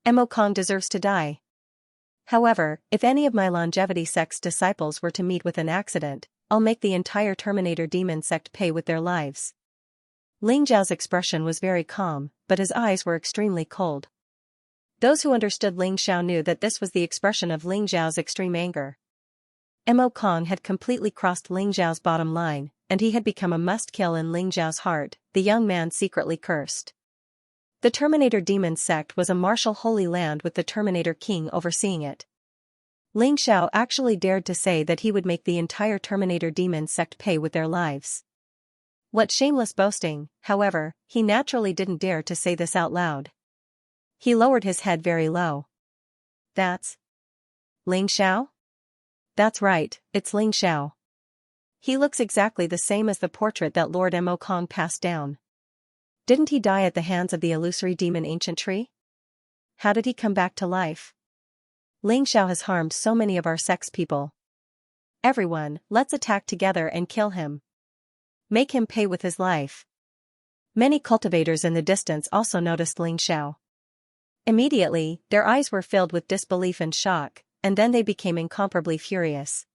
Imo Kong deserves to die. However, if any of my longevity sect's disciples were to meet with an accident, I'll make the entire Terminator demon sect pay with their lives. Ling Xiao's expression was very calm, but his eyes were extremely cold. Those who understood Ling Xiao knew that this was the expression of Ling Xiao's extreme anger. Imo Kong had completely crossed Ling Xiao's bottom line, and he had become a must-kill in Ling Xiao's heart, the young man secretly cursed. The Terminator demon sect was a martial holy land with the Terminator king overseeing it. Ling Xiao actually dared to say that he would make the entire Terminator demon sect pay with their lives. What shameless boasting, however, he naturally didn't dare to say this out loud. He lowered his head very low. That's Ling Xiao? That's right, it's Ling Xiao. He looks exactly the same as the portrait that Lord Imo Kong passed down. Didn't he die at the hands of the illusory demon ancient tree? How did he come back to life? Ling Xiao has harmed so many of our sect's people. Everyone, let's attack together and kill him. Make him pay with his life. Many cultivators in the distance also noticed Ling Xiao. Immediately, their eyes were filled with disbelief and shock, and then they became incomparably furious.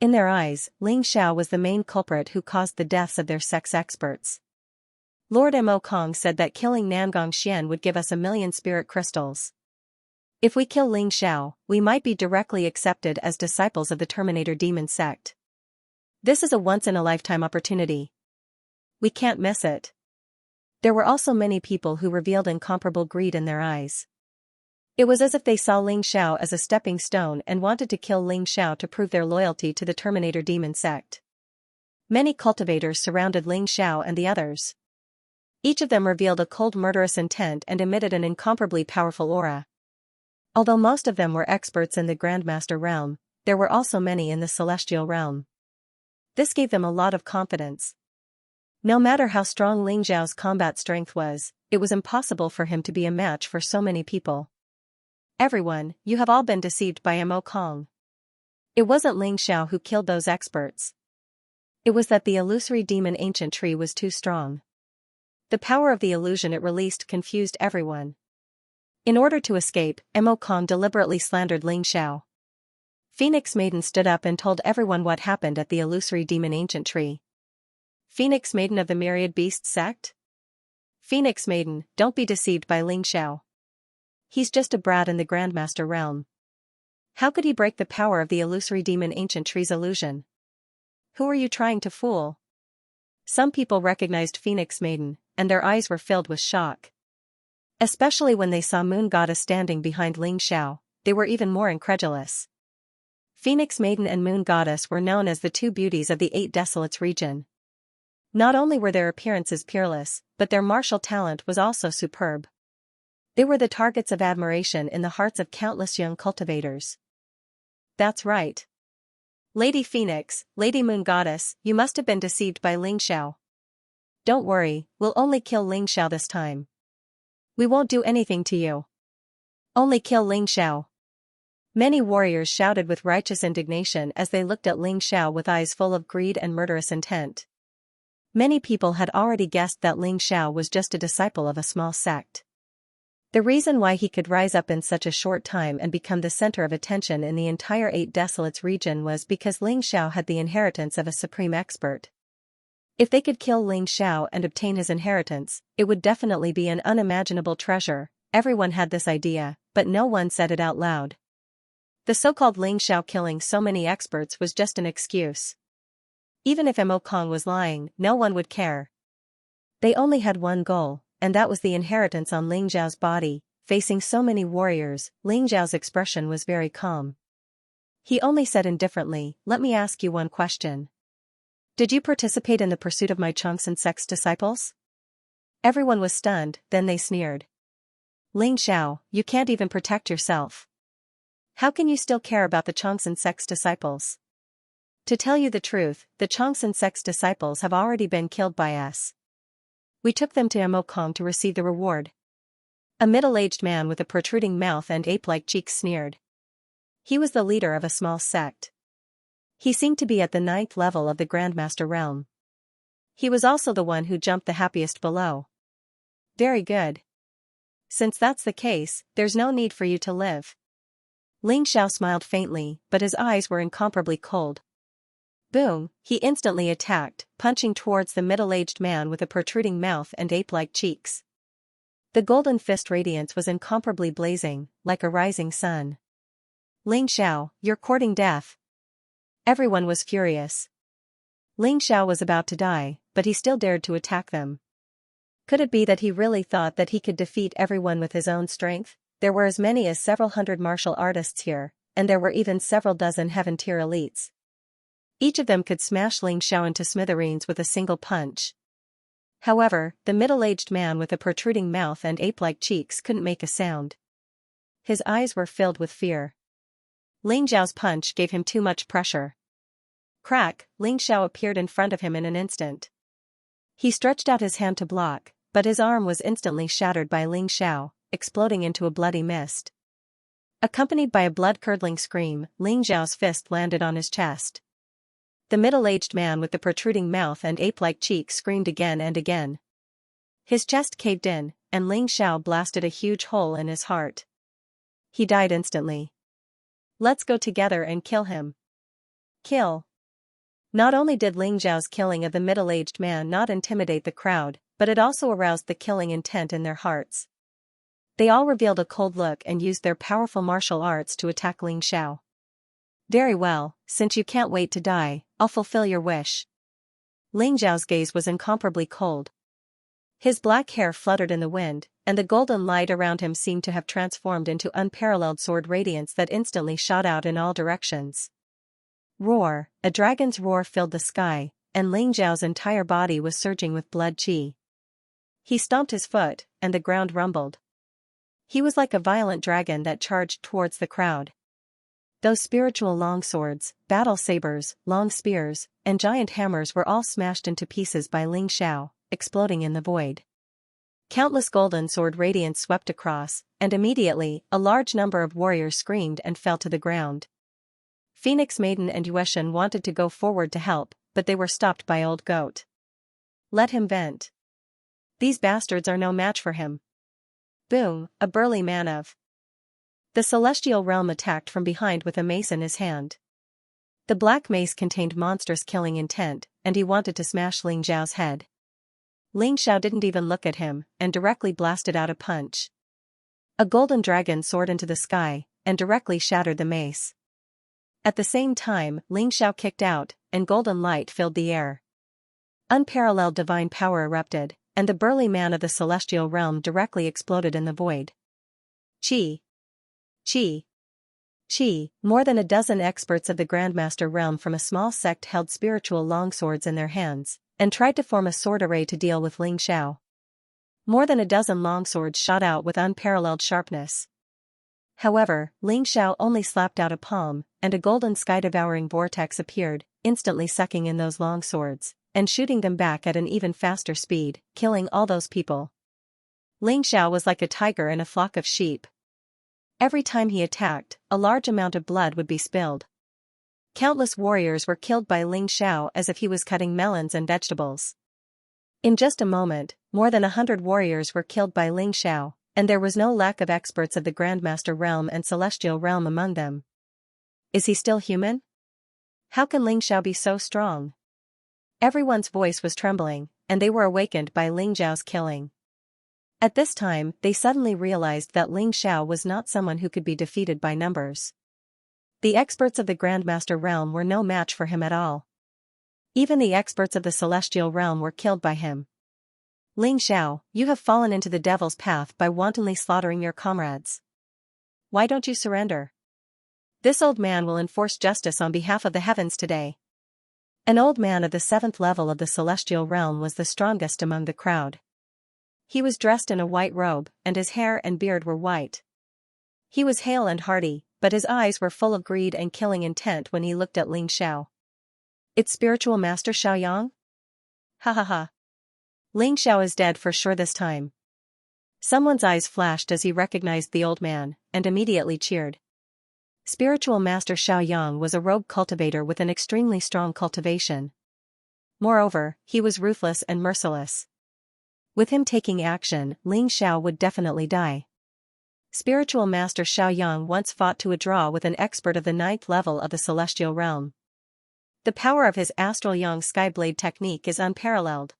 In their eyes, Ling Xiao was the main culprit who caused the deaths of their sect's experts. Lord Imo Kong said that killing Nangong Xian would give us 1,000,000 spirit crystals. If we kill Ling Xiao, we might be directly accepted as disciples of the Terminator demon sect. This is a once-in-a-lifetime opportunity. We can't miss it. There were also many people who revealed incomparable greed in their eyes. It was as if they saw Ling Xiao as a stepping stone and wanted to kill Ling Xiao to prove their loyalty to the Terminator demon sect. Many cultivators surrounded Ling Xiao and the others. Each of them revealed a cold murderous intent and emitted an incomparably powerful aura. Although most of them were experts in the Grandmaster realm, there were also many in the Celestial realm. This gave them a lot of confidence. No matter how strong Ling Xiao's combat strength was, it was impossible for him to be a match for so many people. Everyone, you have all been deceived by Mo Kong. It wasn't Ling Xiao who killed those experts. It was that the illusory demon ancient tree was too strong. The power of the illusion it released confused everyone. In order to escape, Mo Kong deliberately slandered Ling Xiao. Phoenix Maiden stood up and told everyone what happened at the illusory demon ancient tree. Phoenix Maiden of the Myriad Beast sect? Phoenix Maiden, don't be deceived by Ling Xiao. He's just a brat in the Grandmaster realm. How could he break the power of the illusory demon ancient tree's illusion? Who are you trying to fool? Some people recognized Phoenix Maiden, and their eyes were filled with shock. Especially when they saw Moon Goddess standing behind Ling Xiao, they were even more incredulous. Phoenix Maiden and Moon Goddess were known as the two beauties of the Eight Desolates region. Not only were their appearances peerless, but their martial talent was also superb. They were the targets of admiration in the hearts of countless young cultivators. That's right. Lady Phoenix, Lady Moon Goddess, you must have been deceived by Ling Xiao. Don't worry, we'll only kill Ling Xiao this time. We won't do anything to you. Only kill Ling Xiao. Many warriors shouted with righteous indignation as they looked at Ling Xiao with eyes full of greed and murderous intent. Many people had already guessed that Ling Xiao was just a disciple of a small sect. The reason why he could rise up in such a short time and become the center of attention in the entire Eight Desolates region was because Ling Xiao had the inheritance of a supreme expert. If they could kill Ling Xiao and obtain his inheritance, it would definitely be an unimaginable treasure. Everyone had this idea, but no one said it out loud. The so-called Ling Xiao killing so many experts was just an excuse. Even if Mo Kong was lying, no one would care. They only had one goal, and that was the inheritance on Ling Xiao's body. Facing so many warriors, Ling Xiao's expression was very calm. He only said indifferently, "Let me ask you one question. Did you participate in the pursuit of my Xianxia sect's disciples?" Everyone was stunned, then they sneered. Ling Xiao, you can't even protect yourself. How can you still care about the Xianxia sect's disciples? To tell you the truth, the Xianxia sect's disciples have already been killed by us. We took them to Mo Kong to receive the reward. A middle-aged man with a protruding mouth and ape-like cheeks sneered. He was the leader of a small sect. He seemed to be at the 9th level of the Grandmaster realm. He was also the one who jumped the happiest below. Very good. Since that's the case, there's no need for you to live. Ling Xiao smiled faintly, but his eyes were incomparably cold. Boom, he instantly attacked, punching towards the middle-aged man with a protruding mouth and ape-like cheeks. The golden fist radiance was incomparably blazing, like a rising sun. Ling Xiao, you're courting death. Everyone was furious. Ling Xiao was about to die, but he still dared to attack them. Could it be that he really thought that he could defeat everyone with his own strength? There were as many as several hundred martial artists here, and there were even several dozen heaven-tier elites. Each of them could smash Ling Xiao into smithereens with a single punch. However, the middle-aged man with a protruding mouth and ape-like cheeks couldn't make a sound. His eyes were filled with fear. Ling Xiao's punch gave him too much pressure. Crack, Ling Xiao appeared in front of him in an instant. He stretched out his hand to block, but his arm was instantly shattered by Ling Xiao, exploding into a bloody mist. Accompanied by a blood-curdling scream, Ling Xiao's fist landed on his chest. The middle-aged man with the protruding mouth and ape-like cheeks screamed again and again. His chest caved in, and Ling Xiao blasted a huge hole in his heart. He died instantly. Let's go together and kill him. Kill. Not only did Ling Xiao's killing of the middle-aged man not intimidate the crowd, but it also aroused the killing intent in their hearts. They all revealed a cold look and used their powerful martial arts to attack Ling Xiao. Very well, since you can't wait to die, I'll fulfill your wish. Ling Xiao's gaze was incomparably cold. His black hair fluttered in the wind, and the golden light around him seemed to have transformed into unparalleled sword radiance that instantly shot out in all directions. Roar, a dragon's roar filled the sky, and Ling Xiao's entire body was surging with blood qi. He stomped his foot, and the ground rumbled. He was like a violent dragon that charged towards the crowd. Those spiritual longswords, battle sabers, long spears, and giant hammers were all smashed into pieces by Ling Xiao, exploding in the void. Countless golden sword radiance swept across, and immediately, a large number of warriors screamed and fell to the ground. Phoenix Maiden and Yueshan wanted to go forward to help, but they were stopped by Old Goat. Let him vent. These bastards are no match for him. Boom, a burly man of the celestial realm attacked from behind with a mace in his hand. The black mace contained monstrous killing intent, and he wanted to smash Ling Xiao's head. Ling Xiao didn't even look at him, and directly blasted out a punch. A golden dragon soared into the sky, and directly shattered the mace. At the same time, Ling Xiao kicked out, and golden light filled the air. Unparalleled divine power erupted, and the burly man of the celestial realm directly exploded in the void. Chi! Chi! Chi! More than a dozen experts of the Grandmaster realm from a small sect held spiritual longswords in their hands, and tried to form a sword array to deal with Ling Xiao. More than a dozen longswords shot out with unparalleled sharpness. However, Ling Xiao only slapped out a palm, and a golden sky-devouring vortex appeared, instantly sucking in those longswords, and shooting them back at an even faster speed, killing all those people. Ling Xiao was like a tiger in a flock of sheep. Every time he attacked, a large amount of blood would be spilled. Countless warriors were killed by Ling Xiao as if he was cutting melons and vegetables. In just a moment, more than 100 warriors were killed by Ling Xiao, and there was no lack of experts of the Grandmaster realm and Celestial realm among them. Is he still human? How can Ling Xiao be so strong? Everyone's voice was trembling, and they were awakened by Ling Xiao's killing. At this time, they suddenly realized that Ling Xiao was not someone who could be defeated by numbers. The experts of the Grandmaster realm were no match for him at all. Even the experts of the Celestial realm were killed by him. Ling Xiao, you have fallen into the devil's path by wantonly slaughtering your comrades. Why don't you surrender? This old man will enforce justice on behalf of the heavens today. An old man of the 7th level of the Celestial realm was the strongest among the crowd. He was dressed in a white robe, and his hair and beard were white. He was hale and hearty, but his eyes were full of greed and killing intent when he looked at Ling Xiao. It's spiritual master Xiaoyang? Ha ha ha. Ling Xiao is dead for sure this time. Someone's eyes flashed as he recognized the old man, and immediately cheered. Spiritual master Xiaoyang was a rogue cultivator with an extremely strong cultivation. Moreover, he was ruthless and merciless. With him taking action, Ling Xiao would definitely die. Spiritual master Xiaoyang once fought to a draw with an expert of the 9th level of the Celestial realm. The power of his Astral Yang Skyblade technique is unparalleled.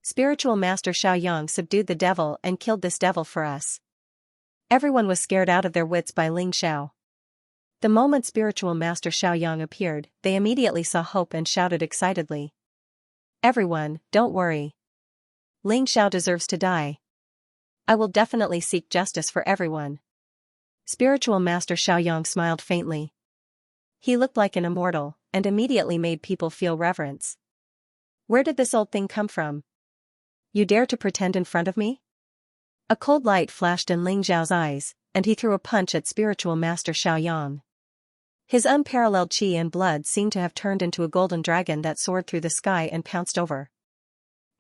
Spiritual master Xiaoyang subdued the devil and killed this devil for us. Everyone was scared out of their wits by Ling Xiao. The moment spiritual master Xiaoyang appeared, they immediately saw hope and shouted excitedly. Everyone, don't worry. Ling Xiao deserves to die. I will definitely seek justice for everyone. Spiritual master Xiaoyang smiled faintly. He looked like an immortal, and immediately made people feel reverence. Where did this old thing come from? You dare to pretend in front of me? A cold light flashed in Ling Xiao's eyes, and he threw a punch at spiritual master Xiaoyang. His unparalleled qi and blood seemed to have turned into a golden dragon that soared through the sky and pounced over.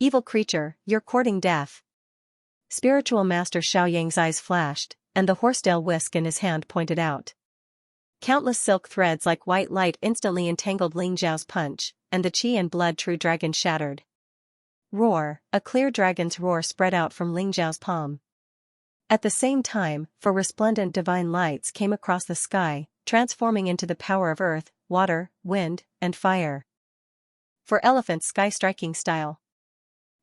Evil creature, you're courting death. Spiritual master Xiaoyang's eyes flashed, and the horsetail whisk in his hand pointed out. Countless silk threads like white light instantly entangled Ling Xiao's punch, and the qi and blood true dragon shattered. Roar, a clear dragon's roar spread out from Ling Xiao's palm. At the same time, four resplendent divine lights came across the sky, transforming into the power of earth, water, wind, and fire. For elephant sky-striking style.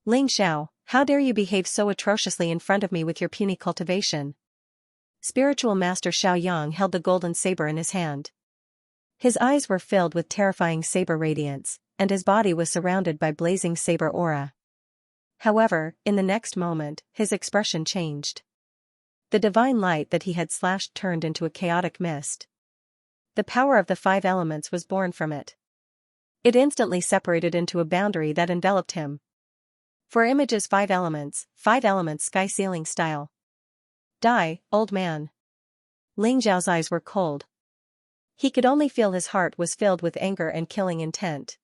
Ling Xiao, how dare you behave so atrociously in front of me with your puny cultivation? Spiritual master Xiaoyang held the golden saber in his hand. His eyes were filled with terrifying saber radiance, and his body was surrounded by blazing saber aura. However, in the next moment, his expression changed. The divine light that he had slashed turned into a chaotic mist. The power of the 5 elements was born from it. It instantly separated into a boundary that enveloped him. For images 5 elements sky ceiling style. Die, old man. Ling Xiao's eyes were cold. He could only feel his heart was filled with anger and killing intent.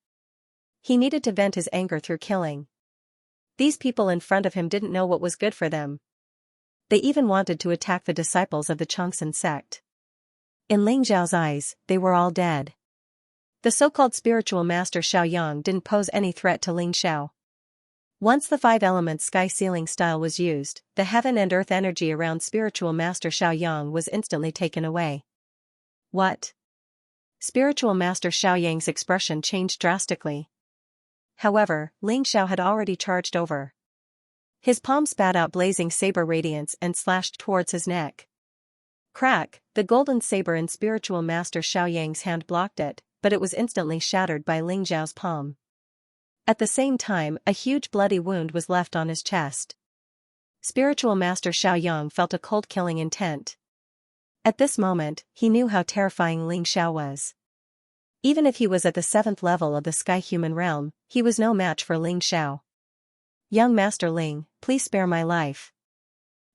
He needed to vent his anger through killing. These people in front of him didn't know what was good for them. They even wanted to attack the disciples of the Changsan sect. In Ling Xiao's eyes, they were all dead. The so-called spiritual master Xiaoyang didn't pose any threat to Ling Xiao. Once the five elements sky ceiling style was used, the heaven and earth energy around spiritual master Xiaoyang was instantly taken away. What? Spiritual master Xiaoyang's expression changed drastically. However, Ling Xiao had already charged over. His palm spat out blazing saber radiance and slashed towards his neck. Crack, the golden saber in spiritual master Xiaoyang's hand blocked it, but it was instantly shattered by Ling Xiao's palm. At the same time, a huge bloody wound was left on his chest. Spiritual master Xiaoyang felt a cold killing intent. At this moment, he knew how terrifying Ling Xiao was. Even if he was at the 7th level of the sky human realm, he was no match for Ling Xiao. Young Master Ling, please spare my life.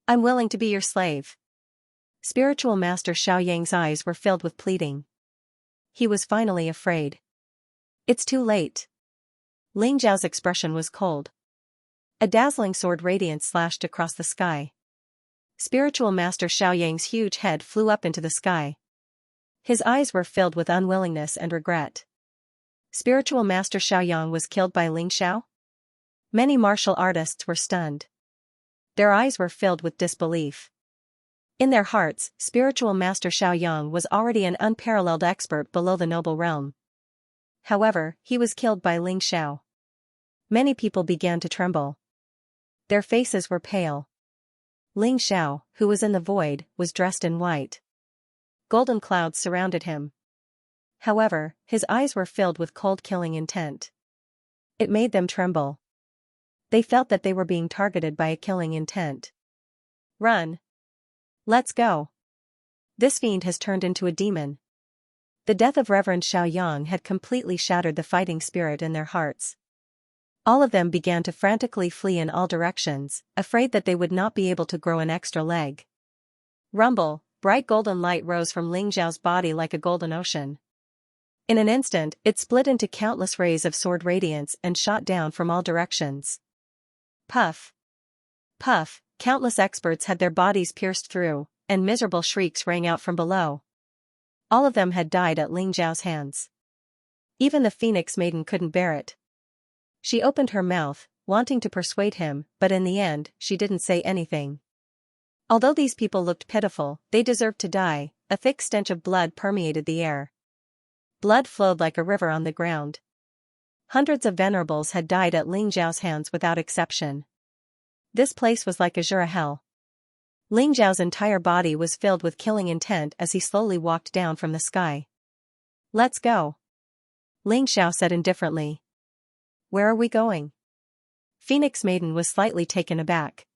I'm willing to be your slave. Spiritual master Xiaoyang's eyes were filled with pleading. He was finally afraid. It's too late. Ling Xiao's expression was cold. A dazzling sword radiance slashed across the sky. Spiritual master Xiaoyang's huge head flew up into the sky. His eyes were filled with unwillingness and regret. Spiritual master Xiaoyang was killed by Ling Xiao? Many martial artists were stunned. Their eyes were filled with disbelief. In their hearts, spiritual master Xiaoyang was already an unparalleled expert below the noble realm. However, he was killed by Ling Xiao. Many people began to tremble. Their faces were pale. Ling Xiao, who was in the void, was dressed in white. Golden clouds surrounded him. However, his eyes were filled with cold killing intent. It made them tremble. They felt that they were being targeted by a killing intent. Run! Let's go! This fiend has turned into a demon. The death of Reverend Xiaoyang had completely shattered the fighting spirit in their hearts. All of them began to frantically flee in all directions, afraid that they would not be able to grow an extra leg. Rumble, bright golden light rose from Ling Xiao's body like a golden ocean. In an instant, it split into countless rays of sword radiance and shot down from all directions. Puff! Puff! Countless experts had their bodies pierced through, and miserable shrieks rang out from below. All of them had died at Ling Xiao's hands. Even the Phoenix Maiden couldn't bear it. She opened her mouth, wanting to persuade him, but in the end, she didn't say anything. Although these people looked pitiful, they deserved to die. A thick stench of blood permeated the air. Blood flowed like a river on the ground. Hundreds of venerables had died at Ling Xiao's hands without exception. This place was like Azura hell. Ling Xiao's entire body was filled with killing intent as he slowly walked down from the sky. Let's go. Ling Xiao said indifferently. Where are we going? Phoenix Maiden was slightly taken aback.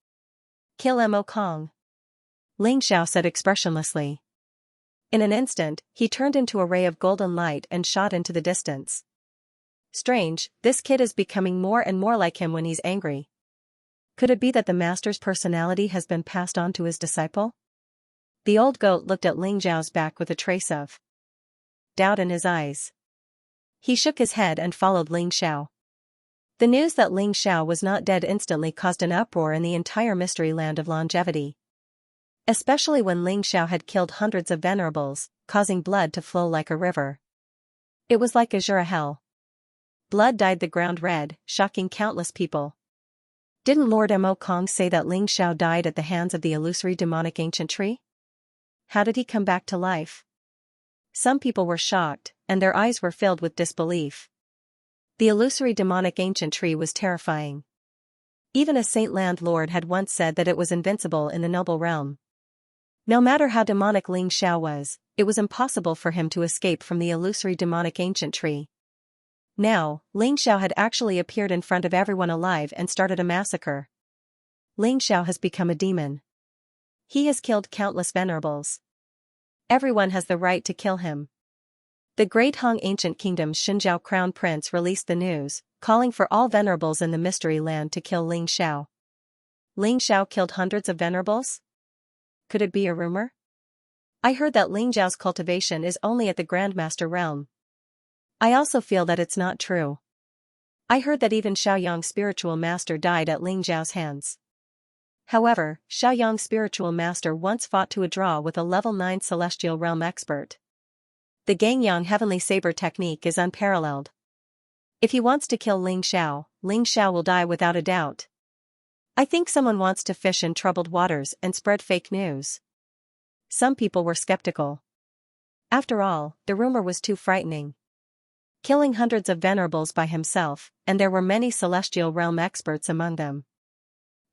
Kill Mo Kong. Ling Xiao said expressionlessly. In an instant, he turned into a ray of golden light and shot into the distance. Strange, this kid is becoming more and more like him when he's angry. Could it be that the master's personality has been passed on to his disciple? The old goat looked at Ling Xiao's back with a trace of doubt in his eyes. He shook his head and followed Ling Xiao. The news that Ling Xiao was not dead instantly caused an uproar in the entire mystery land of longevity. Especially when Ling Xiao had killed hundreds of venerables, causing blood to flow like a river. It was like Azura hell. Blood dyed the ground red, shocking countless people. Didn't Lord Mo Kong say that Ling Xiao died at the hands of the illusory demonic ancient tree? How did he come back to life? Some people were shocked, and their eyes were filled with disbelief. The illusory demonic ancient tree was terrifying. Even a saint landlord had once said that it was invincible in the noble realm. No matter how demonic Ling Xiao was, it was impossible for him to escape from the illusory demonic ancient tree. Now, Ling Xiao had actually appeared in front of everyone alive and started a massacre. Ling Xiao has become a demon. He has killed countless venerables. Everyone has the right to kill him. The Great Han Ancient Kingdom's Xinjiao Crown Prince released the news, calling for all venerables in the Mystery Land to kill Ling Xiao. Ling Xiao killed hundreds of venerables? Could it be a rumor? I heard that Ling Xiao's cultivation is only at the Grandmaster realm. I also feel that it's not true. I heard that even Xiaoyang's spiritual master died at Ling Zhao's hands. However, Xiaoyang's spiritual master once fought to a draw with a level 9 celestial realm expert. The Gangyang heavenly saber technique is unparalleled. If he wants to kill Ling Xiao will die without a doubt. I think someone wants to fish in troubled waters and spread fake news. Some people were skeptical. After all, the rumor was too frightening. Killing hundreds of venerables by himself, and there were many celestial realm experts among them.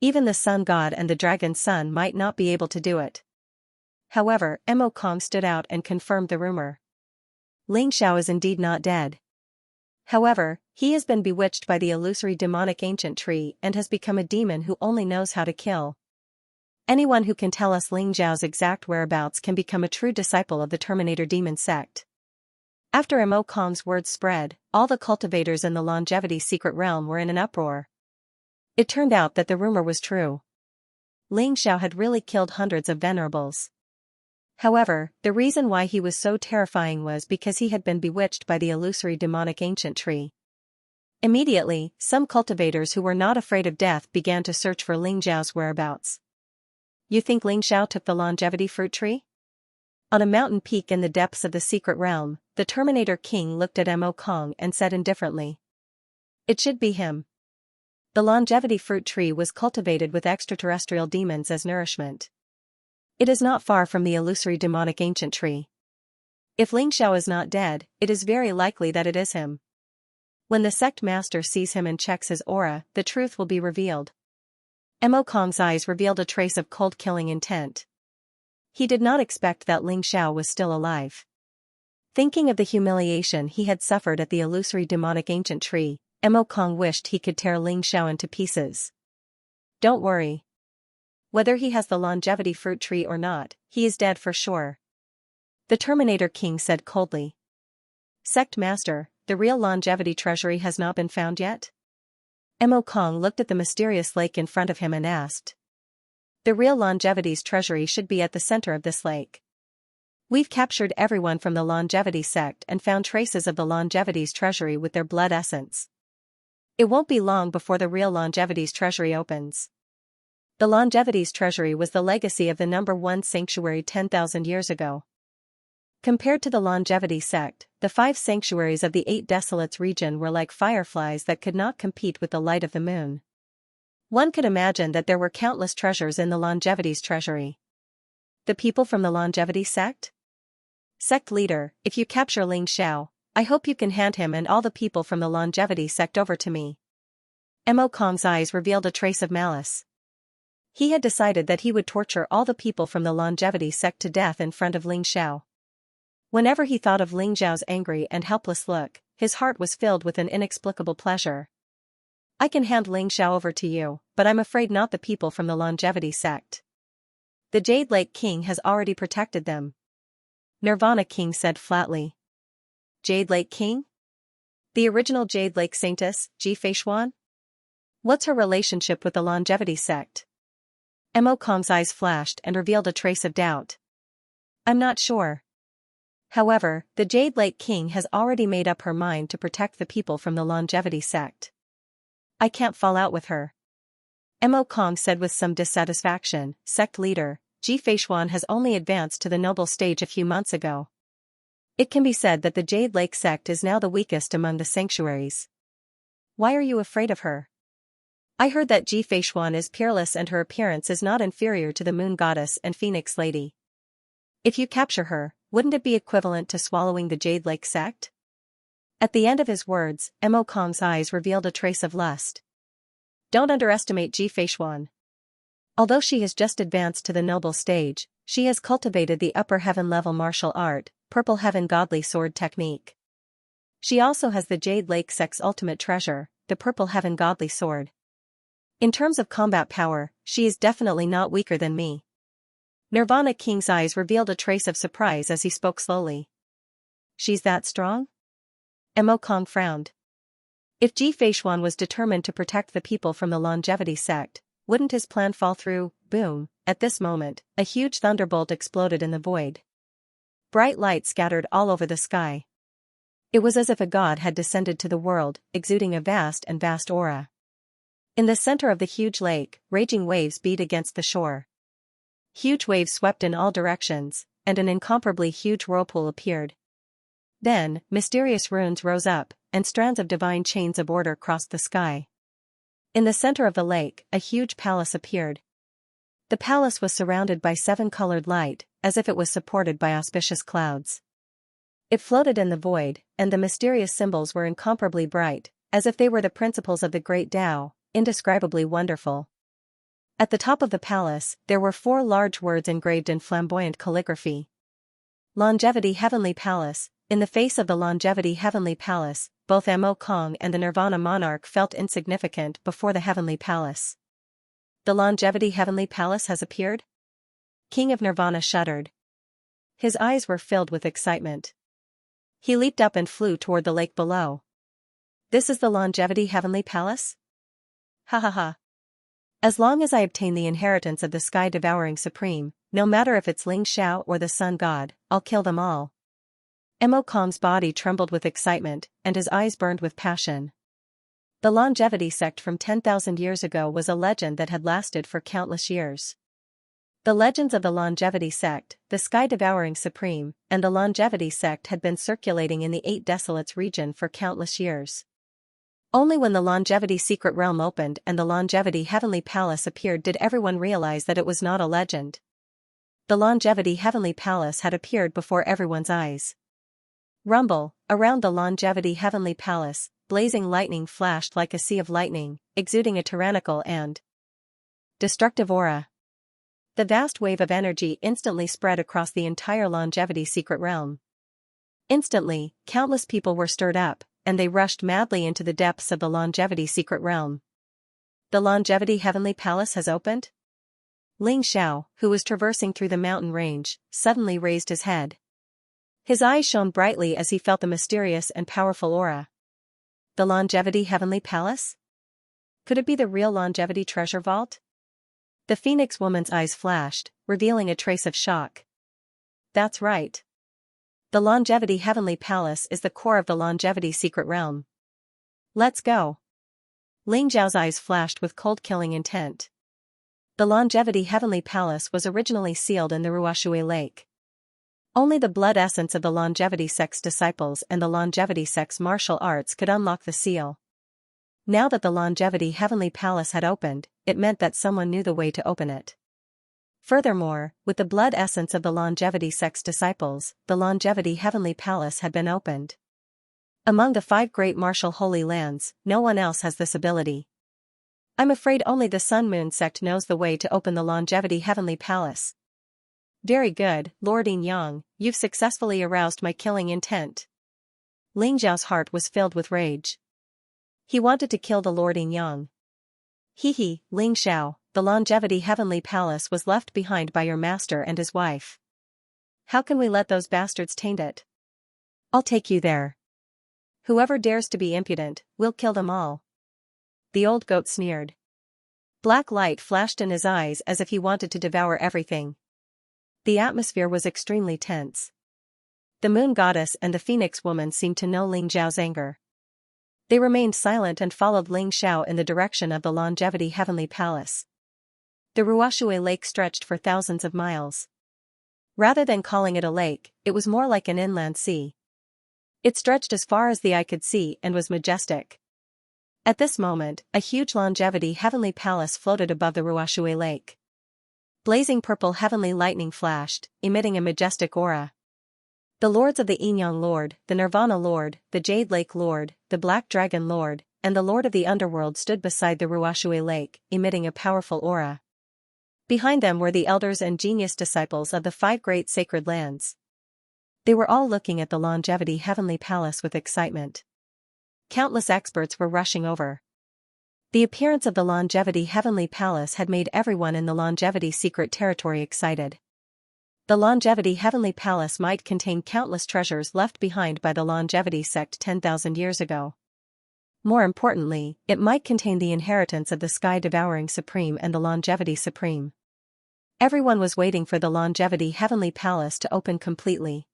Even the sun god and the dragon son might not be able to do it. However, Mo Kong stood out and confirmed the rumor. Ling Xiao is indeed not dead. However, he has been bewitched by the illusory demonic ancient tree and has become a demon who only knows how to kill. Anyone who can tell us Ling Zhao's exact whereabouts can become a true disciple of the Terminator demon sect. After Mo Kong's words spread, all the cultivators in the longevity secret realm were in an uproar. It turned out that the rumor was true. Ling Xiao had really killed hundreds of venerables. However, the reason why he was so terrifying was because he had been bewitched by the illusory demonic ancient tree. Immediately, some cultivators who were not afraid of death began to search for Ling Zhao's whereabouts. You think Ling Xiao took the longevity fruit tree? On a mountain peak in the depths of the secret realm, the Terminator King looked at Mo Kong and said indifferently. It should be him. The longevity fruit tree was cultivated with extraterrestrial demons as nourishment. It is not far from the illusory demonic ancient tree. If Ling Xiao is not dead, it is very likely that it is him. When the sect master sees him and checks his aura, the truth will be revealed. Mo Kong's eyes revealed a trace of cold killing intent. He did not expect that Ling Xiao was still alive. Thinking of the humiliation he had suffered at the illusory demonic ancient tree, Mo Kong wished he could tear Ling Xiao into pieces. Don't worry. Whether he has the longevity fruit tree or not, he is dead for sure. The Terminator King said coldly. Sect Master, the real longevity treasury has not been found yet? Mo Kong looked at the mysterious lake in front of him and asked. The real longevity's treasury should be at the center of this lake. We've captured everyone from the longevity sect and found traces of the longevity's treasury with their blood essence. It won't be long before the real longevity's treasury opens. The longevity's treasury was the legacy of the number 1 sanctuary 10,000 years ago. Compared to the longevity sect, the 5 sanctuaries of the 8 desolates region were like fireflies that could not compete with the light of the moon. One could imagine that there were countless treasures in the longevity's treasury. The people from the longevity sect? Sect leader, if you capture Ling Xiao, I hope you can hand him and all the people from the longevity sect over to me. Mo Kong's eyes revealed a trace of malice. He had decided that he would torture all the people from the longevity sect to death in front of Ling Xiao. Whenever he thought of Ling Xiao's angry and helpless look, his heart was filled with an inexplicable pleasure. I can hand Ling Xiao over to you, but I'm afraid not the people from the longevity sect. The Jade Lake King has already protected them. Nirvana King said flatly. Jade Lake King? The original Jade Lake Saintess, Ji Feishuan? What's her relationship with the longevity sect? Mo Kong's eyes flashed and revealed a trace of doubt. I'm not sure. However, the Jade Lake King has already made up her mind to protect the people from the longevity sect. I can't fall out with her. Mo Kong said with some dissatisfaction. Sect leader, Ji Feishuan has only advanced to the noble stage a few months ago. It can be said that the Jade Lake sect is now the weakest among the sanctuaries. Why are you afraid of her? I heard that Ji Feishuan is peerless and her appearance is not inferior to the Moon Goddess and Phoenix Lady. If you capture her, wouldn't it be equivalent to swallowing the Jade Lake sect? At the end of his words, Mo Kong's eyes revealed a trace of lust. Don't underestimate Ji Feishuan. Although she has just advanced to the noble stage, she has cultivated the upper heaven level martial art, Purple Heaven Godly Sword technique. She also has the Jade Lake sect's ultimate treasure, the Purple Heaven Godly Sword. In terms of combat power, she is definitely not weaker than me. Nirvana King's eyes revealed a trace of surprise as he spoke slowly. She's that strong? Mo Kong frowned. If Ji Feishuan was determined to protect the people from the longevity sect, wouldn't his plan fall through? Boom! At this moment, a huge thunderbolt exploded in the void. Bright light scattered all over the sky. It was as if a god had descended to the world, exuding a vast aura. In the center of the huge lake, raging waves beat against the shore. Huge waves swept in all directions, and an incomparably huge whirlpool appeared. Then, mysterious runes rose up, and strands of divine chains of order crossed the sky. In the center of the lake, a huge palace appeared. The palace was surrounded by seven-colored light, as if it was supported by auspicious clouds. It floated in the void, and the mysterious symbols were incomparably bright, as if they were the principles of the great Tao, indescribably wonderful. At the top of the palace, there were 4 large words engraved in flamboyant calligraphy. Longevity Heavenly Palace. In the face of the Longevity Heavenly Palace, both Mo Kong and the Nirvana monarch felt insignificant before the Heavenly Palace. The Longevity Heavenly Palace has appeared? King of Nirvana shuddered. His eyes were filled with excitement. He leaped up and flew toward the lake below. This is the Longevity Heavenly Palace? Ha ha ha. As long as I obtain the inheritance of the sky-devouring supreme, no matter if it's Ling Xiao or the sun god, I'll kill them all. Mo Kong's body trembled with excitement, and his eyes burned with passion. The Longevity sect from 10,000 years ago was a legend that had lasted for countless years. The legends of the Longevity sect, the sky-devouring supreme, and the Longevity sect had been circulating in the 8 Desolates region for countless years. Only when the Longevity secret realm opened and the Longevity Heavenly Palace appeared did everyone realize that it was not a legend. The Longevity Heavenly Palace had appeared before everyone's eyes. Rumble, around the Longevity Heavenly Palace, blazing lightning flashed like a sea of lightning, exuding a tyrannical and destructive aura. The vast wave of energy instantly spread across the entire Longevity secret realm. Instantly, countless people were stirred up, and they rushed madly into the depths of the Longevity secret realm. The Longevity Heavenly Palace has opened? Ling Xiao, who was traversing through the mountain range, suddenly raised his head. His eyes shone brightly as he felt the mysterious and powerful aura. The Longevity Heavenly Palace? Could it be the real Longevity treasure vault? The Phoenix woman's eyes flashed, revealing a trace of shock. That's right. The Longevity Heavenly Palace is the core of the Longevity secret realm. Let's go. Ling Zhao's eyes flashed with cold-killing intent. The Longevity Heavenly Palace was originally sealed in the Ruoshui Lake. Only the blood essence of the Longevity sect's disciples and the Longevity sect's martial arts could unlock the seal. Now that the Longevity Heavenly Palace had opened, it meant that someone knew the way to open it. Furthermore, with the blood essence of the Longevity sect's disciples, the Longevity Heavenly Palace had been opened. Among the 5 great martial holy lands, no one else has this ability. I'm afraid only the Sun Moon sect knows the way to open the Longevity Heavenly Palace. Very good, Lord Yin Yang, you've successfully aroused my killing intent. Ling Zhao's heart was filled with rage. He wanted to kill the Lord Yin Yang. Hee, Ling Xiao, the Longevity Heavenly Palace was left behind by your master and his wife. How can we let those bastards taint it? I'll take you there. Whoever dares to be impudent, we'll kill them all. The old goat sneered. Black light flashed in his eyes as if he wanted to devour everything. The atmosphere was extremely tense. The moon goddess and the phoenix woman seemed to know Ling Zhao's anger. They remained silent and followed Ling Xiao in the direction of the Longevity Heavenly Palace. The Ruoshui Lake stretched for thousands of miles. Rather than calling it a lake, it was more like an inland sea. It stretched as far as the eye could see and was majestic. At this moment, a huge Longevity Heavenly Palace floated above the Ruoshui Lake. Blazing purple heavenly lightning flashed, emitting a majestic aura. The lords of the Yin Yang Lord, the Nirvana Lord, the Jade Lake Lord, the Black Dragon Lord, and the Lord of the Underworld stood beside the Ruoshui Lake, emitting a powerful aura. Behind them were the elders and genius disciples of the 5 great sacred lands. They were all looking at the Longevity Heavenly Palace with excitement. Countless experts were rushing over. The appearance of the Longevity Heavenly Palace had made everyone in the Longevity secret territory excited. The Longevity Heavenly Palace might contain countless treasures left behind by the Longevity sect 10,000 years ago. More importantly, it might contain the inheritance of the Sky-Devouring Supreme and the Longevity Supreme. Everyone was waiting for the Longevity Heavenly Palace to open completely.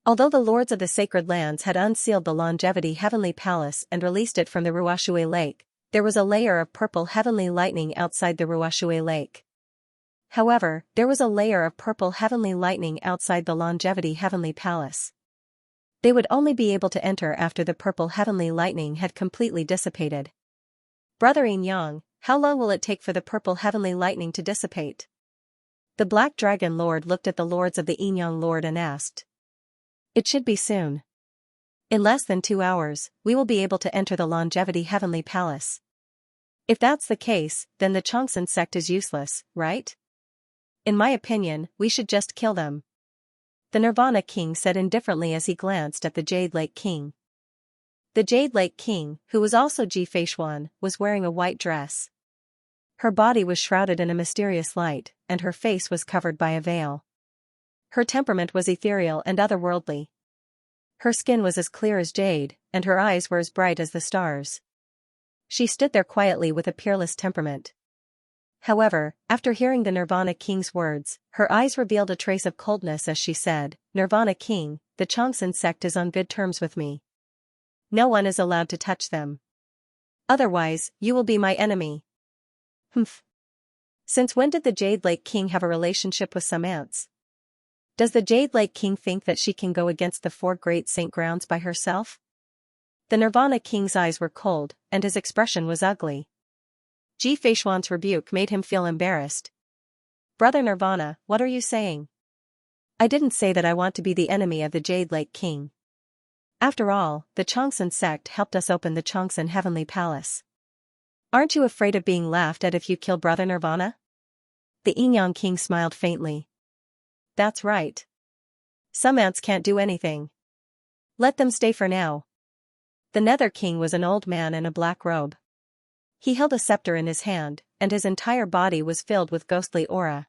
Although the lords of the sacred lands had unsealed the longevity heavenly palace and released it from the Ruoshui lake, there was a layer of purple heavenly lightning outside the Ruoshui lake. However, there was a layer of purple heavenly lightning outside the longevity heavenly palace. They would only be able to enter after the purple heavenly lightning had completely dissipated. Brother Yin, how long will it take for the purple heavenly lightning to dissipate? The Black Dragon Lord looked at the lords of the Yin Lord and asked. It should be soon. In less than 2 hours, we will be able to enter the longevity heavenly palace. If that's the case, then the Chongsun sect is useless, right? In my opinion, we should just kill them. The Nirvana King said indifferently as he glanced at the Jade Lake King. The Jade Lake King, who was also Ji Feishuan, was wearing a white dress. Her body was shrouded in a mysterious light, and her face was covered by a veil. Her temperament was ethereal and otherworldly. Her skin was as clear as jade, and her eyes were as bright as the stars. She stood there quietly with a peerless temperament. However, after hearing the Nirvana King's words, her eyes revealed a trace of coldness as she said, Nirvana King, the Chongsun sect is on good terms with me. No one is allowed to touch them. Otherwise, you will be my enemy. Humph. Since when did the Jade Lake King have a relationship with some ants? Does the Jade Lake King think that she can go against the 4 great saint grounds by herself? The Nirvana King's eyes were cold, and his expression was ugly. Ji Feishuan's rebuke made him feel embarrassed. Brother Nirvana, what are you saying? I didn't say that I want to be the enemy of the Jade Lake King. After all, the Chongsun sect helped us open the Chongsun Heavenly Palace. Aren't you afraid of being laughed at if you kill Brother Nirvana? The Yin King smiled faintly. That's right. Some ants can't do anything. Let them stay for now. The Nether King was an old man in a black robe. He held a scepter in his hand, and his entire body was filled with ghostly aura.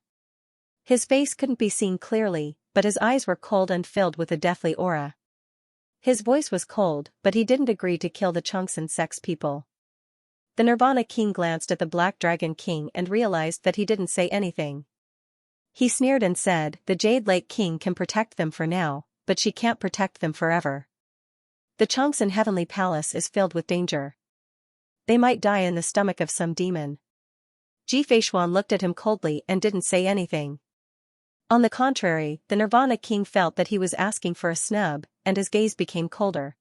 His face couldn't be seen clearly, but his eyes were cold and filled with a deathly aura. His voice was cold, but he didn't agree to kill the Chongsun sect's people. The Nirvana King glanced at the Black Dragon King and realized that he didn't say anything. He sneered and said, the Jade Lake King can protect them for now, but she can't protect them forever. The Chongsun Heavenly Palace is filled with danger. They might die in the stomach of some demon. Ji Feishuan looked at him coldly and didn't say anything. On the contrary, the Nirvana King felt that he was asking for a snub, and his gaze became colder.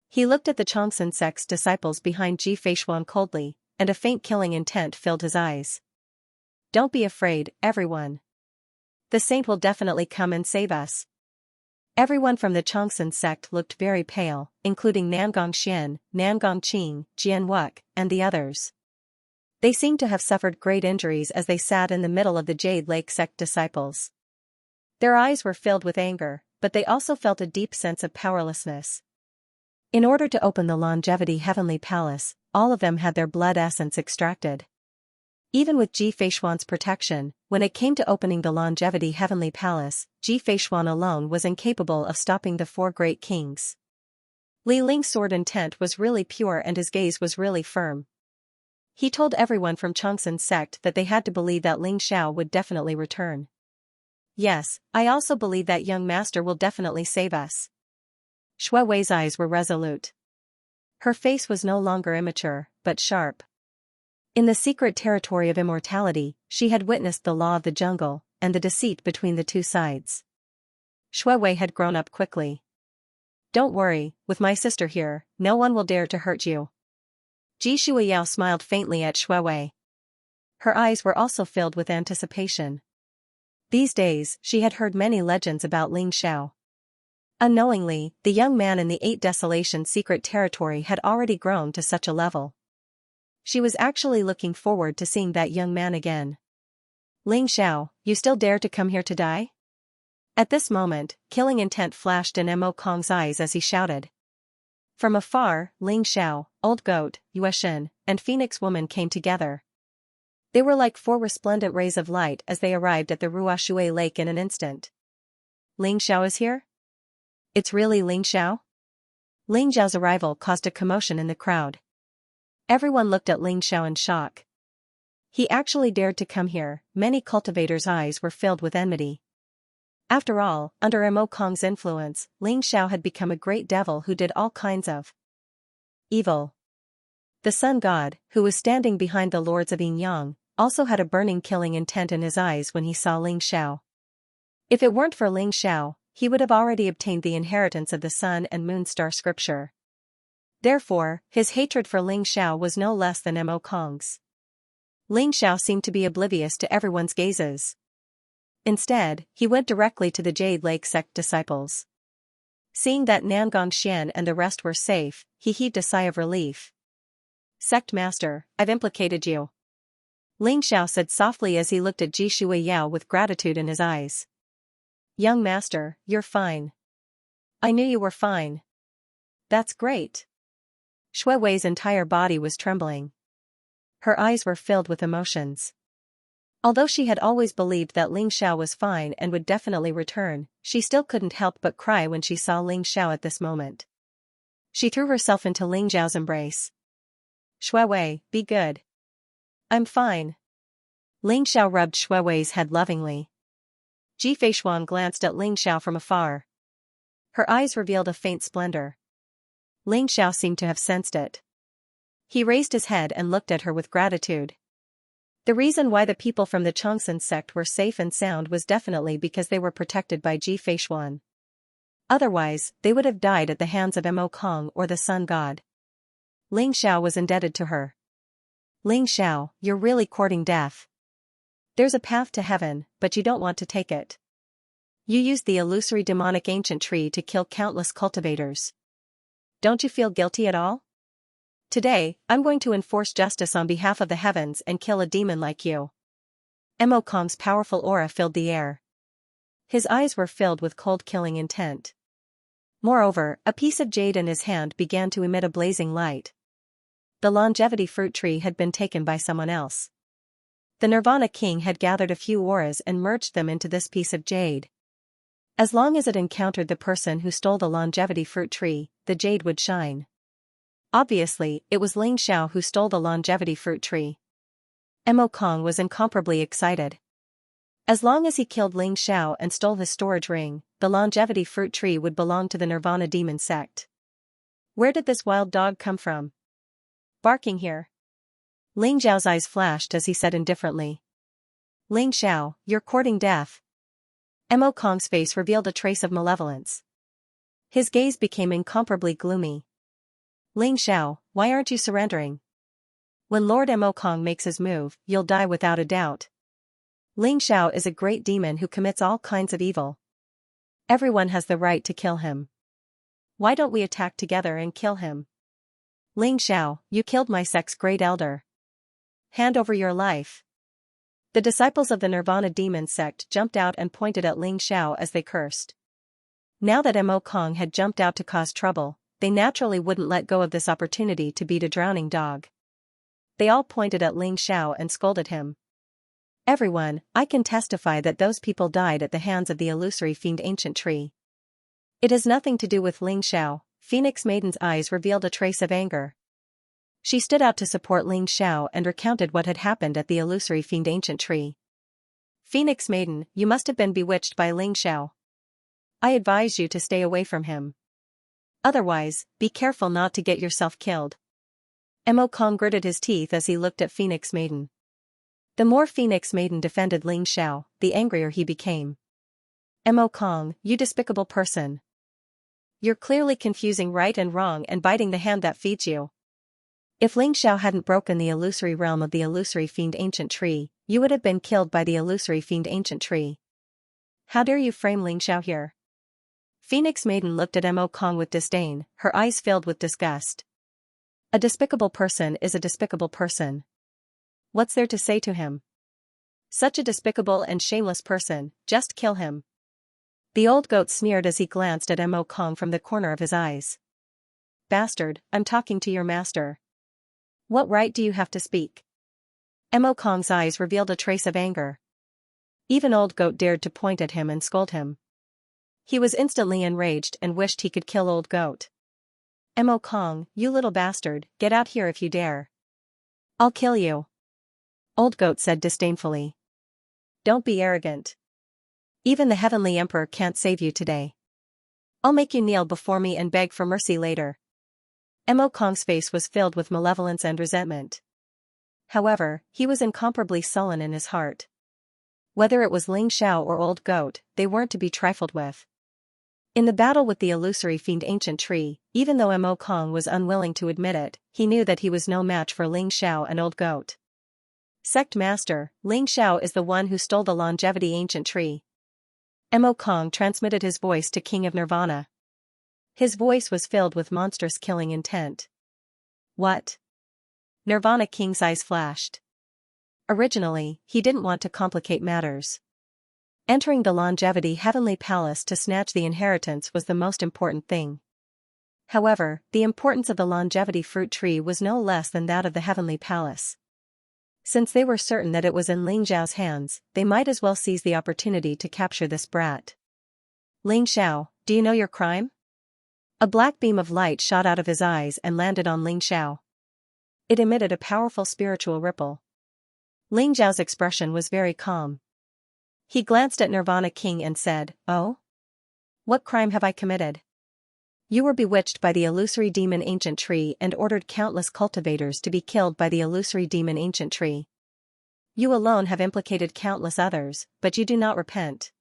He looked at the Chongsun sect's disciples behind Ji Feishuan coldly, and a faint killing intent filled his eyes. Don't be afraid, everyone. The saint will definitely come and save us. Everyone from the Chongsun sect looked very pale, including Nangong Xian, Nangong Qing, Jian Wuk, and the others. They seemed to have suffered great injuries as they sat in the middle of the Jade Lake sect disciples. Their eyes were filled with anger, but they also felt a deep sense of powerlessness. In order to open the Longevity Heavenly Palace, all of them had their blood essence extracted. Even with Ji Feishuan's protection, when it came to opening the Longevity Heavenly Palace, Ji Feishuan alone was incapable of stopping the 4 great kings. Li Ling's sword intent was really pure and his gaze was really firm. He told everyone from Chongsun sect that they had to believe that Ling Xiao would definitely return. Yes, I also believe that young master will definitely save us. Shui Wei's eyes were resolute. Her face was no longer immature, but sharp. In the secret territory of immortality, she had witnessed the law of the jungle, and the deceit between the 2 sides. Shui Wei had grown up quickly. Don't worry, with my sister here, no one will dare to hurt you. Ji Shuiyao smiled faintly at Shui Wei. Her eyes were also filled with anticipation. These days, she had heard many legends about Ling Xiao. Unknowingly, the young man in the 8 Desolation secret territory had already grown to such a level. She was actually looking forward to seeing that young man again. Ling Xiao, you still dare to come here to die? At this moment, killing intent flashed in Mo Kong's eyes as he shouted. From afar, Ling Xiao, Old Goat, Yueshin, and Phoenix Woman came together. They were like 4 resplendent rays of light as they arrived at the Ruoshui Lake in an instant. Ling Xiao is here? It's really Ling Xiao? Ling Xiao's arrival caused a commotion in the crowd. Everyone looked at Ling Xiao in shock. He actually dared to come here. Many cultivators' eyes were filled with enmity. After all, under Mo Kong's influence, Ling Xiao had become a great devil who did all kinds of evil. The sun god, who was standing behind the lords of Yin Yang, also had a burning killing intent in his eyes when he saw Ling Xiao. If it weren't for Ling Xiao, he would have already obtained the inheritance of the sun and moon star scripture. Therefore, his hatred for Ling Xiao was no less than Mo Kong's. Ling Xiao seemed to be oblivious to everyone's gazes. Instead, he went directly to the Jade Lake sect disciples. Seeing that Nangong Xian and the rest were safe, he heaved a sigh of relief. "Sect master, I've implicated you," Ling Xiao said softly as he looked at Ji Shui Yao with gratitude in his eyes. "Young master, you're fine." "I knew you were fine." "That's great." Shui Wei's entire body was trembling. Her eyes were filled with emotions. Although she had always believed that Ling Xiao was fine and would definitely return, she still couldn't help but cry when she saw Ling Xiao at this moment. She threw herself into Ling Xiao's embrace. "Shui Wei, be good." "I'm fine." Ling Xiao rubbed Shui Wei's head lovingly. Ji Feishuan glanced at Ling Xiao from afar. Her eyes revealed a faint splendor. Ling Xiao seemed to have sensed it. He raised his head and looked at her with gratitude. The reason why the people from the Chongsun sect were safe and sound was definitely because they were protected by Ji Feishuan. Otherwise, they would have died at the hands of Mo Kong or the sun god. Ling Xiao was indebted to her. "Ling Xiao, you're really courting death. There's a path to heaven, but you don't want to take it. You used the illusory demonic ancient tree to kill countless cultivators. Don't you feel guilty at all? Today, I'm going to enforce justice on behalf of the heavens and kill a demon like you." Mo Kong's powerful aura filled the air. His eyes were filled with cold killing intent. Moreover, a piece of jade in his hand began to emit a blazing light. The longevity fruit tree had been taken by someone else. The Nirvana King had gathered a few auras and merged them into this piece of jade. As long as it encountered the person who stole the longevity fruit tree, the jade would shine. Obviously, it was Ling Xiao who stole the longevity fruit tree. Mo Kong was incomparably excited. As long as he killed Ling Xiao and stole his storage ring, the longevity fruit tree would belong to the Nirvana demon sect. Where did this wild dog come from? Barking here. Ling Xiao's eyes flashed as he said indifferently. "Ling Xiao, you're courting death." Mo Kong's face revealed a trace of malevolence. His gaze became incomparably gloomy. "Ling Xiao, why aren't you surrendering? When Lord Mo Kong makes his move, you'll die without a doubt. Ling Xiao is a great demon who commits all kinds of evil. Everyone has the right to kill him. Why don't we attack together and kill him? Ling Xiao, you killed my sect's great elder. Hand over your life." The disciples of the Nirvana demon sect jumped out and pointed at Ling Xiao as they cursed. Now that Mo Kong had jumped out to cause trouble, they naturally wouldn't let go of this opportunity to beat a drowning dog. They all pointed at Ling Xiao and scolded him. "Everyone, I can testify that those people died at the hands of the illusory fiend ancient tree. It has nothing to do with Ling Xiao." Phoenix Maiden's eyes revealed a trace of anger. She stood out to support Ling Xiao and recounted what had happened at the illusory fiend ancient tree. "Phoenix Maiden, you must have been bewitched by Ling Xiao. I advise you to stay away from him. Otherwise, be careful not to get yourself killed." Mo Kong gritted his teeth as he looked at Phoenix Maiden. The more Phoenix Maiden defended Ling Xiao, the angrier he became. "Mo Kong, you despicable person. You're clearly confusing right and wrong and biting the hand that feeds you. If Ling Xiao hadn't broken the illusory realm of the illusory fiend ancient tree, you would have been killed by the illusory fiend ancient tree. How dare you frame Ling Xiao here?" Phoenix Maiden looked at Mo Kong with disdain, her eyes filled with disgust. A despicable person is a despicable person. What's there to say to him? Such a despicable and shameless person, just kill him. The old goat sneered as he glanced at Mo Kong from the corner of his eyes. "Bastard, I'm talking to your master. What right do you have to speak?" Mo Kong's eyes revealed a trace of anger. Even old goat dared to point at him and scold him. He was instantly enraged and wished he could kill old goat. "Mo Kong, you little bastard, get out here if you dare. I'll kill you," old goat said disdainfully. "Don't be arrogant. Even the Heavenly Emperor can't save you today. I'll make you kneel before me and beg for mercy later. Mo Kong's face was filled with malevolence and resentment. However, he was incomparably sullen in his heart. Whether it was Ling Xiao or Old Goat, they weren't to be trifled with. In the battle with the illusory fiend Ancient Tree, even though Mo Kong was unwilling to admit it, he knew that he was no match for Ling Xiao and Old Goat. Sect Master, Ling Xiao is the one who stole the longevity Ancient Tree. Mo Kong transmitted his voice to King of Nirvana. His voice was filled with monstrous killing intent. What? Nirvana King's eyes flashed. Originally, he didn't want to complicate matters. Entering the Longevity Heavenly Palace to snatch the inheritance was the most important thing. However, the importance of the Longevity Fruit Tree was no less than that of the Heavenly Palace. Since they were certain that it was in Ling Xiao's hands, they might as well seize the opportunity to capture this brat. Ling Xiao, do you know your crime? A black beam of light shot out of his eyes and landed on Ling Xiao. It emitted a powerful spiritual ripple. Ling Xiao's expression was very calm. He glanced at Nirvana King and said, "Oh? What crime have I committed? You were bewitched by the illusory demon Ancient Tree and ordered countless cultivators to be killed by the illusory demon Ancient Tree. You alone have implicated countless others, but you do not repent.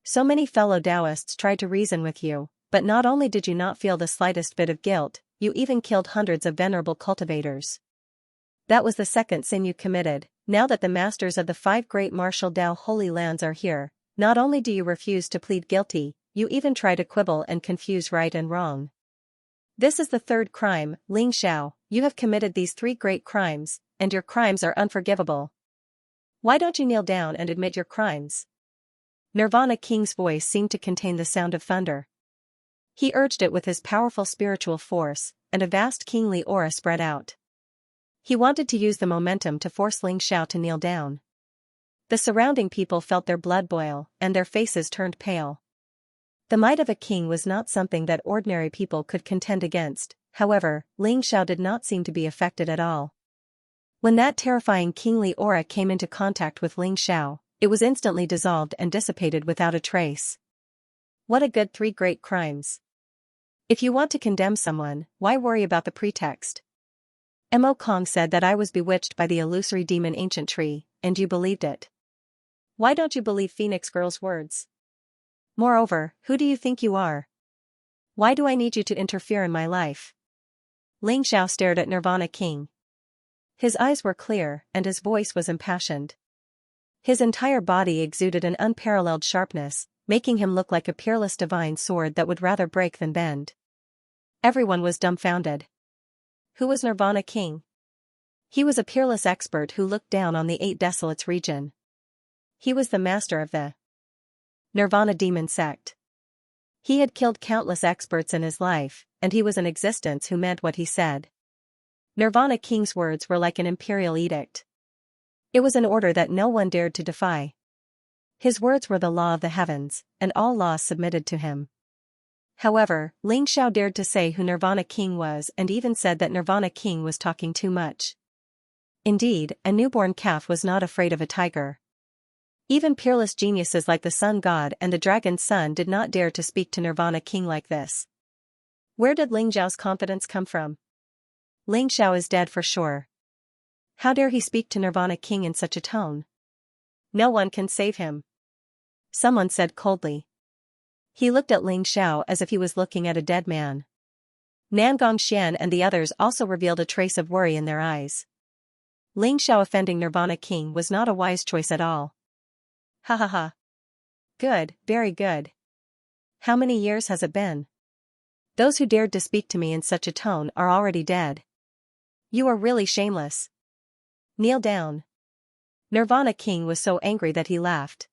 So many fellow Taoists tried to reason with you, but not only did you not feel the slightest bit of guilt, you even killed hundreds of venerable cultivators. That was the second sin you committed. Now that the masters of the 5 great martial Tao holy lands are here, not only do you refuse to plead guilty, you even try to quibble and confuse right and wrong. This is the third crime, Ling Xiao. You have committed these 3 great crimes, and your crimes are unforgivable. Why don't you kneel down and admit your crimes?" Nirvana King's voice seemed to contain the sound of thunder. He urged it with his powerful spiritual force, and a vast kingly aura spread out. He wanted to use the momentum to force Ling Xiao to kneel down. The surrounding people felt their blood boil, and their faces turned pale. The might of a king was not something that ordinary people could contend against. However, Ling Xiao did not seem to be affected at all. When that terrifying kingly aura came into contact with Ling Xiao, it was instantly dissolved and dissipated without a trace. What a good 3 great crimes. If you want to condemn someone, why worry about the pretext? Mo Kong said that I was bewitched by the illusory demon Ancient Tree, and you believed it. Why don't you believe Phoenix Girl's words? Moreover, who do you think you are? Why do I need you to interfere in my life? Ling Xiao stared at Nirvana King. His eyes were clear, and his voice was impassioned. His entire body exuded an unparalleled sharpness, making him look like a peerless divine sword that would rather break than bend. Everyone was dumbfounded. Who was Nirvana King? He was a peerless expert who looked down on the 8 Desolates region. He was the master of the Nirvana Demon Sect. He had killed countless experts in his life, and he was in existence who meant what he said. Nirvana King's words were like an imperial edict. It was an order that no one dared to defy. His words were the law of the heavens, and all laws submitted to him. However, Ling Xiao dared to say who Nirvana King was and even said that Nirvana King was talking too much. Indeed, a newborn calf was not afraid of a tiger. Even peerless geniuses like the Sun God and the Dragon's Son did not dare to speak to Nirvana King like this. Where did Ling Xiao's confidence come from? Ling Xiao is dead for sure. How dare he speak to Nirvana King in such a tone? No one can save him. Someone said coldly. He looked at Ling Xiao as if he was looking at a dead man. Nangong Xian and the others also revealed a trace of worry in their eyes. Ling Xiao offending Nirvana King was not a wise choice at all. Ha ha ha. Good, very good. How many years has it been? Those who dared to speak to me in such a tone are already dead. You are really shameless. Kneel down. Nirvana King was so angry that he laughed.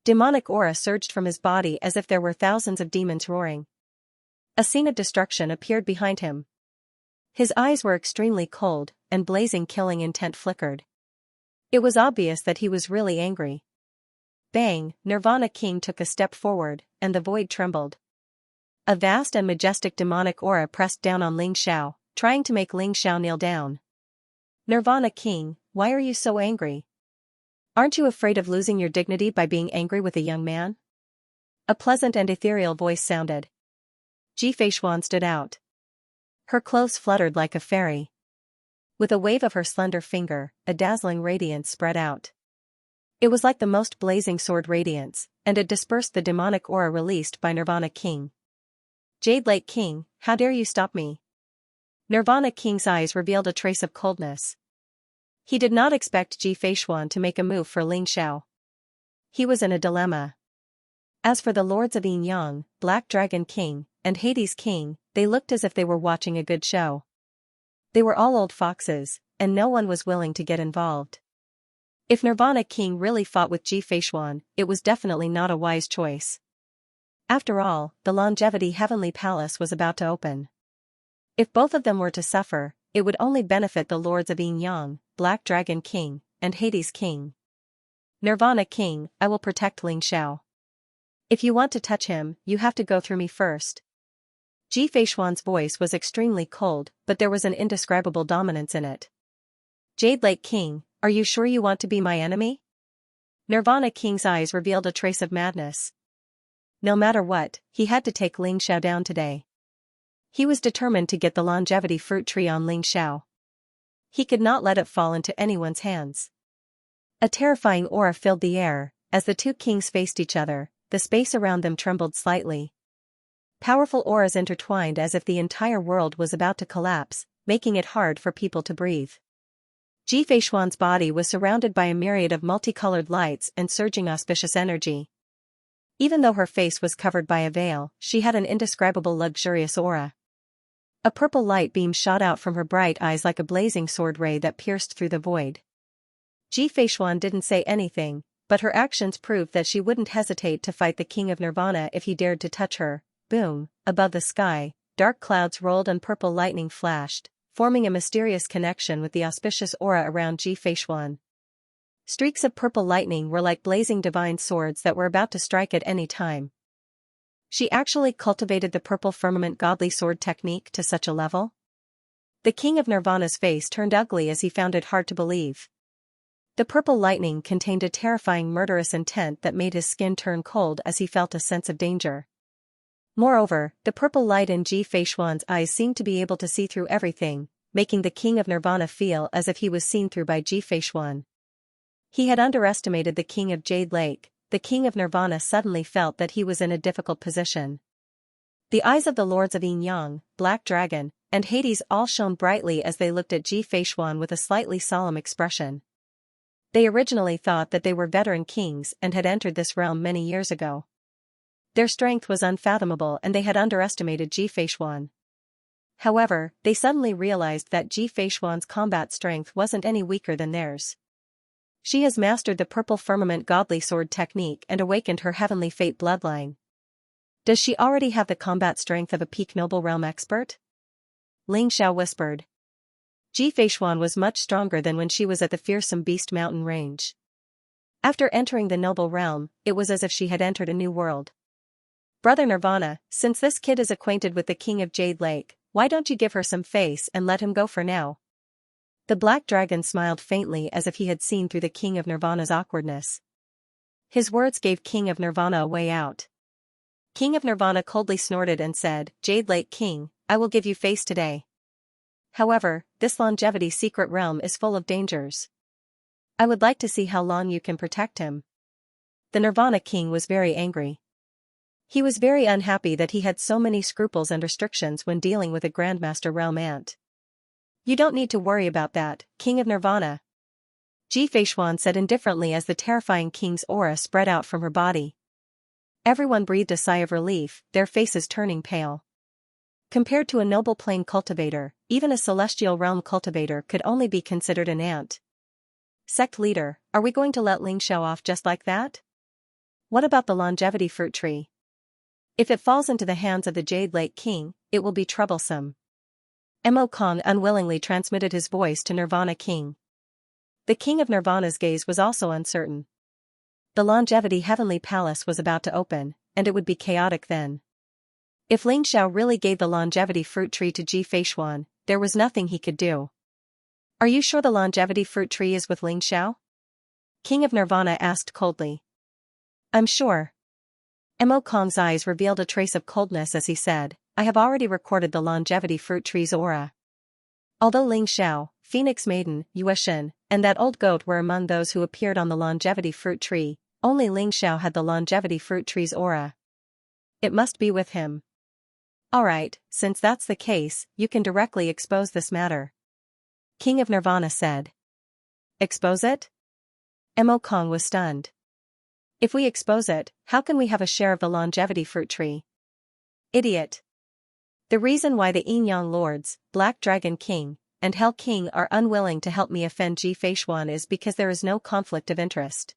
Demonic aura surged from his body as if there were thousands of demons roaring. A scene of destruction appeared behind him. His eyes were extremely cold, and blazing killing intent flickered. It was obvious that he was really angry. Bang! Nirvana King took a step forward, and the void trembled. A vast and majestic demonic aura pressed down on Ling Xiao, trying to make Ling Xiao kneel down. Nirvana King, why are you so angry? Aren't you afraid of losing your dignity by being angry with a young man? A pleasant and ethereal voice sounded. Ji Feishuan stood out. Her clothes fluttered like a fairy. With a wave of her slender finger, a dazzling radiance spread out. It was like the most blazing sword radiance, and it dispersed the demonic aura released by Nirvana King. Jade Lake King, how dare you stop me? Nirvana King's eyes revealed a trace of coldness. He did not expect Ji Feishuan to make a move for Ling Xiao. He was in a dilemma. As for the lords of Yin Yang, Black Dragon King, and Hades King, they looked as if they were watching a good show. They were all old foxes, and no one was willing to get involved. If Nirvana King really fought with Ji Feishuan, it was definitely not a wise choice. After all, the Longevity Heavenly Palace was about to open. If both of them were to suffer, it would only benefit the lords of Yin Yang, Black Dragon King, and Hades King. Nirvana King, I will protect Ling Xiao. If you want to touch him, you have to go through me first. Ji Feishuan's voice was extremely cold, but there was an indescribable dominance in it. Jade Lake King, are you sure you want to be my enemy? Nirvana King's eyes revealed a trace of madness. No matter what, he had to take Ling Xiao down today. He was determined to get the longevity fruit tree on Ling Xiao. He could not let it fall into anyone's hands. A terrifying aura filled the air. As the two kings faced each other, the space around them trembled slightly. Powerful auras intertwined as if the entire world was about to collapse, making it hard for people to breathe. Ji Feishuan's body was surrounded by a myriad of multicolored lights and surging auspicious energy. Even though her face was covered by a veil, she had an indescribable luxurious aura. A purple light beam shot out from her bright eyes like a blazing sword ray that pierced through the void. Ji Feishuan didn't say anything, but her actions proved that she wouldn't hesitate to fight the King of Nirvana if he dared to touch her. Boom, above the sky, dark clouds rolled and purple lightning flashed, forming a mysterious connection with the auspicious aura around Ji Feishuan. Streaks of purple lightning were like blazing divine swords that were about to strike at any time. She actually cultivated the purple firmament godly sword technique to such a level? The King of Nirvana's face turned ugly as he found it hard to believe. The purple lightning contained a terrifying murderous intent that made his skin turn cold as he felt a sense of danger. Moreover, the purple light in Ji Feishuan's eyes seemed to be able to see through everything, making the King of Nirvana feel as if he was seen through by Ji Feishuan. He had underestimated the King of Jade Lake. The King of Nirvana suddenly felt that he was in a difficult position. The eyes of the lords of Yin Yang, Black Dragon, and Hades all shone brightly as they looked at Ji Feishuan with a slightly solemn expression. They originally thought that they were veteran kings and had entered this realm many years ago. Their strength was unfathomable and they had underestimated Ji Feishuan. However, they suddenly realized that Ji Feishuan's combat strength wasn't any weaker than theirs. She has mastered the purple firmament godly sword technique and awakened her heavenly fate bloodline. Does she already have the combat strength of a peak noble realm expert? Ling Xiao whispered. Ji Feishuan was much stronger than when she was at the fearsome Beast Mountain range. After entering the noble realm, it was as if she had entered a new world. Brother Nirvana, since this kid is acquainted with the King of Jade Lake, why don't you give her some face and let him go for now? The Black Dragon smiled faintly as if he had seen through the King of Nirvana's awkwardness. His words gave King of Nirvana a way out. King of Nirvana coldly snorted and said, Jade Lake King, I will give you face today. However, this longevity secret realm is full of dangers. I would like to see how long you can protect him. The Nirvana King was very angry. He was very unhappy that he had so many scruples and restrictions when dealing with a Grandmaster Realm Ant. You don't need to worry about that, King of Nirvana. Ji Feishuan said indifferently as the terrifying king's aura spread out from her body. Everyone breathed a sigh of relief, their faces turning pale. Compared to a noble plane cultivator, even a celestial realm cultivator could only be considered an ant. Sect leader, are we going to let Ling Xiao off just like that? What about the longevity fruit tree? If it falls into the hands of the Jade Lake King, it will be troublesome. Mo Kong unwillingly transmitted his voice to Nirvana King. The King of Nirvana's gaze was also uncertain. The longevity heavenly palace was about to open, and it would be chaotic then. If Ling Xiao really gave the longevity fruit tree to Ji Feishuan, there was nothing he could do. Are you sure the longevity fruit tree is with Ling Xiao? King of Nirvana asked coldly. I'm sure. Mo Kong's eyes revealed a trace of coldness as he said, I have already recorded the longevity fruit tree's aura. Although Ling Xiao, Phoenix Maiden, Yuexin, and that old goat were among those who appeared on the longevity fruit tree, only Ling Xiao had the longevity fruit tree's aura. It must be with him. Alright, since that's the case, you can directly expose this matter. King of Nirvana said. Expose it? Mo Kong was stunned. If we expose it, how can we have a share of the longevity fruit tree? Idiot. The reason why the Yin Yang Lords, Black Dragon King, and Hell King are unwilling to help me offend Ji Feishuan is because there is no conflict of interest.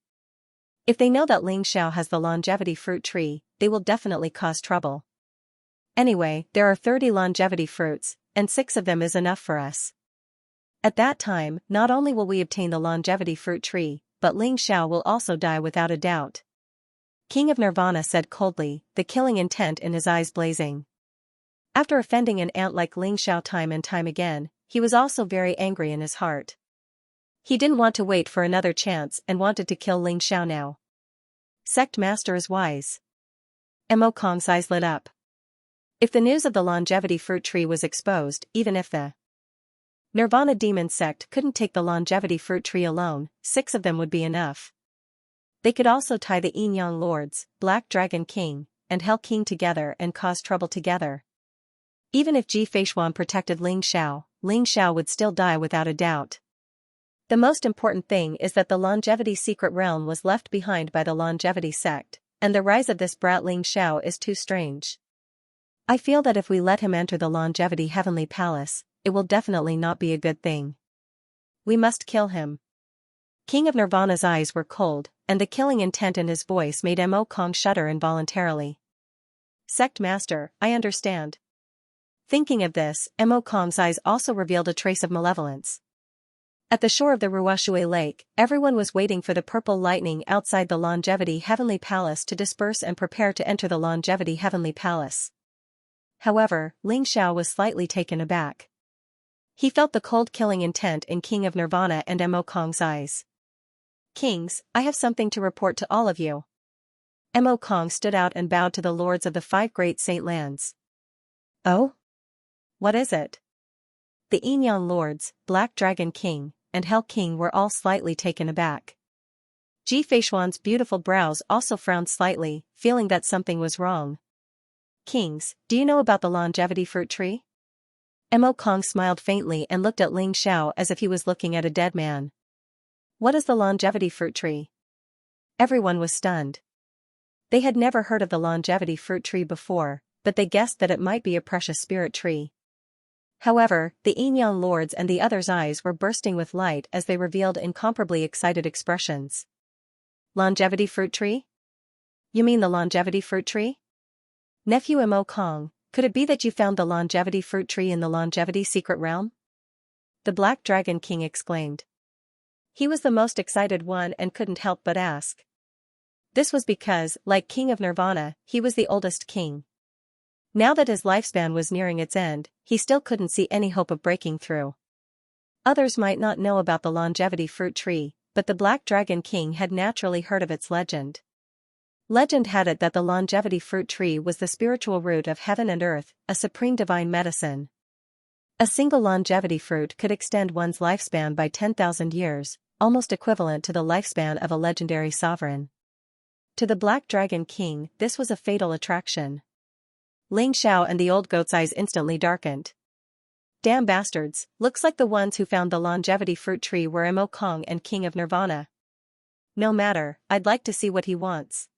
If they know that Ling Xiao has the longevity fruit tree, they will definitely cause trouble. Anyway, there are 30 longevity fruits, and 6 of them is enough for us. At that time, not only will we obtain the longevity fruit tree, but Ling Xiao will also die without a doubt. King of Nirvana said coldly, the killing intent in his eyes blazing. After offending an ant like Ling Xiao time and time again, he was also very angry in his heart. He didn't want to wait for another chance and wanted to kill Ling Xiao now. Sect Master is wise. Mo Kong's eyes lit up. If the news of the longevity fruit tree was exposed, even if the Nirvana demon sect couldn't take the longevity fruit tree alone, 6 of them would be enough. They could also tie the Yin Yang Lords, Black Dragon King, and Hell King together and cause trouble together. Even if Ji Feishuan protected Ling Xiao would still die without a doubt. The most important thing is that the longevity secret realm was left behind by the longevity sect, and the rise of this brat Ling Xiao is too strange. I feel that if we let him enter the longevity heavenly palace, it will definitely not be a good thing. We must kill him. King of Nirvana's eyes were cold, and the killing intent in his voice made Mo Kong shudder involuntarily. Sect Master, I understand. Thinking of this, Mo Kong's eyes also revealed a trace of malevolence. At the shore of the Ruoshui Lake, everyone was waiting for the purple lightning outside the longevity heavenly palace to disperse and prepare to enter the longevity heavenly palace. However, Ling Xiao was slightly taken aback. He felt the cold killing intent in King of Nirvana and Mo Kong's eyes. Kings, I have something to report to all of you. Mo Kong stood out and bowed to the lords of the 5 great saint lands. Oh? What is it? The Yin Yang Lords, Black Dragon King, and Hell King were all slightly taken aback. Ji Feishuan's beautiful brows also frowned slightly, feeling that something was wrong. Kings, do you know about the longevity fruit tree? Mo Kong smiled faintly and looked at Ling Xiao as if he was looking at a dead man. What is the longevity fruit tree? Everyone was stunned. They had never heard of the longevity fruit tree before, but they guessed that it might be a precious spirit tree. However, the Yin Yang Lords and the others' eyes were bursting with light as they revealed incomparably excited expressions. Longevity fruit tree? You mean the longevity fruit tree? Nephew Mo Kong, could it be that you found the longevity fruit tree in the longevity secret realm? The Black Dragon King exclaimed. He was the most excited one and couldn't help but ask. This was because, like King of Nirvana, he was the oldest king. Now that his lifespan was nearing its end, he still couldn't see any hope of breaking through. Others might not know about the longevity fruit tree, but the Black Dragon King had naturally heard of its legend. Legend had it that the longevity fruit tree was the spiritual root of heaven and earth, a supreme divine medicine. A single longevity fruit could extend one's lifespan by 10,000 years, almost equivalent to the lifespan of a legendary sovereign. To the Black Dragon King, this was a fatal attraction. Ling Xiao and the old goat's eyes instantly darkened. Damn bastards, looks like the ones who found the longevity fruit tree were Mo Kong and King of Nirvana. No matter, I'd like to see what he wants.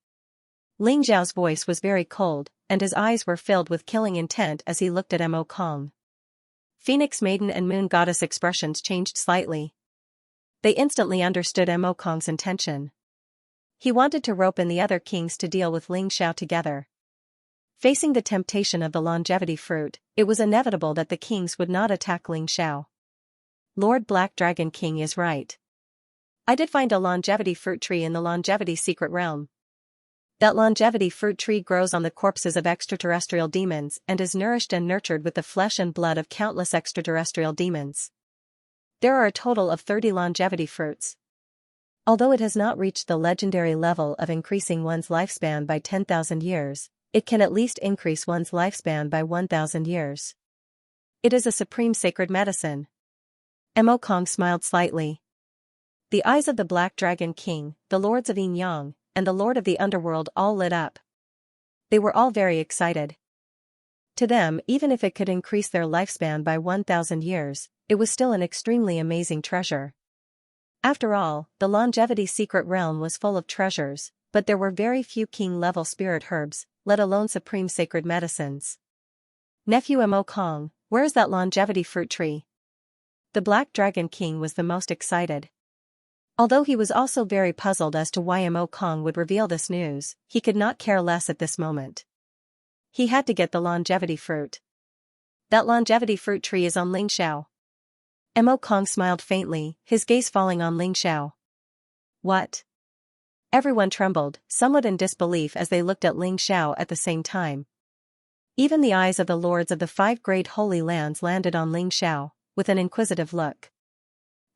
Ling Xiao's voice was very cold, and his eyes were filled with killing intent as he looked at Mo Kong. Phoenix Maiden and Moon Goddess expressions changed slightly. They instantly understood Mo Kong's intention. He wanted to rope in the other kings to deal with Ling Xiao together. Facing the temptation of the longevity fruit, it was inevitable that the kings would not attack Ling Xiao. Lord Black Dragon King is right. I did find a longevity fruit tree in the longevity secret realm. That longevity fruit tree grows on the corpses of extraterrestrial demons and is nourished and nurtured with the flesh and blood of countless extraterrestrial demons. There are a total of 30 longevity fruits. Although it has not reached the legendary level of increasing one's lifespan by 10,000 years, it can at least increase one's lifespan by 1,000 years. It is a supreme sacred medicine. Mo Kong smiled slightly. The eyes of the Black Dragon King, the lords of Yin Yang, and the Lord of the Underworld all lit up. They were all very excited. To them, even if it could increase their lifespan by 1,000 years, it was still an extremely amazing treasure. After all, the longevity secret realm was full of treasures, but there were very few king-level spirit herbs, let alone supreme sacred medicines. Nephew Mo Kong, where is that longevity fruit tree? The Black Dragon King was the most excited. Although he was also very puzzled as to why Mo Kong would reveal this news, he could not care less at this moment. He had to get the longevity fruit. That longevity fruit tree is on Ling Xiao. Mo Kong smiled faintly, his gaze falling on Ling Xiao. What? Everyone trembled, somewhat in disbelief as they looked at Ling Xiao at the same time. Even the eyes of the lords of the 5 great holy lands landed on Ling Xiao, with an inquisitive look.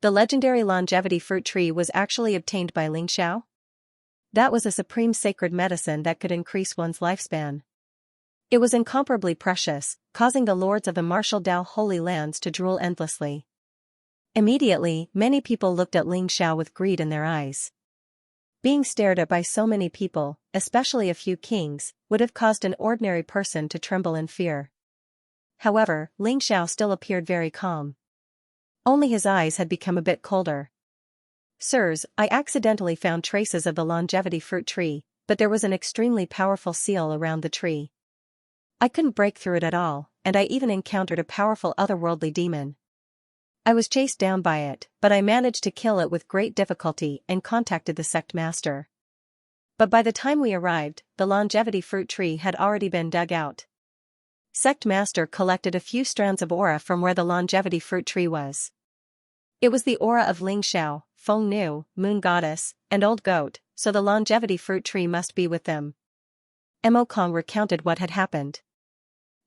The legendary longevity fruit tree was actually obtained by Ling Xiao? That was a supreme sacred medicine that could increase one's lifespan. It was incomparably precious, causing the lords of the martial Dao holy lands to drool endlessly. Immediately, many people looked at Ling Xiao with greed in their eyes. Being stared at by so many people, especially a few kings, would have caused an ordinary person to tremble in fear. However, Ling Xiao still appeared very calm. Only his eyes had become a bit colder. Sirs, I accidentally found traces of the longevity fruit tree, but there was an extremely powerful seal around the tree. I couldn't break through it at all, and I even encountered a powerful otherworldly demon. I was chased down by it, but I managed to kill it with great difficulty and contacted the sect master. But by the time we arrived, the longevity fruit tree had already been dug out. Sect master collected a few strands of aura from where the longevity fruit tree was. It was the aura of Ling Xiao, Feng Nu, Moon Goddess, and Old Goat, so the longevity fruit tree must be with them. Mo Kong recounted what had happened.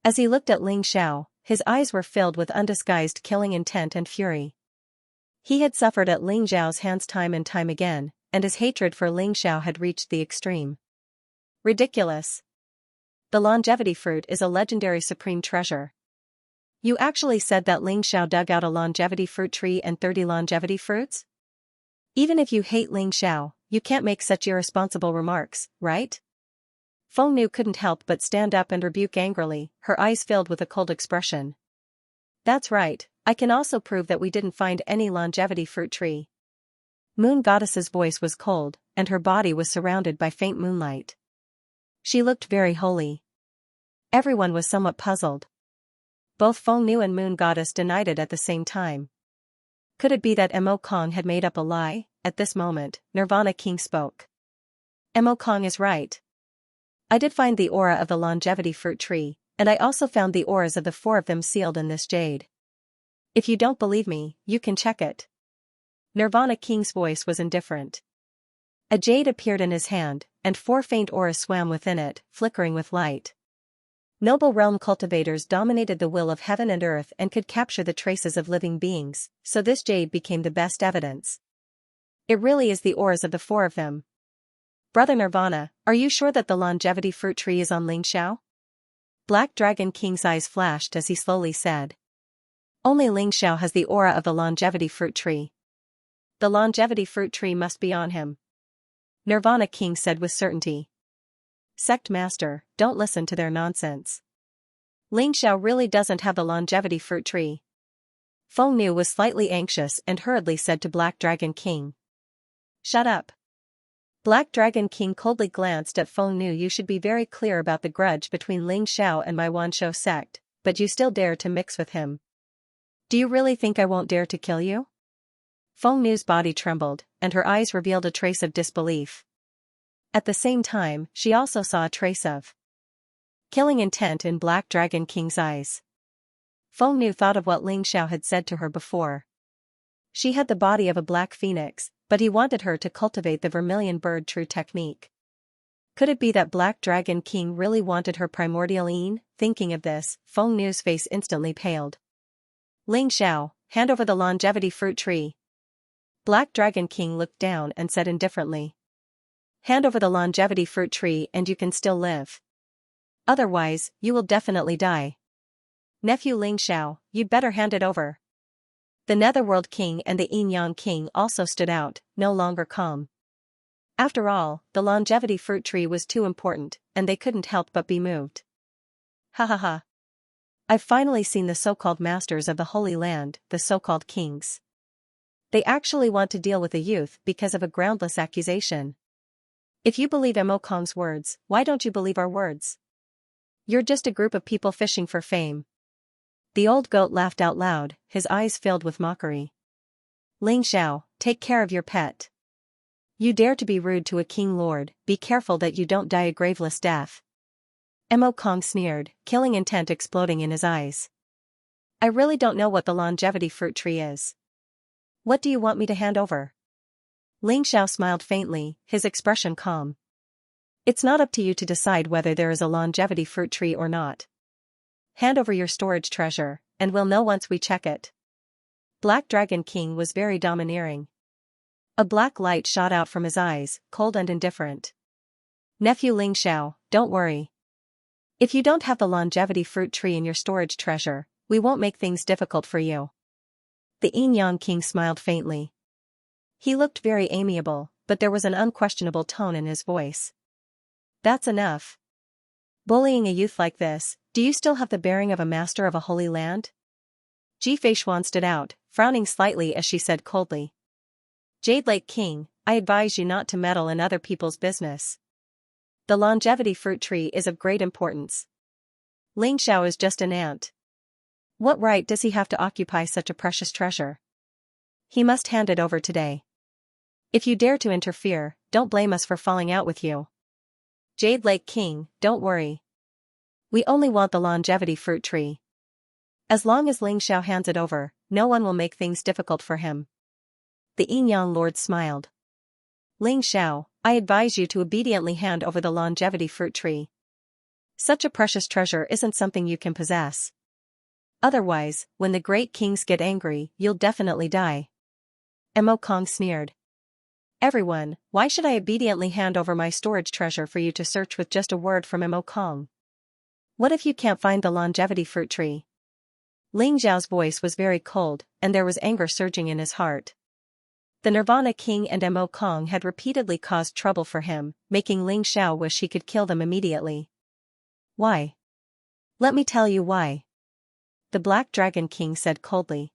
As he looked at Ling Xiao, his eyes were filled with undisguised killing intent and fury. He had suffered at Ling Xiao's hands time and time again, and his hatred for Ling Xiao had reached the extreme. Ridiculous. The longevity fruit is a legendary supreme treasure. You actually said that Ling Xiao dug out a longevity fruit tree and 30 longevity fruits? Even if you hate Ling Xiao, you can't make such irresponsible remarks, right? Feng Nu couldn't help but stand up and rebuke angrily, her eyes filled with a cold expression. That's right, I can also prove that we didn't find any longevity fruit tree. Moon Goddess's voice was cold, and her body was surrounded by faint moonlight. She looked very holy. Everyone was somewhat puzzled. Both Feng Nu and Moon Goddess denied it at the same time. Could it be that Mo Kong had made up a lie? At this moment, Nirvana King spoke. Mo Kong is right. I did find the aura of the longevity fruit tree, and I also found the auras of the 4 of them sealed in this jade. If you don't believe me, you can check it. Nirvana King's voice was indifferent. A jade appeared in his hand, and 4 faint auras swam within it, flickering with light. Noble realm cultivators dominated the will of heaven and earth and could capture the traces of living beings, so this jade became the best evidence. It really is the auras of the 4 of them. Brother Nirvana, are you sure that the longevity fruit tree is on Ling Xiao? Black Dragon King's eyes flashed as he slowly said. Only Ling Xiao has the aura of the longevity fruit tree. The longevity fruit tree must be on him. Nirvana King said with certainty. Sect Master, don't listen to their nonsense. Ling Xiao really doesn't have the longevity fruit tree. Feng Nu was slightly anxious and hurriedly said to Black Dragon King. Shut up. Black Dragon King coldly glanced at Feng Nu. You should be very clear about the grudge between Ling Xiao and my Wanshou sect, but you still dare to mix with him. Do you really think I won't dare to kill you? Feng Nu's body trembled, and her eyes revealed a trace of disbelief. At the same time, she also saw a trace of killing intent in Black Dragon King's eyes. Feng Nu thought of what Ling Xiao had said to her before. She had the body of a black phoenix, but he wanted her to cultivate the vermilion bird true technique. Could it be that Black Dragon King really wanted her primordial yin? Thinking of this, Feng Nu's face instantly paled. Ling Xiao, hand over the longevity fruit tree. Black Dragon King looked down and said indifferently. Hand over the longevity fruit tree and you can still live. Otherwise, you will definitely die. Nephew Ling Xiao, you'd better hand it over. The Netherworld King and the Yin Yang King also stood out, no longer calm. After all, the longevity fruit tree was too important, and they couldn't help but be moved. Ha ha ha. I've finally seen the so-called masters of the Holy Land, the so-called kings. They actually want to deal with the youth because of a groundless accusation. If you believe Mo Kong's words, why don't you believe our words? You're just a group of people fishing for fame. The old goat laughed out loud, his eyes filled with mockery. Ling Xiao, take care of your pet. You dare to be rude to a king lord, be careful that you don't die a graveless death. Mo Kong sneered, killing intent exploding in his eyes. I really don't know what the longevity fruit tree is. What do you want me to hand over? Ling Xiao smiled faintly, his expression calm. It's not up to you to decide whether there is a longevity fruit tree or not. Hand over your storage treasure, and we'll know once we check it. Black Dragon King was very domineering. A black light shot out from his eyes, cold and indifferent. Nephew Ling Xiao, don't worry. If you don't have the longevity fruit tree in your storage treasure, we won't make things difficult for you. The Yin Yang King smiled faintly. He looked very amiable, but there was an unquestionable tone in his voice. That's enough. Bullying a youth like this, do you still have the bearing of a master of a holy land? Ji Feishuan stood out, frowning slightly as she said coldly. Jade Lake King, I advise you not to meddle in other people's business. The longevity fruit tree is of great importance. Ling Xiao is just an ant. What right does he have to occupy such a precious treasure? He must hand it over today. If you dare to interfere, don't blame us for falling out with you. Jade Lake King, don't worry. We only want the longevity fruit tree. As long as Ling Xiao hands it over, no one will make things difficult for him. The Yin Yang Lord smiled. Ling Xiao, I advise you to obediently hand over the longevity fruit tree. Such a precious treasure isn't something you can possess. Otherwise, when the great kings get angry, you'll definitely die. Mo Kong sneered. Everyone, why should I obediently hand over my storage treasure for you to search with just a word from Mo Kong? What if you can't find the longevity fruit tree? Ling Xiao's voice was very cold, and there was anger surging in his heart. The Nirvana King and Mo Kong had repeatedly caused trouble for him, making Ling Xiao wish he could kill them immediately. Why? Let me tell you why. The Black Dragon King said coldly.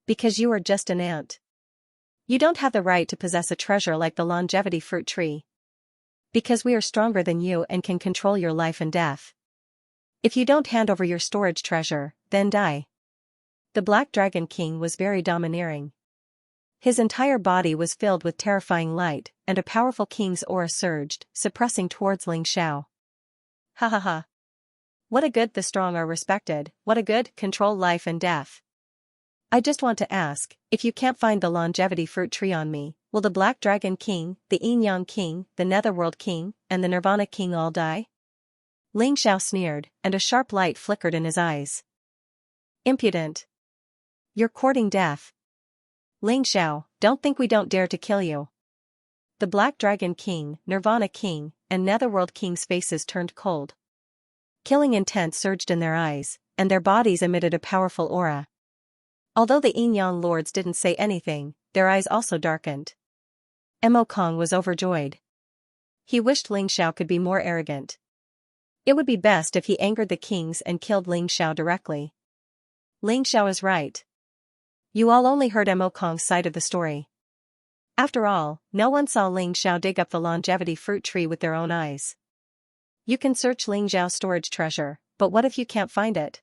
Because you are just an ant. You don't have the right to possess a treasure like the longevity fruit tree. Because we are stronger than you and can control your life and death. If you don't hand over your storage treasure, then die. The Black Dragon King was very domineering. His entire body was filled with terrifying light, and a powerful king's aura surged, suppressing towards Ling Xiao. Ha ha ha. What a good the strong are respected, what a good control life and death. I just want to ask, if you can't find the longevity fruit tree on me, will the Black Dragon King, the Yin Yang King, the Netherworld King, and the Nirvana King all die? Ling Xiao sneered, and a sharp light flickered in his eyes. Impudent. You're courting death. Ling Xiao, don't think we don't dare to kill you. The Black Dragon King, Nirvana King, and Netherworld King's faces turned cold. Killing intent surged in their eyes, and their bodies emitted a powerful aura. Although the Yin Yang Lords didn't say anything, their eyes also darkened. Mo Kong was overjoyed. He wished Ling Xiao could be more arrogant. It would be best if he angered the kings and killed Ling Xiao directly. Ling Xiao is right. You all only heard Mo Kong's side of the story. After all, no one saw Ling Xiao dig up the longevity fruit tree with their own eyes. You can search Ling Xiao's storage treasure, but what if you can't find it?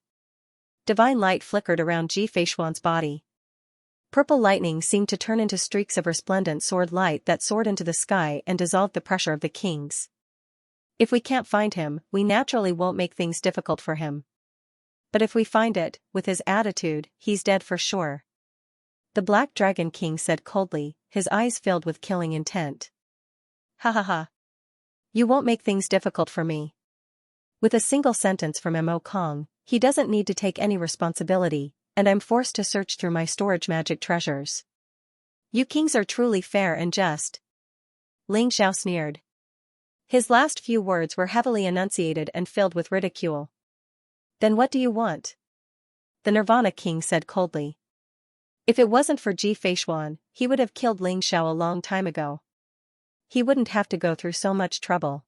Divine light flickered around Ji Feishuan's body. Purple lightning seemed to turn into streaks of resplendent sword light that soared into the sky and dissolved the pressure of the kings. If we can't find him, we naturally won't make things difficult for him. But if we find it, with his attitude, he's dead for sure. The Black Dragon King said coldly, his eyes filled with killing intent. Ha ha ha. You won't make things difficult for me. With a single sentence from Mo Kong, he doesn't need to take any responsibility, and I'm forced to search through my storage magic treasures. You kings are truly fair and just. Ling Xiao sneered. His last few words were heavily enunciated and filled with ridicule. Then what do you want? The Nirvana King said coldly. If it wasn't for Ji Feishuan, he would have killed Ling Xiao a long time ago. He wouldn't have to go through so much trouble.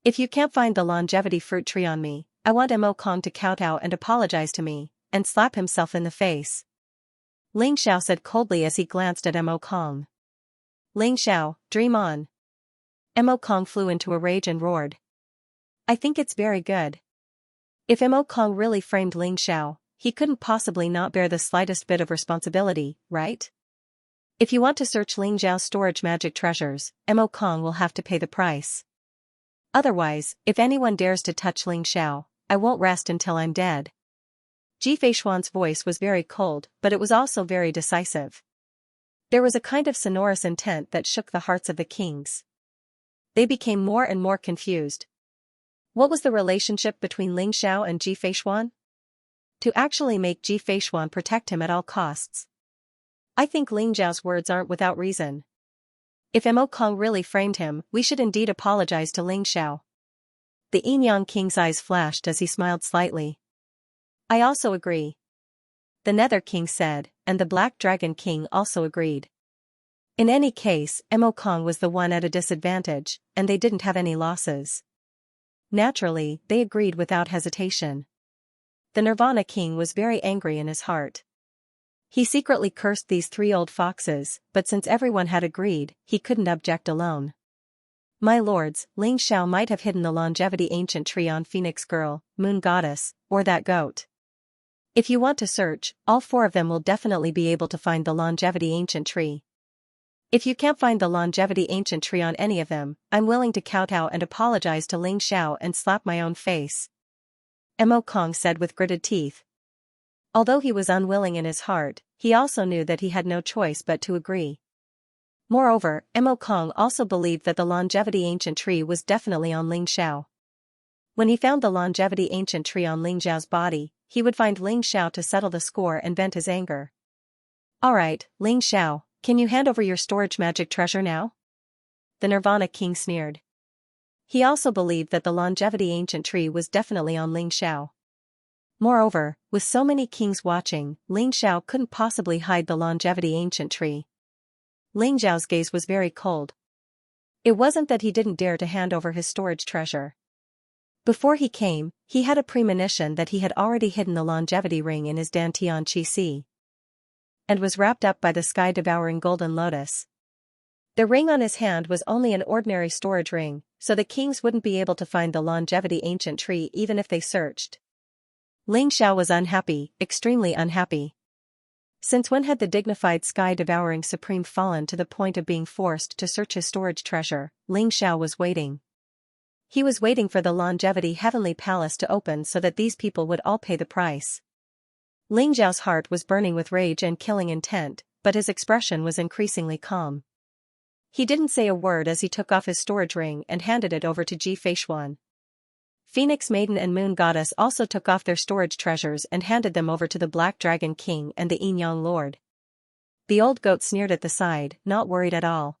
If you can't find the longevity fruit tree on me, I want Mo Kong to kowtow and apologize to me, and slap himself in the face. Ling Xiao said coldly as he glanced at Mo Kong. Ling Xiao, dream on. Mo Kong flew into a rage and roared. I think it's very good. If Mo Kong really framed Ling Xiao, he couldn't possibly not bear the slightest bit of responsibility, right? If you want to search Ling Xiao's storage magic treasures, Mo Kong will have to pay the price. Otherwise, if anyone dares to touch Ling Xiao, I won't rest until I'm dead. Ji Feishuan's voice was very cold, but it was also very decisive. There was a kind of sonorous intent that shook the hearts of the kings. They became more and more confused. What was the relationship between Ling Xiao and Ji Feishuan? To actually make Ji Feishuan protect him at all costs. I think Ling Xiao's words aren't without reason. If Mo Kong really framed him, we should indeed apologize to Ling Xiao. The Yin-Yang King's eyes flashed as he smiled slightly. I also agree. The Nether King said, and the Black Dragon King also agreed. In any case, Mo Kong was the one at a disadvantage, and they didn't have any losses. Naturally, they agreed without hesitation. The Nirvana King was very angry in his heart. He secretly cursed these 3 old foxes, but since everyone had agreed, he couldn't object alone. My lords, Ling Xiao might have hidden the longevity ancient tree on Phoenix Girl, Moon Goddess, or that goat. If you want to search, all 4 of them will definitely be able to find the longevity ancient tree. If you can't find the longevity ancient tree on any of them, I'm willing to kowtow and apologize to Ling Xiao and slap my own face. Mo Kong said with gritted teeth. Although he was unwilling in his heart, he also knew that he had no choice but to agree. Moreover, Mo Kong also believed that the longevity ancient tree was definitely on Ling Xiao. When he found the longevity ancient tree on Ling Xiao's body, he would find Ling Xiao to settle the score and vent his anger. Alright, Ling Xiao, can you hand over your storage magic treasure now? The Nirvana King sneered. He also believed that the longevity ancient tree was definitely on Ling Xiao. Moreover, with so many kings watching, Ling Xiao couldn't possibly hide the longevity ancient tree. Ling Xiao's gaze was very cold. It wasn't that he didn't dare to hand over his storage treasure. Before he came, he had a premonition that he had already hidden the longevity ring in his Dantian Qi Si, and was wrapped up by the sky-devouring golden lotus. The ring on his hand was only an ordinary storage ring, so the kings wouldn't be able to find the longevity ancient tree even if they searched. Ling Xiao was unhappy, extremely unhappy. Since when had the dignified sky-devouring supreme fallen to the point of being forced to search his storage treasure? Ling Xiao was waiting. He was waiting for the longevity heavenly palace to open so that these people would all pay the price. Ling Xiao's heart was burning with rage and killing intent, but his expression was increasingly calm. He didn't say a word as he took off his storage ring and handed it over to Ji Feishuan. Phoenix Maiden and Moon Goddess also took off their storage treasures and handed them over to the Black Dragon King and the Yin-Yang Lord. The old goat sneered at the side, not worried at all.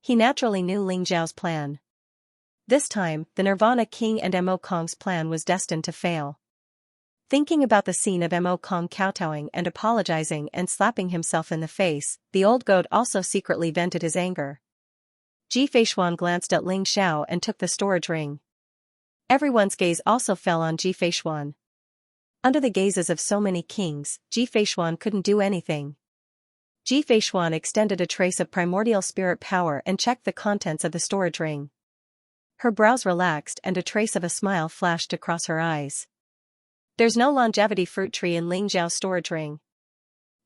He naturally knew Ling Xiao's plan. This time, the Nirvana King and Mo Kong's plan was destined to fail. Thinking about the scene of Mo Kong kowtowing and apologizing and slapping himself in the face, the old goat also secretly vented his anger. Ji Feishuan glanced at Ling Xiao and took the storage ring. Everyone's gaze also fell on Ji Feishuan. Under the gazes of so many kings, Ji Feishuan couldn't do anything. Ji Feishuan extended a trace of primordial spirit power and checked the contents of the storage ring. Her brows relaxed and a trace of a smile flashed across her eyes. There's no longevity fruit tree in Ling Xiao's storage ring.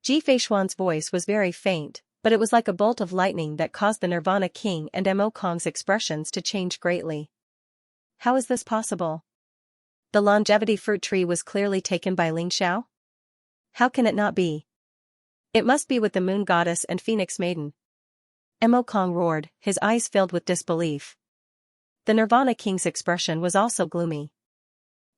Ji Feishuan's voice was very faint, but it was like a bolt of lightning that caused the Nirvana King and Mo Kong's expressions to change greatly. How is this possible? The longevity fruit tree was clearly taken by Ling Xiao? How can it not be? It must be with the Moon Goddess and Phoenix Maiden. Mo Kong roared, his eyes filled with disbelief. The Nirvana King's expression was also gloomy.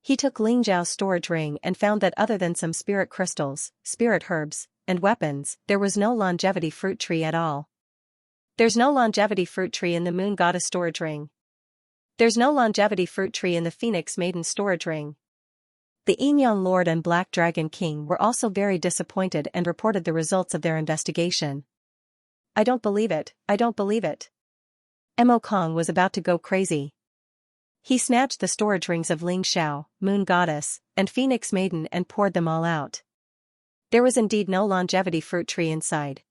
He took Ling Xiao's storage ring and found that other than some spirit crystals, spirit herbs, and weapons, there was no longevity fruit tree at all. There's no longevity fruit tree in the moon goddess storage ring. There's no longevity fruit tree in the Phoenix Maiden storage ring. The Yin Lord and Black Dragon King were also very disappointed and reported the results of their investigation. I don't believe it, I don't believe it. Mo Kong was about to go crazy. He snatched the storage rings of Ling Xiao, Moon Goddess, and Phoenix Maiden and poured them all out. There was indeed no longevity fruit tree inside.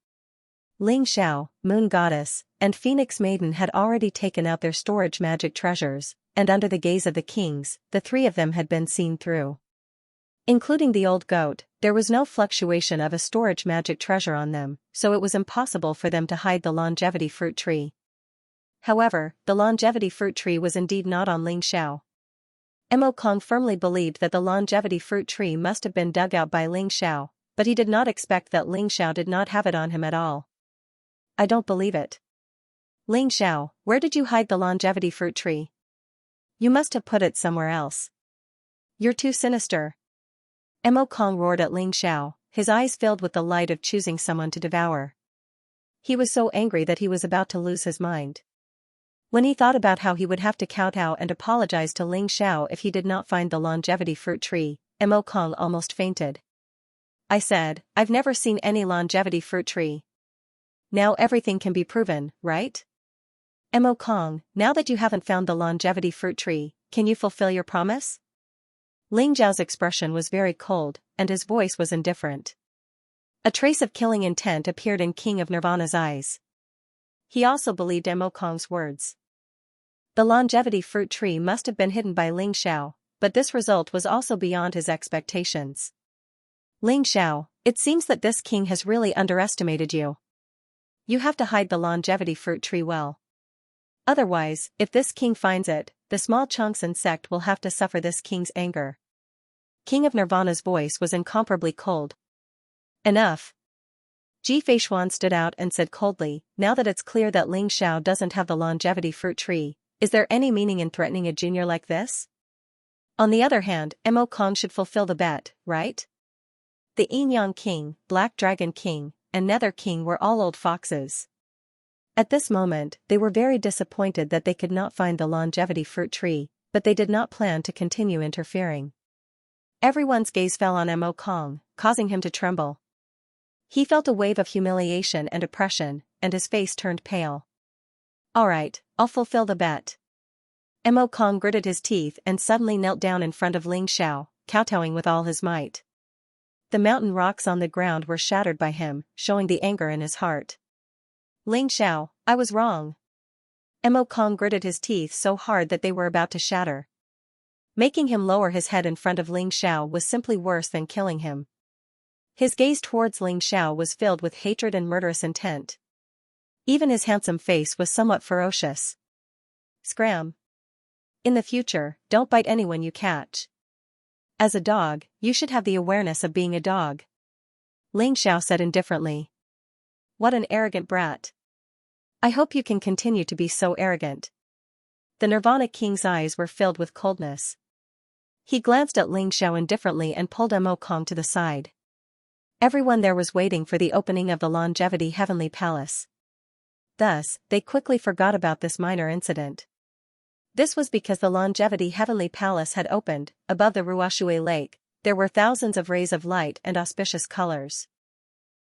Ling Xiao, Moon Goddess, and Phoenix Maiden had already taken out their storage magic treasures, and under the gaze of the kings, the three of them had been seen through. Including the old goat, there was no fluctuation of a storage magic treasure on them, so it was impossible for them to hide the longevity fruit tree. However, the longevity fruit tree was indeed not on Ling Xiao. Mo Kong firmly believed that the longevity fruit tree must have been dug out by Ling Xiao, but he did not expect that Ling Xiao did not have it on him at all. I don't believe it. Ling Xiao, where did you hide the longevity fruit tree? You must have put it somewhere else. You're too sinister. Mo Kong roared at Ling Xiao, his eyes filled with the light of choosing someone to devour. He was so angry that he was about to lose his mind. When he thought about how he would have to kowtow and apologize to Ling Xiao if he did not find the longevity fruit tree, Mo Kong almost fainted. I said, I've never seen any longevity fruit tree. Now everything can be proven, right? Mo Kong, now that you haven't found the longevity fruit tree, can you fulfill your promise? Ling Xiao's expression was very cold, and his voice was indifferent. A trace of killing intent appeared in King of Nirvana's eyes. He also believed Mo Kong's words. The longevity fruit tree must have been hidden by Ling Xiao, but this result was also beyond his expectations. Ling Xiao, it seems that this king has really underestimated you. You have to hide the longevity fruit tree well. Otherwise, if this king finds it, the small Changsun sect will have to suffer this king's anger. King of Nirvana's voice was incomparably cold. Enough. Ji Feishuan stood out and said coldly, now that it's clear that Ling Xiao doesn't have the longevity fruit tree, is there any meaning in threatening a junior like this? On the other hand, Mo Kong should fulfill the bet, right? The Yin King, Black Dragon King, and Nether King were all old foxes. At this moment, they were very disappointed that they could not find the longevity fruit tree, but they did not plan to continue interfering. Everyone's gaze fell on Mo Kong, causing him to tremble. He felt a wave of humiliation and oppression, and his face turned pale. All right, I'll fulfill the bet. Mo Kong gritted his teeth and suddenly knelt down in front of Ling Xiao, kowtowing with all his might. The mountain rocks on the ground were shattered by him, showing the anger in his heart. Ling Xiao, I was wrong. Mo Kong gritted his teeth so hard that they were about to shatter. Making him lower his head in front of Ling Xiao was simply worse than killing him. His gaze towards Ling Xiao was filled with hatred and murderous intent. Even his handsome face was somewhat ferocious. Scram. In the future, don't bite anyone you catch. As a dog, you should have the awareness of being a dog. Ling Xiao said indifferently. What an arrogant brat. I hope you can continue to be so arrogant. The Nirvana King's eyes were filled with coldness. He glanced at Ling Xiao indifferently and pulled Mo Kong to the side. Everyone there was waiting for the opening of the Longevity Heavenly Palace. Thus, they quickly forgot about this minor incident. This was because the Longevity Heavenly Palace had opened. Above the Ruoshui Lake, there were thousands of rays of light and auspicious colors.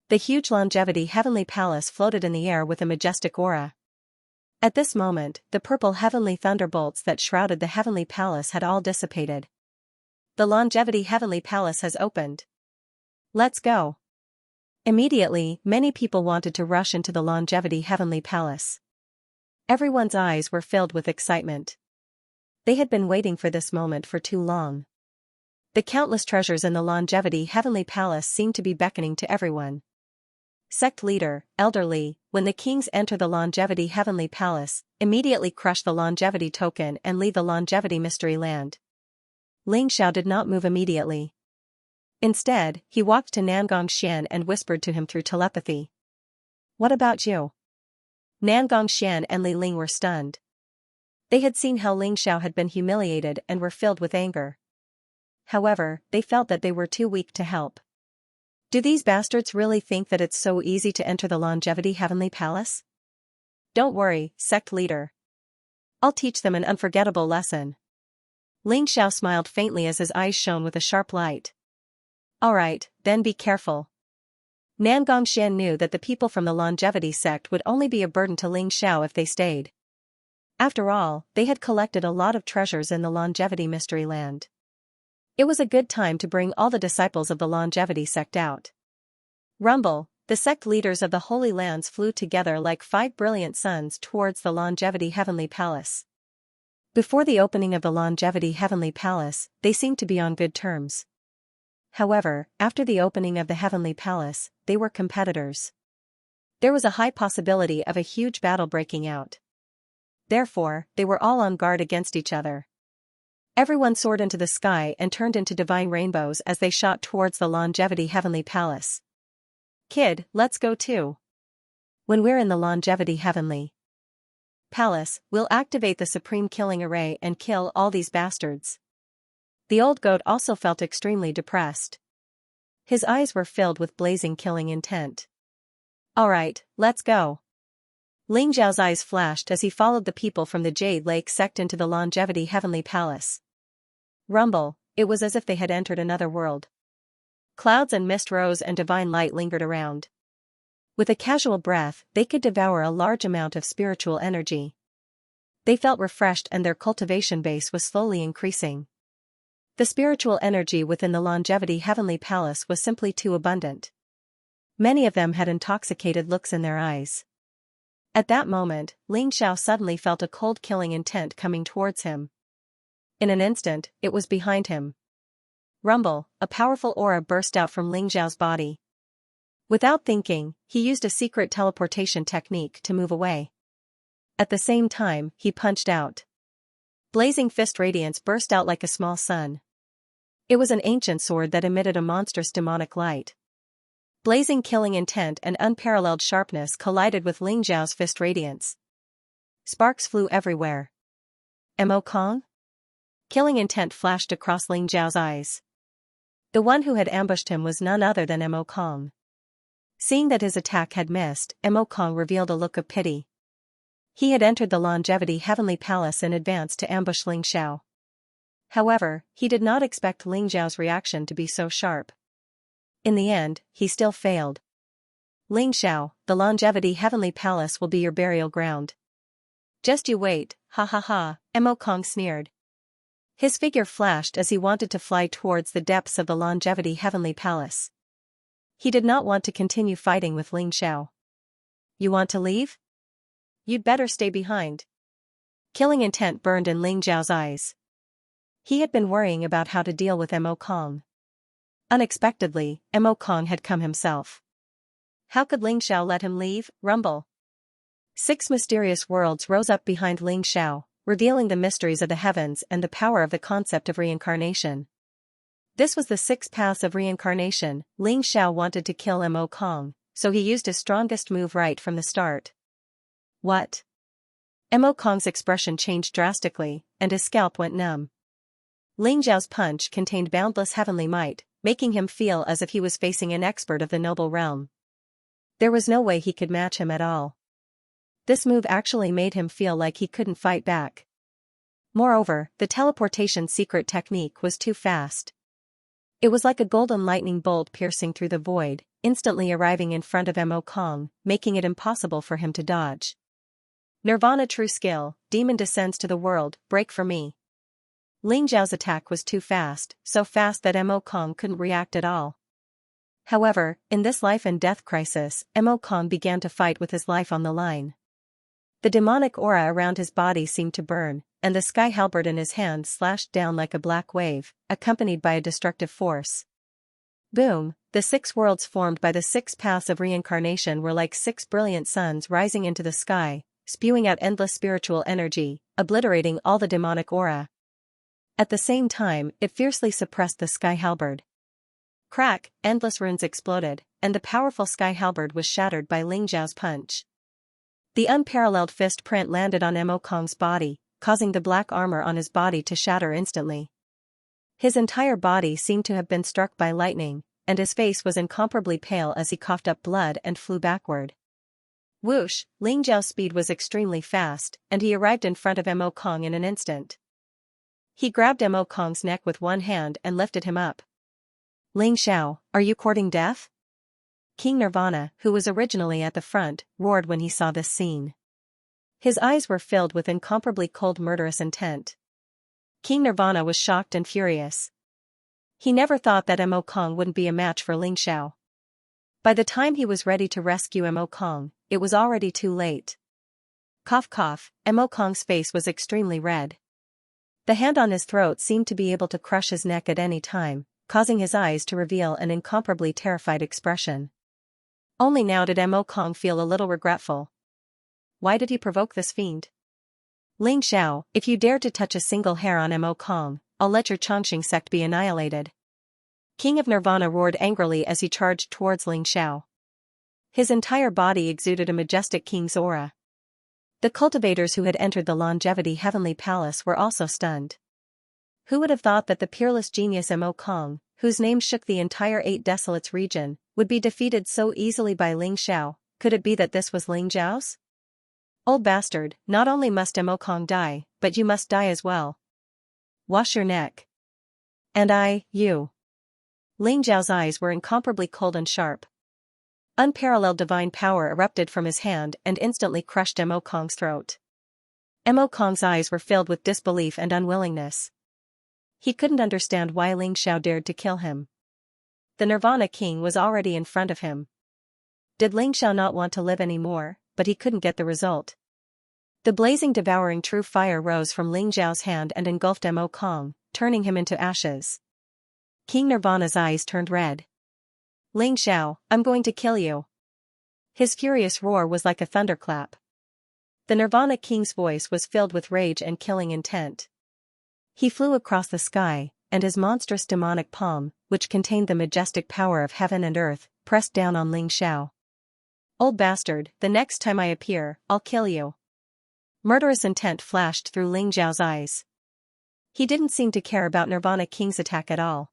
The huge Longevity Heavenly Palace floated in the air with a majestic aura. At this moment, the purple heavenly thunderbolts that shrouded the Heavenly Palace had all dissipated. The Longevity Heavenly Palace has opened. Let's go. Immediately, many people wanted to rush into the Longevity Heavenly Palace. Everyone's eyes were filled with excitement. They had been waiting for this moment for too long. The countless treasures in the Longevity Heavenly Palace seemed to be beckoning to everyone. Sect leader, elderly, when the kings enter the Longevity Heavenly Palace, immediately crush the Longevity token and leave the Longevity Mystery Land. Ling Xiao did not move immediately. Instead, he walked to Nangong Xian and whispered to him through telepathy. What about you? Nangong Xian and Li Ling were stunned. They had seen how Ling Xiao had been humiliated and were filled with anger. However, they felt that they were too weak to help. Do these bastards really think that it's so easy to enter the Longevity Heavenly Palace? Don't worry, sect leader. I'll teach them an unforgettable lesson. Ling Xiao smiled faintly as his eyes shone with a sharp light. Alright, then be careful. Nan Gongxian knew that the people from the Longevity sect would only be a burden to Ling Xiao if they stayed. After all, they had collected a lot of treasures in the Longevity Mystery Land. It was a good time to bring all the disciples of the Longevity sect out. Rumble, the sect leaders of the Holy Lands flew together like 5 brilliant suns towards the Longevity Heavenly Palace. Before the opening of the Longevity Heavenly Palace, they seemed to be on good terms. However, after the opening of the Heavenly Palace, they were competitors. There was a high possibility of a huge battle breaking out. Therefore, they were all on guard against each other. Everyone soared into the sky and turned into divine rainbows as they shot towards the Longevity Heavenly Palace. Kid, let's go too. When we're in the Longevity Heavenly Palace, we'll activate the Supreme Killing Array and kill all these bastards. The old goat also felt extremely depressed. His eyes were filled with blazing killing intent. Alright, let's go. Ling Zhao's eyes flashed as he followed the people from the Jade Lake sect into the Longevity Heavenly Palace. Rumble, it was as if they had entered another world. Clouds and mist rose and divine light lingered around. With a casual breath, they could devour a large amount of spiritual energy. They felt refreshed and their cultivation base was slowly increasing. The spiritual energy within the Longevity Heavenly Palace was simply too abundant. Many of them had intoxicated looks in their eyes. At that moment, Ling Xiao suddenly felt a cold killing intent coming towards him. In an instant, it was behind him. Rumble, a powerful aura burst out from Ling Xiao's body. Without thinking, he used a secret teleportation technique to move away. At the same time, he punched out. Blazing fist radiance burst out like a small sun. It was an ancient sword that emitted a monstrous demonic light. Blazing killing intent and unparalleled sharpness collided with Ling Zhao's fist radiance. Sparks flew everywhere. Mo Kong? Killing intent flashed across Ling Zhao's eyes. The one who had ambushed him was none other than Mo Kong. Seeing that his attack had missed, Mo Kong revealed a look of pity. He had entered the Longevity Heavenly Palace in advance to ambush Ling Xiao. However, he did not expect Ling Zhao's reaction to be so sharp. In the end, he still failed. Ling Xiao, the Longevity Heavenly Palace will be your burial ground. Just you wait, ha ha ha, Mo Kong sneered. His figure flashed as he wanted to fly towards the depths of the Longevity Heavenly Palace. He did not want to continue fighting with Ling Xiao. You want to leave? You'd better stay behind. Killing intent burned in Ling Zhao's eyes. He had been worrying about how to deal with Mo Kong. Unexpectedly, Mo Kong had come himself. How could Ling Xiao let him leave? Rumble. 6 mysterious worlds rose up behind Ling Xiao, revealing the mysteries of the heavens and the power of the concept of reincarnation. This was the 6 paths of reincarnation. Ling Xiao wanted to kill Mo Kong, so he used his strongest move right from the start. What? Mo Kong's expression changed drastically, and his scalp went numb. Ling Zhao's punch contained boundless heavenly might, making him feel as if he was facing an expert of the noble realm. There was no way he could match him at all. This move actually made him feel like he couldn't fight back. Moreover, the teleportation secret technique was too fast. It was like a golden lightning bolt piercing through the void, instantly arriving in front of Mo Kong, making it impossible for him to dodge. Nirvana true skill, demon descends to the world, break for me. Ling Zhao's attack was too fast, so fast that Mo Kong couldn't react at all. However, in this life and death crisis, Mo Kong began to fight with his life on the line. The demonic aura around his body seemed to burn, and the sky halberd in his hand slashed down like a black wave, accompanied by a destructive force. Boom! The 6 worlds formed by the 6 paths of reincarnation were like 6 brilliant suns rising into the sky, spewing out endless spiritual energy, obliterating all the demonic aura. At the same time, it fiercely suppressed the sky halberd. Crack! Endless runes exploded, and the powerful sky halberd was shattered by Ling Zhao's punch. The unparalleled fist print landed on Mo Kong's body, causing the black armor on his body to shatter instantly. His entire body seemed to have been struck by lightning, and his face was incomparably pale as he coughed up blood and flew backward. Whoosh, Ling Zhao's speed was extremely fast, and he arrived in front of Mo Kong in an instant. He grabbed Mo Kong's neck with one hand and lifted him up. Ling Xiao, are you courting death? King Nirvana, who was originally at the front, roared when he saw this scene. His eyes were filled with incomparably cold murderous intent. King Nirvana was shocked and furious. He never thought that Mo Kong wouldn't be a match for Ling Xiao. By the time he was ready to rescue Mo Kong, it was already too late. Cough cough, Mo Kong's face was extremely red. The hand on his throat seemed to be able to crush his neck at any time, causing his eyes to reveal an incomparably terrified expression. Only now did Mo Kong feel a little regretful. Why did he provoke this fiend? Ling Xiao, if you dare to touch a single hair on Mo Kong, I'll let your Xianxia sect be annihilated. King of Nirvana roared angrily as he charged towards Ling Xiao. His entire body exuded a majestic king's aura. The cultivators who had entered the Longevity Heavenly Palace were also stunned. Who would have thought that the peerless genius Mo Kong, whose name shook the entire Eight Desolates region, would be defeated so easily by Ling Xiao? Could it be that this was Ling Zhao's? Old bastard, not only must Mo Kong die, but you must die as well. Wash your neck. And you. Ling Zhao's eyes were incomparably cold and sharp. Unparalleled divine power erupted from his hand and instantly crushed Mo Kong's throat. Mo Kong's eyes were filled with disbelief and unwillingness. He couldn't understand why Ling Xiao dared to kill him. The Nirvana King was already in front of him. Did Ling Xiao not want to live anymore? But he couldn't get the result. The blazing devouring true fire rose from Ling Zhao's hand and engulfed Mo Kong, turning him into ashes. King Nirvana's eyes turned red. Ling Xiao, I'm going to kill you. His furious roar was like a thunderclap. The Nirvana King's voice was filled with rage and killing intent. He flew across the sky, and his monstrous demonic palm, which contained the majestic power of heaven and earth, pressed down on Ling Xiao. Old bastard, the next time I appear, I'll kill you. Murderous intent flashed through Ling Zhao's eyes. He didn't seem to care about Nirvana King's attack at all.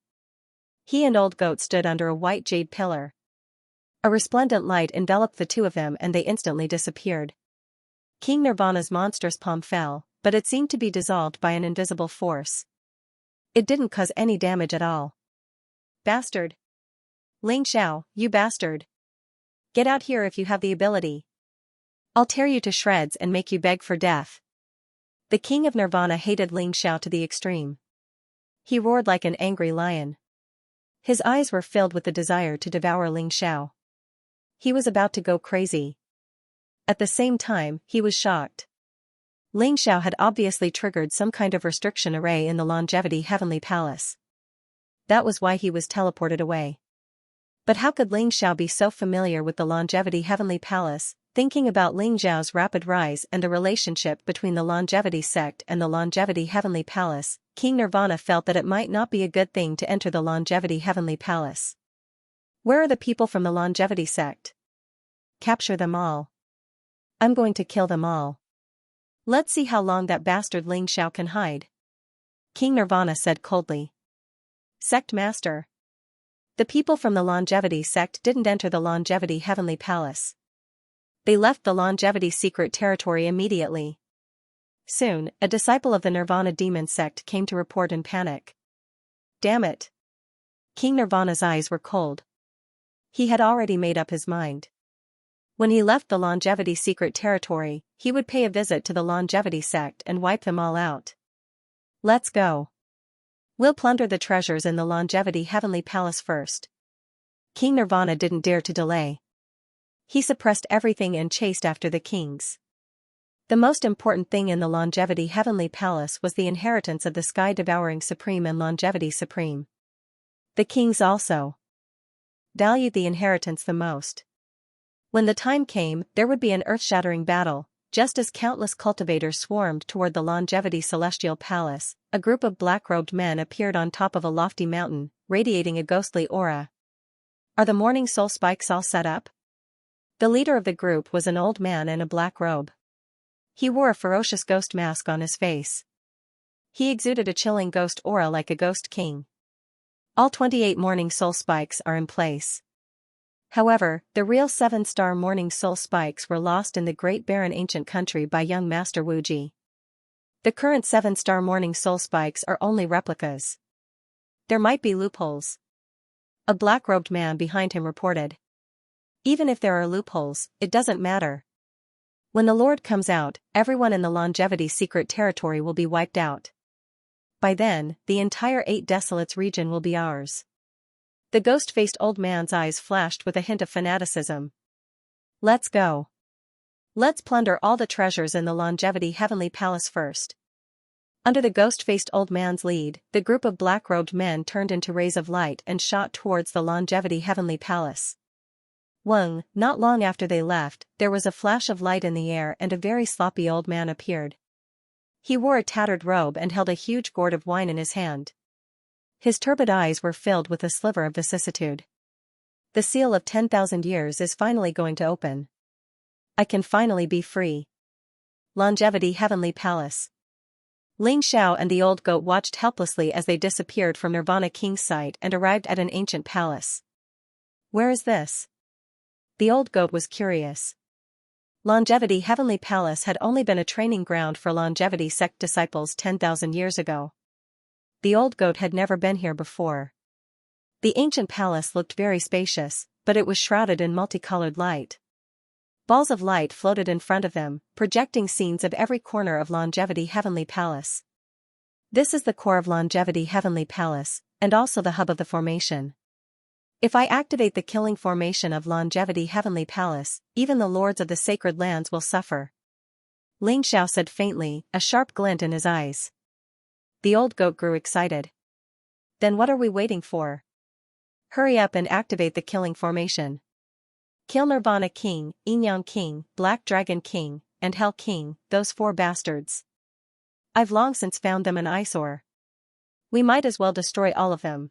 He and Old Goat stood under a white jade pillar. A resplendent light enveloped the two of them and they instantly disappeared. King Nirvana's monstrous palm fell, but it seemed to be dissolved by an invisible force. It didn't cause any damage at all. Bastard! Ling Xiao, you bastard! Get out here if you have the ability. I'll tear you to shreds and make you beg for death. The King of Nirvana hated Ling Xiao to the extreme. He roared like an angry lion. His eyes were filled with the desire to devour Ling Xiao. He was about to go crazy. At the same time, he was shocked. Ling Xiao had obviously triggered some kind of restriction array in the Longevity Heavenly Palace. That was why he was teleported away. But how could Ling Xiao be so familiar with the Longevity Heavenly Palace? Thinking about Ling Zhao's rapid rise and the relationship between the Longevity sect and the Longevity Heavenly Palace, King Nirvana felt that it might not be a good thing to enter the Longevity Heavenly Palace. Where are the people from the Longevity sect? Capture them all. I'm going to kill them all. Let's see how long that bastard Ling Xiao can hide. King Nirvana said coldly. Sect Master. The people from the Longevity sect didn't enter the Longevity Heavenly Palace. They left the Longevity secret territory immediately. Soon, a disciple of the Nirvana demon sect came to report in panic. Damn it! King Nirvana's eyes were cold. He had already made up his mind. When he left the Longevity secret territory, he would pay a visit to the Longevity sect and wipe them all out. Let's go. We'll plunder the treasures in the Longevity Heavenly Palace first. King Nirvana didn't dare to delay. He suppressed everything and chased after the kings. The most important thing in the Longevity Heavenly Palace was the inheritance of the Sky-Devouring Supreme and Longevity Supreme. The kings also valued the inheritance the most. When the time came, there would be an earth-shattering battle. Just as countless cultivators swarmed toward the Longevity Celestial Palace, a group of black-robed men appeared on top of a lofty mountain, radiating a ghostly aura. Are the Morning Soul Spikes all set up? The leader of the group was an old man in a black robe. He wore a ferocious ghost mask on his face. He exuded a chilling ghost aura like a ghost king. All 28 morning soul spikes are in place. However, the real 7-star morning soul spikes were lost in the Great Barren Ancient Country by young Master Wuji. The current 7-star morning soul spikes are only replicas. There might be loopholes. A black-robed man behind him reported. Even if there are loopholes, it doesn't matter. When the Lord comes out, everyone in the longevity secret territory will be wiped out. By then, the entire 8 Desolates region will be ours. The ghost-faced old man's eyes flashed with a hint of fanaticism. Let's go. Let's plunder all the treasures in the longevity heavenly palace first. Under the ghost-faced old man's lead, the group of black-robed men turned into rays of light and shot towards the longevity heavenly palace. Not long after they left, there was a flash of light in the air and a very sloppy old man appeared. He wore a tattered robe and held a huge gourd of wine in his hand. His turbid eyes were filled with a sliver of vicissitude. The seal of 10,000 years is finally going to open. I can finally be free. Longevity Heavenly Palace. Ling Xiao and the old goat watched helplessly as they disappeared from Nirvana King's sight and arrived at an ancient palace. Where is this? The old goat was curious. Longevity Heavenly Palace had only been a training ground for longevity sect disciples 10,000 years ago. The old goat had never been here before. The ancient palace looked very spacious, but it was shrouded in multicolored light. Balls of light floated in front of them, projecting scenes of every corner of Longevity Heavenly Palace. This is the core of Longevity Heavenly Palace, and also the hub of the formation. If I activate the killing formation of Longevity Heavenly Palace, even the lords of the sacred lands will suffer. Ling Xiao said faintly, a sharp glint in his eyes. The old goat grew excited. Then what are we waiting for? Hurry up and activate the killing formation. Kill Nirvana King, Yin Yang King, Black Dragon King, and Hell King, those 4 bastards. I've long since found them an eyesore. We might as well destroy all of them.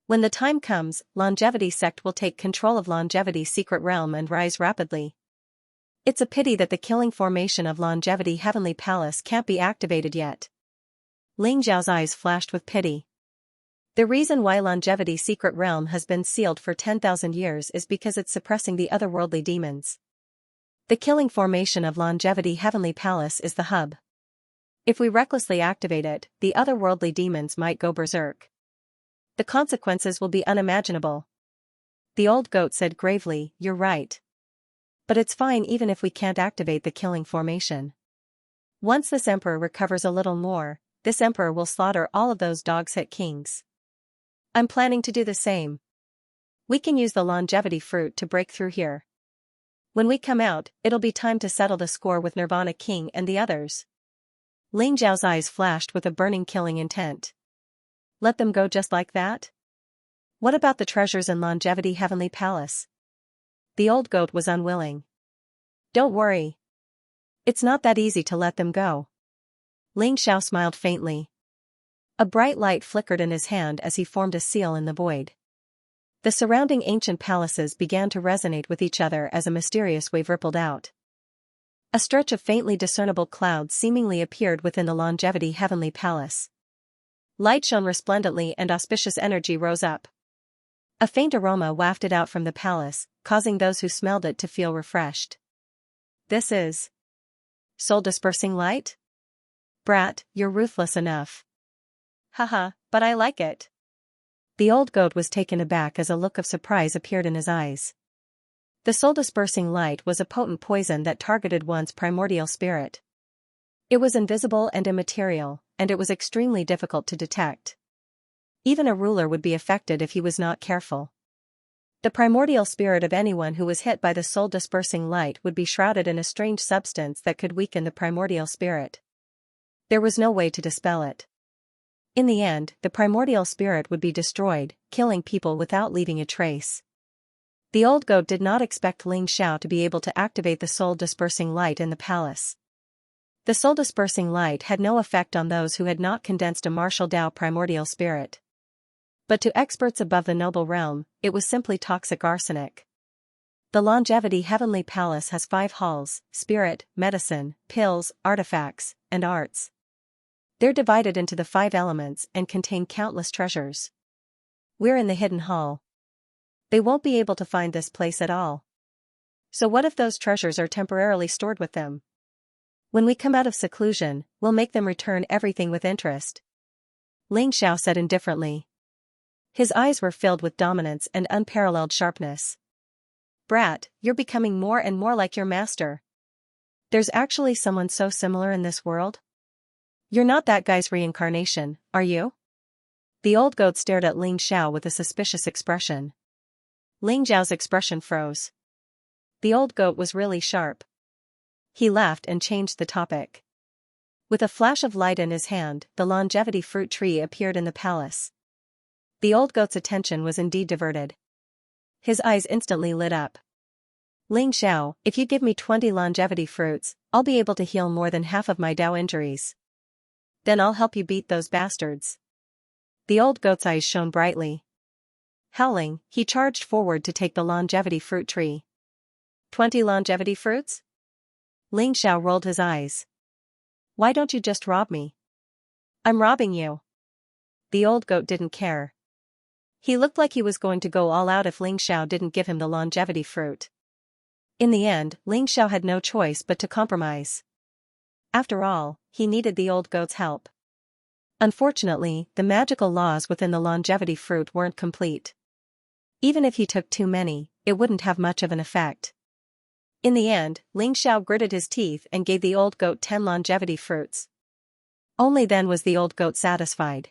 When the time comes, Longevity Sect will take control of Longevity's secret realm and rise rapidly. It's a pity that the killing formation of Longevity Heavenly Palace can't be activated yet. Ling Zhao's eyes flashed with pity. The reason why Longevity's secret realm has been sealed for 10,000 years is because it's suppressing the otherworldly demons. The killing formation of Longevity Heavenly Palace is the hub. If we recklessly activate it, the otherworldly demons might go berserk. The consequences will be unimaginable. The old goat said gravely, "You're right. But it's fine even if we can't activate the killing formation. Once this emperor recovers a little more, this emperor will slaughter all of those dog-shit kings. I'm planning to do the same. We can use the longevity fruit to break through here. When we come out, it'll be time to settle the score with Nirvana King and the others." Ling Zhao's eyes flashed with a burning killing intent. Let them go just like that? What about the treasures in Longevity Heavenly Palace? The old goat was unwilling. Don't worry. It's not that easy to let them go. Ling Xiao smiled faintly. A bright light flickered in his hand as he formed a seal in the void. The surrounding ancient palaces began to resonate with each other as a mysterious wave rippled out. A stretch of faintly discernible clouds seemingly appeared within the Longevity Heavenly Palace. Light shone resplendently and auspicious energy rose up. A faint aroma wafted out from the palace, causing those who smelled it to feel refreshed. This is soul-dispersing light? Brat, you're ruthless enough. Haha, but I like it. The old goat was taken aback as a look of surprise appeared in his eyes. The soul-dispersing light was a potent poison that targeted one's primordial spirit. It was invisible and immaterial, and it was extremely difficult to detect. Even a ruler would be affected if he was not careful. The primordial spirit of anyone who was hit by the soul-dispersing light would be shrouded in a strange substance that could weaken the primordial spirit. There was no way to dispel it. In the end, the primordial spirit would be destroyed, killing people without leaving a trace. The old goat did not expect Ling Xiao to be able to activate the soul-dispersing light in the palace. The soul-dispersing light had no effect on those who had not condensed a martial Tao primordial spirit. But to experts above the noble realm, it was simply toxic arsenic. The Longevity Heavenly Palace has 5 halls: spirit, medicine, pills, artifacts, and arts. They're divided into the 5 elements and contain countless treasures. We're in the hidden hall. They won't be able to find this place at all. So what if those treasures are temporarily stored with them? When we come out of seclusion, we'll make them return everything with interest. Ling Xiao said indifferently. His eyes were filled with dominance and unparalleled sharpness. Brat, you're becoming more and more like your master. There's actually someone so similar in this world? You're not that guy's reincarnation, are you? The old goat stared at Ling Xiao with a suspicious expression. Ling Xiao's expression froze. The old goat was really sharp. He laughed and changed the topic. With a flash of light in his hand, the longevity fruit tree appeared in the palace. The old goat's attention was indeed diverted. His eyes instantly lit up. Ling Xiao, if you give me 20 longevity fruits, I'll be able to heal more than half of my Dao injuries. Then I'll help you beat those bastards. The old goat's eyes shone brightly. Howling, he charged forward to take the longevity fruit tree. 20 longevity fruits? Ling Xiao rolled his eyes. Why don't you just rob me? I'm robbing you. The old goat didn't care. He looked like he was going to go all out if Ling Xiao didn't give him the longevity fruit. In the end, Ling Xiao had no choice but to compromise. After all, he needed the old goat's help. Unfortunately, the magical laws within the longevity fruit weren't complete. Even if he took too many, it wouldn't have much of an effect. In the end, Ling Xiao gritted his teeth and gave the old goat 10 longevity fruits. Only then was the old goat satisfied.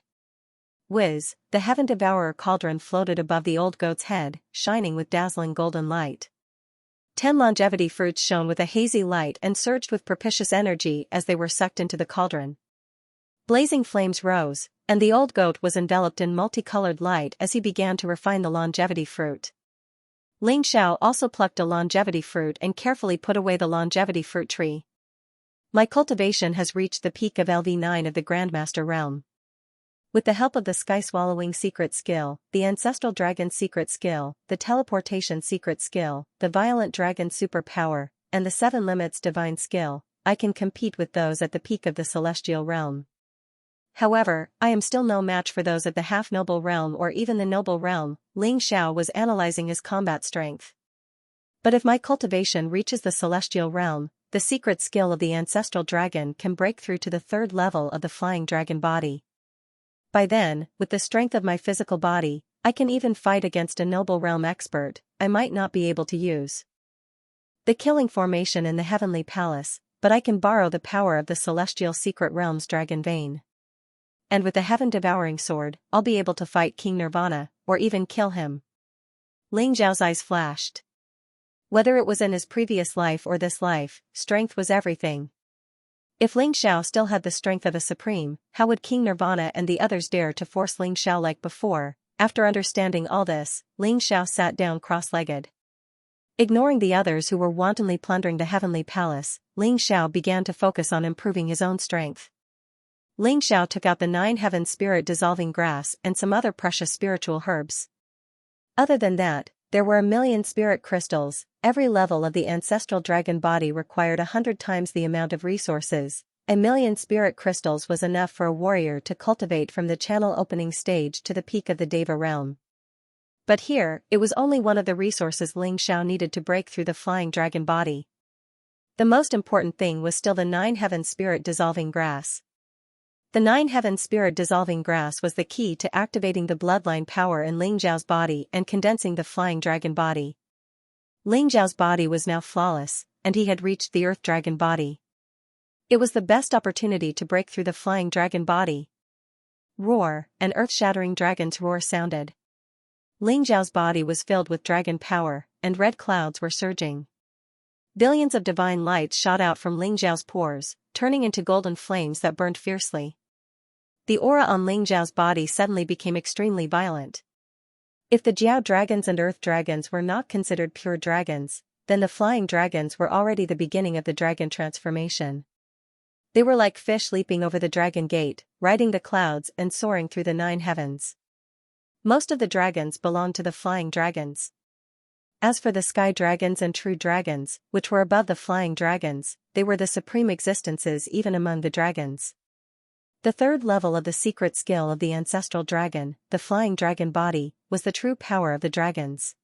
Whiz, the Heaven Devourer cauldron floated above the old goat's head, shining with dazzling golden light. 10 longevity fruits shone with a hazy light and surged with propitious energy as they were sucked into the cauldron. Blazing flames rose, and the old goat was enveloped in multicolored light as he began to refine the longevity fruit. Ling Xiao also plucked a longevity fruit and carefully put away the longevity fruit tree. My cultivation has reached the peak of LV9 of the Grandmaster realm. With the help of the sky-swallowing secret skill, the ancestral dragon secret skill, the teleportation secret skill, the violent dragon superpower, and the 7 limits divine skill, I can compete with those at the peak of the celestial realm. However, I am still no match for those at the half-noble realm or even the noble realm. Ling Xiao was analyzing his combat strength. But if my cultivation reaches the celestial realm, the secret skill of the ancestral dragon can break through to the 3rd level of the flying dragon body. By then, with the strength of my physical body, I can even fight against a noble realm expert I might not be able to use the killing formation in the heavenly palace, but I can borrow the power of the celestial secret realm's dragon vein. And with the heaven-devouring sword, I'll be able to fight King Nirvana, or even kill him. Ling Xiao's eyes flashed. Whether it was in his previous life or this life, strength was everything. If Ling Xiao still had the strength of a supreme, how would King Nirvana and the others dare to force Ling Xiao like before? After understanding all this, Ling Xiao sat down cross-legged. Ignoring the others who were wantonly plundering the heavenly palace, Ling Xiao began to focus on improving his own strength. Ling Xiao took out the 9 heaven spirit dissolving grass and some other precious spiritual herbs. Other than that, there were 1,000,000 spirit crystals. Every level of the ancestral dragon body required 100 times the amount of resources. 1,000,000 spirit crystals was enough for a warrior to cultivate from the channel opening stage to the peak of the Deva realm. But here, it was only one of the resources Ling Xiao needed to break through the flying dragon body. The most important thing was still the 9 heaven spirit dissolving grass. The 9 heaven spirit dissolving grass was the key to activating the bloodline power in Ling Xiao's body and condensing the flying dragon body. Ling Xiao's body was now flawless, and he had reached the earth dragon body. It was the best opportunity to break through the flying dragon body. Roar, an earth-shattering dragon's roar sounded. Ling Xiao's body was filled with dragon power, and red clouds were surging. Billions of divine lights shot out from Ling Xiao's pores, turning into golden flames that burned fiercely. The aura on Ling Xiao's body suddenly became extremely violent. If the Jiao dragons and earth dragons were not considered pure dragons, then the flying dragons were already the beginning of the dragon transformation. They were like fish leaping over the dragon gate, riding the clouds and soaring through the 9 heavens. Most of the dragons belonged to the flying dragons. As for the sky dragons and true dragons, which were above the flying dragons, they were the supreme existences even among the dragons. The third level of the secret skill of the ancestral dragon, the flying dragon body, was the true power of the dragons.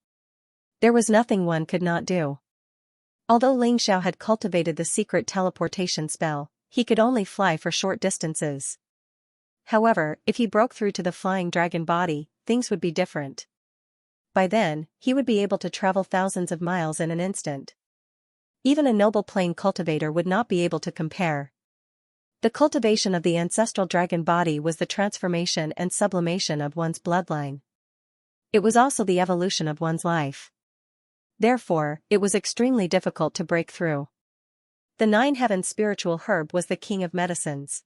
There was nothing one could not do. Although Ling Xiao had cultivated the secret teleportation spell, he could only fly for short distances. However, if he broke through to the flying dragon body, things would be different. By then, he would be able to travel thousands of miles in an instant. Even a noble plane cultivator would not be able to compare. The cultivation of the ancestral dragon body was the transformation and sublimation of one's bloodline. It was also the evolution of one's life. Therefore, it was extremely difficult to break through. The Nine Heavens spiritual herb was the king of medicines.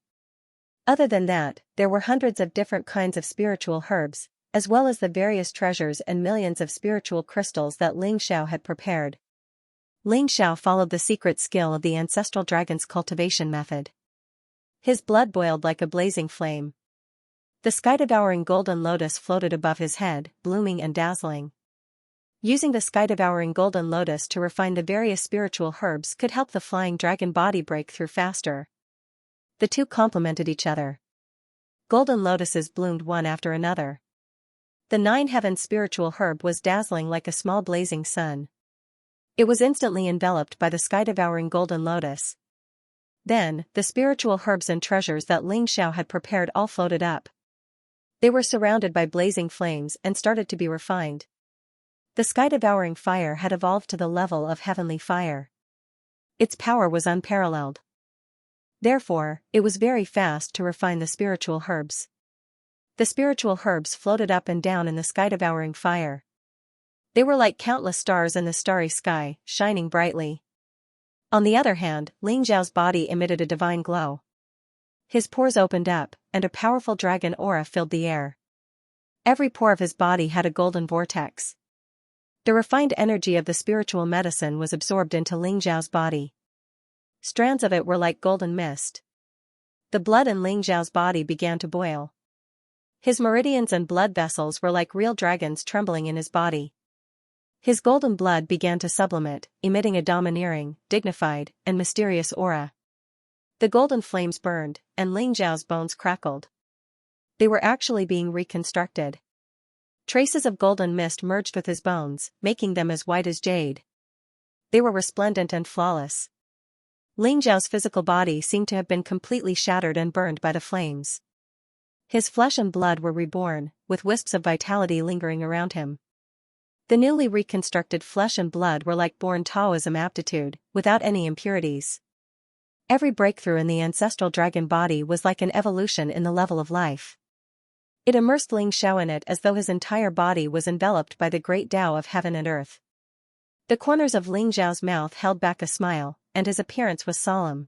Other than that, there were hundreds of different kinds of spiritual herbs, as well as the various treasures and millions of spiritual crystals that Ling Xiao had prepared. Ling Xiao followed the secret skill of the ancestral dragon's cultivation method. His blood boiled like a blazing flame. The sky-devouring golden lotus floated above his head, blooming and dazzling. Using the sky-devouring golden lotus to refine the various spiritual herbs could help the flying dragon body break through faster. The two complemented each other. Golden lotuses bloomed one after another. The Nine Heavens spiritual herb was dazzling like a small blazing sun. It was instantly enveloped by the sky-devouring golden lotus. Then, the spiritual herbs and treasures that Ling Xiao had prepared all floated up. They were surrounded by blazing flames and started to be refined. The sky-devouring fire had evolved to the level of heavenly fire. Its power was unparalleled. Therefore, it was very fast to refine the spiritual herbs. The spiritual herbs floated up and down in the sky-devouring fire. They were like countless stars in the starry sky, shining brightly. On the other hand, Ling Xiao's body emitted a divine glow. His pores opened up, and a powerful dragon aura filled the air. Every pore of his body had a golden vortex. The refined energy of the spiritual medicine was absorbed into Ling Xiao's body. Strands of it were like golden mist. The blood in Ling Xiao's body began to boil. His meridians and blood vessels were like real dragons trembling in his body. His golden blood began to sublimate, emitting a domineering, dignified, and mysterious aura. The golden flames burned, and Ling Xiao's bones crackled. They were actually being reconstructed. Traces of golden mist merged with his bones, making them as white as jade. They were resplendent and flawless. Ling Xiao's physical body seemed to have been completely shattered and burned by the flames. His flesh and blood were reborn, with wisps of vitality lingering around him. The newly reconstructed flesh and blood were like born Taoism aptitude, without any impurities. Every breakthrough in the ancestral dragon body was like an evolution in the level of life. It immersed Ling Xiao in it as though his entire body was enveloped by the great Tao of heaven and earth. The corners of Ling Xiao's mouth held back a smile, and his appearance was solemn.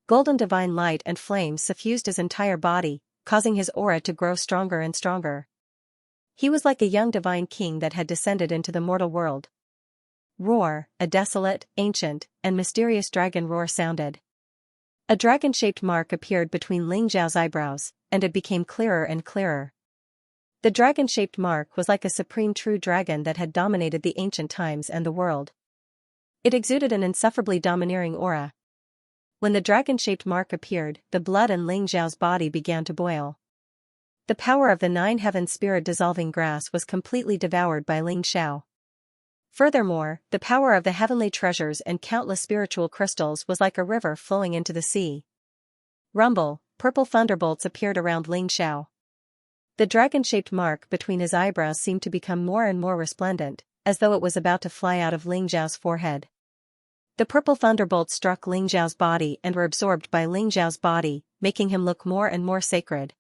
Golden divine light and flames suffused his entire body, causing his aura to grow stronger and stronger. He was like a young divine king that had descended into the mortal world. Roar, a desolate, ancient, and mysterious dragon roar sounded. A dragon-shaped mark appeared between Ling Xiao's eyebrows, and it became clearer and clearer. The dragon-shaped mark was like a supreme true dragon that had dominated the ancient times and the world. It exuded an insufferably domineering aura. When the dragon-shaped mark appeared, the blood in Ling Xiao's body began to boil. The power of the Nine Heavens spirit-dissolving grass was completely devoured by Ling Xiao. Furthermore, the power of the heavenly treasures and countless spiritual crystals was like a river flowing into the sea. Rumble, purple thunderbolts appeared around Ling Xiao. The dragon-shaped mark between his eyebrows seemed to become more and more resplendent, as though it was about to fly out of Ling Xiao's forehead. The purple thunderbolts struck Ling Xiao's body and were absorbed by Ling Xiao's body, making him look more and more sacred.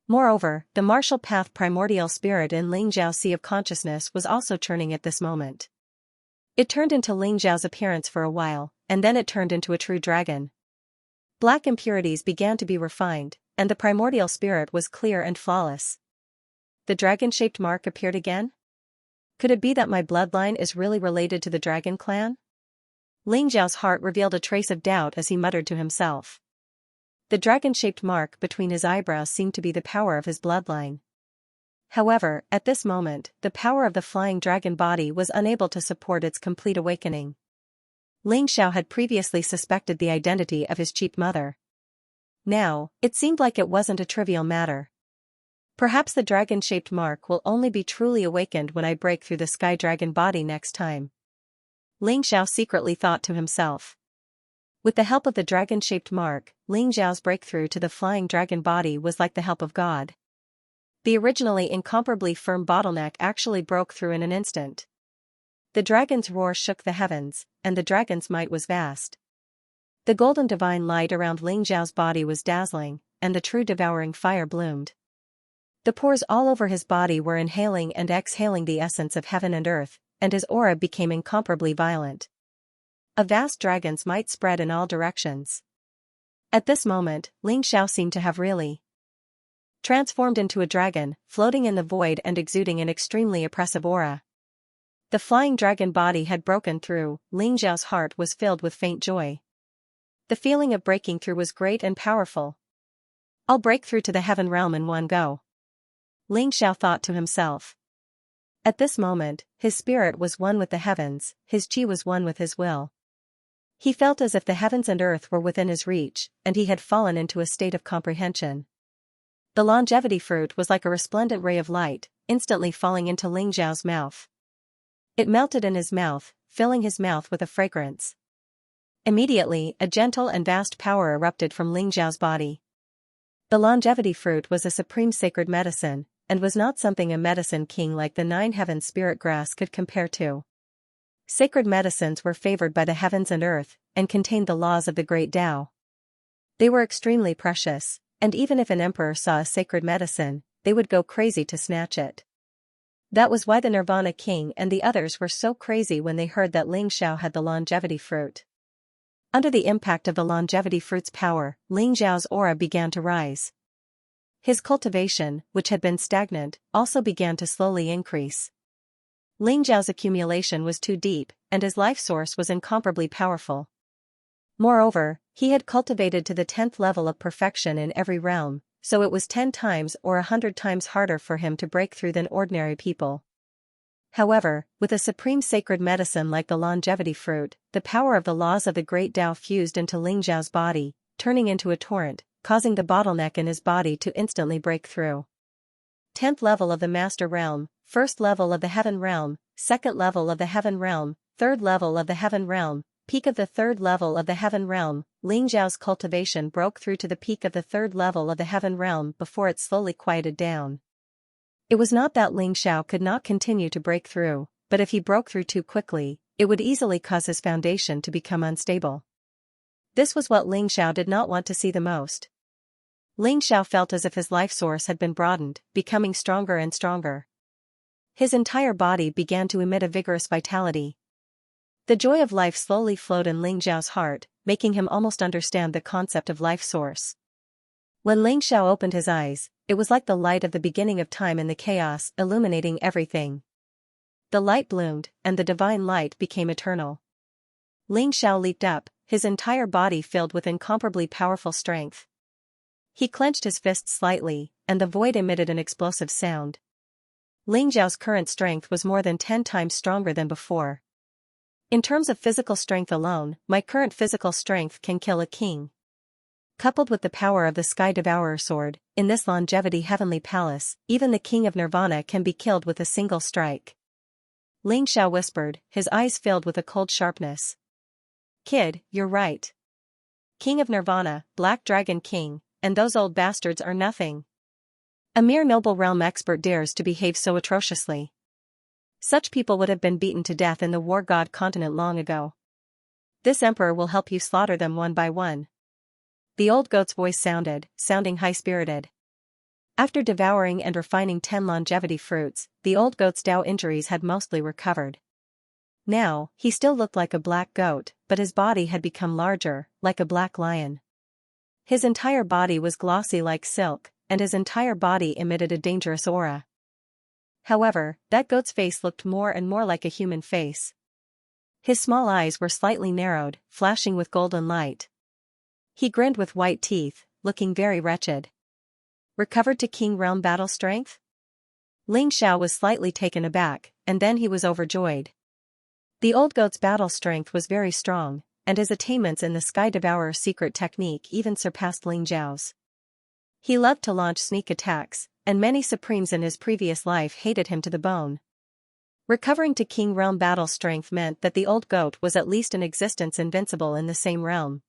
Moreover, the martial path primordial spirit in Ling Xiao's sea of consciousness was also churning at this moment. It turned into Ling Xiao's appearance for a while, and then it turned into a true dragon. Black impurities began to be refined, and the primordial spirit was clear and flawless. The dragon-shaped mark appeared again? Could it be that my bloodline is really related to the dragon clan? Ling Xiao's heart revealed a trace of doubt as he muttered to himself. The dragon-shaped mark between his eyebrows seemed to be the power of his bloodline. However, at this moment, the power of the flying dragon body was unable to support its complete awakening. Ling Xiao had previously suspected the identity of his cheap mother. Now, it seemed like it wasn't a trivial matter. Perhaps the dragon-shaped mark will only be truly awakened when I break through the sky dragon body next time. Ling Xiao secretly thought to himself. With the help of the dragon-shaped mark, Ling Xiao's breakthrough to the flying dragon body was like the help of God. The originally incomparably firm bottleneck actually broke through in an instant. The dragon's roar shook the heavens, and the dragon's might was vast. The golden divine light around Ling Xiao's body was dazzling, and the true devouring fire bloomed. The pores all over his body were inhaling and exhaling the essence of heaven and earth, and his aura became incomparably violent. A vast dragon's might spread in all directions. At this moment, Ling Xiao seemed to have really transformed into a dragon, floating in the void and exuding an extremely oppressive aura. The flying dragon body had broken through. Ling Xiao's heart was filled with faint joy. The feeling of breaking through was great and powerful. I'll break through to the heaven realm in one go. Ling Xiao thought to himself. At this moment, his spirit was one with the heavens, his qi was one with his will. He felt as if the heavens and earth were within his reach, and he had fallen into a state of comprehension. The longevity fruit was like a resplendent ray of light, instantly falling into Ling Xiao's mouth. It melted in his mouth, filling his mouth with a fragrance. Immediately, a gentle and vast power erupted from Ling Xiao's body. The longevity fruit was a supreme sacred medicine, and was not something a medicine king like the nine heavens spirit grass could compare to. Sacred medicines were favored by the heavens and earth, and contained the laws of the great Tao. They were extremely precious, and even if an emperor saw a sacred medicine, they would go crazy to snatch it. That was why the Nirvana king and the others were so crazy when they heard that Ling Xiao had the longevity fruit. Under the impact of the longevity fruit's power, Ling Xiao's aura began to rise. His cultivation, which had been stagnant, also began to slowly increase. Ling Xiao's accumulation was too deep, and his life source was incomparably powerful. Moreover, he had cultivated to the 10th level of perfection in every realm, so it was 10 times or 100 times harder for him to break through than ordinary people. However, with a supreme sacred medicine like the longevity fruit, the power of the laws of the great Tao fused into Ling Xiao's body, turning into a torrent, causing the bottleneck in his body to instantly break through. 10th level of the Master Realm, 1st level of the Heaven Realm, 2nd level of the Heaven Realm, 3rd level of the Heaven Realm, peak of the 3rd level of the Heaven Realm. Ling Xiao's cultivation broke through to the peak of the 3rd level of the Heaven Realm before it slowly quieted down. It was not that Ling Xiao could not continue to break through, but if he broke through too quickly, it would easily cause his foundation to become unstable. This was what Ling Xiao did not want to see the most. Ling Xiao felt as if his life source had been broadened, becoming stronger and stronger. His entire body began to emit a vigorous vitality. The joy of life slowly flowed in Ling Xiao's heart, making him almost understand the concept of life source. When Ling Xiao opened his eyes, it was like the light of the beginning of time in the chaos, illuminating everything. The light bloomed, and the divine light became eternal. Ling Xiao leaped up, his entire body filled with incomparably powerful strength. He clenched his fists slightly, and the void emitted an explosive sound. Ling Xiao's current strength was more than 10 times stronger than before. In terms of physical strength alone, my current physical strength can kill a king. Coupled with the power of the Sky Devourer sword, in this longevity heavenly palace, even the king of Nirvana can be killed with a single strike. Ling Xiao whispered, his eyes filled with a cold sharpness. Kid, you're right. King of Nirvana, Black Dragon King, and those old bastards are nothing. A mere noble realm expert dares to behave so atrociously. Such people would have been beaten to death in the War God continent long ago. This emperor will help you slaughter them one by one. The old goat's voice sounding high-spirited. After devouring and refining 10 longevity fruits, the old goat's Tao injuries had mostly recovered. Now, he still looked like a black goat, but his body had become larger, like a black lion. His entire body was glossy like silk, and his entire body emitted a dangerous aura. However, that goat's face looked more and more like a human face. His small eyes were slightly narrowed, flashing with golden light. He grinned with white teeth, looking very wretched. Recovered to King Realm battle strength? Ling Xiao was slightly taken aback, and then he was overjoyed. The old goat's battle strength was very strong, and his attainments in the Sky Devourer's secret technique even surpassed Ling Xiao's. He loved to launch sneak attacks, and many supremes in his previous life hated him to the bone. Recovering to King Realm battle strength meant that the old goat was at least in existence invincible in the same realm.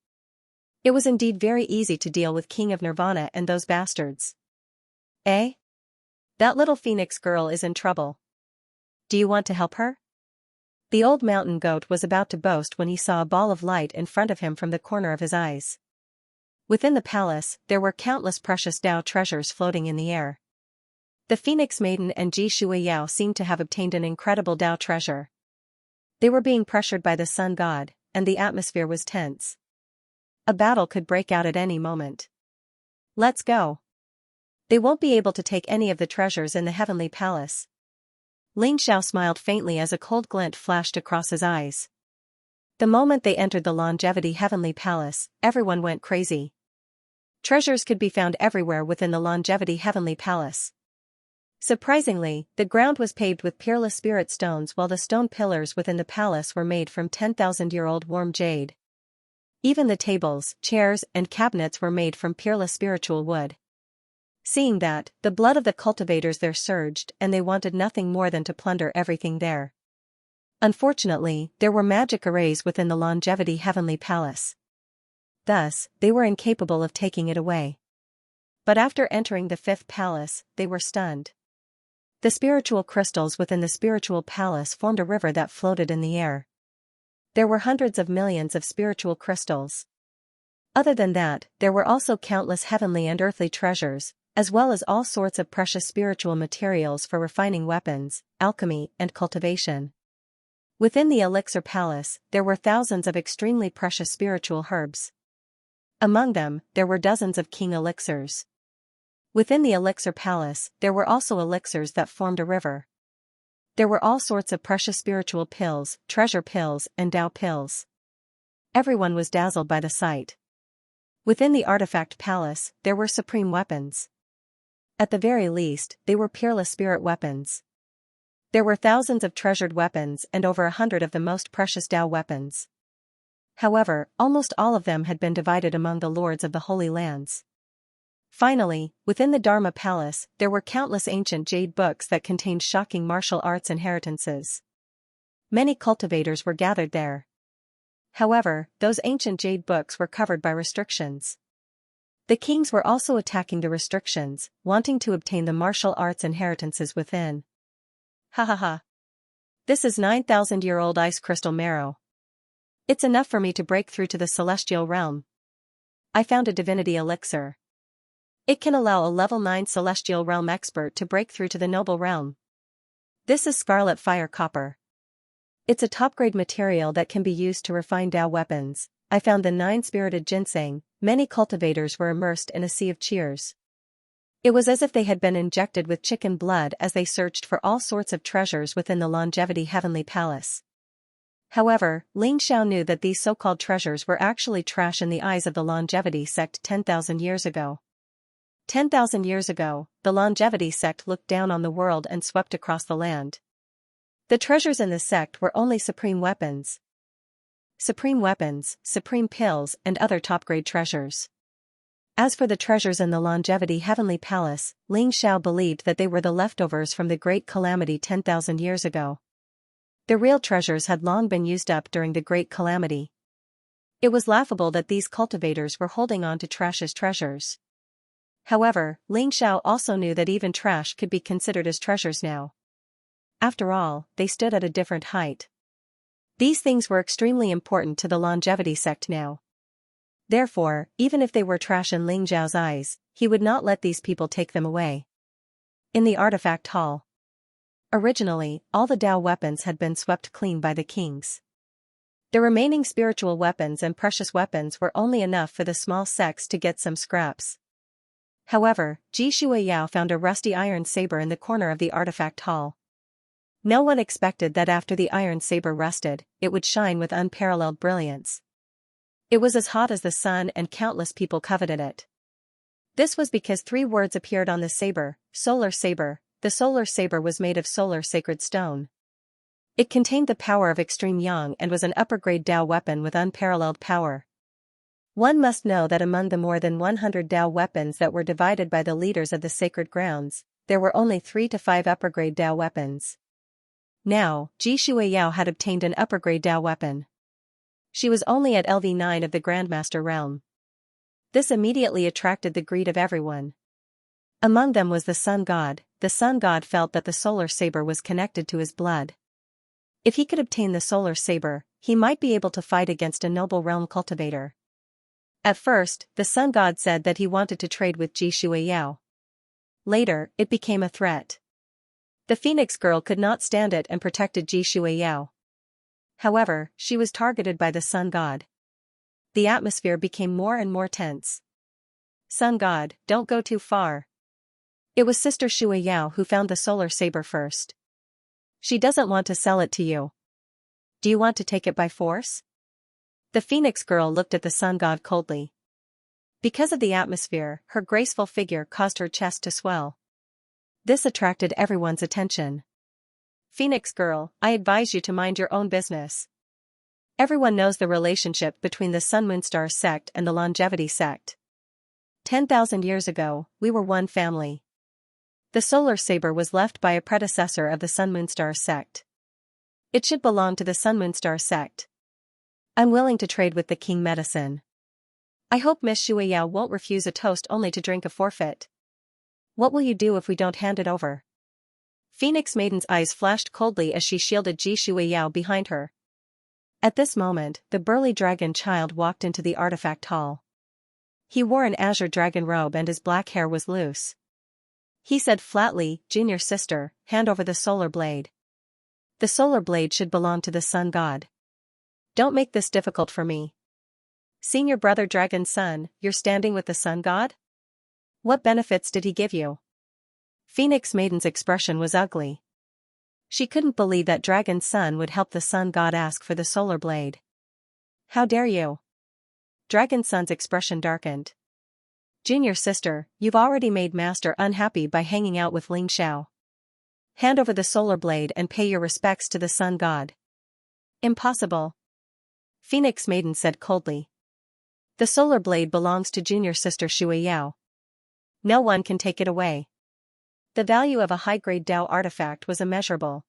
It was indeed very easy to deal with King of Nirvana and those bastards. Eh? That little phoenix girl is in trouble. Do you want to help her? The old mountain goat was about to boast when he saw a ball of light in front of him from the corner of his eyes. Within the palace, there were countless precious Dao treasures floating in the air. The Phoenix Maiden and Ji Shuiyao seemed to have obtained an incredible Dao treasure. They were being pressured by the sun god, and the atmosphere was tense. A battle could break out at any moment. Let's go. They won't be able to take any of the treasures in the heavenly palace. Ling Xiao smiled faintly as a cold glint flashed across his eyes. The moment they entered the Longevity Heavenly Palace, everyone went crazy. Treasures could be found everywhere within the Longevity Heavenly Palace. Surprisingly, the ground was paved with peerless spirit stones while the stone pillars within the palace were made from 10,000-year-old warm jade. Even the tables, chairs, and cabinets were made from peerless spiritual wood. Seeing that, the blood of the cultivators there surged and they wanted nothing more than to plunder everything there. Unfortunately, there were magic arrays within the Longevity Heavenly Palace. Thus, they were incapable of taking it away. But after entering the fifth palace, they were stunned. The spiritual crystals within the spiritual palace formed a river that floated in the air. There were hundreds of millions of spiritual crystals. Other than that, there were also countless heavenly and earthly treasures, as well as all sorts of precious spiritual materials for refining weapons, alchemy, and cultivation. Within the Elixir Palace, there were thousands of extremely precious spiritual herbs. Among them, there were dozens of king elixirs. Within the Elixir Palace, there were also elixirs that formed a river. There were all sorts of precious spiritual pills, treasure pills, and Dao pills. Everyone was dazzled by the sight. Within the Artifact Palace, there were supreme weapons. At the very least, they were peerless spirit weapons. There were thousands of treasured weapons and over 100 of the most precious Dao weapons. However, almost all of them had been divided among the lords of the Holy Lands. Finally, within the Dharma Palace, there were countless ancient jade books that contained shocking martial arts inheritances. Many cultivators were gathered there. However, those ancient jade books were covered by restrictions. The kings were also attacking the restrictions, wanting to obtain the martial arts inheritances within. Ha ha ha. This is 9,000-year-old ice crystal marrow. It's enough for me to break through to the celestial realm. I found a divinity elixir. It can allow a level 9 celestial realm expert to break through to the noble realm. This is scarlet fire copper. It's a top-grade material that can be used to refine Dao weapons. I found the 9-spirited ginseng. Many cultivators were immersed in a sea of cheers. It was as if they had been injected with chicken blood as they searched for all sorts of treasures within the Longevity Heavenly Palace. However, Ling Xiao knew that these so-called treasures were actually trash in the eyes of the Longevity sect 10,000 years ago. 10,000 years ago, the Longevity sect looked down on the world and swept across the land. The treasures in this sect were only supreme weapons, supreme pills, and other top-grade treasures. As for the treasures in the Longevity Heavenly Palace, Ling Xiao believed that they were the leftovers from the Great Calamity 10,000 years ago. The real treasures had long been used up during the Great Calamity. It was laughable that these cultivators were holding on to trash as treasures. However, Ling Xiao also knew that even trash could be considered as treasures now. After all, they stood at a different height. These things were extremely important to the Longevity sect now. Therefore, even if they were trash in Ling Xiao's eyes, he would not let these people take them away. In the Artifact Hall. Originally, all the Dao weapons had been swept clean by the kings. The remaining spiritual weapons and precious weapons were only enough for the small sects to get some scraps. However, Ji Shuiyao found a rusty iron saber in the corner of the Artifact Hall. No one expected that after the iron saber rusted, it would shine with unparalleled brilliance. It was as hot as the sun and countless people coveted it. This was because 3 words appeared on the saber: Solar Saber. The solar saber was made of solar sacred stone. It contained the power of extreme yang and was an upper-grade Dao weapon with unparalleled power. One must know that among the more than 100 Dao weapons that were divided by the leaders of the sacred grounds, there were only 3 to 5 upper-grade Dao weapons. Now, Ji Shuiyao had obtained an upper-grade Dao weapon. She was only at LV9 of the Grandmaster realm. This immediately attracted the greed of everyone. Among them was the Sun God. The Sun God felt that the solar saber was connected to his blood. If he could obtain the solar saber, he might be able to fight against a noble realm cultivator. At first, the Sun God said that he wanted to trade with Ji Shuiyao. Later, it became a threat. The Phoenix girl could not stand it and protected Ji Shuiyao. However, she was targeted by the Sun God. The atmosphere became more and more tense. Sun God, don't go too far. It was Sister Shuiyao who found the solar saber first. She doesn't want to sell it to you. Do you want to take it by force? The Phoenix girl looked at the Sun God coldly. Because of the atmosphere, her graceful figure caused her chest to swell. This attracted everyone's attention. Phoenix girl, I advise you to mind your own business. Everyone knows the relationship between the Sun Moon Star sect and the Longevity sect. 10,000 years ago, we were one family. The solar saber was left by a predecessor of the Sun Moon Star sect. It should belong to the Sun Moon Star sect. I'm willing to trade with the King Medicine. I hope Miss Shuiyao won't refuse a toast only to drink a forfeit. What will you do if we don't hand it over? Phoenix Maiden's eyes flashed coldly as she shielded Ji Shuiyao behind her. At this moment, the burly dragon child walked into the artifact hall. He wore an azure dragon robe and his black hair was loose. He said flatly, Junior sister, hand over the solar blade. The solar blade should belong to the Sun God. Don't make this difficult for me. Senior brother Dragon Son, you're standing with the Sun God? What benefits did he give you? Phoenix Maiden's expression was ugly. She couldn't believe that Dragon Son would help the Sun God ask for the solar blade. How dare you? Dragon Son's expression darkened. Junior sister, you've already made Master unhappy by hanging out with Ling Xiao. Hand over the solar blade and pay your respects to the Sun God. Impossible. Phoenix Maiden said coldly. The solar blade belongs to Junior sister Shuiyao. No one can take it away. The value of a high-grade Dao artifact was immeasurable.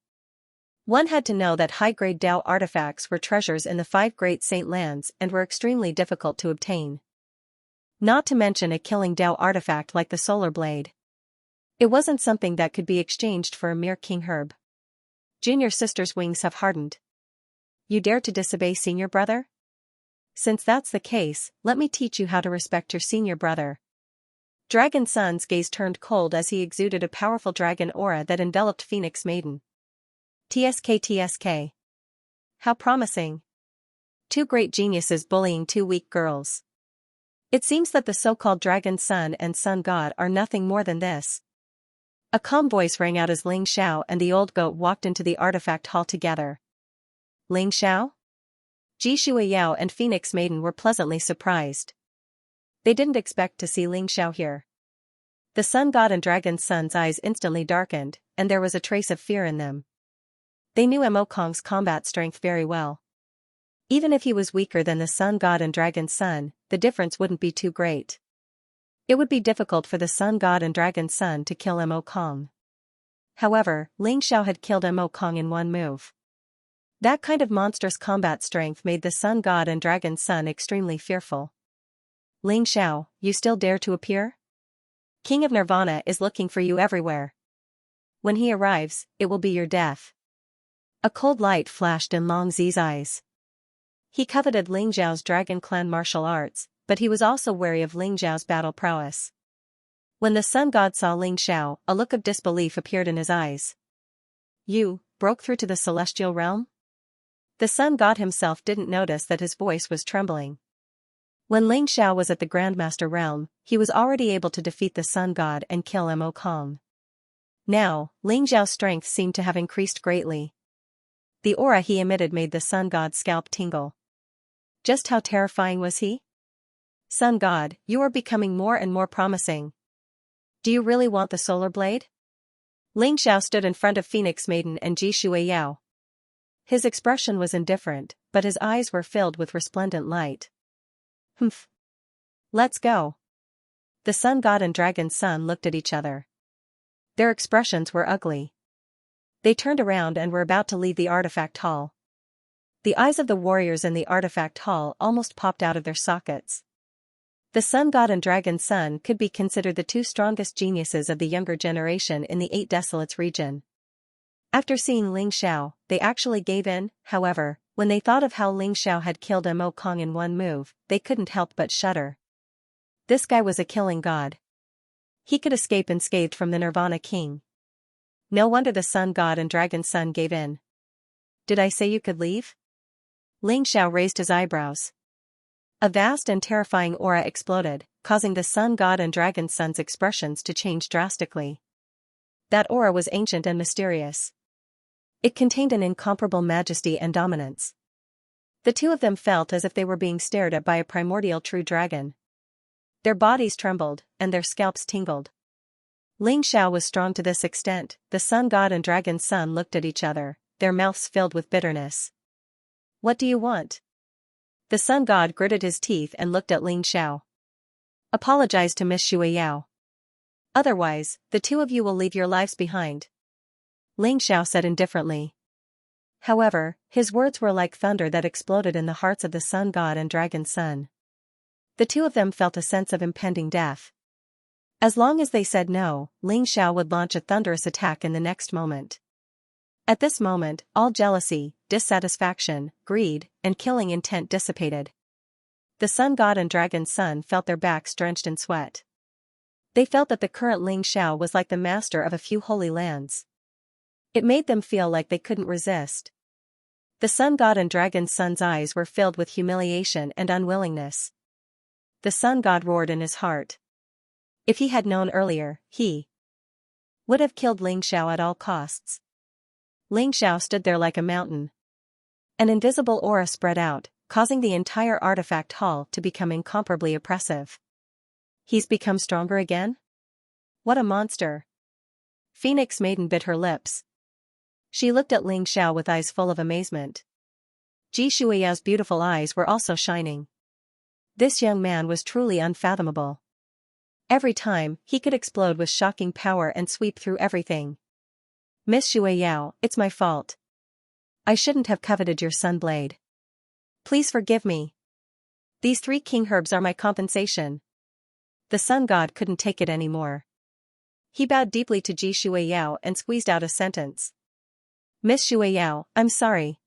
One had to know that high-grade Dao artifacts were treasures in the 5 Great Saint Lands and were extremely difficult to obtain. Not to mention a killing Dao artifact like the solar blade. It wasn't something that could be exchanged for a mere king herb. Junior sister's wings have hardened. You dare to disobey senior brother? Since that's the case, let me teach you how to respect your senior brother. Dragon Son's gaze turned cold as he exuded a powerful dragon aura that enveloped Phoenix Maiden. TSK. How promising. 2 great geniuses bullying 2 weak girls. It seems that the so-called Dragon Son and Sun God are nothing more than this. A calm voice rang out as Ling Xiao and the old goat walked into the artifact hall together. Ling Xiao? Ji Shuiyao and Phoenix Maiden were pleasantly surprised. They didn't expect to see Ling Xiao here. The Sun God and Dragon Son's eyes instantly darkened, and there was a trace of fear in them. They knew Mo Kong's combat strength very well. Even if he was weaker than the Sun God and Dragon Son, the difference wouldn't be too great. It would be difficult for the Sun God and Dragon Son to kill Mo Kong. However, Ling Xiao had killed Mo Kong in one move. That kind of monstrous combat strength made the Sun God and Dragon Son extremely fearful. Ling Xiao, you still dare to appear? King of Nirvana is looking for you everywhere. When he arrives, it will be your death. A cold light flashed in Long Zi's eyes. He coveted Ling Xiao's Dragon Clan martial arts, but he was also wary of Ling Xiao's battle prowess. When the Sun God saw Ling Xiao, a look of disbelief appeared in his eyes. You broke through to the celestial realm? The Sun God himself didn't notice that his voice was trembling. When Ling Xiao was at the Grandmaster realm, he was already able to defeat the Sun God and kill Mo Kong. Now, Ling Xiao's strength seemed to have increased greatly. The aura he emitted made the Sun God's scalp tingle. Just how terrifying was he? Sun God, you are becoming more and more promising. Do you really want the solar blade? Ling Xiao stood in front of Phoenix Maiden and Ji Shuiyao. His expression was indifferent, but his eyes were filled with resplendent light. Humph. Let's go. The sun god and dragon son looked at each other. Their expressions were ugly. They turned around and were about to leave the artifact hall. The eyes of the warriors in the artifact hall almost popped out of their sockets. The sun god and dragon son could be considered the two strongest geniuses of the younger generation in the Eight Desolates region. After seeing Ling Xiao, they actually gave in. However, when they thought of how Ling Xiao had killed Mo Kong in one move, they couldn't help but shudder. This guy was a killing god. He could escape unscathed from the Nirvana King. No wonder the sun god and dragon son gave in. Did I say you could leave? Ling Xiao raised his eyebrows. A vast and terrifying aura exploded, causing the sun god and dragon son's expressions to change drastically. That aura was ancient and mysterious. It contained an incomparable majesty and dominance. The two of them felt as if they were being stared at by a primordial true dragon. Their bodies trembled, and their scalps tingled. Ling Xiao was strong to this extent. The sun god and dragon son looked at each other, their mouths filled with bitterness. What do you want? The sun god gritted his teeth and looked at Ling Xiao. Apologize to Miss Xueyao. Otherwise, the two of you will leave your lives behind. Ling Xiao said indifferently. However, his words were like thunder that exploded in the hearts of the sun god and dragon son. The two of them felt a sense of impending death. As long as they said no, Ling Xiao would launch a thunderous attack in the next moment. At this moment, all jealousy, dissatisfaction, greed, and killing intent dissipated. The sun god and dragon son felt their backs drenched in sweat. They felt that the current Ling Xiao was like the master of a few holy lands. It made them feel like they couldn't resist. The sun god and dragon son's eyes were filled with humiliation and unwillingness. The sun god roared in his heart. If he had known earlier, he would have killed Ling Xiao at all costs. Ling Xiao stood there like a mountain. An invisible aura spread out, causing the entire artifact hall to become incomparably oppressive. He's become stronger again? What a monster! Phoenix Maiden bit her lips. She looked at Ling Xiao with eyes full of amazement. Ji Shuiyao's beautiful eyes were also shining. This young man was truly unfathomable. Every time, he could explode with shocking power and sweep through everything. Miss Xueyao, it's my fault. I shouldn't have coveted your sun blade. Please forgive me. These 3 king herbs are my compensation. The sun god couldn't take it anymore. He bowed deeply to Ji Shueyao and squeezed out a sentence. Miss Xueyao, I'm sorry.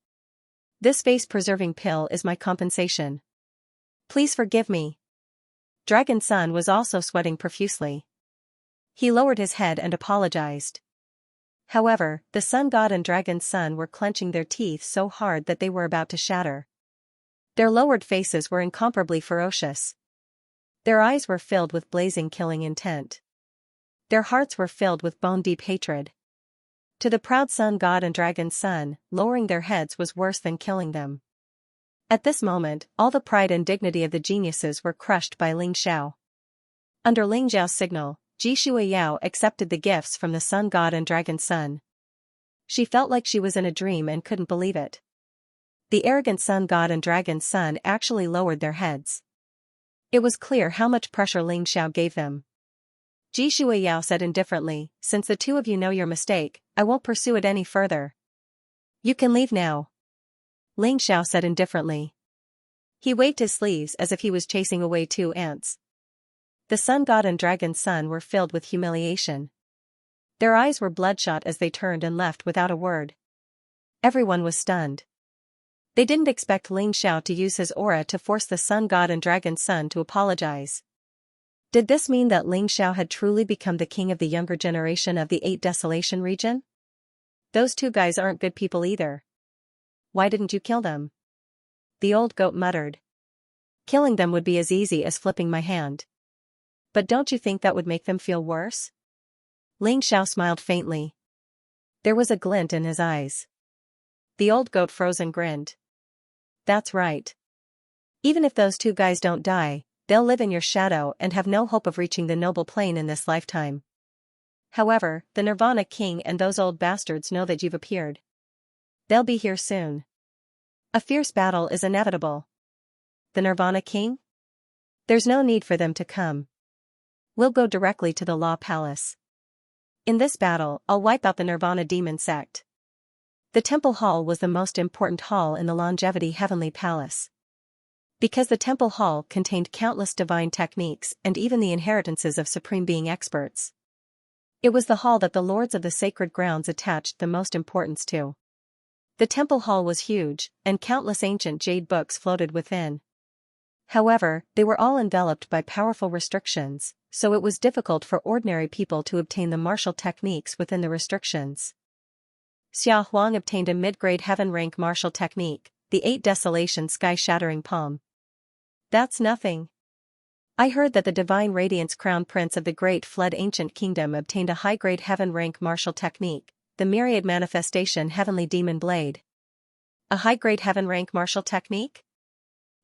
This face-preserving pill is my compensation. Please forgive me. Dragon Sun was also sweating profusely. He lowered his head and apologized. However, the sun god and dragon son were clenching their teeth so hard that they were about to shatter. Their lowered faces were incomparably ferocious. Their eyes were filled with blazing killing intent. Their hearts were filled with bone-deep hatred. To the proud sun god and dragon son, lowering their heads was worse than killing them. At this moment, all the pride and dignity of the geniuses were crushed by Ling Xiao. Under Ling Xiao's signal, Ji Shuiyao accepted the gifts from the sun god and dragon son. She felt like she was in a dream and couldn't believe it. The arrogant sun god and dragon son actually lowered their heads. It was clear how much pressure Ling Xiao gave them. Ji Shuiyao said indifferently, since the two of you know your mistake, I won't pursue it any further. You can leave now. Ling Xiao said indifferently. He waved his sleeves as if he was chasing away 2 ants. The sun god and dragon son were filled with humiliation. Their eyes were bloodshot as they turned and left without a word. Everyone was stunned. They didn't expect Ling Xiao to use his aura to force the sun god and dragon son to apologize. Did this mean that Ling Xiao had truly become the king of the younger generation of the 8 Desolation region? Those 2 guys aren't good people either. Why didn't you kill them? The old goat muttered. Killing them would be as easy as flipping my hand. But don't you think that would make them feel worse? Ling Xiao smiled faintly. There was a glint in his eyes. The old goat froze and grinned. That's right. Even if those 2 guys don't die, they'll live in your shadow and have no hope of reaching the noble plane in this lifetime. However, the Nirvana King and those old bastards know that you've appeared. They'll be here soon. A fierce battle is inevitable. The Nirvana King? There's no need for them to come. We'll go directly to the Law Palace. In this battle, I'll wipe out the Nirvana demon sect. The Temple Hall was the most important hall in the Longevity Heavenly Palace. Because the Temple Hall contained countless divine techniques and even the inheritances of Supreme Being experts. It was the hall that the Lords of the Sacred Grounds attached the most importance to. The Temple Hall was huge, and countless ancient jade books floated within. However, they were all enveloped by powerful restrictions, so it was difficult for ordinary people to obtain the martial techniques within the restrictions. Xia Huang obtained a mid-grade heaven rank martial technique, the 8 Desolation Sky-Shattering Palm. That's nothing. I heard that the Divine Radiance Crown Prince of the Great Fled Ancient Kingdom obtained a high-grade heaven rank martial technique, the Myriad Manifestation Heavenly Demon Blade. A high-grade heaven rank martial technique?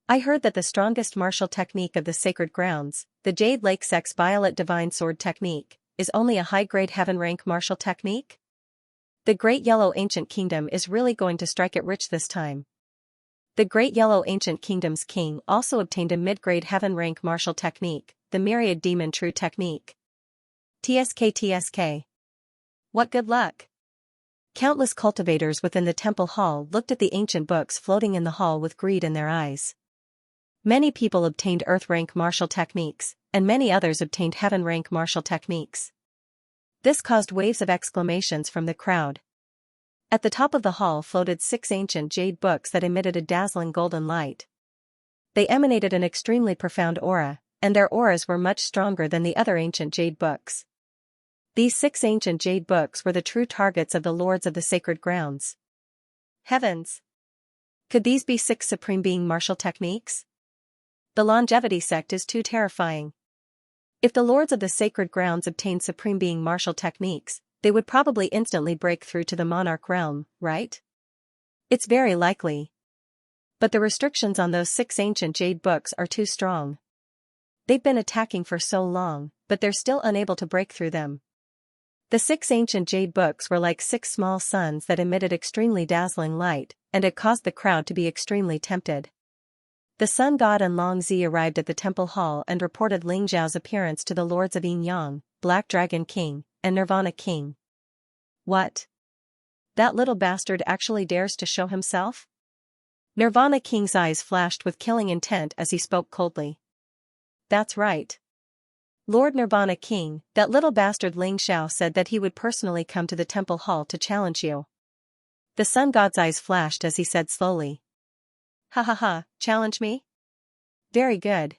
I heard that the strongest martial technique of the Sacred Grounds, the Jade Lake Sex Violet Divine Sword Technique, is only a high-grade heaven rank martial technique? The Great Yellow Ancient Kingdom is really going to strike it rich this time. The Great Yellow Ancient Kingdom's king also obtained a mid-grade heaven rank martial technique, the Myriad Demon True Technique. TSK. What good luck! Countless cultivators within the Temple Hall looked at the ancient books floating in the hall with greed in their eyes. Many people obtained Earth rank martial techniques, and many others obtained Heaven rank martial techniques. This caused waves of exclamations from the crowd. At the top of the hall floated 6 ancient jade books that emitted a dazzling golden light. They emanated an extremely profound aura, and their auras were much stronger than the other ancient jade books. These 6 ancient jade books were the true targets of the Lords of the Sacred Grounds. Heavens! Could these be 6 Supreme Being martial techniques? The Longevity sect is too terrifying. If the Lords of the Sacred Grounds obtained Supreme Being martial techniques, they would probably instantly break through to the Monarch realm, right? It's very likely. But the restrictions on those 6 ancient jade books are too strong. They've been attacking for so long, but they're still unable to break through them. The 6 ancient jade books were like 6 small suns that emitted extremely dazzling light, and it caused the crowd to be extremely tempted. The Sun God and Long Zi arrived at the Temple Hall and reported Ling Zhao's appearance to the Lords of Yin Yang, Black Dragon King, and Nirvana King. What? That little bastard actually dares to show himself? Nirvana King's eyes flashed with killing intent as he spoke coldly. That's right. Lord Nirvana King, that little bastard Ling Xiao said that he would personally come to the Temple Hall to challenge you. The Sun God's eyes flashed as he said slowly. Ha ha ha, challenge me? Very good.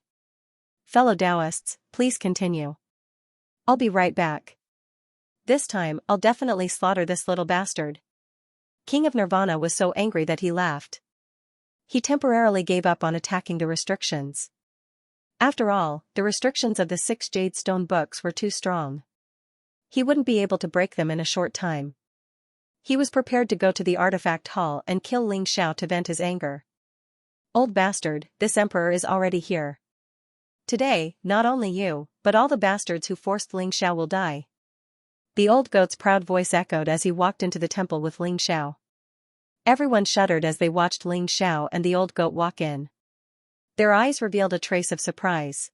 Fellow Taoists, please continue. I'll be right back. This time, I'll definitely slaughter this little bastard. King of Nirvana was so angry that he laughed. He temporarily gave up on attacking the restrictions. After all, the restrictions of the 6 jade stone books were too strong. He wouldn't be able to break them in a short time. He was prepared to go to the artifact hall and kill Ling Xiao to vent his anger. Old bastard, this emperor is already here. Today, not only you, but all the bastards who forced Ling Xiao will die. The old goat's proud voice echoed as he walked into the temple with Ling Xiao. Everyone shuddered as they watched Ling Xiao and the old goat walk in. Their eyes revealed a trace of surprise.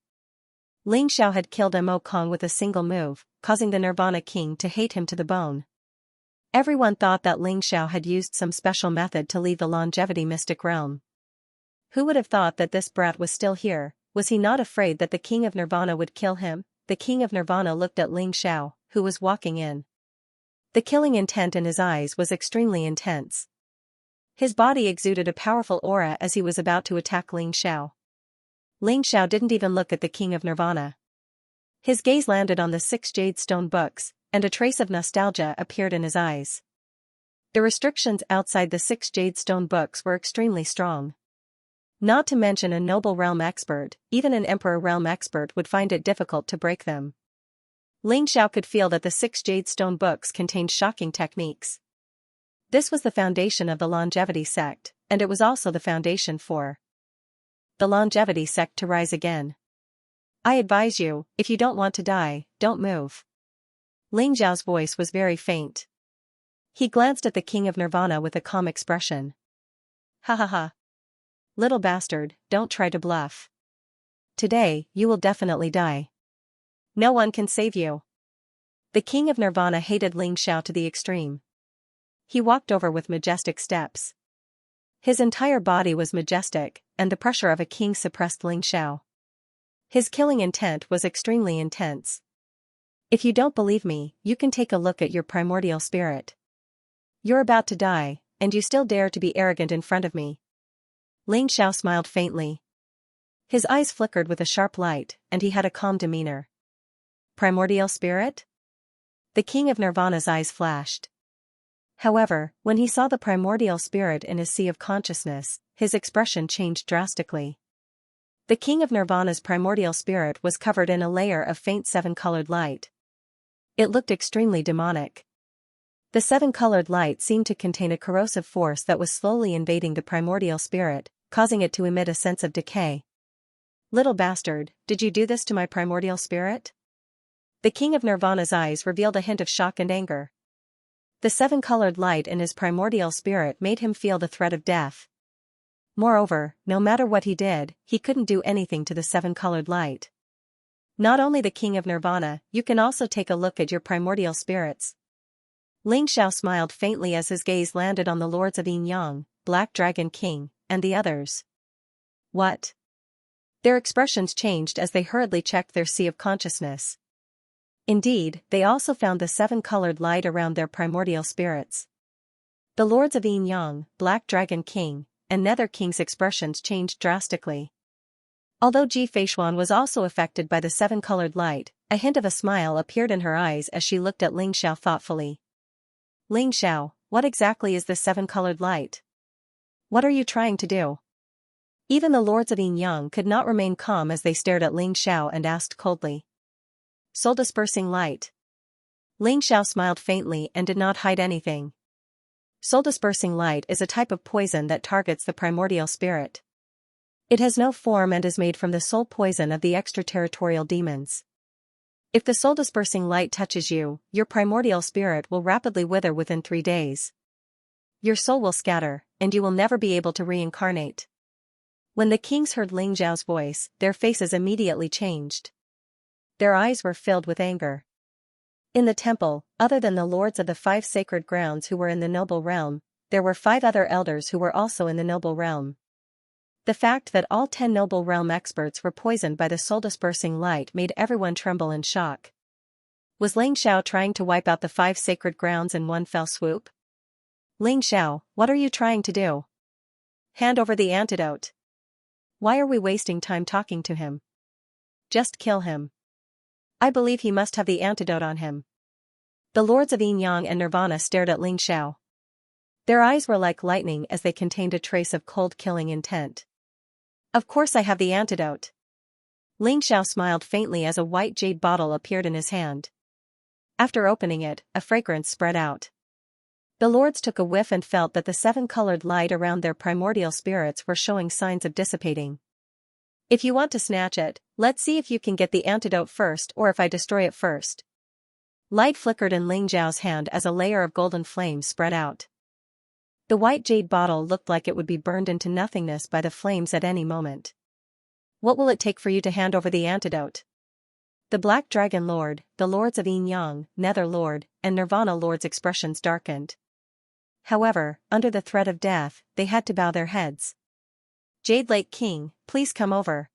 Ling Xiao had killed Mo Kong with a single move, causing the Nirvana King to hate him to the bone. Everyone thought that Ling Xiao had used some special method to leave the Longevity Mystic Realm. Who would have thought that this brat was still here? Was he not afraid that the King of Nirvana would kill him? The King of Nirvana looked at Ling Xiao, who was walking in. The killing intent in his eyes was extremely intense. His body exuded a powerful aura as he was about to attack Ling Xiao. Ling Xiao didn't even look at the King of Nirvana. His gaze landed on the 6 jade stone books, and a trace of nostalgia appeared in his eyes. The restrictions outside the 6 jade stone books were extremely strong. Not to mention a noble realm expert, even an emperor realm expert would find it difficult to break them. Ling Xiao could feel that the 6 jade stone books contained shocking techniques. This was the foundation of the Longevity sect, and it was also the foundation for the Longevity sect to rise again. I advise you, if you don't want to die, don't move. Ling Zhao's voice was very faint. He glanced at the King of Nirvana with a calm expression. Ha ha ha. Little bastard, don't try to bluff. Today, you will definitely die. No one can save you. The King of Nirvana hated Ling Xiao to the extreme. He walked over with majestic steps. His entire body was majestic, and the pressure of a king suppressed Ling Xiao. His killing intent was extremely intense. If you don't believe me, you can take a look at your primordial spirit. You're about to die, and you still dare to be arrogant in front of me. Ling Xiao smiled faintly. His eyes flickered with a sharp light, and he had a calm demeanor. Primordial spirit? The King of Nirvana's eyes flashed. However, when he saw the primordial spirit in his sea of consciousness, his expression changed drastically. The King of Nirvana's primordial spirit was covered in a layer of faint seven-colored light. It looked extremely demonic. The seven-colored light seemed to contain a corrosive force that was slowly invading the primordial spirit, causing it to emit a sense of decay. Little bastard, did you do this to my primordial spirit? The King of Nirvana's eyes revealed a hint of shock and anger. The seven-colored light in his primordial spirit made him feel the threat of death. Moreover, no matter what he did, he couldn't do anything to the seven-colored light. Not only the King of Nirvana, you can also take a look at your primordial spirits. Ling Xiao smiled faintly as his gaze landed on the lords of Yin Yang, Black Dragon King, and the others. What? Their expressions changed as they hurriedly checked their sea of consciousness. Indeed, they also found the seven-colored light around their primordial spirits. The lords of Yin Yang, Black Dragon King, and Nether King's expressions changed drastically. Although Ji Feishuan was also affected by the seven-colored light, a hint of a smile appeared in her eyes as she looked at Ling Xiao thoughtfully. Ling Xiao, what exactly is this seven-colored light? What are you trying to do? Even the lords of Yin Yang could not remain calm as they stared at Ling Xiao and asked coldly. Soul-dispersing light. Ling Xiao smiled faintly and did not hide anything. Soul-dispersing light is a type of poison that targets the primordial spirit. It has no form and is made from the soul poison of the extraterritorial demons. If the soul-dispersing light touches you, your primordial spirit will rapidly wither within 3 days. Your soul will scatter, and you will never be able to reincarnate. When the kings heard Ling Xiao's voice, their faces immediately changed. Their eyes were filled with anger. In the temple, other than the lords of the 5 sacred grounds who were in the noble realm, there were 5 other elders who were also in the noble realm. The fact that all 10 noble realm experts were poisoned by the soul-dispersing light made everyone tremble in shock. Was Ling Xiao trying to wipe out the 5 sacred grounds in one fell swoop? Ling Xiao, what are you trying to do? Hand over the antidote. Why are we wasting time talking to him? Just kill him. I believe he must have the antidote on him. The lords of Yin Yang and Nirvana stared at Ling Xiao. Their eyes were like lightning as they contained a trace of cold killing intent. Of course I have the antidote. Ling Xiao smiled faintly as a white jade bottle appeared in his hand. After opening it, a fragrance spread out. The lords took a whiff and felt that the 7-colored light around their primordial spirits were showing signs of dissipating. If you want to snatch it, let's see if you can get the antidote first or if I destroy it first. Light flickered in Ling Xiao's hand as a layer of golden flames spread out. The white jade bottle looked like it would be burned into nothingness by the flames at any moment. What will it take for you to hand over the antidote? The Black Dragon Lord, the lords of Yin Yang, Nether Lord, and Nirvana Lord's expressions darkened. However, under the threat of death, they had to bow their heads. Jade Lake King, please come over.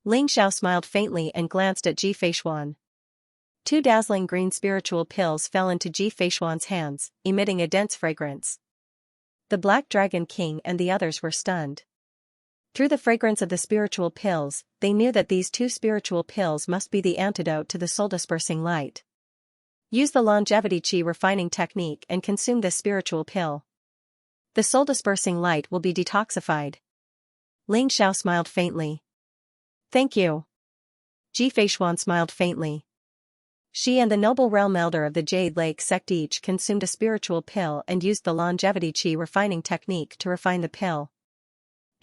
Ling Xiao smiled faintly and glanced at Ji Feishuan. 2 dazzling green spiritual pills fell into Ji Feishuan's hands, emitting a dense fragrance. The Black Dragon King and the others were stunned. Through the fragrance of the spiritual pills, they knew that these 2 spiritual pills must be the antidote to the soul-dispersing light. Use the longevity chi refining technique and consume this spiritual pill. The soul-dispersing light will be detoxified. Ling Xiao smiled faintly. Thank you. Ji Feishuan smiled faintly. She and the noble realm elder of the Jade Lake sect each consumed a spiritual pill and used the longevity chi refining technique to refine the pill.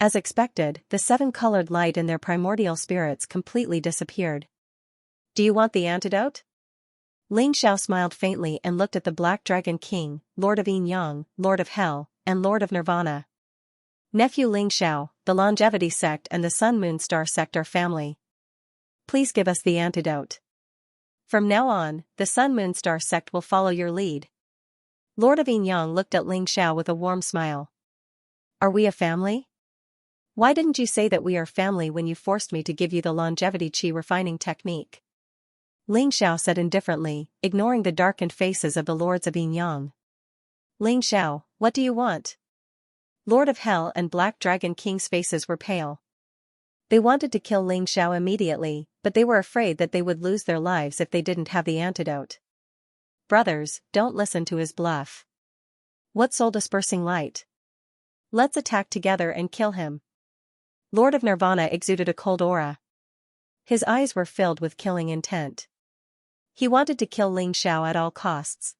As expected, the 7-colored light in their primordial spirits completely disappeared. Do you want the antidote? Ling Xiao smiled faintly and looked at the Black Dragon King, Lord of Yin Yang, Lord of Hell, and Lord of Nirvana. Nephew Ling Xiao, the Longevity Sect and the Sun Moon Star Sect are family. Please give us the antidote. From now on, the Sun Moon Star Sect will follow your lead. Lord of Yin Yang looked at Ling Xiao with a warm smile. Are we a family? Why didn't you say that we are family when you forced me to give you the longevity qi refining technique? Ling Xiao said indifferently, ignoring the darkened faces of the lords of Yin Yang. Ling Xiao, what do you want? Lord of Hell and Black Dragon King's faces were pale. They wanted to kill Ling Xiao immediately, but they were afraid that they would lose their lives if they didn't have the antidote. Brothers, don't listen to his bluff. What soul-dispersing light? Let's attack together and kill him. Lord of Nirvana exuded a cold aura. His eyes were filled with killing intent. He wanted to kill Ling Xiao at all costs.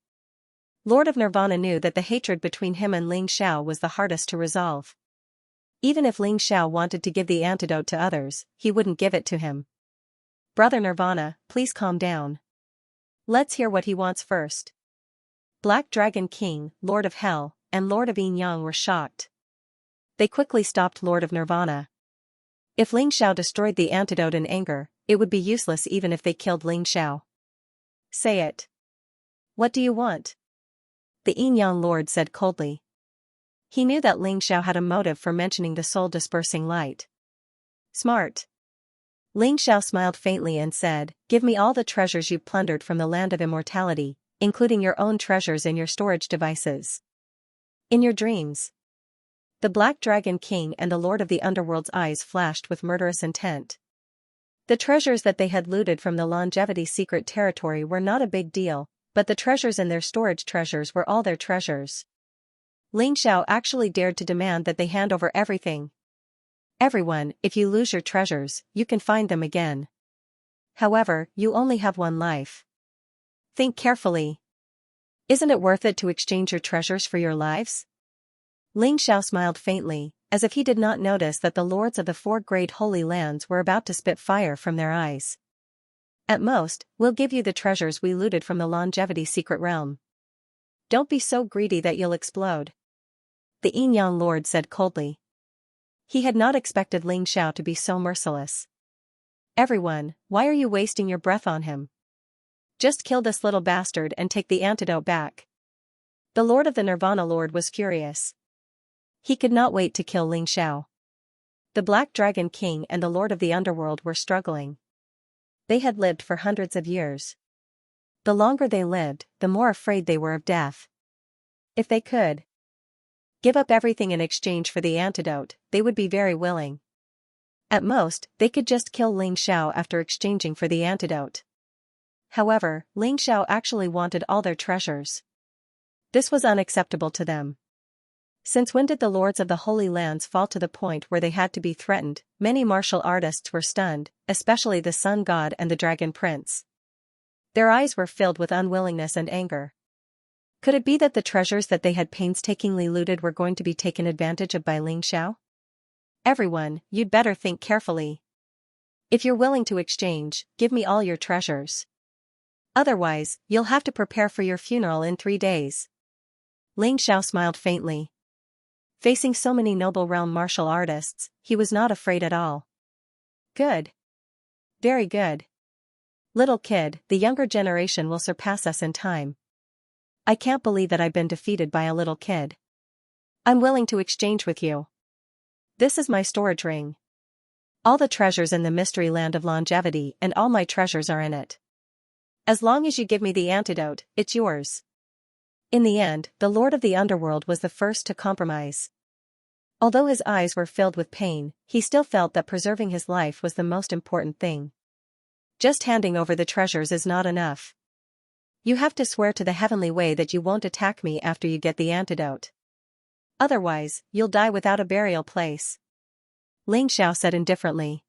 Lord of Nirvana knew that the hatred between him and Ling Xiao was the hardest to resolve. Even if Ling Xiao wanted to give the antidote to others, he wouldn't give it to him. Brother Nirvana, please calm down. Let's hear what he wants first. Black Dragon King, Lord of Hell, and Lord of Yin Yang were shocked. They quickly stopped Lord of Nirvana. If Ling Xiao destroyed the antidote in anger, it would be useless even if they killed Ling Xiao. Say it. What do you want? The Yin Yang Lord said coldly. He knew that Ling Xiao had a motive for mentioning the soul-dispersing light. Smart. Ling Xiao smiled faintly and said, give me all the treasures you plundered from the land of immortality, including your own treasures and your storage devices. In your dreams. The Black Dragon King and the Lord of the Underworld's eyes flashed with murderous intent. The treasures that they had looted from the Longevity Secret Territory were not a big deal, but the treasures in their storage treasures were all their treasures. Ling Xiao actually dared to demand that they hand over everything. Everyone, if you lose your treasures, you can find them again. However, you only have one life. Think carefully. Isn't it worth it to exchange your treasures for your lives? Ling Xiao smiled faintly, as if he did not notice that the lords of the four great holy lands were about to spit fire from their eyes. At most, we'll give you the treasures we looted from the Longevity Secret Realm. Don't be so greedy that you'll explode. The Yin Yang Lord said coldly. He had not expected Ling Xiao to be so merciless. Everyone, why are you wasting your breath on him? Just kill this little bastard and take the antidote back. The Lord of the Nirvana Lord was furious. He could not wait to kill Ling Xiao. The Black Dragon King and the Lord of the Underworld were struggling. They had lived for hundreds of years. The longer they lived, the more afraid they were of death. If they could give up everything in exchange for the antidote, they would be very willing. At most, they could just kill Ling Xiao after exchanging for the antidote. However, Ling Xiao actually wanted all their treasures. This was unacceptable to them. Since when did the lords of the Holy Lands fall to the point where they had to be threatened? Many martial artists were stunned, especially the Sun God and the Dragon Prince. Their eyes were filled with unwillingness and anger. Could it be that the treasures that they had painstakingly looted were going to be taken advantage of by Ling Xiao? Everyone, you'd better think carefully. If you're willing to exchange, give me all your treasures. Otherwise, you'll have to prepare for your funeral in 3 days. Ling Xiao smiled faintly. Facing so many noble realm martial artists, he was not afraid at all. Good. Very good. Little kid, the younger generation will surpass us in time. I can't believe that I've been defeated by a little kid. I'm willing to exchange with you. This is my storage ring. All the treasures in the mystery land of longevity and all my treasures are in it. As long as you give me the antidote, it's yours. In the end, the Lord of the Underworld was the first to compromise. Although his eyes were filled with pain, he still felt that preserving his life was the most important thing. Just handing over the treasures is not enough. You have to swear to the heavenly way that you won't attack me after you get the antidote. Otherwise, you'll die without a burial place. Ling Xiao said indifferently.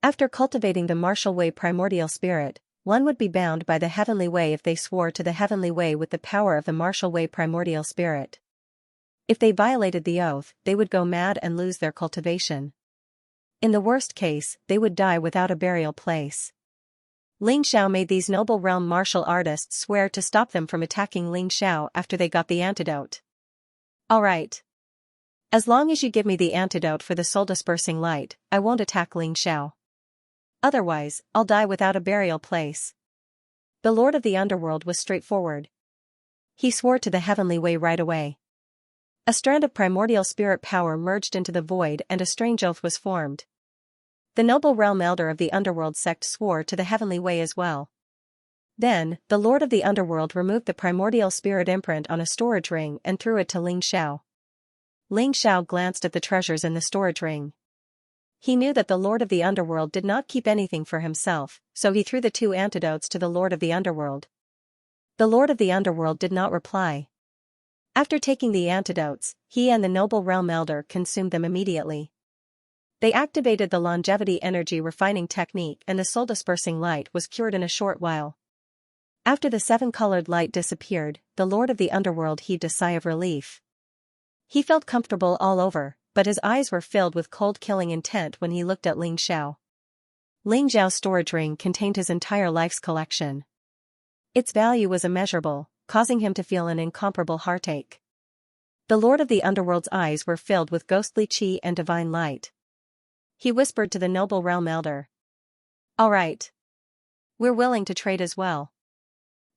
After cultivating the martial way primordial spirit, one would be bound by the heavenly way if they swore to the heavenly way with the power of the martial way primordial spirit. If they violated the oath, they would go mad and lose their cultivation. In the worst case, they would die without a burial place. Ling Xiao made these noble realm martial artists swear to stop them from attacking Ling Xiao after they got the antidote. Alright. As long as you give me the antidote for the soul-dispersing light, I won't attack Ling Xiao. Otherwise, I'll die without a burial place. The Lord of the Underworld was straightforward. He swore to the heavenly way right away. A strand of primordial spirit power merged into the void and a strange oath was formed. The noble realm elder of the underworld sect swore to the heavenly way as well. Then, the Lord of the Underworld removed the primordial spirit imprint on a storage ring and threw it to Ling Xiao. Ling Xiao glanced at the treasures in the storage ring. He knew that the Lord of the Underworld did not keep anything for himself, so he threw the 2 antidotes to the Lord of the Underworld. The Lord of the Underworld did not reply. After taking the antidotes, he and the noble realm elder consumed them immediately. They activated the longevity energy refining technique and the soul-dispersing light was cured in a short while. After the 7-colored light disappeared, the Lord of the Underworld heaved a sigh of relief. He felt comfortable all over, but his eyes were filled with cold killing intent when he looked at Ling Xiao. Ling Xiao's storage ring contained his entire life's collection. Its value was immeasurable, causing him to feel an incomparable heartache. The Lord of the Underworld's eyes were filled with ghostly qi and divine light. He whispered to the noble realm elder. Alright. We're willing to trade as well.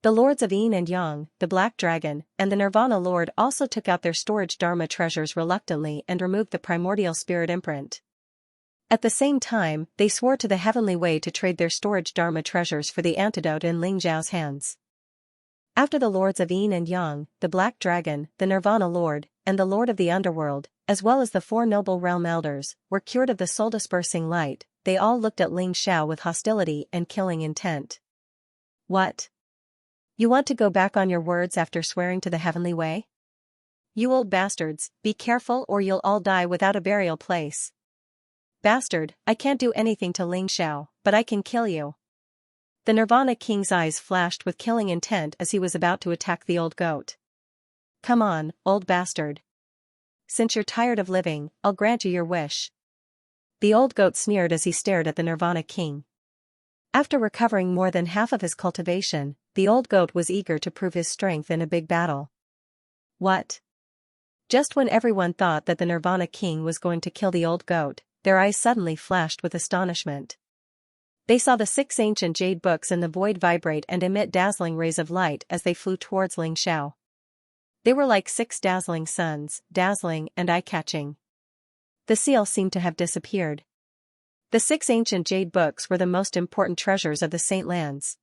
The lords of Yin and Yang, the Black Dragon, and the Nirvana Lord also took out their storage Dharma treasures reluctantly and removed the primordial spirit imprint. At the same time, they swore to the heavenly way to trade their storage Dharma treasures for the antidote in Ling Xiao's hands. After the lords of Yin and Yang, the Black Dragon, the Nirvana Lord, and the Lord of the Underworld, as well as the 4 noble realm elders, were cured of the soul-dispersing light, they all looked at Ling Xiao with hostility and killing intent. What? You want to go back on your words after swearing to the heavenly way? You old bastards, be careful or you'll all die without a burial place. Bastard, I can't do anything to Ling Xiao, but I can kill you. The Nirvana King's eyes flashed with killing intent as he was about to attack the old goat. Come on, old bastard. Since you're tired of living, I'll grant you your wish. The old goat sneered as he stared at the Nirvana King. After recovering more than half of his cultivation, the old goat was eager to prove his strength in a big battle. What? Just when everyone thought that the Nirvana King was going to kill the old goat, their eyes suddenly flashed with astonishment. They saw the 6 ancient jade books in the void vibrate and emit dazzling rays of light as they flew towards Ling Xiao. They were like 6 dazzling suns, dazzling and eye-catching. The seal seemed to have disappeared. The 6 ancient jade books were the most important treasures of the Saint Lands.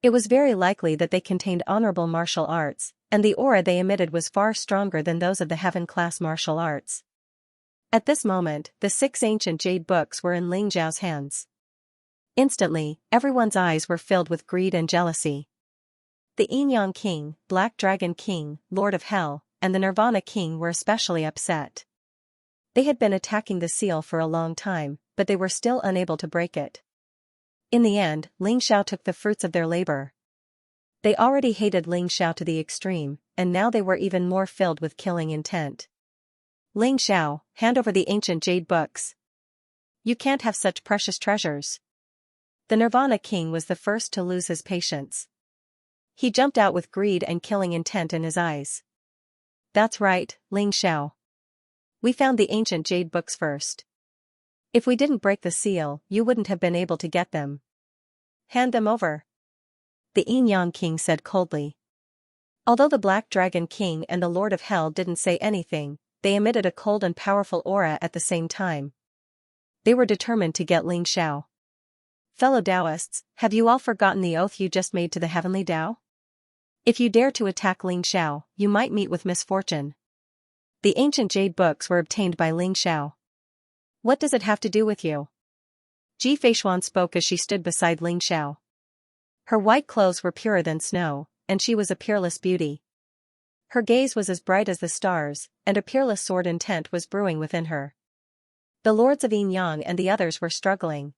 It was very likely that they contained honorable martial arts, and the aura they emitted was far stronger than those of the heaven-class martial arts. At this moment, the 6 ancient jade books were in Ling Xiao's hands. Instantly, everyone's eyes were filled with greed and jealousy. The Yin Yang King, Black Dragon King, Lord of Hell, and the Nirvana King were especially upset. They had been attacking the seal for a long time, but they were still unable to break it. In the end, Ling Xiao took the fruits of their labor. They already hated Ling Xiao to the extreme, and now they were even more filled with killing intent. Ling Xiao, hand over the ancient jade books. You can't have such precious treasures. The Nirvana King was the first to lose his patience. He jumped out with greed and killing intent in his eyes. That's right, Ling Xiao. We found the ancient jade books first. If we didn't break the seal, you wouldn't have been able to get them. Hand them over. The Yin Yang King said coldly. Although the Black Dragon King and the Lord of Hell didn't say anything, they emitted a cold and powerful aura at the same time. They were determined to get Ling Xiao. Fellow Taoists, have you all forgotten the oath you just made to the heavenly Tao? If you dare to attack Ling Xiao, you might meet with misfortune. The ancient jade books were obtained by Ling Xiao. What does it have to do with you? Ji Feishuan spoke as she stood beside Ling Xiao. Her white clothes were purer than snow, and she was a peerless beauty. Her gaze was as bright as the stars, and a peerless sword intent was brewing within her. The lords of Yin Yang and the others were struggling.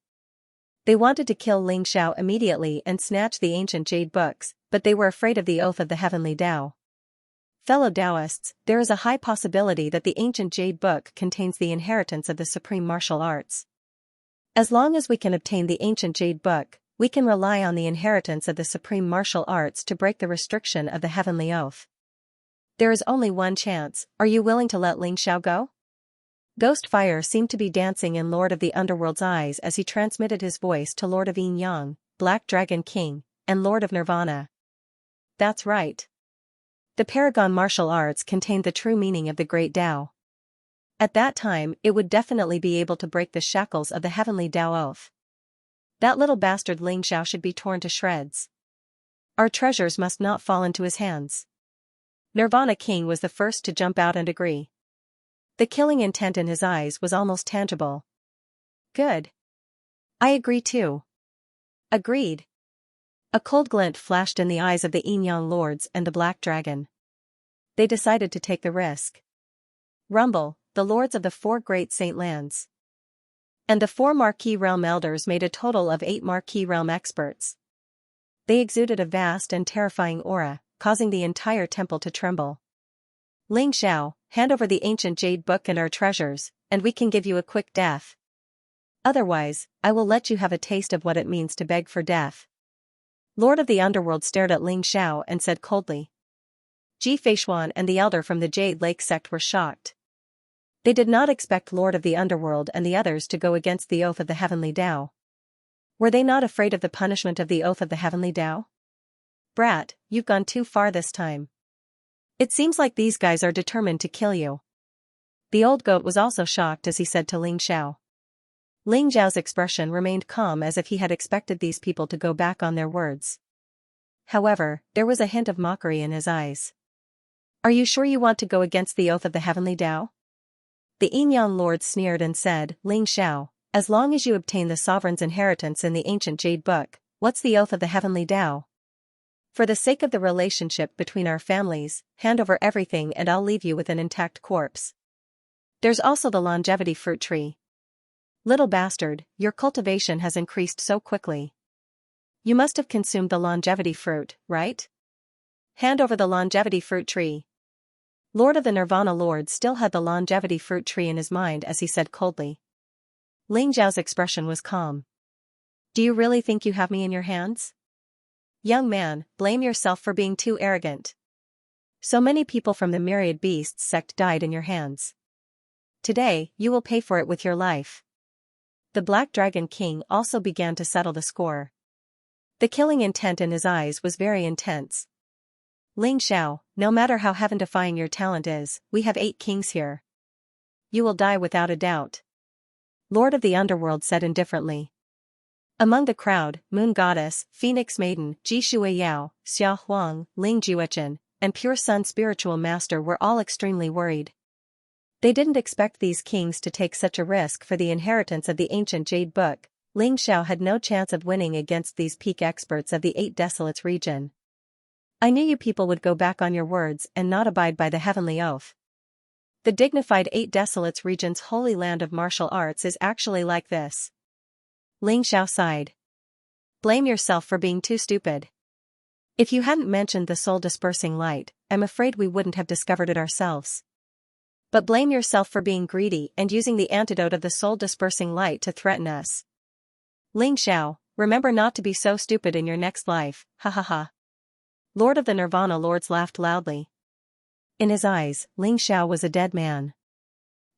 They wanted to kill Ling Xiao immediately and snatch the ancient jade books, but they were afraid of the oath of the heavenly Tao. Fellow Taoists, there is a high possibility that the ancient jade book contains the inheritance of the supreme martial arts. As long as we can obtain the ancient jade book, we can rely on the inheritance of the supreme martial arts to break the restriction of the heavenly oath. There is only one chance. Are you willing to let Ling Xiao go? Ghost fire seemed to be dancing in Lord of the Underworld's eyes as he transmitted his voice to Lord of Yin Yang, Black Dragon King, and Lord of Nirvana. That's right. The Paragon martial arts contained the true meaning of the Great Tao. At that time, it would definitely be able to break the shackles of the heavenly Tao oath. That little bastard Ling Xiao should be torn to shreds. Our treasures must not fall into his hands. Nirvana King was the first to jump out and agree. The killing intent in his eyes was almost tangible. Good. I agree too. Agreed. A cold glint flashed in the eyes of the Yin Yang Lords and the Black Dragon. They decided to take the risk. Rumble, the lords of the 4 great saint lands. And the 4 Marquis Realm Elders made a total of 8 Marquis Realm experts. They exuded a vast and terrifying aura, causing the entire temple to tremble. Ling Xiao, hand over the ancient jade book and our treasures, and we can give you a quick death. Otherwise, I will let you have a taste of what it means to beg for death. Lord of the Underworld stared at Ling Xiao and said coldly. Ji Feishuan and the elder from the Jade Lake sect were shocked. They did not expect Lord of the Underworld and the others to go against the oath of the Heavenly Tao. Were they not afraid of the punishment of the oath of the Heavenly Tao? Brat, you've gone too far this time. It seems like these guys are determined to kill you. The old goat was also shocked as he said to Ling Xiao. Ling Xiao's expression remained calm as if he had expected these people to go back on their words. However, there was a hint of mockery in his eyes. Are you sure you want to go against the oath of the Heavenly Tao? The Yin Yang Lord sneered and said, Ling Xiao, as long as you obtain the sovereign's inheritance in the ancient Jade Book, what's the oath of the Heavenly Tao? For the sake of the relationship between our families, hand over everything and I'll leave you with an intact corpse. There's also the longevity fruit tree. Little bastard, your cultivation has increased so quickly. You must have consumed the longevity fruit, right? Hand over the longevity fruit tree. Lord of the Nirvana Lord still had the longevity fruit tree in his mind as he said coldly. Ling Xiao's expression was calm. Do you really think you have me in your hands? Young man, blame yourself for being too arrogant. So many people from the Myriad Beasts sect died in your hands. Today, you will pay for it with your life. The Black Dragon King also began to settle the score. The killing intent in his eyes was very intense. Ling Xiao, no matter how heaven-defying your talent is, we have 8 kings here. You will die without a doubt. Lord of the Underworld said indifferently. Among the crowd, Moon Goddess, Phoenix Maiden, Ji Shuiyao, Xia Huang, Ling Juechen, and Pure Sun Spiritual Master were all extremely worried. They didn't expect these kings to take such a risk for the inheritance of the ancient Jade Book. Ling Xiao had no chance of winning against these peak experts of the 8 Desolates region. I knew you people would go back on your words and not abide by the heavenly oath. The dignified 8 Desolates region's holy land of martial arts is actually like this. Ling Xiao sighed. Blame yourself for being too stupid. If you hadn't mentioned the soul-dispersing light, I'm afraid we wouldn't have discovered it ourselves. But blame yourself for being greedy and using the antidote of the soul-dispersing light to threaten us. Ling Xiao, remember not to be so stupid in your next life, ha ha ha. Lord of the Nirvana Lords laughed loudly. In his eyes, Ling Xiao was a dead man.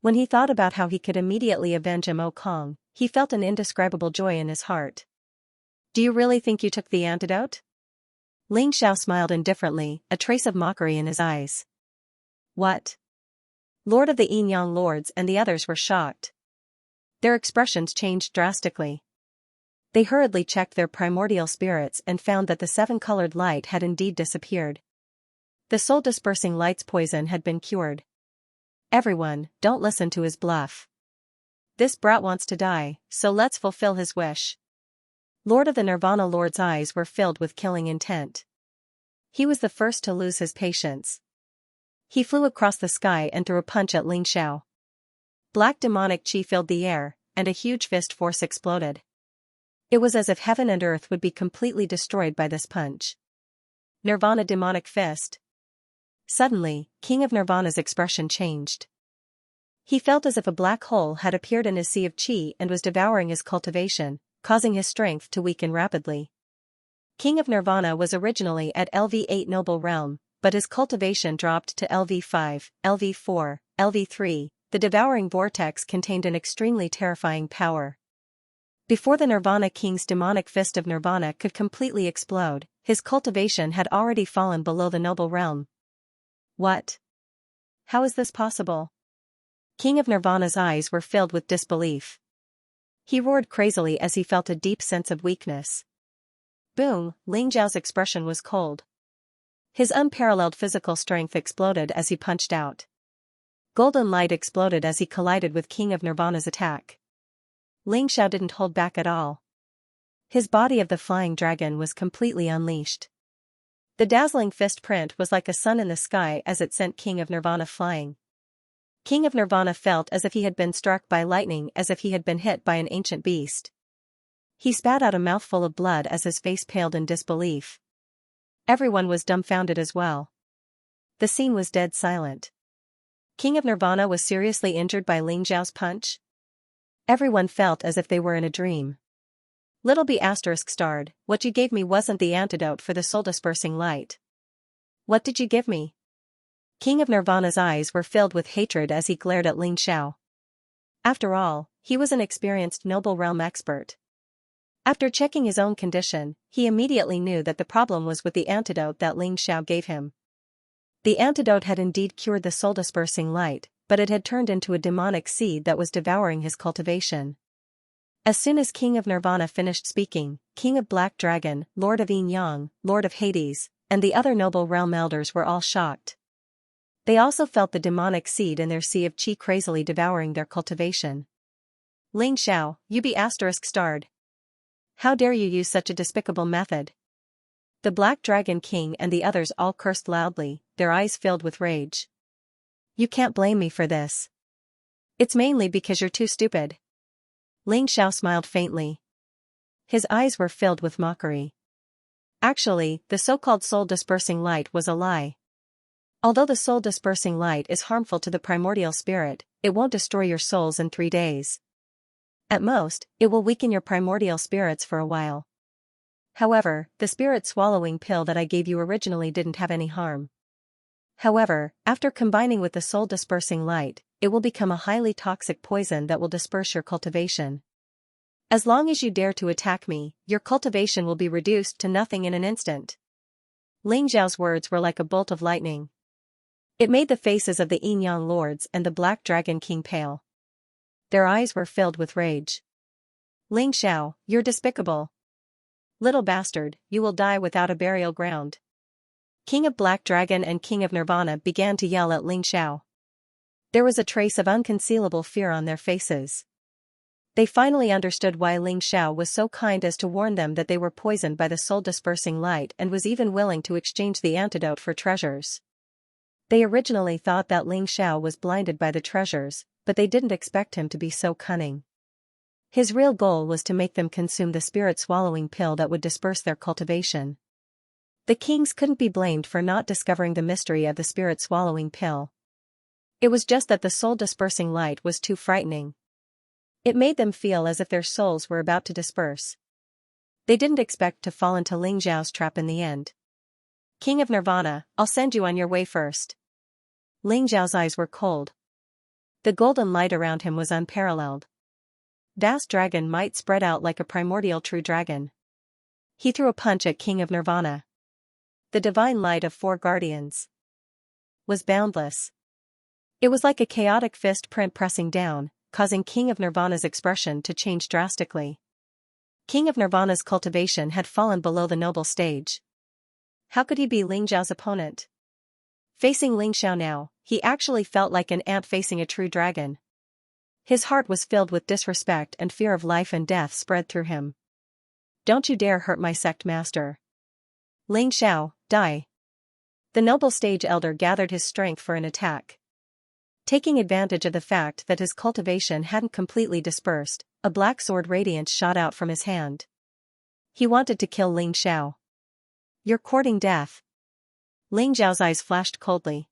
When he thought about how he could immediately avenge Mo Kong, he felt an indescribable joy in his heart. Do you really think you took the antidote? Ling Xiao smiled indifferently, a trace of mockery in his eyes. What? Lord of the Yin Yang Lords and the others were shocked. Their expressions changed drastically. They hurriedly checked their primordial spirits and found that the 7-colored light had indeed disappeared. The soul-dispersing light's poison had been cured. Everyone, don't listen to his bluff. This brat wants to die, so let's fulfill his wish. Lord of the Nirvana Lord's eyes were filled with killing intent. He was the first to lose his patience. He flew across the sky and threw a punch at Ling Xiao. Black demonic chi filled the air, and a huge fist force exploded. It was as if heaven and earth would be completely destroyed by this punch. Nirvana demonic fist. Suddenly, King of Nirvana's expression changed. He felt as if a black hole had appeared in his sea of chi and was devouring his cultivation, causing his strength to weaken rapidly. King of Nirvana was originally at LV8 Noble Realm, but his cultivation dropped to LV5, LV4, LV3. The devouring vortex contained an extremely terrifying power. Before the Nirvana King's demonic fist of Nirvana could completely explode, his cultivation had already fallen below the Noble Realm. What? How is this possible? King of Nirvana's eyes were filled with disbelief. He roared crazily as he felt a deep sense of weakness. Boom, Ling Zhao's expression was cold. His unparalleled physical strength exploded as he punched out. Golden light exploded as he collided with King of Nirvana's attack. Ling Zhao didn't hold back at all. His body of the flying dragon was completely unleashed. The dazzling fist print was like a sun in the sky as it sent King of Nirvana flying. King of Nirvana felt as if he had been struck by lightning, as if he had been hit by an ancient beast. He spat out a mouthful of blood as his face paled in disbelief. Everyone was dumbfounded as well. The scene was dead silent. King of Nirvana was seriously injured by Ling Zhao's punch? Everyone felt as if they were in a dream. Little B** starred, what you gave me wasn't the antidote for the soul-dispersing light. What did you give me? King of Nirvana's eyes were filled with hatred as he glared at Ling Zhao. After all, he was an experienced Noble Realm expert. After checking his own condition, he immediately knew that the problem was with the antidote that Ling Zhao gave him. The antidote had indeed cured the soul-dispersing light, but it had turned into a demonic seed that was devouring his cultivation. As soon as King of Nirvana finished speaking, King of Black Dragon, Lord of Yin Yang, Lord of Hades, and the other Noble Realm elders were all shocked. They also felt the demonic seed in their sea of qi crazily devouring their cultivation. Ling Zhao, you be *starred. How dare you use such a despicable method? The Black Dragon King and the others all cursed loudly, their eyes filled with rage. You can't blame me for this. It's mainly because you're too stupid. Ling Zhao smiled faintly. His eyes were filled with mockery. Actually, the so-called soul-dispersing light was a lie. Although the soul-dispersing light is harmful to the primordial spirit, it won't destroy your souls in 3 days. At most, it will weaken your primordial spirits for a while. However, the spirit-swallowing pill that I gave you originally didn't have any harm. However, after combining with the soul-dispersing light, it will become a highly toxic poison that will disperse your cultivation. As long as you dare to attack me, your cultivation will be reduced to nothing in an instant. Ling Zhao's words were like a bolt of lightning. It made the faces of the Yin Yang lords and the Black Dragon King pale. Their eyes were filled with rage. Ling Zhao, you're despicable. Little bastard, you will die without a burial ground. King of Black Dragon and King of Nirvana began to yell at Ling Zhao. There was a trace of unconcealable fear on their faces. They finally understood why Ling Zhao was so kind as to warn them that they were poisoned by the soul-dispersing light and was even willing to exchange the antidote for treasures. They originally thought that Ling Zhao was blinded by the treasures, but they didn't expect him to be so cunning. His real goal was to make them consume the spirit-swallowing pill that would disperse their cultivation. The kings couldn't be blamed for not discovering the mystery of the spirit-swallowing pill. It was just that the soul-dispersing light was too frightening. It made them feel as if their souls were about to disperse. They didn't expect to fall into Ling Zhao's trap in the end. King of Nirvana, I'll send you on your way first. Ling Zhao's eyes were cold. The golden light around him was unparalleled. Das Dragon might spread out like a primordial true dragon. He threw a punch at King of Nirvana. The divine light of 4 guardians was boundless. It was like a chaotic fist print pressing down, causing King of Nirvana's expression to change drastically. King of Nirvana's cultivation had fallen below the noble stage. How could he be Ling Zhao's opponent? Facing Ling Zhao now, he actually felt like an ant facing a true dragon. His heart was filled with disrespect and fear of life and death spread through him. Don't you dare hurt my sect master. Ling Zhao, die. The noble stage elder gathered his strength for an attack. Taking advantage of the fact that his cultivation hadn't completely dispersed, a black sword radiance shot out from his hand. He wanted to kill Ling Zhao. You're courting death. Ling Zhao's eyes flashed coldly.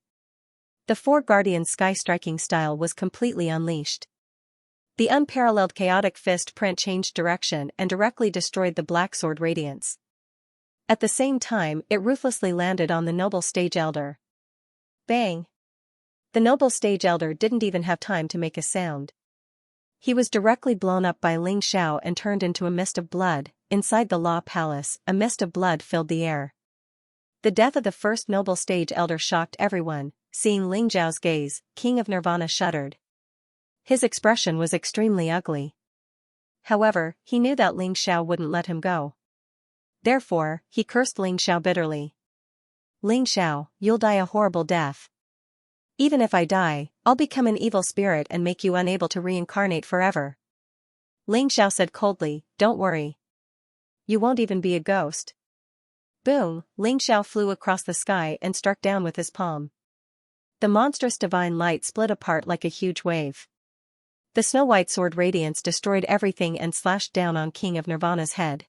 The 4 guardians' sky-striking style was completely unleashed. The unparalleled chaotic fist print changed direction and directly destroyed the black sword radiance. At the same time, it ruthlessly landed on the noble stage elder. Bang! The noble stage elder didn't even have time to make a sound. He was directly blown up by Ling Xiao and turned into a mist of blood. Inside the law palace, a mist of blood filled the air. The death of the first noble stage elder shocked everyone. Seeing Ling Xiao's gaze, King of Nirvana shuddered. His expression was extremely ugly. However, he knew that Ling Xiao wouldn't let him go. Therefore, he cursed Ling Xiao bitterly. Ling Xiao, you'll die a horrible death. Even if I die, I'll become an evil spirit and make you unable to reincarnate forever. Ling Xiao said coldly, don't worry. You won't even be a ghost. Boom, Ling Xiao flew across the sky and struck down with his palm. The monstrous divine light split apart like a huge wave. The snow-white sword radiance destroyed everything and slashed down on King of Nirvana's head.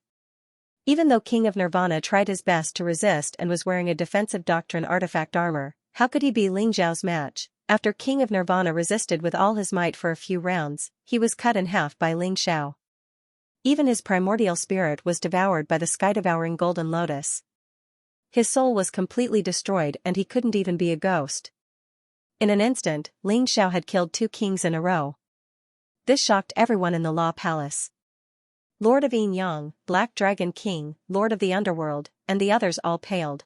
Even though King of Nirvana tried his best to resist and was wearing a defensive doctrine artifact armor, how could he be Ling Xiao's match? After King of Nirvana resisted with all his might for a few rounds, he was cut in half by Ling Xiao. Even his primordial spirit was devoured by the sky-devouring golden lotus. His soul was completely destroyed and he couldn't even be a ghost. In an instant, Ling Xiao had killed 2 kings in a row. This shocked everyone in the law palace. Lord of Yin Yang, Black Dragon King, Lord of the Underworld, and the others all paled.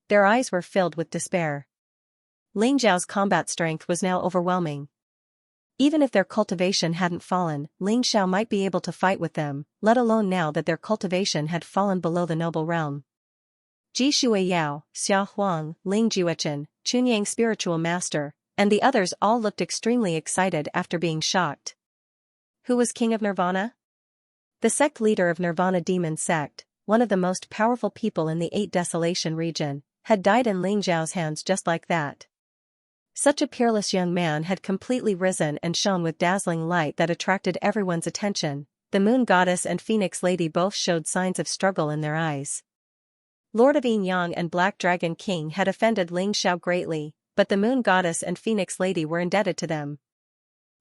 Their eyes were filled with despair. Ling Xiao's combat strength was now overwhelming. Even if their cultivation hadn't fallen, Ling Xiao might be able to fight with them, let alone now that their cultivation had fallen below the noble realm. Ji Shui Yao, Xia Huang, Ling Jiuchen, Chunyang Spiritual Master, and the others all looked extremely excited after being shocked. Who was King of Nirvana? The sect leader of Nirvana Demon Sect, one of the most powerful people in the 8 Desolation region, had died in Ling Xiao's hands just like that. Such a peerless young man had completely risen and shone with dazzling light that attracted everyone's attention. The Moon Goddess and Phoenix Lady both showed signs of struggle in their eyes. Lord of Yin Yang and Black Dragon King had offended Ling Xiao greatly, but the Moon Goddess and Phoenix Lady were indebted to them.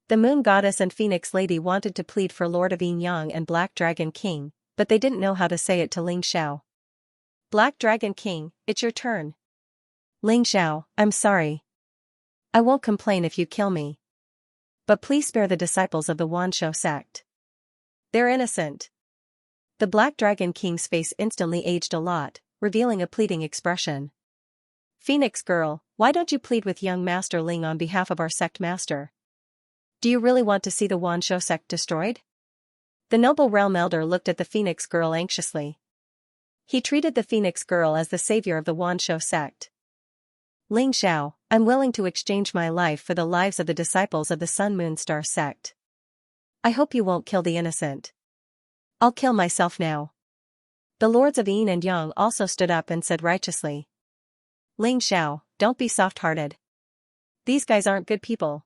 The Moon Goddess and Phoenix Lady wanted to plead for Lord of Yin Yang and Black Dragon King, but they didn't know how to say it to Ling Xiao. Black Dragon King, it's your turn. Ling Xiao, I'm sorry. I won't complain if you kill me. But please spare the disciples of the Wanshou sect. They're innocent. The Black Dragon King's face instantly aged a lot, revealing a pleading expression. Phoenix girl, why don't you plead with young Master Ling on behalf of our sect master? Do you really want to see the Wanshou sect destroyed? The noble realm elder looked at the Phoenix girl anxiously. He treated the Phoenix girl as the savior of the Wanshou sect. Ling Xiao, I'm willing to exchange my life for the lives of the disciples of the Sun Moon Star sect. I hope you won't kill the innocent. I'll kill myself now. The lords of Yin and Yang also stood up and said righteously. Ling Xiao, don't be soft-hearted. These guys aren't good people.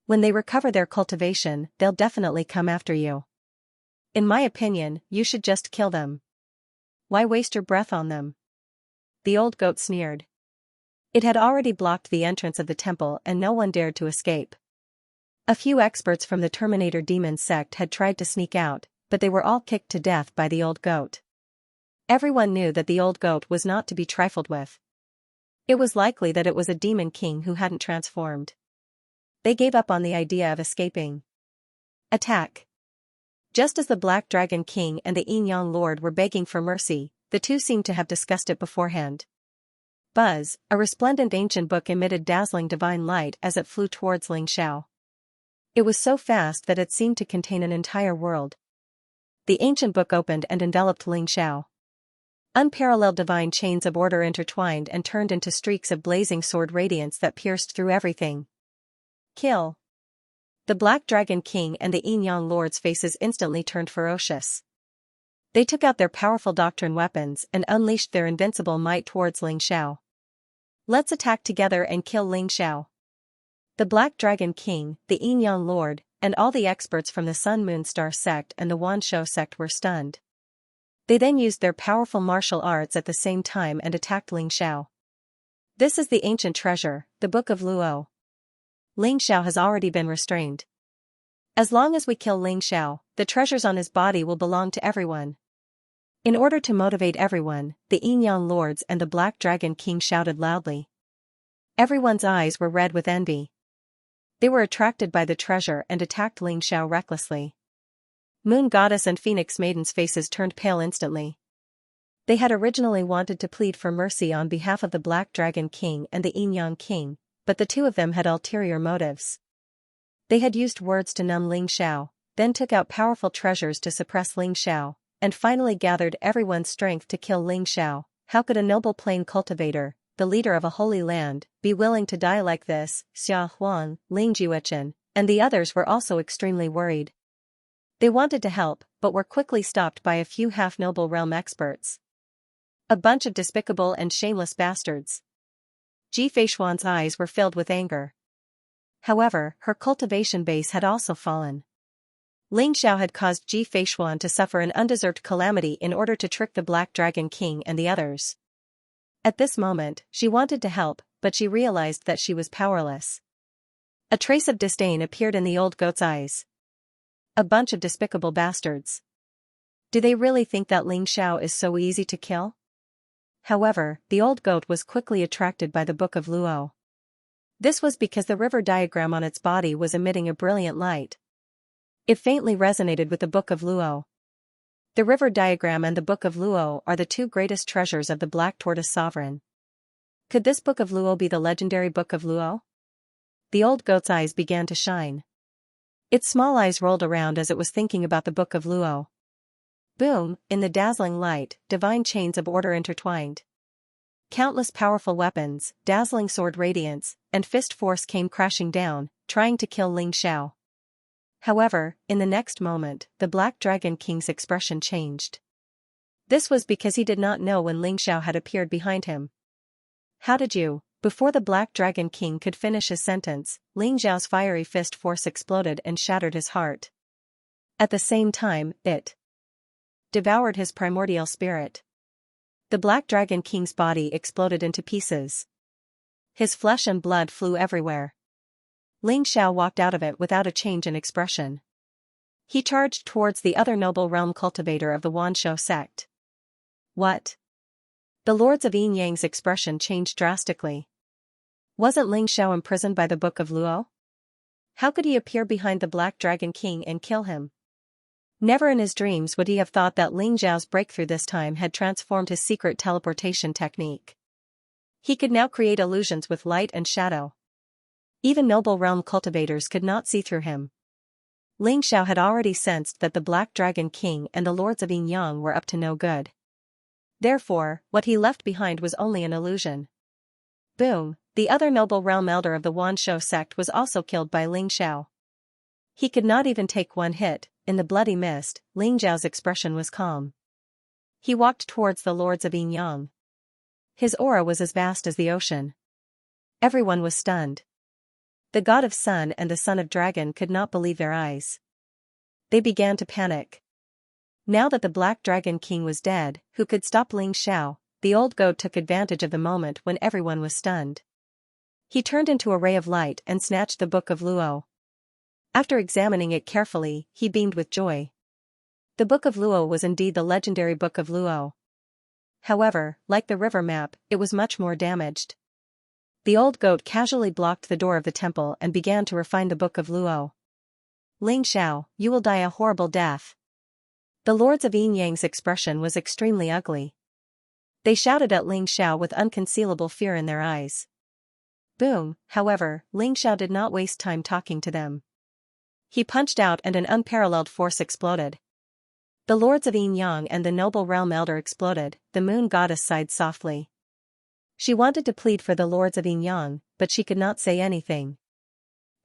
When they recover their cultivation, they'll definitely come after you. In my opinion, you should just kill them. Why waste your breath on them? The old goat sneered. It had already blocked the entrance of the temple and no one dared to escape. A few experts from the Terminator Demon sect had tried to sneak out, but they were all kicked to death by the old goat. Everyone knew that the old goat was not to be trifled with. It was likely that it was a demon king who hadn't transformed. They gave up on the idea of escaping. Attack! Just as the Black Dragon King and the Yin Yang Lord were begging for mercy, the two seemed to have discussed it beforehand. Buzz, a resplendent ancient book emitted dazzling divine light as it flew towards Ling Xiao. It was so fast that it seemed to contain an entire world. The ancient book opened and enveloped Ling Xiao. Unparalleled divine chains of order intertwined and turned into streaks of blazing sword radiance that pierced through everything. Kill! The Black Dragon King and the Yin Yang Lord's faces instantly turned ferocious. They took out their powerful doctrine weapons and unleashed their invincible might towards Ling Xiao. Let's attack together and kill Ling Xiao. The Black Dragon King, the Yin Yang Lord, and all the experts from the Sun Moon Star sect and the Wanshou sect were stunned. They then used their powerful martial arts at the same time and attacked Ling Xiao. This is the ancient treasure, the Book of Luo. Ling Xiao has already been restrained. As long as we kill Ling Xiao, the treasures on his body will belong to everyone. In order to motivate everyone, the Yin Yang lords and the Black Dragon King shouted loudly. Everyone's eyes were red with envy. They were attracted by the treasure and attacked Ling Xiao recklessly. Moon Goddess and Phoenix Maiden's faces turned pale instantly. They had originally wanted to plead for mercy on behalf of the Black Dragon King and the Yin Yang King, but the two of them had ulterior motives. They had used words to numb Ling Xiao, then took out powerful treasures to suppress Ling Xiao, and finally gathered everyone's strength to kill Ling Xiao. How could a noble plain cultivator, the leader of a holy land, be willing to die like this? Xia Huang, Ling Jiuchen, and the others were also extremely worried. They wanted to help, but were quickly stopped by a few half-noble realm experts. A bunch of despicable and shameless bastards. Ji Feishuan's eyes were filled with anger. However, her cultivation base had also fallen. Ling Xiao had caused Ji Feishuan to suffer an undeserved calamity in order to trick the Black Dragon King and the others. At this moment, she wanted to help, but she realized that she was powerless. A trace of disdain appeared in the old goat's eyes. A bunch of despicable bastards. Do they really think that Ling Xiao is so easy to kill? However, the old goat was quickly attracted by the Book of Luo. This was because the river diagram on its body was emitting a brilliant light. It faintly resonated with the Book of Luo. The river diagram and the Book of Luo are the two greatest treasures of the Black Tortoise Sovereign. Could this Book of Luo be the legendary Book of Luo? The old goat's eyes began to shine. Its small eyes rolled around as it was thinking about the Book of Luo. Boom, in the dazzling light, divine chains of order intertwined. Countless powerful weapons, dazzling sword radiance, and fist force came crashing down, trying to kill Ling Xiao. However, in the next moment, the Black Dragon King's expression changed. This was because he did not know when Ling Xiao had appeared behind him. How did you? Before the Black Dragon King could finish his sentence, Ling Xiao's fiery fist force exploded and shattered his heart. At the same time, it devoured his primordial spirit. The Black Dragon King's body exploded into pieces. His flesh and blood flew everywhere. Ling Xiao walked out of it without a change in expression. He charged towards the other noble realm cultivator of the Wanshou sect. What? The lords of Yin Yang's expression changed drastically. Wasn't Ling Xiao imprisoned by the Book of Luo? How could he appear behind the Black Dragon King and kill him? Never in his dreams would he have thought that Ling Xiao's breakthrough this time had transformed his secret teleportation technique. He could now create illusions with light and shadow. Even noble realm cultivators could not see through him. Ling Xiao had already sensed that the Black Dragon King and the lords of Yin Yang were up to no good. Therefore, what he left behind was only an illusion. Boom, the other noble realm elder of the Wanshou sect was also killed by Ling Xiao. He could not even take one hit. In the bloody mist, Ling Xiao's expression was calm. He walked towards the lords of Yin Yang. His aura was as vast as the ocean. Everyone was stunned. The god of sun and the son of dragon could not believe their eyes. They began to panic. Now that the Black Dragon King was dead, who could stop Ling Xiao? The old goat took advantage of the moment when everyone was stunned. He turned into a ray of light and snatched the Book of Luo. After examining it carefully, he beamed with joy. The Book of Luo was indeed the legendary Book of Luo. However, like the river map, it was much more damaged. The old goat casually blocked the door of the temple and began to refine the Book of Luo. Ling Xiao, you will die a horrible death. The lords of Yin Yang's expression was extremely ugly. They shouted at Ling Xiao with unconcealable fear in their eyes. Boom, however, Ling Xiao did not waste time talking to them. He punched out and an unparalleled force exploded. The lords of Yin Yang and the noble realm elder exploded. The moon goddess sighed softly. She wanted to plead for the lords of Yin Yang, but she could not say anything.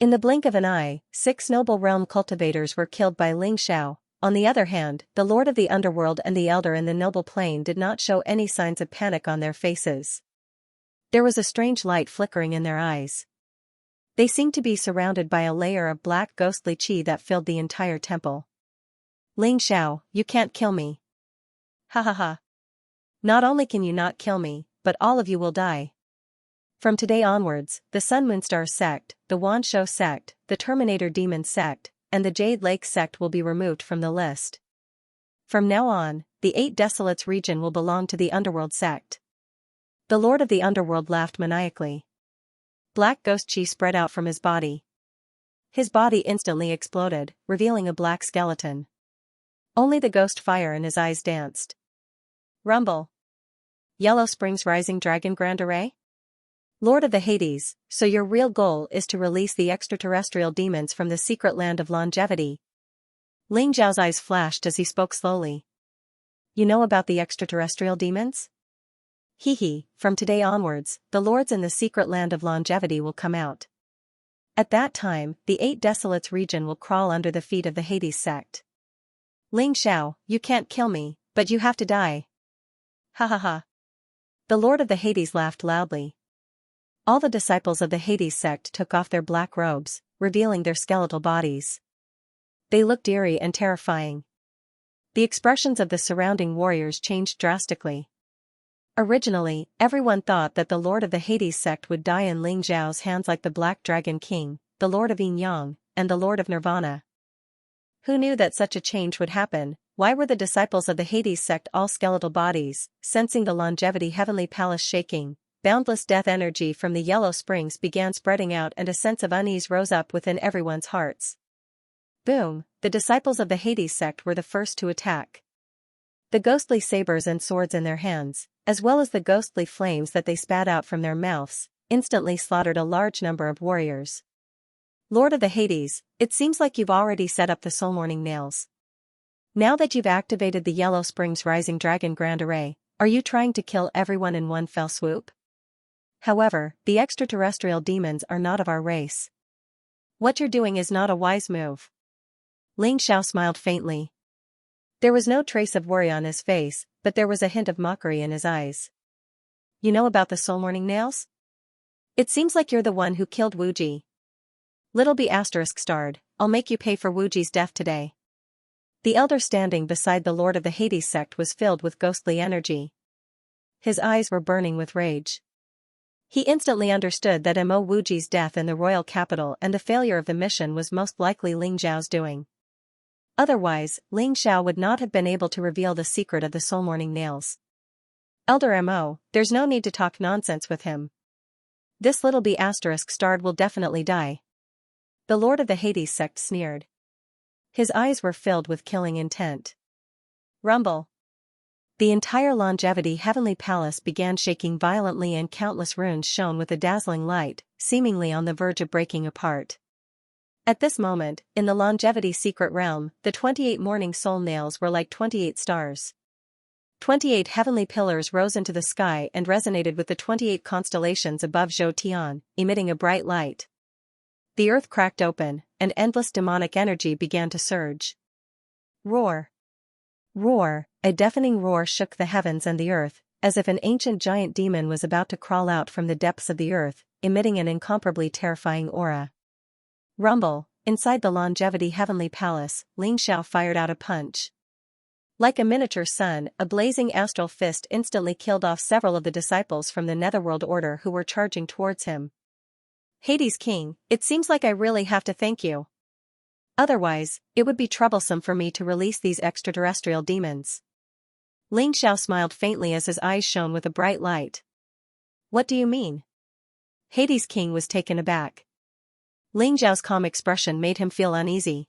In the blink of an eye, 6 noble realm cultivators were killed by Ling Xiao. On the other hand, the lord of the underworld and the elder in the noble plane did not show any signs of panic on their faces. There was a strange light flickering in their eyes. They seemed to be surrounded by a layer of black ghostly qi that filled the entire temple. Ling Xiao, you can't kill me. Ha ha ha. Not only can you not kill me, but all of you will die. From today onwards, the Sun Moonstar sect, the Wanshou sect, the Terminator Demon sect, and the Jade Lake sect will be removed from the list. From now on, the 8 Desolates region will belong to the Underworld sect. The Lord of the Underworld laughed maniacally. Black ghost chi spread out from his body. His body instantly exploded, revealing a black skeleton. Only the ghost fire in his eyes danced. Rumble. Yellow Springs Rising Dragon Grand Array? Lord of the Hades, so your real goal is to release the extraterrestrial demons from the secret land of longevity. Ling Zhao's eyes flashed as he spoke slowly. You know about the extraterrestrial demons? Hee, from today onwards, the lords in the secret land of longevity will come out. At that time, the 8 Desolates region will crawl under the feet of the Hades sect. Ling Xiao, you can't kill me, but you have to die. Ha ha ha. The Lord of the Hades laughed loudly. All the disciples of the Hades sect took off their black robes, revealing their skeletal bodies. They looked eerie and terrifying. The expressions of the surrounding warriors changed drastically. Originally, everyone thought that the Lord of the Hades sect would die in Ling Zhao's hands like the Black Dragon King, the Lord of Yin Yang, and the Lord of Nirvana. Who knew that such a change would happen? Why were the disciples of the Hades sect all skeletal bodies, sensing the longevity heavenly palace shaking? Boundless death energy from the Yellow Springs began spreading out and a sense of unease rose up within everyone's hearts. Boom, the disciples of the Hades sect were the first to attack. The ghostly sabers and swords in their hands, as well as the ghostly flames that they spat out from their mouths, instantly slaughtered a large number of warriors. Lord of the Hades, it seems like you've already set up the soul morning nails. Now that you've activated the Yellow Springs Rising Dragon Grand Array, are you trying to kill everyone in one fell swoop? However, the extraterrestrial demons are not of our race. What you're doing is not a wise move. Ling Xiao smiled faintly. There was no trace of worry on his face, but there was a hint of mockery in his eyes. You know about the soul morning nails? It seems like you're the one who killed Wu Ji. Little B** starred, I'll make you pay for Wu Ji's death today. The elder standing beside the Lord of the Hades sect was filled with ghostly energy. His eyes were burning with rage. He instantly understood that Mo Wu Ji's death in the royal capital and the failure of the mission was most likely Ling Zhao's doing. Otherwise, Ling Xiao would not have been able to reveal the secret of the soul morning nails. Elder Mo, there's no need to talk nonsense with him. This little B** starred will definitely die. The Lord of the Hades sect sneered. His eyes were filled with killing intent. Rumble. The entire longevity heavenly palace began shaking violently and countless runes shone with a dazzling light, seemingly on the verge of breaking apart. At this moment, in the longevity secret realm, the 28 morning soul nails were like 28 stars. 28 heavenly pillars rose into the sky and resonated with the 28 constellations above Zhou Tian, emitting a bright light. The earth cracked open, and endless demonic energy began to surge. Roar! Roar! A deafening roar shook the heavens and the earth, as if an ancient giant demon was about to crawl out from the depths of the earth, emitting an incomparably terrifying aura. Rumble! Inside the longevity heavenly palace, Ling Xiao fired out a punch. Like a miniature sun, a blazing astral fist instantly killed off several of the disciples from the Netherworld Order who were charging towards him. Hades King, it seems like I really have to thank you. Otherwise, it would be troublesome for me to release these extraterrestrial demons. Ling Xiao smiled faintly as his eyes shone with a bright light. What do you mean? Hades King was taken aback. Ling Zhao's calm expression made him feel uneasy.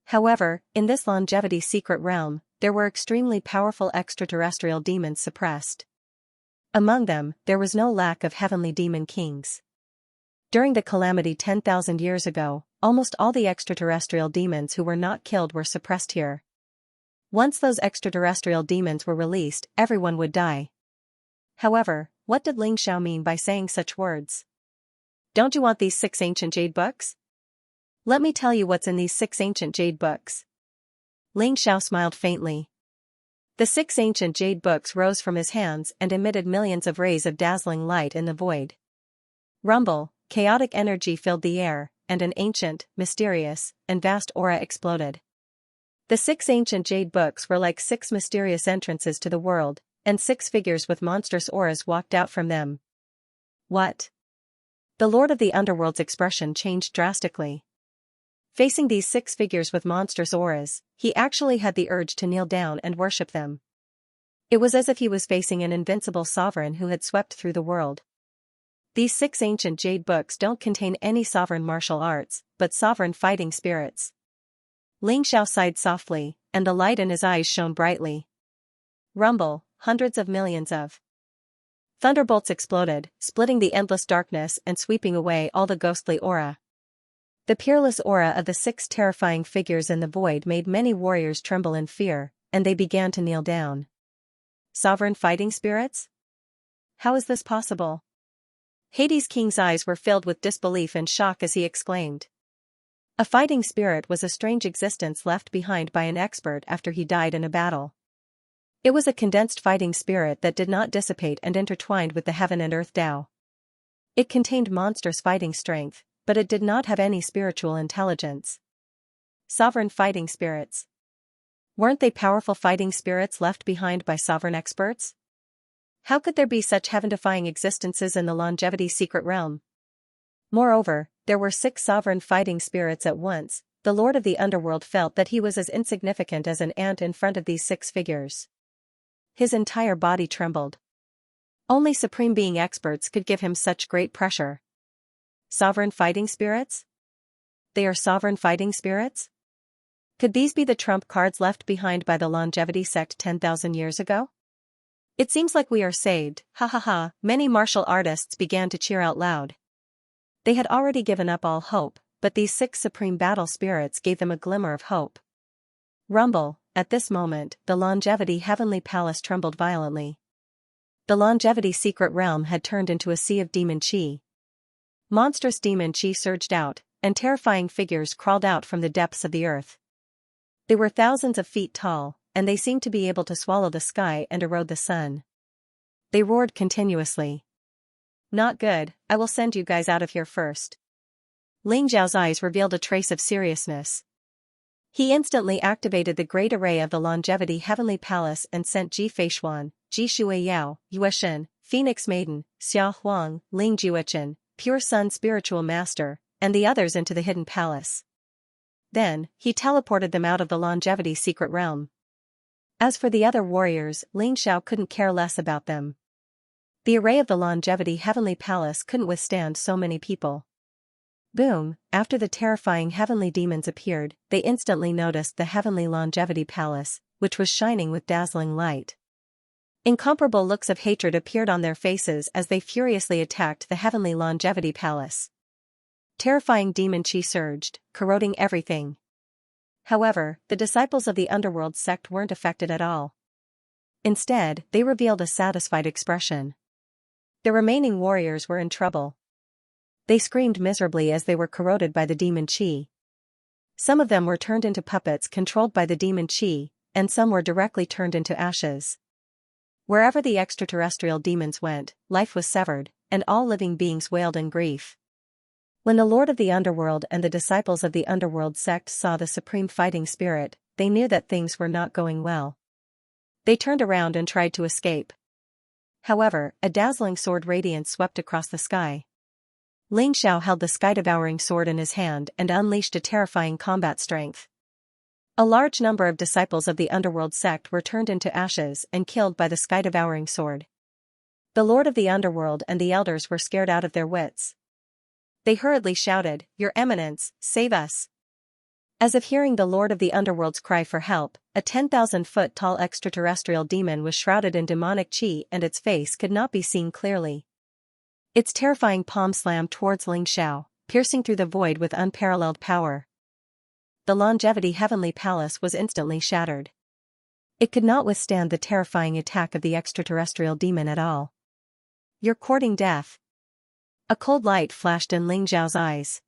However, in this longevity secret realm, there were extremely powerful extraterrestrial demons suppressed. Among them, there was no lack of heavenly demon kings. During the calamity 10,000 years ago, almost all the extraterrestrial demons who were not killed were suppressed here. Once those extraterrestrial demons were released, everyone would die. However, what did Ling Xiao mean by saying such words? Don't you want these 6 ancient jade books? Let me tell you what's in these 6 ancient jade books. Ling Xiao smiled faintly. The 6 ancient jade books rose from his hands and emitted millions of rays of dazzling light in the void. Rumble, chaotic energy filled the air, and an ancient, mysterious, and vast aura exploded. The 6 ancient jade books were like 6 mysterious entrances to the world, and 6 figures with monstrous auras walked out from them. What? The Lord of the Underworld's expression changed drastically. Facing these 6 figures with monstrous auras, he actually had the urge to kneel down and worship them. It was as if he was facing an invincible sovereign who had swept through the world. These 6 ancient jade books don't contain any sovereign martial arts, but sovereign fighting spirits. Ling Xiao sighed softly, and the light in his eyes shone brightly. Rumble, hundreds of millions of thunderbolts exploded, splitting the endless darkness and sweeping away all the ghostly aura. The peerless aura of the 6 terrifying figures in the void made many warriors tremble in fear, and they began to kneel down. Sovereign fighting spirits? How is this possible? Hades' king's eyes were filled with disbelief and shock as he exclaimed. A fighting spirit was a strange existence left behind by an expert after he died in a battle. It was a condensed fighting spirit that did not dissipate and intertwined with the heaven and earth Tao. It contained monstrous fighting strength, but it did not have any spiritual intelligence. Sovereign fighting spirits. Weren't they powerful fighting spirits left behind by sovereign experts? How could there be such heaven-defying existences in the longevity secret realm? Moreover, there were 6 sovereign fighting spirits at once. The Lord of the Underworld felt that he was as insignificant as an ant in front of these 6 figures. His entire body trembled. Only Supreme Being experts could give him such great pressure. Sovereign fighting spirits? They are sovereign fighting spirits? Could these be the trump cards left behind by the longevity sect 10,000 years ago? It seems like we are saved, ha ha ha. Many martial artists began to cheer out loud. They had already given up all hope, but these 6 supreme battle spirits gave them a glimmer of hope. Rumble, at this moment, the longevity heavenly palace trembled violently. The longevity secret realm had turned into a sea of demon chi. Monstrous demon chi surged out, and terrifying figures crawled out from the depths of the earth. They were thousands of feet tall, and they seemed to be able to swallow the sky and erode the sun. They roared continuously. Not good, I will send you guys out of here first. Ling Zhao's eyes revealed a trace of seriousness. He instantly activated the great array of the longevity heavenly palace and sent Ji Feishuan, Ji Shuiyao, Yueshen, Phoenix Maiden, Xia Huang, Ling Juechen, Pure Sun spiritual master, and the others into the hidden palace. Then, he teleported them out of the longevity secret realm. As for the other warriors, Ling Xiao couldn't care less about them. The array of the longevity heavenly palace couldn't withstand so many people. Boom, after the terrifying heavenly demons appeared, they instantly noticed the heavenly longevity palace, which was shining with dazzling light. Incomparable looks of hatred appeared on their faces as they furiously attacked the heavenly longevity palace. Terrifying demon chi surged, corroding everything. However, the disciples of the underworld sect weren't affected at all. Instead, they revealed a satisfied expression. The remaining warriors were in trouble. They screamed miserably as they were corroded by the demon chi. Some of them were turned into puppets controlled by the demon chi, and some were directly turned into ashes. Wherever the extraterrestrial demons went, life was severed, and all living beings wailed in grief. When the Lord of the Underworld and the disciples of the Underworld sect saw the supreme fighting spirit, they knew that things were not going well. They turned around and tried to escape. However, a dazzling sword radiance swept across the sky. Ling Xiao held the sky-devouring sword in his hand and unleashed a terrifying combat strength. A large number of disciples of the Underworld sect were turned into ashes and killed by the sky-devouring sword. The Lord of the Underworld and the elders were scared out of their wits. They hurriedly shouted, "Your Eminence, save us!" As if hearing the Lord of the Underworld's cry for help, a 10,000-foot-tall extraterrestrial demon was shrouded in demonic chi and its face could not be seen clearly. Its terrifying palm slammed towards Ling Xiao, piercing through the void with unparalleled power. The longevity heavenly palace was instantly shattered. It could not withstand the terrifying attack of the extraterrestrial demon at all. "You're courting death." A cold light flashed in Ling Zhao's eyes.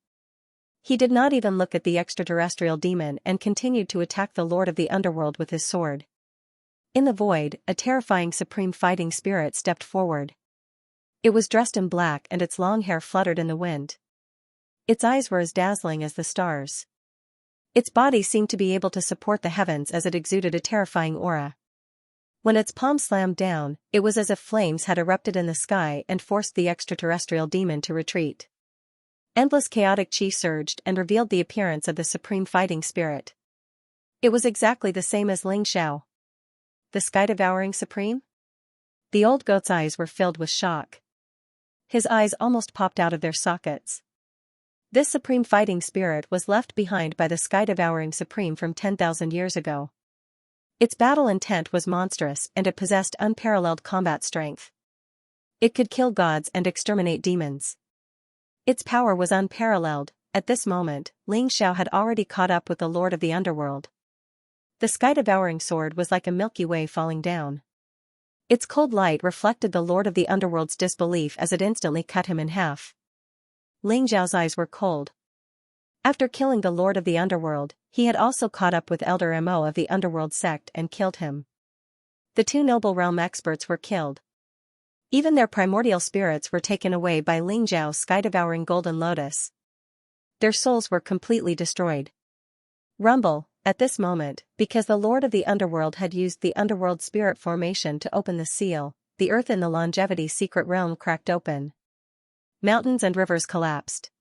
He did not even look at the extraterrestrial demon and continued to attack the Lord of the Underworld with his sword. In the void, a terrifying supreme fighting spirit stepped forward. It was dressed in black and its long hair fluttered in the wind. Its eyes were as dazzling as the stars. Its body seemed to be able to support the heavens as it exuded a terrifying aura. When its palm slammed down, it was as if flames had erupted in the sky and forced the extraterrestrial demon to retreat. Endless chaotic chi surged and revealed the appearance of the supreme fighting spirit. It was exactly the same as Ling Xiao. The sky-devouring supreme? The old goat's eyes were filled with shock. His eyes almost popped out of their sockets. This supreme fighting spirit was left behind by the sky-devouring supreme from 10,000 years ago. Its battle intent was monstrous and it possessed unparalleled combat strength. It could kill gods and exterminate demons. Its power was unparalleled. At this moment, Ling Xiao had already caught up with the Lord of the Underworld. The sky-devouring sword was like a Milky Way falling down. Its cold light reflected the Lord of the Underworld's disbelief as it instantly cut him in half. Ling Xiao's eyes were cold. After killing the Lord of the Underworld, he had also caught up with Elder Mo of the Underworld sect and killed him. The two noble realm experts were killed. Even their primordial spirits were taken away by Ling Xiao's sky-devouring golden lotus. Their souls were completely destroyed. Rumble, at this moment, because the Lord of the Underworld had used the Underworld Spirit formation to open the seal, the earth in the Longevity secret realm cracked open. Mountains and rivers collapsed.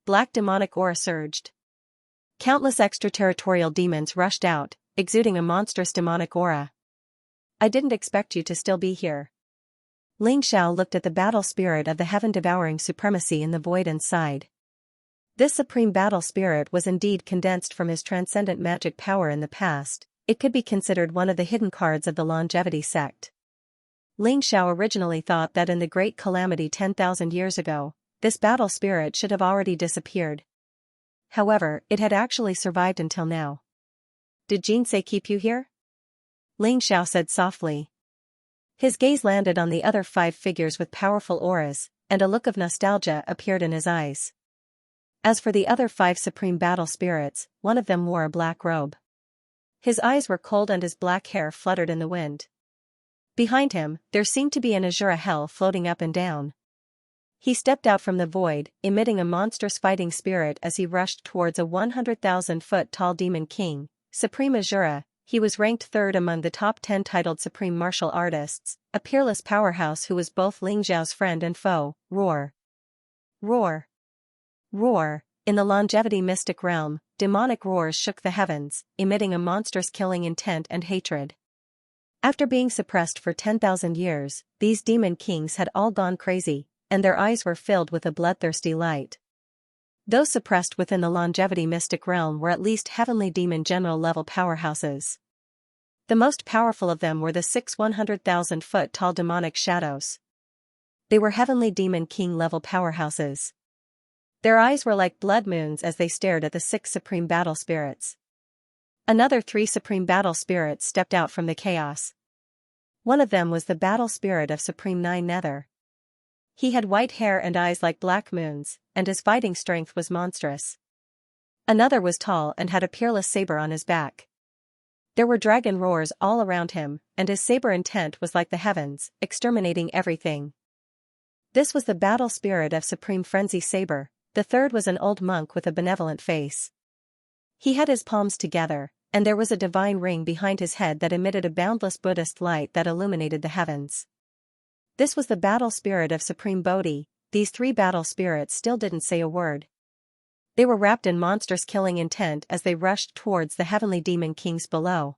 Black demonic aura surged. Countless extraterritorial demons rushed out, exuding a monstrous demonic aura. I didn't expect you to still be here. Ling Xiao looked at the battle spirit of the heaven-devouring supremacy in the void and sighed. This supreme battle spirit was indeed condensed from his transcendent magic power in the past. It could be considered one of the hidden cards of the Longevity sect. Ling Xiao originally thought that in the Great Calamity 10,000 years ago, this battle spirit should have already disappeared. However, it had actually survived until now. Did Xianxia keep you here? Ling Xiao said softly. His gaze landed on the other 5 figures with powerful auras, and a look of nostalgia appeared in his eyes. As for the other 5 supreme battle spirits, one of them wore a black robe. His eyes were cold and his black hair fluttered in the wind. Behind him, there seemed to be an azure hell floating up and down. He stepped out from the void, emitting a monstrous fighting spirit as he rushed towards a 100,000-foot tall demon king, Supreme Azura. He was ranked 3rd among the top 10 titled supreme martial artists, a peerless powerhouse who was both Ling Xiao's friend and foe. Roar! Roar! Roar! In the Longevity mystic realm, demonic roars shook the heavens, emitting a monstrous killing intent and hatred. After being suppressed for 10,000 years, these demon kings had all gone crazy, and their eyes were filled with a bloodthirsty light. Those suppressed within the Longevity mystic realm were at least heavenly demon general level powerhouses. The most powerful of them were the 6 100,000-foot tall demonic shadows. They were heavenly demon king level powerhouses. Their eyes were like blood moons as they stared at the 6 supreme battle spirits. Another 3 supreme battle spirits stepped out from the chaos. One of them was the battle spirit of Supreme 9 Nether. He had white hair and eyes like black moons, and his fighting strength was monstrous. Another was tall and had a peerless saber on his back. There were dragon roars all around him, and his saber intent was like the heavens, exterminating everything. This was the battle spirit of Supreme Frenzy Saber. The third was an old monk with a benevolent face. He had his palms together, and there was a divine ring behind his head that emitted a boundless Buddhist light that illuminated the heavens. This was the battle spirit of Supreme Bodhi. These 3 battle spirits still didn't say a word. They were wrapped in monstrous killing intent as they rushed towards the heavenly demon kings below.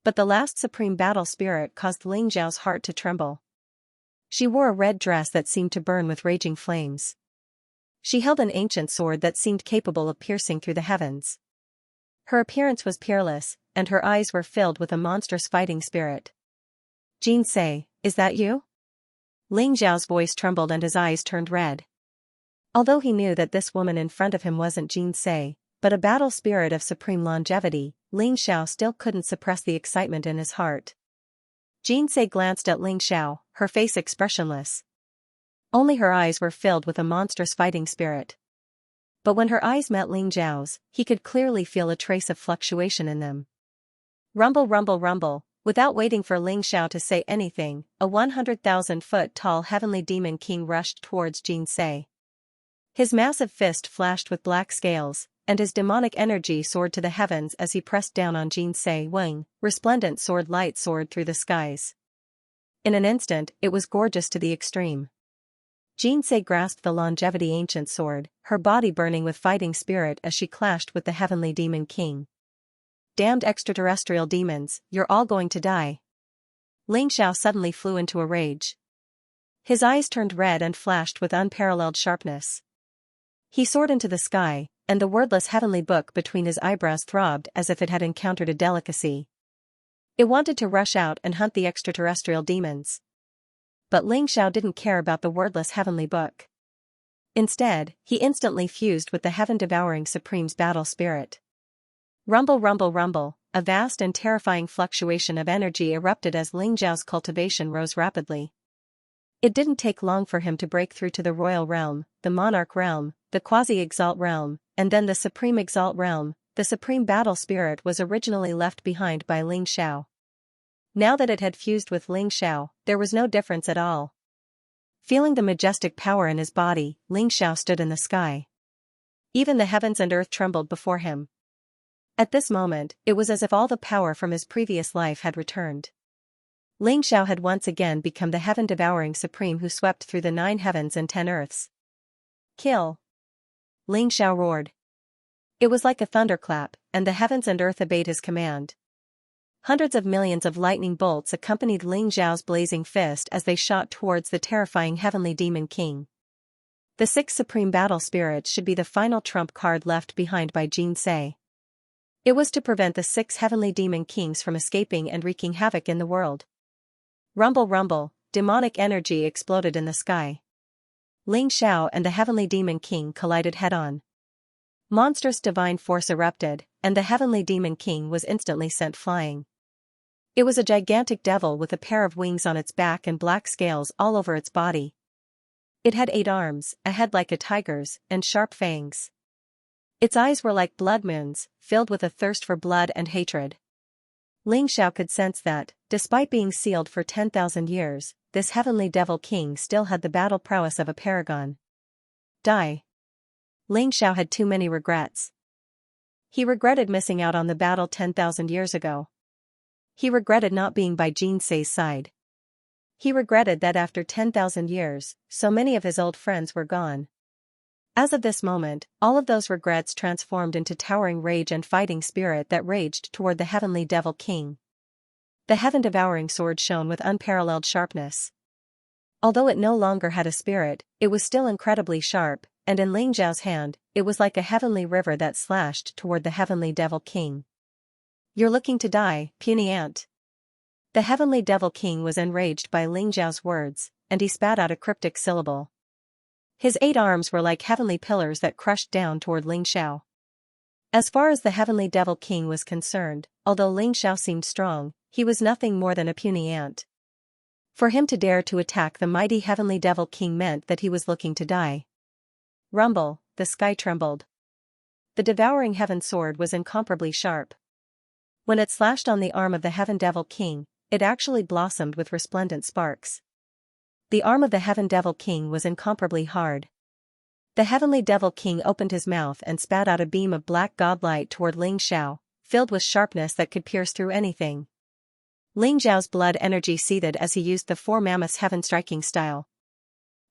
But the last supreme battle spirit caused Ling Xiao's heart to tremble. She wore a red dress that seemed to burn with raging flames. She held an ancient sword that seemed capable of piercing through the heavens. Her appearance was peerless, and her eyes were filled with a monstrous fighting spirit. Xianxia, is that you? Ling Xiao's voice trembled and his eyes turned red. Although he knew that this woman in front of him wasn't Xianxia, but a battle spirit of supreme longevity, Ling Xiao still couldn't suppress the excitement in his heart. Xianxia glanced at Ling Xiao, her face expressionless. Only her eyes were filled with a monstrous fighting spirit. But when her eyes met Ling Xiao's, he could clearly feel a trace of fluctuation in them. Rumble, rumble, rumble. Without waiting for Ling Xiao to say anything, a 100,000-foot tall heavenly demon king rushed towards Xianxia. His massive fist flashed with black scales, and his demonic energy soared to the heavens as he pressed down on Xianxia's wing. Resplendent sword light soared through the skies. In an instant, it was gorgeous to the extreme. Xianxia grasped the longevity ancient sword, her body burning with fighting spirit as she clashed with the heavenly demon king. Damned extraterrestrial demons, you're all going to die. Xiao suddenly flew into a rage. His eyes turned red and flashed with unparalleled sharpness. He soared into the sky, and the wordless heavenly book between his eyebrows throbbed as if it had encountered a delicacy. It wanted to rush out and hunt the extraterrestrial demons. But Xiao didn't care about the wordless heavenly book. Instead, he instantly fused with the heaven-devouring Supreme's battle spirit. Rumble, rumble, rumble, a vast and terrifying fluctuation of energy erupted as Xiao's cultivation rose rapidly. It didn't take long for him to break through to the royal realm, the monarch realm, the quasi-exalt realm, and then the supreme exalt realm. The supreme battle spirit was originally left behind by Xiao. Now that it had fused with Xiao, there was no difference at all. Feeling the majestic power in his body, Xiao stood in the sky. Even the heavens and earth trembled before him. At this moment, it was as if all the power from his previous life had returned. Xiao had once again become the heaven-devouring supreme who swept through the 9 heavens and 10 earths. Kill! Xiao roared. It was like a thunderclap, and the heavens and earth obeyed his command. Hundreds of millions of lightning bolts accompanied Xiao's blazing fist as they shot towards the terrifying heavenly demon king. The 6 supreme battle spirits should be the final trump card left behind by Xianxia. It was to prevent the 6 heavenly demon kings from escaping and wreaking havoc in the world. Rumble, rumble, demonic energy exploded in the sky. Xiao and the heavenly demon king collided head-on. Monstrous divine force erupted, and the heavenly demon king was instantly sent flying. It was a gigantic devil with a pair of wings on its back and black scales all over its body. It had 8 arms, a head like a tiger's, and sharp fangs. Its eyes were like blood moons, filled with a thirst for blood and hatred. Xiao could sense that, despite being sealed for 10,000 years, this heavenly devil king still had the battle prowess of a paragon. Die. Xiao had too many regrets. He regretted missing out on the battle 10,000 years ago. He regretted not being by Xianxia's side. He regretted that after 10,000 years, so many of his old friends were gone. As of this moment, all of those regrets transformed into towering rage and fighting spirit that raged toward the heavenly devil king. The heaven-devouring sword shone with unparalleled sharpness. Although it no longer had a spirit, it was still incredibly sharp, and in Xiao's hand, it was like a heavenly river that slashed toward the heavenly devil king. You're looking to die, puny ant. The heavenly devil king was enraged by Xiao's words, and he spat out a cryptic syllable. His 8 arms were like heavenly pillars that crushed down toward Xiao. As far as the heavenly devil king was concerned, although Xiao seemed strong, he was nothing more than a puny ant. For him to dare to attack the mighty heavenly devil king meant that he was looking to die. Rumble, the sky trembled. The devouring heaven sword was incomparably sharp. When it slashed on the arm of the heaven devil king, it actually blossomed with resplendent sparks. The arm of the heaven devil king was incomparably hard. The heavenly devil king opened his mouth and spat out a beam of black godlight toward Xiao, filled with sharpness that could pierce through anything. Xiao's blood energy seethed as he used the 4 mammoths heaven striking style.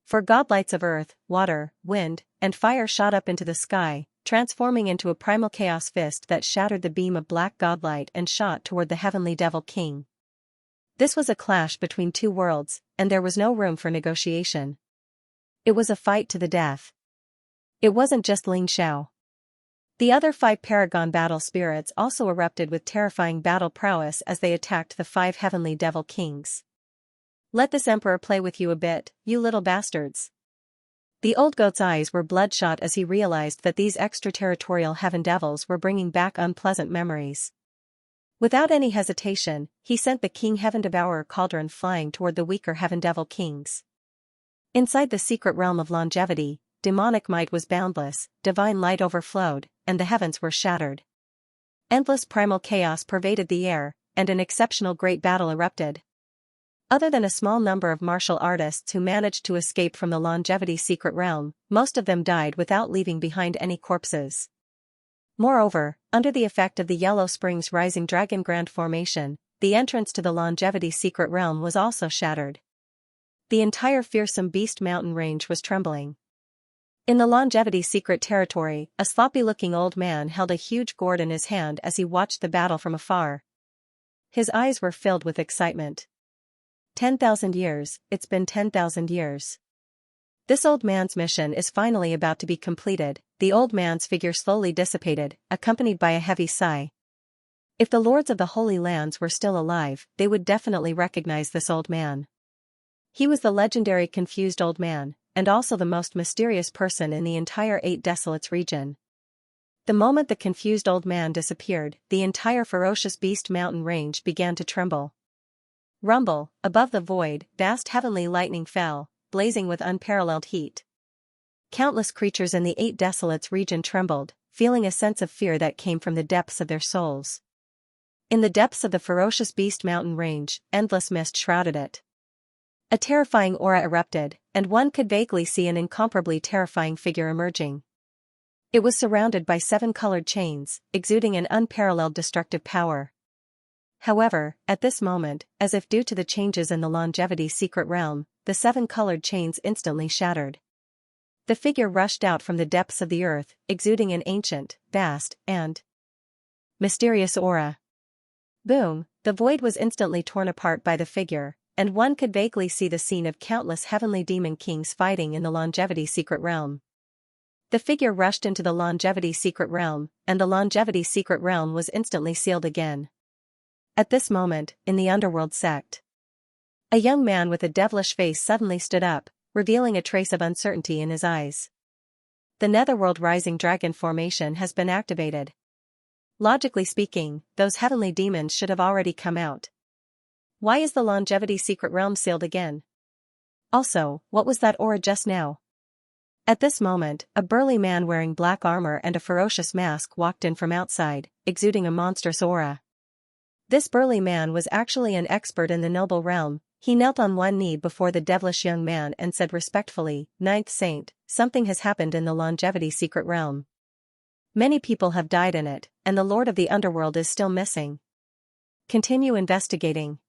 4 godlights of earth, water, wind, and fire shot up into the sky, transforming into a primal chaos fist that shattered the beam of black godlight and shot toward the heavenly devil king. This was a clash between 2 worlds, and there was no room for negotiation. It was a fight to the death. It wasn't just Xiao. The other 5 paragon battle spirits also erupted with terrifying battle prowess as they attacked the 5 heavenly devil kings. Let this emperor play with you a bit, you little bastards. The old goat's eyes were bloodshot as he realized that these extraterritorial heaven devils were bringing back unpleasant memories. Without any hesitation, he sent the King Heaven Devourer cauldron flying toward the weaker heaven devil kings. Inside the secret realm of longevity, demonic might was boundless, divine light overflowed, and the heavens were shattered. Endless primal chaos pervaded the air, and an exceptional great battle erupted. Other than a small number of martial artists who managed to escape from the longevity secret realm, most of them died without leaving behind any corpses. Moreover, under the effect of the Yellow Springs Rising Dragon Grand Formation, the entrance to the longevity secret realm was also shattered. The entire fearsome beast mountain range was trembling. In the longevity secret territory, a sloppy-looking old man held a huge gourd in his hand as he watched the battle from afar. His eyes were filled with excitement. 10,000 years, it's been 10,000 years. This old man's mission is finally about to be completed. The old man's figure slowly dissipated, accompanied by a heavy sigh. If the lords of the Holy Lands were still alive, they would definitely recognize this old man. He was the legendary confused old man, and also the most mysterious person in the entire Eight Desolates region. The moment the confused old man disappeared, the entire ferocious beast mountain range began to tremble. Rumble, above the void, vast heavenly lightning fell, blazing with unparalleled heat. Countless creatures in the Eight Desolates region trembled, feeling a sense of fear that came from the depths of their souls. In the depths of the ferocious beast mountain range, endless mist shrouded it. A terrifying aura erupted, and one could vaguely see an incomparably terrifying figure emerging. It was surrounded by 7 colored chains, exuding an unparalleled destructive power. However, at this moment, as if due to the changes in the longevity secret realm, the 7 colored chains instantly shattered. The figure rushed out from the depths of the earth, exuding an ancient, vast, and mysterious aura. Boom, the void was instantly torn apart by the figure, and one could vaguely see the scene of countless heavenly demon kings fighting in the longevity secret realm. The figure rushed into the longevity secret realm, and the longevity secret realm was instantly sealed again. At this moment, in the underworld sect, a young man with a devilish face suddenly stood up, revealing a trace of uncertainty in his eyes. The Netherworld Rising Dragon formation has been activated. Logically speaking, those heavenly demons should have already come out. Why is the longevity secret realm sealed again? Also, what was that aura just now? At this moment, a burly man wearing black armor and a ferocious mask walked in from outside, exuding a monstrous aura. This burly man was actually an expert in the noble realm. He knelt on one knee before the devilish young man and said respectfully, "Ninth Saint, something has happened in the longevity secret realm. Many people have died in it, and the Lord of the Underworld is still missing. Continue investigating.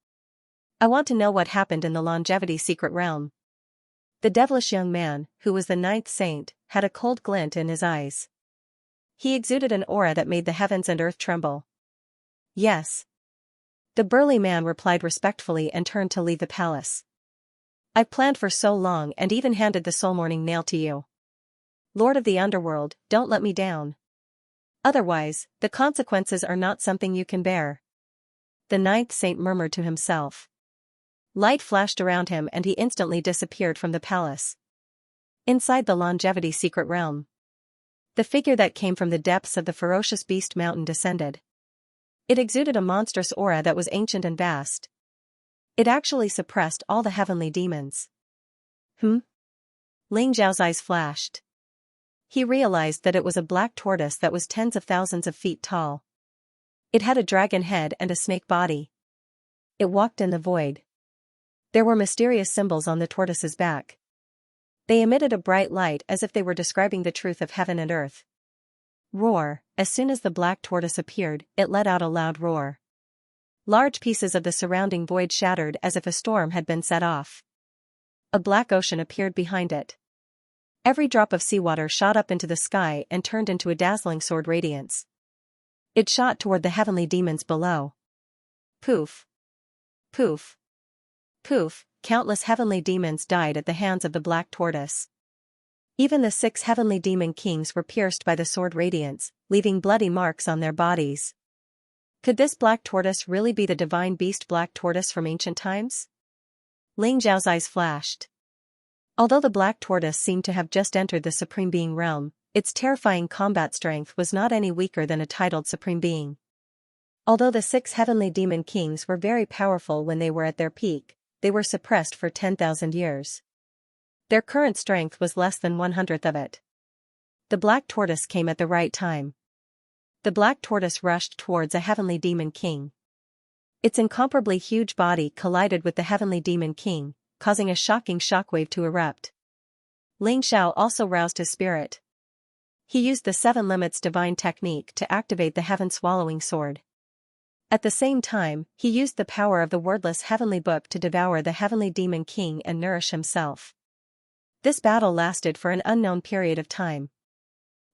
I want to know what happened in the longevity secret realm." The devilish young man, who was the Ninth Saint, had a cold glint in his eyes. He exuded an aura that made the heavens and earth tremble. "Yes." The burly man replied respectfully and turned to leave the palace. "I've planned for so long and even handed the soul morning nail to you. Lord of the Underworld, don't let me down. Otherwise, the consequences are not something you can bear." The Ninth Saint murmured to himself. Light flashed around him and he instantly disappeared from the palace. Inside the longevity secret realm, the figure that came from the depths of the ferocious beast mountain descended. It exuded a monstrous aura that was ancient and vast. It actually suppressed all the heavenly demons. Ling Zhao's eyes flashed. He realized that it was a black tortoise that was tens of thousands of feet tall. It had a dragon head and a snake body. It walked in the void. There were mysterious symbols on the tortoise's back. They emitted a bright light as if they were describing the truth of heaven and earth. Roar, as soon as the black tortoise appeared, it let out a loud roar. Large pieces of the surrounding void shattered as if a storm had been set off. A black ocean appeared behind it. Every drop of seawater shot up into the sky and turned into a dazzling sword radiance. It shot toward the heavenly demons below. Poof. Poof. Poof, countless heavenly demons died at the hands of the black tortoise. Even the 6 heavenly demon kings were pierced by the sword radiance, leaving bloody marks on their bodies. Could this black tortoise really be the divine beast black tortoise from ancient times? Ling Zhao's eyes flashed. Although the black tortoise seemed to have just entered the Supreme Being realm, its terrifying combat strength was not any weaker than a titled Supreme Being. Although the 6 heavenly demon kings were very powerful when they were at their peak, they were suppressed for 10,000 years. Their current strength was less than 1/100th of it. The black tortoise came at the right time. The black tortoise rushed towards a heavenly demon king. Its incomparably huge body collided with the heavenly demon king, causing a shocking shockwave to erupt. Ling Xiao also roused his spirit. He used the 7 limits divine technique to activate the heaven-swallowing sword. At the same time, he used the power of the wordless heavenly book to devour the heavenly demon king and nourish himself. This battle lasted for an unknown period of time.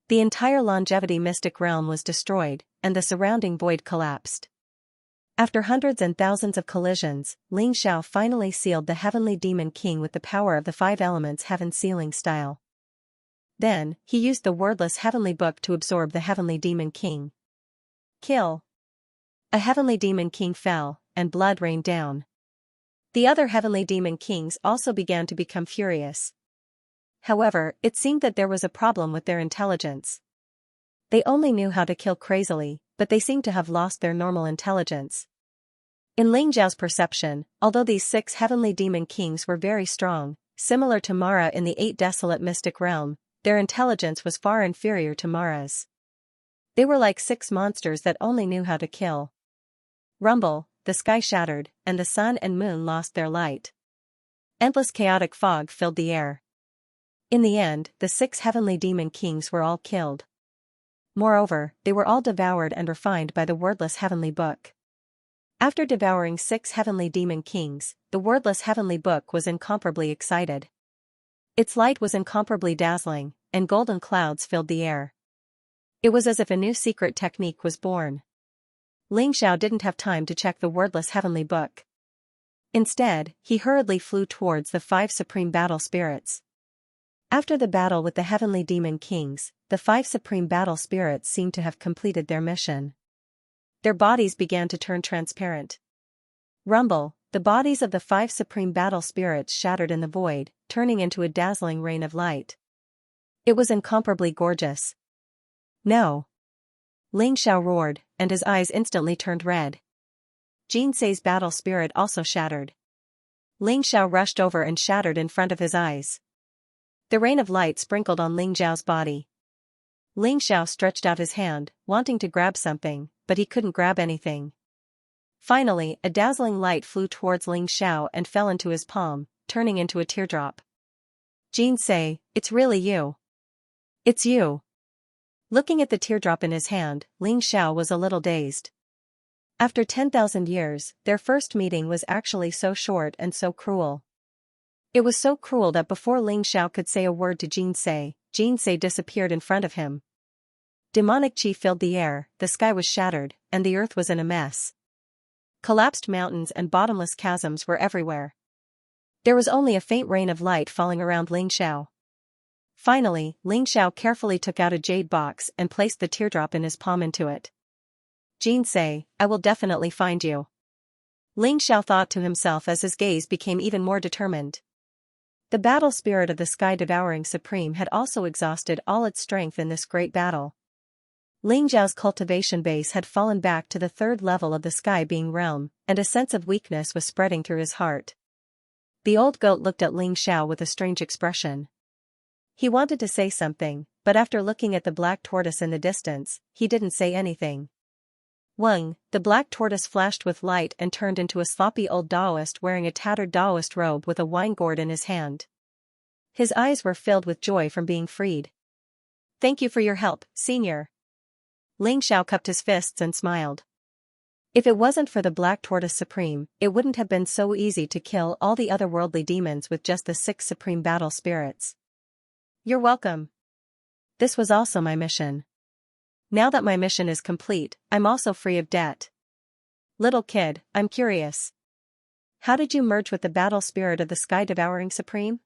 The entire longevity mystic realm was destroyed, and the surrounding void collapsed. After hundreds and thousands of collisions, Xianxia finally sealed the heavenly demon king with the power of the 5 elements heaven sealing style. Then, he used the wordless heavenly book to absorb the heavenly demon king. Kill. A heavenly demon king fell, and blood rained down. The other heavenly demon kings also began to become furious. However, it seemed that there was a problem with their intelligence. They only knew how to kill crazily, but they seemed to have lost their normal intelligence. In Xiao's perception, although these 6 heavenly demon kings were very strong, similar to Mara in the 8 desolate mystic realm, their intelligence was far inferior to Mara's. They were like 6 monsters that only knew how to kill. Rumble, the sky shattered, and the sun and moon lost their light. Endless chaotic fog filled the air. In the end, the 6 heavenly demon kings were all killed. Moreover, they were all devoured and refined by the wordless heavenly book. After devouring 6 heavenly demon kings, the wordless heavenly book was incomparably excited. Its light was incomparably dazzling, and golden clouds filled the air. It was as if a new secret technique was born. Xianxia didn't have time to check the wordless heavenly book. Instead, he hurriedly flew towards the 5 supreme battle spirits. After the battle with the heavenly demon kings, the 5 supreme battle spirits seemed to have completed their mission. Their bodies began to turn transparent. Rumble, the bodies of the 5 supreme battle spirits shattered in the void, turning into a dazzling rain of light. It was incomparably gorgeous. No! Xianxia roared, and his eyes instantly turned red. Xianxia's battle spirit also shattered. Xianxia rushed over and shattered in front of his eyes. The rain of light sprinkled on Xiao's body. Xiao stretched out his hand, wanting to grab something, but he couldn't grab anything. Finally, a dazzling light flew towards Xiao and fell into his palm, turning into a teardrop. Xianxia, it's really you. It's you. Looking at the teardrop in his hand, Xiao was a little dazed. After 10,000 years, their first meeting was actually so short and so cruel. It was so cruel that before Xiao could say a word to Xianxia disappeared in front of him. Demonic chi filled the air, the sky was shattered, and the earth was in a mess. Collapsed mountains and bottomless chasms were everywhere. There was only a faint rain of light falling around Xiao. Finally, Xiao carefully took out a jade box and placed the teardrop in his palm into it. Xianxia, I will definitely find you. Xiao thought to himself as his gaze became even more determined. The battle spirit of the sky-devouring supreme had also exhausted all its strength in this great battle. Xiao's cultivation base had fallen back to the 3rd level of the sky-being realm, and a sense of weakness was spreading through his heart. The old goat looked at Xiao with a strange expression. He wanted to say something, but after looking at the black tortoise in the distance, he didn't say anything. Weng, the black tortoise flashed with light and turned into a sloppy old Taoist wearing a tattered Taoist robe with a wine gourd in his hand. His eyes were filled with joy from being freed. Thank you for your help, Senior. Xiao cupped his fists and smiled. If it wasn't for the Black Tortoise Supreme, it wouldn't have been so easy to kill all the otherworldly demons with just the 6 supreme battle spirits. You're welcome. This was also my mission. Now that my mission is complete, I'm also free of debt. Little kid, I'm curious. How did you merge with the battle spirit of the sky-devouring supreme?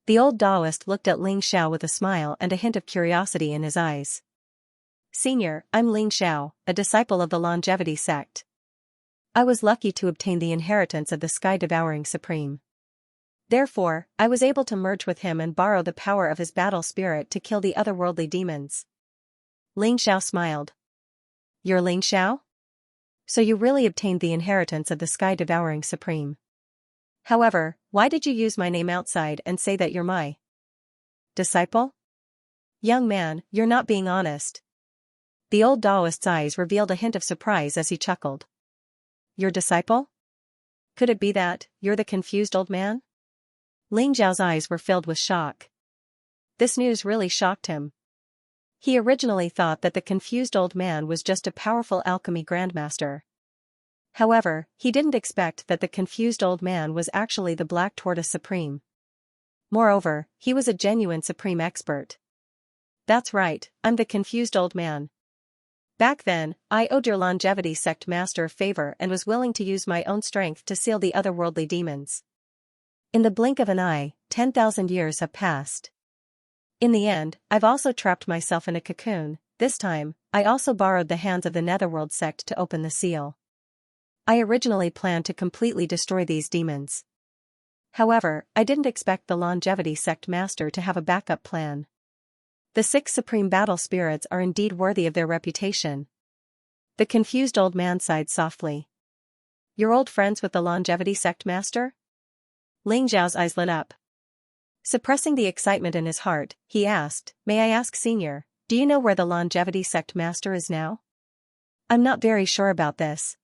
The old Taoist looked at Xiao with a smile and a hint of curiosity in his eyes. Senior, I'm Xiao, a disciple of the longevity sect. I was lucky to obtain the inheritance of the sky-devouring supreme. Therefore, I was able to merge with him and borrow the power of his battle spirit to kill the otherworldly demons. Xiao smiled. You're Xiao? So you really obtained the inheritance of the sky-devouring supreme. However, why did you use my name outside and say that you're my disciple? Young man, you're not being honest. The old Taoist's eyes revealed a hint of surprise as he chuckled. Your disciple? Could it be that you're the confused old man? Xiao's eyes were filled with shock. This news really shocked him. He originally thought that the confused old man was just a powerful alchemy grandmaster. However, he didn't expect that the confused old man was actually the Black Tortoise Supreme. Moreover, he was a genuine supreme expert. That's right, I'm the confused old man. Back then, I owed your longevity sect master a favor and was willing to use my own strength to seal the otherworldly demons. In the blink of an eye, 10,000 years have passed. In the end, I've also trapped myself in a cocoon. This time, I also borrowed the hands of the Netherworld sect to open the seal. I originally planned to completely destroy these demons. However, I didn't expect the longevity sect master to have a backup plan. The 6 supreme battle spirits are indeed worthy of their reputation. The confused old man sighed softly. You're old friends with the longevity sect master? Ling Xiao's eyes lit up. Suppressing the excitement in his heart, he asked, May I ask, Senior, do you know where the longevity sect master is now? I'm not very sure about this.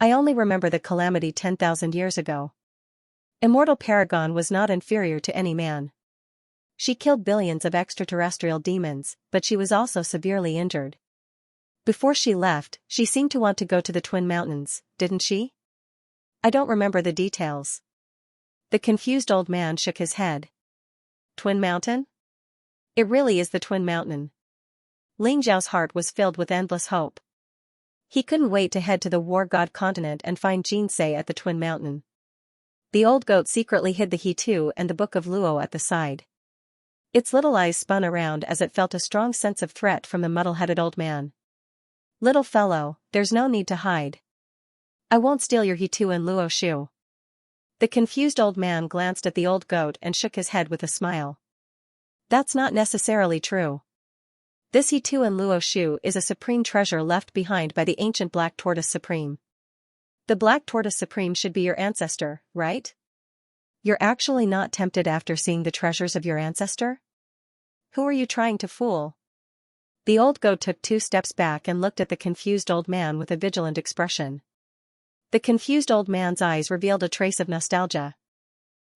I only remember the calamity 10,000 years ago. Immortal Paragon was not inferior to any man. She killed billions of extraterrestrial demons, but she was also severely injured. Before she left, she seemed to want to go to the Twin Mountains, didn't she? I don't remember the details. The confused old man shook his head. Twin Mountain? It really is the Twin Mountain. Ling Xiao's heart was filled with endless hope. He couldn't wait to head to the War God continent and find Xianxia at the Twin Mountain. The old goat secretly hid the He-Tu and the Book of Luo at the side. Its little eyes spun around as it felt a strong sense of threat from the muddle-headed old man. Little fellow, there's no need to hide. I won't steal your He-Tu and Luo shoe. The confused old man glanced at the old goat and shook his head with a smile. That's not necessarily true. This He-Tu and Luo shoe is a supreme treasure left behind by the ancient Black Tortoise Supreme. The Black Tortoise Supreme should be your ancestor, right? You're actually not tempted after seeing the treasures of your ancestor? Who are you trying to fool? The old goat took 2 steps back and looked at the confused old man with a vigilant expression. The confused old man's eyes revealed a trace of nostalgia.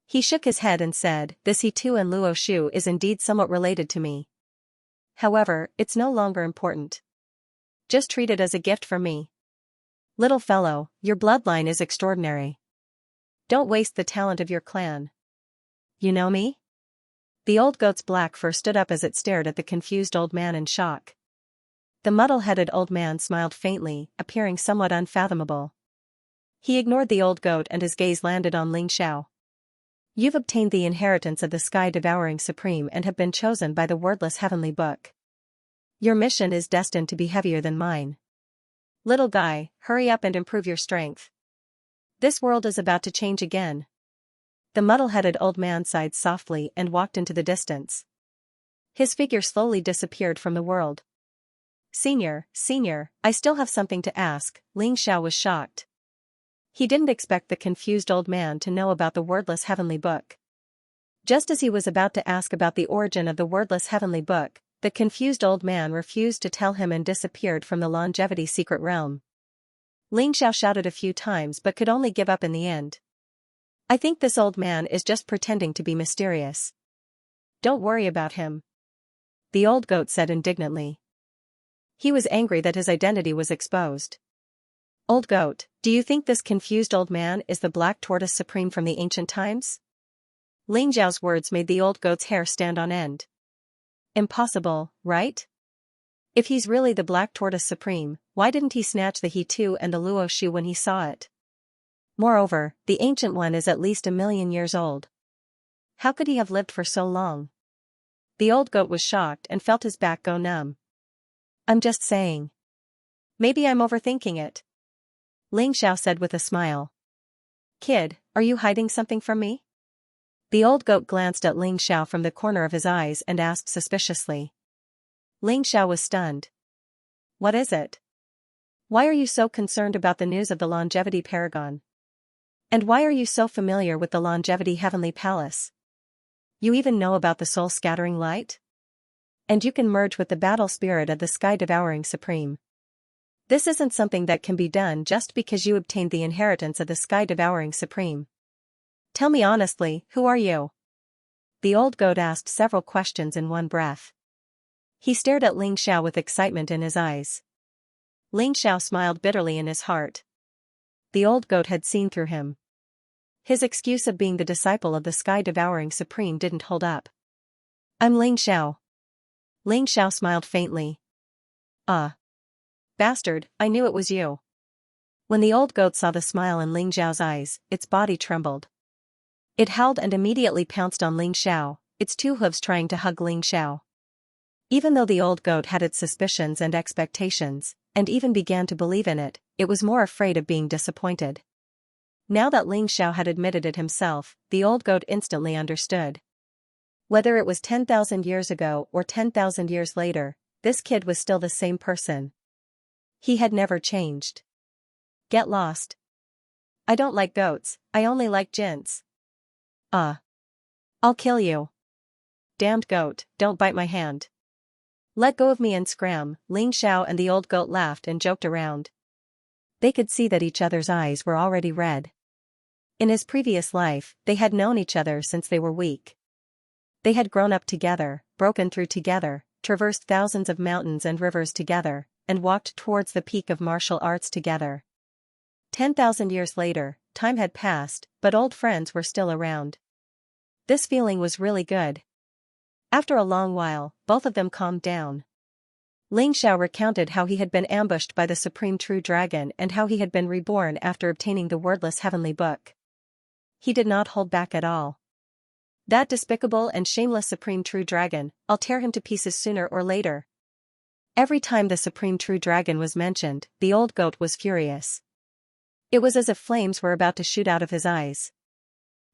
He shook his head and said, This He-Tu and Luo shoe is indeed somewhat related to me. However, it's no longer important. Just treat it as a gift from me. Little fellow, your bloodline is extraordinary. Don't waste the talent of your clan. You know me? The old goat's black fur stood up as it stared at the confused old man in shock. The muddle-headed old man smiled faintly, appearing somewhat unfathomable. He ignored the old goat and his gaze landed on Ling Xiao. You've obtained the inheritance of the Sky-Devouring Supreme and have been chosen by the wordless heavenly book. Your mission is destined to be heavier than mine. Little guy, hurry up and improve your strength. This world is about to change again. The muddle-headed old man sighed softly and walked into the distance. His figure slowly disappeared from the world. Senior, I still have something to ask, Ling Xiao was shocked. He didn't expect the confused old man to know about the wordless heavenly book. Just as he was about to ask about the origin of the wordless heavenly book, the confused old man refused to tell him and disappeared from the longevity secret realm. Ling Xiao shouted a few times but could only give up in the end. I think this old man is just pretending to be mysterious. Don't worry about him. The old goat said indignantly. He was angry that his identity was exposed. Old goat, do you think this confused old man is the Black Tortoise Supreme from the ancient times? Ling Xiao's words made the old goat's hair stand on end. Impossible, right? If he's really the Black Tortoise Supreme, why didn't he snatch the He-Tu and the Luo shoe when he saw it? Moreover, the Ancient One is at least 1,000,000 years old. How could he have lived for so long? The old goat was shocked and felt his back go numb. I'm just saying. Maybe I'm overthinking it. Ling Xiao said with a smile. Kid, are you hiding something from me? The old goat glanced at Ling Xiao from the corner of his eyes and asked suspiciously. Ling Xiao was stunned. What is it? Why are you so concerned about the news of the Longevity Paragon? And why are you so familiar with the Longevity Heavenly Palace? You even know about the soul-scattering light? And you can merge with the battle spirit of the Sky-Devouring Supreme. This isn't something that can be done just because you obtained the inheritance of the Sky-Devouring Supreme. Tell me honestly, who are you? The old goat asked several questions in one breath. He stared at Ling Xiao with excitement in his eyes. Ling Xiao smiled bitterly in his heart. the old goat had seen through him. His excuse of being the disciple of the sky-devouring supreme didn't hold up. "I'm Ling Xiao." Ling Xiao smiled faintly. "Ah. Bastard, I knew it was you." When the old goat saw the smile in Ling Xiao's eyes, its body trembled. It howled and immediately pounced on Ling Xiao, its two hooves trying to hug Ling Xiao. Even though the old goat had its suspicions and expectations, and even began to believe in it, it was more afraid of being disappointed. Now that Ling Xiao had admitted it himself, the old goat instantly understood. Whether it was 10,000 years ago or 10,000 years later, this kid was still the same person. He had never changed. "Get lost. I don't like goats, I only like jinns." I'll kill you." "Damned goat, don't bite my hand." "Let go of me and scram." Ling Xiao and the old goat laughed and joked around. They could see that each other's eyes were already red. In his previous life, they had known each other since they were weak. They had grown up together, broken through together, traversed thousands of mountains and rivers together, and walked towards the peak of martial arts together. 10,000 years later, time had passed, but old friends were still around. This feeling was really good. After a long while, both of them calmed down. Ling Xiao recounted how he had been ambushed by the supreme true dragon and how he had been reborn after obtaining the wordless heavenly book. He did not hold back at all. "That despicable and shameless supreme true dragon, I'll tear him to pieces sooner or later." Every time the supreme true dragon was mentioned, the old goat was furious. It was as if flames were about to shoot out of his eyes.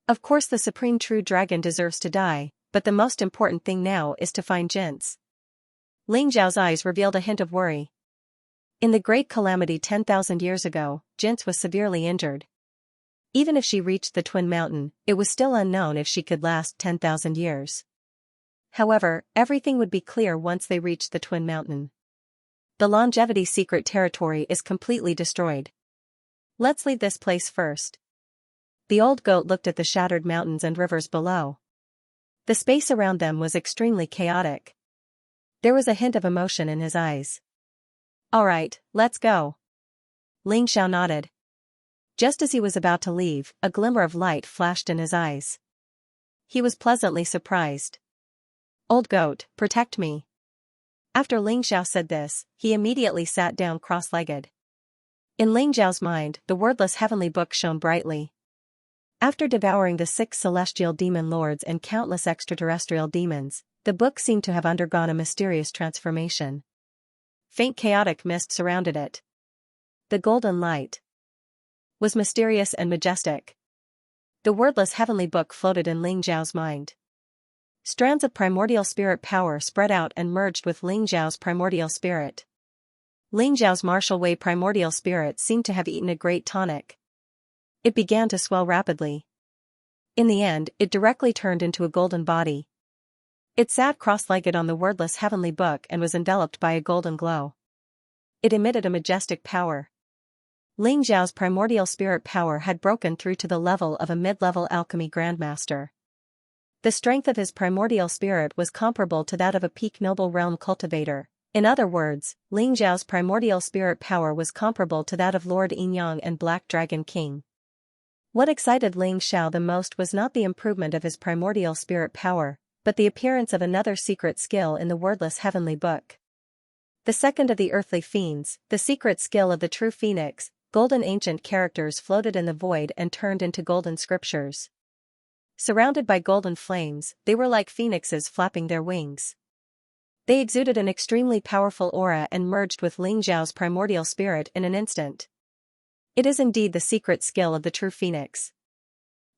Of course the supreme true dragon deserves to die, but the most important thing now is to find jinns. Ling Xiao's eyes revealed a hint of worry. In the great calamity 10,000 years ago, Jinx was severely injured. Even if she reached the Twin Mountain, it was still unknown if she could last 10,000 years. However, everything would be clear once they reached the Twin Mountain. The longevity secret territory is completely destroyed. Let's leave this place first. The old goat looked at the shattered mountains and rivers below. The space around them was extremely chaotic. There was a hint of emotion in his eyes. "All right, let's go." Ling Xiao nodded. Just as he was about to leave, a glimmer of light flashed in his eyes. He was pleasantly surprised. "Old goat, protect me." After Ling Xiao said this, he immediately sat down cross-legged. In Ling Xiao's mind, the wordless heavenly book shone brightly. After devouring the 6 celestial demon lords and countless extraterrestrial demons, the book seemed to have undergone a mysterious transformation. Faint chaotic mist surrounded it. The golden light was mysterious and majestic. The wordless heavenly book floated in Ling Xiao's mind. Strands of primordial spirit power spread out and merged with Ling Xiao's primordial spirit. Ling Xiao's martial way primordial spirit seemed to have eaten a great tonic. It began to swell rapidly. In the end, it directly turned into a golden body. It sat cross-legged on the wordless heavenly book and was enveloped by a golden glow. It emitted a majestic power. Ling Xiao's primordial spirit power had broken through to the level of a mid-level alchemy grandmaster. The strength of his primordial spirit was comparable to that of a peak noble realm cultivator. In other words, Ling Xiao's primordial spirit power was comparable to that of Lord Yinyang and Black Dragon King. What excited Ling Xiao the most was not the improvement of his primordial spirit power, but the appearance of another secret skill in the wordless heavenly book. The second of the earthly fiends, the secret skill of the true phoenix, golden ancient characters floated in the void and turned into golden scriptures. Surrounded by golden flames, they were like phoenixes flapping their wings. They exuded an extremely powerful aura and merged with Ling Xiao's primordial spirit in an instant. It is indeed the secret skill of the true phoenix.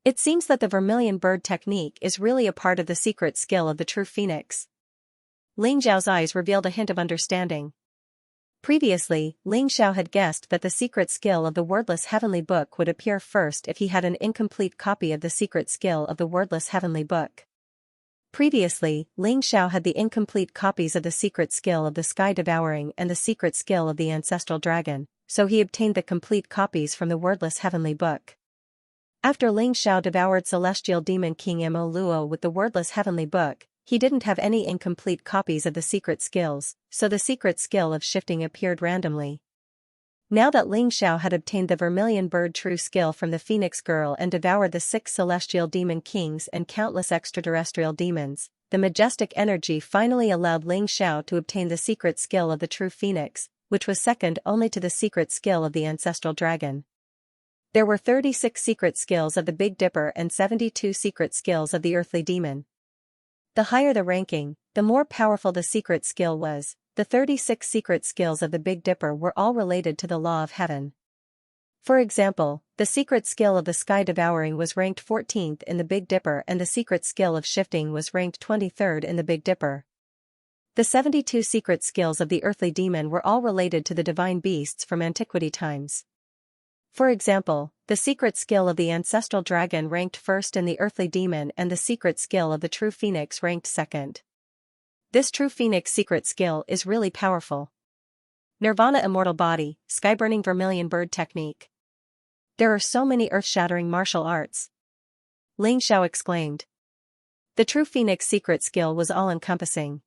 It seems that the vermilion bird technique is really a part of the secret skill of the true phoenix. Ling Xiao's eyes revealed a hint of understanding. Previously, Ling Xiao had guessed that the secret skill of the wordless heavenly book would appear first if he had an incomplete copy of the secret skill of the wordless heavenly book. Previously, Ling Xiao had the incomplete copies of the secret skill of the sky devouring and the secret skill of the ancestral dragon, so he obtained the complete copies from the wordless heavenly book. After Ling Xiao devoured celestial demon King Mo Luo with the wordless heavenly book, he didn't have any incomplete copies of the secret skills, so the secret skill of shifting appeared randomly. Now that Ling Xiao had obtained the vermilion bird true skill from the Phoenix Girl and devoured the 6 celestial demon kings and countless extraterrestrial demons, the majestic energy finally allowed Ling Xiao to obtain the secret skill of the true phoenix, which was second only to the secret skill of the ancestral dragon. There were 36 secret skills of the Big Dipper and 72 secret skills of the earthly demon. The higher the ranking, the more powerful the secret skill was. The 36 secret skills of the Big Dipper were all related to the law of heaven. For example, the secret skill of the sky devouring was ranked 14th in the Big Dipper and the secret skill of shifting was ranked 23rd in the Big Dipper. The 72 secret skills of the earthly demon were all related to the divine beasts from antiquity times. For example, the secret skill of the ancestral dragon ranked first in the earthly demon and the secret skill of the true phoenix ranked second. This true phoenix secret skill is really powerful. Nirvana immortal body, sky-burning vermilion bird technique. There are so many earth-shattering martial arts. Ling Xiao exclaimed. The true phoenix secret skill was all-encompassing.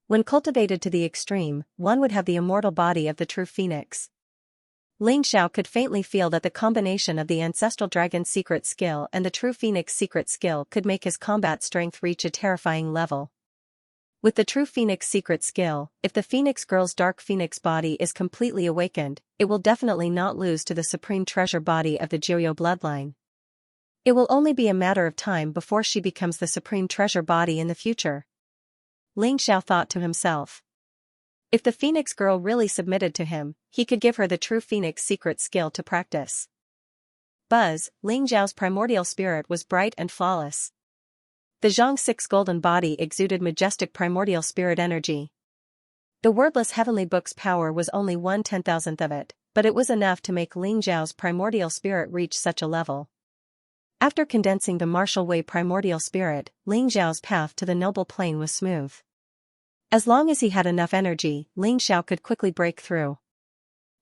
When cultivated to the extreme, one would have the immortal body of the true phoenix. Ling Xiao could faintly feel that the combination of the ancestral dragon's secret skill and the true phoenix secret skill could make his combat strength reach a terrifying level. With the true phoenix secret skill, if the Phoenix Girl's dark phoenix body is completely awakened, it will definitely not lose to the supreme treasure body of the Jiuyou bloodline. It will only be a matter of time before she becomes the supreme treasure body in the future. Ling Xiao thought to himself. If the Phoenix Girl really submitted to him, he could give her the true phoenix secret skill to practice. Buzz, Ling Xiao's primordial spirit was bright and flawless. The Xianxia's golden body exuded majestic primordial spirit energy. The wordless heavenly book's power was only 1/10,000th of it, but it was enough to make Ling Xiao's primordial spirit reach such a level. After condensing the martial way primordial spirit, Ling Xiao's path to the noble plane was smooth. As long as he had enough energy, Ling Xiao could quickly break through.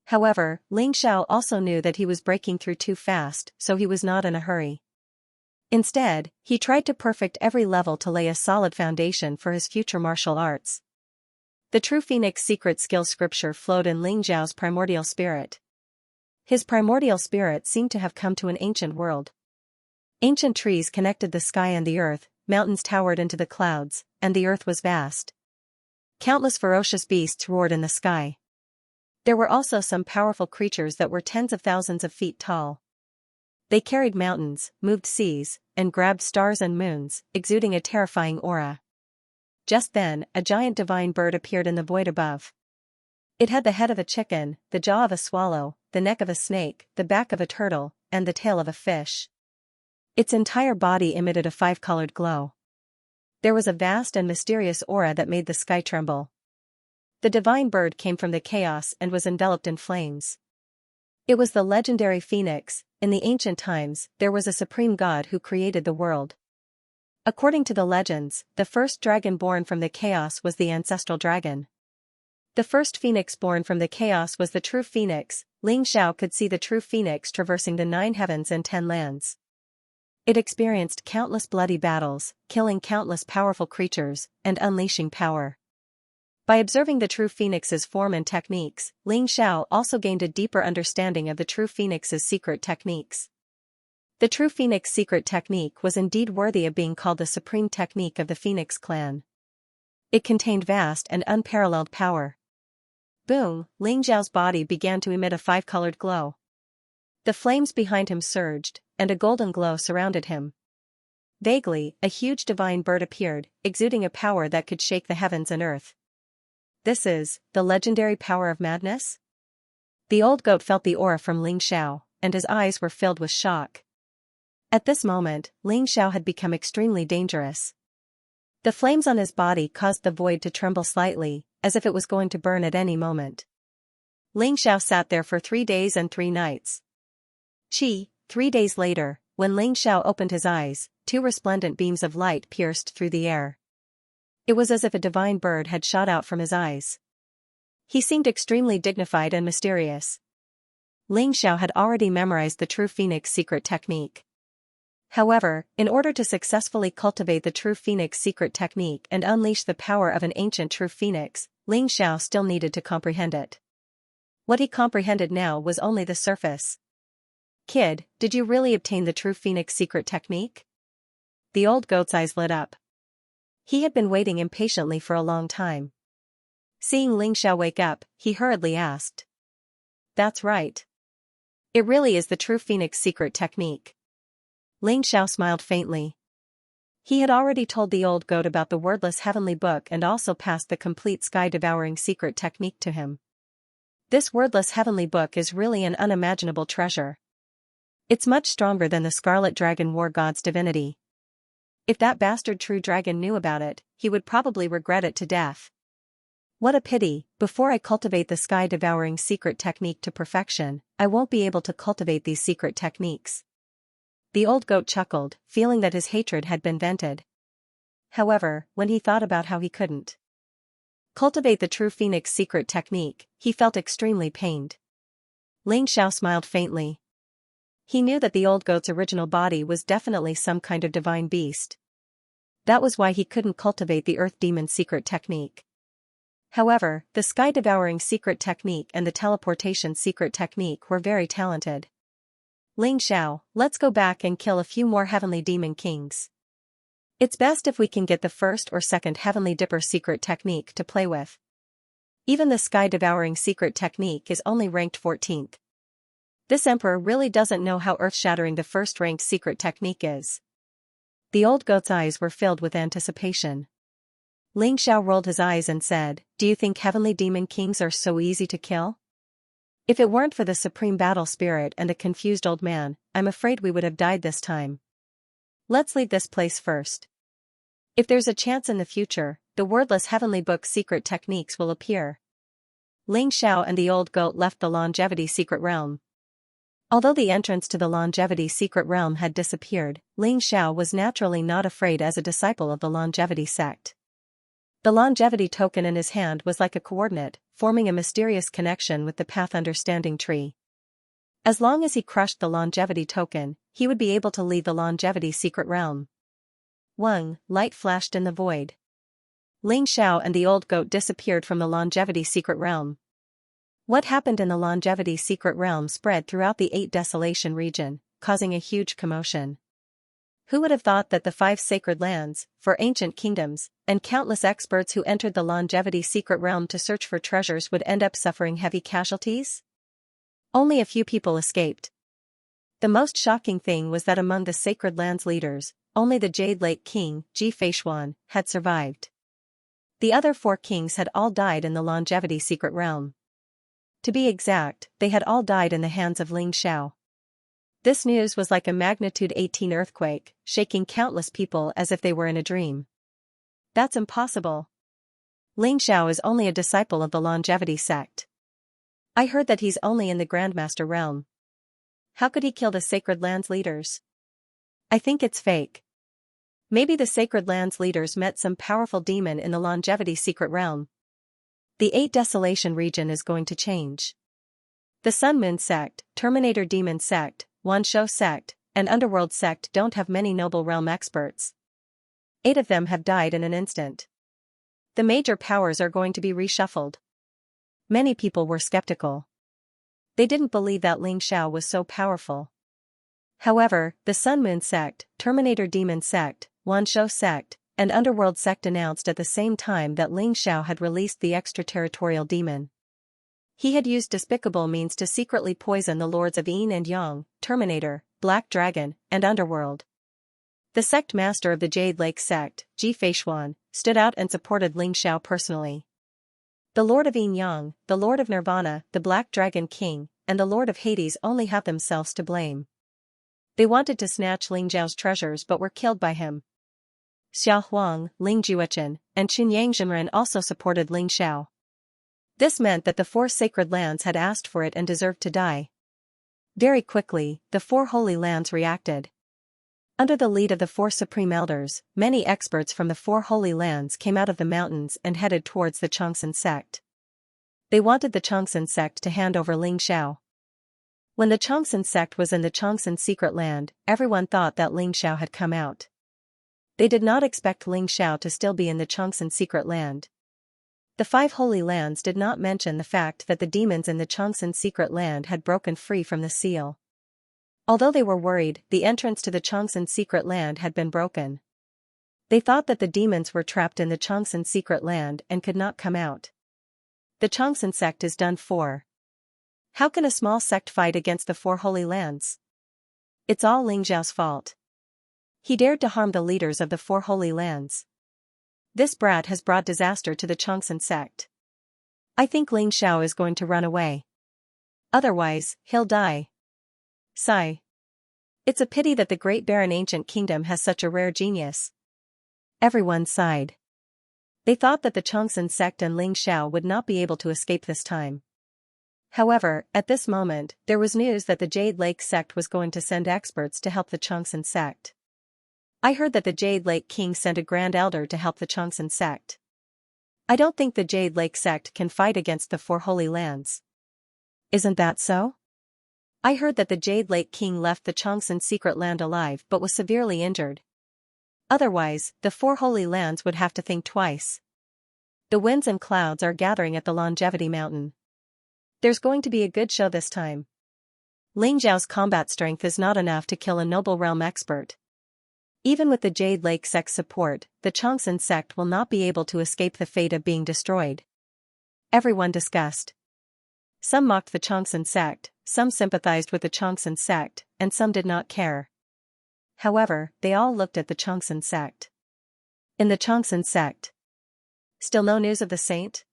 However, Ling Xiao also knew that he was breaking through too fast, so he was not in a hurry. Instead, he tried to perfect every level to lay a solid foundation for his future martial arts. The true phoenix secret skill scripture flowed in Ling Xiao's primordial spirit. His primordial spirit seemed to have come to an ancient world. Ancient trees connected the sky and the earth, mountains towered into the clouds, and the earth was vast. Countless ferocious beasts roared in the sky. There were also some powerful creatures that were tens of thousands of feet tall. They carried mountains, moved seas, and grabbed stars and moons, exuding a terrifying aura. Just then, a giant divine bird appeared in the void above. It had the head of a chicken, the jaw of a swallow, the neck of a snake, the back of a turtle, and the tail of a fish. Its entire body emitted a 5-colored glow. There was a vast and mysterious aura that made the sky tremble. The divine bird came from the chaos and was enveloped in flames. It was the legendary phoenix. In the ancient times, there was a supreme god who created the world. According to the legends, the first dragon born from the chaos was the ancestral dragon. The first phoenix born from the chaos was the true phoenix. Ling Xiao could see the true phoenix traversing the 9 heavens and 10 lands. It experienced countless bloody battles, killing countless powerful creatures, and unleashing power. By observing the true phoenix's form and techniques, Ling Xiao also gained a deeper understanding of the true phoenix's secret techniques. The true phoenix secret technique was indeed worthy of being called the supreme technique of the Phoenix clan. It contained vast and unparalleled power. Boom! Ling Xiao's body began to emit a 5-colored glow. The flames behind him surged, and a golden glow surrounded him. Vaguely, a huge divine bird appeared, exuding a power that could shake the heavens and earth. This is the legendary power of madness? The old goat felt the aura from Ling Xiao, and his eyes were filled with shock. At this moment, Ling Xiao had become extremely dangerous. The flames on his body caused the void to tremble slightly, as if it was going to burn at any moment. Ling Xiao sat there for 3 days and 3 nights. 3 days later, when Ling Xiao opened his eyes, 2 resplendent beams of light pierced through the air. It was as if a divine bird had shot out from his eyes. He seemed extremely dignified and mysterious. Ling Xiao had already memorized the true phoenix secret technique. However, in order to successfully cultivate the true phoenix secret technique and unleash the power of an ancient true phoenix, Ling Xiao still needed to comprehend it. What he comprehended now was only the surface. Kid, did you really obtain the true Phoenix secret technique? The old goat's eyes lit up. He had been waiting impatiently for a long time. Seeing Ling Xiao wake up, he hurriedly asked. That's right. It really is the true Phoenix secret technique. Ling Xiao smiled faintly. He had already told the old goat about the wordless heavenly book and also passed the complete sky-devouring secret technique to him. This wordless heavenly book is really an unimaginable treasure. It's much stronger than the Scarlet Dragon War God's divinity. If that bastard true dragon knew about it, he would probably regret it to death. What a pity, before I cultivate the sky-devouring secret technique to perfection, I won't be able to cultivate these secret techniques. The old goat chuckled, feeling that his hatred had been vented. However, when he thought about how he couldn't cultivate the true Phoenix secret technique, he felt extremely pained. Ling Xiao smiled faintly. He knew that the old goat's original body was definitely some kind of divine beast. That was why he couldn't cultivate the Earth Demon secret technique. However, the sky-devouring secret technique and the teleportation secret technique were very talented. Ling Xiao, let's go back and kill a few more heavenly demon kings. It's best if we can get the first or second heavenly dipper secret technique to play with. Even the sky-devouring secret technique is only ranked 14th. This emperor really doesn't know how earth-shattering the first-ranked secret technique is. The old goat's eyes were filled with anticipation. Ling Xiao rolled his eyes and said, Do you think heavenly demon kings are so easy to kill? If it weren't for the supreme battle spirit and a confused old man, I'm afraid we would have died this time. Let's leave this place first. If there's a chance in the future, the wordless heavenly book secret techniques will appear. Ling Xiao and the old goat left the longevity secret realm. Although the entrance to the longevity secret realm had disappeared, Ling Xiao was naturally not afraid as a disciple of the longevity sect. The longevity token in his hand was like a coordinate, forming a mysterious connection with the path understanding tree. As long as he crushed the longevity token, he would be able to leave the longevity secret realm. Wang, light flashed in the void. Ling Xiao and the old goat disappeared from the longevity secret realm. What happened in the longevity secret realm spread throughout the 8 Desolation region, causing a huge commotion. Who would have thought that the 5 sacred lands, 4 ancient kingdoms, and countless experts who entered the longevity secret realm to search for treasures would end up suffering heavy casualties? Only a few people escaped. The most shocking thing was that among the sacred lands leaders, only the Jade Lake King, Xianxia, had survived. The other 4 kings had all died in the longevity secret realm. To be exact, they had all died in the hands of Ling Xiao. This news was like a magnitude 18 earthquake, shaking countless people as if they were in a dream. That's impossible. Ling Xiao is only a disciple of the longevity sect. I heard that he's only in the Grandmaster realm. How could he kill the Sacred Lands leaders? I think it's fake. Maybe the Sacred Lands leaders met some powerful demon in the longevity secret realm. The 8 Desolation region is going to change. The Sun Moon sect, Terminator Demon sect, Wanshou sect, and Underworld sect don't have many noble realm experts. 8 of them have died in an instant. The major powers are going to be reshuffled. Many people were skeptical. They didn't believe that Ling Xiao was so powerful. However, the Sun Moon sect, Terminator Demon sect, Wanshou sect, and Underworld sect announced at the same time that Ling Xiao had released the extraterritorial demon. He had used despicable means to secretly poison the lords of Yin and Yang, Terminator, Black Dragon, and Underworld. The sect master of the Jade Lake sect, Xianxia, stood out and supported Ling Xiao personally. The Lord of Yin Yang, the Lord of Nirvana, the Black Dragon King, and the Lord of Hades only have themselves to blame. They wanted to snatch Ling Xiao's treasures but were killed by him. Xiao Huang, Ling Juechen, and Xianxia also supported Ling Xiao. This meant that the 4 sacred lands had asked for it and deserved to die. Very quickly, the 4 holy lands reacted. Under the lead of the 4 supreme elders, many experts from the 4 holy lands came out of the mountains and headed towards the Xianxia sect. They wanted the Xianxia sect to hand over Ling Xiao. When the Xianxia sect was in the Xianxia secret land, everyone thought that Ling Xiao had come out. They did not expect Ling Xiao to still be in the Xianxia secret land. The 5 Holy Lands did not mention the fact that the demons in the Changsun secret land had broken free from the seal. Although they were worried, the entrance to the Changsun secret land had been broken. They thought that the demons were trapped in the Changsun secret land and could not come out. The Changsun sect is done for. How can a small sect fight against the 4 Holy Lands? It's all Ling Xiao's fault. He dared to harm the leaders of the 4 Holy Lands. This brat has brought disaster to the Changsun sect. I think Ling Xiao is going to run away. Otherwise, he'll die. Sigh. It's a pity that the great barren ancient kingdom has such a rare genius. Everyone sighed. They thought that the Changsun sect and Ling Xiao would not be able to escape this time. However, at this moment, there was news that the Jade Lake sect was going to send experts to help the Changsun sect. I heard that the Jade Lake King sent a Grand Elder to help the Changsun sect. I don't think the Jade Lake sect can fight against the 4 Holy Lands. Isn't that so? I heard that the Jade Lake King left the Changsun secret land alive but was severely injured. Otherwise, the 4 Holy Lands would have to think twice. The winds and clouds are gathering at the Longevity Mountain. There's going to be a good show this time. Ling Xiao's combat strength is not enough to kill a noble realm expert. Even with the Jade Lake sect's support, the Changsun sect will not be able to escape the fate of being destroyed. Everyone discussed. Some mocked the Changsun sect, some sympathized with the Changsun sect, and some did not care. However, they all looked at the Changsun sect. In the Changsun sect. Still no news of the saint?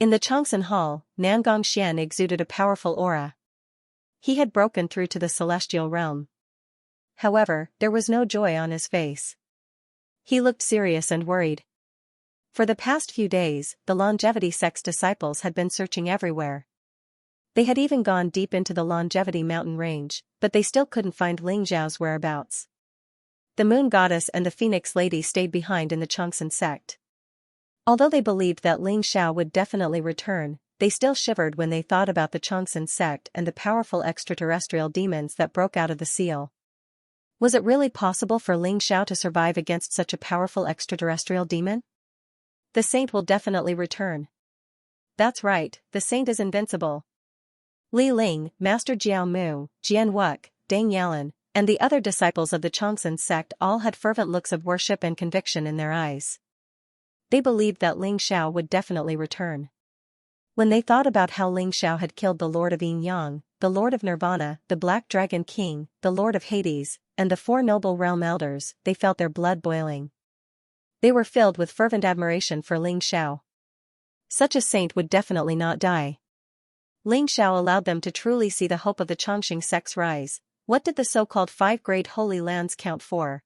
In the Changsun Hall, Nangong Xian exuded a powerful aura. He had broken through to the celestial realm. However, there was no joy on his face. He looked serious and worried. For the past few days, the Longevity sect's disciples had been searching everywhere. They had even gone deep into the Longevity mountain range, but they still couldn't find Ling Xiao's whereabouts. The Moon Goddess and the Phoenix Lady stayed behind in the Changsun sect. Although they believed that Ling Xiao would definitely return, they still shivered when they thought about the Changsun sect and the powerful extraterrestrial demons that broke out of the seal. Was it really possible for Ling Xiao to survive against such a powerful extraterrestrial demon? The saint will definitely return. That's right, the saint is invincible. Li Ling, Master Jiao Mu, Jian Wuk, Deng Yalan, and the other disciples of the Changsun sect all had fervent looks of worship and conviction in their eyes. They believed that Ling Xiao would definitely return. When they thought about how Ling Xiao had killed the Lord of Yin Yang, the Lord of Nirvana, the Black Dragon King, the Lord of Hades, and the 4 Noble Realm Elders, they felt their blood boiling. They were filled with fervent admiration for Ling Xiao. Such a saint would definitely not die. Ling Xiao allowed them to truly see the hope of the Changxing sect's rise. What did the so-called 5 Great Holy Lands count for?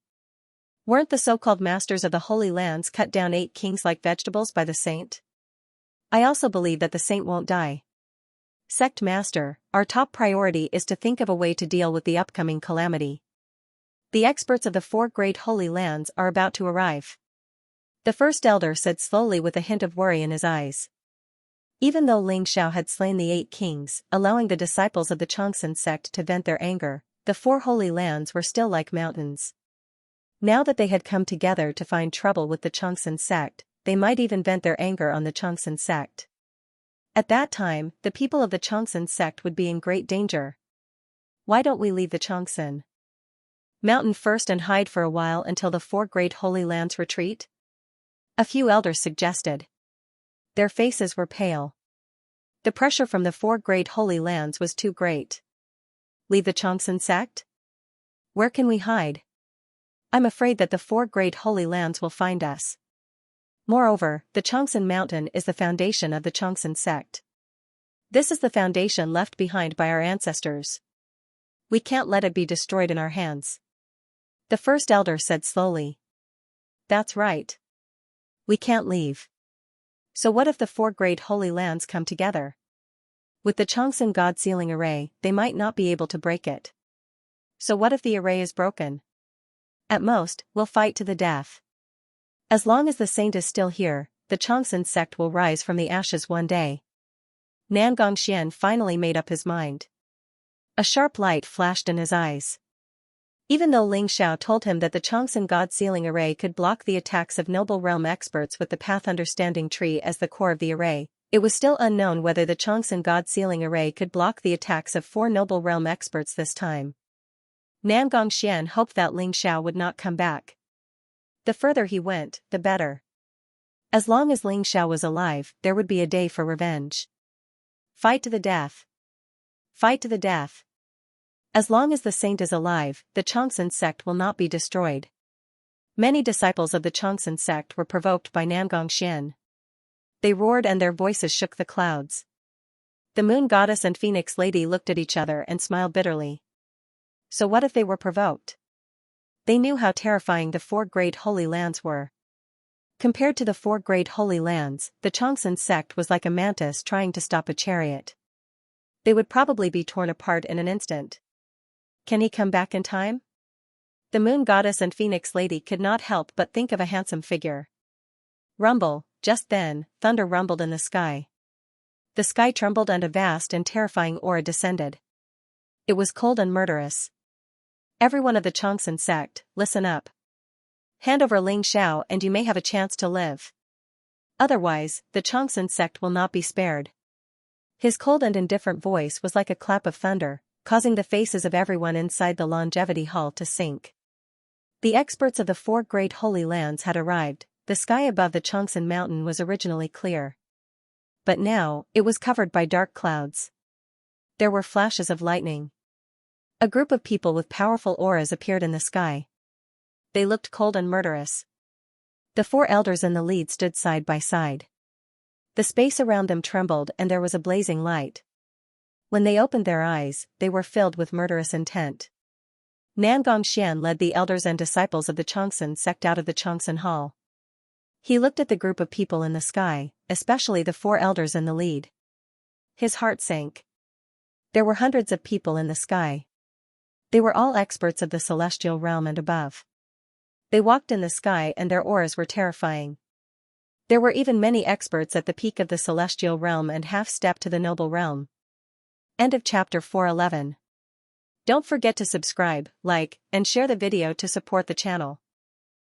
Weren't the so-called masters of the Holy Lands cut down 8 kings like vegetables by the saint? I also believe that the saint won't die. Sect Master, our top priority is to think of a way to deal with the upcoming calamity. The experts of the 4 Great Holy Lands are about to arrive. The first elder said slowly with a hint of worry in his eyes. Even though Ling Xiao had slain the 8 kings, allowing the disciples of the Changsun sect to vent their anger, the 4 Holy Lands were still like mountains. Now that they had come together to find trouble with the Changsun sect, they might even vent their anger on the Changsun sect. At that time, the people of the Changsun sect would be in great danger. Why don't we leave the Changsun mountain first and hide for a while until the 4 Great Holy Lands retreat? A few elders suggested. Their faces were pale. The pressure from the 4 Great Holy Lands was too great. Leave the Changsun sect? Where can we hide? I'm afraid that the 4 Great Holy Lands will find us. Moreover, the Changsun Mountain is the foundation of the Changsun sect. This is the foundation left behind by our ancestors. We can't let it be destroyed in our hands. The first elder said slowly. That's right. We can't leave. So what if the 4 Great Holy Lands come together? With the Changsun God sealing array, they might not be able to break it. So what if the array is broken? At most, we'll fight to the death. As long as the saint is still here, the Changsun sect will rise from the ashes one day. Nangong Xian finally made up his mind. A sharp light flashed in his eyes. Even though Ling Xiao told him that the Changsun God Sealing Array could block the attacks of Noble Realm experts with the Path Understanding Tree as the core of the array, it was still unknown whether the Changsun God Sealing Array could block the attacks of 4 Noble Realm experts this time. Nan Gongxian hoped that Ling Xiao would not come back. The further he went, the better. As long as Ling Xiao was alive, there would be a day for revenge. Fight to the death. Fight to the death. As long as the saint is alive, the Changsun sect will not be destroyed. Many disciples of the Changsun sect were provoked by Nan Gongxian. They roared and their voices shook the clouds. The moon goddess and phoenix lady looked at each other and smiled bitterly. So what if they were provoked? They knew how terrifying the 4 great holy lands were. Compared to the 4 great holy lands, the Changsun sect was like a mantis trying to stop a chariot. They would probably be torn apart in an instant. Can he come back in time? The moon goddess and phoenix lady could not help but think of a handsome figure. Rumble, just then, thunder rumbled in the sky. The sky trembled and a vast and terrifying aura descended. It was cold and murderous. Everyone of the Changsun sect, listen up. Hand over Ling Xiao and you may have a chance to live. Otherwise, the Changsun sect will not be spared. His cold and indifferent voice was like a clap of thunder, causing the faces of everyone inside the longevity hall to sink. The experts of the 4 great holy lands had arrived. The sky above the Changsun mountain was originally clear. But now, it was covered by dark clouds. There were flashes of lightning. A group of people with powerful auras appeared in the sky. They looked cold and murderous. The 4 elders in the lead stood side by side. The space around them trembled and there was a blazing light. When they opened their eyes, they were filled with murderous intent. Nan Gongxian led the elders and disciples of the Changsun sect out of the Changsun hall. He looked at the group of people in the sky, especially the 4 elders in the lead. His heart sank. There were hundreds of people in the sky. They were all experts of the celestial realm and above. They walked in the sky and their auras were terrifying. There were even many experts at the peak of the celestial realm and half-step to the noble realm. End of chapter 411. Don't forget to subscribe, like, and share the video to support the channel.